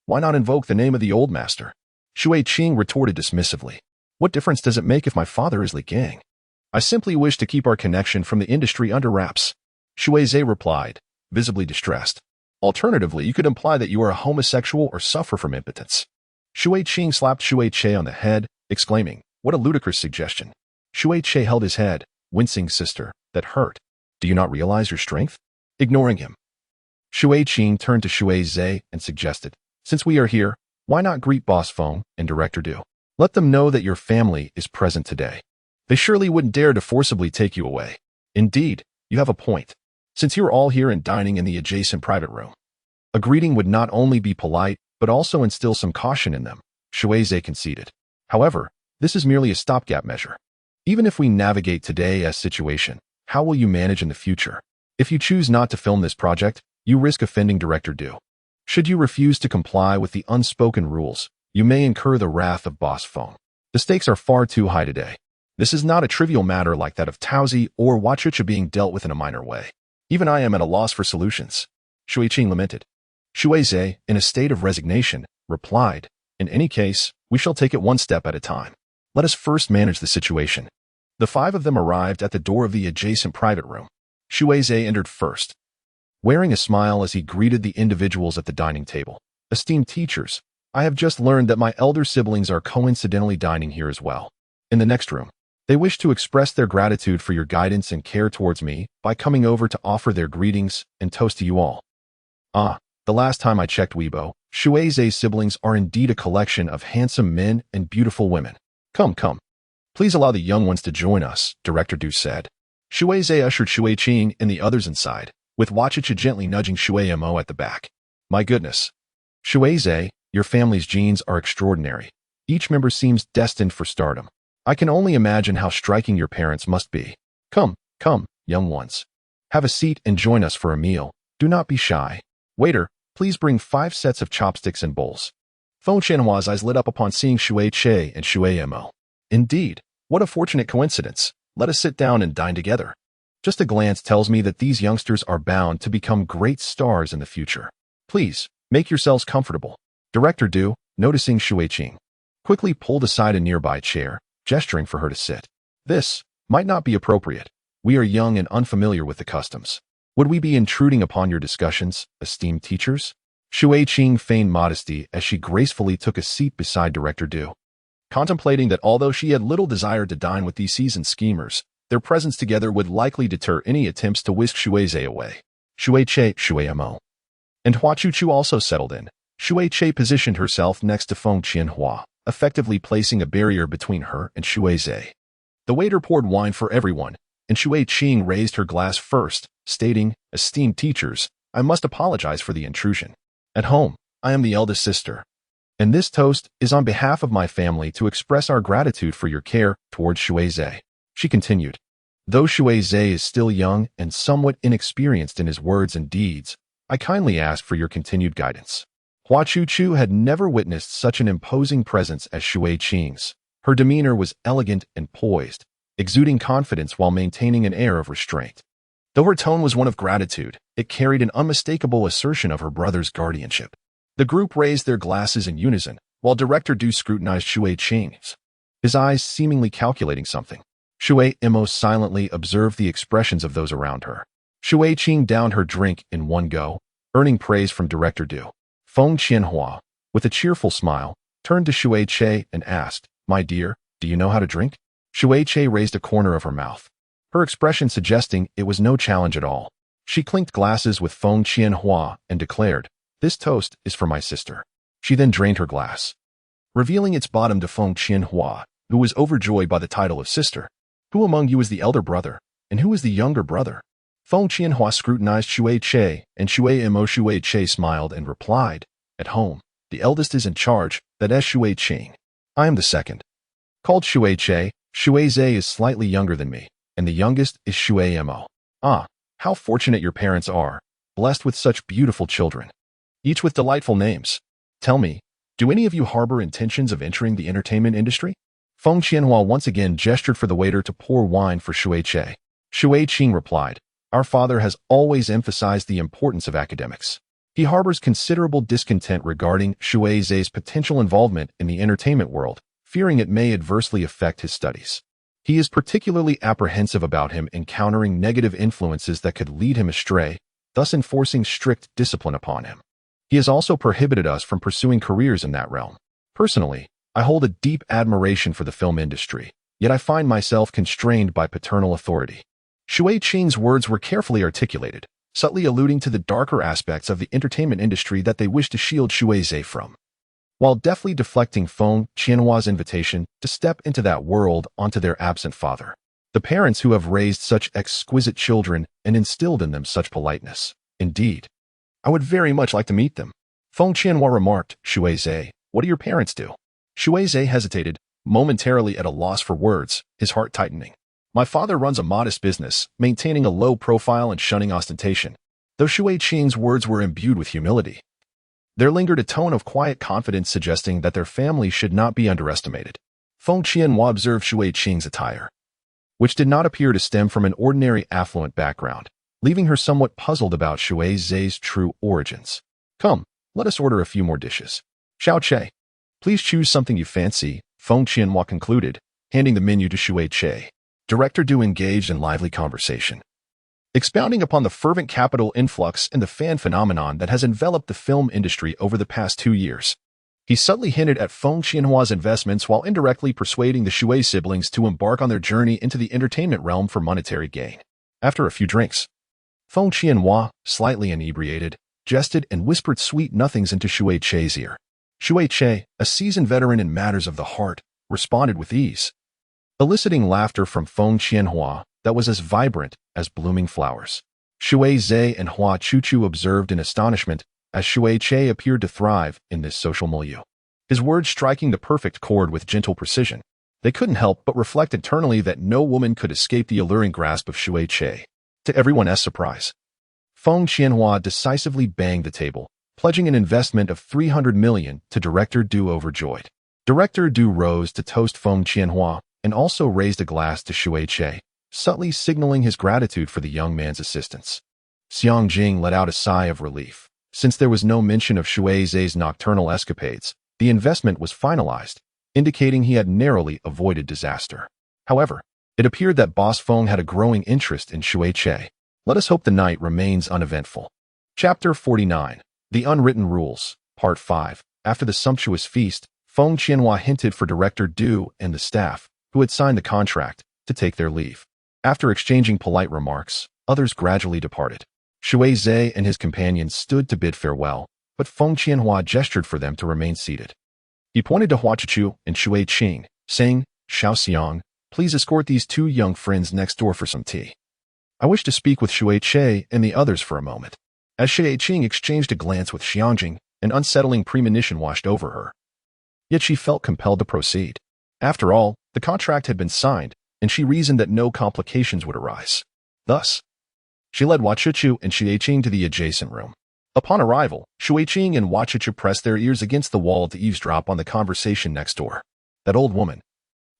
Why not invoke the name of the old master? Shui Qing retorted dismissively. What difference does it make if my father is Li Gang? I simply wish to keep our connection from the industry under wraps. Shui Zhe replied, visibly distressed. Alternatively, you could imply that you are a homosexual or suffer from impotence. Shui Qing slapped Shui Che on the head, exclaiming, what a ludicrous suggestion. Shui Che held his head, wincing. Sister, that hurt. Do you not realize your strength? Ignoring him, Shui Qing turned to Shui Zhe and suggested, since we are here, why not greet Boss Feng and Director Du? Let them know that your family is present today. They surely wouldn't dare to forcibly take you away. Indeed, you have a point. Since you're all here and dining in the adjacent private room, a greeting would not only be polite, but also instill some caution in them, Shui Zhe conceded. However, this is merely a stopgap measure. Even if we navigate today's situation, how will you manage in the future? If you choose not to film this project, you risk offending Director Du. Should you refuse to comply with the unspoken rules, you may incur the wrath of Boss Feng. The stakes are far too high today. This is not a trivial matter like that of Taozi or Hua Chuchu being dealt with in a minor way. Even I am at a loss for solutions. Shui Qing lamented. Shui Zhe, in a state of resignation, replied, in any case, we shall take it one step at a time. Let us first manage the situation. The five of them arrived at the door of the adjacent private room. Shui Zhe entered first, wearing a smile as he greeted the individuals at the dining table. Esteemed teachers, I have just learned that my elder siblings are coincidentally dining here as well. In the next room, they wish to express their gratitude for your guidance and care towards me by coming over to offer their greetings and toast to you all. The last time I checked Weibo, Shui Zhe's siblings are indeed a collection of handsome men and beautiful women. Come. Please allow the young ones to join us, Director Du said. Shui Zhe ushered Shui Qing and the others inside, with Hua Chuchu gently nudging Shui Mo at the back. My goodness. Shui Zhe, your family's genes are extraordinary. Each member seems destined for stardom. I can only imagine how striking your parents must be. Come, young ones. Have a seat and join us for a meal. Do not be shy. Waiter, please bring 5 sets of chopsticks and bowls. Feng Qianhua's eyes lit up upon seeing Shui Che and Shui Mo. Indeed, what a fortunate coincidence. Let us sit down and dine together. Just a glance tells me that these youngsters are bound to become great stars in the future. Please, make yourselves comfortable. Director Du, noticing Shui Qing, quickly pulled aside a nearby chair, gesturing for her to sit. This might not be appropriate. We are young and unfamiliar with the customs. Would we be intruding upon your discussions, esteemed teachers? Shui Qing feigned modesty as she gracefully took a seat beside Director Du, contemplating that although she had little desire to dine with these seasoned schemers, their presence together would likely deter any attempts to whisk Shui Zhe away. Shui Che, Shui Mo, and Hua Chuchu also settled in. Shui Che positioned herself next to Feng Qianhua, effectively placing a barrier between her and Shui Zhe. The waiter poured wine for everyone, and Shui Qing raised her glass first, stating, esteemed teachers, I must apologize for the intrusion. At home, I am the eldest sister, and this toast is on behalf of my family to express our gratitude for your care towards Shui Zhe. She continued, though Shui Zhe is still young and somewhat inexperienced in his words and deeds, I kindly ask for your continued guidance. Hua Chuchu had never witnessed such an imposing presence as Shui Qing's. Her demeanor was elegant and poised, exuding confidence while maintaining an air of restraint. Though her tone was one of gratitude, it carried an unmistakable assertion of her brother's guardianship. The group raised their glasses in unison, while Director Du scrutinized Shui Qing's, his eyes seemingly calculating something. Shui Mo silently observed the expressions of those around her. Shui Qing downed her drink in one go, earning praise from Director Du. Feng Qianhua, with a cheerful smile, turned to Shui Che and asked, my dear, do you know how to drink? Shui Che raised a corner of her mouth, her expression suggesting it was no challenge at all. She clinked glasses with Feng Qianhua and declared, this toast is for my sister. She then drained her glass, revealing its bottom to Feng Qianhua, who was overjoyed by the title of sister. Who among you is the elder brother, and who is the younger brother? Feng Qianhua scrutinized Shui Che, and Shui Mo. Shui Che smiled and replied, at home, the eldest is in charge, that is Shui Qing. I am the second. Called Shui Che, Shui Zhe is slightly younger than me, and the youngest is Shui Mo. How fortunate your parents are, blessed with such beautiful children, each with delightful names. Tell me, do any of you harbor intentions of entering the entertainment industry? Feng Qianhua once again gestured for the waiter to pour wine for Shui Che. Shui Qing replied, our father has always emphasized the importance of academics. He harbors considerable discontent regarding Shui Zhe's potential involvement in the entertainment world, fearing it may adversely affect his studies. He is particularly apprehensive about him encountering negative influences that could lead him astray, thus enforcing strict discipline upon him. He has also prohibited us from pursuing careers in that realm. Personally, I hold a deep admiration for the film industry, yet I find myself constrained by paternal authority. Shui Qing's words were carefully articulated, subtly alluding to the darker aspects of the entertainment industry that they wish to shield Shui Zhe from, while deftly deflecting Feng Qianhua's invitation to step into that world onto their absent father. The parents who have raised such exquisite children and instilled in them such politeness. Indeed, I would very much like to meet them. Feng Qianhua remarked, Shui Zhe, what do your parents do? Shui Zhe hesitated, momentarily at a loss for words, his heart tightening. My father runs a modest business, maintaining a low profile and shunning ostentation. Though Shui Qing's words were imbued with humility, there lingered a tone of quiet confidence suggesting that their family should not be underestimated. Feng Qianhua observed Shui Qing's attire, which did not appear to stem from an ordinary affluent background, leaving her somewhat puzzled about Shui Zai's true origins. Come, let us order a few more dishes. Xiao Che, please choose something you fancy, Feng Qianhua concluded, handing the menu to Shui Che. Director Du engaged in lively conversation, expounding upon the fervent capital influx and the fan phenomenon that has enveloped the film industry over the past 2 years. He subtly hinted at Feng Qianhua's investments while indirectly persuading the Shui siblings to embark on their journey into the entertainment realm for monetary gain. After a few drinks, Feng Qianhua, slightly inebriated, jested and whispered sweet nothings into Shui Che's ear. Shui Che, a seasoned veteran in matters of the heart, responded with ease, eliciting laughter from Feng Qianhua that was as vibrant as blooming flowers. Shui Zai and Hua Chuchu observed in astonishment as Shui Che appeared to thrive in this social milieu. His words striking the perfect chord with gentle precision, they couldn't help but reflect internally that no woman could escape the alluring grasp of Shui Che. To everyone's surprise, Feng Qianhua decisively banged the table, pledging an investment of 300 million to Director Du overjoyed. Director Du rose to toast Feng Qianhua and also raised a glass to Shui Che, subtly signaling his gratitude for the young man's assistance. Xiang Jing let out a sigh of relief. Since there was no mention of Shui Zai's nocturnal escapades, the investment was finalized, indicating he had narrowly avoided disaster. However, it appeared that Boss Feng had a growing interest in Shui Che. Let us hope the night remains uneventful. Chapter 49. The Unwritten Rules, Part 5. After the sumptuous feast, Feng Qianhua hinted for Director Du and the staff, who had signed the contract, to take their leave. After exchanging polite remarks, others gradually departed. Shui Zai and his companions stood to bid farewell, but Feng Qianhua gestured for them to remain seated. He pointed to Hua Chuchu and Shui Qing, saying, Xiao Xiang, please escort these 2 young friends next door for some tea. I wish to speak with Shui Che and the others for a moment. As Shui Qing exchanged a glance with Xiangjing, an unsettling premonition washed over her. Yet she felt compelled to proceed. After all, the contract had been signed, and she reasoned that no complications would arise. Thus, she led Hua Chuchu and Shui Qing to the adjacent room. Upon arrival, Shui Qing and Hua Chuchu pressed their ears against the wall to eavesdrop on the conversation next door. That old woman.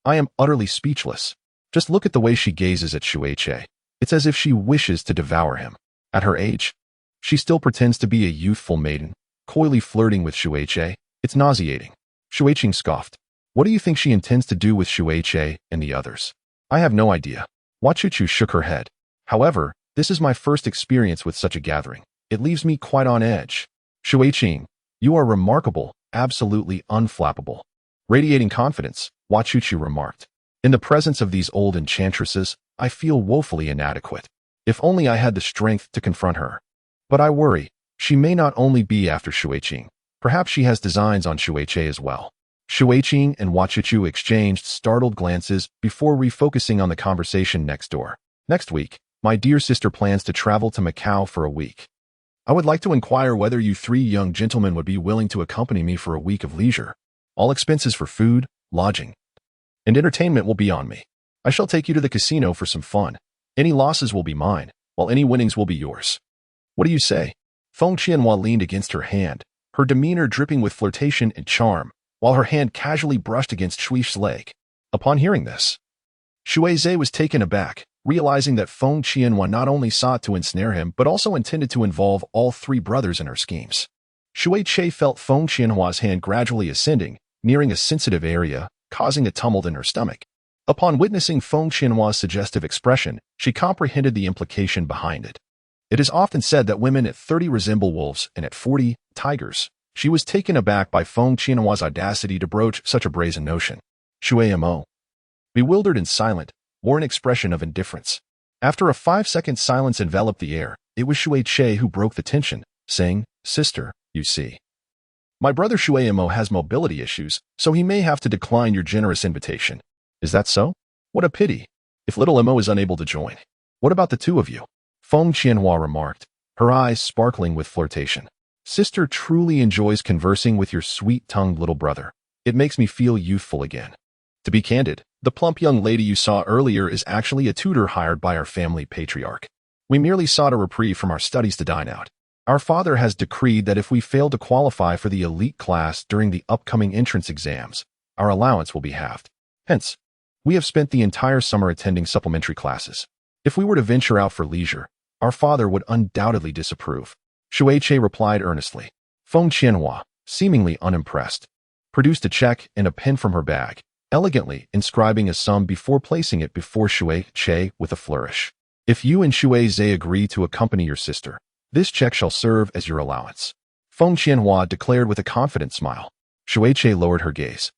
I am utterly speechless. Just look at the way she gazes at Shui Che. It's as if she wishes to devour him. At her age, she still pretends to be a youthful maiden, coyly flirting with Shui Che. It's nauseating. Shui Qing scoffed. What do you think she intends to do with Shui Che and the others? I have no idea. Hua Chuchu shook her head. However, this is my first experience with such a gathering. It leaves me quite on edge. Shui Qing, you are remarkable, absolutely unflappable. Radiating confidence, Hua Chuchu remarked. In the presence of these old enchantresses, I feel woefully inadequate. If only I had the strength to confront her. But I worry, she may not only be after Shui Qing. Perhaps she has designs on Shui Che as well. Shui Qing and Hua Chuchu exchanged startled glances before refocusing on the conversation next door. Next week, my dear sister plans to travel to Macau for a week. I would like to inquire whether you 3 young gentlemen would be willing to accompany me for a week of leisure. All expenses for food, lodging, and entertainment will be on me. I shall take you to the casino for some fun. Any losses will be mine, while any winnings will be yours. What do you say? Feng Qianhua leaned against her hand, her demeanor dripping with flirtation and charm, while her hand casually brushed against Shui's leg. Upon hearing this, Shui Zai was taken aback, realizing that Feng Qianhua not only sought to ensnare him but also intended to involve all 3 brothers in her schemes. Shui Che felt Feng Qianhua's hand gradually ascending, nearing a sensitive area, causing a tumult in her stomach. Upon witnessing Feng Qianhua's suggestive expression, she comprehended the implication behind it. It is often said that women at 30 resemble wolves and at 40, tigers. She was taken aback by Feng Qianhua's audacity to broach such a brazen notion. Shui Mo, bewildered and silent, wore an expression of indifference. After a 5-second silence enveloped the air, it was Shui Che who broke the tension, saying, Sister, you see, my brother Shui Mo has mobility issues, so he may have to decline your generous invitation. Is that so? What a pity. If little Mo is unable to join. What about the 2 of you? Feng Qianhua remarked, her eyes sparkling with flirtation. Sister truly enjoys conversing with your sweet-tongued little brother. It makes me feel youthful again. To be candid, the plump young lady you saw earlier is actually a tutor hired by our family patriarch. We merely sought a reprieve from our studies to dine out. Our father has decreed that if we fail to qualify for the elite class during the upcoming entrance exams, our allowance will be halved. Hence, we have spent the entire summer attending supplementary classes. If we were to venture out for leisure, our father would undoubtedly disapprove. Shui replied earnestly. Feng Qianhua, seemingly unimpressed, produced a check and a pen from her bag, elegantly inscribing a sum before placing it before Shui with a flourish. If you and Shui agree to accompany your sister, this check shall serve as your allowance. Feng Qianhua declared with a confident smile. Shui lowered her gaze,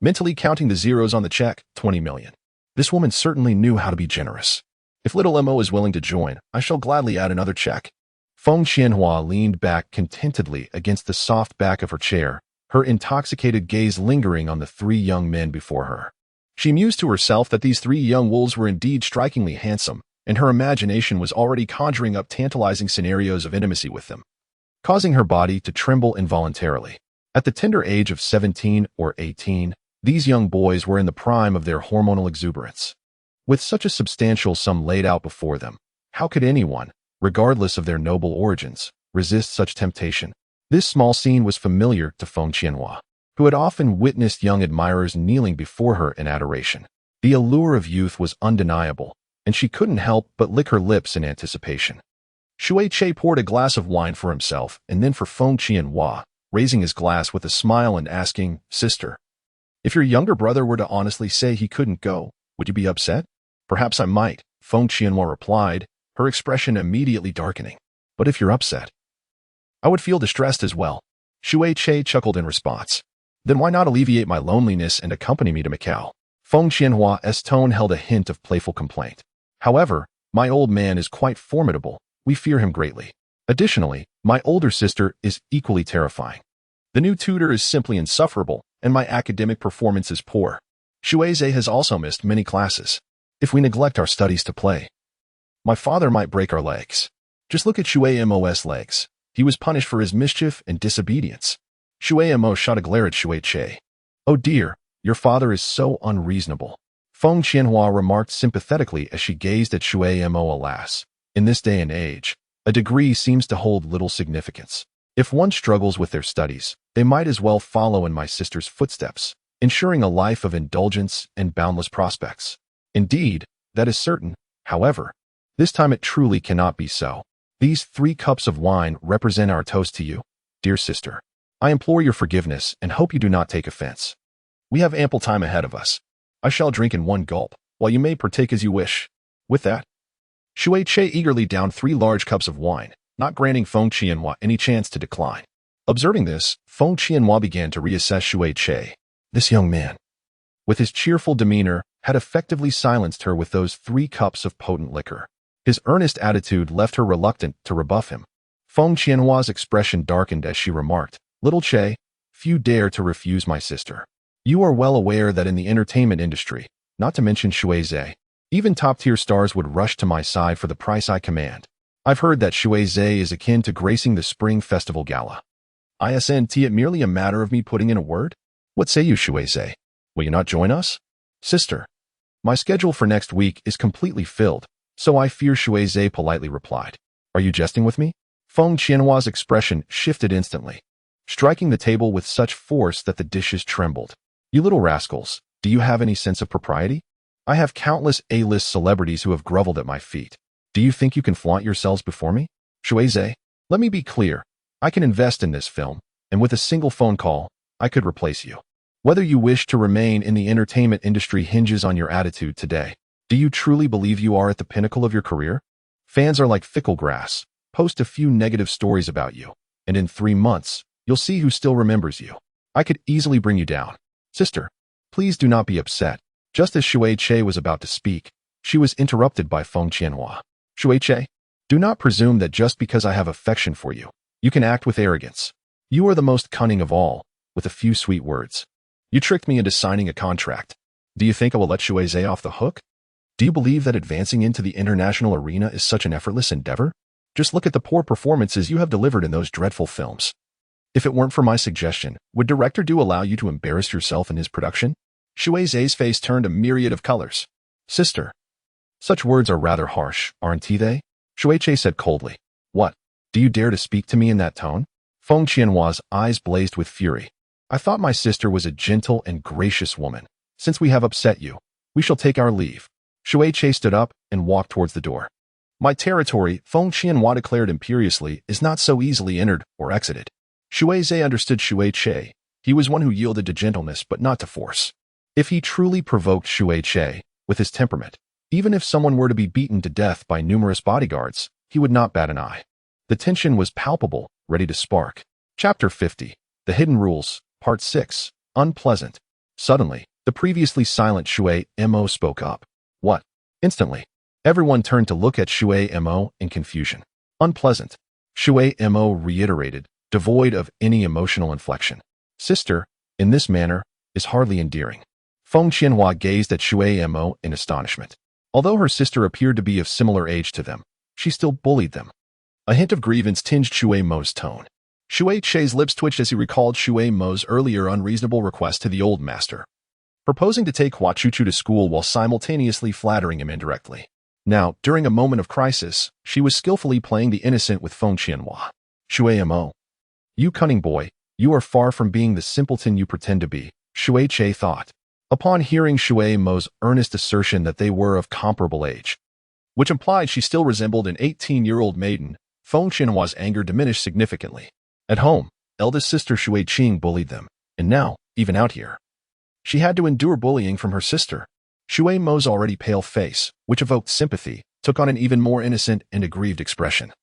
mentally counting the zeros on the check. 20 million. This woman certainly knew how to be generous. If little Mo is willing to join, I shall gladly add another check. Feng Qianhua leaned back contentedly against the soft back of her chair, her intoxicated gaze lingering on the three young men before her. She mused to herself that these three young wolves were indeed strikingly handsome, and her imagination was already conjuring up tantalizing scenarios of intimacy with them, causing her body to tremble involuntarily. At the tender age of 17 or 18, these young boys were in the prime of their hormonal exuberance. With such a substantial sum laid out before them, how could anyone, regardless of their noble origins, resist such temptation? This small scene was familiar to Feng Qianhua, who had often witnessed young admirers kneeling before her in adoration. The allure of youth was undeniable, and she couldn't help but lick her lips in anticipation. Shui poured a glass of wine for himself and then for Feng Qianhua, raising his glass with a smile and asking, "Sister, if your younger brother were to honestly say he couldn't go, would you be upset?" "Perhaps I might," Feng Qianhua replied, her expression immediately darkening. "But if you're upset, I would feel distressed as well." Shui chuckled in response. "Then why not alleviate my loneliness and accompany me to Macau?" Feng Qianhua's tone held a hint of playful complaint. "However, my old man is quite formidable. We fear him greatly. Additionally, my older sister is equally terrifying. The new tutor is simply insufferable, and my academic performance is poor. Shui has also missed many classes. If we neglect our studies to play, my father might break our legs. Just look at Shui Mo's legs. He was punished for his mischief and disobedience." Shui Mo shot a glare at Shui. "Oh dear, your father is so unreasonable," Feng Qianhua remarked sympathetically as she gazed at Shui Mo. "Alas, in this day and age, a degree seems to hold little significance. If one struggles with their studies, they might as well follow in my sister's footsteps, ensuring a life of indulgence and boundless prospects. Indeed, that is certain. However, this time it truly cannot be so. These 3 cups of wine represent our toast to you, dear sister. I implore your forgiveness and hope you do not take offense. We have ample time ahead of us. I shall drink in one gulp, while you may partake as you wish." With that, Shui eagerly downed 3 large cups of wine, not granting Feng Qianhua any chance to decline. Observing this, Feng Qianhua began to reassess Shui. This young man, with his cheerful demeanor, had effectively silenced her with those 3 cups of potent liquor. His earnest attitude left her reluctant to rebuff him. Feng Qianhua's expression darkened as she remarked, "Little Che, few dare to refuse my sister. You are well aware that in the entertainment industry, not to mention Shui, even top-tier stars would rush to my side for the price I command. I've heard that Shui is akin to gracing the Spring Festival Gala. Isn't it merely a matter of me putting in a word? What say you, Shui? Will you not join us?" "Sister, my schedule for next week is completely filled, so I fear," Shui politely replied. "Are you jesting with me?" Feng Qianhua's expression shifted instantly, striking the table with such force that the dishes trembled. "You little rascals, do you have any sense of propriety? I have countless A-list celebrities who have groveled at my feet. Do you think you can flaunt yourselves before me? Shui, let me be clear. I can invest in this film, and with a single phone call, I could replace you. Whether you wish to remain in the entertainment industry hinges on your attitude today. Do you truly believe you are at the pinnacle of your career? Fans are like fickle grass. Post a few negative stories about you, and in 3 months, you'll see who still remembers you. I could easily bring you down. Sister, please do not be upset." Just as Shui was about to speak, she was interrupted by Feng Qianhua. "Shui, do not presume that just because I have affection for you, you can act with arrogance. You are the most cunning of all, with a few sweet words. You tricked me into signing a contract. Do you think I will let Shui off the hook? Do you believe that advancing into the international arena is such an effortless endeavor? Just look at the poor performances you have delivered in those dreadful films. If it weren't for my suggestion, would Director Do allow you to embarrass yourself in his production?" Shui Zai's face turned a myriad of colors. Sister. Such words are rather harsh, aren't they? Shui Che said coldly. What? Do you dare to speak to me in that tone? Feng Qianhua's eyes blazed with fury. I thought my sister was a gentle and gracious woman. Since we have upset you, we shall take our leave. Shui Che stood up and walked towards the door. My territory, Feng Qianhua declared imperiously, is not so easily entered or exited. Shui Zai understood Shui Che. He was one who yielded to gentleness but not to force. If he truly provoked Shui Che, with his temperament, even if someone were to be beaten to death by numerous bodyguards, he would not bat an eye. The tension was palpable, ready to spark. Chapter 50. The Hidden Rules, Part 6. Unpleasant. Suddenly, the previously silent Shui Mo spoke up. What? Instantly, everyone turned to look at Shui Mo in confusion. Unpleasant. Shui Mo reiterated, devoid of any emotional inflection. Sister, in this manner, is hardly endearing. Feng Qianhua gazed at Shui Mo in astonishment. Although her sister appeared to be of similar age to them, she still bullied them. A hint of grievance tinged Shui Mo's tone. Shui Che's lips twitched as he recalled Shui Mo's earlier unreasonable request to the old master, proposing to take Hua Chuchu to school while simultaneously flattering him indirectly. Now, during a moment of crisis, she was skillfully playing the innocent with Feng Qianhua. Shui Mo. You cunning boy, you are far from being the simpleton you pretend to be, Shui Che thought. Upon hearing Shui Mo's earnest assertion that they were of comparable age, which implied she still resembled an 18-year-old maiden, Feng Qianhua's anger diminished significantly. At home, eldest sister Shui Qing bullied them, and now, even out here, she had to endure bullying from her sister. Shui Mo's already pale face, which evoked sympathy, took on an even more innocent and aggrieved expression,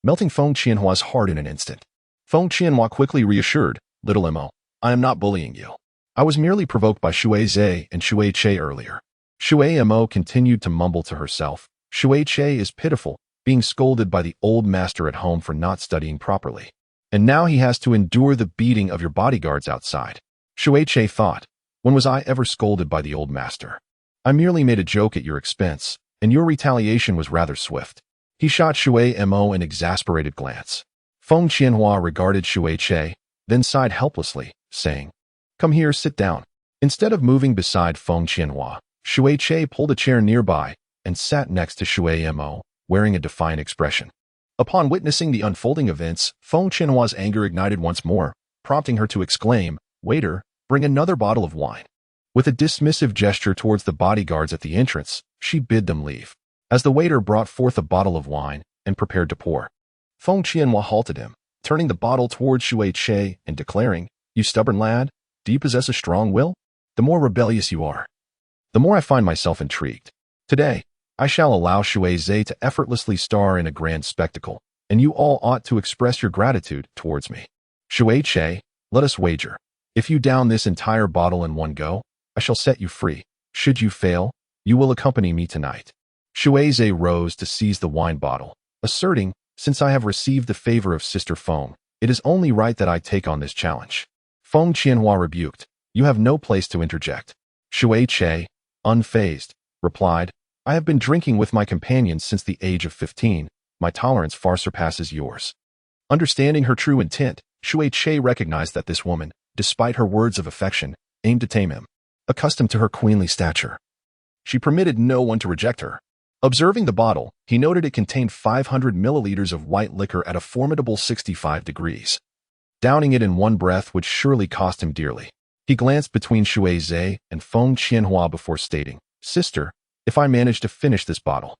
melting Feng Qianhua's heart in an instant. Feng Qianhua quickly reassured, Little Mo, I am not bullying you. I was merely provoked by Shui Zai and Shui Che earlier. Shui Mo continued to mumble to herself. Shui Che is pitiful, being scolded by the old master at home for not studying properly. And now he has to endure the beating of your bodyguards outside. Shui Che thought, when was I ever scolded by the old master? I merely made a joke at your expense, and your retaliation was rather swift. He shot Shui Mo an exasperated glance. Feng Qianhua regarded Shui Che, then sighed helplessly, saying, Come here, sit down. Instead of moving beside Feng Qianhua, Shui Che pulled a chair nearby and sat next to Shui Mo, wearing a defiant expression. Upon witnessing the unfolding events, Feng Qianhua's anger ignited once more, prompting her to exclaim, Waiter, bring another bottle of wine. With a dismissive gesture towards the bodyguards at the entrance, she bid them leave. As the waiter brought forth a bottle of wine and prepared to pour, Feng Qianhua halted him, turning the bottle towards Shui Che and declaring, You stubborn lad, do you possess a strong will? The more rebellious you are, the more I find myself intrigued. Today, I shall allow Shui Zai to effortlessly star in a grand spectacle, and you all ought to express your gratitude towards me. Shui Che, let us wager. If you down this entire bottle in one go, I shall set you free. Should you fail, you will accompany me tonight. Shui Zai rose to seize the wine bottle, asserting, Since I have received the favor of Sister Feng, it is only right that I take on this challenge. Feng Qianhua rebuked, You have no place to interject. Shui Che, unfazed, replied, I have been drinking with my companions since the age of 15. My tolerance far surpasses yours. Understanding her true intent, Shui Che recognized that this woman, despite her words of affection, aimed to tame him. Accustomed to her queenly stature, she permitted no one to reject her. Observing the bottle, he noted it contained 500 milliliters of white liquor at a formidable 65 degrees. Downing it in one breath would surely cost him dearly. He glanced between Shui Zai and Feng Qianhua before stating, Sister, if I manage to finish this bottle,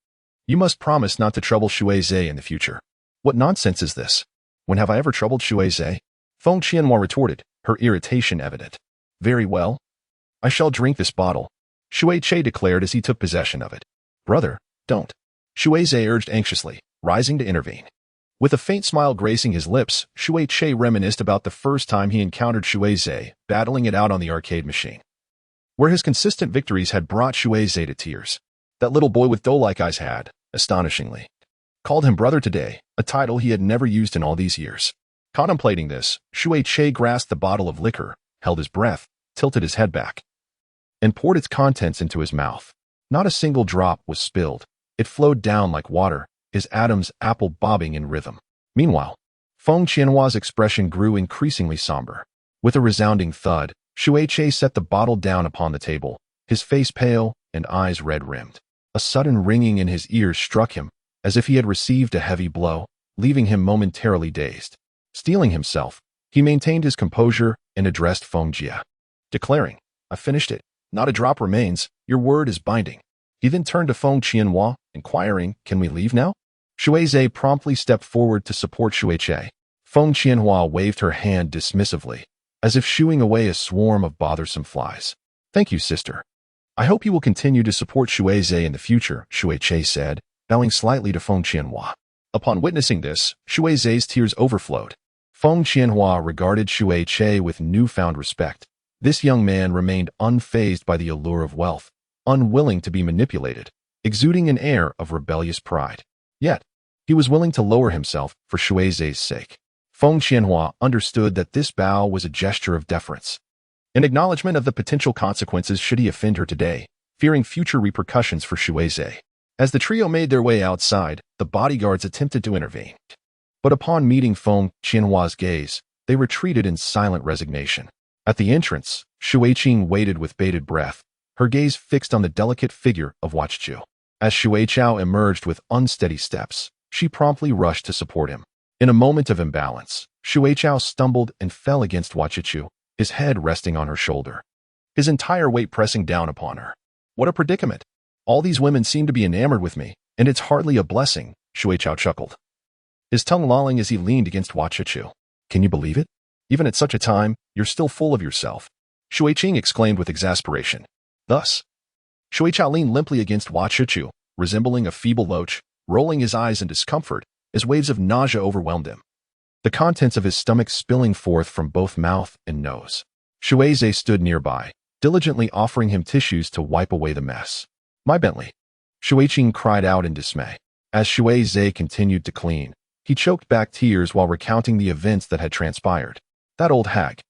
you must promise not to trouble Shui Zai in the future. What nonsense is this? When have I ever troubled Shui Zai? Feng Qianhua retorted, her irritation evident. Very well. I shall drink this bottle, Shui Che declared as he took possession of it. Brother, don't. Shui Zai urged anxiously, rising to intervene. With a faint smile gracing his lips, Shui Che reminisced about the first time he encountered Shui Zai, battling it out on the arcade machine, where his consistent victories had brought Shui Zai to tears. That little boy with doe-like eyes had, astonishingly, called him brother today, a title he had never used in all these years. Contemplating this, Shui Che grasped the bottle of liquor, held his breath, tilted his head back, and poured its contents into his mouth. Not a single drop was spilled. It flowed down like water, his Adam's apple bobbing in rhythm. Meanwhile, Feng Qianhua's expression grew increasingly somber. With a resounding thud, Shui set the bottle down upon the table, his face pale and eyes red-rimmed. A sudden ringing in his ears struck him, as if he had received a heavy blow, leaving him momentarily dazed. Steeling himself, he maintained his composure and addressed Feng Jia, declaring, "I finished it. Not a drop remains. Your word is binding." He then turned to Feng Qianhua, inquiring, "Can we leave now?" Shui promptly stepped forward to support Shui. Feng Qianhua waved her hand dismissively, as if shooing away a swarm of bothersome flies. "Thank you, sister. I hope you will continue to support Shui in the future," Shui said, bowing slightly to Feng Qianhua. Upon witnessing this, Shui's tears overflowed. Feng Qianhua regarded Shui with newfound respect. This young man remained unfazed by the allure of wealth, unwilling to be manipulated, exuding an air of rebellious pride. Yet, he was willing to lower himself for Shui's sake. Feng Qianhua understood that this bow was a gesture of deference, an acknowledgement of the potential consequences should he offend her today, fearing future repercussions for Shui. As the trio made their way outside, the bodyguards attempted to intervene. But upon meeting Feng Qianhua's gaze, they retreated in silent resignation. At the entrance, Shui waited with bated breath, her gaze fixed on the delicate figure of Hua Chuchu. As Shui emerged with unsteady steps, she promptly rushed to support him. In a moment of imbalance, Shui stumbled and fell against Hua Chuchu, his head resting on her shoulder, his entire weight pressing down upon her. "What a predicament! All these women seem to be enamored with me, and it's hardly a blessing," Shui chuckled, his tongue lolling as he leaned against Hua Chuchu. "Can you believe it? Even at such a time, you're still full of yourself," Shui exclaimed with exasperation. Thus, Shui leaned limply against Hua Chuchu, resembling a feeble loach, rolling his eyes in discomfort as waves of nausea overwhelmed him, the contents of his stomach spilling forth from both mouth and nose. Shui stood nearby, diligently offering him tissues to wipe away the mess. "My Bentley," Shui cried out in dismay. As Shui continued to clean, he choked back tears while recounting the events that had transpired. "That old hag.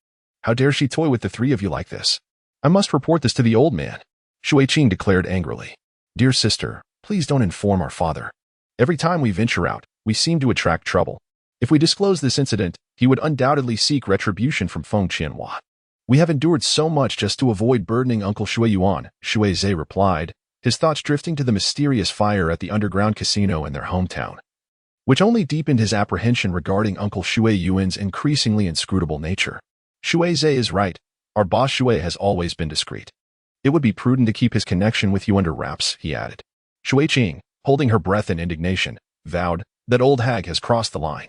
How dare she toy with the three of you like this? I must report this to the old man," Shui declared angrily. "Dear sister, please don't inform our father. Every time we venture out, we seem to attract trouble. If we disclose this incident, he would undoubtedly seek retribution from Feng Qianhua. We have endured so much just to avoid burdening Uncle Shui Yuan," Shui replied, his thoughts drifting to the mysterious fire at the underground casino in their hometown, which only deepened his apprehension regarding Uncle Shui Yuan's increasingly inscrutable nature. "Shui is right. Our boss Shui has always been discreet. It would be prudent to keep his connection with you under wraps," he added. Shui, holding her breath in indignation, vowed, "That old hag has crossed the line.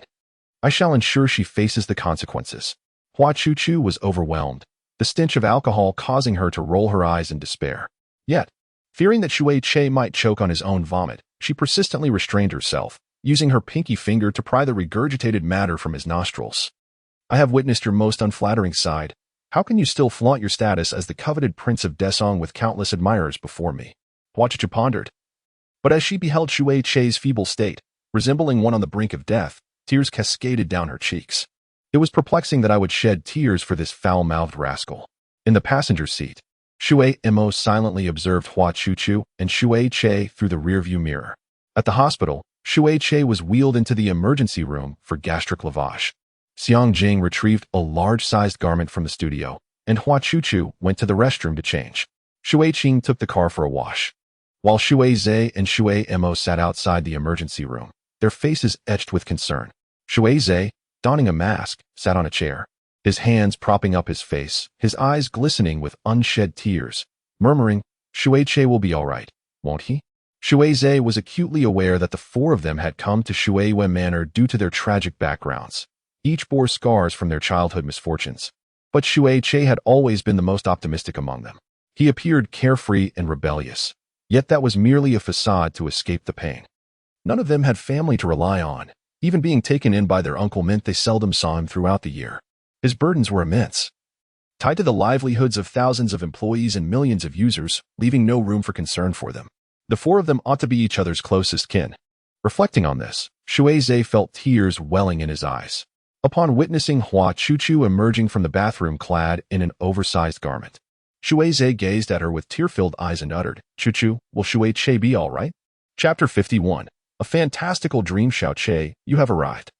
I shall ensure she faces the consequences." Hua Chuchu was overwhelmed, the stench of alcohol causing her to roll her eyes in despair. Yet, fearing that Shui might choke on his own vomit, she persistently restrained herself, using her pinky finger to pry the regurgitated matter from his nostrils. "I have witnessed your most unflattering side. How can you still flaunt your status as the coveted Prince of Desong with countless admirers before me?" Hua Chuchu pondered. But as she beheld Shui's feeble state, resembling one on the brink of death, tears cascaded down her cheeks. It was perplexing that I would shed tears for this foul-mouthed rascal. In the passenger seat, Shui silently observed Hua Chuchu and Shui through the rearview mirror. At the hospital, Shui was wheeled into the emergency room for gastric lavage. Xiang Jing retrieved a large-sized garment from the studio, and Hua Chuchu went to the restroom to change. Shui took the car for a wash. While Shui and Shui sat outside the emergency room, their faces etched with concern. Shui, donning a mask, sat on a chair, his hands propping up his face, his eyes glistening with unshed tears, murmuring, "Shui will be all right, won't he?" Shui was acutely aware that the four of them had come to Shui Manor due to their tragic backgrounds. Each bore scars from their childhood misfortunes. But Shui had always been the most optimistic among them. He appeared carefree and rebellious, yet that was merely a facade to escape the pain. None of them had family to rely on. Even being taken in by their uncle meant they seldom saw him throughout the year. His burdens were immense, tied to the livelihoods of thousands of employees and millions of users, leaving no room for concern for them. The four of them ought to be each other's closest kin. Reflecting on this, Shui felt tears welling in his eyes. Upon witnessing Hua Chuchu emerging from the bathroom clad in an oversized garment, Shui gazed at her with tear-filled eyes and uttered, "Chuchu, will Shui be all right?" Chapter 51. A fantastical dream. Xiao, you have arrived.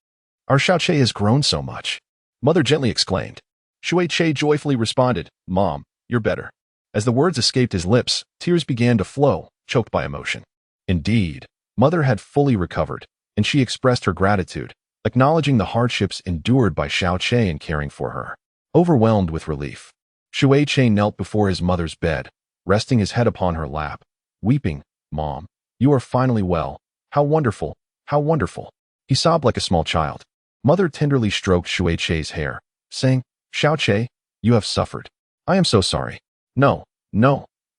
Our Xiao has grown so much, Mother gently exclaimed. Shui joyfully responded, "Mom, you're better." As the words escaped his lips, tears began to flow, choked by emotion. Indeed, Mother had fully recovered, and she expressed her gratitude, acknowledging the hardships endured by Xiao in caring for her. Overwhelmed with relief, Shui knelt before his mother's bed, resting his head upon her lap, weeping, "Mom, you are finally well. How wonderful, how wonderful." He sobbed like a small child. Mother tenderly stroked Shui's hair, saying, "Xiao, you have suffered. I am so sorry." No,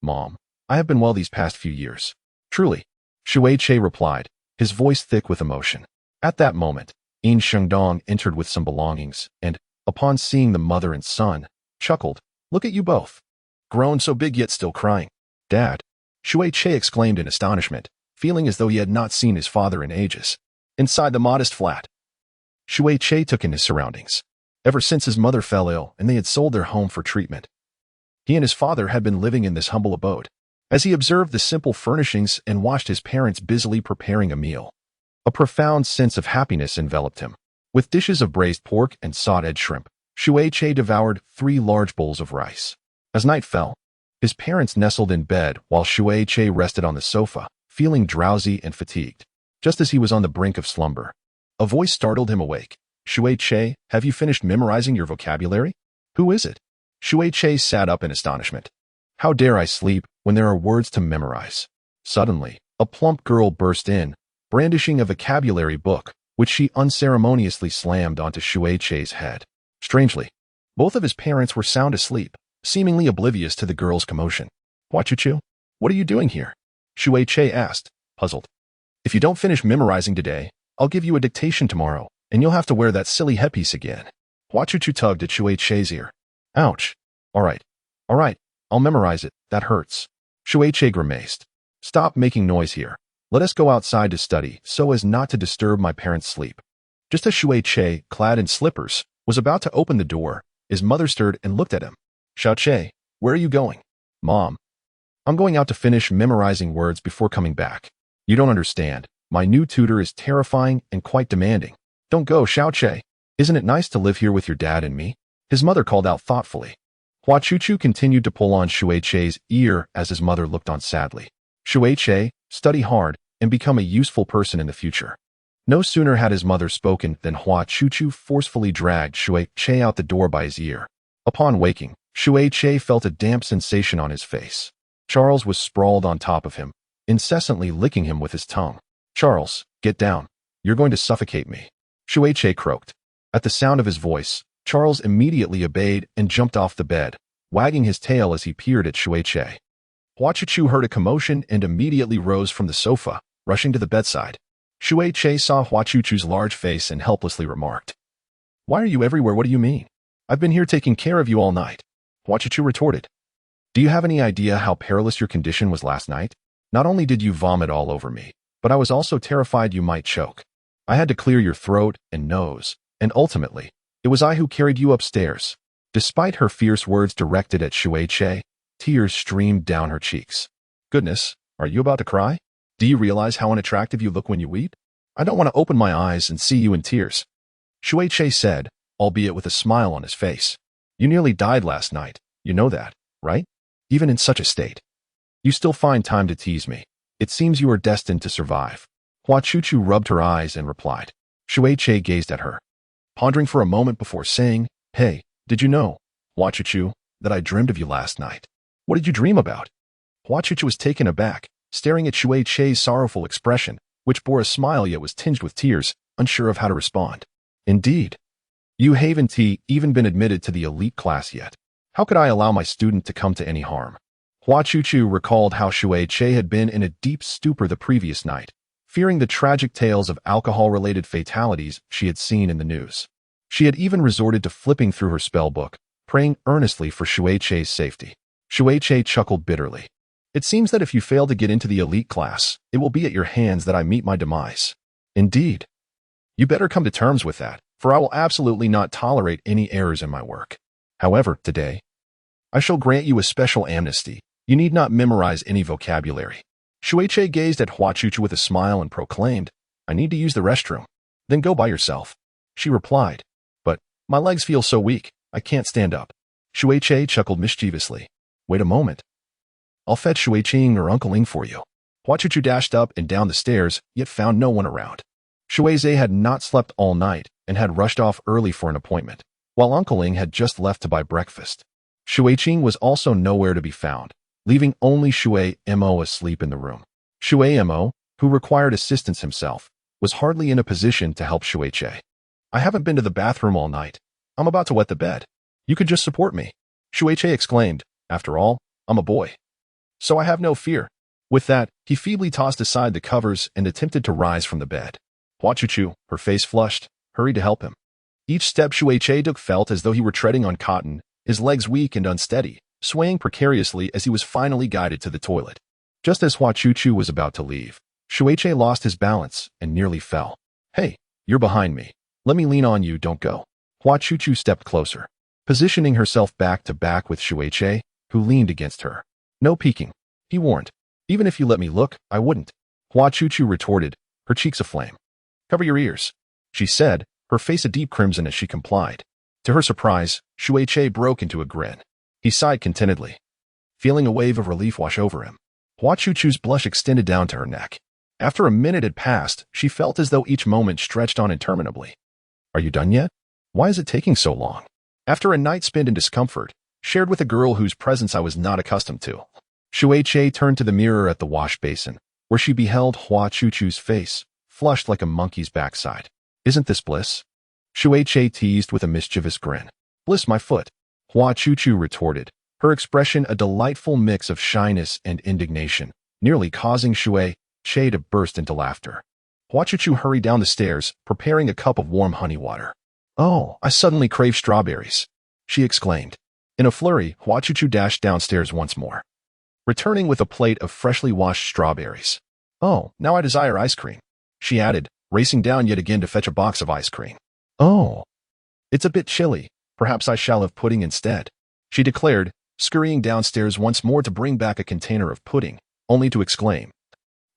Mom. I have been well these past few years. Truly." Shui replied, his voice thick with emotion. At that moment, Yin Shengdong entered with some belongings, and, upon seeing the mother and son, chuckled, "Look at you both. Grown so big yet still crying." "Dad," Shui exclaimed in astonishment, feeling as though he had not seen his father in ages. Inside the modest flat, Shui took in his surroundings. Ever since his mother fell ill and they had sold their home for treatment, he and his father had been living in this humble abode. As he observed the simple furnishings and watched his parents busily preparing a meal, a profound sense of happiness enveloped him. With dishes of braised pork and sawed shrimp, Shui devoured 3 large bowls of rice. As night fell, his parents nestled in bed while Shui rested on the sofa, feeling drowsy and fatigued. Just as he was on the brink of slumber, a voice startled him awake. "Shui, have you finished memorizing your vocabulary?" "Who is it?" Shui sat up in astonishment. "How dare I sleep when there are words to memorize?" Suddenly, a plump girl burst in, brandishing a vocabulary book, which she unceremoniously slammed onto Shui's head. Strangely, both of his parents were sound asleep, seemingly oblivious to the girl's commotion. "Hua Chuchu, what are you doing here?" Shui asked, puzzled. "If you don't finish memorizing today, I'll give you a dictation tomorrow, and you'll have to wear that silly headpiece again." Hua Chuchu tugged at Shui's ear. "Ouch. All right, I'll memorize it. That hurts." Shui grimaced. "Stop making noise here. Let us go outside to study so as not to disturb my parents' sleep." Just as Shui, clad in slippers, was about to open the door, his mother stirred and looked at him. "Xiao, where are you going?" "Mom, I'm going out to finish memorizing words before coming back." "You don't understand. My new tutor is terrifying and quite demanding." "Don't go, Xiao. Isn't it nice to live here with your dad and me?" his mother called out thoughtfully. Hua Chuchu continued to pull on Shui's ear as his mother looked on sadly. "Shui, study hard and become a useful person in the future." No sooner had his mother spoken than Hua Chuchu forcefully dragged Shui out the door by his ear. Upon waking, Shui felt a damp sensation on his face. Charles was sprawled on top of him, incessantly licking him with his tongue. "Charles, get down. You're going to suffocate me." Shui croaked. At the sound of his voice, Charles immediately obeyed and jumped off the bed, wagging his tail as he peered at Shui. Hua Chuchu heard a commotion and immediately rose from the sofa, rushing to the bedside. Shui saw Hua Chuchu's large face and helplessly remarked, "Why are you everywhere? What do you mean? I've been here taking care of you all night." Hua Chuchu retorted, "Do you have any idea how perilous your condition was last night? Not only did you vomit all over me, but I was also terrified you might choke. I had to clear your throat and nose, and ultimately, it was I who carried you upstairs." Despite her fierce words directed at Shui, tears streamed down her cheeks. "Goodness, are you about to cry? Do you realize how unattractive you look when you weep? I don't want to open my eyes and see you in tears." Shui said, albeit with a smile on his face. "You nearly died last night. You know that, right? Even in such a state, you still find time to tease me. It seems you are destined to survive." Hua Chuchu rubbed her eyes and replied. Shui gazed at her, pondering for a moment before saying, "Hey, did you know, Hua Chuchu, that I dreamed of you last night?" "What did you dream about?" Hua Chuchu was taken aback, staring at Shui's sorrowful expression, which bore a smile yet was tinged with tears, unsure of how to respond. "Indeed. You haven't even been admitted to the elite class yet. How could I allow my student to come to any harm?" Hua Chuchu recalled how Shui had been in a deep stupor the previous night, fearing the tragic tales of alcohol-related fatalities she had seen in the news. She had even resorted to flipping through her spell book, praying earnestly for Shui's safety. Shui chuckled bitterly. "It seems that if you fail to get into the elite class, it will be at your hands that I meet my demise." "Indeed. You better come to terms with that, for I will absolutely not tolerate any errors in my work. However, today, I shall grant you a special amnesty. You need not memorize any vocabulary." Shui gazed at Hua Chuchu with a smile and proclaimed, "I need to use the restroom." "Then go by yourself," she replied. "But my legs feel so weak. I can't stand up. Shui chuckled mischievously. Wait a moment. I'll fetch Shui or Uncle Ling for you. Hua Chuchu dashed up and down the stairs, yet found no one around. Shui had not slept all night and had rushed off early for an appointment, while Uncle Ling had just left to buy breakfast. Shui was also nowhere to be found, leaving only Shui Mo asleep in the room. Shui Mo, who required assistance himself, was hardly in a position to help Shui. I haven't been to the bathroom all night. I'm about to wet the bed. You could just support me. Shui exclaimed. After all, I'm a boy. So I have no fear. With that, he feebly tossed aside the covers and attempted to rise from the bed. Hua Chuchu, her face flushed, hurried to help him. Each step Shui took felt as though he were treading on cotton, his legs weak and unsteady, swaying precariously as he was finally guided to the toilet. Just as Hua Chuchu was about to leave, Shui lost his balance and nearly fell. Hey, you're behind me. Let me lean on you, don't go. Hua Chuchu stepped closer, positioning herself back to back with Shui, who leaned against her. No peeking, he warned. Even if you let me look, I wouldn't. Hua Chuchu retorted, her cheeks aflame. Cover your ears, she said, her face a deep crimson as she complied. To her surprise, Shui broke into a grin. He sighed contentedly, feeling a wave of relief wash over him. Hua Chuchu's blush extended down to her neck. After a minute had passed, she felt as though each moment stretched on interminably. Are you done yet? Why is it taking so long? After a night spent in discomfort, shared with a girl whose presence I was not accustomed to, Shui turned to the mirror at the wash basin, where she beheld Hua Chuchu's face, flushed like a monkey's backside. Isn't this bliss? Shui teased with a mischievous grin. Bliss my foot, Hua Chuchu retorted, her expression a delightful mix of shyness and indignation, nearly causing Shui to burst into laughter. Hua Chuchu hurried down the stairs, preparing a cup of warm honey water. Oh, I suddenly crave strawberries, she exclaimed. In a flurry, Hua Chuchu dashed downstairs once more, returning with a plate of freshly washed strawberries. Oh, now I desire ice cream, she added, racing down yet again to fetch a box of ice cream. Oh, it's a bit chilly. Perhaps I shall have pudding instead, she declared, scurrying downstairs once more to bring back a container of pudding, only to exclaim.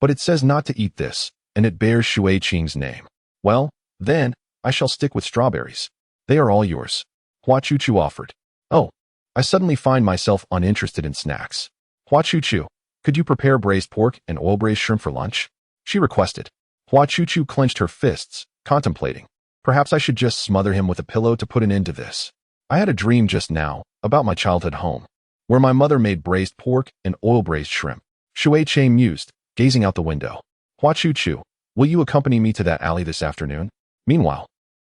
But it says not to eat this, and it bears Shui Qing's name. Well, then, I shall stick with strawberries. They are all yours, Hua Chuchu offered. Oh, I suddenly find myself uninterested in snacks. Hua Chuchu, could you prepare braised pork and oil-braised shrimp for lunch? She requested. Hua Chuchu clenched her fists, contemplating. Perhaps I should just smother him with a pillow to put an end to this. I had a dream just now about my childhood home, where my mother made braised pork and oil-braised shrimp. Shui mused, gazing out the window. Hua Chuchu, will you accompany me to that alley this afternoon? Meanwhile,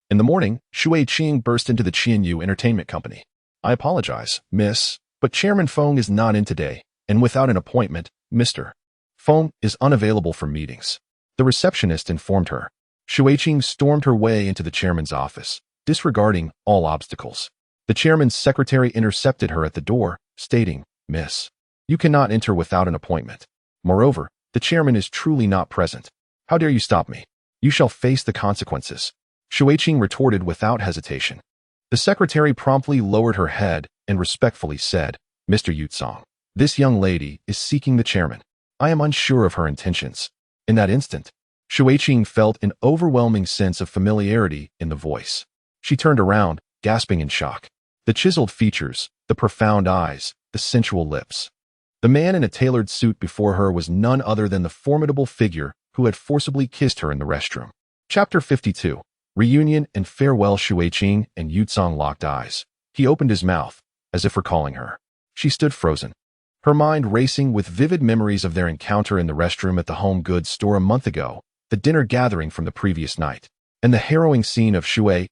in the morning, Shui Qing burst into the Qianyu Entertainment Company. I apologize, miss, but Chairman Feng is not in today, and without an appointment, Mr. Feng is unavailable for meetings. The receptionist informed her. Shui Qing stormed her way into the chairman's office, disregarding all obstacles. The chairman's secretary intercepted her at the door, stating, Miss, you cannot enter without an appointment. Moreover, the chairman is truly not present. How dare you stop me? You shall face the consequences. Shui Qing retorted without hesitation. The secretary promptly lowered her head and respectfully said, Mr. Yutsong, this young lady is seeking the chairman. I am unsure of her intentions. In that instant, Shui Qing felt an overwhelming sense of familiarity in the voice. She turned around, gasping in shock. The chiseled features, the profound eyes, the sensual lips. The man in a tailored suit before her was none other than the formidable figure who had forcibly kissed her in the restroom. Chapter 52. Reunion and farewell. Shui Qing and Yutsong locked eyes. He opened his mouth, as if recalling her. She stood frozen, her mind racing with vivid memories of their encounter in the restroom at the home goods store a month ago, the dinner gathering from the previous night, and the harrowing scene of Shui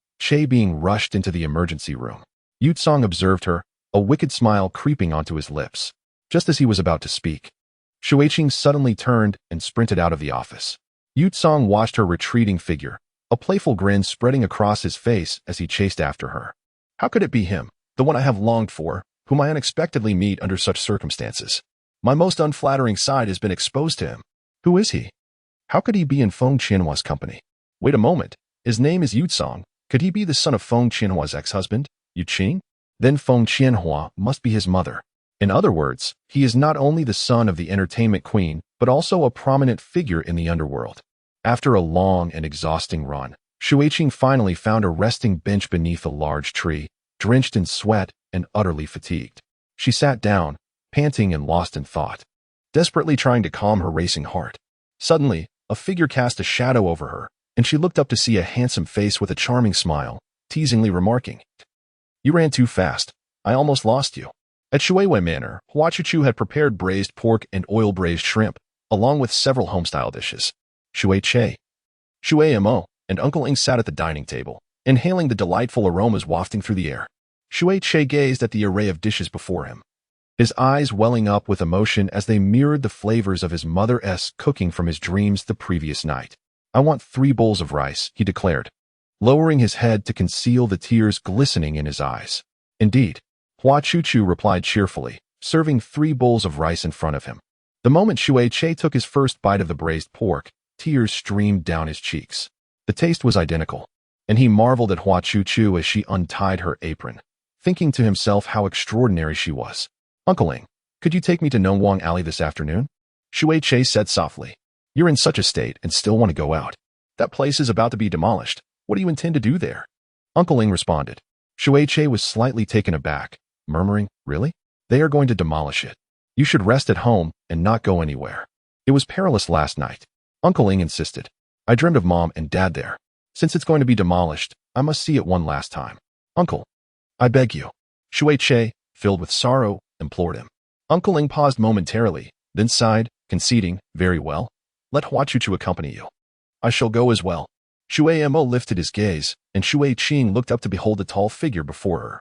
being rushed into the emergency room. Yutsong observed her, a wicked smile creeping onto his lips. Just as he was about to speak, Shui Qing suddenly turned and sprinted out of the office. Yutsong watched her retreating figure, a playful grin spreading across his face as he chased after her. How could it be him, the one I have longed for, whom I unexpectedly meet under such circumstances? My most unflattering side has been exposed to him. Who is he? How could he be in Feng Qianhua's company? Wait a moment, his name is Yutsong. Could he be the son of Feng Qianhua's ex-husband, Yu Qing? Then Feng Qianhua must be his mother. In other words, he is not only the son of the entertainment queen, but also a prominent figure in the underworld. After a long and exhausting run, Shui Qing finally found a resting bench beneath a large tree, drenched in sweat and utterly fatigued. She sat down, panting and lost in thought, desperately trying to calm her racing heart. Suddenly, a figure cast a shadow over her, and she looked up to see a handsome face with a charming smile, teasingly remarking, "You ran too fast. I almost lost you." At Shui Manor, Hua Chuchu had prepared braised pork and oil-braised shrimp, along with several home-style dishes. Shui Mo and Uncle Ing sat at the dining table, inhaling the delightful aromas wafting through the air. Shui gazed at the array of dishes before him, his eyes welling up with emotion as they mirrored the flavors of his mother's cooking from his dreams the previous night. "I want 3 bowls of rice," he declared, lowering his head to conceal the tears glistening in his eyes. "Indeed," Hua Chuchu replied cheerfully, serving 3 bowls of rice in front of him. The moment Shui took his first bite of the braised pork, tears streamed down his cheeks. The taste was identical, and he marveled at Hua Chuchu as she untied her apron, thinking to himself how extraordinary she was. "Uncle Ing, could you take me to Nongguang Alley this afternoon?" Shui said softly. "You're in such a state and still want to go out. That place is about to be demolished. What do you intend to do there?" Uncle Ing responded. Shui was slightly taken aback, murmuring, "Really? They are going to demolish it. You should rest at home and not go anywhere. It was perilous last night." Uncle Ing insisted. "I dreamed of Mom and Dad there. Since it's going to be demolished, I must see it one last time. Uncle, I beg you." Shui, filled with sorrow, implored him. Uncle Ing paused momentarily, then sighed, conceding, "Very well. Let Hua Chuchu accompany you." "I shall go as well." Shui Mo lifted his gaze, and Shui Qing looked up to behold the tall figure before her,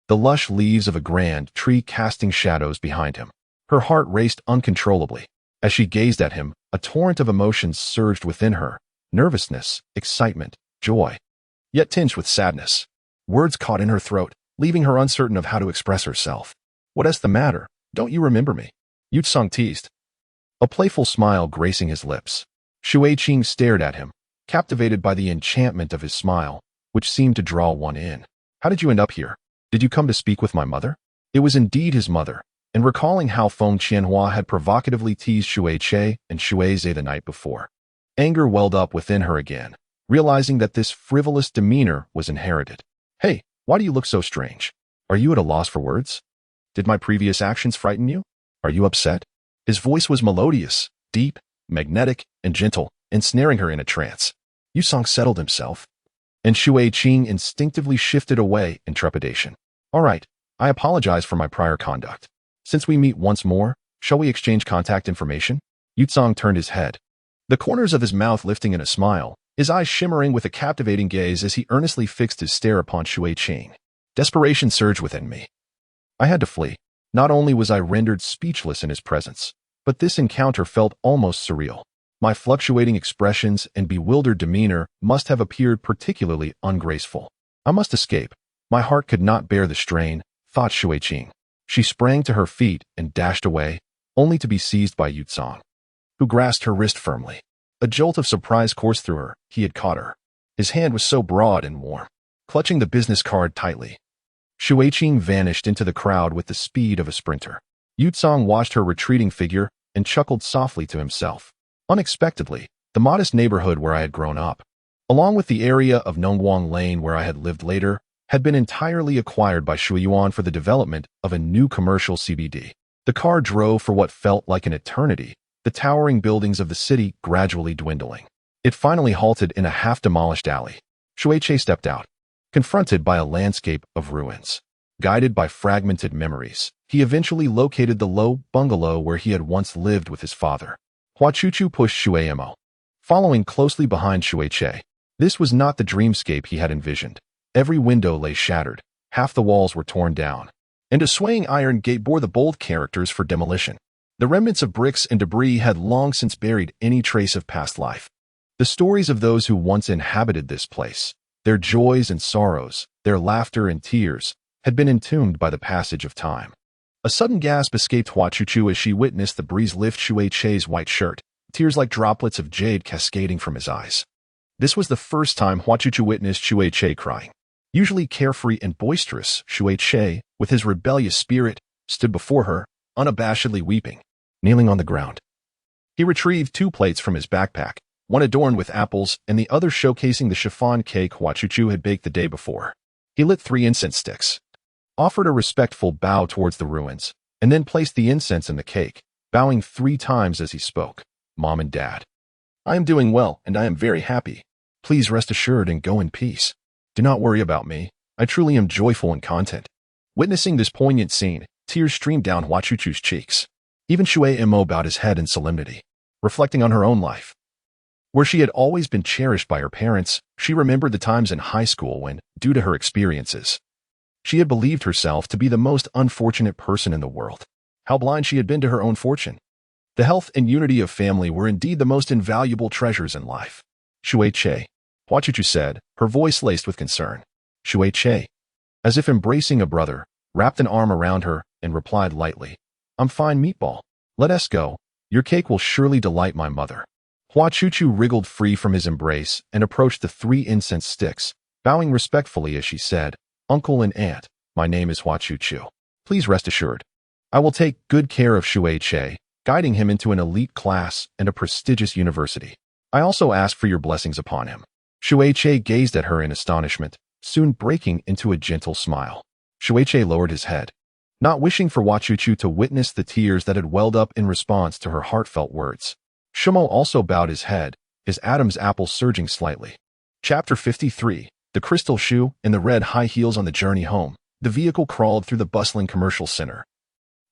the lush leaves of a grand tree casting shadows behind him. Her heart raced uncontrollably. As she gazed at him, a torrent of emotions surged within her: nervousness, excitement, joy, yet tinged with sadness. Words caught in her throat, leaving her uncertain of how to express herself. "What's the matter? Don't you remember me?" Yu Tsang teased, a playful smile gracing his lips. Shui Qing stared at him, captivated by the enchantment of his smile, which seemed to draw one in. "How did you end up here? Did you come to speak with my mother?" It was indeed his mother, and recalling how Feng Qianhua had provocatively teased Shui and Shui Zhe the night before, anger welled up within her again, realizing that this frivolous demeanor was inherited. "Hey, why do you look so strange? Are you at a loss for words? Did my previous actions frighten you? Are you upset?" His voice was melodious, deep, magnetic, and gentle, ensnaring her in a trance. Yu Song settled himself, and Shui Qing instinctively shifted away in trepidation. "All right, I apologize for my prior conduct. Since we meet once more, shall we exchange contact information?" Yu Song turned his head, the corners of his mouth lifting in a smile, his eyes shimmering with a captivating gaze as he earnestly fixed his stare upon Shui Qing. Desperation surged within me. I had to flee. Not only was I rendered speechless in his presence, but this encounter felt almost surreal. My fluctuating expressions and bewildered demeanor must have appeared particularly ungraceful. I must escape. My heart could not bear the strain, thought Shui Qing. She sprang to her feet and dashed away, only to be seized by Yu Tsang, who grasped her wrist firmly. A jolt of surprise coursed through her. He had caught her. His hand was so broad and warm, clutching the business card tightly. Shui Qing vanished into the crowd with the speed of a sprinter. Yu Tsang watched her retreating figure and chuckled softly to himself. Unexpectedly, the modest neighborhood where I had grown up, along with the area of Nongguang Lane where I had lived later, had been entirely acquired by Shui Yuan for the development of a new commercial CBD. The car drove for what felt like an eternity, the towering buildings of the city gradually dwindling. It finally halted in a half-demolished alley. Shui stepped out, confronted by a landscape of ruins. Guided by fragmented memories, he eventually located the low bungalow where he had once lived with his father. Hua Chuchu pushed Shui Mo, following closely behind Shui. This was not the dreamscape he had envisioned. Every window lay shattered, half the walls were torn down, and a swaying iron gate bore the bold characters for demolition. The remnants of bricks and debris had long since buried any trace of past life. The stories of those who once inhabited this place, their joys and sorrows, their laughter and tears, had been entombed by the passage of time. A sudden gasp escaped Hua Chuchu as she witnessed the breeze lift Shui-Che's white shirt, tears like droplets of jade cascading from his eyes. This was the first time Hua Chuchu witnessed Shui-Che crying. Usually carefree and boisterous, Shui-Che, with his rebellious spirit, stood before her, unabashedly weeping, kneeling on the ground. He retrieved 2 plates from his backpack, one adorned with apples and the other showcasing the chiffon cake Hua Chuchu had baked the day before. He lit 3 incense sticks, offered a respectful bow towards the ruins, and then placed the incense in the cake, bowing 3 times as he spoke. Mom and Dad, I am doing well, and I am very happy. Please rest assured and go in peace. Do not worry about me. I truly am joyful and content. Witnessing this poignant scene, tears streamed down Hua Chuchu's cheeks. Even Shui bowed his head in solemnity, reflecting on her own life. Where she had always been cherished by her parents, she remembered the times in high school when, due to her experiences, she had believed herself to be the most unfortunate person in the world. How blind she had been to her own fortune. The health and unity of family were indeed the most invaluable treasures in life. Shui Che, Hua Chuchu said, her voice laced with concern. Shui Che, as if embracing a brother, wrapped an arm around her and replied lightly, I'm fine, meatball. Let us go. Your cake will surely delight my mother. Hua Chuchu wriggled free from his embrace and approached the 3 incense sticks, bowing respectfully as she said, Uncle and Aunt, my name is Hua Chuchu. Please rest assured. I will take good care of Shui Che, guiding him into an elite class and a prestigious university. I also ask for your blessings upon him. Shui Che gazed at her in astonishment, soon breaking into a gentle smile. Shui Che lowered his head, not wishing for Hua Chuchu to witness the tears that had welled up in response to her heartfelt words. Shumo also bowed his head, his Adam's apple surging slightly. Chapter 53, The Crystal Shoe and the Red High Heels. On the journey home, the vehicle crawled through the bustling commercial center,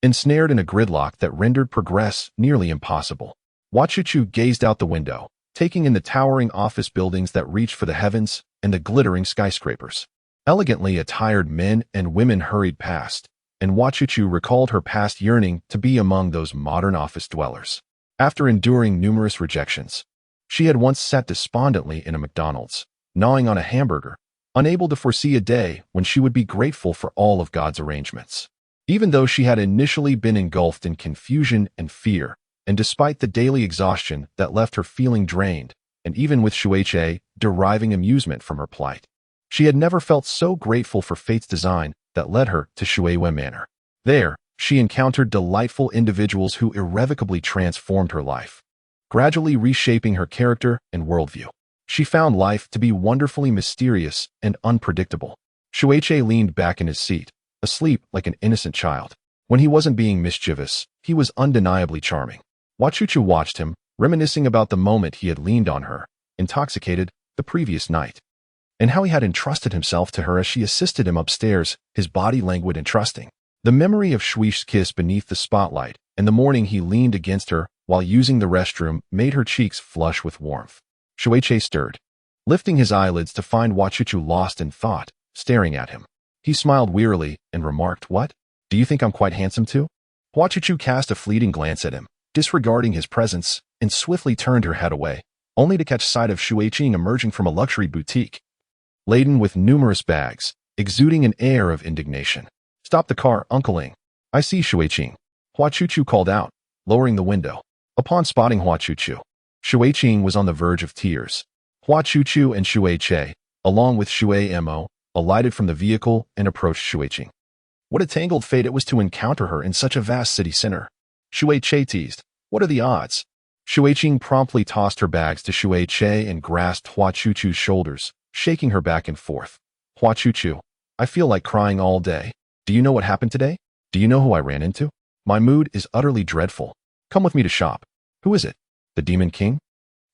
ensnared in a gridlock that rendered progress nearly impossible. Hua Chuchu gazed out the window, taking in the towering office buildings that reached for the heavens and the glittering skyscrapers. Elegantly attired men and women hurried past, and Hua Chuchu recalled her past yearning to be among those modern office dwellers. After enduring numerous rejections, she had once sat despondently in a McDonald's, gnawing on a hamburger, unable to foresee a day when she would be grateful for all of God's arrangements. Even though she had initially been engulfed in confusion and fear, and despite the daily exhaustion that left her feeling drained, and even with Shui Che deriving amusement from her plight, she had never felt so grateful for fate's design that led her to Shui Manor. There, she encountered delightful individuals who irrevocably transformed her life, gradually reshaping her character and worldview. She found life to be wonderfully mysterious and unpredictable. Shui Che leaned back in his seat, asleep like an innocent child. When he wasn't being mischievous, he was undeniably charming. Hua Chuchu watched him, reminiscing about the moment he had leaned on her, intoxicated, the previous night, and how he had entrusted himself to her as she assisted him upstairs, his body languid and trusting. The memory of Shui's kiss beneath the spotlight and the morning he leaned against her while using the restroom made her cheeks flush with warmth. Shui Che stirred, lifting his eyelids to find Hua Chuchu lost in thought, staring at him. He smiled wearily and remarked, What? Do you think I'm quite handsome too? Hua Chuchu cast a fleeting glance at him, disregarding his presence, and swiftly turned her head away, only to catch sight of Shui Qing emerging from a luxury boutique, laden with numerous bags, exuding an air of indignation. Stop the car, Uncle Ing. I see Shui Qing. Hua Chuchu called out, lowering the window. Upon spotting Hua Chuchu, Shui Qing was on the verge of tears. Hua Chuchu and Shui Che, along with Shui Mo, alighted from the vehicle and approached Shui Qing. What a tangled fate it was to encounter her in such a vast city center. Shui Che teased, What are the odds? Shui Qing promptly tossed her bags to Shui Che and grasped Hua Chuchu's shoulders, shaking her back and forth. Hua Chuchu, I feel like crying all day. Do you know what happened today? Do you know who I ran into? My mood is utterly dreadful. Come with me to shop. Who is it? The Demon King?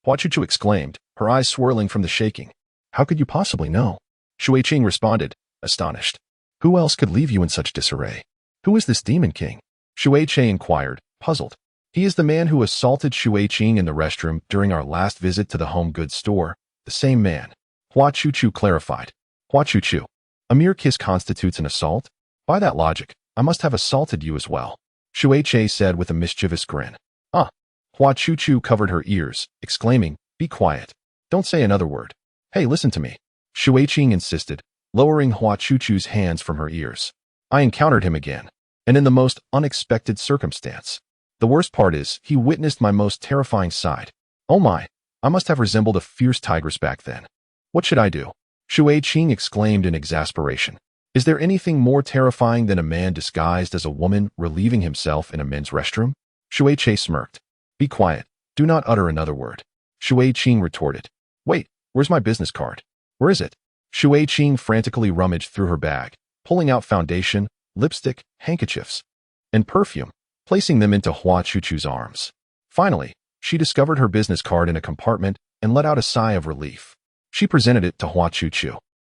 Hua Chuchu exclaimed, her eyes swirling from the shaking. How could you possibly know? Shui Qing responded, astonished. Who else could leave you in such disarray? Who is this Demon King? Shui Che inquired, puzzled. He is the man who assaulted Shui Qing in the restroom during our last visit to the home goods store. The same man. Hua Chuchu clarified. Hua Chuchu, a mere kiss constitutes an assault? By that logic, I must have assaulted you as well. Shui Che said with a mischievous grin. Ah. Hua Chuchu covered her ears, exclaiming, Be quiet. Don't say another word. Hey, listen to me. Shui Qing insisted, lowering Hua Chuchu's hands from her ears. I encountered him again, and in the most unexpected circumstance. The worst part is, he witnessed my most terrifying side. Oh my, I must have resembled a fierce tigress back then. What should I do? Shui Qing exclaimed in exasperation. Is there anything more terrifying than a man disguised as a woman relieving himself in a men's restroom? Shui Che smirked. Be quiet. Do not utter another word. Shui Qing retorted. Wait, where's my business card? Where is it? Shui Qing frantically rummaged through her bag, pulling out foundation, lipstick, handkerchiefs, and perfume, placing them into Hua Chuchu's arms. Finally, she discovered her business card in a compartment and let out a sigh of relief. She presented it to Hua Chuchu,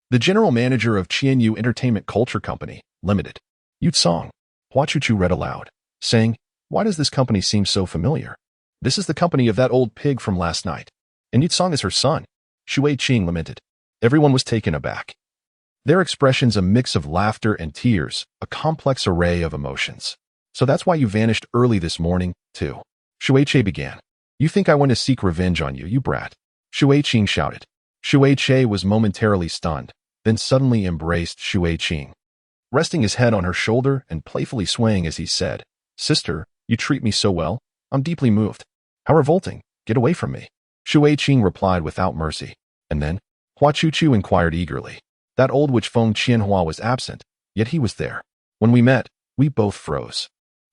the general manager of Qianyu Entertainment Culture Company, Limited. Yutsong, Hua Chuchu read aloud, saying, "Why does this company seem so familiar? This is the company of that old pig from last night. And Yutsong is her son," Shui Qing lamented. Everyone was taken aback. Their expressions a mix of laughter and tears, a complex array of emotions. "So that's why you vanished early this morning, too," Shui Che began. "You think I went to seek revenge on you, you brat," Shui Qing shouted. Shui Che was momentarily stunned, then suddenly embraced Shui Qing, resting his head on her shoulder and playfully swaying as he said, "Sister, you treat me so well. I'm deeply moved. How revolting. Get away from me." Shui Qing replied without mercy. And then, Hua Chuchu inquired eagerly. That old witch Feng Qianhua was absent, yet he was there. When we met, we both froze.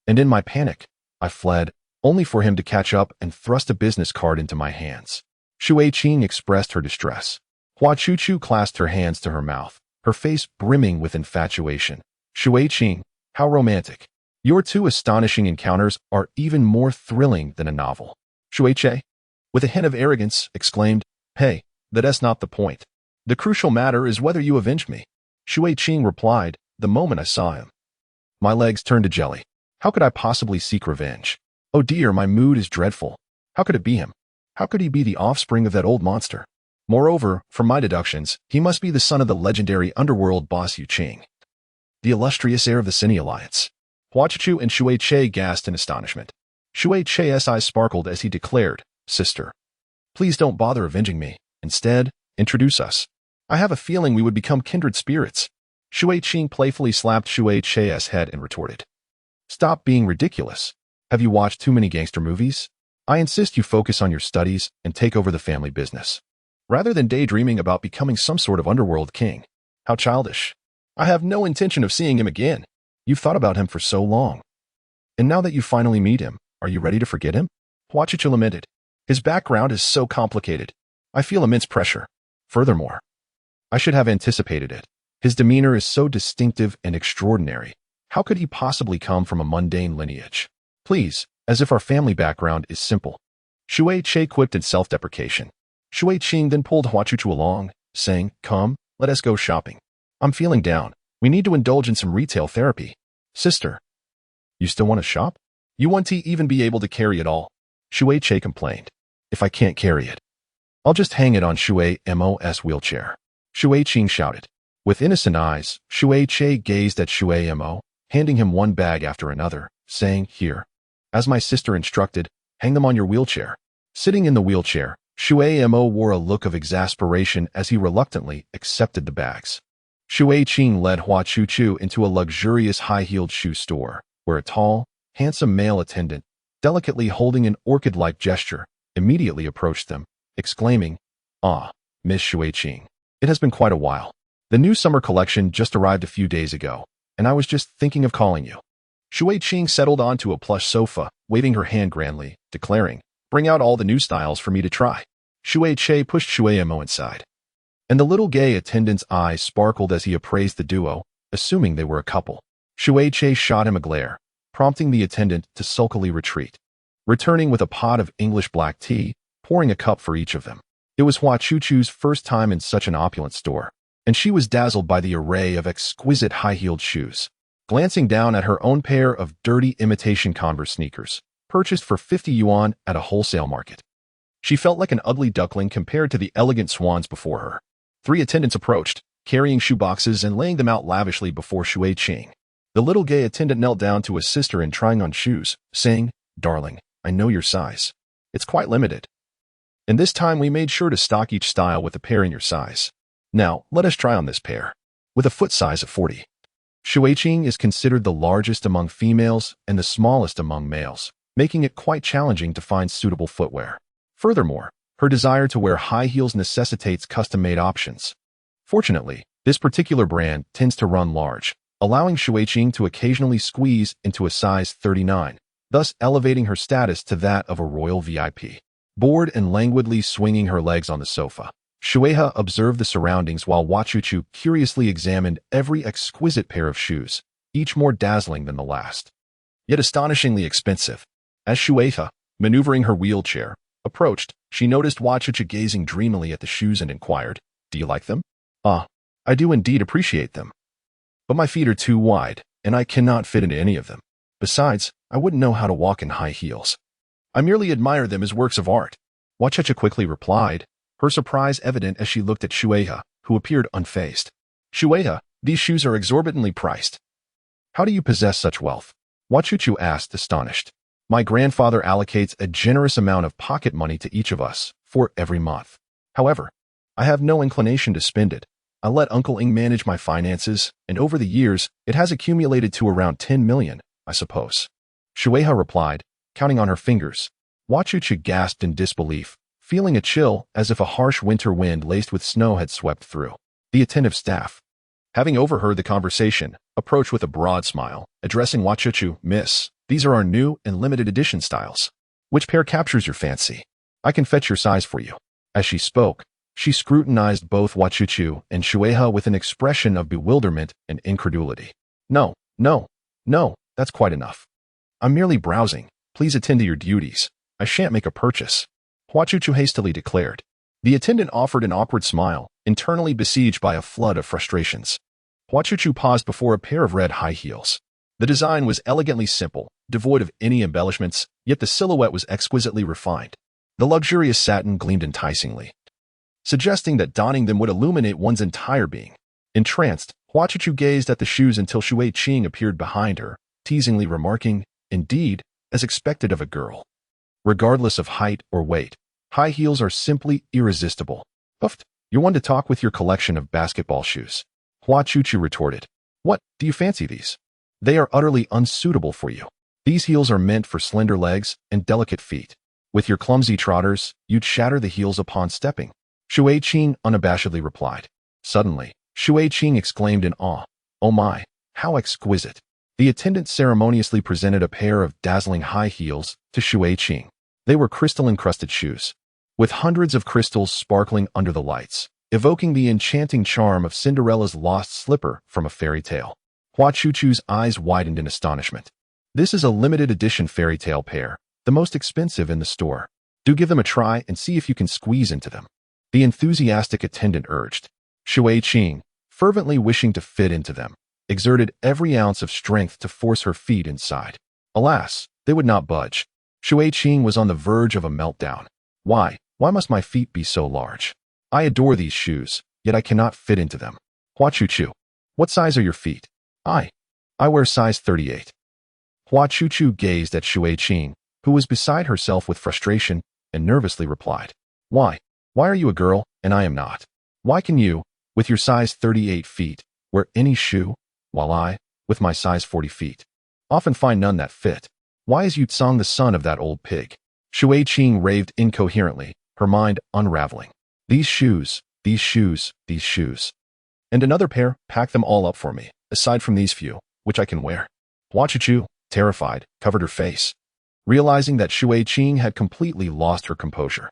And in my panic, I fled, only for him to catch up and thrust a business card into my hands. Shui Qing expressed her distress. Hua Chuchu clasped her hands to her mouth, her face brimming with infatuation. "Shui Qing, how romantic. Your two astonishing encounters are even more thrilling than a novel." Shui Che, with a hint of arrogance, exclaimed, "Hey, that's not the point. The crucial matter is whether you avenge me." Shui Qing replied, "The moment I saw him, my legs turned to jelly. How could I possibly seek revenge? Oh dear, my mood is dreadful. How could it be him? How could he be the offspring of that old monster? Moreover, from my deductions, he must be the son of the legendary underworld boss Yu Qing, the illustrious heir of the Cine Alliance." Hua Chuchu and Shui Che gasped in astonishment. Shui Che's eyes sparkled as he declared, "Sister, please don't bother avenging me. Instead, introduce us. I have a feeling we would become kindred spirits." Shui Qing playfully slapped Shui Che's head and retorted, "Stop being ridiculous. Have you watched too many gangster movies? I insist you focus on your studies and take over the family business, rather than daydreaming about becoming some sort of underworld king. How childish. I have no intention of seeing him again. You've thought about him for so long. And now that you finally meet him, are you ready to forget him?" Hua Chuchu lamented. "His background is so complicated. I feel immense pressure. Furthermore, I should have anticipated it. His demeanor is so distinctive and extraordinary. How could he possibly come from a mundane lineage? Please, as if our family background is simple." Shui Che quipped in self-deprecation. Shui Qing then pulled Hua Chuchu along, saying, "Come, let us go shopping. I'm feeling down. We need to indulge in some retail therapy." "Sister, you still want to shop? You want to even be able to carry it all?" Shui Che complained. "If I can't carry it, I'll just hang it on Shui Mo's wheelchair," Shui Qing shouted. With innocent eyes, Shui Che gazed at Shui Mo, handing him one bag after another, saying, "Here, as my sister instructed, hang them on your wheelchair." Sitting in the wheelchair, Shui Mo wore a look of exasperation as he reluctantly accepted the bags. Shui Qing led Hua Chuchu into a luxurious high-heeled shoe store, where a tall, handsome male attendant, delicately holding an orchid-like gesture, immediately approached them, exclaiming, "Ah, Miss Shui Qing, it has been quite a while. The new summer collection just arrived a few days ago, and I was just thinking of calling you." Shui Qing settled onto a plush sofa, waving her hand grandly, declaring, "Bring out all the new styles for me to try." Shui Che pushed Shui Mo inside, and the little gay attendant's eyes sparkled as he appraised the duo, assuming they were a couple. Shui Che shot him a glare, prompting the attendant to sulkily retreat, returning with a pot of English black tea, pouring a cup for each of them. It was Hua Chuchu's first time in such an opulent store, and she was dazzled by the array of exquisite high-heeled shoes. Glancing down at her own pair of dirty imitation Converse sneakers, purchased for 50 yuan at a wholesale market, she felt like an ugly duckling compared to the elegant swans before her. 3 attendants approached, carrying shoeboxes and laying them out lavishly before Shui Qing. The little gay attendant knelt down to assist her in trying on shoes, saying, "Darling, I know your size. It's quite limited. And this time we made sure to stock each style with a pair in your size. Now, let us try on this pair, with a foot size of 40. Shui Qing is considered the largest among females and the smallest among males, making it quite challenging to find suitable footwear. Furthermore, her desire to wear high heels necessitates custom-made options. Fortunately, this particular brand tends to run large, allowing Shui Qing to occasionally squeeze into a size 39, thus elevating her status to that of a royal VIP. Bored and languidly swinging her legs on the sofa, Shueiha observed the surroundings while Hua Chuchu curiously examined every exquisite pair of shoes, each more dazzling than the last, yet astonishingly expensive. As Shueiha, maneuvering her wheelchair, approached, she noticed Hua Chuchu gazing dreamily at the shoes and inquired, "Do you like them?" "Ah, I do indeed appreciate them. But my feet are too wide, and I cannot fit into any of them. Besides, I wouldn't know how to walk in high heels. I merely admire them as works of art." Hua Chuchu quickly replied, her surprise evident as she looked at Shueiha, who appeared unfazed. "Shueiha, these shoes are exorbitantly priced. How do you possess such wealth?" Hua Chuchu asked, astonished. "My grandfather allocates a generous amount of pocket money to each of us for every month. However, I have no inclination to spend it. I let Uncle Ing manage my finances, and over the years, it has accumulated to around 10 million, I suppose." Shueiha replied, counting on her fingers. Hua Chuchu gasped in disbelief, feeling a chill as if a harsh winter wind laced with snow had swept through. The attentive staff, having overheard the conversation, approached with a broad smile, addressing Hua Chuchu, "Miss, these are our new and limited edition styles. Which pair captures your fancy? I can fetch your size for you." As she spoke, she scrutinized both Hua Chuchu and Shueiha with an expression of bewilderment and incredulity. No, that's quite enough. I'm merely browsing. Please attend to your duties. I shan't make a purchase," Hua Chuchu hastily declared. The attendant offered an awkward smile, internally besieged by a flood of frustrations. Hua Chuchu paused before a pair of red high heels. The design was elegantly simple, devoid of any embellishments, yet the silhouette was exquisitely refined. The luxurious satin gleamed enticingly, suggesting that donning them would illuminate one's entire being. Entranced, Hua Chuchu gazed at the shoes until Shui Qing appeared behind her, teasingly remarking, "Indeed, as expected of a girl. Regardless of height or weight, high heels are simply irresistible." "Uft, you're one to talk with your collection of basketball shoes," Hua Chuchu retorted. "What, do you fancy these? They are utterly unsuitable for you. These heels are meant for slender legs and delicate feet. With your clumsy trotters, you'd shatter the heels upon stepping," Shui Qing unabashedly replied. Suddenly, Shui Qing exclaimed in awe, "Oh my, how exquisite." The attendant ceremoniously presented a pair of dazzling high heels to Shui Qing. They were crystal-encrusted shoes, with hundreds of crystals sparkling under the lights, evoking the enchanting charm of Cinderella's lost slipper from a fairy tale. Hua Chuchu's eyes widened in astonishment. "This is a limited edition fairy tale pair, the most expensive in the store. Do give them a try and see if you can squeeze into them," the enthusiastic attendant urged. Shui Qing, fervently wishing to fit into them, exerted every ounce of strength to force her feet inside. Alas, they would not budge. Shui Qing was on the verge of a meltdown. Why must my feet be so large? I adore these shoes, yet I cannot fit into them." "Hua Chuchu, what size are your feet?" I wear size 38. Hua Chuchu gazed at Shui Qing, who was beside herself with frustration, and nervously replied, Why are you a girl, and I am not? Why can you, with your size 38 feet, wear any shoe, while I, with my size 40 feet, often find none that fit? Why is Yu Tsang the son of that old pig?" Shui Qing raved incoherently, her mind unraveling. These shoes. And another pair, pack them all up for me, aside from these few, which I can wear. Hua Chuchu, terrified, covered her face, realizing that Shui Qing had completely lost her composure.